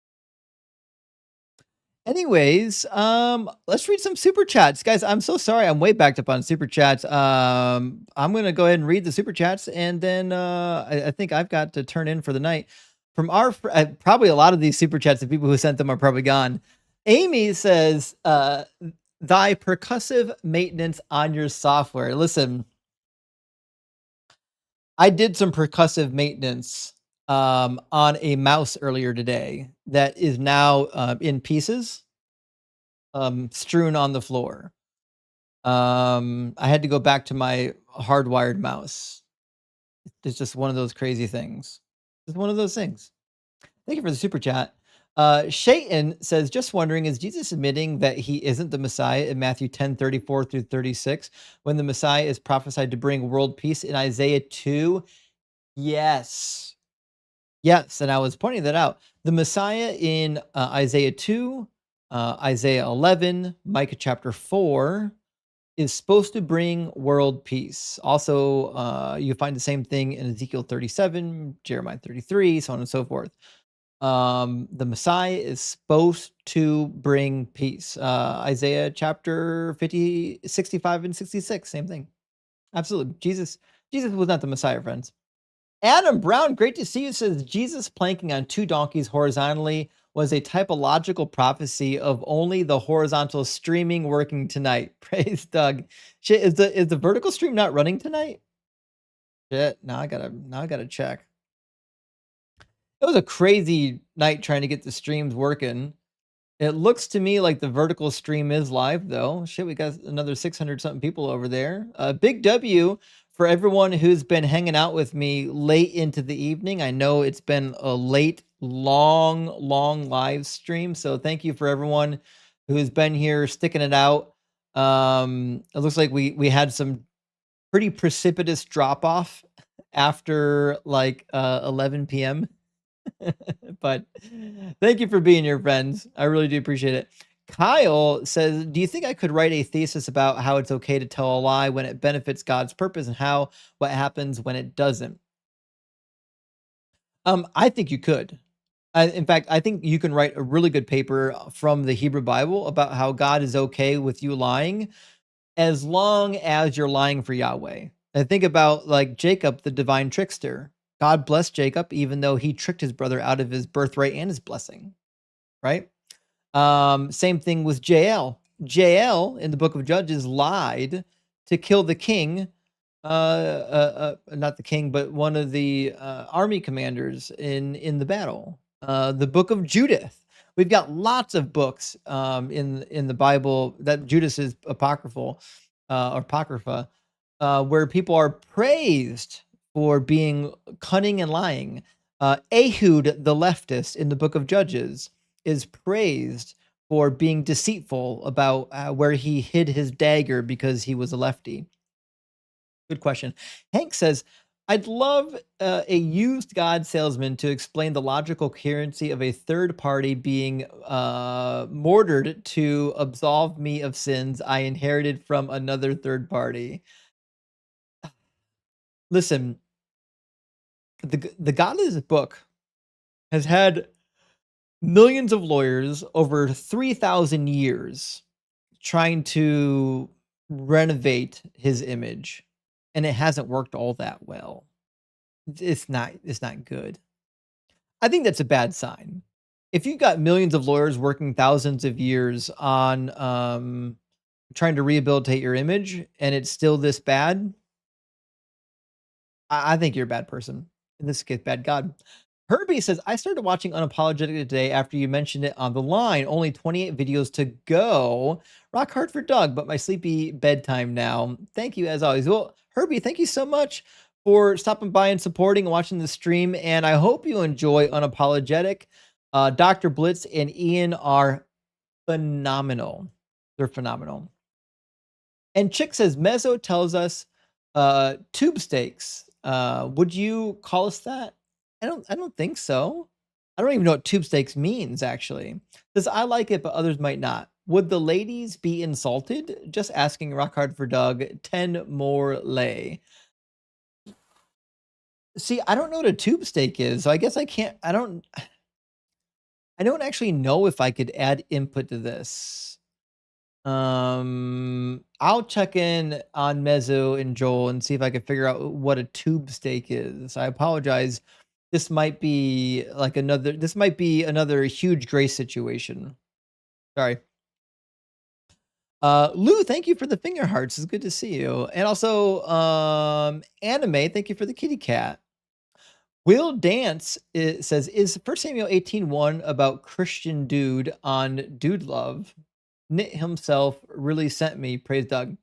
Anyways, let's read some super chats, guys. I'm so sorry, I'm way backed up on super chats. I'm gonna go ahead and read the super chats, and then I think I've got to turn in for the night. From our probably a lot of these super chats, the people who sent them are probably gone. Amy says, "Thy percussive maintenance on your software." Listen, I did some percussive maintenance on a mouse earlier today that is now in pieces. Strewn on the floor. I had to go back to my hardwired mouse. It's just one of those crazy things. It's one of those things. Thank you for the super chat. Shayton says, just wondering, is Jesus admitting that he isn't the Messiah in Matthew 10:34 through 36, when the Messiah is prophesied to bring world peace in Isaiah 2? Yes. Yes, and I was pointing that out. The Messiah in Isaiah 2, Isaiah 11, Micah chapter 4 is supposed to bring world peace. Also, you find the same thing in Ezekiel 37, Jeremiah 33, so on and so forth. The Messiah is supposed to bring peace. Isaiah chapter 50, 65, and 66, same thing. Absolutely. Jesus was not the Messiah, friends. Adam Brown, great to see you, says Jesus planking on two donkeys horizontally was a typological prophecy of only the horizontal streaming working tonight. Praise Doug. Shit, is the vertical stream not running tonight? Shit, now I gotta check. It was a crazy night trying to get the streams working. It looks to me like the vertical stream is live, though. Shit, we got another 600 something people over there. Big W for everyone who's been hanging out with me late into the evening. I know it's been a late, long live stream. So thank you for everyone who's been here sticking it out. It looks like we had some pretty precipitous drop off after like 11 p.m. But thank you for being here, friends. I really do appreciate it. Kyle says, do you think I could write a thesis about how it's okay to tell a lie when it benefits God's purpose and what happens when it doesn't? I think you could. In fact, I think you can write a really good paper from the Hebrew Bible about how God is okay with you lying as long as you're lying for Yahweh. And think about like Jacob, the divine trickster. God blessed Jacob, even though he tricked his brother out of his birthright and his blessing, right? Same thing with Jael. Jael in the book of Judges lied to kill the king, not the king, but one of the army commanders in the battle. The book of Judith. We've got lots of books in the Bible that Judas is apocryphal or apocrypha, where people are praised for being cunning and lying. Ehud, the leftist in the book of Judges, is praised for being deceitful about where he hid his dagger because he was a lefty. Good question. Hank says, I'd love a used God salesman to explain the logical coherency of a third party being mortared to absolve me of sins I inherited from another third party. Listen, the God of this book has had millions of lawyers over 3,000 years trying to renovate his image, and it hasn't worked all that well. It's not good. I think that's a bad sign. If you've got millions of lawyers working thousands of years on trying to rehabilitate your image and it's still this bad, I think you're a bad person. in this case, bad God. Herbie says, I started watching Unapologetic today after you mentioned it on the line. Only 28 videos to go. Rock hard for Doug, but my sleepy bedtime now. Thank you as always. Well, Herbie, thank you so much for stopping by and supporting and watching the stream. And I hope you enjoy Unapologetic. Dr. Blitz and Ian are phenomenal. They're phenomenal. And Chick says, Mezzo tells us tube steaks. Would you call us that? I don't think so. I don't even know what tube steaks means, actually. Says, I like it, but others might not. Would the ladies be insulted? Just asking Rock Hard for Doug. 10 more lay. See, I don't know what a tube steak is, so I guess I can't. I don't actually know if I could add input to this. I'll check in on Mezzo and Joel and see if I can figure out what a tube steak is. I apologize. This might be another huge grace situation. Sorry. Lou, thank you for the finger hearts. It's good to see you. And also, Anime, thank you for the kitty cat. Will Dance says, is 1 Samuel 18:1 about Christian dude on dude love? Nit himself really sent me. Praise Doug.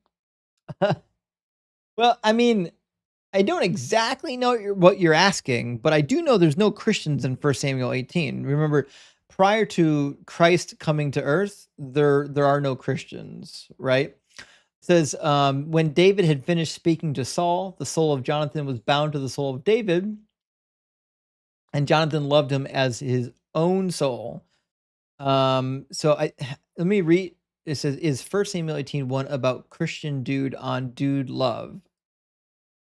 Well, I mean, I don't exactly know what you're asking, but I do know there's no Christians in 1 Samuel 18. Remember, prior to Christ coming to earth, there are no Christians, right? It says, when David had finished speaking to Saul, the soul of Jonathan was bound to the soul of David, and Jonathan loved him as his own soul. So let me read. It says, is 1 Samuel 18:1 about Christian dude on dude love?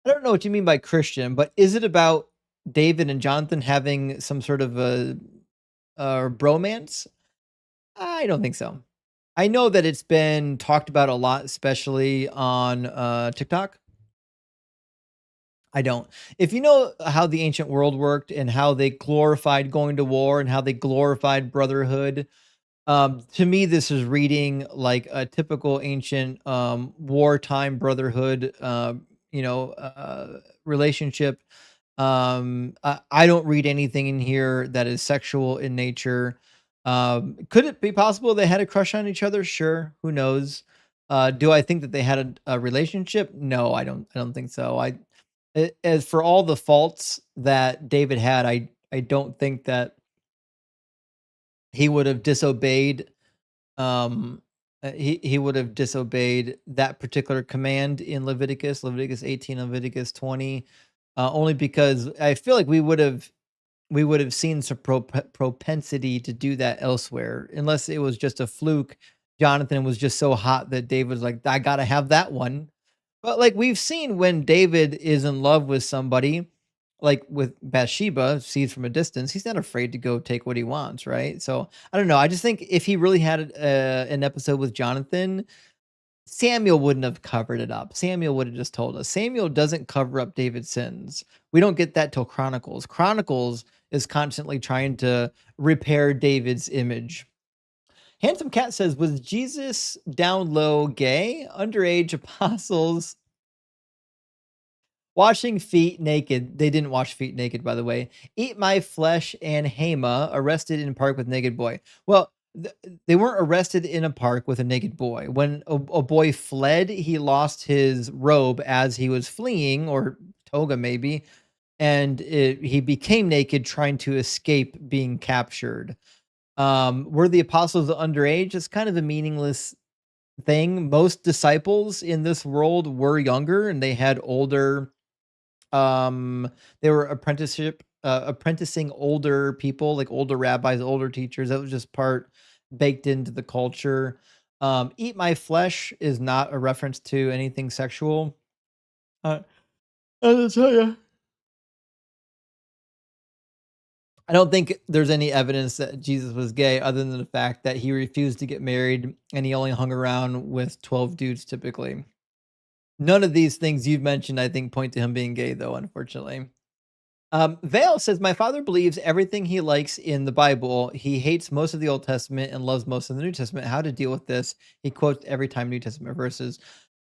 I don't know what you mean by Christian, but is it about David and Jonathan having some sort of a bromance? I don't think so. I know that it's been talked about a lot, especially on TikTok. I don't. If you know how the ancient world worked and how they glorified going to war and how they glorified brotherhood, to me, this is reading like a typical ancient wartime brotherhood, relationship. I don't read anything in here that is sexual in nature. Could it be possible they had a crush on each other? Sure. Who knows? Do I think that they had a relationship? No, I don't think so. As for all the faults that David had, I don't think that he would have disobeyed he would have disobeyed that particular command in Leviticus 18, Leviticus 20, only because I feel like we would have seen some propensity to do that elsewhere, unless it was just a fluke. Jonathan was just so hot that David was like, I gotta have that one. But like we've seen when David is in love with somebody, like with Bathsheba, sees from a distance, he's not afraid to go take what he wants, right? So I don't know. I just think if he really had an episode with Jonathan, Samuel wouldn't have covered it up. Samuel would have just told us. Samuel doesn't cover up David's sins. We don't get that till Chronicles. Chronicles is constantly trying to repair David's image. Handsome Cat says, was Jesus down low gay? Underage apostles washing feet naked. They didn't wash feet naked, by the way. Eat my flesh and Hema arrested in park with naked boy. Well, they weren't arrested in a park with a naked boy. When a boy fled, he lost his robe as he was fleeing, or toga maybe, and he became naked trying to escape being captured. Were the apostles underage? It's kind of a meaningless thing. Most disciples in this world were younger and they had older they were apprenticing older people, like older rabbis, older teachers. That was just part baked into the culture. Eat my flesh is not a reference to anything sexual. I'll tell you, I don't think there's any evidence that Jesus was gay other than the fact that he refused to get married and he only hung around with 12 dudes typically. None of these things you've mentioned, I think, point to him being gay, though, unfortunately. Vale says, my father believes everything he likes in the Bible. He hates most of the Old Testament and loves most of the New Testament. How to deal with this? He quotes every time New Testament verses.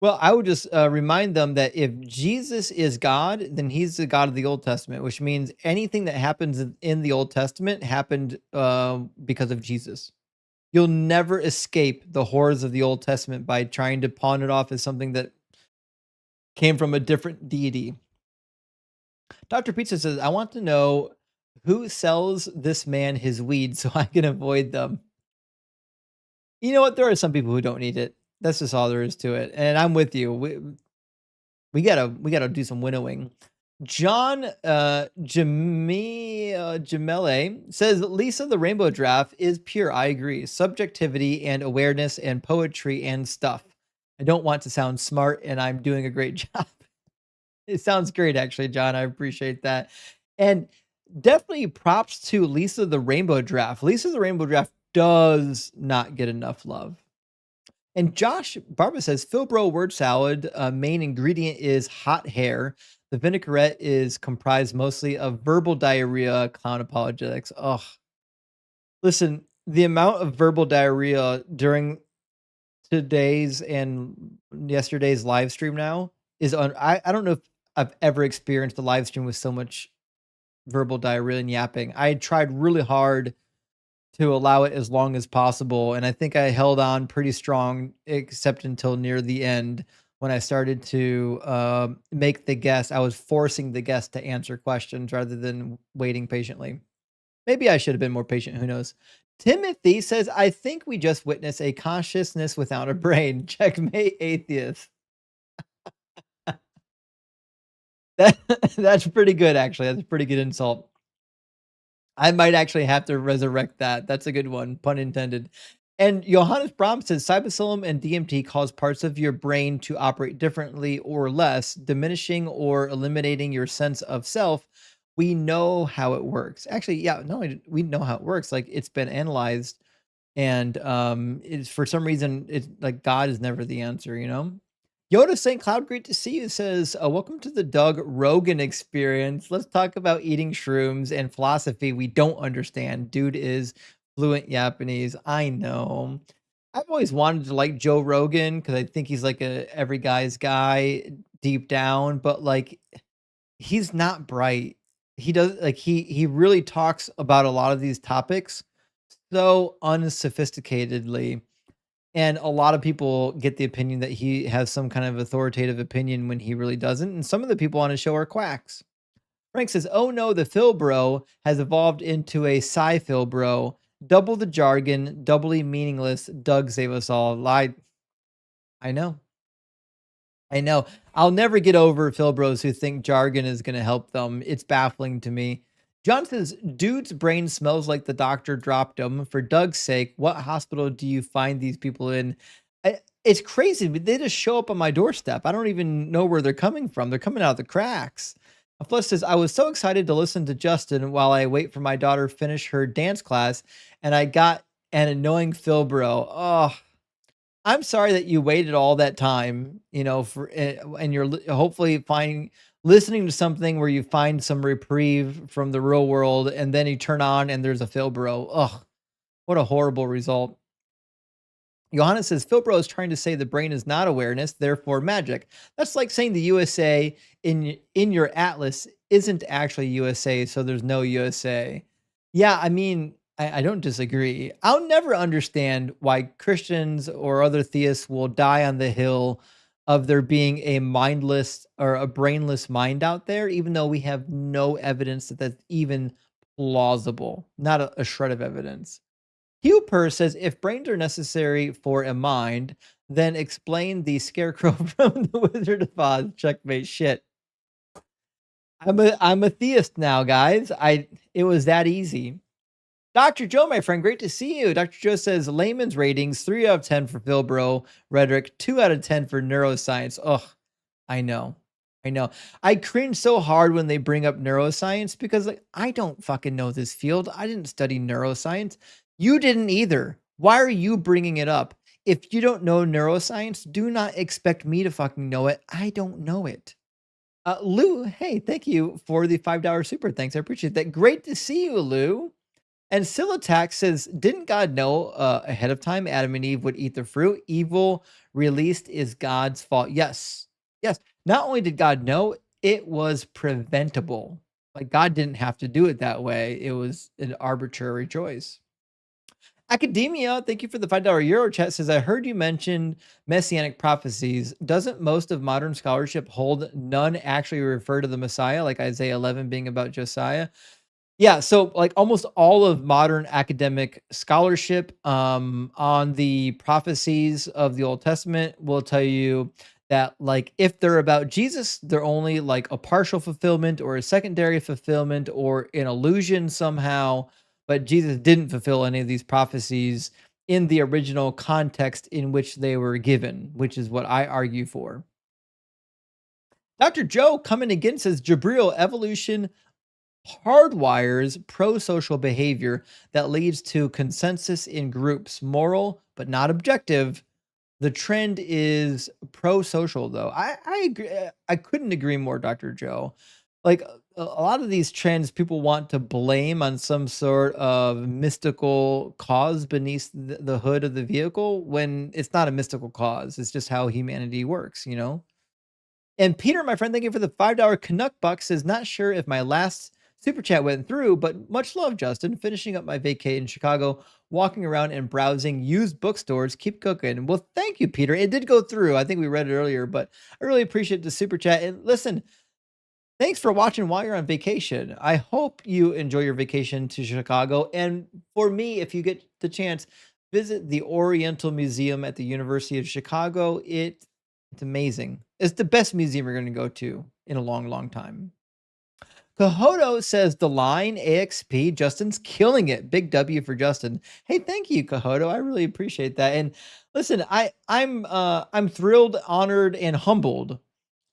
Well, I would just remind them that if Jesus is God, then he's the God of the Old Testament, which means anything that happens in the Old Testament happened because of Jesus. You'll never escape the horrors of the Old Testament by trying to pawn it off as something that came from a different deity. Dr. Pizza says, I want to know who sells this man his weed so I can avoid them. You know what? There are some people who don't need it. That's just all there is to it. And I'm with you. We gotta do some winnowing. John Jamele says Lisa the Rainbow Draft is pure. I agree. Subjectivity and awareness and poetry and stuff. I don't want to sound smart, and I'm doing a great job. It sounds great, actually, John. I appreciate that. And definitely props to Lisa the Rainbow Draft. Lisa the Rainbow Draft does not get enough love. And Josh Barba says, Philbro word salad, main ingredient is hot hair. The vinaigrette is comprised mostly of verbal diarrhea, clown apologetics. Ugh. Listen, the amount of verbal diarrhea during today's and yesterday's live stream now is I don't know if I've ever experienced a live stream with so much verbal diarrhea and yapping. I tried really hard to allow it as long as possible, and I think I held on pretty strong, except until near the end when I started to make the guest. I was forcing the guest to answer questions rather than waiting patiently. Maybe I should have been more patient. Who knows? Timothy says, I think we just witnessed a consciousness without a brain. Checkmate atheist. That's pretty good, actually. That's a pretty good insult. I might actually have to resurrect that. That's a good one, pun intended. And Johannes Brom says Cybacillum and DMT cause parts of your brain to operate differently or less, diminishing or eliminating your sense of self. We know how it works. Actually, yeah, no, we know how it works. Like it's been analyzed, and it's for some reason it's like God is never the answer. Yoda St. Cloud, great to see you, says, welcome to the Doug Rogan experience. Let's talk about eating shrooms and philosophy we don't understand. Dude is fluent Japanese. I know. I've always wanted to like Joe Rogan because I think he's like a every guy's guy deep down, but like he's not bright. He does like he really talks about a lot of these topics so unsophisticatedly, and a lot of people get the opinion that he has some kind of authoritative opinion when he really doesn't. And some of the people on his show are quacks. Frank says, oh no, the Phil Bro has evolved into a Sci Phil Bro. Double the jargon, doubly meaningless. Doug save us all. Lied. I know. I'll never get over Phil Bros who think jargon is going to help them. It's baffling to me. John says, dude's brain smells like the doctor dropped him. For Doug's sake, what hospital do you find these people in? It's crazy. They just show up on my doorstep. I don't even know where they're coming from. They're coming out of the cracks. Flush says, I was so excited to listen to Justin while I wait for my daughter to finish her dance class, and I got an annoying Phil Bro. Oh, I'm sorry that you waited all that time, for and you're hopefully listening to something where you find some reprieve from the real world, and then you turn on and there's a Philbro. Ugh, what a horrible result. Johannes says Philbro is trying to say the brain is not awareness, therefore magic. That's like saying the USA in your atlas isn't actually USA, so there's no USA. Yeah, I mean, I don't disagree. I'll never understand why Christians or other theists will die on the hill of there being a mindless or a brainless mind out there, even though we have no evidence that that's even plausible. Not a shred of evidence. Huper says, if brains are necessary for a mind, then explain the scarecrow from the Wizard of Oz. Checkmate. Shit. I'm a theist now, guys. It was that easy. Dr. Joe, my friend, great to see you. Dr. Joe says layman's ratings 3 out of 10 for Philbro rhetoric, 2 out of 10 for neuroscience. Ugh, I know. I cringe so hard when they bring up neuroscience because I don't fucking know this field. I didn't study neuroscience. You didn't either. Why are you bringing it up? If you don't know neuroscience, do not expect me to fucking know it. I don't know it. Lou, hey, thank you for the $5 super. Thanks. I appreciate that. Great to see you, Lou. And Silitax says, didn't God know ahead of time Adam and Eve would eat the fruit? Evil released is God's fault. Yes. Yes. Not only did God know, it was preventable. Like God didn't have to do it that way. It was an arbitrary choice. Academia, thank you for the $5 Euro chat, says, I heard you mention messianic prophecies. Doesn't most of modern scholarship hold none actually refer to the Messiah, like Isaiah 11 being about Josiah? Yeah, so like almost all of modern academic scholarship on the prophecies of the Old Testament will tell you that like if they're about Jesus, they're only like a partial fulfillment or a secondary fulfillment or an illusion somehow, but Jesus didn't fulfill any of these prophecies in the original context in which they were given, which is what I argue for. Dr. Joe coming again says Jabril evolution hardwires pro-social behavior that leads to consensus in groups, moral but not objective. The trend is pro-social, though. I agree. I couldn't agree more, Dr. Joe. Like a lot of these trends, people want to blame on some sort of mystical cause beneath the hood of the vehicle when it's not a mystical cause. It's just how humanity works, you know? And Peter, my friend, thank you for the $5 Canuck buck. Says, not sure if my last super chat went through, but much love, Justin. Finishing up my vacay in Chicago, walking around and browsing used bookstores. Keep cooking. Well, thank you, Peter. It did go through. I think we read it earlier, but I really appreciate the super chat. And listen, thanks for watching while you're on vacation. I hope you enjoy your vacation to Chicago. And for me, if you get the chance, visit the Oriental Museum at the University of Chicago. It's amazing. It's the best museum you're going to go to in a long, long time. Cahoto says the line AXP, Justin's killing it. Big W for Justin. Hey, thank you, Cahoto. I really appreciate that. And listen, I'm thrilled, honored, and humbled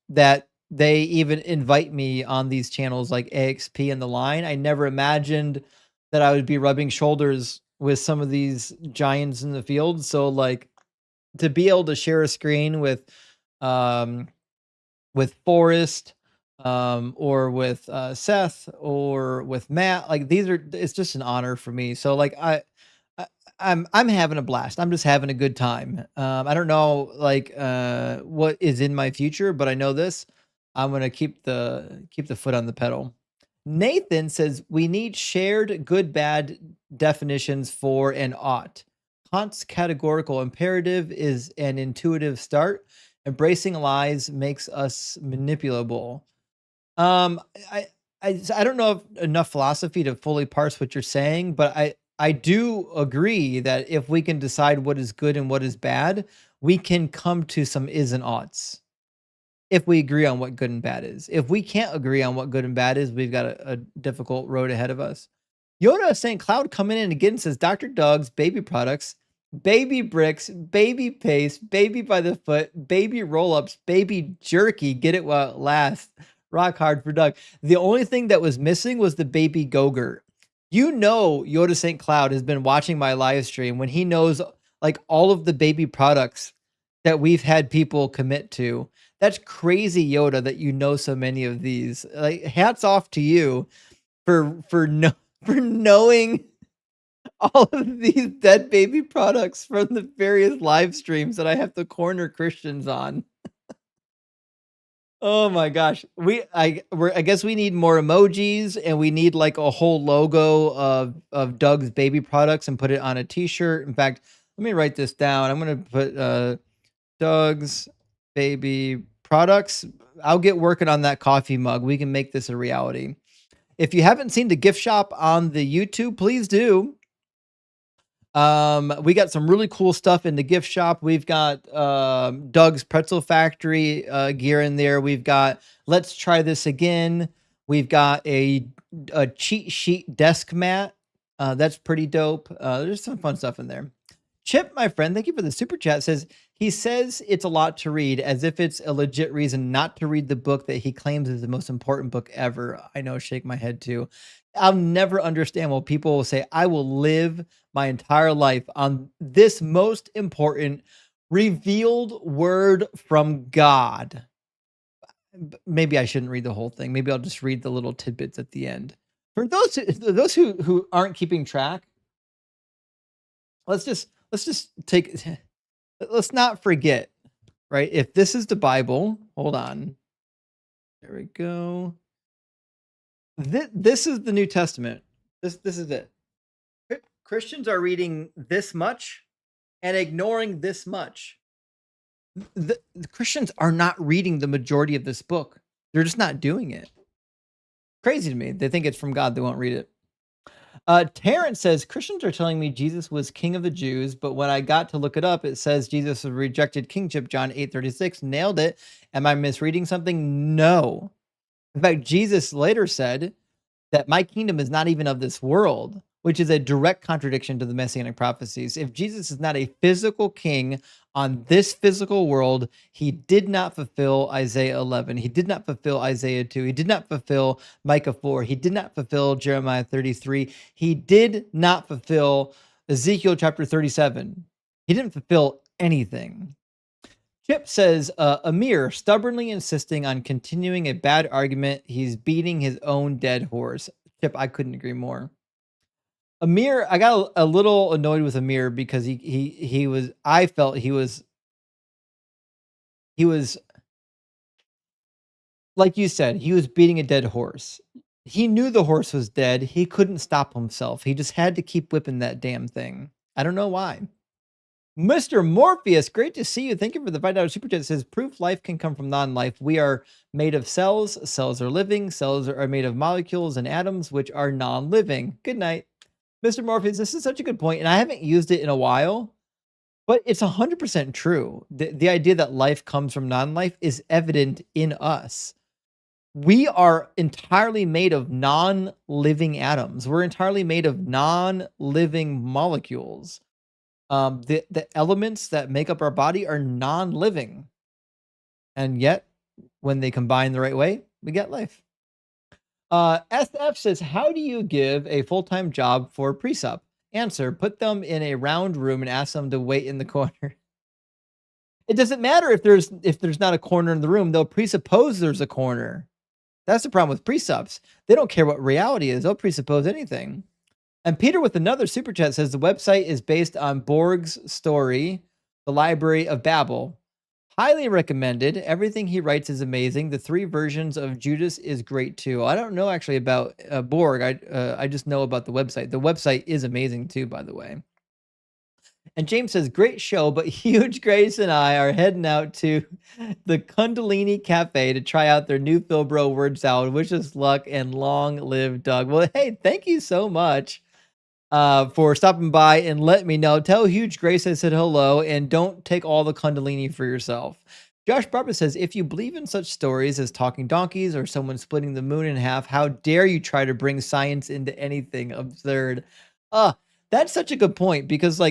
that they even invite me on these channels like AXP and the line. I never imagined that I would be rubbing shoulders with some of these giants in the field. So like to be able to share a screen um with Forrest or with Seth or with Matt, like it's just an honor for me. So like I- I'm having a blast. I'm just having a good time. I don't know like what is in my future, but I know this. I'm gonna keep the foot on the pedal. Nathan says we need shared good bad definitions for an ought. Kant's categorical imperative is an intuitive start. Embracing lies makes us manipulable. Um, I I don't know if enough philosophy to fully parse what you're saying, but I do agree that if we can decide what is good and what is bad, we can come to some is and oughts. If we agree on what good and bad is. If we can't agree on what good and bad is, we've got a difficult road ahead of us. Yoda St. Cloud coming in again says Dr. Doug's baby products, baby bricks, baby paste, baby by the foot, baby roll-ups, baby jerky, get it while it lasts. Rock hard for Doug. The only thing that was missing was the baby Go-Gurt. You know Yoda St. Cloud has been watching my live stream when he knows like all of the baby products that we've had people commit to. That's crazy, Yoda, that you know so many of these. Like hats off to you for knowing all of these dead baby products from the various live streams that I have to corner Christians on. Oh my gosh. I guess we need more emojis and we need like a whole logo of Doug's baby products and put it on a t-shirt. In fact, let me write this down. I'm going to put Doug's baby products. I'll get working on that coffee mug. We can make this a reality. If you haven't seen the gift shop on the YouTube, please do. We got some really cool stuff in the gift shop. We've got Doug's Pretzel Factory gear in there. We've got Let's Try This Again. We've got a cheat sheet desk mat. That's pretty dope. There's some fun stuff in there. Chip, my friend, thank you for the super chat. He says it's a lot to read, as if it's a legit reason not to read the book that he claims is the most important book ever. I know, shake my head too. I'll never understand why people will say, I will live my entire life on this most important revealed word from God. Maybe I shouldn't read the whole thing. Maybe I'll just read the little tidbits at the end. For those who aren't keeping track, let's just take let's not forget, right? If this is the Bible, hold on. There we go. This is the New Testament. This is it. Christians are reading this much and ignoring this much. The Christians are not reading the majority of this book. They're just not doing it. Crazy to me. They think it's from God. They won't read it. Terrence says, Christians are telling me Jesus was king of the Jews, but when I got to look it up, it says Jesus rejected kingship, John 8:36. Nailed it. Am I misreading something? No. In fact, Jesus later said that my kingdom is not even of this world, which is a direct contradiction to the messianic prophecies. If Jesus is not a physical king on this physical world, he did not fulfill Isaiah 11. He did not fulfill Isaiah 2. He did not fulfill Micah 4. He did not fulfill Jeremiah 33. He did not fulfill Ezekiel chapter 37. He didn't fulfill anything. Chip says, Amir stubbornly insisting on continuing a bad argument. He's beating his own dead horse. Chip, I couldn't agree more. Amir, I got a little annoyed with Amir because he was, I felt he was, like you said, he was beating a dead horse. He knew the horse was dead. He couldn't stop himself. He just had to keep whipping that damn thing. I don't know why. Mr. Morpheus, great to see you. Thank you for the $5 super chat. It says, proof life can come from non-life. We are made of cells. Cells are living. Cells are made of molecules and atoms, which are non-living. Good night. Mr. Morpheus, this is such a good point, and I haven't used it in a while, but it's 100% true. The idea that life comes from non-life is evident in us. We are entirely made of non-living atoms. We're entirely made of non-living molecules. The elements that make up our body are non-living, and yet when they combine the right way, we get life. SF says, how do you give a full-time job for pre-sup? Answer, put them in a round room and ask them to wait in the corner. It doesn't matter if there's not a corner in the room. They'll presuppose there's a corner. That's the problem with pre-sups. They don't care what reality is. They'll presuppose anything. And Peter with another super chat says the website is based on Borg's story, The Library of Babel. Highly recommended. Everything he writes is amazing. The 3 versions of Judas is great too. I don't know actually about Borg. I just know about the website. The website is amazing too, by the way. And James says, great show, but Huge Grace and I are heading out to the Kundalini Cafe to try out their new Philbro word salad. Wish us luck and long live Doug. Well, hey, thank you so much for stopping by and let me know. Tell Huge Grace I said hello, and don't take all the Kundalini for yourself. Josh Barber says, if you believe in such stories as talking donkeys or someone splitting the moon in half, how dare you try to bring science into anything absurd? That's such a good point, because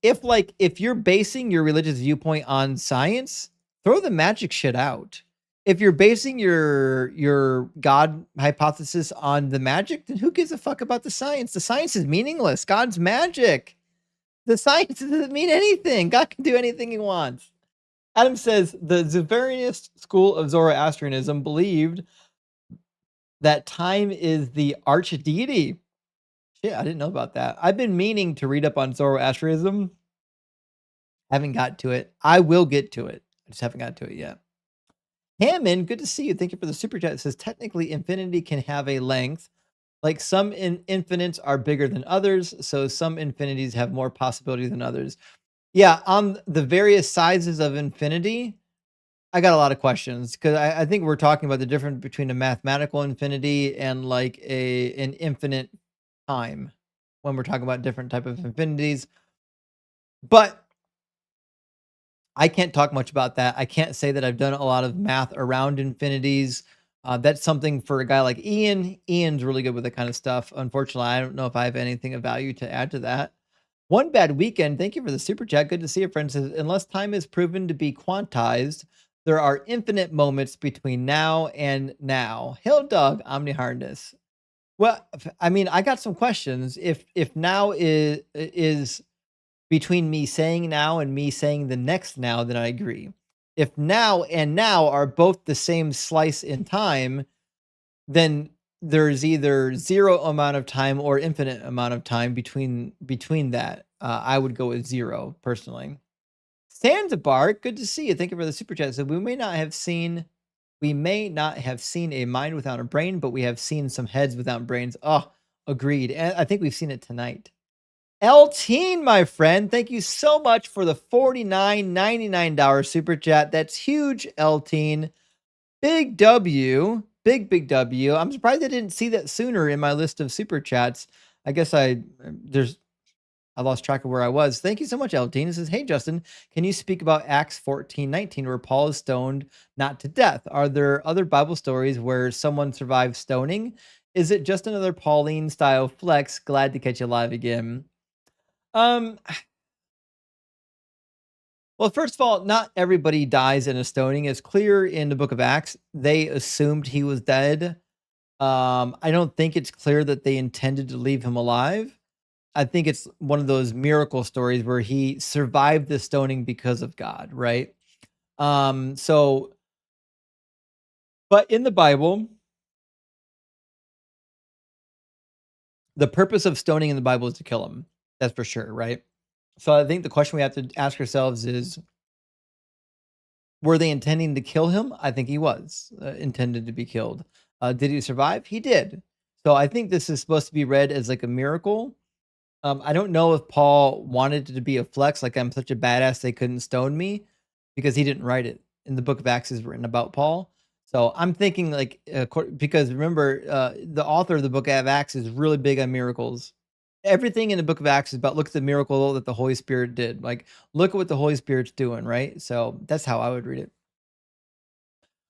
if you're basing your religious viewpoint on science, throw the magic shit out. If you're basing your God hypothesis on the magic, then who gives a fuck about the science? The science is meaningless. God's magic. The science doesn't mean anything. God can do anything he wants. Adam says the Zoroastrianist school of Zoroastrianism believed that time is the archdeity. Shit, I didn't know about that. I've been meaning to read up on Zoroastrianism. Haven't got to it. I will get to it. I just haven't got to it yet. Hammond, good to see you. Thank you for the super chat. It says technically infinity can have a length. Like some infinites are bigger than others, so some infinities have more possibility than others. Yeah, on the various sizes of infinity, I got a lot of questions, because I think we're talking about the difference between a mathematical infinity and like an infinite time when we're talking about different type of infinities. But I can't talk much about that. I can't say that I've done a lot of math around infinities. That's something for a guy like Ian. Ian's really good with that kind of stuff. Unfortunately, I don't know if I have anything of value to add to that. One Bad Weekend, thank you for the super chat. Good to see you, friends. Says, unless time is proven to be quantized, there are infinite moments between now and now. Hill Dog, Omni Harness. Well, I mean, I got some questions. If now is between me saying now and me saying the next now, then I agree. If now and now are both the same slice in time, then there's either 0 amount of time or infinite amount of time between that. I would go with 0 personally. Zanzibar, good to see you. Thank you for the super chat. So we may not have seen a mind without a brain, but we have seen some heads without brains. Oh, agreed. And I think we've seen it tonight. Elteen, my friend, thank you so much for the $49.99 super chat. That's huge, Elteen. Big W. Big W. I'm surprised I didn't see that sooner in my list of super chats. I guess I lost track of where I was. Thank you so much, Elteen. It says, hey, Justin, can you speak about Acts 14:19, where Paul is stoned not to death? Are there other Bible stories where someone survived stoning? Is it just another Pauline style flex? Glad to catch you live again. Well, first of all, not everybody dies in a stoning. It's clear in the book of Acts. They assumed he was dead. I don't think it's clear that they intended to leave him alive. I think it's one of those miracle stories where he survived the stoning because of God, right? But in the Bible, the purpose of stoning in the Bible is to kill him. That's for sure, right? So I think the question we have to ask ourselves is, were they intending to kill him? I think he was intended to be killed. Did he survive? He did. So I think this is supposed to be read as like a miracle. I don't know if Paul wanted it to be a flex, like I'm such a badass they couldn't stone me, because he didn't write it. In the book of Acts is written about Paul. So I'm thinking like, because remember, the author of the book of Acts is really big on miracles. Everything in the book of Acts is about, look at the miracle that the Holy Spirit did. Like, look at what the Holy Spirit's doing, right? So that's how I would read it.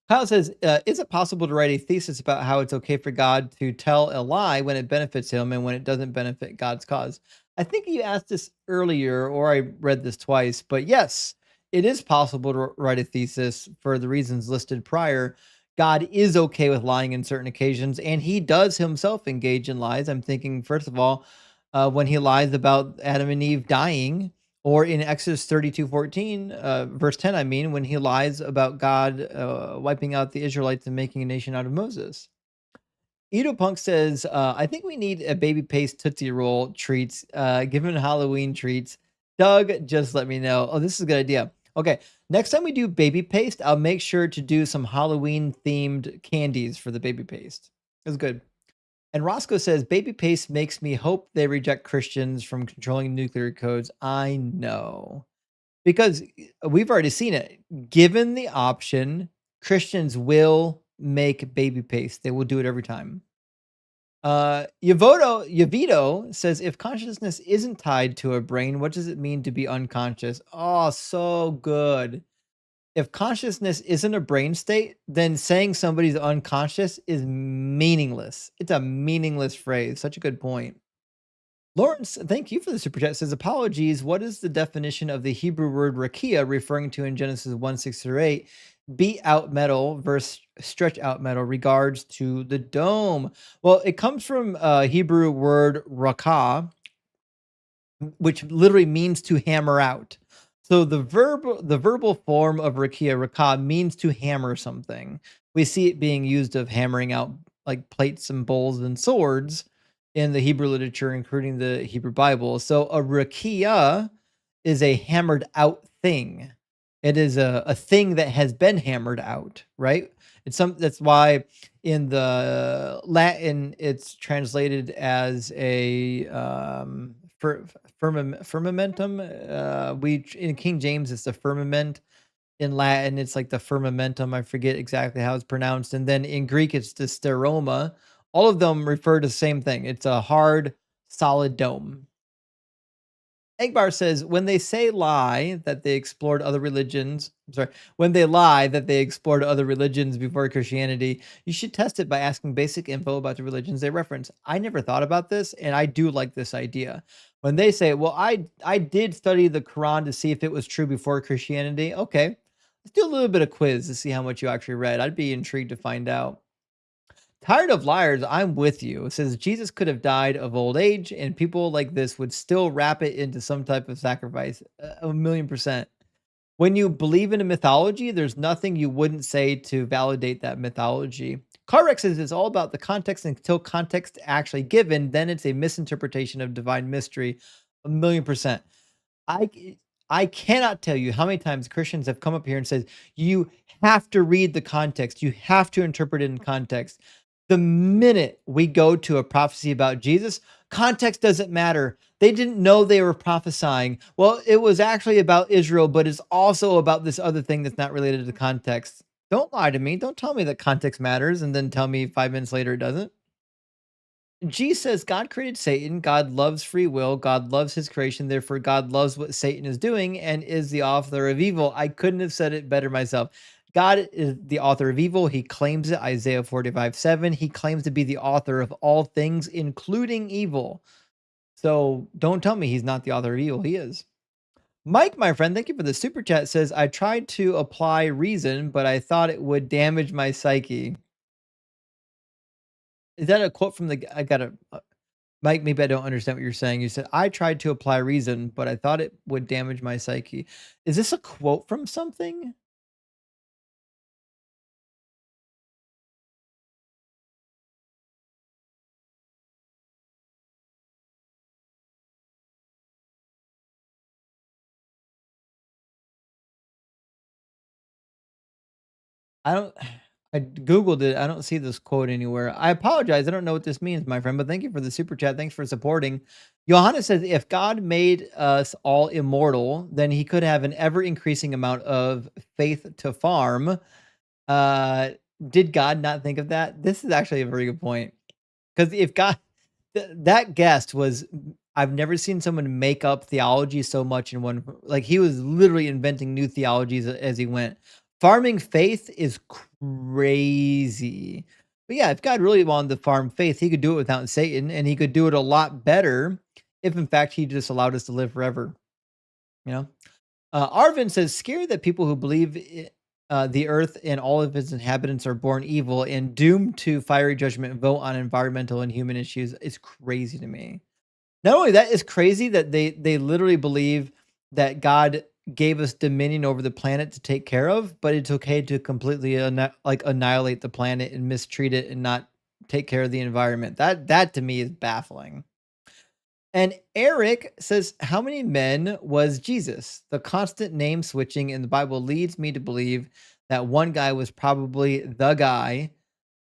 Kyle says, is it possible to write a thesis about how it's okay for God to tell a lie when it benefits him and when it doesn't benefit God's cause? I think you asked this earlier, or I read this twice, but yes, it is possible to write a thesis for the reasons listed prior. God is okay with lying in certain occasions, and he does himself engage in lies. I'm thinking, first of all, when he lies about Adam and Eve dying, or in Exodus 32:14, verse 10, I mean, when he lies about God wiping out the Israelites and making a nation out of Moses. Edo Punk says, I think we need a baby paste Tootsie Roll treats, given Halloween treats. Doug, just let me know. Oh, this is a good idea. Okay, next time we do baby paste, I'll make sure to do some Halloween themed candies for the baby paste. That's good. And Roscoe says, baby paste makes me hope they reject Christians from controlling nuclear codes. I know. Because we've already seen it. Given the option, Christians will make baby paste. They will do it every time. Yavito says, if consciousness isn't tied to a brain, what does it mean to be unconscious? Oh, so good. If consciousness isn't a brain state, then saying somebody's unconscious is meaningless. It's a meaningless phrase. Such a good point. Lawrence, thank you for the super chat. Says, apologies. What is the definition of the Hebrew word rakia referring to in Genesis 1:6-8? Beat out metal versus stretch out metal regards to the dome. Well, it comes from Hebrew word rakah, which literally means to hammer out. So the verbal form of rakah means to hammer something. We see it being used of hammering out like plates and bowls and swords in the Hebrew literature, including the Hebrew Bible. So a rakia is a hammered out thing. It is a thing that has been hammered out, right? That's why in the Latin it's translated as a firmamentum. We in King James it's the firmament. In Latin it's like the firmamentum. I forget exactly how it's pronounced. And then in Greek it's the steroma. All of them refer to the same thing. It's a hard, solid dome. Egbar says, when they say lie that they explored other religions, when they lie that they explored other religions before Christianity, you should test it by asking basic info about the religions they reference. I never thought about this, and I do like this idea. When they say, well, I did study the Quran to see if it was true before Christianity. Okay, let's do a little bit of quiz to see how much you actually read. I'd be intrigued to find out. Tired of liars, I'm with you. It says Jesus could have died of old age, and people like this would still wrap it into some type of sacrifice. 1,000,000%. When you believe in a mythology, there's nothing you wouldn't say to validate that mythology. Carrex says it's all about the context until context actually given, then it's a misinterpretation of divine mystery. 1,000,000%. I cannot tell you how many times Christians have come up here and said, you have to read the context. You have to interpret it in context. The minute we go to a prophecy about Jesus, context doesn't matter. They didn't know they were prophesying. Well, it was actually about Israel, but it's also about this other thing that's not related to context. Don't lie to me. Don't tell me that context matters and then tell me 5 minutes later it doesn't. G says God created Satan. God loves free will. God loves his creation. Therefore, God loves what Satan is doing and is the author of evil. I couldn't have said it better myself. God is the author of evil. He claims it. Isaiah 45:7. He claims to be the author of all things, including evil. So don't tell me he's not the author of evil. He is. Mike, my friend, thank you for the super chat. Says, I tried to apply reason, but I thought it would damage my psyche. Is that a quote from the? I gotta, Mike. Maybe I don't understand what you're saying. You said I tried to apply reason, but I thought it would damage my psyche. Is this a quote from something? I don't. I googled it. I don't see this quote anywhere. I apologize. I don't know what this means, my friend. But thank you for the super chat. Thanks for supporting. Johannes says, if God made us all immortal, then He could have an ever increasing amount of faith to farm. Did God not think of that? This is actually a very good point. Because if God, that guest was, I've never seen someone make up theology so much in one. Like he was literally inventing new theologies as he went. Farming faith is crazy. But yeah, if God really wanted to farm faith, he could do it without Satan, and he could do it a lot better if, in fact, he just allowed us to live forever. You know. Arvin says, scary that people who believe the earth and all of its inhabitants are born evil and doomed to fiery judgment vote on environmental and human issues is crazy to me. Not only that, it's crazy that they literally believe that God gave us dominion over the planet to take care of, but it's okay to completely annihilate the planet and mistreat it and not take care of the environment. That to me is baffling. And Eric says, how many men was Jesus? The constant name switching in the Bible leads me to believe that one guy was probably the guy,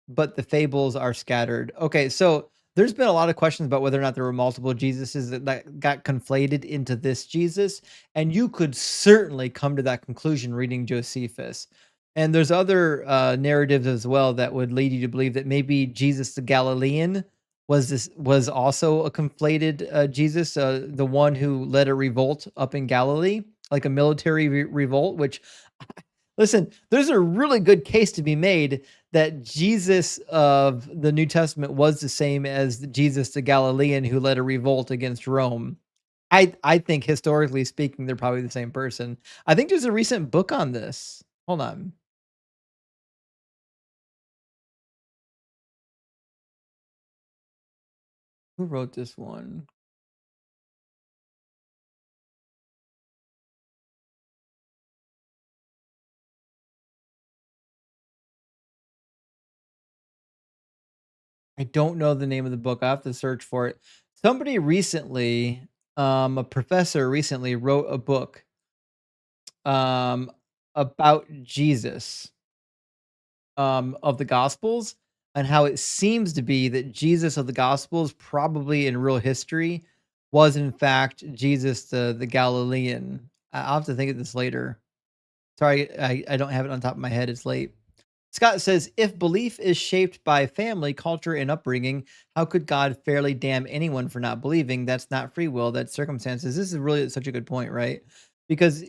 but the fables are scattered. Okay, so there's been a lot of questions about whether or not there were multiple Jesuses that got conflated into this Jesus. And you could certainly come to that conclusion reading Josephus. And there's other narratives as well that would lead you to believe that maybe Jesus the Galilean was also a conflated Jesus, the one who led a revolt up in Galilee, like a military revolt. Which, listen, there's a really good case to be made that Jesus of the New Testament was the same as Jesus the Galilean who led a revolt against Rome. I think historically speaking, they're probably the same person. I think there's a recent book on this. Hold on. Who wrote this one? I don't know the name of the book. I have to search for it. Somebody recently, a professor recently wrote a book about Jesus of the Gospels, and how it seems to be that Jesus of the Gospels, probably in real history, was in fact Jesus the Galilean. I'll have to think of this later. Sorry, I don't have it on top of my head. It's late. Scott says, if belief is shaped by family, culture, and upbringing, how could God fairly damn anyone for not believing? That's not free will, that's circumstances. This is really such a good point, right? Because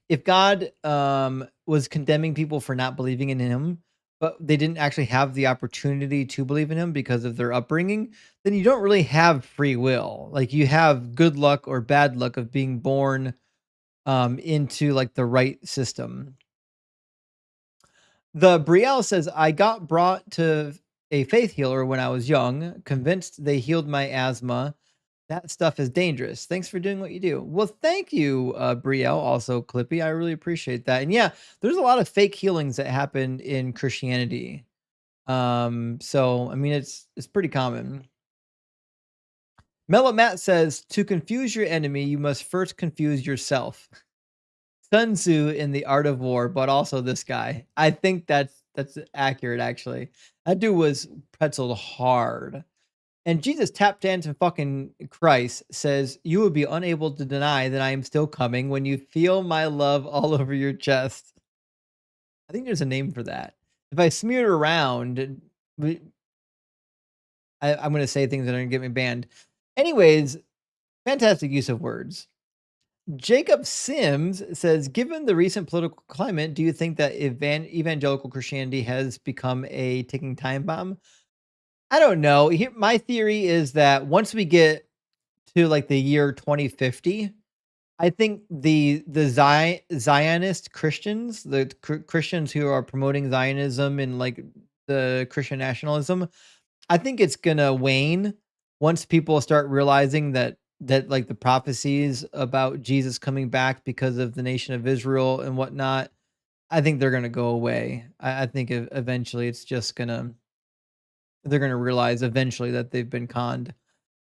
if God was condemning people for not believing in him, but they didn't actually have the opportunity to believe in him because of their upbringing, then you don't really have free will. Like you have good luck or bad luck of being born into like the right system. The Brielle says, I got brought to a faith healer when I was young, convinced they healed my asthma. That stuff is dangerous. Thanks for doing what you do. Well, thank you, Brielle, also Clippy. I really appreciate that. And yeah, there's a lot of fake healings that happen in Christianity. So I mean, it's pretty common. Mellow Matt says, to confuse your enemy, you must first confuse yourself. Sun Tzu in The Art of War, but also this guy. I think that's accurate, actually. That dude was pretzeled hard. And Jesus tap dancing fucking Christ says, you will be unable to deny that I am still coming when you feel my love all over your chest. I think there's a name for that. If I smear it around, I'm going to say things that are going to get me banned. Anyways, fantastic use of words. Jacob Sims says, given the recent political climate, do you think that evangelical Christianity has become a ticking time bomb? I don't know. My theory is that once we get to like the year 2050, I think the Zionist Christians, the Christians who are promoting Zionism and like the Christian nationalism, I think it's gonna wane once people start realizing that like the prophecies about Jesus coming back because of the nation of Israel and whatnot. I think they're gonna go away. I think eventually it's just they're gonna realize eventually that they've been conned.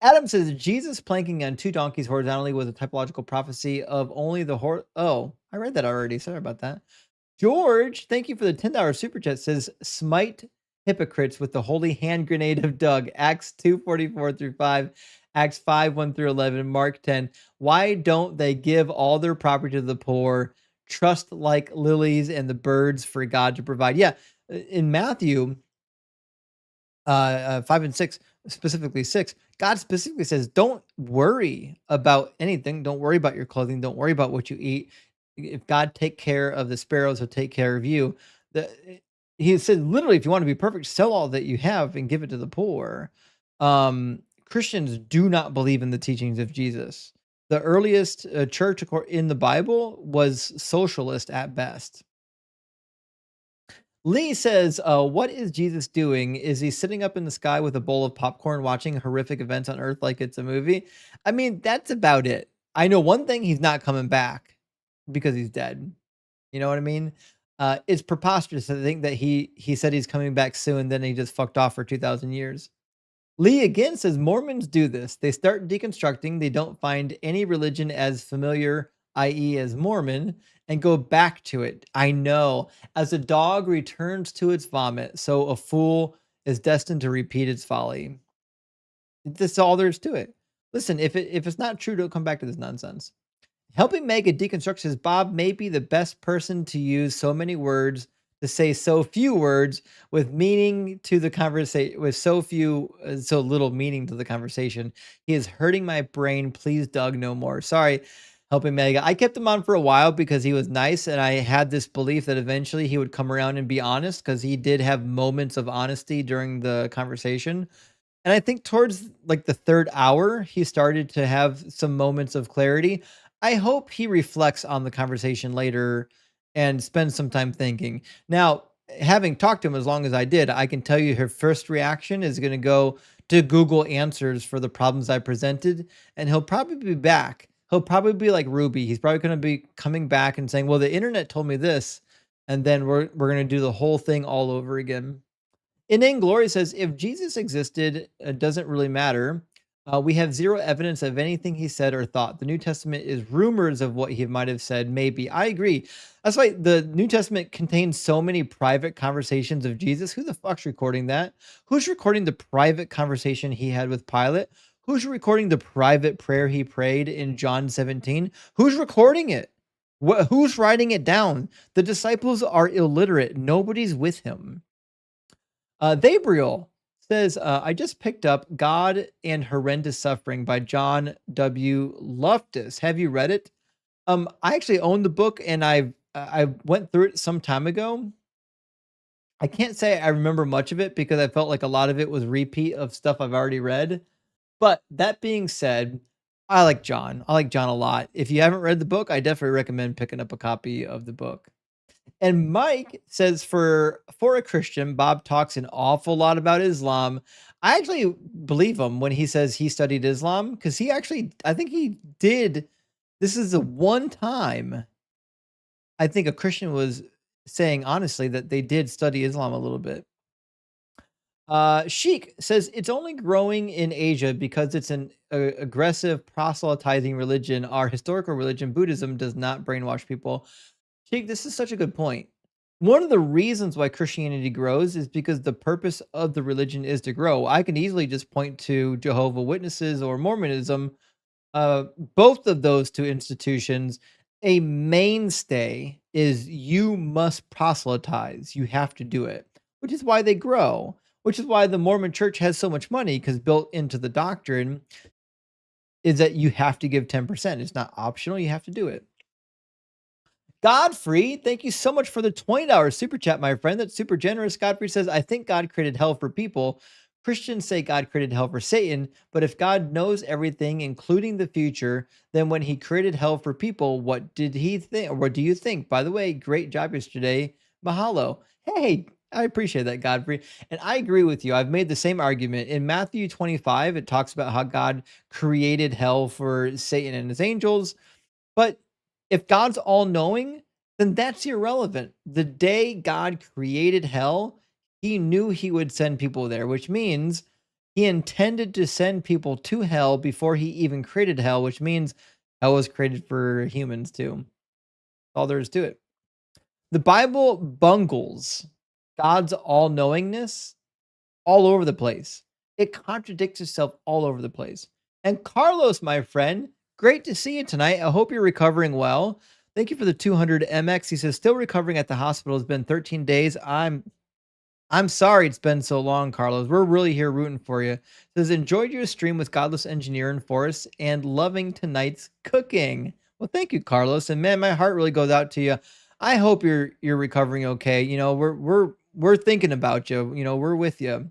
Adam says Jesus planking on two donkeys horizontally was a typological prophecy of only the Oh, I read that already. Sorry about that. George, thank you for the $10 super chat. Says smite hypocrites with the holy hand grenade of Doug. Acts 2:44 through 5, Acts 5:1 through 11, Mark 10. Why don't they give all their property to the poor? Trust like lilies and the birds for God to provide. Yeah, in Matthew 5 and 6, specifically 6, God specifically says, don't worry about anything. Don't worry about your clothing. Don't worry about what you eat. If God take care of the sparrows, he'll take care of you. He said, literally, if you want to be perfect, sell all that you have and give it to the poor. Christians do not believe in the teachings of Jesus. The earliest church in the Bible was socialist at best. Lee says, what is Jesus doing? Is he sitting up in the sky with a bowl of popcorn watching horrific events on Earth like it's a movie? I mean, that's about it. I know one thing, he's not coming back because he's dead. You know what I mean? It's preposterous to think that he said he's coming back soon, then he just fucked off for 2,000 years. Lee again says Mormons do this. They start deconstructing. They don't find any religion as familiar, i.e., as Mormon, and go back to it. I know. As a dog returns to its vomit, so a fool is destined to repeat its folly. That's all there is to it. Listen, if it's not true, don't come back to this nonsense. Helping Mega deconstruct says Bob may be the best person to use so many words to say so few words with meaning to the conversation, with so little meaning to the conversation. He is hurting my brain. Please, Doug, no more. Sorry, Helping Mega. I kept him on for a while because he was nice, and I had this belief that eventually he would come around and be honest, because he did have moments of honesty during the conversation. And I think towards like the third hour, he started to have some moments of clarity. I hope he reflects on the conversation later and spends some time thinking. Now, having talked to him as long as I did, I can tell you her first reaction is going to go to Google answers for the problems I presented, and he'll probably be back. He'll probably be like Ruby. He's probably going to be coming back and saying, well, the internet told me this. And then we're going to do the whole thing all over again. Inane Glory says, if Jesus existed, it doesn't really matter. We have zero evidence of anything he said or thought. The New Testament is rumors of what he might have said, maybe. I agree. That's why the New Testament contains so many private conversations of Jesus. Who the fuck's recording that? Who's recording the private conversation he had with Pilate? Who's recording the private prayer he prayed in John 17? Who's recording it? Who's writing it down? The disciples are illiterate. Nobody's with him. Gabriel says, I just picked up God and Horrendous Suffering by John W. Loftus. Have you read it? I actually own the book, and I went through it some time ago. I can't say I remember much of it because I felt like a lot of it was repeat of stuff I've already read. But that being said, I like John. I like John a lot. If you haven't read the book, I definitely recommend picking up a copy of the book. And Mike says, for a Christian, Bob talks an awful lot about Islam. I actually believe him when he says he studied Islam, because I think he did. This is the one time I think a Christian was saying honestly that they did study Islam a little bit. Sheik says it's only growing in Asia because it's an aggressive proselytizing religion. Our historical religion, Buddhism, does not brainwash people. Sheik, this is such a good point. One of the reasons why Christianity grows is because the purpose of the religion is to grow. I can easily just point to Jehovah Witnesses or Mormonism, both of those two institutions. A mainstay is you must proselytize. You have to do it, which is why they grow, which is why the Mormon church has so much money, because built into the doctrine is that you have to give 10%. It's not optional. You have to do it. Godfrey, thank you so much for the $20 super chat, my friend. That's super generous. Godfrey says, I think God created hell for people. Christians say God created hell for Satan, but if God knows everything, including the future, then when he created hell for people, what did he think? Or what do you think? By the way, great job yesterday. Mahalo. Hey, I appreciate that, Godfrey. And I agree with you. I've made the same argument. In Matthew 25, it talks about how God created hell for Satan and his angels. But if God's all knowing, then that's irrelevant. The day God created hell, he knew he would send people there, which means he intended to send people to hell before he even created hell, which means hell was created for humans too. That's all there is to it. The Bible bungles God's all knowingness all over the place. It contradicts itself all over the place. And Carlos, my friend, great to see you tonight. I hope you're recovering well. Thank you for the 200 MX. He says, still recovering at the hospital. It's been 13 days. I'm sorry it's been so long, Carlos. We're really here rooting for you. It says, enjoyed your stream with Godless Engineer and Forrest and loving tonight's cooking. Well, thank you, Carlos. And man, my heart really goes out to you. I hope you're recovering okay. You know, we're thinking about you. You know, we're with you.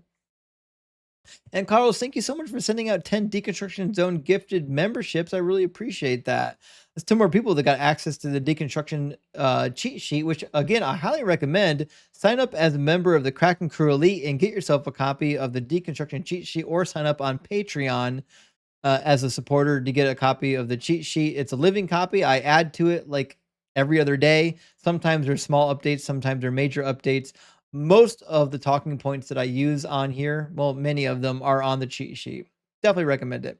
And Carlos, thank you so much for sending out 10 Deconstruction Zone gifted memberships. I really appreciate that. There's 2 more people that got access to the Deconstruction cheat sheet, which again, I highly recommend. Sign up as a member of the Kraken Crew Elite and get yourself a copy of the Deconstruction cheat sheet, or sign up on Patreon as a supporter to get a copy of the cheat sheet. It's a living copy. I add to it like every other day. Sometimes there's small updates, sometimes they're major updates. Most of the talking points that I use on here, well, many of them are on the cheat sheet. Definitely recommend it.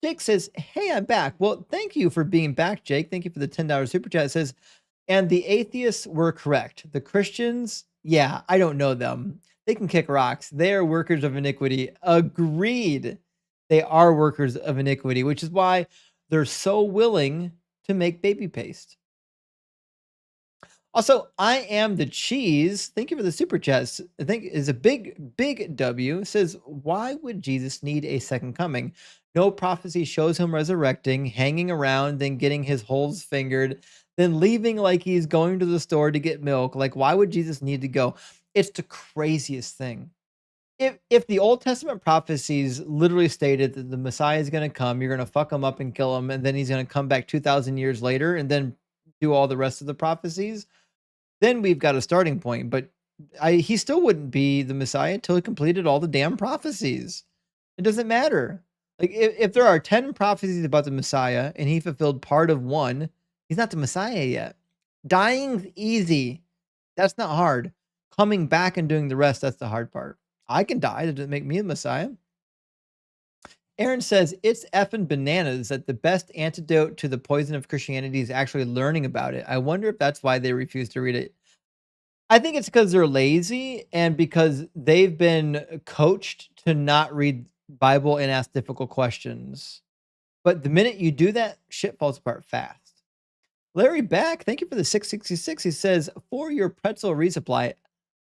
Jake says, hey, I'm back. Well, thank you for being back, Jake. Thank you for the $10 super chat. It says, and the atheists were correct. The Christians, yeah, I don't know them. They can kick rocks. They are workers of iniquity. Agreed. They are workers of iniquity, which is why they're so willing to make baby paste. Also, I am the cheese. Thank you for the super chats. I think is a big W. Says, why would Jesus need a second coming? No prophecy shows him resurrecting, hanging around, then getting his holes fingered, then leaving like he's going to the store to get milk. Like, why would Jesus need to go? It's the craziest thing. If the Old Testament prophecies literally stated that the Messiah is going to come, you're going to fuck him up and kill him, and then he's going to come back 2,000 years later and then do all the rest of the prophecies, then we've got a starting point. But he still wouldn't be the Messiah until he completed all the damn prophecies. It doesn't matter. Like if there are 10 prophecies about the Messiah and he fulfilled part of one, he's not the Messiah yet. Dying's easy. That's not hard. Coming back and doing the rest, that's the hard part. I can die. That doesn't make me the Messiah. Aaron says, it's effing bananas that the best antidote to the poison of Christianity is actually learning about it. I wonder if that's why they refuse to read it. I think it's because they're lazy and because they've been coached to not read Bible and ask difficult questions. But the minute you do that, shit falls apart fast. Larry Back, thank you for the 666. He says, for your pretzel resupply,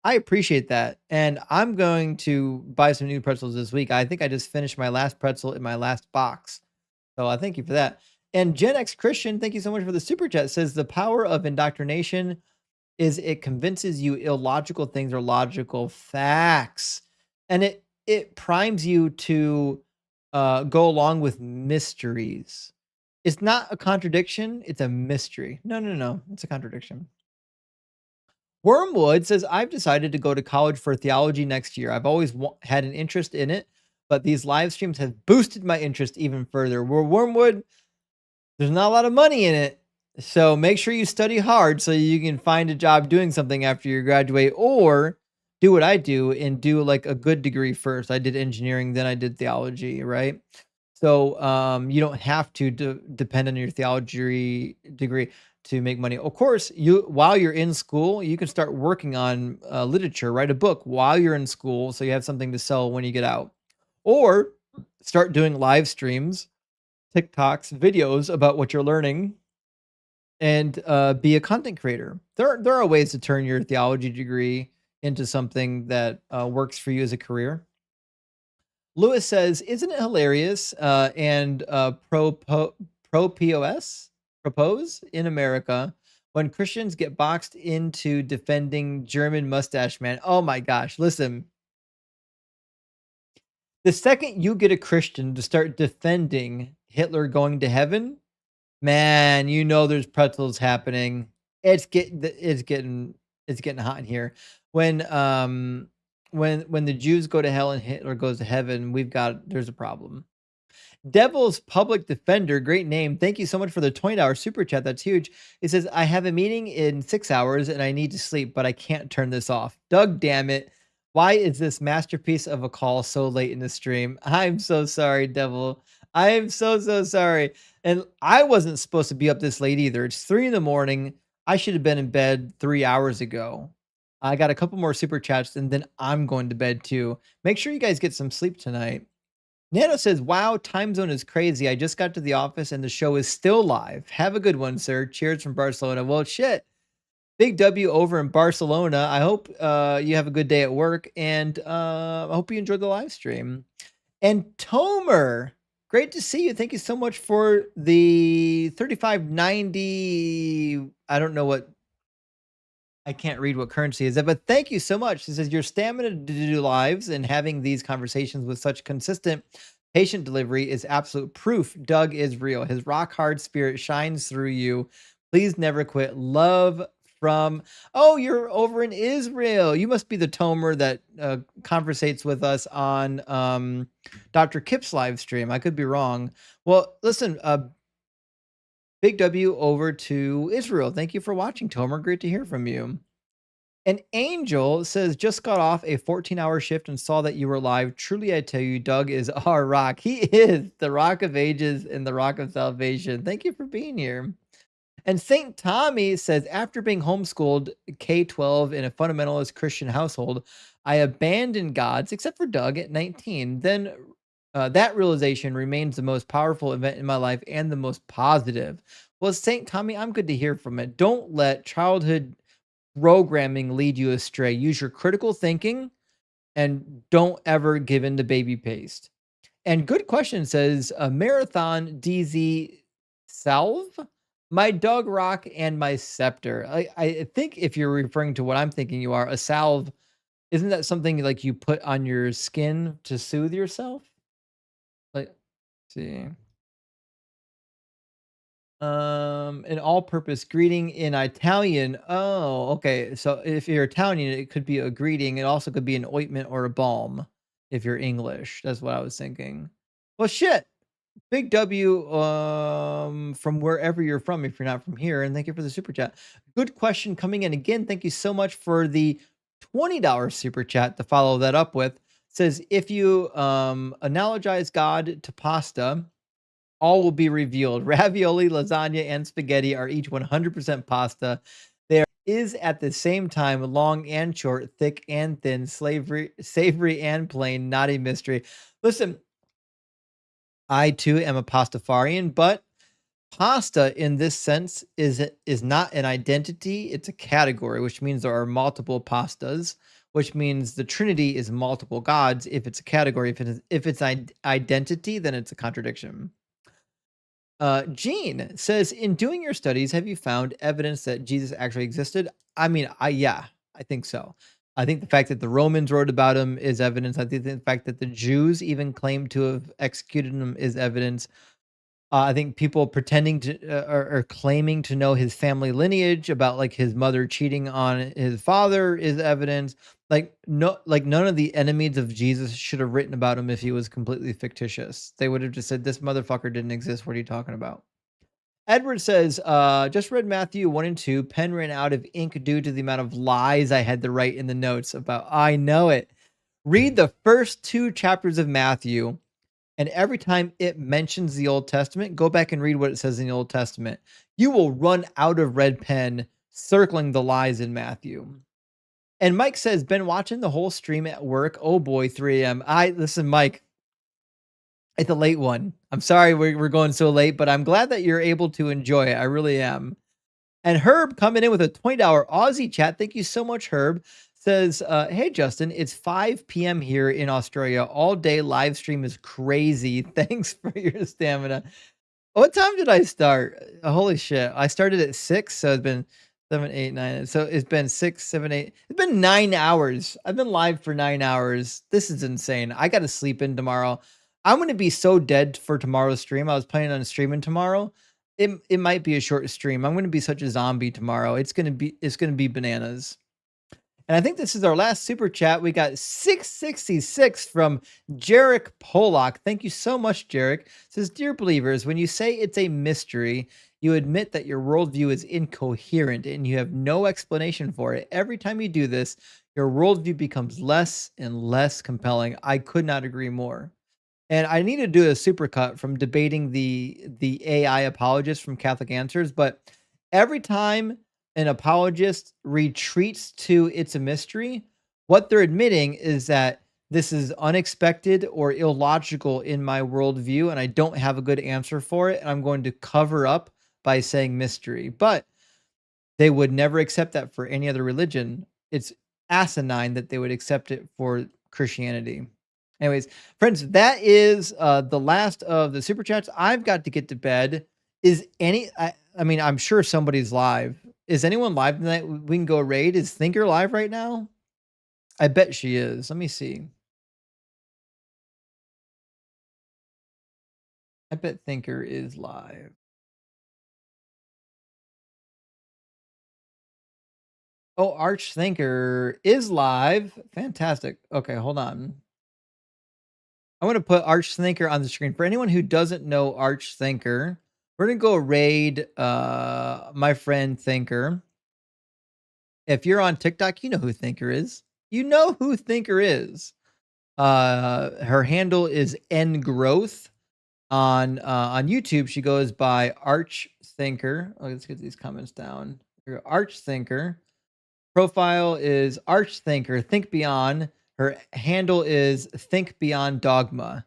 I appreciate that. And I'm going to buy some new pretzels this week. I think I just finished my last pretzel in my last box. So I thank you for that. And Gen X Christian, thank you so much for the super chat. Says the power of indoctrination is it convinces you illogical things are logical facts. And it primes you to go along with mysteries. It's not a contradiction. It's a mystery. No. It's a contradiction. Wormwood says, I've decided to go to college for theology next year. I've always had an interest in it, but these live streams have boosted my interest even further. Wormwood, there's not a lot of money in it. So make sure you study hard so you can find a job doing something after you graduate, or do what I do and do like a good degree first. I did engineering, then I did theology, right? So you don't have to depend on your theology degree to make money. Of course, you while you're in school, you can start working on literature, write a book while you're in school, so you have something to sell when you get out, or start doing live streams, TikToks, videos about what you're learning, and be a content creator. There are ways to turn your theology degree into something that works for you as a career. Lewis says, "Isn't it hilarious and pro POS propose in America when Christians get boxed into defending German mustache man?" Oh my gosh! Listen, the second you get a Christian to start defending Hitler going to heaven, man, you know there's pretzels happening. It's getting hot in here. When the Jews go to hell and Hitler goes to heaven, there's a problem. Devil's Public Defender, great name. Thank you so much for the $20 super chat. That's huge. It says, I have a meeting in 6 hours and I need to sleep, but I can't turn this off. Doug, damn it. Why is this masterpiece of a call so late in the stream? I'm so sorry, Devil. I am so, so sorry. And I wasn't supposed to be up this late either. It's 3 in the morning. I should have been in bed 3 hours ago. I got a couple more super chats and then I'm going to bed too. Make sure you guys get some sleep tonight. Nano says, wow, time zone is crazy. I just got to the office and the show is still live. Have a good one, sir. Cheers from Barcelona. Well, shit. Big W over in Barcelona. I hope you have a good day at work and I hope you enjoyed the live stream. And Tomer, great to see you. Thank you so much for the 35.90. I don't know what. I can't read what currency is that, but thank you so much. It says your stamina to do lives and having these conversations with such consistent patient delivery is absolute proof. Doug is real. His rock hard spirit shines through you. Please never quit. Love from, oh, you're over in Israel. You must be the Tomer that conversates with us on Dr. Kip's live stream. I could be wrong. Well, listen, Big W over to Israel. Thank you for watching, Tomer. Great to hear from you. And Angel says, just got off a 14-hour shift and saw that you were live. Truly, I tell you, Doug is our rock. He is the rock of ages and the rock of salvation. Thank you for being here. And St. Tommy says, after being homeschooled K-12 in a fundamentalist Christian household, I abandoned gods, except for Doug at 19. Then that realization remains the most powerful event in my life and the most positive. Well, St. Tommy, I'm good to hear from it. Don't let childhood programming lead you astray. Use your critical thinking and don't ever give in to baby paste. And good question says, a marathon DZ salve, my dog rock and my scepter. I think if you're referring to what I'm thinking you are, a salve, isn't that something like you put on your skin to soothe yourself? Like, let's see. An all-purpose greeting in Italian. Oh, okay. So if you're Italian, it could be a greeting. It also could be an ointment or a balm if you're English. That's what I was thinking. Well, shit. Big W from wherever you're from, if you're not from here, and thank you for the super chat. Good question coming in again. Thank you so much for the $20 super chat to follow that up with. It says, if you analogize God to pasta, all will be revealed. Ravioli, lasagna, and spaghetti are each 100% pasta. There is at the same time long and short, thick and thin, savory and plain, not a mystery. Listen, I too am a pastafarian, but pasta in this sense is not an identity, it's a category, which means there are multiple pastas, which means the Trinity is multiple gods. If it's a category, if it's identity, then it's a contradiction. Gene says, in doing your studies, have you found evidence that Jesus actually existed? I mean, yeah, I think so. I think the fact that the Romans wrote about him is evidence. I think the fact that the Jews even claim to have executed him is evidence. I think people pretending to or claiming to know his family lineage about like his mother cheating on his father is evidence. Like none of the enemies of Jesus should have written about him if he was completely fictitious. They would have just said, this motherfucker didn't exist. What are you talking about? Edward says, just read Matthew 1 and 2. Pen ran out of ink due to the amount of lies I had to write in the notes about. I know it. Read the first 2 chapters of Matthew, and every time it mentions the Old Testament, go back and read what it says in the Old Testament. You will run out of red pen circling the lies in Matthew. And Mike says, been watching the whole stream at work. Oh boy, 3 a.m. Listen, Mike, it's a late one. I'm sorry we're going so late, but I'm glad that you're able to enjoy it. I really am. And Herb coming in with a $20 Aussie chat. Thank you so much, Herb. Says, hey, Justin, it's 5 p.m. here in Australia. All day live stream is crazy. Thanks for your stamina. What time did I start? Holy shit. I started at 6, so it's been 7, 8, 9. So it's been 6, 7, 8. It's been 9 hours. I've been live for 9 hours. This is insane. I got to sleep in tomorrow. I'm going to be so dead for tomorrow's stream. I was planning on streaming tomorrow. It might be a short stream. I'm going to be such a zombie tomorrow. It's going to be bananas. And I think this is our last super chat. We got 666 from Jarek Polak. Thank you so much, Jarek. It says, dear believers, when you say it's a mystery, you admit that your worldview is incoherent and you have no explanation for it. Every time you do this, your worldview becomes less and less compelling. I could not agree more. And I need to do a supercut from debating the AI apologist from Catholic Answers, but every time an apologist retreats to it's a mystery, what they're admitting is that this is unexpected or illogical in my worldview, and I don't have a good answer for it, and I'm going to cover up by saying mystery. But they would never accept that for any other religion. It's asinine that they would accept it for Christianity. Anyways, friends, that is the last of the super chats. I've got to get to bed. I mean, I'm sure somebody's live. Is anyone live tonight? We can go raid. Is Thinker live right now? I bet she is. Let me see. I bet Thinker is live. Oh, Arch Thinker is live. Fantastic. Okay, hold on. I want to put Arch Thinker on the screen. For anyone who doesn't know Arch Thinker, we're going to go raid my friend Thinker. If you're on TikTok, you know who Thinker is. You know who Thinker is. Her handle is ngrowth. On YouTube, she goes by Arch Thinker. Oh, let's get these comments down. Here, Arch Thinker. Profile is Arch Thinker. Think Beyond. Her handle is Think Beyond Dogma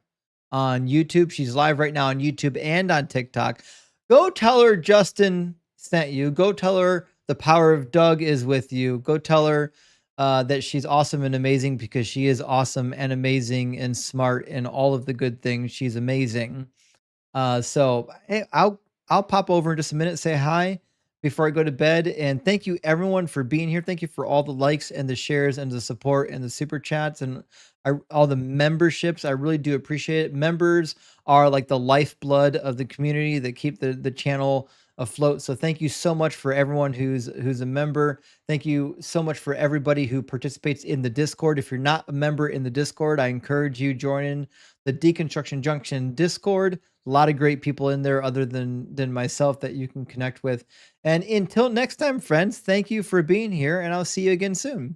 on YouTube. She's live right now on YouTube and on TikTok. Go tell her Justin sent you. Go tell her the power of Doug is with you. Go tell her that she's awesome and amazing, because she is awesome and amazing and smart and all of the good things. She's amazing. So hey, I'll pop over in just a minute, say hi before I go to bed. And thank you everyone for being here. Thank you for all the likes and the shares and the support and the super chats and all the memberships. I really do appreciate it. Members are like the lifeblood of the community that keep the channel afloat. So thank you so much for everyone who's a member. Thank you so much for everybody who participates in the Discord. If you're not a member in the Discord, I encourage you joining the Deconstruction Junction Discord. A lot of great people in there other than myself that you can connect with. And until next time, friends, thank you for being here, and I'll see you again soon.